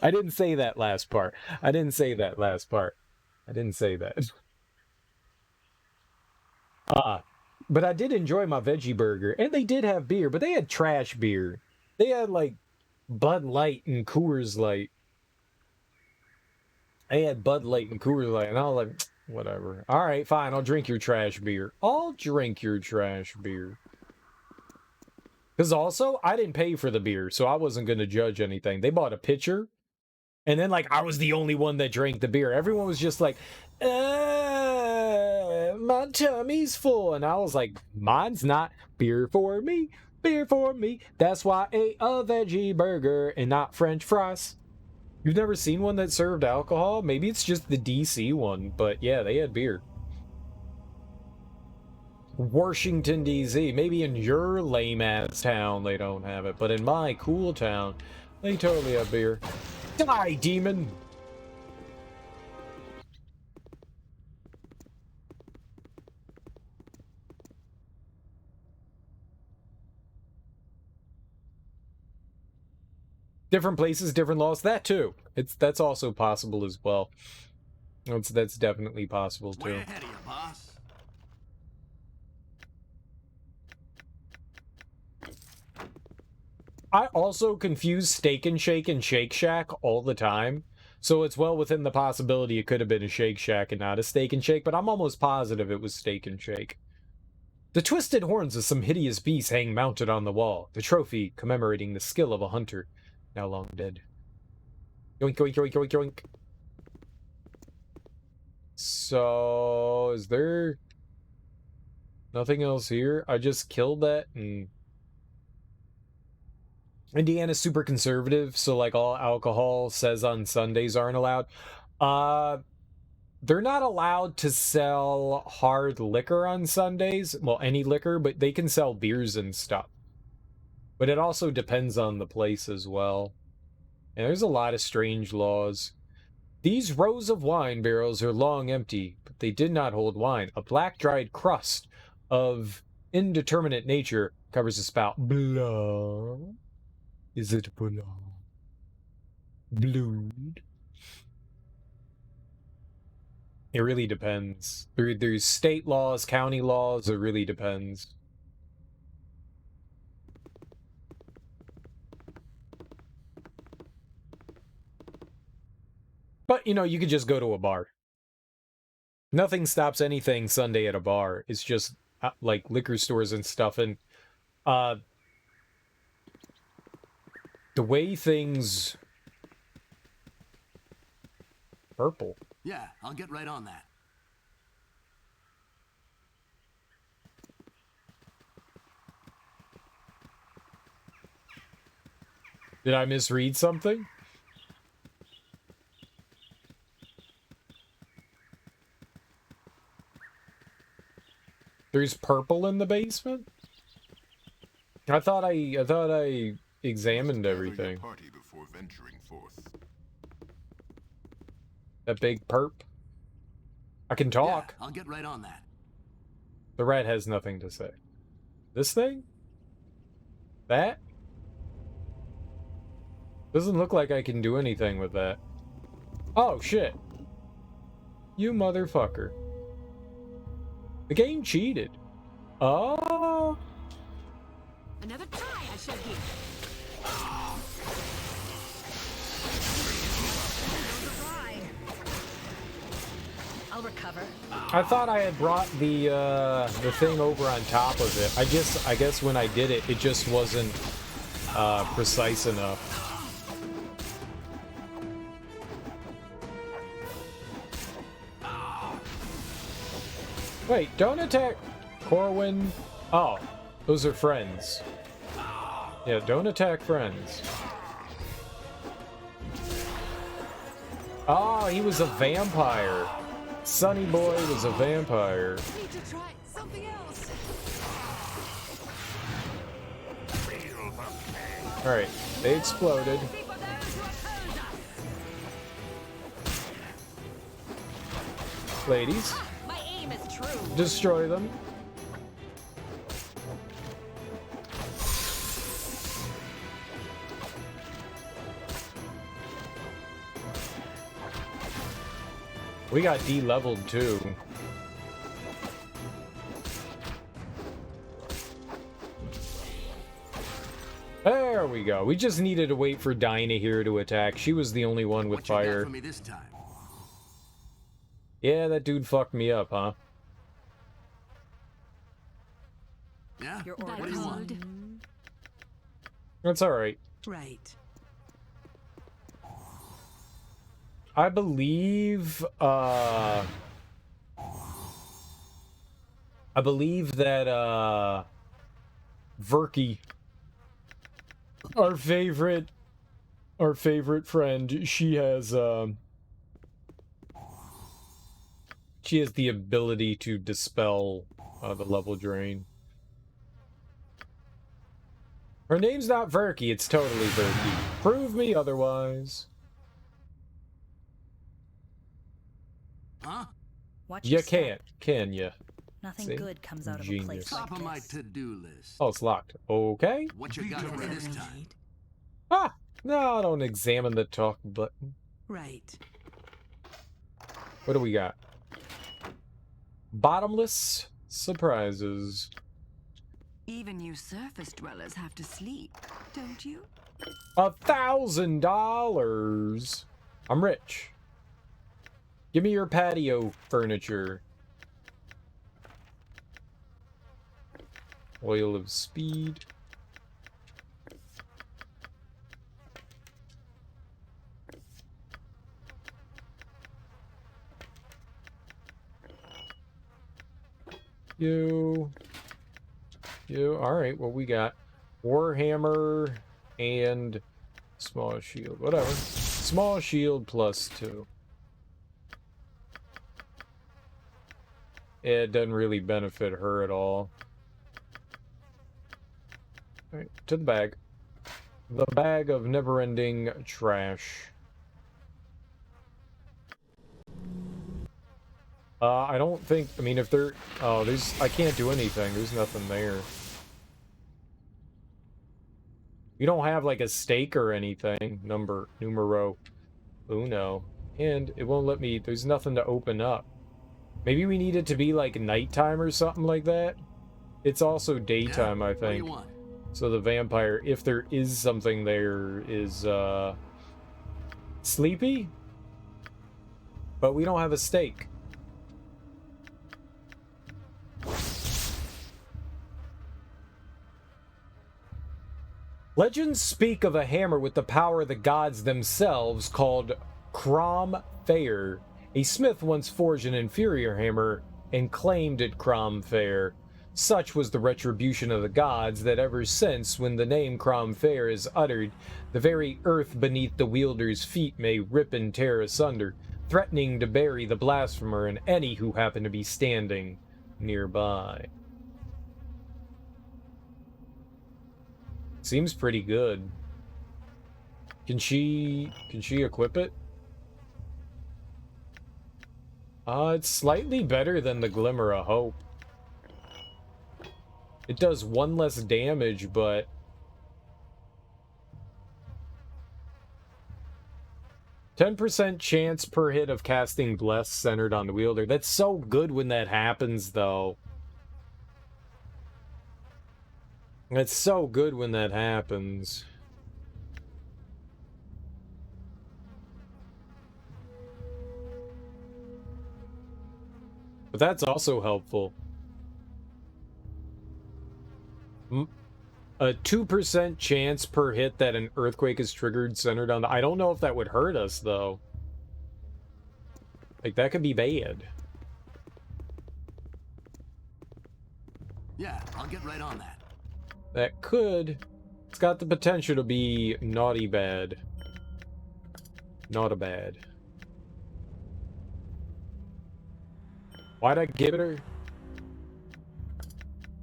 Speaker 1: I didn't say that last part. I didn't say that. But I did enjoy my veggie burger, and they did have beer, but they had trash beer. They had, like, Bud Light and Coors Light. I had Bud Light and Coors Light, and I was like, whatever. All right, fine, I'll drink your trash beer. Because also, I didn't pay for the beer, so I wasn't going to judge anything. They bought a pitcher, and then, like, I was the only one that drank the beer. Everyone was just like, my tummy's full. And I was like, mine's not beer for me. beer for me. That's why I ate a veggie burger and not French fries. You've never seen one that served alcohol? Maybe it's just the DC one, but yeah, they had beer. Washington, D.C. Maybe in your lame-ass town they don't have it, but in my cool town, they totally have beer. Die, demon! Different places, different laws. That too. That's also possible as well. That's definitely possible too.
Speaker 3: Way ahead of you, boss.
Speaker 1: I also confuse Steak and Shake and Shake Shack all the time. So it's well within the possibility it could have been a Shake Shack and not a Steak and Shake, but I'm almost positive it was Steak and Shake. The twisted horns of some hideous beast hang mounted on the wall, the trophy commemorating the skill of a hunter, now long dead. Yoink, yoink, yoink, yoink, yoink. So, is there nothing else here? I just killed that, and Indiana's super conservative, so like all alcohol says on Sundays aren't allowed. They're not allowed to sell hard liquor on Sundays. Well, any liquor, but they can sell beers and stuff. But it also depends on the place as well. And there's a lot of strange laws. These rows of wine barrels are long empty, but they did not hold wine. A black dried crust of indeterminate nature covers the spout. Blood? Is it blood? Blood? It really depends. There's state laws, county laws, it really depends. But, you know, you could just go to a bar. Nothing stops anything Sunday at a bar. It's just, like, liquor stores and stuff. And, the way things... Purple.
Speaker 3: Yeah, I'll get right on that.
Speaker 1: Did I misread something? There's purple in the basement? I thought I examined everything.
Speaker 4: Party before venturing forth.
Speaker 1: That big perp? I can talk.
Speaker 3: Yeah, I'll get right on that.
Speaker 1: The rat has nothing to say. This thing? That? Doesn't look like I can do anything with that. Oh, shit. You motherfucker. The game cheated. Oh.
Speaker 8: Another try I shall give. I'll recover.
Speaker 1: I thought I had brought the thing over on top of it. I guess when I did it, it just wasn't precise enough. Wait, don't attack Corwin. Oh, those are friends. Yeah, don't attack friends. Oh, he was a vampire. Sonny Boy was a vampire.
Speaker 16: Need to try something else.
Speaker 1: Alright, they exploded. Ladies,
Speaker 7: My aim is true.
Speaker 1: destroy them. We got de-leveled too. There we go. We just needed to wait for Dinah here to attack. She was the only one with
Speaker 3: What you got
Speaker 1: fire.
Speaker 3: for me this time?
Speaker 1: Yeah, that dude fucked me up, huh?
Speaker 3: Yeah?
Speaker 8: Your
Speaker 3: What do
Speaker 8: orders.
Speaker 3: you want?
Speaker 1: That's alright.
Speaker 16: Right.
Speaker 1: I believe that Verky. Our favorite friend. She has the ability to dispel the level drain. Her name's not Verky, it's totally Verky. Prove me otherwise.
Speaker 3: Huh?
Speaker 8: Watch
Speaker 1: You
Speaker 8: your step.
Speaker 1: can't, can you?
Speaker 8: Nothing
Speaker 1: See?
Speaker 8: good comes out of a
Speaker 1: Genius.
Speaker 8: place like
Speaker 3: Top of my
Speaker 8: this.
Speaker 3: to-do list.
Speaker 1: Oh, it's locked. Okay.
Speaker 3: What you got for me this time?
Speaker 1: Ah! No, don't examine the talk button.
Speaker 16: Right.
Speaker 1: What do we got? Bottomless surprises.
Speaker 9: Even you surface dwellers have to sleep, don't you?
Speaker 1: $1,000. I'm rich. Give me your patio furniture. Oil of speed. You. Alright, what we got? Warhammer and small shield. Whatever. Small shield +2. It doesn't really benefit her at all. Alright, to the bag. The bag of never-ending trash. I don't think, I mean, if there, oh, I can't do anything. There's nothing there. You don't have, like, a stake or anything. Numero uno. And it won't let me, there's nothing to open up. Maybe we need it to be, like, nighttime or something like that. It's also daytime, I think. So the vampire, if there is something there, is, sleepy? But we don't have a stake. Legends speak of a hammer with the power of the gods themselves called Crom Fair. A smith once forged an inferior hammer and claimed it Crom Fair. Such was the retribution of the gods that ever since, when the name Crom Fair is uttered, the very earth beneath the wielder's feet may rip and tear asunder, threatening to bury the blasphemer and any who happen to be standing nearby. Seems pretty good. Can she equip it? It's slightly better than the Glimmer of Hope. It does 1 less damage, but 10% chance per hit of casting Bless centered on the wielder. That's so good when that happens, though. It's so good when that happens. But that's also helpful. A 2% chance per hit that an earthquake is triggered centered on the... I don't know if that would hurt us, though. Like, that could be bad.
Speaker 3: Yeah, I'll get right on that.
Speaker 1: That could... It's got the potential to be naughty bad. Not a bad. Why'd I give it her?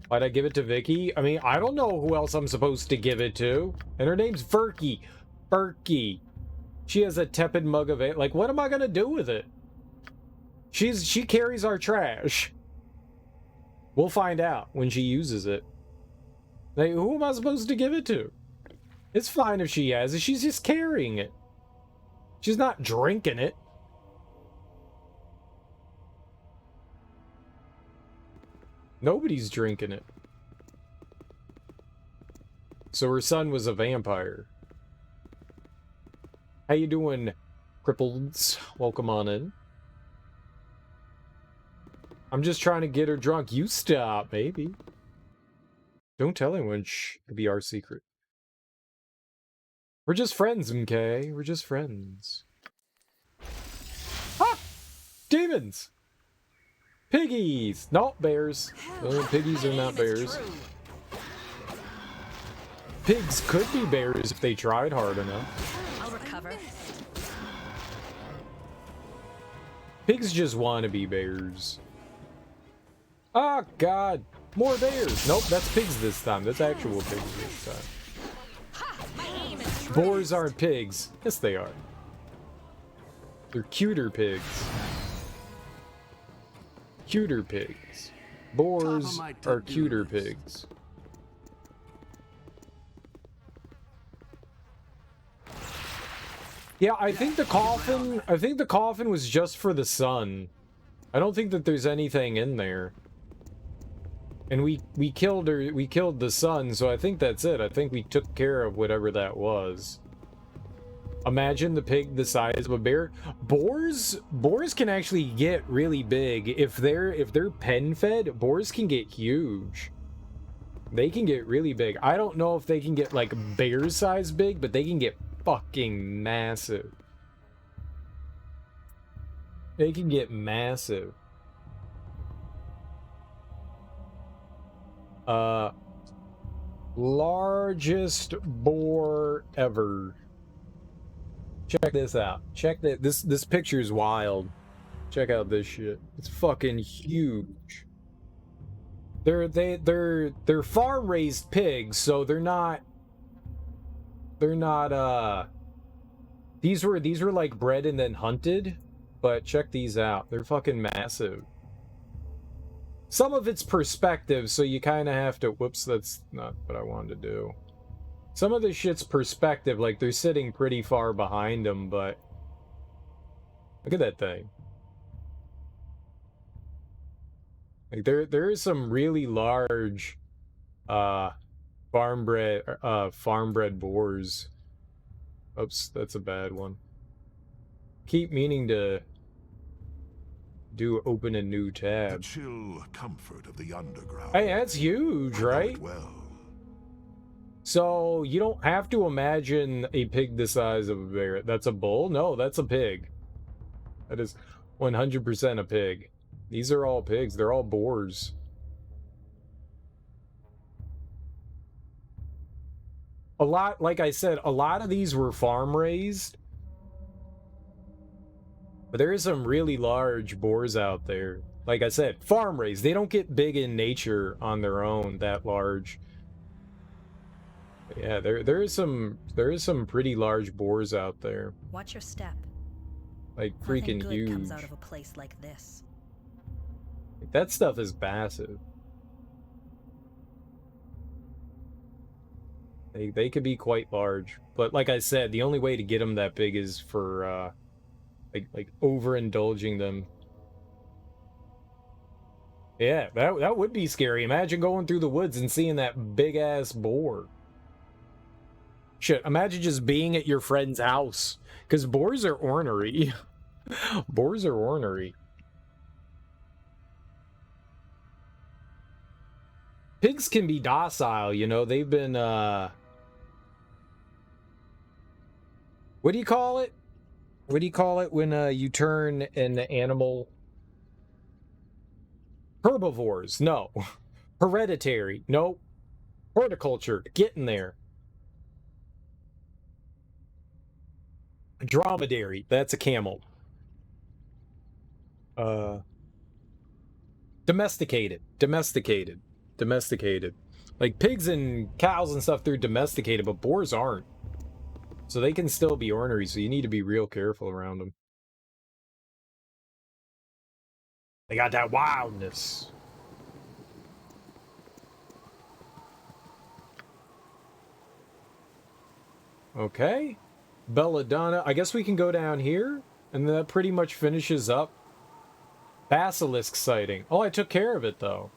Speaker 1: Why'd I give it to Vicky? I mean, I don't know who else I'm supposed to give it to. And her name's Verky. Verky. She has a tepid mug of it. Like, what am I gonna do with it? She carries our trash. We'll find out when she uses it. Like, who am I supposed to give it to? It's fine if she has it. She's just carrying it. She's not drinking it. Nobody's drinking it. So her son was a vampire. How you doing, crippleds? Welcome on in. I'm just trying to get her drunk. You stop, maybe. Don't tell anyone. Shh, it'll be our secret. We're just friends, MK. We're just friends. Ah! Demons! Piggies! Not bears. Well, piggies are not bears. pigs could be bears if they tried hard enough.
Speaker 8: I'll recover.
Speaker 1: Pigs just want to be bears. Oh, God. More bears. Nope, that's pigs this time. That's actual pigs this time. Boars aren't pigs. Yes, they are. They're cuter pigs. Cuter pigs. Boars are cuter pigs. Yeah, I think the coffin was just for the sun. I don't think that there's anything in there. And we killed the sun, so I think that's it. I think we took care of whatever that was. Imagine the pig the size of a bear. Boars can actually get really big. If they're pen fed, boars can get huge. They can get really big. I don't know if they can get like bear size big, but they can get fucking massive. They can get massive. Largest boar ever. Check this out. Check that. This picture is wild. Check out this shit. It's fucking huge. They're farm raised pigs, so they're not these were like bred and then hunted, but check these out. They're fucking massive. Some of it's perspective, so you kind of have to... Whoops, that's not what I wanted to do. Some of this shit's perspective, like they're sitting pretty far behind them, but... Look at that thing. Like there is some really large farm bred boars. Oops, that's a bad one. Keep meaning to open a new tab.
Speaker 6: The chill comfort of the underground.
Speaker 1: Hey, that's huge, right?
Speaker 6: Well.
Speaker 1: So you don't have to imagine a pig the size of a bear. That's a bull? No, that's a pig. That is 100% a pig. These are all pigs. They're all boars. A lot, like I said, a lot of these were farm raised. But there is some really large boars out there. Like I said, farm raised. They don't get big in nature on their own that large. But yeah, there is some pretty large boars out there.
Speaker 8: Watch your step.
Speaker 1: Like
Speaker 8: Nothing
Speaker 1: freaking
Speaker 8: good
Speaker 1: huge.
Speaker 8: comes out of a place like this.
Speaker 1: That stuff is massive. They could be quite large, but like I said, the only way to get them that big is for like overindulging them. Yeah, that would be scary. Imagine going through the woods and seeing that big ass boar. Shit, imagine just being at your friend's house, because boars are ornery. Boars are ornery. Pigs can be docile, you know. They've been what do you call it? What do you call it when you turn an animal? Herbivores. No. Hereditary. No. Horticulture. Getting there. Dromedary. That's a camel. Domesticated. Domesticated. Domesticated. Like pigs and cows and stuff, they're domesticated, but boars aren't. So they can still be ornery, so you need to be real careful around them. They got that wildness. Okay. Belladonna. I guess we can go down here, and that pretty much finishes up Basilisk sighting. Oh, I took care of it, though.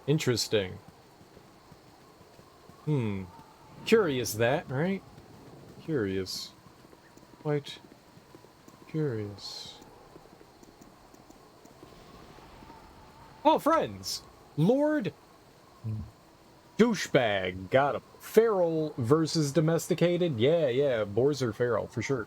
Speaker 1: Interesting. Curious that, right? Curious. Quite curious. Oh, friends! Lord Douchebag. Got him. Feral versus domesticated? Yeah, boars are feral, for sure.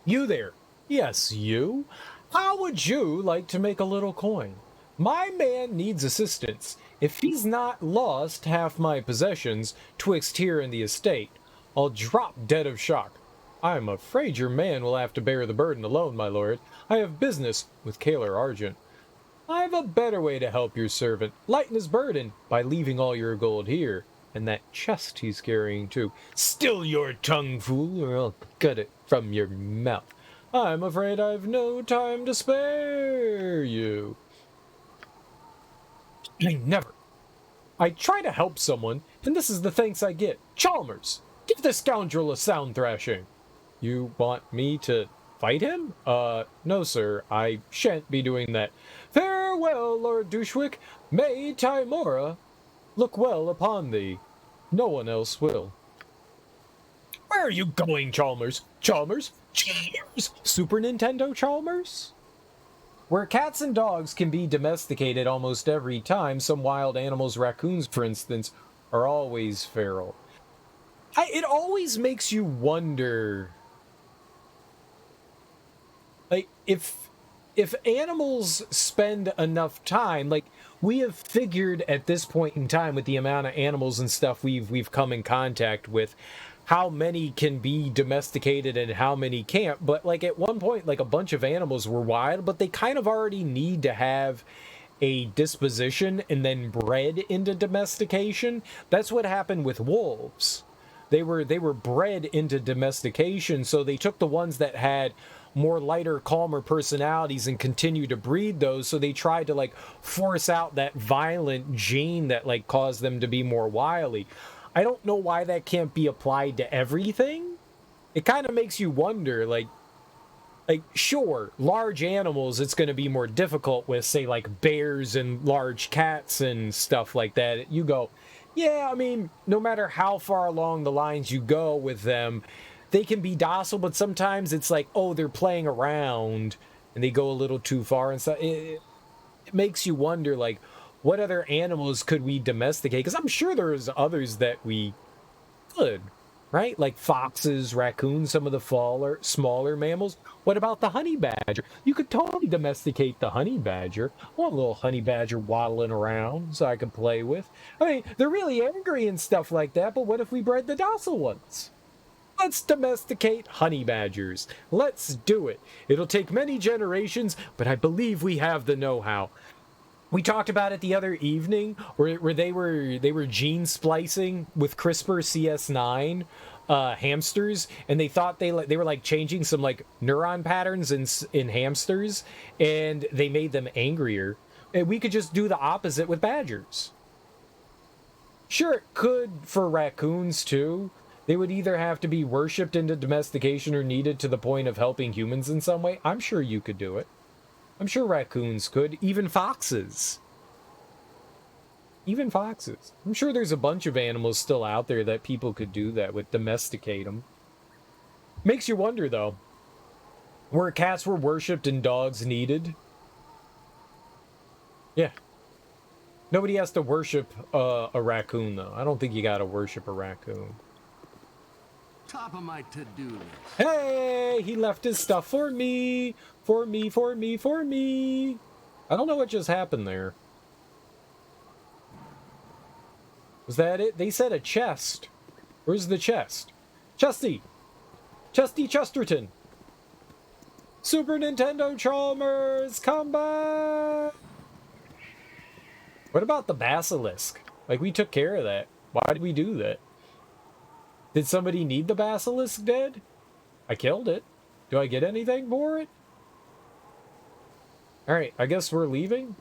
Speaker 1: You there. Yes, you. How would you like to make a little coin? My man needs assistance. If he's not lost half my possessions twixt here and the estate, I'll drop dead of shock. I'm afraid your man will have to bear the burden alone, my lord. I have business with Kaler Argent. I've a better way to help your servant. Lighten his burden by leaving all your gold here. And that chest he's carrying, too. Still your tongue, fool, or I'll cut it from your mouth. I'm afraid I've no time to spare you. I try to help someone, and this is the thanks I get. Chalmers, give this scoundrel a sound thrashing. You want me to fight him? No, sir. I shan't be doing that. Farewell, Lord Dushwick. May Timora look well upon thee. No one else will. Where are you going, Chalmers? Chalmers? Chalmers? Super Nintendo Chalmers? Where cats and dogs can be domesticated almost every time, some wild animals, raccoons, for instance, are always feral. It always makes you wonder, like, if animals spend enough time, like, we have figured at this point in time with the amount of animals and stuff we've come in contact with, how many can be domesticated and how many can't. But like at one point, like a bunch of animals were wild, but they kind of already need to have a disposition and then bred into domestication. That's what happened with wolves. They were bred into domestication, so they took the ones that had more lighter, calmer personalities and continued to breed those, so they tried to like force out that violent gene that like caused them to be more wily. I don't know why that can't be applied to everything. It kind of makes you wonder, like sure, large animals it's going to be more difficult with, say, like bears and large cats and stuff like that. You go, yeah, I mean, no matter how far along the lines you go with them, they can be docile, but sometimes it's like, oh, they're playing around and they go a little too far and stuff. It makes you wonder, like, what other animals could we domesticate? Because I'm sure there's others that we could, right? Like foxes, raccoons, some of the smaller mammals. What about the honey badger? You could totally domesticate the honey badger. I want a little honey badger waddling around so I can play with. I mean, they're really angry and stuff like that, but what if we bred the docile ones? Let's domesticate honey badgers. Let's do it. It'll take many generations, but I believe we have the know-how. We talked about it the other evening, where they were gene splicing with CRISPR CS9 hamsters, and they thought they were like changing some like neuron patterns in hamsters, and they made them angrier. And we could just do the opposite with badgers. Sure, it could for raccoons too. They would either have to be worshipped into domestication or needed to the point of helping humans in some way. I'm sure you could do it. I'm sure raccoons could, even foxes. Even foxes. I'm sure there's a bunch of animals still out there that people could do that with, domesticate them. Makes you wonder, though, where cats were worshipped and dogs needed. Yeah. Nobody has to worship a raccoon, though. I don't think you gotta worship a raccoon.
Speaker 3: Top of my to-do list.
Speaker 1: Hey, he left his stuff for me. For me, for me, for me. I don't know what just happened there. Was that it? They said a chest. Where's the chest? Chesty! Chesty Chesterton! Super Nintendo Chalmers, come back! What about the basilisk? Like, we took care of that. Why did we do that? Did somebody need the basilisk dead? I killed it. Do I get anything for it? Alright, I guess we're leaving.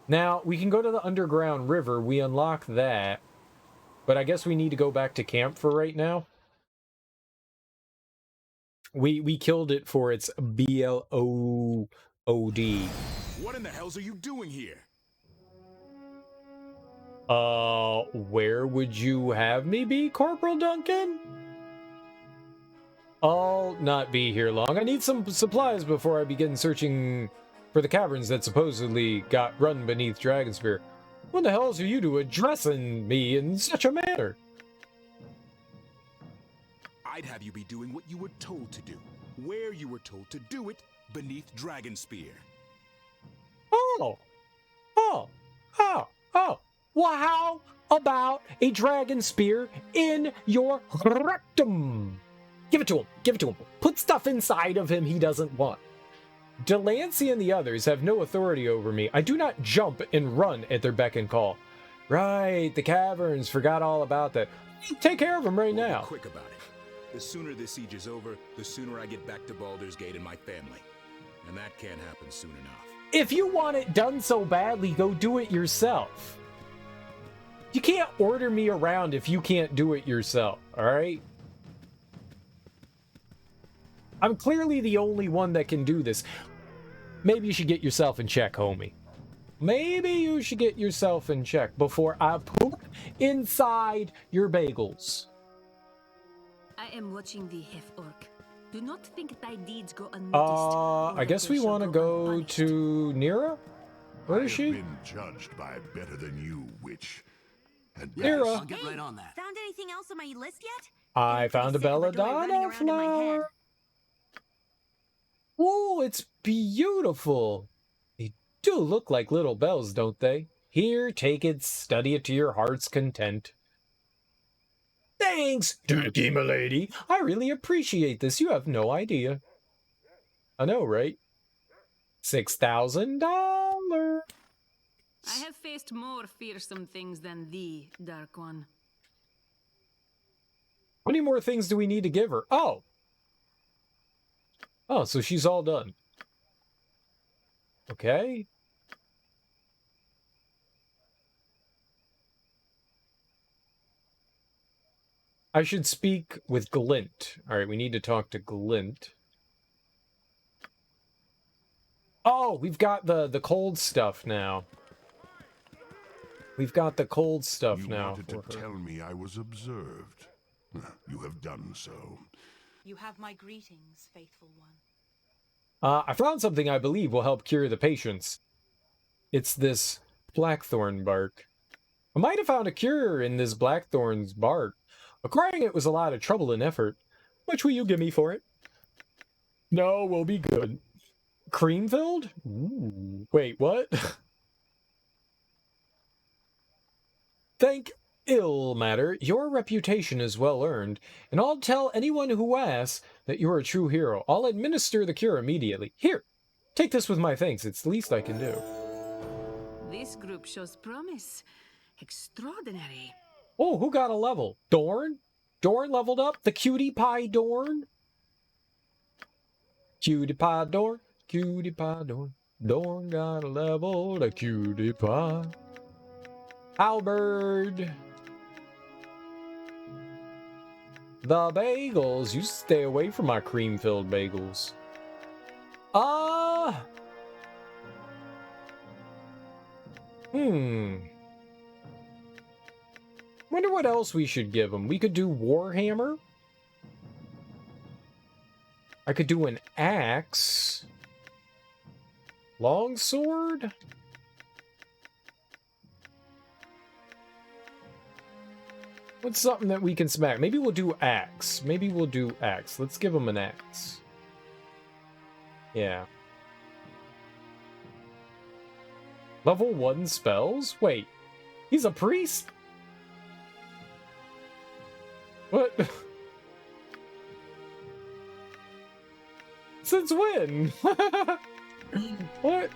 Speaker 1: Now, we can go to the underground river. We unlock that. But I guess we need to go back to camp for right now. We killed it for its BLOOD.
Speaker 14: What in the hells are you doing here?
Speaker 1: Where would you have me be, Corporal Duncan? I'll not be here long. I need some supplies before I begin searching for the caverns that supposedly got run beneath Dragonspear. What the hells are you to addressing me in such a manner?
Speaker 14: I'd have you be doing what you were told to do, where you were told to do it, beneath Dragonspear.
Speaker 1: Oh, oh, oh, oh. Well, how about a dragon spear in your rectum? Give it to him. Give it to him. Put stuff inside of him he doesn't want. Delancey and the others have no authority over me. I do not jump and run at their beck and call. Right, the caverns. Forgot all about that. Take care of them right now.
Speaker 14: Be quick about it. The sooner this siege is over, the sooner I get back to Baldur's Gate and my family. And that can't happen soon enough.
Speaker 1: If you want it done so badly, go do it yourself. You can't order me around if you can't do it yourself, alright? I'm clearly the only one that can do this. Maybe you should get yourself in check, homie. Maybe you should get yourself in check before I poop inside your bagels.
Speaker 9: I am watching thee, half-orc. Do not think thy deeds go unnoticed.
Speaker 1: I guess we want to go to Nira? Where is she?
Speaker 6: I have been judged by better than you, witch. And
Speaker 1: Nira.
Speaker 3: I'll get right on that.
Speaker 7: Found anything else on my list yet?
Speaker 1: I found a belladonna flower. Whoa, it's beautiful. They do look like little bells, don't they? Here, take it, study it to your heart's content. Thanks, Dirky M'Lady. I really appreciate this. You have no idea. I know, right? $6,000.
Speaker 9: I have faced more fearsome things than thee, Dark One.
Speaker 1: How many more things do we need to give her? Oh! Oh, so she's all done. Okay. I should speak with Glint. Alright, we need to talk to Glint. Oh, we've got the cold stuff now. We've got the cold stuff now.
Speaker 6: You wanted to tell me I was observed. You have done so.
Speaker 8: You have my greetings, faithful one.
Speaker 1: I found something I believe will help cure the patients. It's this blackthorn bark. I might have found a cure in this blackthorn's bark. Acquiring it was a lot of trouble and effort. How much will you give me for it? No, we'll be good. Cream-filled? Ooh. Wait, what? Thank ill matter, your reputation is well earned, and I'll tell anyone who asks that you're a true hero. I'll administer the cure immediately. Here, take this with my thanks. It's the least I can do.
Speaker 9: This group shows promise. Extraordinary.
Speaker 1: Oh, who got a level? Dorn? Dorn leveled up? The cutie pie Dorn? Cutie pie Dorn? Cutie pie Dorn. Dorn got a level, the cutie pie. Halberd. The bagels. You stay away from my cream-filled bagels. Wonder what else we should give him. We could do Warhammer. I could do an axe. Longsword. What's something that we can smack? Maybe we'll do axe. Maybe we'll do axe. Let's give him an axe. Yeah. Level 1 spells? Wait. He's a priest? What? Since when? What?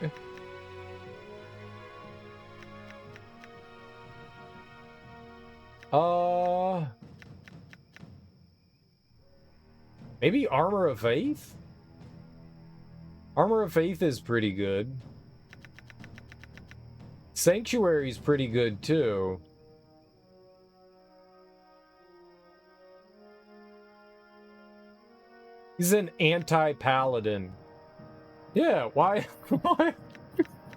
Speaker 1: Maybe Armor of Faith? Armor of Faith is pretty good. Sanctuary's pretty good too. He's an anti-paladin. Yeah, why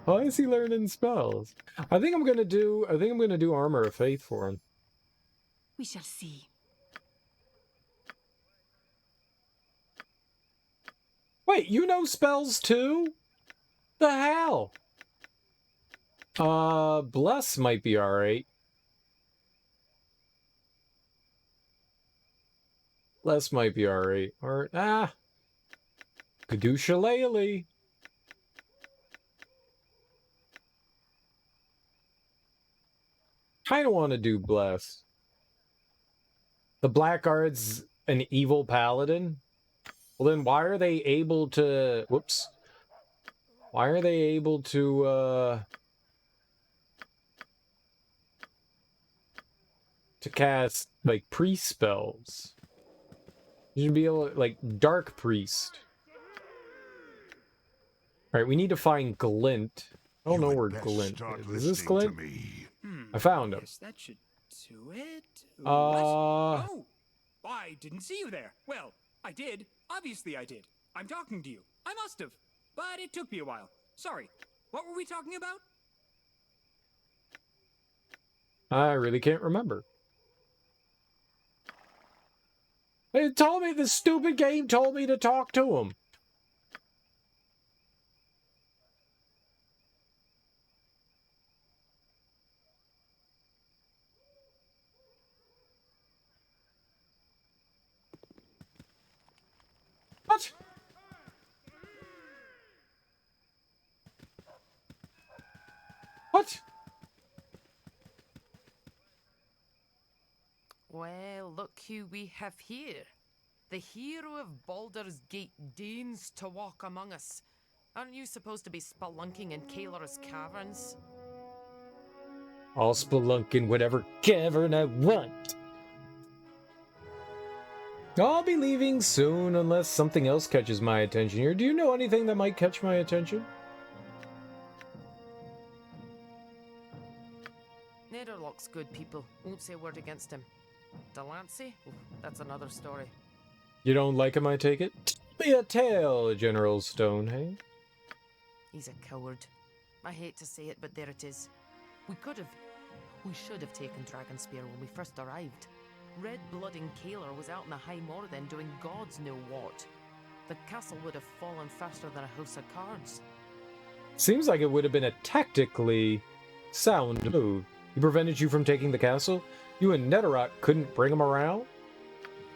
Speaker 1: why is he learning spells? I think I'm gonna do Armor of Faith for him.
Speaker 9: We shall see.
Speaker 1: Wait, you know spells too? The hell? Bless might be alright. Bless might be alright. Or, Caduceus. kind of want to do bless. The Blackguard's an evil paladin? Well, then why are they able to... Whoops. Why are they able to cast, like, priest spells? You should be able to, like, Dark Priest. Alright, we need to find Glint. I don't know where Glint is. Is this Glint? I found him.
Speaker 11: Yes, that should do it. What? Oh! I didn't see you there. Well, I did. Obviously I did. I'm talking to you. I must have. But it took me a while. Sorry. What were we talking about?
Speaker 1: I really can't remember. It told me, the stupid game told me to talk to him. What? What?
Speaker 23: Well, look who we have here. The hero of Baldur's Gate deigns to walk among us. Aren't you supposed to be spelunking in Kaeler's caverns?
Speaker 1: I'll spelunk in whatever cavern I want. I'll be leaving soon unless something else catches my attention here. Do you know anything that might catch my attention?
Speaker 23: Nederlock's good people. Won't say a word against him. Delancey? Ooh, that's another story.
Speaker 1: You don't like him, I take it? Be a tale, General Stonehenge.
Speaker 23: He's a coward. I hate to say it, but there it is. We should have taken Dragonspear when we first arrived. Red-blooding Kaeler was out in the High Moor then doing gods know what. The castle would have fallen faster than a house of cards.
Speaker 1: Seems like it would have been a tactically sound move. He prevented you from taking the castle? You and Netherrock couldn't bring him around?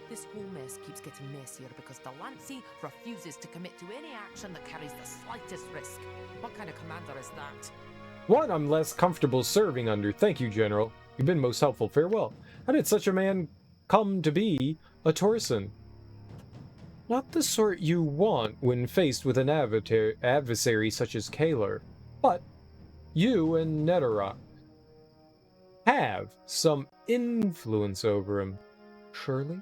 Speaker 23: This whole mess keeps getting messier because Delancey refuses to commit to any action that carries the slightest risk. What kind of commander is that?
Speaker 1: One I'm less comfortable serving under. Thank you, General. You've been most helpful. Farewell. How did such a man come to be a Torsen? Not the sort you want when faced with an adversary such as Kaeler. But you and Netherrock have some influence over him, surely?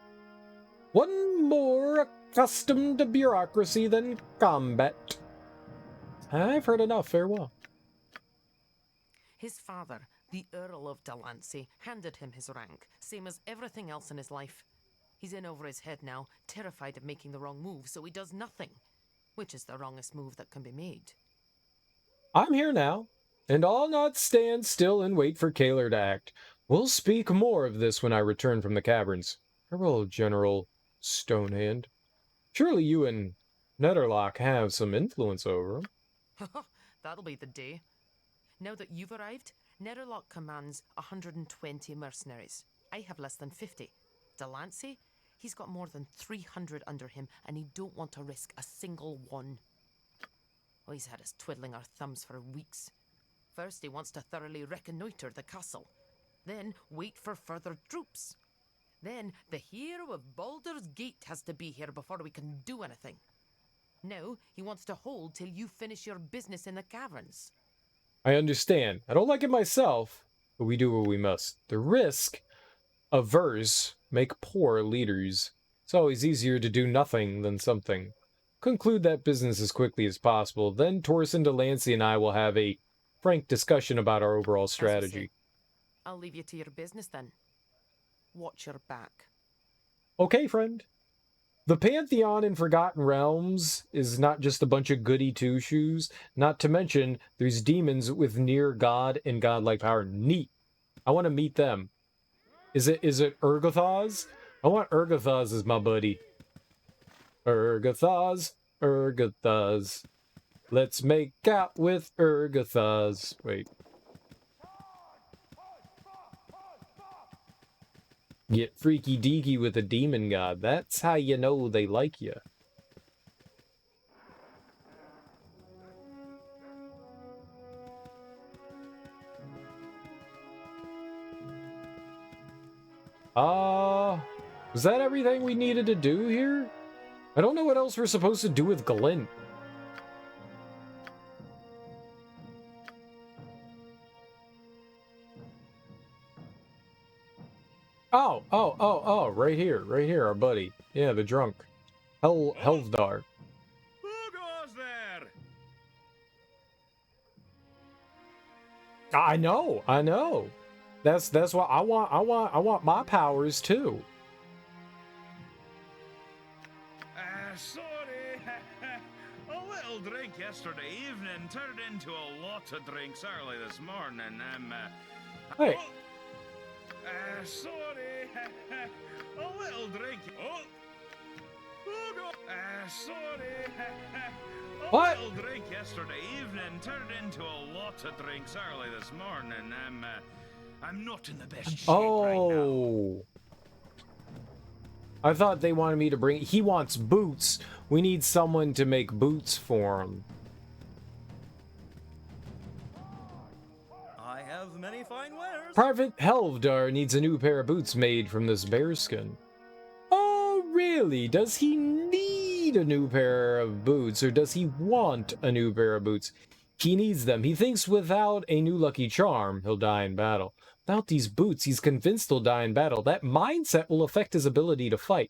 Speaker 1: One more accustomed to bureaucracy than combat. I've heard enough. Farewell.
Speaker 23: His father, the Earl of Delancey, handed him his rank, same as everything else in his life. He's in over his head now, terrified of making the wrong move, so he does nothing, which is the wrongest move that can be made.
Speaker 1: I'm here now, and I'll not stand still and wait for Kaeler to act. We'll speak more of this when I return from the caverns. Farewell, General Stonehand. Surely you and Netherlock have some influence over him.
Speaker 23: That'll be the day. Now that you've arrived, Netherlock commands 120 mercenaries. I have less than 50. Delancey, he's got more than 300 under him, and he don't want to risk a single one. Well, he's had us twiddling our thumbs for weeks. First, he wants to thoroughly reconnoiter the castle. Then, wait for further troops. Then, the hero of Baldur's Gate has to be here before we can do anything. Now, he wants to hold till you finish your business in the caverns.
Speaker 1: I understand. I don't like it myself, but we do what we must. The risk-averse make poor leaders. It's always easier to do nothing than something. Conclude that business as quickly as possible. Then Torsen, Delancey, and I will have a frank discussion about our overall strategy.
Speaker 23: I'll leave you to your business then. Watch your back.
Speaker 1: Okay, friend. The Pantheon in Forgotten Realms is not just a bunch of goody two-shoes. Not to mention, there's demons with near god and godlike power. Neat. I want to meet them. Is it Urgothaz? I want Urgothaz as my buddy. Urgothaz. Let's make out with Urgothaz. Wait. Get freaky deaky with a demon god. That's how you know they like you. Was that everything we needed to do here? I don't know what else we're supposed to do with Glint. Oh, right here, our buddy. Yeah, the drunk. Helvdar.
Speaker 14: Who goes there?
Speaker 1: I know. That's what I want my powers too.
Speaker 14: Sorry. A little drink yesterday evening turned into a lot of drinks early this morning.
Speaker 1: Hey.
Speaker 14: Sorry. A little drink. Oh. Sorry.
Speaker 1: What?
Speaker 14: A little drink yesterday evening turned into a lot of drinks early this morning. I'm not in the best shape right now.
Speaker 1: I thought they wanted me to bring... He wants boots. We need someone to make boots for him.
Speaker 19: I have many fine wares.
Speaker 1: Private Helvdar needs a new pair of boots made from this bearskin. Oh, really? Does he need a new pair of boots, or does he want a new pair of boots? He needs them. He thinks without a new lucky charm, he'll die in battle. Without these boots, he's convinced he'll die in battle. That mindset will affect his ability to fight.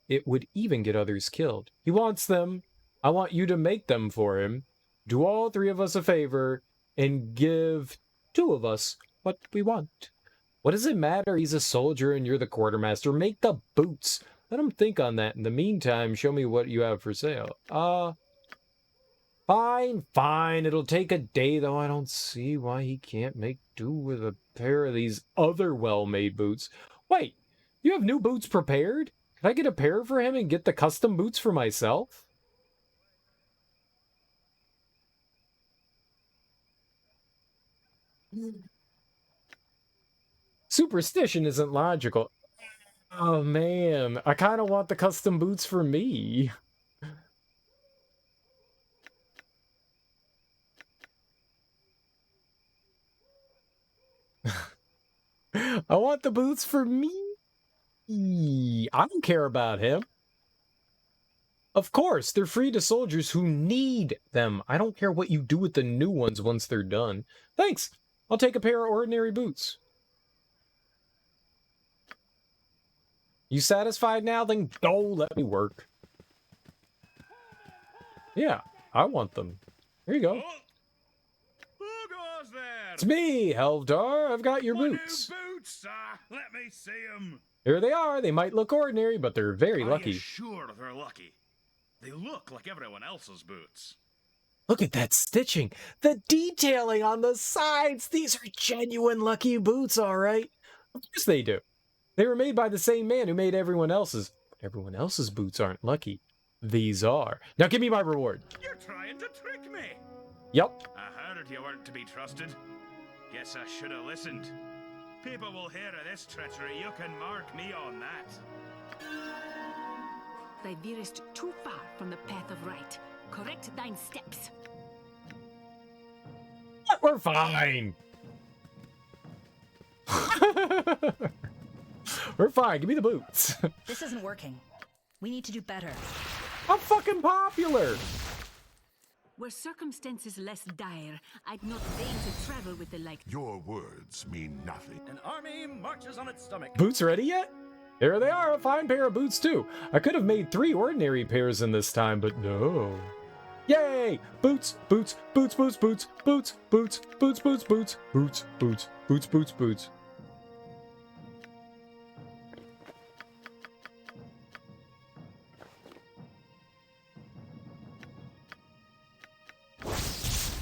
Speaker 1: It would even get others killed. He wants them. I want you to make them for him. Do all three of us a favor and give two of us what we want. What does it matter? He's a soldier and you're the quartermaster. Make the boots. Let him think on that. In the meantime, show me what you have for sale. Fine. It'll take a day, though. I don't see why he can't make do with a pair of these other well-made boots. Wait, you have new boots prepared? Can I get a pair for him and get the custom boots for myself? Superstition isn't logical. Oh, man. I kind of want the custom boots for me. I want the boots for me. I don't care about him. Of course, they're free to soldiers who need them. I don't care what you do with the new ones once they're done. Thanks. I'll take a pair of ordinary boots. You satisfied now? Then go, let me work. Yeah, I want them. Here you go.
Speaker 14: Who goes there?
Speaker 1: It's me, Helvdar. I've got your boots.
Speaker 14: New boots, let me see them.
Speaker 1: Here they are. They might look ordinary, but they're very lucky.
Speaker 14: Are you sure they're lucky? They look like everyone else's boots.
Speaker 1: Look at that stitching. The detailing on the sides. These are genuine lucky boots, all right. Of course they do. They were made by the same man who made everyone else's. Everyone else's boots aren't lucky. These are. Now give me my reward.
Speaker 14: You're trying to trick me.
Speaker 1: Yep.
Speaker 14: I heard you weren't to be trusted. Guess I should have listened. People will hear of this treachery. You can mark me on that.
Speaker 9: Thy veerest too far from the path of right. Correct thine steps.
Speaker 1: We're fine. We're fine. Give me the boots.
Speaker 8: This isn't working. We need to do better.
Speaker 1: I'm fucking popular.
Speaker 9: Were circumstances less dire, I'd not deign to travel with the like.
Speaker 6: Your words mean nothing.
Speaker 19: An army marches on its stomach.
Speaker 1: Boots ready yet? There they are. A fine pair of boots, too. I could have made 3 ordinary pairs in this time, but no. Yay! Boots, boots, boots, boots, boots, boots, boots, boots, boots, boots, boots, boots, boots, boots, boots.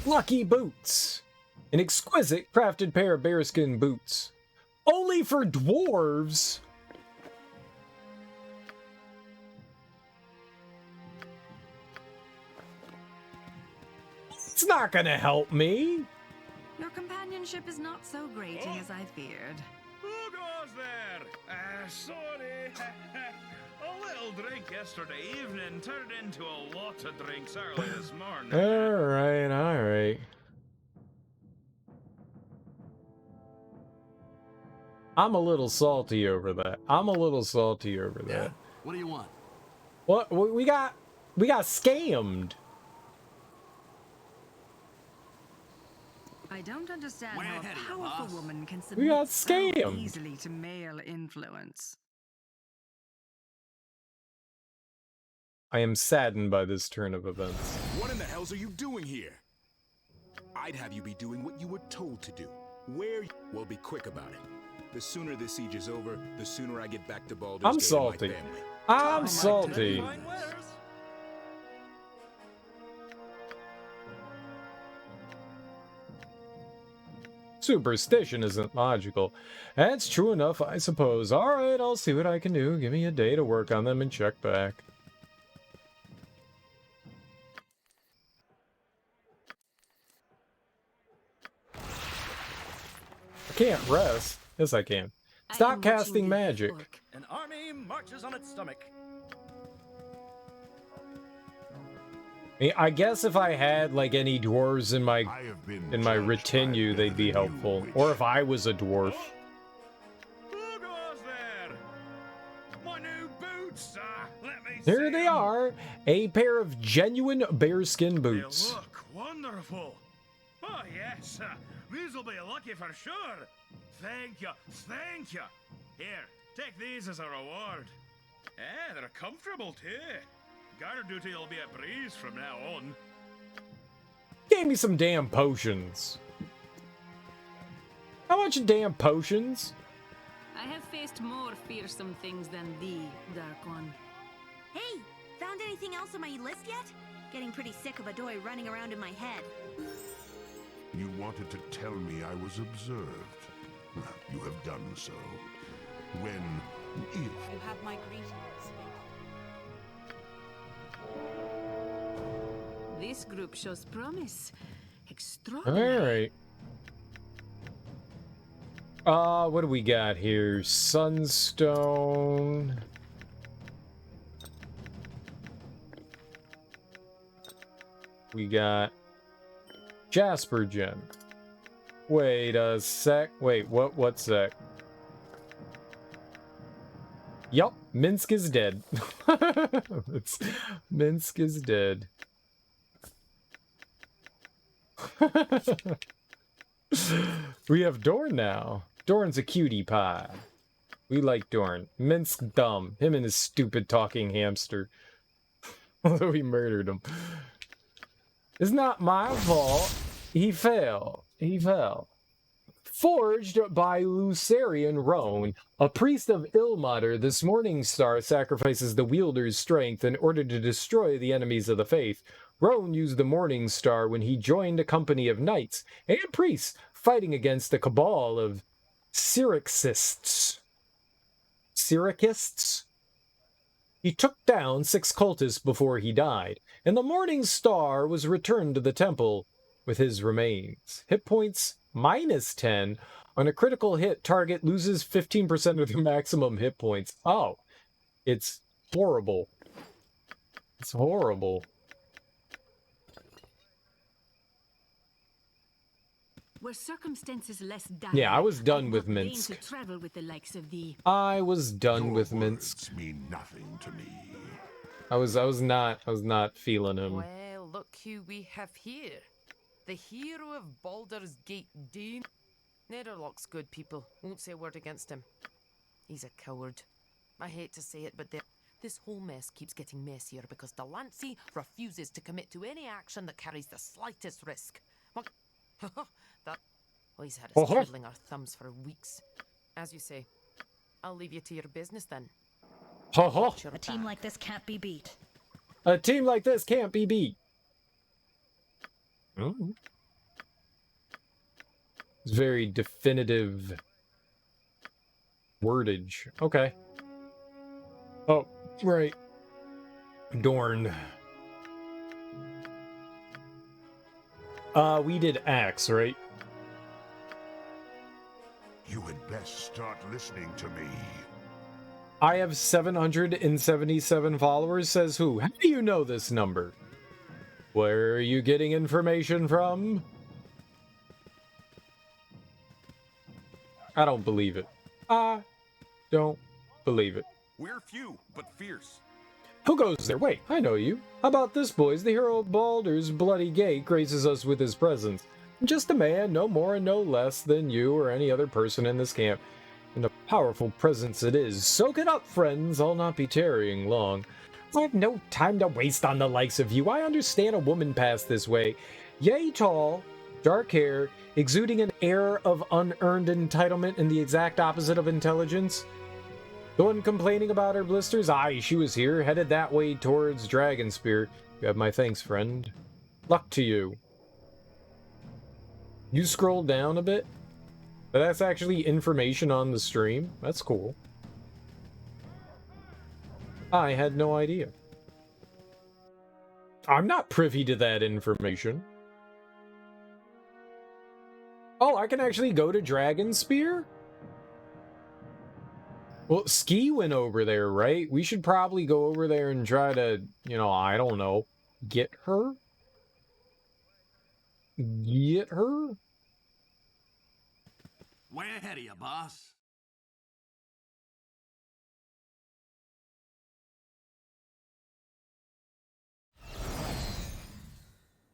Speaker 1: Lucky boots. An exquisite crafted pair of bearskin boots. Only for dwarves. It's not gonna help me.
Speaker 9: Your companionship is not so grating as I feared.
Speaker 14: Who goes there? Sorry. A little drink yesterday evening turned into a lot of drinks early this morning.
Speaker 1: Alright. I'm a little salty over that. I'm a little salty over that.
Speaker 3: What do you want?
Speaker 1: What we got scammed.
Speaker 9: I don't understand
Speaker 3: Way
Speaker 9: how
Speaker 3: ahead
Speaker 9: a
Speaker 3: of you,
Speaker 9: powerful
Speaker 3: boss.
Speaker 9: woman can
Speaker 1: We got
Speaker 9: submit so
Speaker 1: scammed.
Speaker 9: easily to male influence.
Speaker 1: I am saddened by this turn of events.
Speaker 13: What in the hells are you doing here? I'd have you be doing what you were told to do. Well, be quick about it. The sooner this siege is over, the sooner I get back to Baldur's
Speaker 1: I'm
Speaker 13: Gate
Speaker 1: salty.
Speaker 13: and my family.
Speaker 1: I'm salty. Superstition isn't logical. That's true enough, I suppose. Alright, I'll see what I can do. Give me a day to work on them and check back. I can't rest. Yes, I can. Stop casting magic.
Speaker 19: An army marches on its stomach.
Speaker 1: I guess if I had like any dwarves in my retinue, they'd be helpful. Or if I was a dwarf.
Speaker 14: Who goes there? My new boots, let me
Speaker 1: Here
Speaker 14: see
Speaker 1: they
Speaker 14: 'em.
Speaker 1: are, a pair of genuine bearskin boots.
Speaker 14: They look wonderful. Oh yes, these will be lucky for sure. Thank you, thank you. Here, take these as a reward. They're comfortable too. Guard duty will be a breeze from now on.
Speaker 1: Gave me some damn potions. How much damn potions?
Speaker 21: I have faced more fearsome things than thee, Dark One.
Speaker 7: Hey, found anything else on my list yet? Getting pretty sick of a doy running around in my head.
Speaker 6: You wanted to tell me I was observed. You have done so. When, if...
Speaker 8: You have my greetings.
Speaker 21: This group shows promise. Extraordinary.
Speaker 1: Alright. What do we got here? Sunstone. We got Jasper Gem. Wait a sec. Wait, what sec? Yup, Minsk is dead. Minsk is dead. We have Dorn now. Dorn's a cutie pie. We like Dorn. Minsk dumb. Him and his stupid talking hamster. Although we murdered him. It's not my fault. He fell. He fell. Forged by Lucerian Roan, a priest of Ilmater, this morning star sacrifices the wielder's strength in order to destroy the enemies of the faith. Roan used the morning star when he joined a company of knights and priests fighting against the cabal of Syraxists. Syrakists? He took down 6 cultists before he died, and the morning star was returned to the temple with his remains. Hit points -10. On a critical hit, target loses 15% of their maximum hit points. Oh, it's horrible. It's horrible.
Speaker 21: Were circumstances less dire,
Speaker 1: Yeah, I was done
Speaker 21: I'd
Speaker 1: with
Speaker 21: not deign
Speaker 1: Minsk.
Speaker 21: to travel with the likes of thee.
Speaker 1: I was done
Speaker 6: Your
Speaker 1: with Minsk.
Speaker 6: words mean nothing to me.
Speaker 1: I was not feeling him.
Speaker 23: Well, look who we have here. The hero of Baldur's Gate, Dean. Netherlock's good people. Won't say a word against him. He's a coward. I hate to say it, but this whole mess keeps getting messier because Delancey refuses to commit to any action that carries the slightest risk. Well, he's had us twiddling our thumbs for weeks. As you say, I'll leave you to your business then.
Speaker 8: A team like this can't be beat.
Speaker 1: A team like this can't be beat. Oh. It's very definitive wordage. Okay. Oh, right. Dorn. We did Axe, right?
Speaker 6: You had best start listening to me.
Speaker 1: I have 777 followers, says who? How do you know this number? Where are you getting information from? I don't believe it. I don't believe it.
Speaker 5: We're few, but fierce.
Speaker 1: Who goes there? Wait, I know you. How about this, boys? The hero of Baldur's bloody gate graces us with his presence. Just a man, no more and no less than you or any other person in this camp. And a powerful presence it is. Soak it up, friends. I'll not be tarrying long. I have no time to waste on the likes of you. I understand a woman passed this way. Yea, tall, dark hair, exuding an air of unearned entitlement and the exact opposite of intelligence. The one complaining about her blisters? Aye, she was here, headed that way towards Dragonspear. You have my thanks, friend. Luck to you. You scroll down a bit? But that's actually information on the stream. That's cool. I had no idea. I'm not privy to that information. Oh, I can actually go to Dragonspear? Well, Ski went over there, right? We should probably go over there and try to, you know, I don't know, get her? Get her?
Speaker 3: Way ahead of you, boss.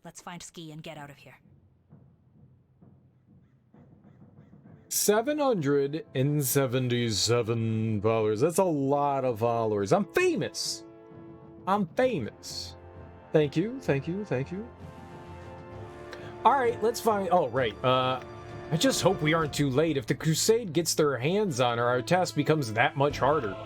Speaker 8: Let's find Ski and get out of here.
Speaker 1: $777. That's a lot of followers. I'm famous. I'm famous. Thank you, thank you, thank you. All right, let's find... Oh, right. I just hope we aren't too late. If the Crusade gets their hands on her, our task becomes that much harder.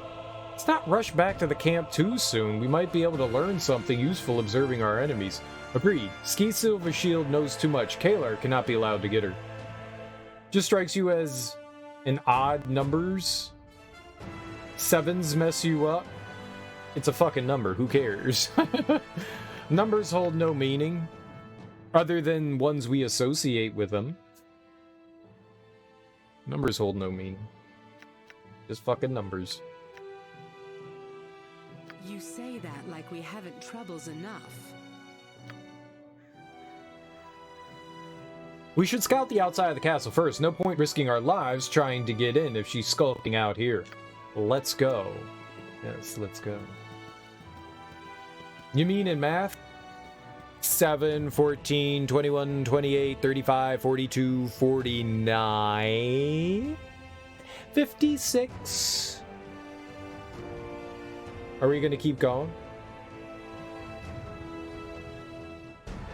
Speaker 1: Let's not rush back to the camp too soon. We might be able to learn something useful observing our enemies. Agreed. Ski Silver Shield knows too much. Kalar cannot be allowed to get her. Just strikes you as an odd numbers. Sevens mess you up. It's a fucking number. Who cares? Numbers hold no meaning other than ones we associate with them. Numbers hold no meaning. Just fucking numbers.
Speaker 16: You say that like we haven't troubles enough.
Speaker 1: We should scout the outside of the castle first. No point risking our lives trying to get in if she's skulking out here. Let's go. Yes, let's go. You mean in math? 7, 14, 21, 28, 35, 42, 49, 56. Are we going to keep going?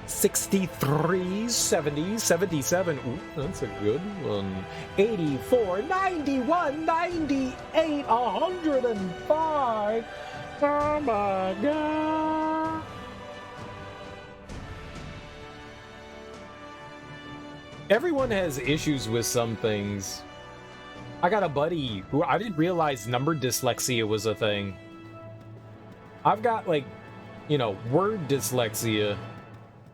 Speaker 1: 63, 70, 77. Ooh, that's a good one. 84, 91, 98, 105. Oh my god. Everyone has issues with some things. I got a buddy who I didn't realize number dyslexia was a thing. I've got, like, you know, word dyslexia.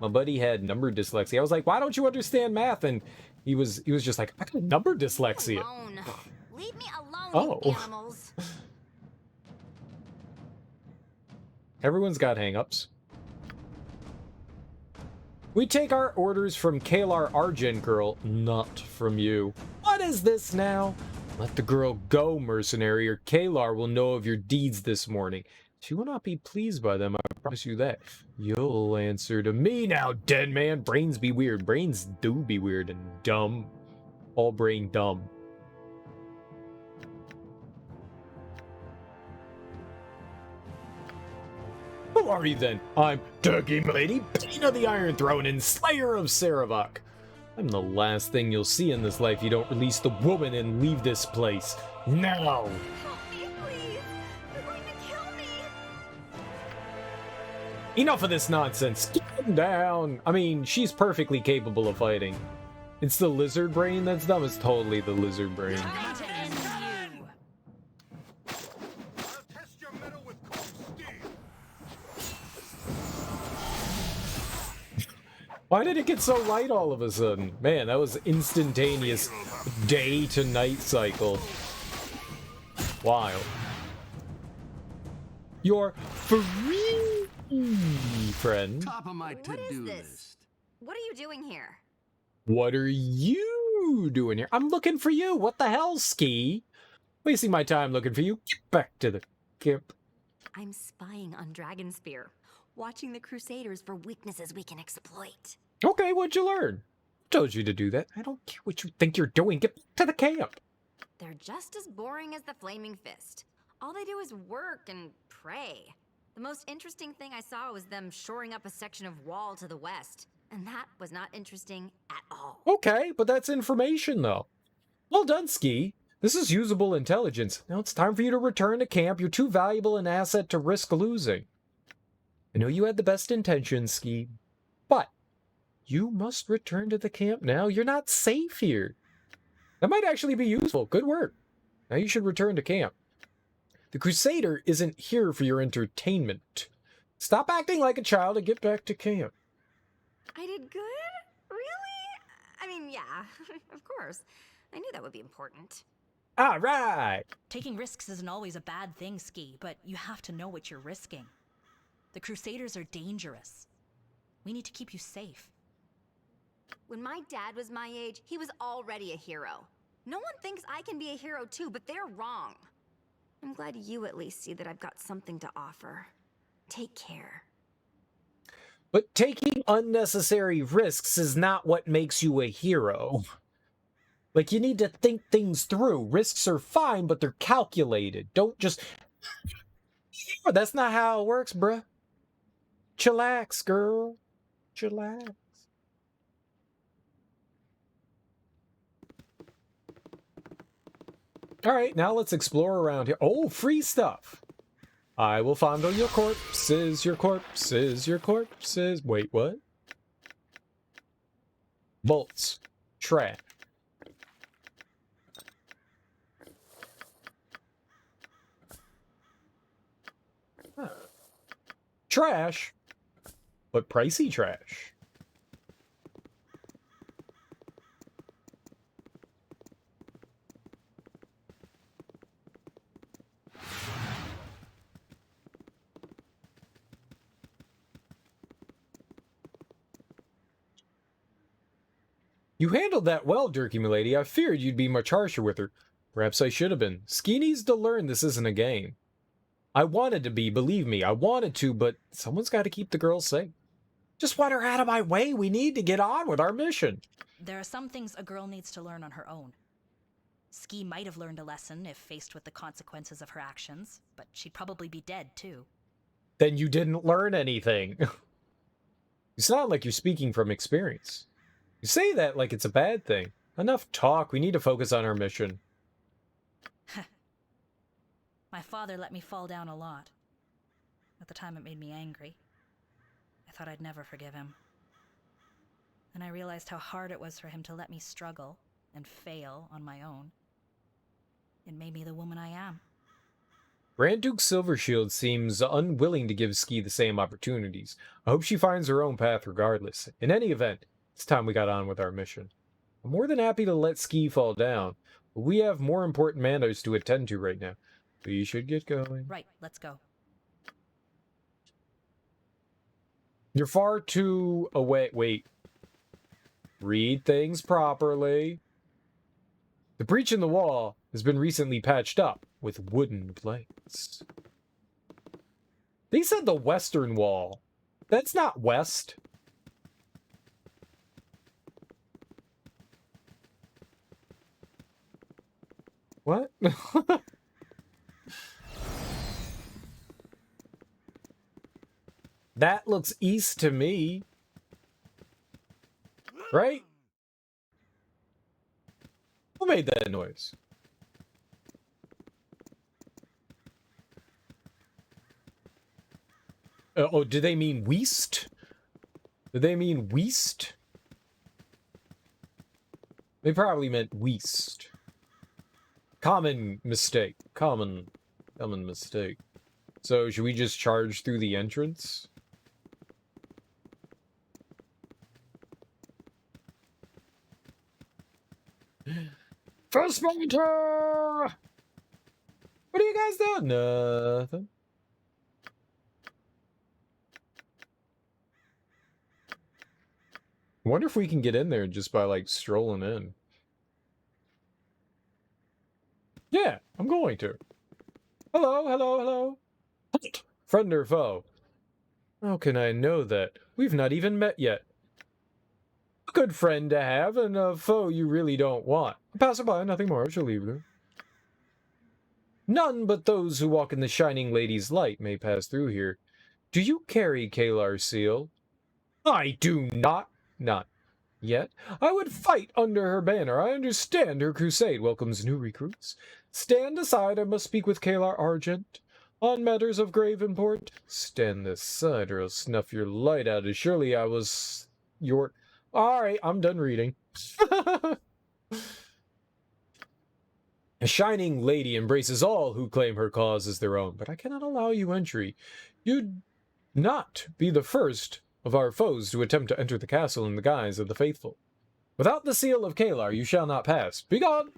Speaker 1: My buddy had number dyslexia. I was like, why don't you understand math? And he was just like, I got number dyslexia.
Speaker 7: Leave me alone,
Speaker 1: Oh.
Speaker 7: you animals.
Speaker 1: Everyone's got hang-ups. We take our orders from Kalar Argent Girl, not from you. What is this now? Let the girl go, mercenary, or Kalar will know of your deeds this morning. She will not be pleased by them, I promise you that. You'll answer to me now, dead man. Brains be weird. Brains do be weird and dumb. All brain dumb. Who are you then? I'm Dirky M'Lady, Pain of the Iron Throne and Slayer of Saravok. I'm the last thing you'll see in this life. You don't release the woman and leave this place. Now! Enough of this nonsense. Get down. I mean, she's perfectly capable of fighting. It's the lizard brain that's dumb. It's totally the lizard brain. Why did it get so light all of a sudden? Man, that was instantaneous day to night cycle. Wild. You're free, friend.
Speaker 3: Top of my to-do list.
Speaker 7: What are you doing here?
Speaker 1: What are you doing here? I'm looking for you. What the hell, Ski? Wasting my time looking for you. Get back to the camp.
Speaker 7: I'm spying on Dragonspear, watching the Crusaders for weaknesses we can exploit.
Speaker 1: Okay, what'd you learn? Told you to do that. I don't care what you think you're doing. Get back to the camp.
Speaker 7: They're just as boring as the Flaming Fist. All they do is work and pray. The most interesting thing I saw was them shoring up a section of wall to the west, and that was not interesting at all.
Speaker 1: Okay, but that's information, though. Well done, Ski. This is usable intelligence. Now it's time for you to return to camp. You're too valuable an asset to risk losing. I know you had the best intentions, Ski, but you must return to the camp now. You're not safe here. That might actually be useful. Good work. Now you should return to camp. The Crusader isn't here for your entertainment. Stop acting like a child and get back to camp.
Speaker 7: I did good? Really? I mean, yeah, of course. I knew that would be important.
Speaker 1: All right.
Speaker 8: Taking risks isn't always a bad thing, Ski, but you have to know what you're risking. The Crusaders are dangerous. We need to keep you safe.
Speaker 7: When my dad was my age, he was already a hero. No one thinks I can be a hero too, but they're wrong. I'm glad you at least see that I've got something to offer. Take care.
Speaker 1: But taking unnecessary risks is not what makes you a hero. Like, you need to think things through. Risks are fine, but they're calculated. Don't just... That's not how it works, bruh. Chillax, girl. Chillax. Alright, now let's explore around here. Oh, free stuff. I will fondle your corpses, your corpses, your corpses. Wait, what? Bolts. Trash. Huh. Trash, but pricey trash. You handled that well, Dirky M'Lady. I feared you'd be much harsher with her. Perhaps I should have been. Ski needs to learn this isn't a game. I wanted to be, believe me, I wanted to, but someone's got to keep the girl safe. Just want her out of my way. We need to get on with our mission.
Speaker 8: There are some things a girl needs to learn on her own. Ski might have learned a lesson if faced with the consequences of her actions, but she'd probably be dead, too.
Speaker 1: Then you didn't learn anything. You sound like you're speaking from experience. You say that like it's a bad thing. Enough talk. We need to focus on our mission.
Speaker 8: My father let me fall down a lot. At the time, it made me angry. I thought I'd never forgive him. Then I realized how hard it was for him to let me struggle and fail on my own. It made me the woman I am.
Speaker 1: Grand Duke Silvershield seems unwilling to give Ski the same opportunities. I hope she finds her own path regardless. In any event, it's time we got on with our mission. I'm more than happy to let Ski fall down, but we have more important matters to attend to right now. We should get going.
Speaker 8: Right, let's go.
Speaker 1: You're far too away. Wait. Read things properly. The breach in the wall has been recently patched up with wooden planks. They said the western wall. That's not west. What? That looks east to me. Right? Who made that noise? Oh, do they mean west? Do they mean west? They probably meant west. Common mistake. Common mistake. So, should we just charge through the entrance? First monitor! What are you guys doing? Nothing. I wonder if we can get in there just by, like, strolling in. Yeah, I'm going to. Hello, hello, hello. Halt! Friend or foe? How can I know that? We've not even met yet. A good friend to have, and a foe you really don't want. A passerby, nothing more, I shall leave you. None but those who walk in the Shining Lady's light may pass through here. Do you carry Kalar's seal? I do not. Not yet. I would fight under her banner. I understand her crusade welcomes new recruits. Stand aside, I must speak with Kalar Argent. On matters of grave import, stand this side or I'll snuff your light out as surely I was your... Alright, I'm done reading. A shining lady embraces all who claim her cause as their own, but I cannot allow you entry. You'd not be the first of our foes to attempt to enter the castle in the guise of the faithful. Without the seal of Kalar, you shall not pass. Begone!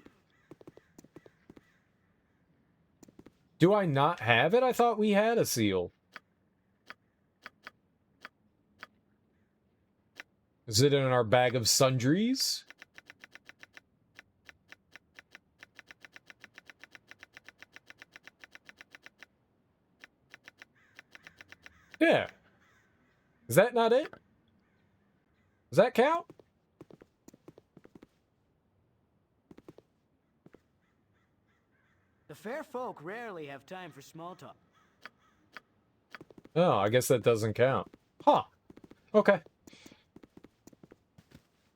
Speaker 1: Do I not have it? I thought we had a seal. Is it in our bag of sundries? Yeah. Is that not it? Does that count?
Speaker 15: The fair folk rarely have time for small talk.
Speaker 1: Oh, I guess that doesn't count. Huh. Okay.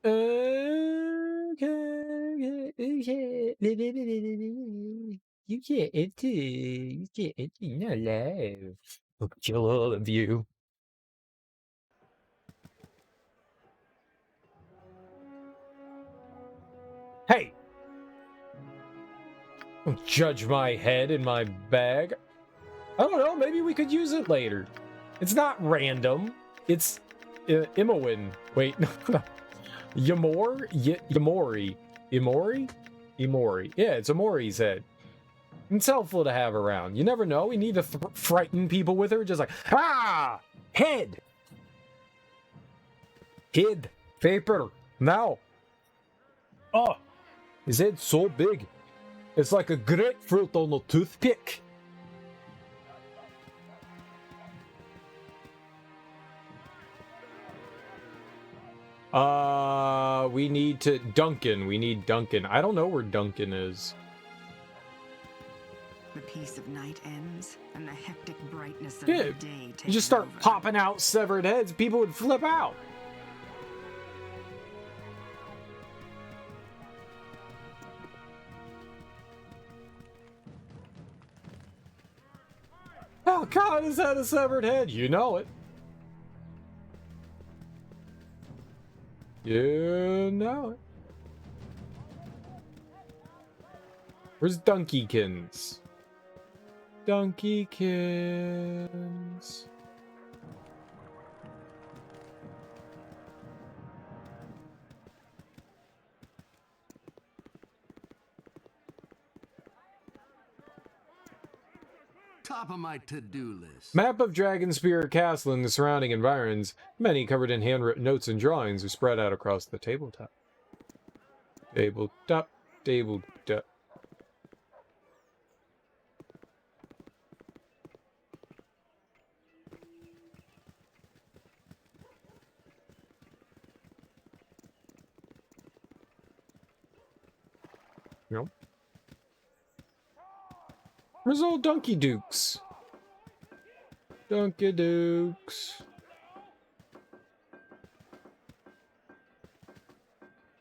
Speaker 1: You can't enter. You can't enter. You're not alive. I'll kill all of you. Hey! Don't judge my head in my bag. I don't know, maybe we could use it later. It's not random. It's Imowin. Wait, no. Yamor? Yamori. Imori? Imori. Yeah, it's Amori's head. It's helpful to have around. You never know. We need to frighten people with her. Just like, ah! Head! Head. Paper. Now. Oh! His head's so big. It's like a grapefruit on a toothpick. We need to... Duncan. We need Duncan. I don't know where Duncan is.
Speaker 9: The peace of night ends, and the hectic brightness of
Speaker 1: Yeah,
Speaker 9: the day takes
Speaker 1: you just start
Speaker 9: over.
Speaker 1: popping out severed heads, people would flip out. Oh God, is that a severed head? You know it. You know it. Where's Dunkeykins? Dunkeykins.
Speaker 3: Top of my to-do list.
Speaker 1: Map of Dragonspear Castle and the surrounding environs, many covered in handwritten notes and drawings, are spread out across the tabletop. Tabletop, tabletop. Nope. Where's old Donkey Dukes? Donkey Dukes.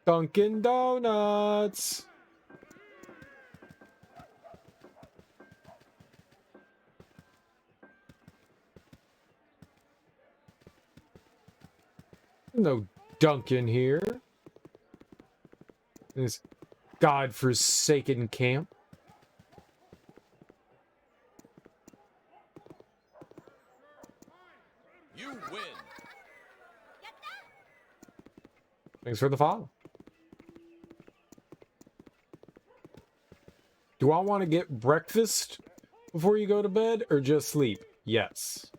Speaker 1: Dunkin' Donuts. No Dunkin' here. This godforsaken camp.
Speaker 5: You win.
Speaker 1: Thanks for the follow. Do I want to get breakfast before you go to bed or just sleep? Yes.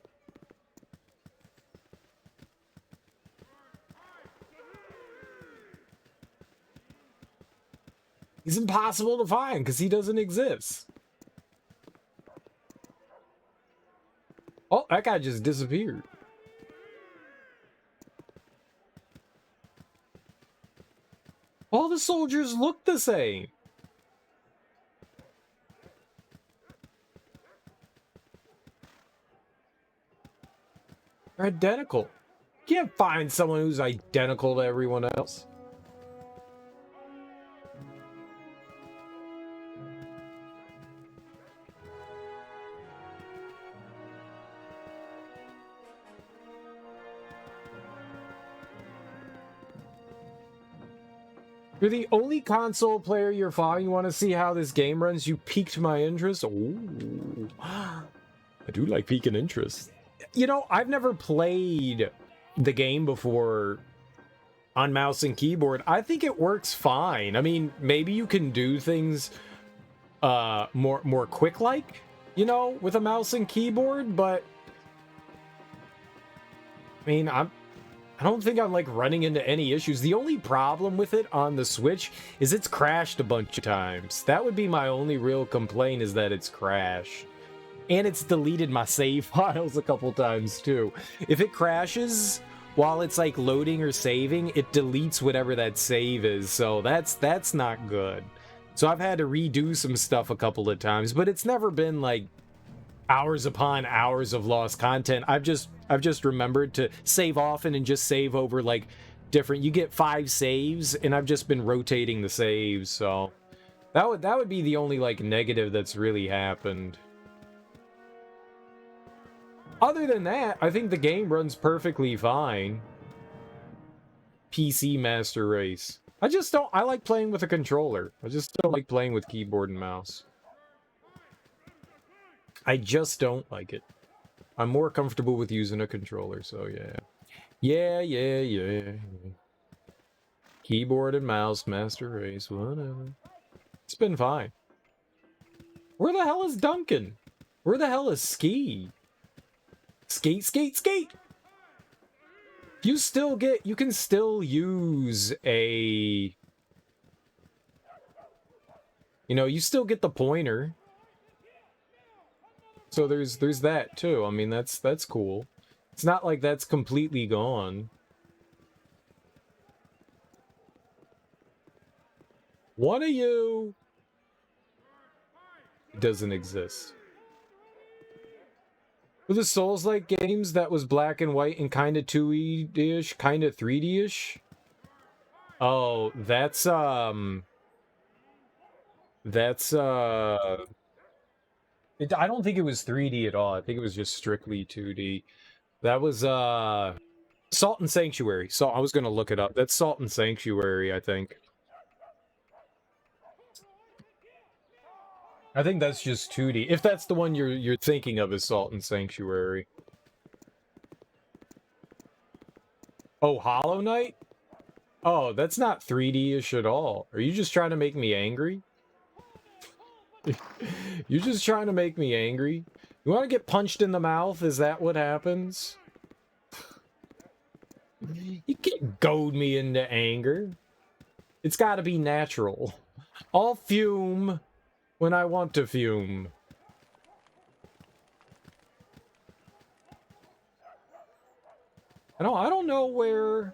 Speaker 1: He's impossible to find because he doesn't exist. Oh, that guy just disappeared. All the soldiers look the same. They're identical. You can't find someone who's identical to everyone else. You're the only console player you're following. You want to see how this game runs? You piqued my interest. Ooh. I do like piquing interest. You know, I've never played the game before on mouse and keyboard. I think it works fine. I mean, maybe you can do things more quick-like, you know, with a mouse and keyboard, but I mean, I don't think I'm like running into any issues. The only problem with it on the Switch is it's crashed a bunch of times. That would be my only real complaint, is that it's crashed. And it's deleted my save files a couple times too. If it crashes while it's like loading or saving, it deletes whatever that save is. So that's not good. So I've had to redo some stuff a couple of times, but it's never been like hours upon hours of lost content. I've just remembered to save often and just save over like different. You get 5 saves, and I've just been rotating the saves. So that would be the only like negative that's really happened. Other than that, I think the game runs perfectly fine. PC Master Race. I like playing with a controller. I just don't like playing with keyboard and mouse. I just don't like it. I'm more comfortable with using a controller, so yeah. Yeah. Keyboard and mouse, Master Race, whatever. It's been fine. Where the hell is Duncan? Where the hell is Ski? Skate! You can still use a... You know, you still get the pointer. So there's that too. I mean, that's cool. It's not like that's completely gone. One of you doesn't exist. Were the Souls-like games that was black and white and kind of 2D-ish, kind of 3D-ish? Oh, that's I don't think it was 3D at all. I think it was just strictly 2D. That was Salt and Sanctuary. So I was gonna look it up. That's Salt and Sanctuary, I think. I think that's just 2D. If that's the one you're thinking of, as Salt and Sanctuary. Oh, Hollow Knight? Oh, that's not 3D-ish at all. Are you just trying to make me angry? You're just trying to make me angry? You want to get punched in the mouth? Is that what happens? You can't goad me into anger. It's got to be natural. I'll fume when I want to fume. I don't know where...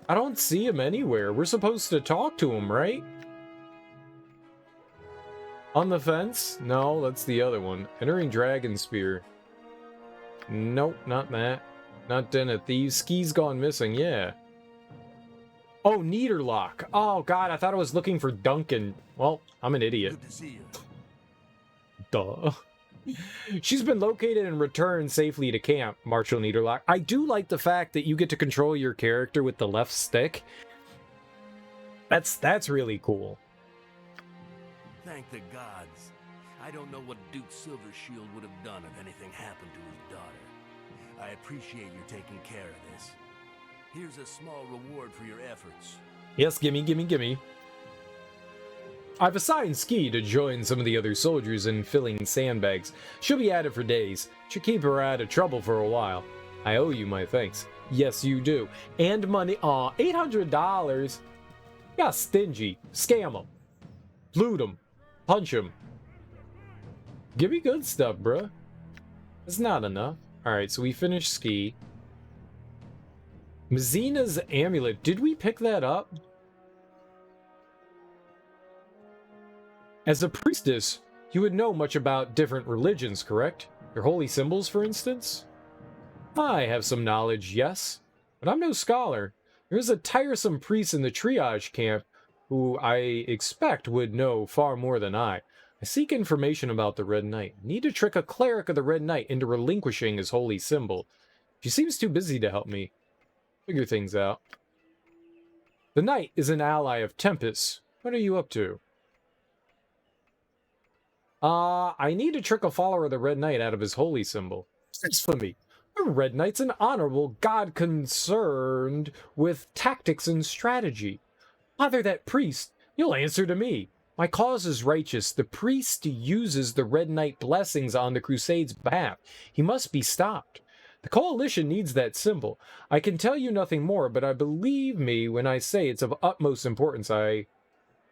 Speaker 1: I don't see him anywhere. We're supposed to talk to him, right? On the fence? No, that's the other one. Entering Dragonspear. Nope, not that. Not Den of Thieves. Ski's gone missing, yeah. Oh, Niederlock. Oh, God, I thought I was looking for Duncan. Well, I'm an idiot.
Speaker 3: Good to see you.
Speaker 1: Duh. She's been located and returned safely to camp, Marshal Niederlock. I do like the fact that you get to control your character with the left stick. That's really cool.
Speaker 3: Thank the gods. I don't know what Duke Silvershield would have done if anything happened to his daughter. I appreciate your taking care of this. Here's a small reward for your efforts.
Speaker 1: Yes, gimme. I've assigned Ski to join some of the other soldiers in filling sandbags. She'll be at it for days. Should keep her out of trouble for a while. I owe you my thanks. Yes, you do. And money. Aw, $800? Yeah, stingy. Scam him. Loot him. Punch him. Give me good stuff, bruh. It's not enough. Alright, so we finished ski. Mazina's amulet. Did we pick that up? As a priestess, you would know much about different religions, correct? Your holy symbols, for instance? I have some knowledge, yes, but I'm no scholar. There is a tiresome priest in the triage camp who I expect would know far more than I. I seek information about the Red Knight. Need to trick a cleric of the Red Knight into relinquishing his holy symbol. She seems too busy to help me figure things out. The Knight is an ally of Tempest. What are you up to? I need to trick a follower of the Red Knight out of his holy symbol. Blasphemy! The Red Knight's an honorable god concerned with tactics and strategy. Father that priest, you'll answer to me. My cause is righteous. The priest uses the Red Knight blessings on the Crusade's behalf. He must be stopped. The Coalition needs that symbol. I can tell you nothing more, but I believe me when I say it's of utmost importance I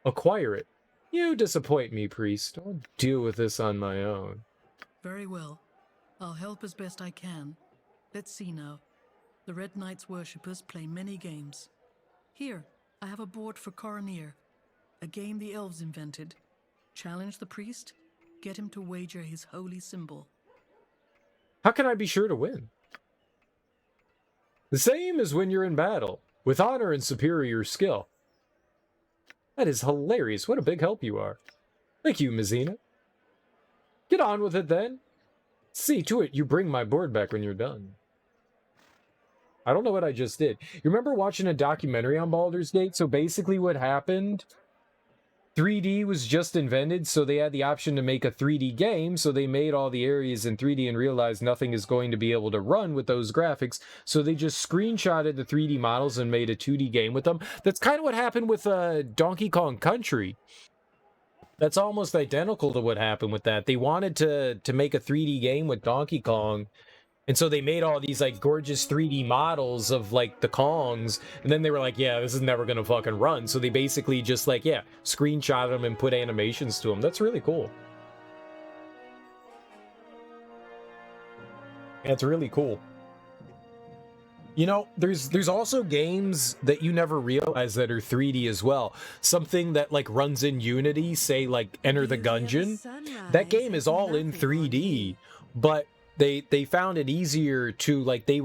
Speaker 1: acquire it. You disappoint me, priest. I'll deal with this on my own.
Speaker 2: Very well. I'll help as best I can. Let's see now. The Red Knight's worshippers play many games. Here, I have a board for Coroneer, a game the elves invented. Challenge the priest, get him to wager his holy symbol.
Speaker 1: How can I be sure to win? The same as when you're in battle, with honor and superior skill. That is hilarious. What a big help you are. Thank you, Mazina. Get on with it then. See to it you bring my board back when you're done. I don't know what I just did. You remember watching a documentary on Baldur's Gate? So basically what happened, 3D was just invented, so they had the option to make a 3D game, so they made all the areas in 3D and realized nothing is going to be able to run with those graphics, so they just screenshotted the 3D models and made a 2D game with them. That's kind of what happened with Donkey Kong Country. That's almost identical to what happened with that. They wanted to make a 3D game with Donkey Kong, and so they made all these like gorgeous 3D models of like the Kongs, and then they were like, yeah, this is never gonna fucking run. So they basically just like, yeah, screenshot them and put animations to them. That's really cool. That's really cool. You know, there's also games that you never realize that are 3D as well. Something that like runs in Unity, say like Enter the Gungeon. That game is all in 3D, but they found it easier to like the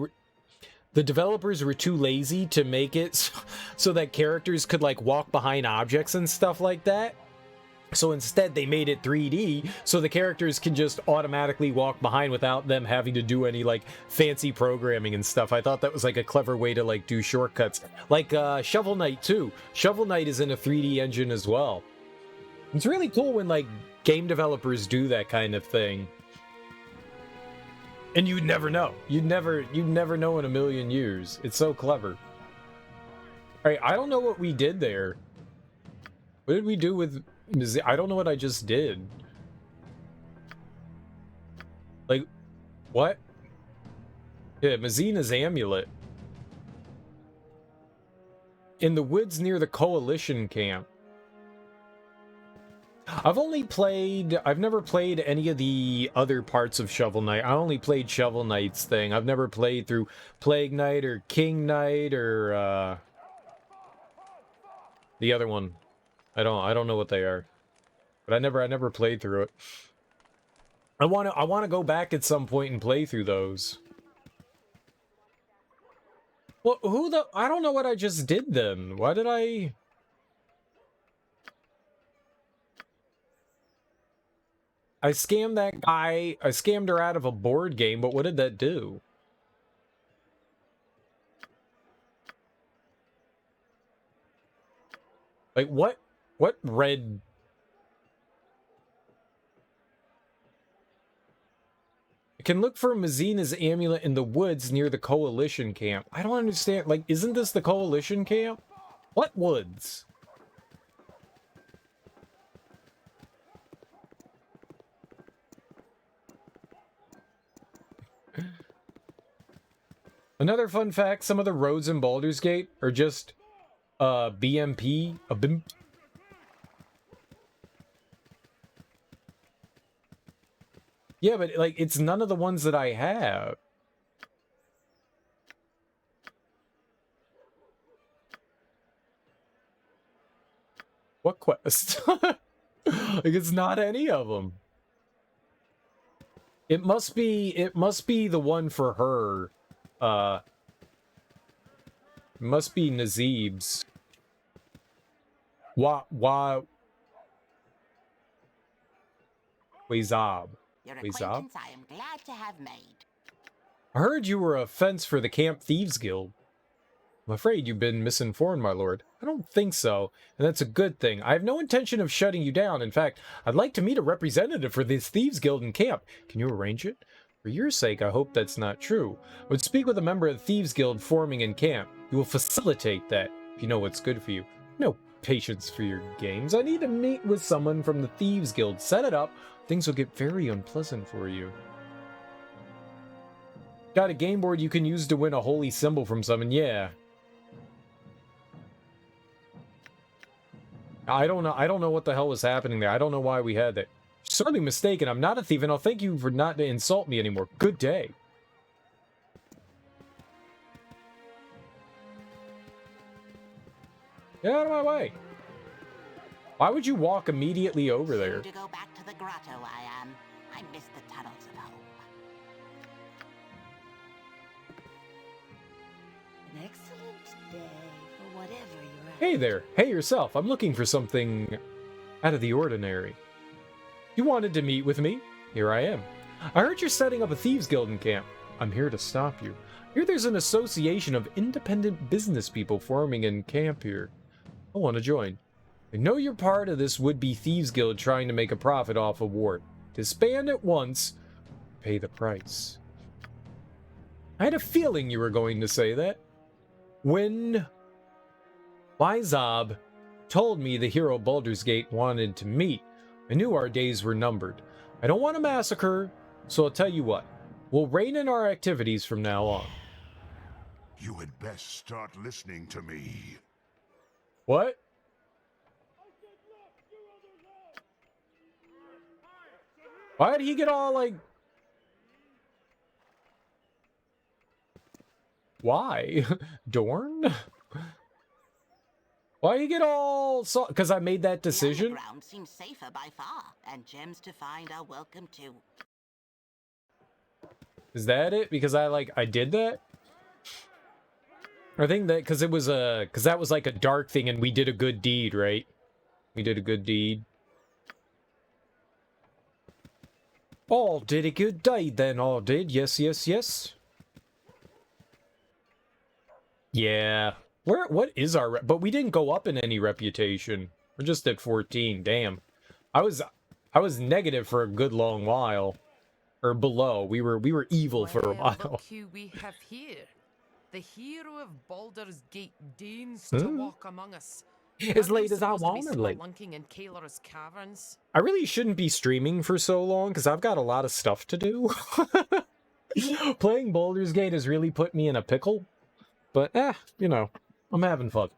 Speaker 1: developers were too lazy to make it so that characters could like walk behind objects and stuff like that. So instead they made it 3D so the characters can just automatically walk behind without them having to do any like fancy programming and stuff. I thought that was like a clever way to like do shortcuts. Like Shovel Knight too. Shovel Knight is in a 3D engine as well. It's really cool when like game developers do that kind of thing. And you'd never know. You'd never know in a million years. It's so clever. All right, I don't know what we did there. What did we do with... I don't know what I just did. Like, what? Yeah, Mazina's amulet. In the woods near the Coalition camp. I've never played any of the other parts of Shovel Knight. I only played Shovel Knight's thing. I've never played through Plague Knight or King Knight or the other one. I don't know what they are. But I never played through it. I want to go back at some point and play through those. Well, I don't know what I just did then. Why did I scammed that guy. I scammed her out of a board game, but what did that do? Like, what red... I can look for Mazina's amulet in the woods near the Coalition camp. I don't understand. Like, isn't this the Coalition camp? What woods? Another fun fact, some of the roads in Baldur's Gate are just BMP, a BIMP. Yeah, but like it's none of the ones that I have. What quest? Like it's not any of them. It must be the one for her. It must be Nazib's. Why Wazab.
Speaker 10: Your
Speaker 1: Wazab?
Speaker 10: acquaintance I am glad to have made.
Speaker 1: I heard you were a fence for the Camp Thieves Guild. I'm afraid you've been misinformed, my lord. I don't think so, and that's a good thing. I have no intention of shutting you down. In fact, I'd like to meet a representative for this Thieves Guild in camp. Can you arrange it? For your sake, I hope that's not true. I would speak with a member of the Thieves Guild forming in camp. You will facilitate that, if you know what's good for you. No patience for your games. I need to meet with someone from the Thieves Guild. Set it up. Things will get very unpleasant for you. Got a game board you can use to win a holy symbol from someone. Yeah. I don't know what the hell was happening there. I don't know why we had that. Sorely mistaken. I'm not a thief, and I'll thank you for not to insult me anymore. Good day. Get out of my way. Why would you walk immediately over there?
Speaker 10: To go back to the grotto, I am. I miss the tunnels of home. An excellent day for whatever you're at.
Speaker 1: Hey there. Hey yourself. I'm looking for something out of the ordinary. You wanted to meet with me? Here I am. I heard you're setting up a thieves guild in camp. I'm here to stop you. I hear there's an association of independent business people forming in camp here. I want to join. I know you're part of this would-be thieves guild trying to make a profit off a ward. Disband at once. Pay the price. I had a feeling you were going to say that. When Wyzob told me the hero Baldur's Gate wanted to meet, I knew our days were numbered. I don't want a massacre, so I'll tell you what. We'll rein in our activities from now on.
Speaker 6: You had best start listening to me.
Speaker 1: What? Why did he get all like... Why? Dorn? Why you get all... So because I made that decision?
Speaker 10: The underground seems safer by far, and gems to find are welcome too.
Speaker 1: Is that it? Because I did that? I think that because it was a... Because that was like a dark thing and we did a good deed, right? We did a good deed. All did a good deed then, all did. Yes, yes, yes. Yeah. What is our... But we didn't go up in any reputation. We're just at 14. Damn. I was negative for a good long while. Or below. We were evil for a while.
Speaker 23: Look who we have here. The hero of Baldur's Gate deigns to walk among us.
Speaker 1: As late as I want to late.
Speaker 23: In Kaler's caverns.
Speaker 1: I really shouldn't be streaming for so long because I've got a lot of stuff to do. Playing Baldur's Gate has really put me in a pickle. But, you know, I'm having fun.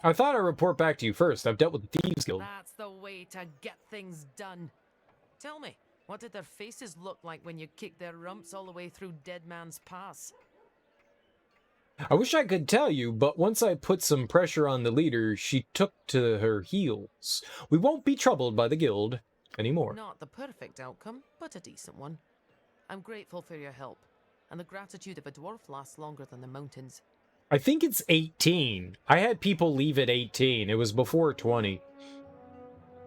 Speaker 1: I thought I'd report back to you first. I've dealt with the Thieves Guild.
Speaker 23: That's the way to get things done. Tell me, what did their faces look like when you kicked their rumps all the way through Dead Man's Pass?
Speaker 1: I wish I could tell you, but once I put some pressure on the leader, she took to her heels. We won't be troubled by the guild anymore.
Speaker 23: Not the perfect outcome, but a decent one. I'm grateful for your help, and the gratitude of a dwarf lasts longer than the mountains.
Speaker 1: I think it's 18. I had people leave at 18. It was before 20.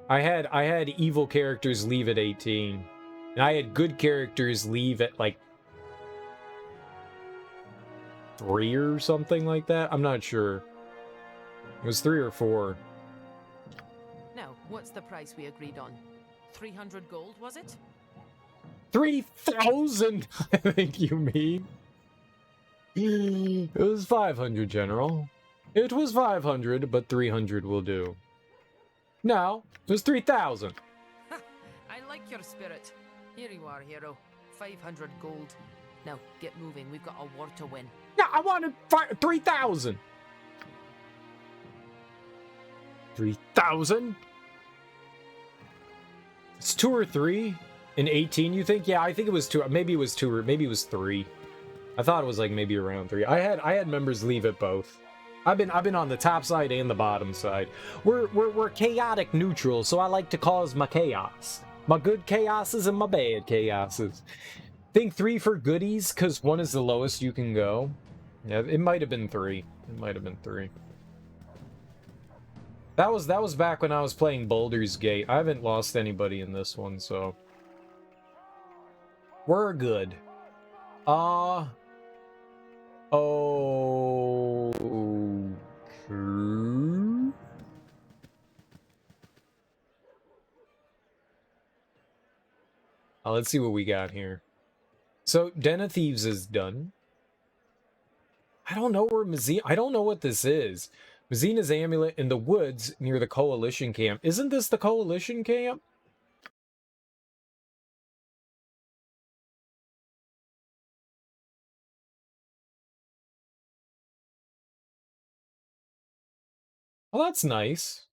Speaker 1: I had evil characters leave at 18. And I had good characters leave at like 3 or something like that. I'm not sure. It was 3 or 4.
Speaker 23: Now, what's the price we agreed on? 300 gold, was it?
Speaker 1: 3,000, I think you mean. It was 500, General. It was 500, but 300 will do. No, it was 3,000.
Speaker 23: I like your spirit. Here you are, hero. 500 gold. Now, get moving. We've got a war to win.
Speaker 1: Yeah, I wanted 3,000. 3,000? It's 2 or 3 in 18, you think? Yeah, I think it was 2. Maybe it was 2 or maybe it was 3. I thought it was like maybe around 3. I had members leave it both. I've been on the top side and the bottom side. We're chaotic neutral, so I like to cause my chaos. My good chaoses and my bad chaoses. Think 3 for goodies, because 1 is the lowest you can go. Yeah, it might have been 3. It might have been 3. That was back when I was playing Baldur's Gate. I haven't lost anybody in this one, so we're good. Oh. Let's see what we got here. So, Den of Thieves is done. I don't know where I don't know what this is. Mazina's amulet in the woods near the Coalition camp. Isn't this the Coalition camp? Well, that's nice.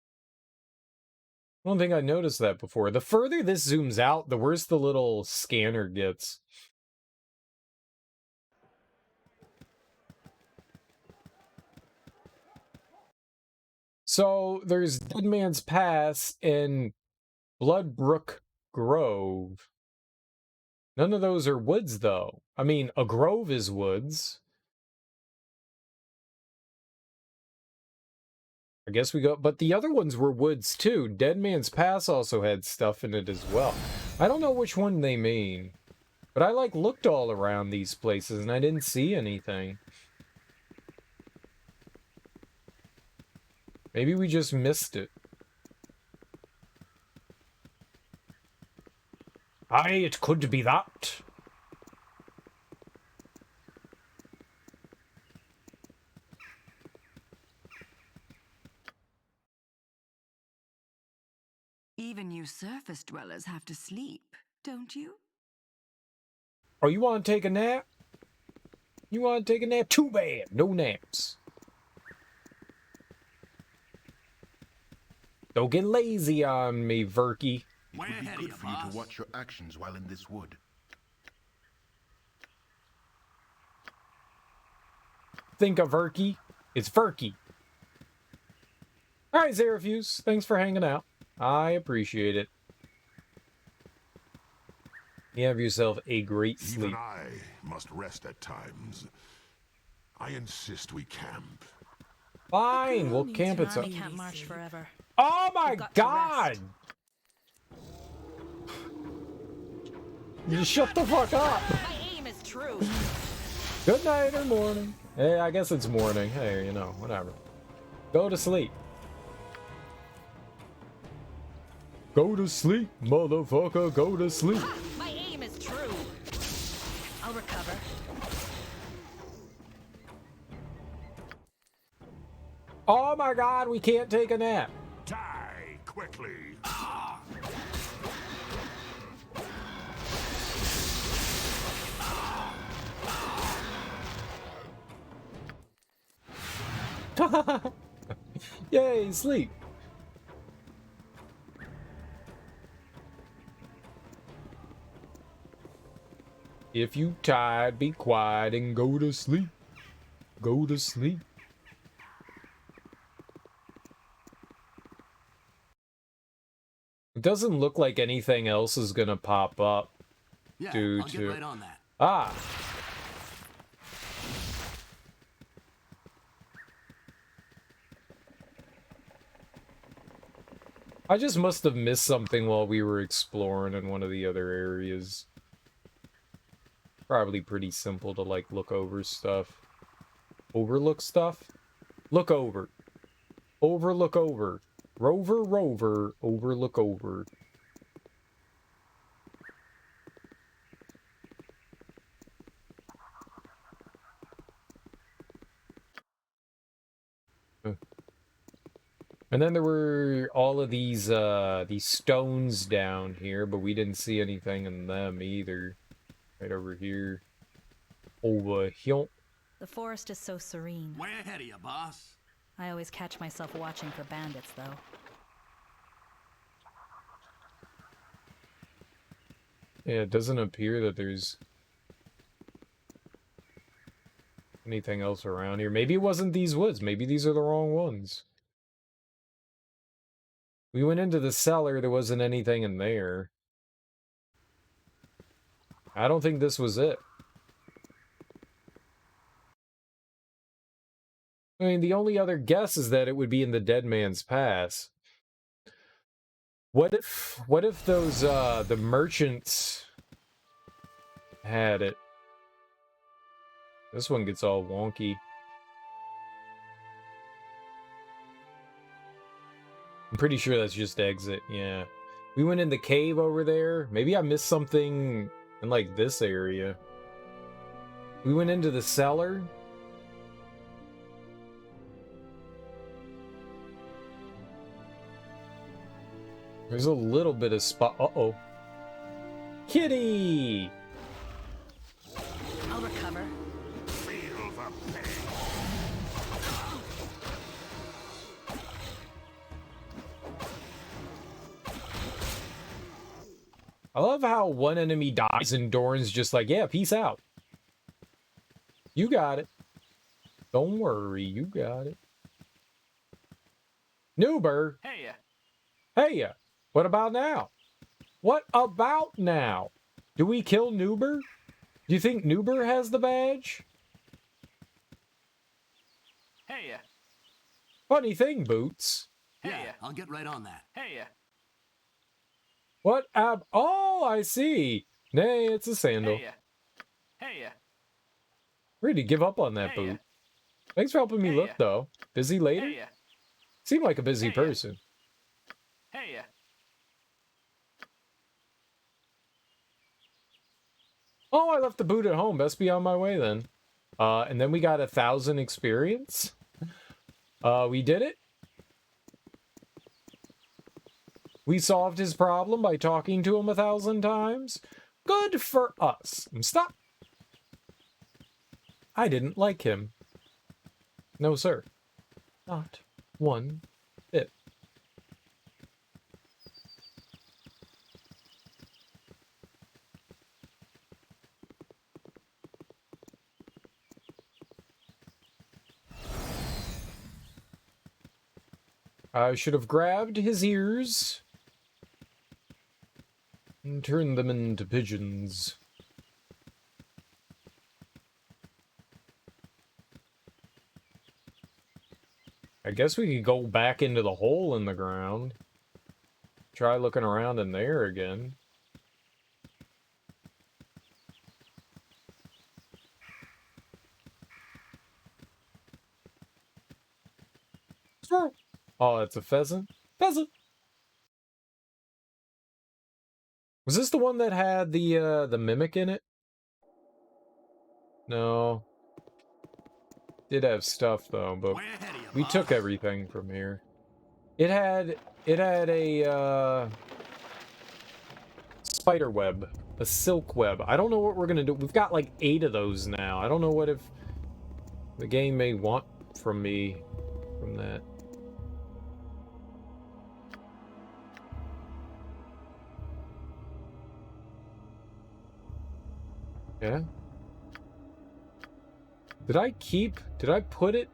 Speaker 1: I don't think I noticed that before. The further this zooms out, the worse the little scanner gets. So, there's Dead Man's Pass and Bloodbrook Grove. None of those are woods, though. I mean, a grove is woods. I guess we go... But the other ones were woods, too. Dead Man's Pass also had stuff in it as well. I don't know which one they mean. But I, like, looked all around these places, and I didn't see anything. Maybe we just missed it. Aye, it could be that.
Speaker 9: Even you surface dwellers have to sleep, don't you?
Speaker 1: Oh, you want to take a nap? You want to take a nap? Too bad. No naps. Don't get lazy on me, Verky.
Speaker 4: It would be good for you to watch your actions while in this wood.
Speaker 1: Think of Verky. It's Verky. Alright, Zerafuse. Thanks for hanging out. I appreciate it. You have yourself a great sleep.
Speaker 6: Even I must rest at times. I insist we camp.
Speaker 1: Fine, we'll camp it.
Speaker 8: We can't march forever.
Speaker 1: Oh my god! You shut the fuck up!
Speaker 23: My aim is true.
Speaker 1: Good night or morning. Hey, I guess it's morning. Hey, you know, whatever. Go to sleep. Go to sleep, motherfucker. Go to sleep.
Speaker 23: My aim is true.
Speaker 8: I'll recover.
Speaker 1: Oh my god, we can't take a nap.
Speaker 6: Die quickly.
Speaker 1: Yay, sleep. If you tired, be quiet and go to sleep. Go to sleep. It doesn't look like anything else is gonna pop up.
Speaker 3: Yeah,
Speaker 1: due
Speaker 3: I'll
Speaker 1: to...
Speaker 3: get right on that.
Speaker 1: Ah. I just must have missed something while we were exploring in one of the other areas. Probably pretty simple to, like, look over stuff. Overlook stuff? Look over. Overlook over. Rover, rover, overlook over. And then there were all of these stones down here, but we didn't see anything in them either. Right over here. Over here.
Speaker 8: The forest is so serene.
Speaker 3: Way ahead of you, boss.
Speaker 8: I always catch myself watching for bandits, though.
Speaker 1: Yeah, it doesn't appear that there's anything else around here. Maybe it wasn't these woods. Maybe these are the wrong ones. We went into the cellar. There wasn't anything in there. I don't think this was it. I mean, the only other guess is that it would be in the Dead Man's Pass. What if those, the merchants had it? This one gets all wonky. I'm pretty sure that's just exit, yeah. We went in the cave over there. Maybe I missed something in, like, this area. We went into the cellar. There's a little bit of spot. Uh-oh. Kitty!
Speaker 8: I'll recover.
Speaker 6: Feel the pain.
Speaker 1: I love how one enemy dies and Doran's just like, yeah, peace out. You got it. Don't worry, you got it. Noober!
Speaker 19: Hey,
Speaker 1: Hey, what about now? What about now? Do we kill Noober? Do you think Noober has the badge?
Speaker 19: hey,
Speaker 1: Funny thing, Boots.
Speaker 3: Yeah, I'll get right on that.
Speaker 19: hey,
Speaker 1: What oh, I see. Nay, it's a sandal.
Speaker 19: hey,
Speaker 1: Ready to give up on that boot. Thanks for helping me look, though. Busy later? Seem like a busy person.
Speaker 19: hey.
Speaker 1: Oh, I left the boot at home. Best be on my way then. And then we got 1,000 experience. We did it. We solved his problem by talking to him 1,000 times. Good for us. Stop. I didn't like him. No, sir. Not one bit. I should have grabbed his ears and turned them into pigeons. I guess we could go back into the hole in the ground. Try looking around in there again. Oh, it's a pheasant? Pheasant! Was this the one that had the mimic in it? No. Did have stuff though, but we took everything from here. It had a spider web, a silk web. I don't know what we're gonna do. We've got like 8 of those now. I don't know what if the game may want from me from that. Yeah. Did I put it?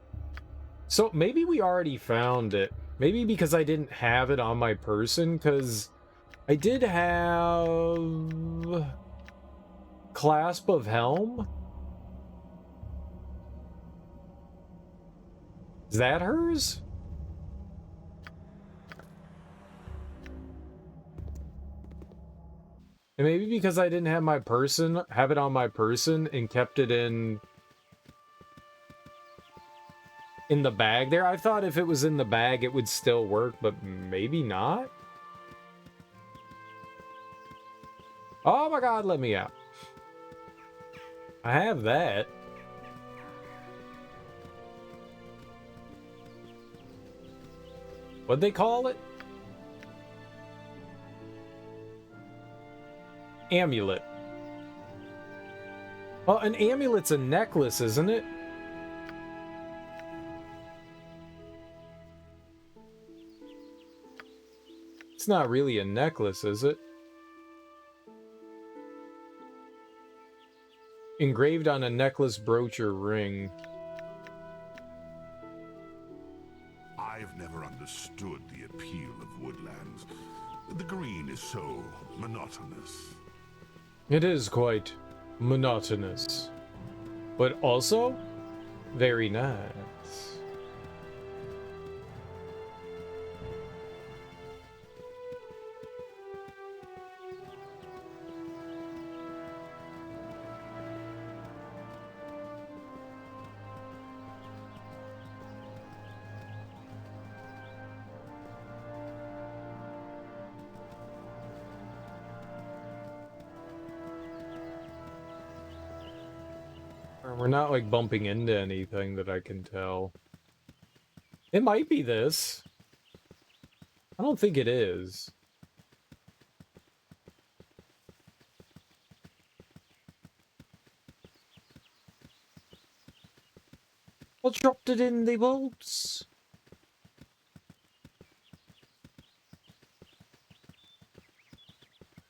Speaker 1: So maybe we already found it. Maybe because I didn't have it on my person, because I did have Clasp of Helm. Is that hers? And maybe because I didn't have it on my person and kept it in the bag there. I thought if it was in the bag it would still work, but maybe not. Oh my god, let me out. I have that. What'd they call it? Amulet. Well, an amulet's a necklace, isn't it? It's not really a necklace, is it? Engraved on a necklace, brooch, or ring.
Speaker 6: I've never understood the appeal of woodlands. The green is so monotonous.
Speaker 1: It is quite monotonous, but also very nice. We're not like bumping into anything that I can tell. It might be this. I don't think it is. I dropped it in the bolts.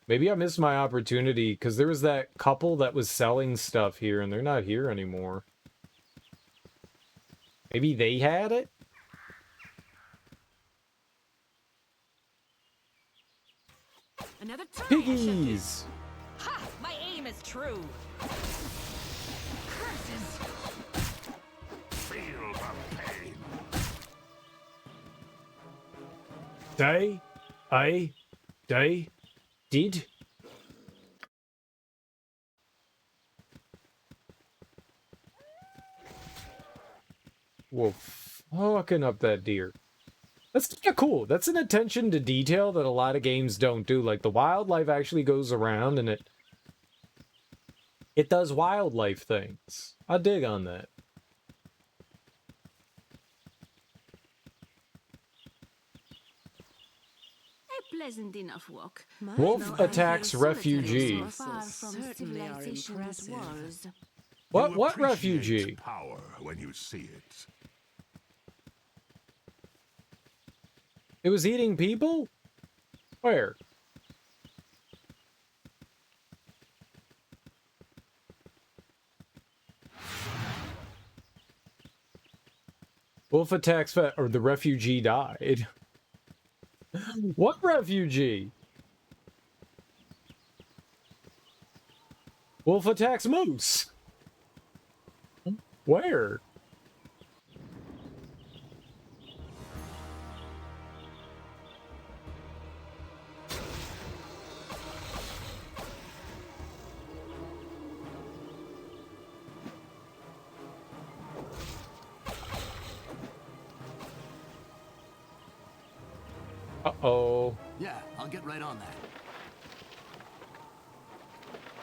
Speaker 1: Maybe I missed my opportunity, because there was that couple that was selling stuff here, and they're not here anymore. Maybe they had it?
Speaker 23: Another
Speaker 1: Piggies!
Speaker 8: Ha! My aim is true.
Speaker 23: Curses!
Speaker 6: Feel the pain.
Speaker 1: Did? Whoa, fucking up that deer. That's kind of cool. That's an attention to detail that a lot of games don't do. Like, the wildlife actually goes around and it does wildlife things. I dig on that.
Speaker 21: A pleasant enough walk.
Speaker 1: Wolf attacks refugee.
Speaker 21: Far from civilization's walls.
Speaker 1: What refugee?
Speaker 6: Power when you see it.
Speaker 1: It was eating people? Where? Wolf attacks or the refugee died. What refugee? Wolf attacks moose. Where? Uh-oh.
Speaker 3: Yeah, I'll get right on that.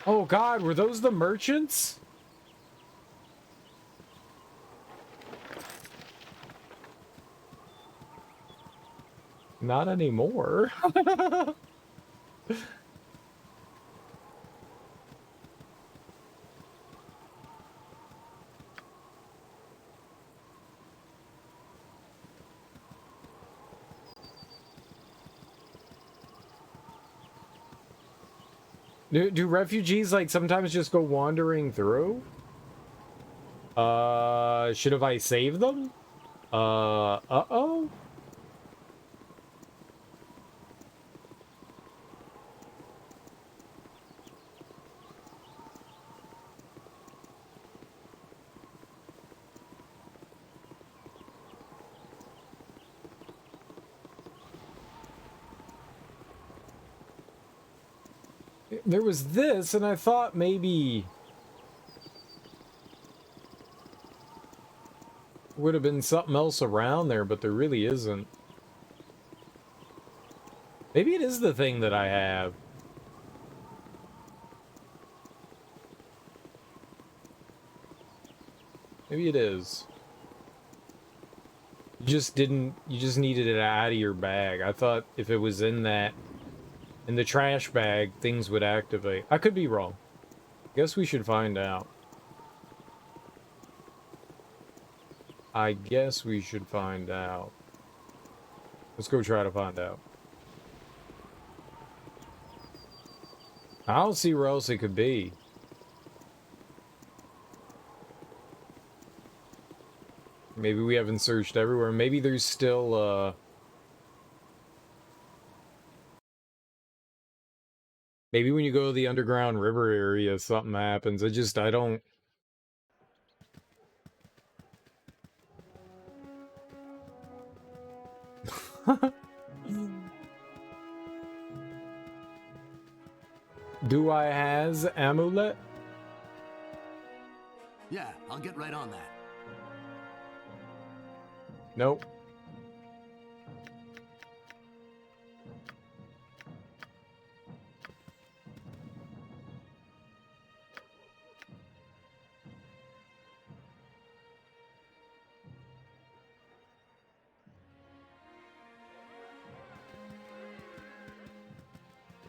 Speaker 1: Oh god, were those the merchants? Not anymore. Do refugees, like, sometimes just go wandering through? Should have I saved them? Uh-oh? There was this, and I thought maybe would have been something else around there, but there really isn't. Maybe it is the thing that I have. Maybe it is. You just needed it out of your bag. I thought if it was in the trash bag, things would activate. I could be wrong. Guess we should find out. I guess we should find out. Let's go try to find out. I don't see where else it could be. Maybe we haven't searched everywhere. Maybe there's still, maybe when you go to the underground river area, something happens. I don't... Do I has amulet?
Speaker 3: Yeah, I'll get right on that.
Speaker 1: Nope.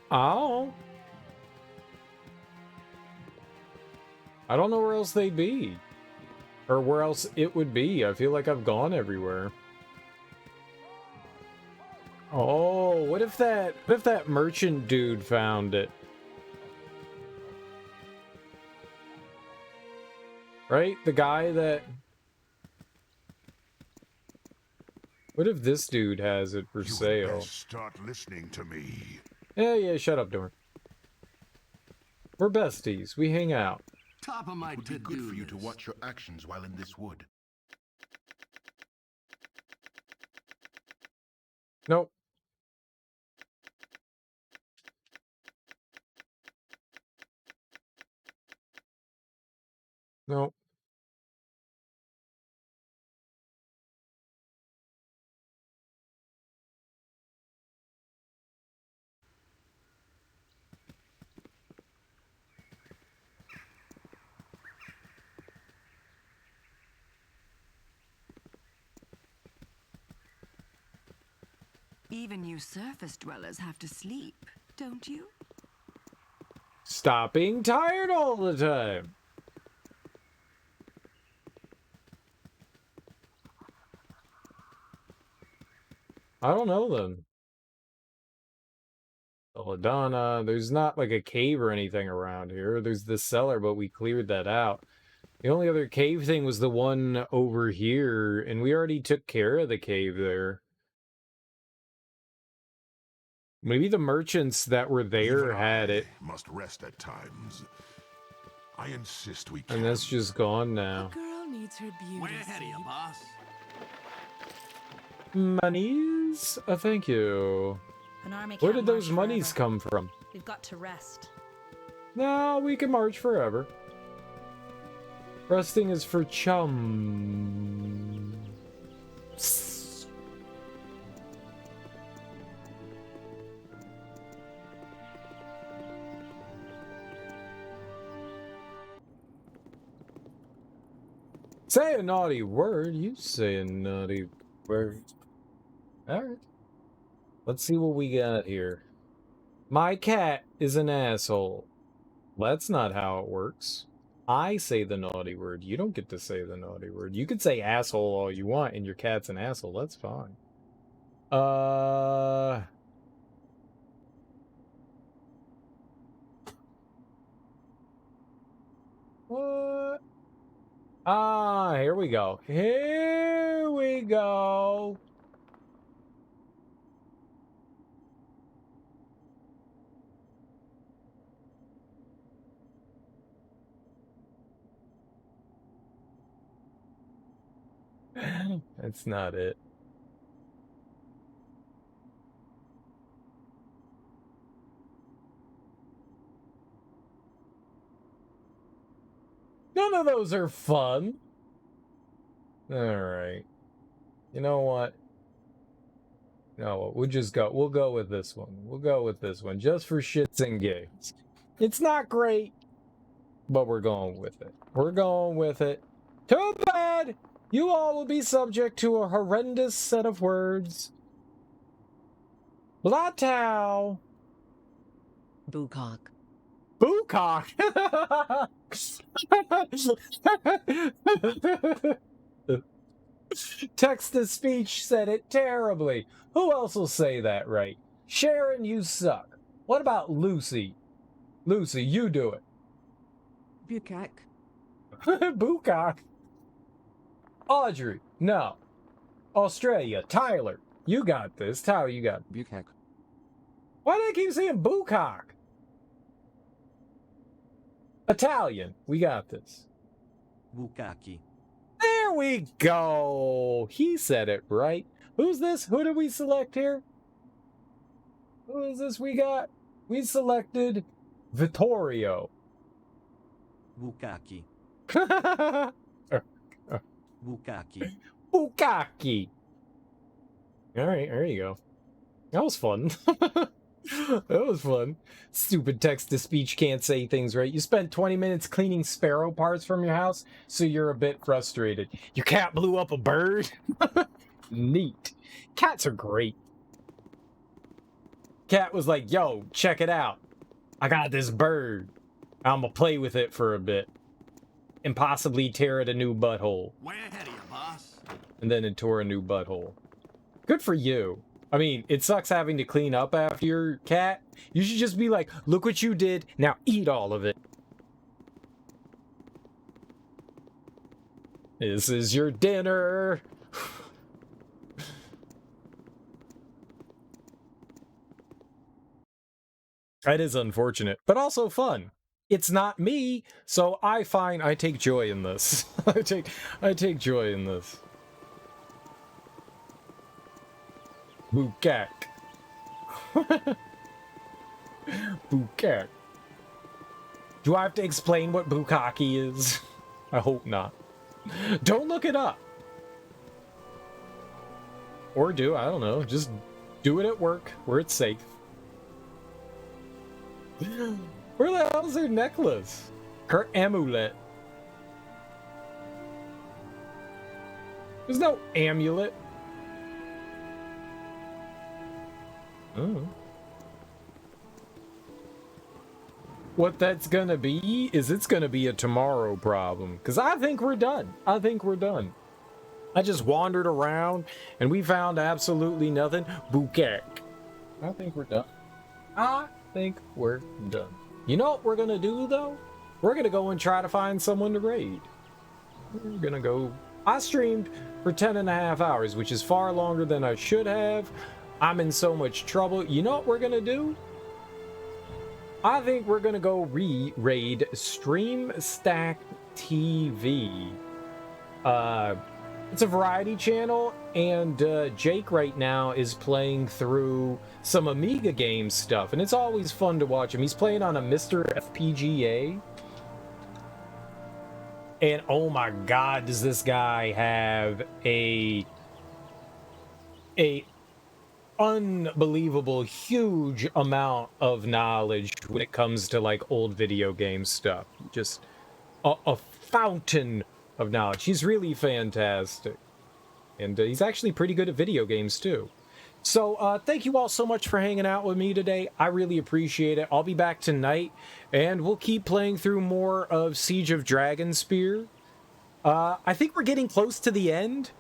Speaker 1: Oh. I don't know where else they'd be. Or where else it would be. I feel like I've gone everywhere. Oh, what if that merchant dude found it? Right? The guy that... What if this dude has it for sale?
Speaker 6: Best start listening to me.
Speaker 1: Yeah, shut up, Dorn. We're besties. We hang out.
Speaker 3: Top of my
Speaker 4: It would be good for you to watch your actions while in this wood.
Speaker 1: Nope. Nope.
Speaker 9: Even you surface dwellers have to sleep, don't you?
Speaker 1: Stop being tired all the time. I don't know then. Belladonna, there's not like a cave or anything around here. There's the cellar, but we cleared that out. The only other cave thing was the one over here, and we already took care of the cave there. Maybe the merchants that were there had it.
Speaker 6: Must rest at times. I insist we can.
Speaker 1: And that's just gone now.
Speaker 16: Girl needs her beauty.
Speaker 3: Way ahead of you, boss.
Speaker 1: Monies? Thank you.
Speaker 8: An army
Speaker 1: Where
Speaker 8: can't
Speaker 1: did those
Speaker 8: march
Speaker 1: monies
Speaker 8: forever.
Speaker 1: come from?
Speaker 8: We've got to rest.
Speaker 1: No, we can march forever. Resting is for chum. Say a naughty word. You say a naughty word. Alright. Let's see what we got here. My cat is an asshole. That's not how it works. I say the naughty word. You don't get to say the naughty word. You can say asshole all you want and your cat's an asshole. That's fine. What? Ah, here we go. Here we go. That's not it. None of those are fun. Alright. You know what? No, we'll go with this one. We'll go with this one, just for shits and gigs. It's not great, but we're going with it. We're going with it. Too bad! You all will be subject to a horrendous set of words. Blatow!
Speaker 12: Boocock.
Speaker 1: Boocock! Text-to-speech said it terribly. Who else will say that right? Sharon, you suck. What about Lucy? Lucy, you do it.
Speaker 12: Bukak.
Speaker 1: Bukak. Audrey, no. Australia, Tyler, you got this. Tyler, you got it.
Speaker 18: Bukak.
Speaker 1: Why do I keep saying Bukak? Italian, we got this.
Speaker 18: Bukaki.
Speaker 1: There we go. He said it right. Who's this? Who did we select here? Who is this we got? We selected Vittorio.
Speaker 18: Bukaki. Bukaki.
Speaker 1: Bukaki. All right, there you go. That was fun. That was fun. Stupid text-to-speech can't say things right. You spent 20 minutes cleaning sparrow parts from your house, so you're a bit frustrated. Your cat blew up a bird? Neat. Cats are great. Cat was like, yo, check it out. I got this bird. I'm gonna play with it for a bit. And possibly tear it a new butthole.
Speaker 3: Way ahead of you, boss.
Speaker 1: And then it tore a new butthole. Good for you. I mean, it sucks having to clean up after your cat. You should just be like, look what you did, now eat all of it. This is your dinner. That is unfortunate, but also fun. It's not me, so I take joy in this. I take joy in this. Bukak. Bukak. Do I have to explain what Bukaki is? I hope not. Don't look it up. Or do, I don't know. Just do it at work, where it's safe. Where the hell's her necklace? Her amulet. There's no amulet. Oh. What that's gonna be is it's gonna be a tomorrow problem. Because I think we're done. I think we're done. I just wandered around and we found absolutely nothing. Bukak. I think we're done. I think we're done. You know what we're gonna do though? We're gonna go and try to find someone to raid. We're gonna go. I streamed for 10.5 hours, which is far longer than I should have. I'm in so much trouble. You know what we're gonna do? I think we're gonna go raid Stream Stack TV. It's a variety channel, and Jake right now is playing through some Amiga game stuff, and it's always fun to watch him. He's playing on a Mr. FPGA, and oh my god, does this guy have a unbelievable huge amount of knowledge when it comes to like old video game stuff. Just a fountain of knowledge. He's really fantastic, and he's actually pretty good at video games too. So thank you all so much for hanging out with me today. I really appreciate it. I'll be back tonight, and we'll keep playing through more of Siege of Dragonspear. I think we're getting close to the end.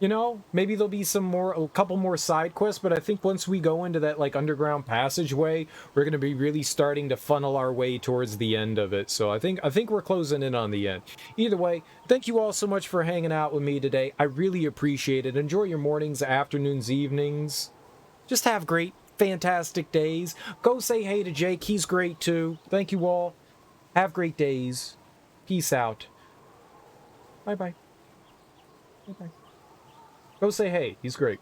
Speaker 1: You know, maybe there'll be a couple more side quests, but I think once we go into that like underground passageway, we're going to be really starting to funnel our way towards the end of it. So I think we're closing in on the end. Either way, thank you all so much for hanging out with me today. I really appreciate it. Enjoy your mornings, afternoons, evenings. Just have great, fantastic days. Go say hey to Jake. He's great too. Thank you all. Have great days. Peace out. Bye-bye. Bye-bye. Go say hey. He's great.